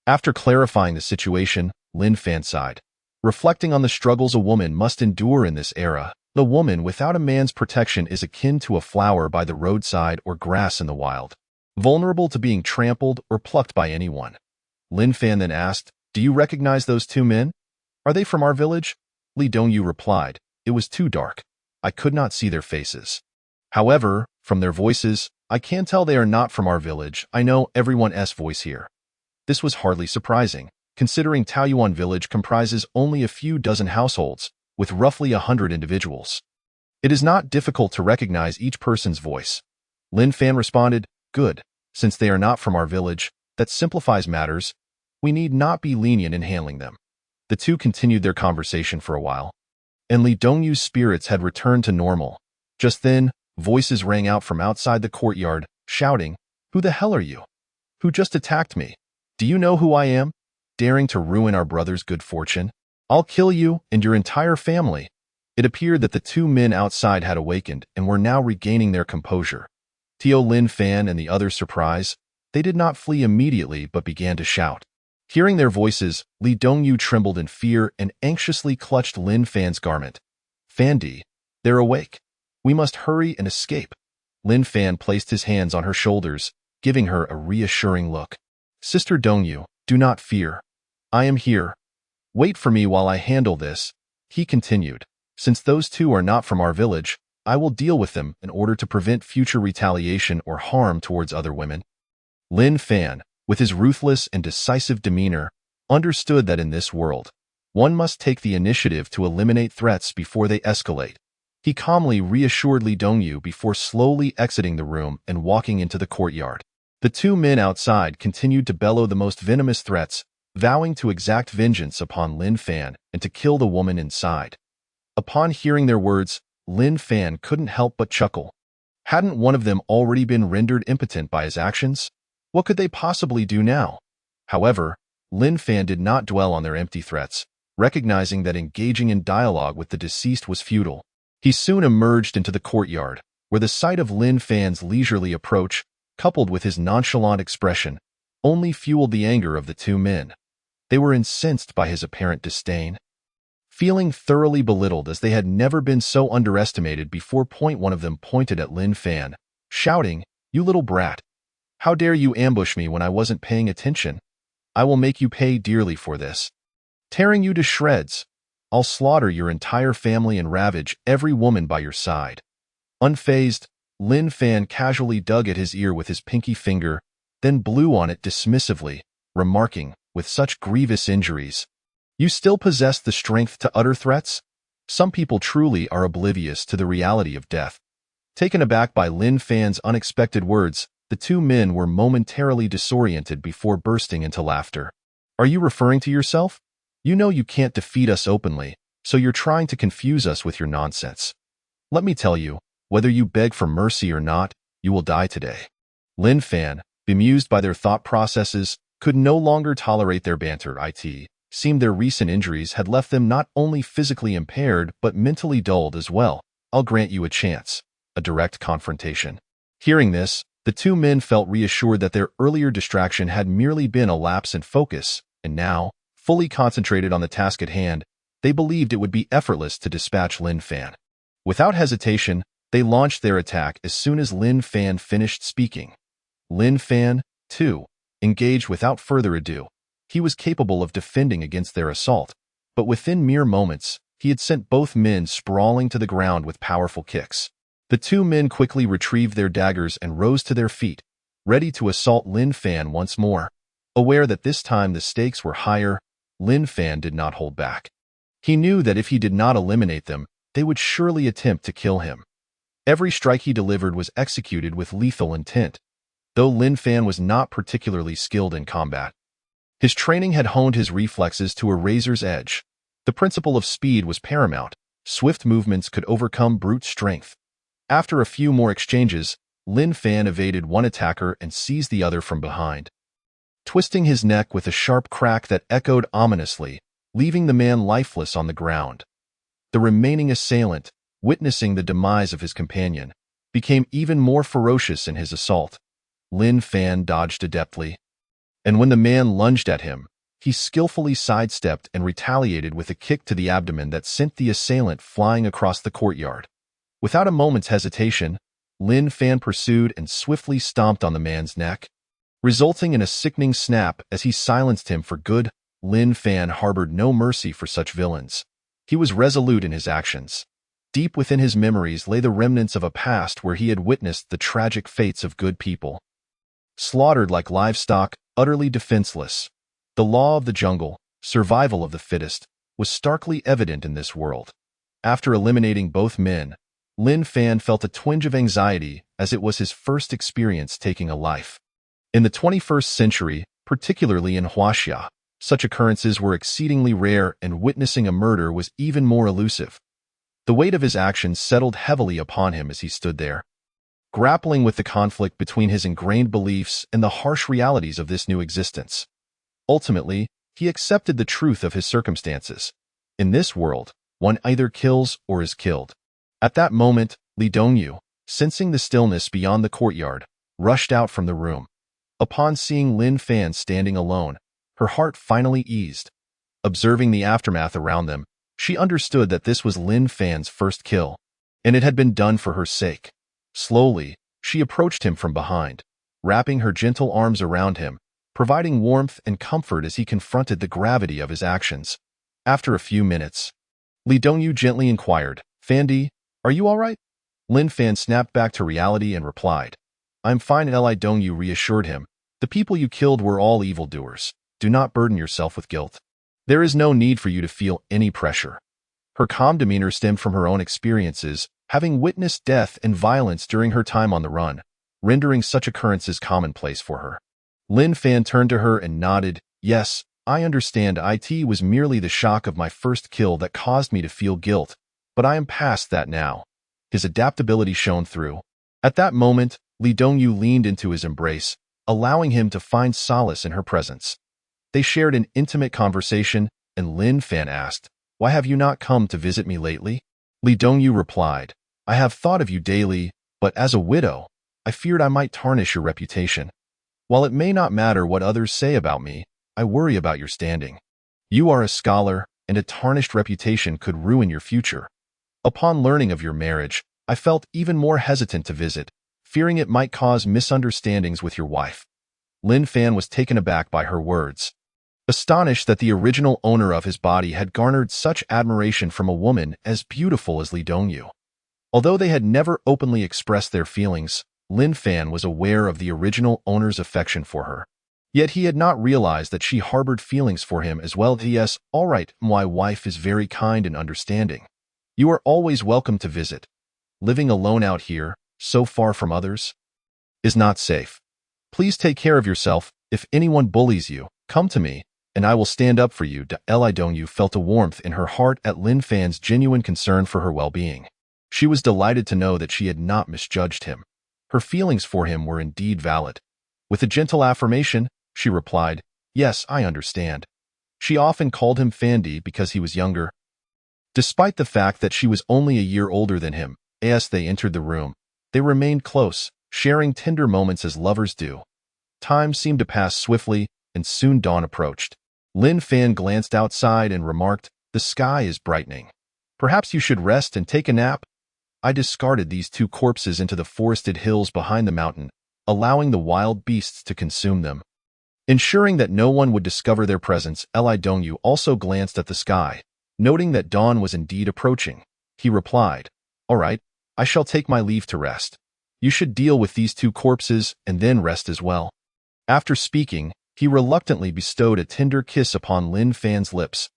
After clarifying the situation, Lin Fan sighed. Reflecting on the struggles a woman must endure in this era, the woman without a man's protection is akin to a flower by the roadside or grass in the wild, vulnerable to being trampled or plucked by anyone. Lin Fan then asked, "Do you recognize those two men? Are they from our village?" Li Dongyu replied, "It was too dark. I could not see their faces. However, from their voices, I can tell they are not from our village. I know everyone's voice here." This was hardly surprising, considering Taoyuan village comprises only a few dozen households, with roughly 100 individuals. It is not difficult to recognize each person's voice. Lin Fan responded, "Good, since they are not from our village, that simplifies matters. We need not be lenient in handling them." The two continued their conversation for a while, and Li Dongyu's spirits had returned to normal. Just then, voices rang out from outside the courtyard, shouting, "Who the hell are you? Who just attacked me? Do you know who I am? Daring to ruin our brother's good fortune? I'll kill you and your entire family." It appeared that the two men outside had awakened and were now regaining their composure. To Lin Fan and the others' surprise, they did not flee immediately but began to shout. Hearing their voices, Li Dongyu trembled in fear and anxiously clutched Lin Fan's garment. "Fandi, they're awake. We must hurry and escape." Lin Fan placed his hands on her shoulders, giving her a reassuring look. "Sister Dongyu, do not fear. I am here. Wait for me while I handle this," he continued. "Since those two are not from our village, I will deal with them in order to prevent future retaliation or harm towards other women." Lin Fan, with his ruthless and decisive demeanor, understood that in this world, one must take the initiative to eliminate threats before they escalate. He calmly reassured Li Dongyu before slowly exiting the room and walking into the courtyard. The two men outside continued to bellow the most venomous threats, vowing to exact vengeance upon Lin Fan and to kill the woman inside. Upon hearing their words, Lin Fan couldn't help but chuckle. Hadn't one of them already been rendered impotent by his actions? What could they possibly do now? However, Lin Fan did not dwell on their empty threats, recognizing that engaging in dialogue with the deceased was futile. He soon emerged into the courtyard, where the sight of Lin Fan's leisurely approach, coupled with his nonchalant expression, only fueled the anger of the two men. They were incensed by his apparent disdain. Feeling thoroughly belittled as they had never been so underestimated before, one of them pointed at Lin Fan, shouting, "You little brat! How dare you ambush me when I wasn't paying attention? I will make you pay dearly for this. Tearing you to shreds. I'll slaughter your entire family and ravage every woman by your side." Unfazed, Lin Fan casually dug at his ear with his pinky finger, then blew on it dismissively, remarking, with such grievous injuries, "You still possess the strength to utter threats? Some people truly are oblivious to the reality of death." Taken aback by Lin Fan's unexpected words, the two men were momentarily disoriented before bursting into laughter. "Are you referring to yourself? You know you can't defeat us openly, so you're trying to confuse us with your nonsense. Let me tell you, whether you beg for mercy or not, you will die today." Lin Fan, bemused by their thought processes, could no longer tolerate their banter. It seemed their recent injuries had left them not only physically impaired but mentally dulled as well. "I'll grant you a chance. A direct confrontation." Hearing this, the two men felt reassured that their earlier distraction had merely been a lapse in focus, and now, fully concentrated on the task at hand, they believed it would be effortless to dispatch Lin Fan. Without hesitation, they launched their attack as soon as Lin Fan finished speaking. Lin Fan, too, engaged without further ado. He was capable of defending against their assault, but within mere moments, he had sent both men sprawling to the ground with powerful kicks. The two men quickly retrieved their daggers and rose to their feet, ready to assault Lin Fan once more. Aware that this time the stakes were higher, Lin Fan did not hold back. He knew that if he did not eliminate them, they would surely attempt to kill him. Every strike he delivered was executed with lethal intent, though Lin Fan was not particularly skilled in combat. His training had honed his reflexes to a razor's edge. The principle of speed was paramount. Swift movements could overcome brute strength. After a few more exchanges, Lin Fan evaded one attacker and seized the other from behind, twisting his neck with a sharp crack that echoed ominously, leaving the man lifeless on the ground. The remaining assailant, witnessing the demise of his companion, became even more ferocious in his assault. Lin Fan dodged adeptly, and when the man lunged at him, he skillfully sidestepped and retaliated with a kick to the abdomen that sent the assailant flying across the courtyard. Without a moment's hesitation, Lin Fan pursued and swiftly stomped on the man's neck, resulting in a sickening snap as he silenced him for good. Lin Fan harbored no mercy for such villains. He was resolute in his actions. Deep within his memories lay the remnants of a past where he had witnessed the tragic fates of good people, slaughtered like livestock, utterly defenseless. The law of the jungle, survival of the fittest, was starkly evident in this world. After eliminating both men, Lin Fan felt a twinge of anxiety as it was his first experience taking a life. In the 21st century, particularly in Huaxia, such occurrences were exceedingly rare, and witnessing a murder was even more elusive. The weight of his actions settled heavily upon him as he stood there, grappling with the conflict between his ingrained beliefs and the harsh realities of this new existence. Ultimately, he accepted the truth of his circumstances. In this world, one either kills or is killed. At that moment, Li Dongyu, sensing the stillness beyond the courtyard, rushed out from the room. Upon seeing Lin Fan standing alone, her heart finally eased. Observing the aftermath around them, she understood that this was Lin Fan's first kill, and it had been done for her sake. Slowly, she approached him from behind, wrapping her gentle arms around him, providing warmth and comfort as he confronted the gravity of his actions. After a few minutes, Li Dongyu gently inquired, "Fandi, are you all right?" Lin Fan snapped back to reality and replied, "I'm fine." Li Dongyu reassured him, "The people you killed were all evildoers. Do not burden yourself with guilt. There is no need for you to feel any pressure." Her calm demeanor stemmed from her own experiences, having witnessed death and violence during her time on the run, rendering such occurrences commonplace for her. Lin Fan turned to her and nodded, "Yes, I understand. It was merely the shock of my first kill that caused me to feel guilt, but I am past that now." His adaptability shone through. At that moment, Li Dongyu leaned into his embrace, allowing him to find solace in her presence. They shared an intimate conversation, and Lin Fan asked, "Why have you not come to visit me lately?" Li Dongyu replied, "I have thought of you daily, but as a widow, I feared I might tarnish your reputation. While it may not matter what others say about me, I worry about your standing. You are a scholar, and a tarnished reputation could ruin your future. Upon learning of your marriage, I felt even more hesitant to visit, fearing it might cause misunderstandings with your wife." Lin Fan was taken aback by her words, astonished that the original owner of his body had garnered such admiration from a woman as beautiful as Li Dongyu. Although they had never openly expressed their feelings, Lin Fan was aware of the original owner's affection for her. Yet he had not realized that she harbored feelings for him as well. "Yes, all right, my wife is very kind and understanding. You are always welcome to visit. Living alone out here, so far from others, is not safe. Please take care of yourself. If anyone bullies you, come to me, and I will stand up for you." Li Dongyu felt a warmth in her heart at Lin Fan's genuine concern for her well-being. She was delighted to know that she had not misjudged him. Her feelings for him were indeed valid. With a gentle affirmation, she replied, "Yes, I understand." She often called him Fandi because he was younger. Despite the fact that she was only a year older than him, as they entered the room, they remained close, sharing tender moments as lovers do. Time seemed to pass swiftly, and soon dawn approached. Lin Fan glanced outside and remarked, "The sky is brightening. Perhaps you should rest and take a nap." I discarded these two corpses into the forested hills behind the mountain, allowing the wild beasts to consume them. Ensuring that no one would discover their presence, Li Dongyu also glanced at the sky, noting that dawn was indeed approaching. He replied, "All right, I shall take my leave to rest. You should deal with these two corpses and then rest as well." After speaking, he reluctantly bestowed a tender kiss upon Lin Fan's lips.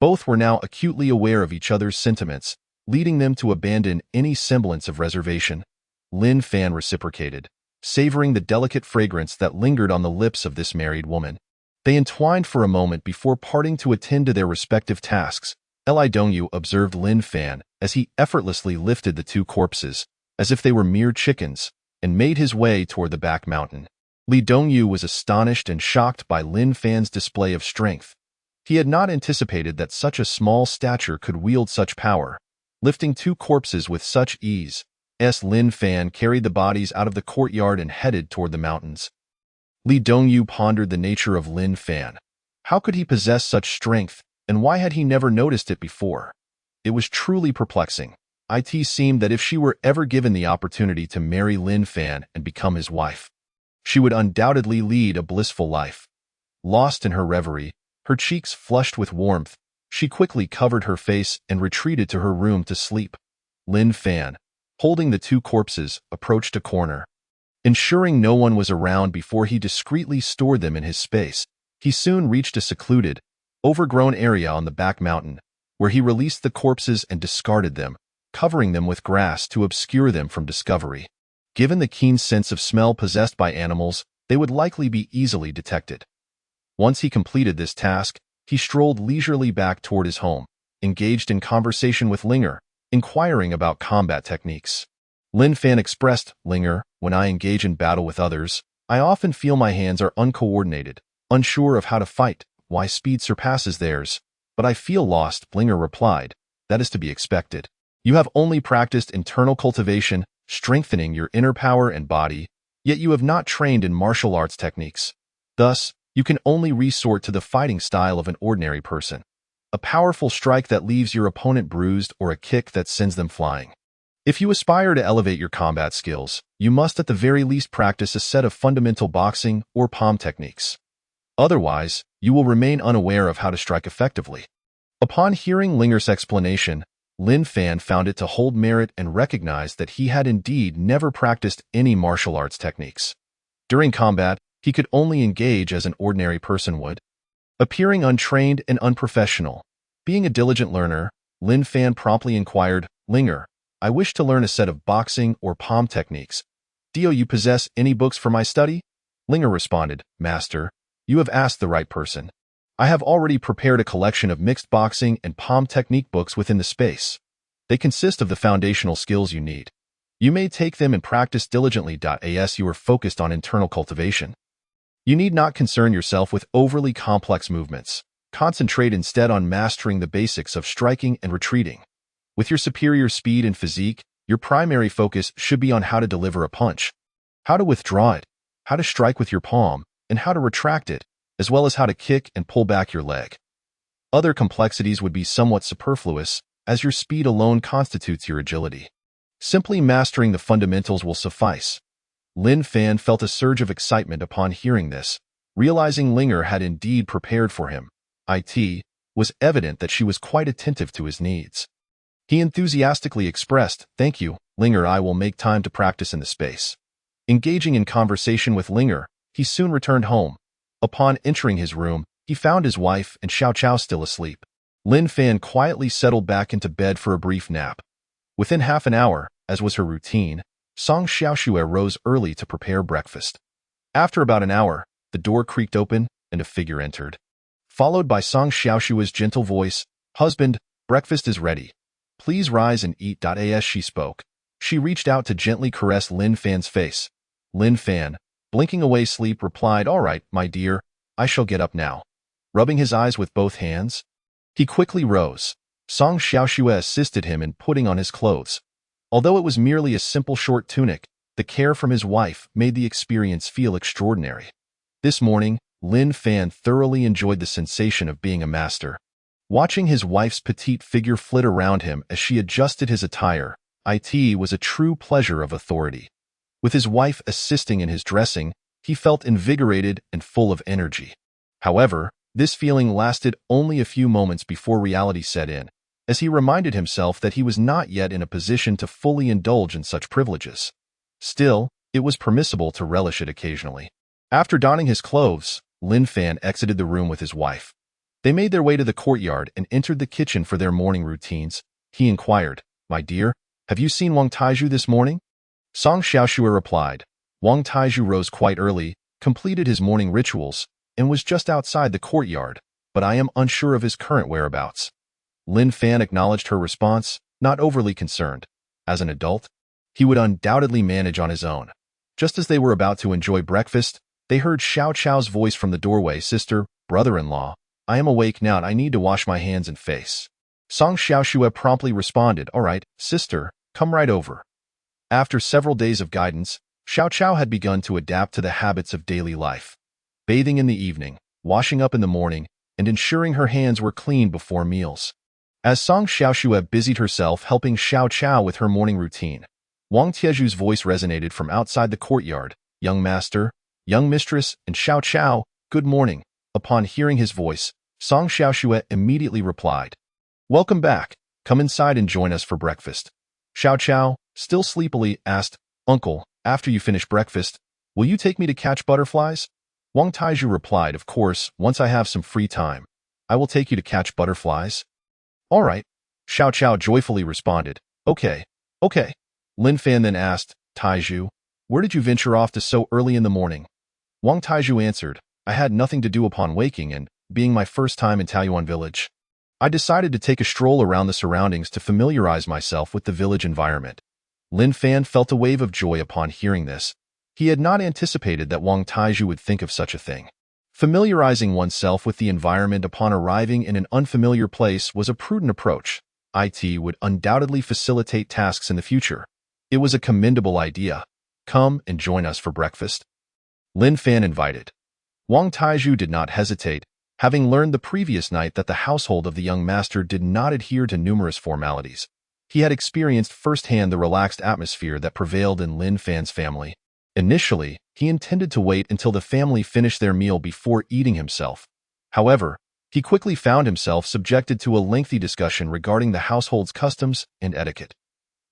Both were now acutely aware of each other's sentiments, leading them to abandon any semblance of reservation. Lin Fan reciprocated, savoring the delicate fragrance that lingered on the lips of this married woman. They entwined for a moment before parting to attend to their respective tasks. Li Dongyu observed Lin Fan as he effortlessly lifted the two corpses, as if they were mere chickens, and made his way toward the back mountain. Li Dongyu was astonished and shocked by Lin Fan's display of strength. He had not anticipated that such a small stature could wield such power, lifting 2 corpses with such ease. Lin Fan carried the bodies out of the courtyard and headed toward the mountains. Li Dongyu pondered the nature of Lin Fan. How could he possess such strength, and why had he never noticed it before? It was truly perplexing. It seemed that if she were ever given the opportunity to marry Lin Fan and become his wife, she would undoubtedly lead a blissful life. Lost in her reverie, her cheeks flushed with warmth, she quickly covered her face and retreated to her room to sleep. Lin Fan, holding the 2 corpses, approached a corner. Ensuring no one was around before he discreetly stored them in his space, he soon reached a secluded, overgrown area on the back mountain, where he released the corpses and discarded them, covering them with grass to obscure them from discovery. Given the keen sense of smell possessed by animals, they would likely be easily detected. Once he completed this task, he strolled leisurely back toward his home, engaged in conversation with Linger, inquiring about combat techniques. Lin Fan expressed, "Linger, when I engage in battle with others, I often feel my hands are uncoordinated, unsure of how to fight, why speed surpasses theirs. But I feel lost," Linger replied. "That is to be expected. You have only practiced internal cultivation, strengthening your inner power and body, yet you have not trained in martial arts techniques. Thus, you can only resort to the fighting style of an ordinary person. A powerful strike that leaves your opponent bruised or a kick that sends them flying. If you aspire to elevate your combat skills, you must at the very least practice a set of fundamental boxing or palm techniques. Otherwise, you will remain unaware of how to strike effectively." Upon hearing Linger's explanation, Lin Fan found it to hold merit and recognized that he had indeed never practiced any martial arts techniques. During combat, he could only engage as an ordinary person would, appearing untrained and unprofessional. Being a diligent learner, Lin Fan promptly inquired, "Linger, I wish to learn a set of boxing or palm techniques. Do you possess any books for my study?" Linger responded, "Master, you have asked the right person. I have already prepared a collection of mixed boxing and palm technique books within the space. They consist of the foundational skills you need. You may take them and practice diligently. As you are focused on internal cultivation, you need not concern yourself with overly complex movements. Concentrate instead on mastering the basics of striking and retreating. With your superior speed and physique, your primary focus should be on how to deliver a punch, how to withdraw it, how to strike with your palm, and how to retract it, as well as how to kick and pull back your leg. Other complexities would be somewhat superfluous, as your speed alone constitutes your agility. Simply mastering the fundamentals will suffice." Lin Fan felt a surge of excitement upon hearing this, realizing Linger had indeed prepared for him. It was evident that she was quite attentive to his needs. He enthusiastically expressed, "Thank you, Linger, I will make time to practice in the space." Engaging in conversation with Linger, he soon returned home. Upon entering his room, he found his wife and Xiao Chao still asleep. Lin Fan quietly settled back into bed for a brief nap. Within half an hour, as was her routine, Song Xiaoxue rose early to prepare breakfast. After about an hour, the door creaked open and a figure entered. Followed by Song Xiaoxue's gentle voice, "Husband, breakfast is ready. Please rise and eat." As she spoke, she reached out to gently caress Lin Fan's face. Lin Fan, blinking away sleep, replied, "All right, my dear, I shall get up now." Rubbing his eyes with both hands, he quickly rose. Song Xiaoxue assisted him in putting on his clothes. Although it was merely a simple short tunic, the care from his wife made the experience feel extraordinary. This morning, Lin Fan thoroughly enjoyed the sensation of being a master. Watching his wife's petite figure flit around him as she adjusted his attire, it was a true pleasure of authority. With his wife assisting in his dressing, he felt invigorated and full of energy. However, this feeling lasted only a few moments before reality set in, as he reminded himself that he was not yet in a position to fully indulge in such privileges. Still, it was permissible to relish it occasionally. After donning his clothes, Lin Fan exited the room with his wife. They made their way to the courtyard and entered the kitchen for their morning routines. He inquired, "My dear, have you seen Wang Taizhu this morning?" Song Xiaoxue replied. Wang Taizhu rose quite early, completed his morning rituals, and was just outside the courtyard, but I am unsure of his current whereabouts. Lin Fan acknowledged her response, not overly concerned. As an adult, he would undoubtedly manage on his own. Just as they were about to enjoy breakfast, they heard Xiao Chao's voice from the doorway, "Sister, brother-in-law, I am awake now and I need to wash my hands and face. Song Xiaoxue promptly responded, all right, sister, come right over. After several days of guidance, Xiao Chao had begun to adapt to the habits of daily life. Bathing in the evening, washing up in the morning, and ensuring her hands were clean before meals. As Song Xiaoxue busied herself helping Xiao Chao with her morning routine, Wang Tieju's voice resonated from outside the courtyard. Young master, young mistress, and Xiao Chao, good morning. Upon hearing his voice, Song Xiaoxue immediately replied, welcome back. Come inside and join us for breakfast. Xiao Chao, still sleepily, asked, Uncle, after you finish breakfast, will you take me to catch butterflies? Wang Taiju replied, of course, once I have some free time, I will take you to catch butterflies. All right. Xiao Chao joyfully responded, okay. Lin Fan then asked, Taiju, where did you venture off to so early in the morning? Wang Taiju answered, I had nothing to do upon waking and, being my first time in Taiyuan village, I decided to take a stroll around the surroundings to familiarize myself with the village environment. Lin Fan felt a wave of joy upon hearing this. He had not anticipated that Wang Taiju would think of such a thing. Familiarizing oneself with the environment upon arriving in an unfamiliar place was a prudent approach. It would undoubtedly facilitate tasks in the future. It was a commendable idea. Come and join us for breakfast. Lin Fan invited. Wang Taiju did not hesitate, having learned the previous night that the household of the young master did not adhere to numerous formalities. He had experienced firsthand the relaxed atmosphere that prevailed in Lin Fan's family. Initially, he intended to wait until the family finished their meal before eating himself. However, he quickly found himself subjected to a lengthy discussion regarding the household's customs and etiquette.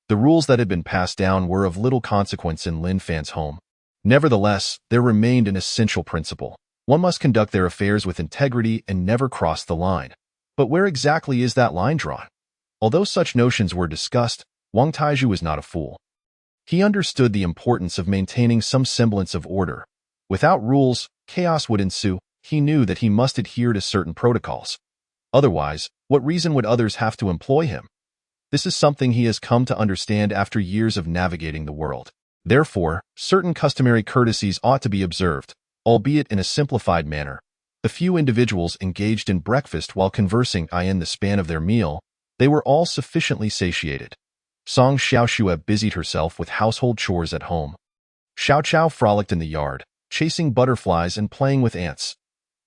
The rules that had been passed down were of little consequence in Lin Fan's home. Nevertheless, there remained an essential principle. One must conduct their affairs with integrity and never cross the line. But where exactly is that line drawn? Although such notions were discussed, Wang Taiju was not a fool. He understood the importance of maintaining some semblance of order. Without rules, chaos would ensue. He knew that he must adhere to certain protocols. Otherwise, what reason would others have to employ him? This is something he has come to understand after years of navigating the world. Therefore, certain customary courtesies ought to be observed, albeit in a simplified manner. The few individuals engaged in breakfast while conversing in the span of their meal, they were all sufficiently satiated. Song Xiaoxue busied herself with household chores at home. Xiao Chao frolicked in the yard, chasing butterflies and playing with ants.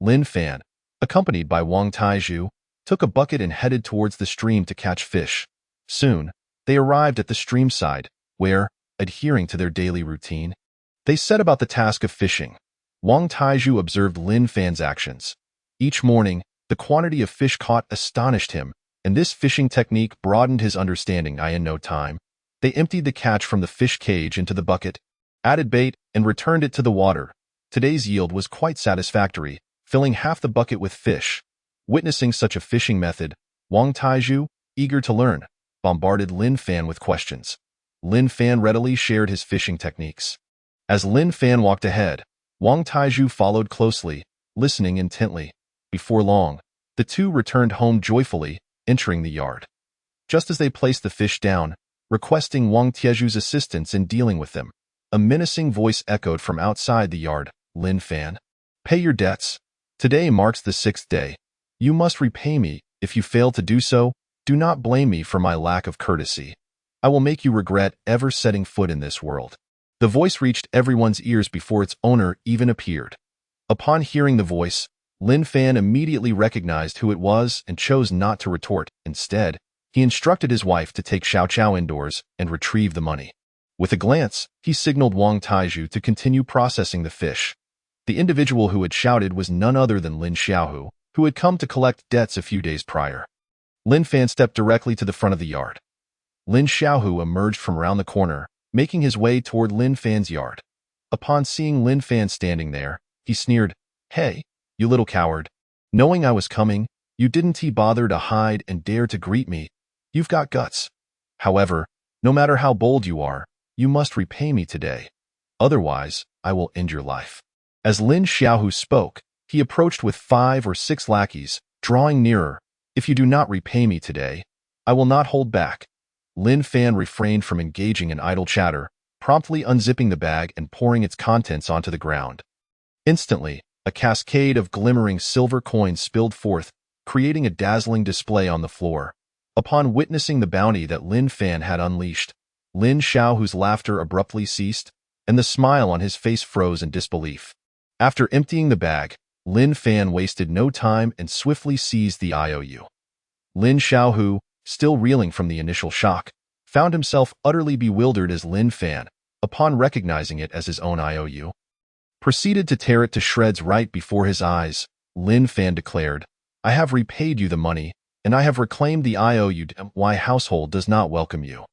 Lin Fan, accompanied by Wang Taiju, took a bucket and headed towards the stream to catch fish. Soon, they arrived at the stream side, where, adhering to their daily routine, they set about the task of fishing. Wang Taiju observed Lin Fan's actions. Each morning, the quantity of fish caught astonished him, and this fishing technique broadened his understanding. In no time, they emptied the catch from the fish cage into the bucket, added bait, and returned it to the water. Today's yield was quite satisfactory, filling half the bucket with fish. Witnessing such a fishing method, Wang Taiju, eager to learn, bombarded Lin Fan with questions. Lin Fan readily shared his fishing techniques. As Lin Fan walked ahead, Wang Taiju followed closely, listening intently. Before long, the two returned home joyfully, entering the yard. Just as they placed the fish down, requesting Wang Tieju's assistance in dealing with them, a menacing voice echoed from outside the yard. Lin Fan, pay your debts. Today marks the 6th day. You must repay me. If you fail to do so, do not blame me for my lack of courtesy. I will make you regret ever setting foot in this world. The voice reached everyone's ears before its owner even appeared. Upon hearing the voice, Lin Fan immediately recognized who it was and chose not to retort. Instead, he instructed his wife to take Xiao Chao indoors and retrieve the money. With a glance, he signaled Wang Taiju to continue processing the fish. The individual who had shouted was none other than Lin Xiaohu, who had come to collect debts a few days prior. Lin Fan stepped directly to the front of the yard. Lin Xiaohu emerged from around the corner, making his way toward Lin Fan's yard. Upon seeing Lin Fan standing there, he sneered, "Hey, you little coward. Knowing I was coming, you didn't bother to hide and dare to greet me. You've got guts. However, no matter how bold you are, you must repay me today. Otherwise, I will end your life." As Lin Xiaohu spoke, he approached with 5 or 6 lackeys, drawing nearer. "If you do not repay me today, I will not hold back." Lin Fan refrained from engaging in idle chatter, promptly unzipping the bag and pouring its contents onto the ground. Instantly, A cascade of glimmering silver coins spilled forth, creating a dazzling display on the floor. Upon witnessing the bounty that Lin Fan had unleashed, Lin Xiaohu's laughter abruptly ceased, and the smile on his face froze in disbelief. After emptying the bag, Lin Fan wasted no time and swiftly seized the IOU. Lin Xiaohu, still reeling from the initial shock, found himself utterly bewildered as Lin Fan, upon recognizing it as his own IOU, proceeded to tear it to shreds right before his eyes. Lin Fan declared, "I have repaid you the money, and I have reclaimed the IOU. My household does not welcome you.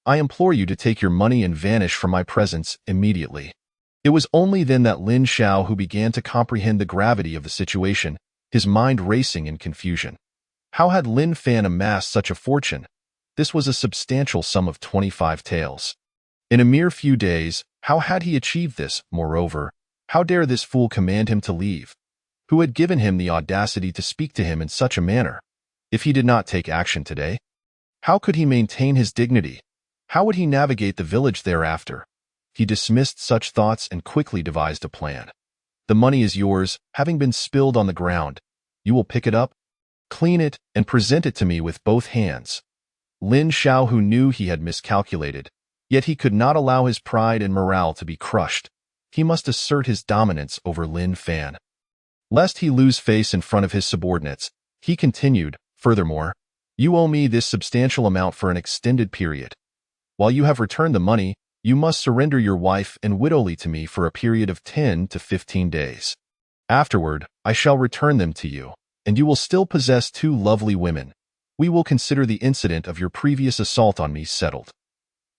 I implore you to take your money and vanish from my presence immediately." It was only then that Lin Xiaohu began to comprehend the gravity of the situation, his mind racing in confusion. How had Lin Fan amassed such a fortune? This was a substantial sum of 25 taels. In a mere few days, how had he achieved this? Moreover, how dare this fool command him to leave? Who had given him the audacity to speak to him in such a manner? If he did not take action today, how could he maintain his dignity? How would he navigate the village thereafter? He dismissed such thoughts and quickly devised a plan. The money is yours, having been spilled on the ground. You will pick it up, clean it, and present it to me with both hands. Lin Xiaohu knew he had miscalculated, yet he could not allow his pride and morale to be crushed. He must assert his dominance over Lin Fan. Lest he lose face in front of his subordinates, he continued, "Furthermore, you owe me this substantial amount for an extended period. While you have returned the money, you must surrender your wife and widowly to me for a period of 10 to 15 days. Afterward, I shall return them to you, and you will still possess 2 lovely women. We will consider the incident of your previous assault on me settled.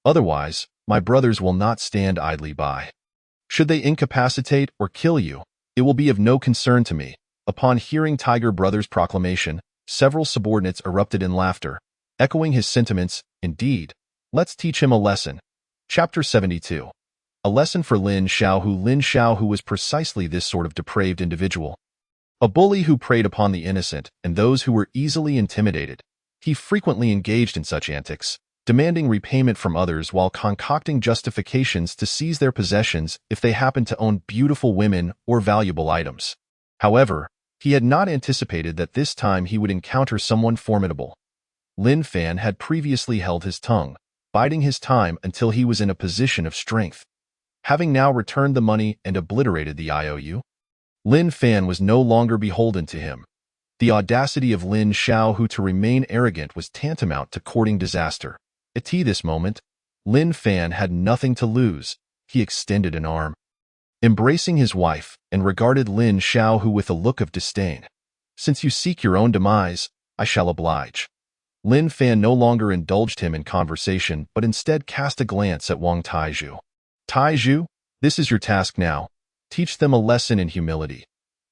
Otherwise, my brothers will not stand idly by. Should they incapacitate or kill you, it will be of no concern to me." Upon hearing Tiger Brother's proclamation, several subordinates erupted in laughter, echoing his sentiments. "Indeed, let's teach him a lesson." Chapter 72. A lesson for Lin Xiaohu. Lin Xiaohu was precisely this sort of depraved individual. A bully who preyed upon the innocent and those who were easily intimidated. He frequently engaged in such antics, demanding repayment from others while concocting justifications to seize their possessions if they happened to own beautiful women or valuable items. However, he had not anticipated that this time he would encounter someone formidable. Lin Fan had previously held his tongue, biding his time until he was in a position of strength. Having now returned the money and obliterated the IOU, Lin Fan was no longer beholden to him. The audacity of Lin Xiaohu to remain arrogant was tantamount to courting disaster. At this moment, Lin Fan had nothing to lose. He extended an arm, embracing his wife, and regarded Lin Xiaohu with a look of disdain. "Since you seek your own demise, I shall oblige." Lin Fan no longer indulged him in conversation, but instead cast a glance at Wang Taizhu. "Taizhu, this is your task now. Teach them a lesson in humility."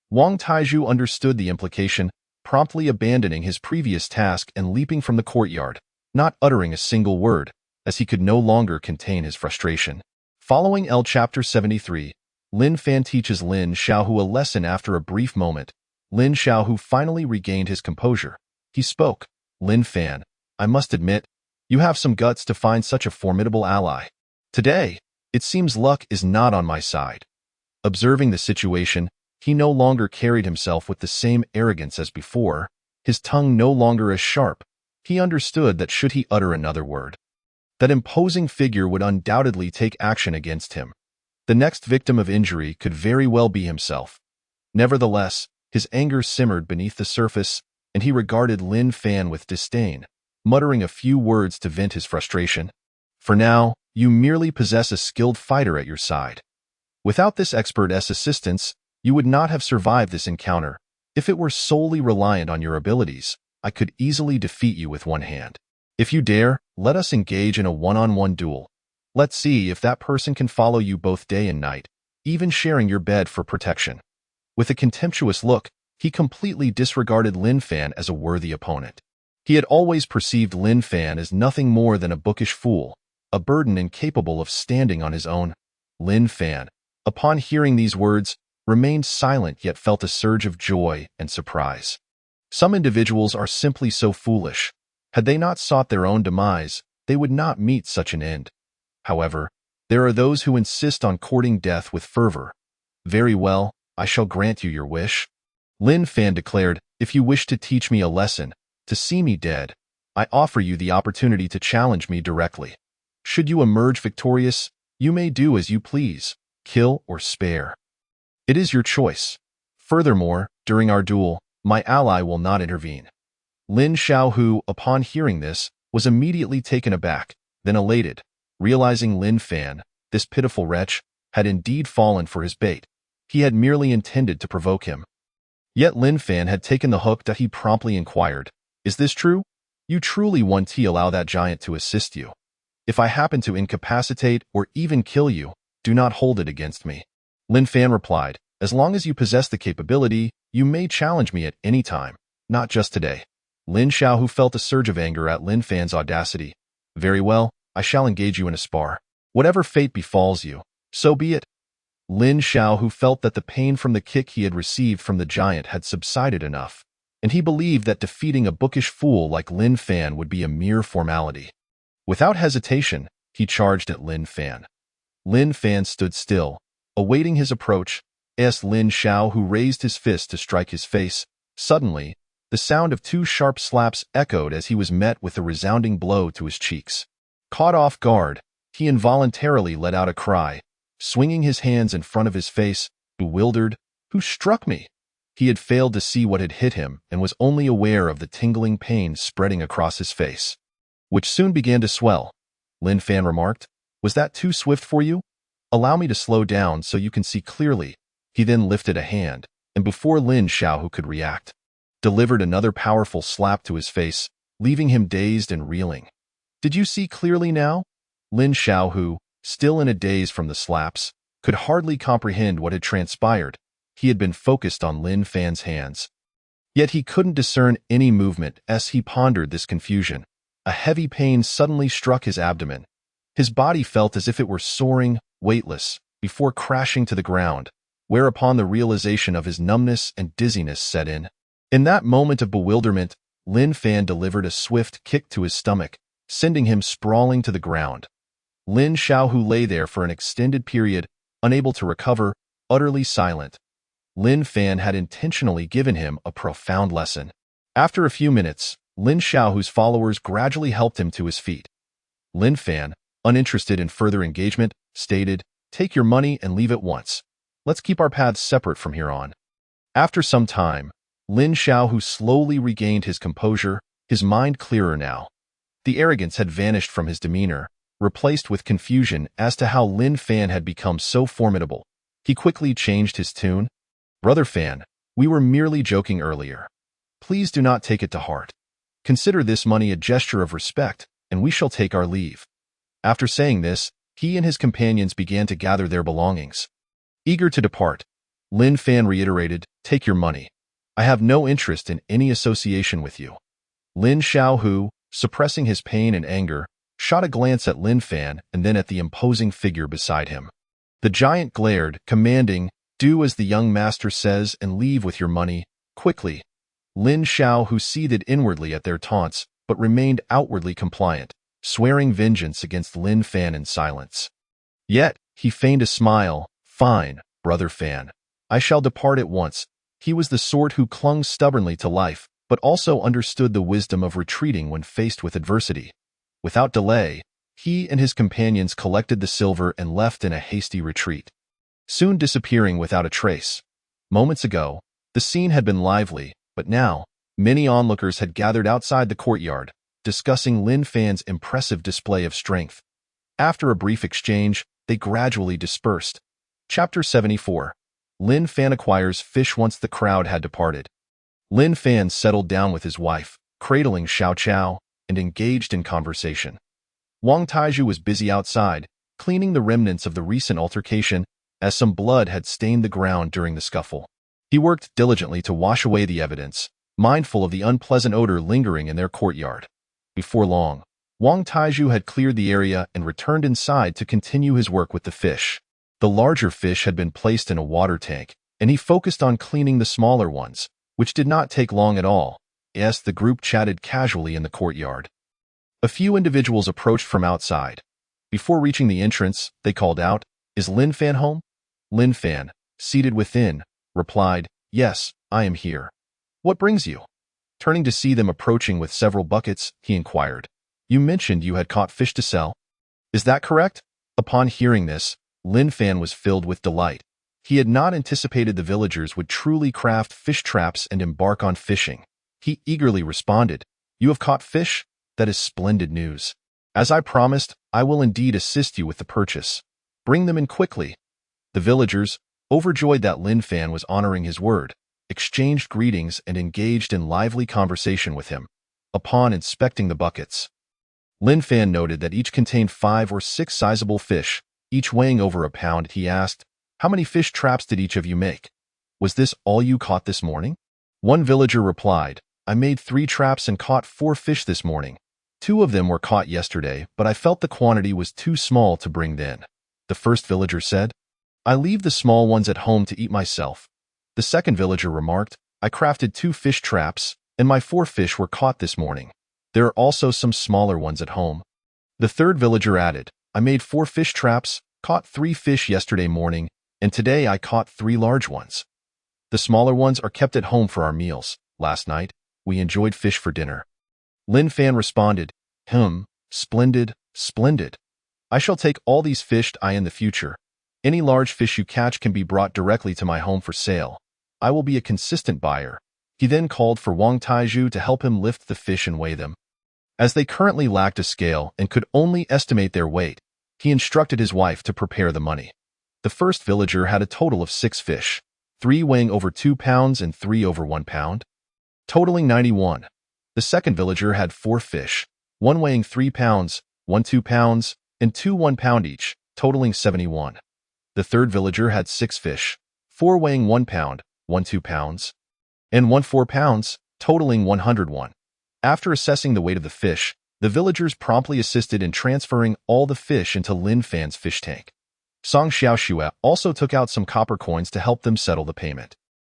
Wang Taizhu understood the implication, promptly abandoning his previous task and leaping from the courtyard, not uttering a single word, as he could no longer contain his frustration. Following Chapter 73, Lin Fan teaches Lin Xiaohu a lesson. After a brief moment, Lin Xiaohu finally regained his composure. He spoke. "Lin Fan, I must admit, you have some guts to find such a formidable ally. Today, it seems luck is not on my side." Observing the situation, he no longer carried himself with the same arrogance as before, his tongue no longer as sharp. He understood that should he utter another word, that imposing figure would undoubtedly take action against him. The next victim of injury could very well be himself. Nevertheless, his anger simmered beneath the surface, and he regarded Lin Fan with disdain, muttering a few words to vent his frustration. "For now, you merely possess a skilled fighter at your side. Without this expert's assistance, you would not have survived this encounter. If it were solely reliant on your abilities, I could easily defeat you with one hand. If you dare, let us engage in a one-on-one duel. Let's see if that person can follow you both day and night, even sharing your bed for protection." With a contemptuous look, he completely disregarded Lin Fan as a worthy opponent. He had always perceived Lin Fan as nothing more than a bookish fool, a burden incapable of standing on his own. Lin Fan, upon hearing these words, remained silent yet felt a surge of joy and surprise. Some individuals are simply so foolish. Had they not sought their own demise, they would not meet such an end. However, there are those who insist on courting death with fervor. Very well, I shall grant you your wish. Lin Fan declared, if you wish to teach me a lesson, to see me dead, I offer you the opportunity to challenge me directly. Should you emerge victorious, you may do as you please, kill or spare. It is your choice. Furthermore, during our duel, my ally will not intervene. Lin Xiaohu, upon hearing this, was immediately taken aback, then elated, realizing Lin Fan, this pitiful wretch, had indeed fallen for his bait. He had merely intended to provoke him. Yet Lin Fan had taken the hook that he promptly inquired, is this true? You truly want to allow that giant to assist you? If I happen to incapacitate or even kill you, do not hold it against me. Lin Fan replied, as long as you possess the capability, you may challenge me at any time, not just today. Lin Xiaohu felt a surge of anger at Lin Fan's audacity. Very well, I shall engage you in a spar. Whatever fate befalls you, so be it. Lin Xiaohu felt that the pain from the kick he had received from the giant had subsided enough, and he believed that defeating a bookish fool like Lin Fan would be a mere formality. Without hesitation, he charged at Lin Fan. Lin Fan stood still, awaiting his approach, as Lin Xiaohu raised his fist to strike his face. Suddenly, the sound of two sharp slaps echoed as he was met with a resounding blow to his cheeks. Caught off guard, he involuntarily let out a cry, swinging his hands in front of his face, bewildered. Who struck me? He had failed to see what had hit him and was only aware of the tingling pain spreading across his face, which soon began to swell. Lin Fan remarked, was that too swift for you? Allow me to slow down so you can see clearly. He then lifted a hand, and before Lin Xiaohu could react, delivered another powerful slap to his face, leaving him dazed and reeling. Did you see clearly now? Lin Xiaohu, still in a daze from the slaps, could hardly comprehend what had transpired. He had been focused on Lin Fan's hands. Yet he couldn't discern any movement as he pondered this confusion. A heavy pain suddenly struck his abdomen. His body felt as if it were soaring, weightless, before crashing to the ground, whereupon the realization of his numbness and dizziness set in. In that moment of bewilderment, Lin Fan delivered a swift kick to his stomach, sending him sprawling to the ground. Lin Xiaohu lay there for an extended period, unable to recover, utterly silent. Lin Fan had intentionally given him a profound lesson. After a few minutes, Lin Xiaohu's followers gradually helped him to his feet. Lin Fan, uninterested in further engagement, stated, take your money and leave at once. Let's keep our paths separate from here on. After some time, Lin Xiaohu slowly regained his composure, his mind clearer now. The arrogance had vanished from his demeanor, replaced with confusion as to how Lin Fan had become so formidable. He quickly changed his tune. Brother Fan, we were merely joking earlier. Please do not take it to heart. Consider this money a gesture of respect, and we shall take our leave. After saying this, he and his companions began to gather their belongings. Eager to depart, Lin Fan reiterated, take your money. I have no interest in any association with you. Lin Xiaohu, suppressing his pain and anger, shot a glance at Lin Fan and then at the imposing figure beside him. The giant glared, commanding, do as the young master says and leave with your money, quickly. Lin Xiaohu seethed inwardly at their taunts, but remained outwardly compliant, swearing vengeance against Lin Fan in silence. Yet, he feigned a smile. Fine, Brother Fan. I shall depart at once. He was the sort who clung stubbornly to life, but also understood the wisdom of retreating when faced with adversity. Without delay, he and his companions collected the silver and left in a hasty retreat, soon disappearing without a trace. Moments ago, the scene had been lively, but now, many onlookers had gathered outside the courtyard, discussing Lin Fan's impressive display of strength. After a brief exchange, they gradually dispersed. Chapter 74. Lin Fan acquires fish. Once the crowd had departed, Lin Fan settled down with his wife, cradling Xiao Chao, and engaged in conversation. Wang Taizhu was busy outside, cleaning the remnants of the recent altercation, as some blood had stained the ground during the scuffle. He worked diligently to wash away the evidence, mindful of the unpleasant odor lingering in their courtyard. Before long, Wang Taizhu had cleared the area and returned inside to continue his work with the fish. The larger fish had been placed in a water tank, and he focused on cleaning the smaller ones, which did not take long at all. Yes, the group chatted casually in the courtyard. A few individuals approached from outside. Before reaching the entrance, they called out, is Lin Fan home? Lin Fan, seated within, replied, "Yes, I am here. What brings you?" Turning to see them approaching with several buckets, he inquired, "You mentioned you had caught fish to sell. Is that correct?" Upon hearing this, Lin Fan was filled with delight. He had not anticipated the villagers would truly craft fish traps and embark on fishing. He eagerly responded, "You have caught fish? That is splendid news. As I promised, I will indeed assist you with the purchase. Bring them in quickly." The villagers, overjoyed that Lin Fan was honoring his word, exchanged greetings and engaged in lively conversation with him. Upon inspecting the buckets, Lin Fan noted that each contained 5 or 6 sizable fish, each weighing over a pound. He asked, "How many fish traps did each of you make? Was this all you caught this morning?" One villager replied, "I made 3 traps and caught 4 fish this morning. 2 of them were caught yesterday, but I felt the quantity was too small to bring then." The first villager said, "I leave the small ones at home to eat myself." The second villager remarked, "I crafted 2 fish traps, and my 4 fish were caught this morning. There are also some smaller ones at home." The third villager added, "I made 4 fish traps, caught 3 fish yesterday morning, and today I caught 3 large ones. The smaller ones are kept at home for our meals. Last night, we enjoyed fish for dinner." Lin Fan responded, Splendid, splendid. I shall take all these fish in the future. Any large fish you catch can be brought directly to my home for sale. I will be a consistent buyer." He then called for Wang Taizhu to help him lift the fish and weigh them. As they currently lacked a scale and could only estimate their weight, he instructed his wife to prepare the money. The first villager had a total of 6 fish, 3 weighing over 2 pounds and 3 over 1 pound, totaling 91. The second villager had 4 fish, 1 weighing 3 pounds, 1 2 pounds, and 2 1 pound each, totaling 71. The third villager had 6 fish, 4 weighing 1 pound, 1 2 pounds, and 1 4 pounds, totaling 101. After assessing the weight of the fish, the villagers promptly assisted in transferring all the fish into Lin Fan's fish tank. Song Xiaoxue also took out some copper coins to help them settle the payment.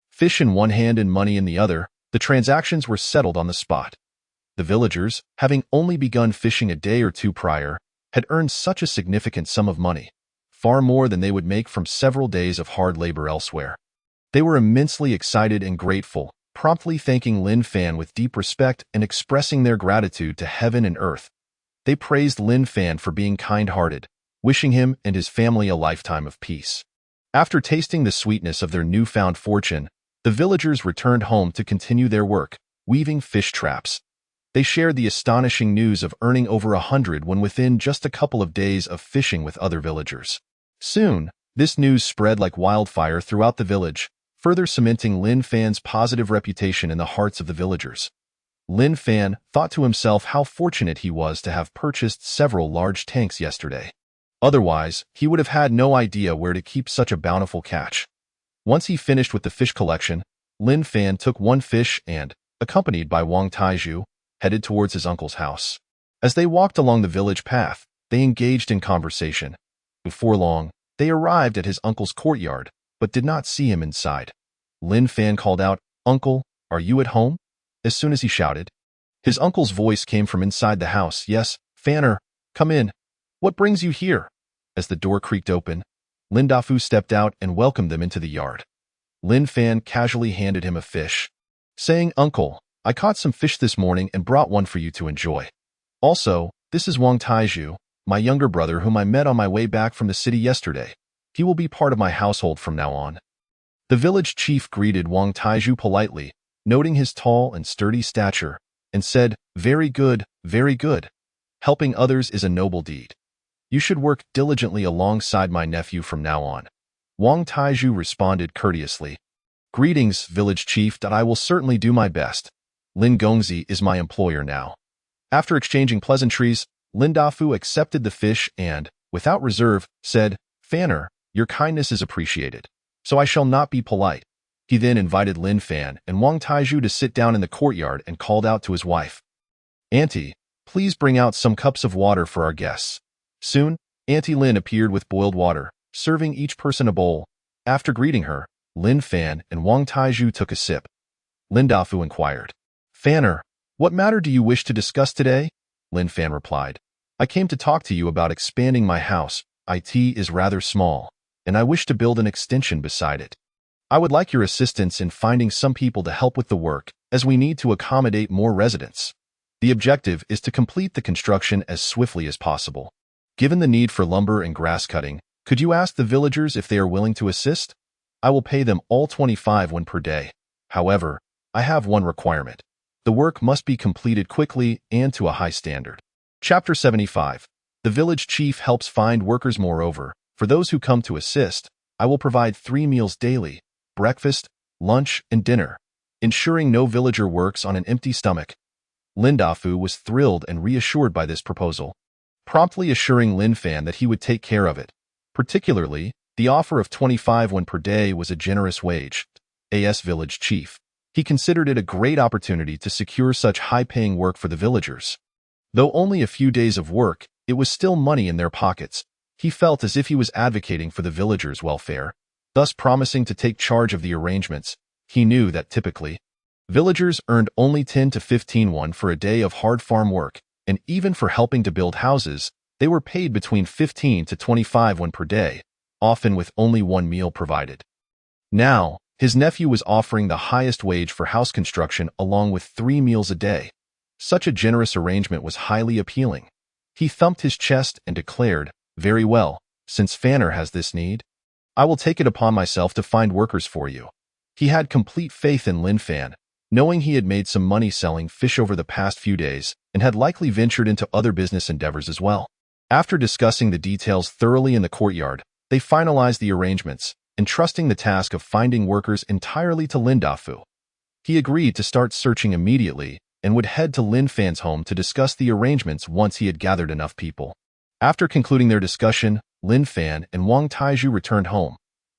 Fish in one hand and money in the other, the transactions were settled on the spot. The villagers, having only begun fishing a day or 2 prior, had earned such a significant sum of money, far more than they would make from several days of hard labor elsewhere. They were immensely excited and grateful, promptly thanking Lin Fan with deep respect and expressing their gratitude to heaven and earth. They praised Lin Fan for being kind-hearted, wishing him and his family a lifetime of peace. After tasting the sweetness of their newfound fortune, the villagers returned home to continue their work, weaving fish traps. They shared the astonishing news of earning over 100 when within just a couple of days of fishing with other villagers. Soon, this news spread like wildfire throughout the village, further cementing Lin Fan's positive reputation in the hearts of the villagers. Lin Fan thought to himself how fortunate he was to have purchased several large tanks yesterday. Otherwise, he would have had no idea where to keep such a bountiful catch. Once he finished with the fish collection, Lin Fan took 1 fish and, accompanied by Wang Taizhu, headed towards his uncle's house. As they walked along the village path, they engaged in conversation. Before long, they arrived at his uncle's courtyard, but did not see him inside. Lin Fan called out, "Uncle, are you at home?" As soon as he shouted, his uncle's voice came from inside the house. "Yes, Fanner, come in. What brings you here?" As the door creaked open, Lin Dafu stepped out and welcomed them into the yard. Lin Fan casually handed him a fish, saying, "Uncle, I caught some fish this morning and brought one for you to enjoy. Also, this is Wang Taizhu, my younger brother whom I met on my way back from the city yesterday. He will be part of my household from now on." The village chief greeted Wang Taizhu politely, noting his tall and sturdy stature, and said, very good, very good. Helping others is a noble deed. You should work diligently alongside my nephew from now on." Wang Taizhu responded courteously. "Greetings, village chief, that I will certainly do my best. Lin Gongzi is my employer now." After exchanging pleasantries, Lin Dafu accepted the fish and, without reserve, said, "Fanner, your kindness is appreciated, so I shall not be polite." He then invited Lin Fan and Wang Taizhu to sit down in the courtyard and called out to his wife, "Auntie, please bring out some cups of water for our guests." Soon, Auntie Lin appeared with boiled water, serving each person a bowl. After greeting her, Lin Fan and Wang Taizhu took a sip. Lin Dafu inquired, "Fanner, what matter do you wish to discuss today?" Lin Fan replied, "I came to talk to you about expanding my house. It is rather small, and I wish to build an extension beside it. I would like your assistance in finding some people to help with the work, as we need to accommodate more residents. The objective is to complete the construction as swiftly as possible. Given the need for lumber and grass cutting, could you ask the villagers if they are willing to assist? I will pay them all 25 won per day. However, I have one requirement. The work must be completed quickly and to a high standard. Chapter 75. The village chief helps find workers. Moreover, for those who come to assist, I will provide 3 meals daily, breakfast, lunch, and dinner, ensuring no villager works on an empty stomach. Lin Dafu was thrilled and reassured by this proposal, promptly assuring Lin Fan that he would take care of it. Particularly, the offer of 25 won per day was a generous wage. As village chief, he considered it a great opportunity to secure such high-paying work for the villagers. Though only a few days of work, it was still money in their pockets. He felt as if he was advocating for the villagers' welfare, thus promising to take charge of the arrangements. He knew that typically, villagers earned only 10 to 15 won for a day of hard farm work, and even for helping to build houses, they were paid between 15 to 25 won per day, often with only one meal provided. Now, his nephew was offering the highest wage for house construction along with 3 meals a day. Such a generous arrangement was highly appealing. He thumped his chest and declared, "Very well, since Fanner has this need, I will take it upon myself to find workers for you." He had complete faith in Lin Fan, knowing he had made some money selling fish over the past few days and had likely ventured into other business endeavors as well. After discussing the details thoroughly in the courtyard, they finalized the arrangements, entrusting the task of finding workers entirely to Lin Dafu. He agreed to start searching immediately and would head to Lin Fan's home to discuss the arrangements once he had gathered enough people. After concluding their discussion, Lin Fan and Wang Taizhu returned home.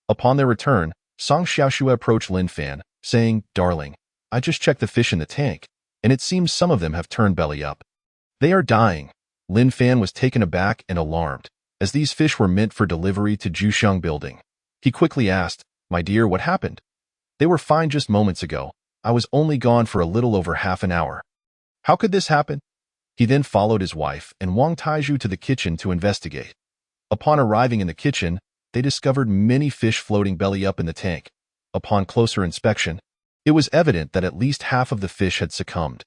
Upon their return, Song Xiaoxue approached Lin Fan, saying, "Darling, I just checked the fish in the tank, and it seems some of them have turned belly up. They are dying." Lin Fan was taken aback and alarmed, as these fish were meant for delivery to Jusheng Building. He quickly asked, "My dear, what happened?" "They were fine just moments ago. I was only gone for a little over half an hour." "How could this happen?" He then followed his wife and Wang Taizhu to the kitchen to investigate. Upon arriving in the kitchen, they discovered many fish floating belly up in the tank. Upon closer inspection, it was evident that at least half of the fish had succumbed.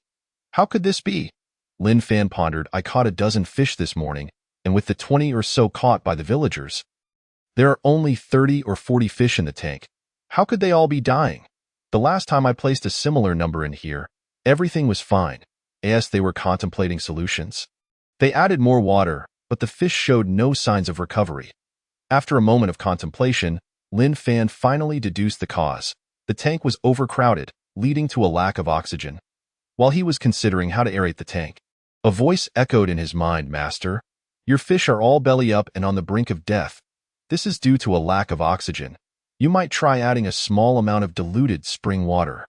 "How could this be?" Lin Fan pondered. "I caught a dozen fish this morning, and with the 20 or so caught by the villagers, there are only 30 or 40 fish in the tank. How could they all be dying? The last time I placed a similar number in here, everything was fine." As they were contemplating solutions, they added more water, but the fish showed no signs of recovery. After a moment of contemplation, Lin Fan finally deduced the cause. The tank was overcrowded, leading to a lack of oxygen. While he was considering how to aerate the tank, a voice echoed in his mind, "Master, your fish are all belly up and on the brink of death. This is due to a lack of oxygen. You might try adding a small amount of diluted spring water."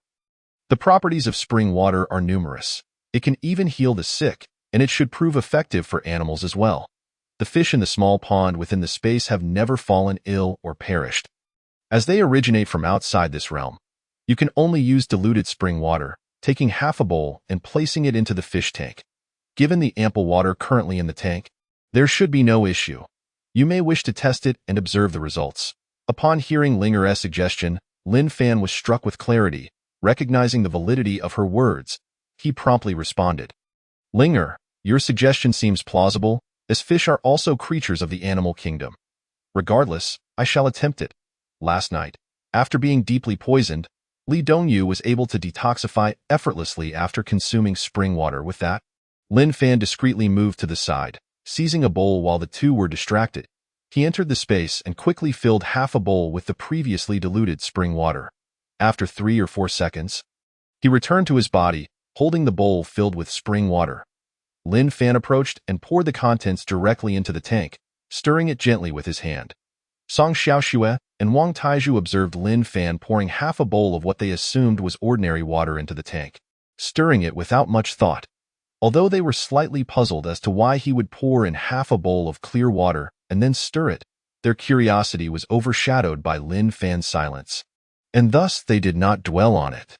The properties of spring water are numerous. It can even heal the sick, and it should prove effective for animals as well. The fish in the small pond within the space have never fallen ill or perished, as they originate from outside this realm. You can only use diluted spring water, taking half a bowl and placing it into the fish tank. Given the ample water currently in the tank, there should be no issue. You may wish to test it and observe the results. Upon hearing Linger's suggestion, Lin Fan was struck with clarity. Recognizing the validity of her words, he promptly responded, "Linger, your suggestion seems plausible, as fish are also creatures of the animal kingdom. Regardless, I shall attempt it." Last night, after being deeply poisoned, Li Dongyu was able to detoxify effortlessly after consuming spring water. With that, Lin Fan discreetly moved to the side, seizing a bowl while the two were distracted. He entered the space and quickly filled half a bowl with the previously diluted spring water. After 3 or 4 seconds, he returned to his body, holding the bowl filled with spring water. Lin Fan approached and poured the contents directly into the tank, stirring it gently with his hand. Song Xiaoxue and Wang Taizhu observed Lin Fan pouring half a bowl of what they assumed was ordinary water into the tank, stirring it without much thought. Although they were slightly puzzled as to why he would pour in half a bowl of clear water and then stir it, their curiosity was overshadowed by Lin Fan's silence, and thus they did not dwell on it.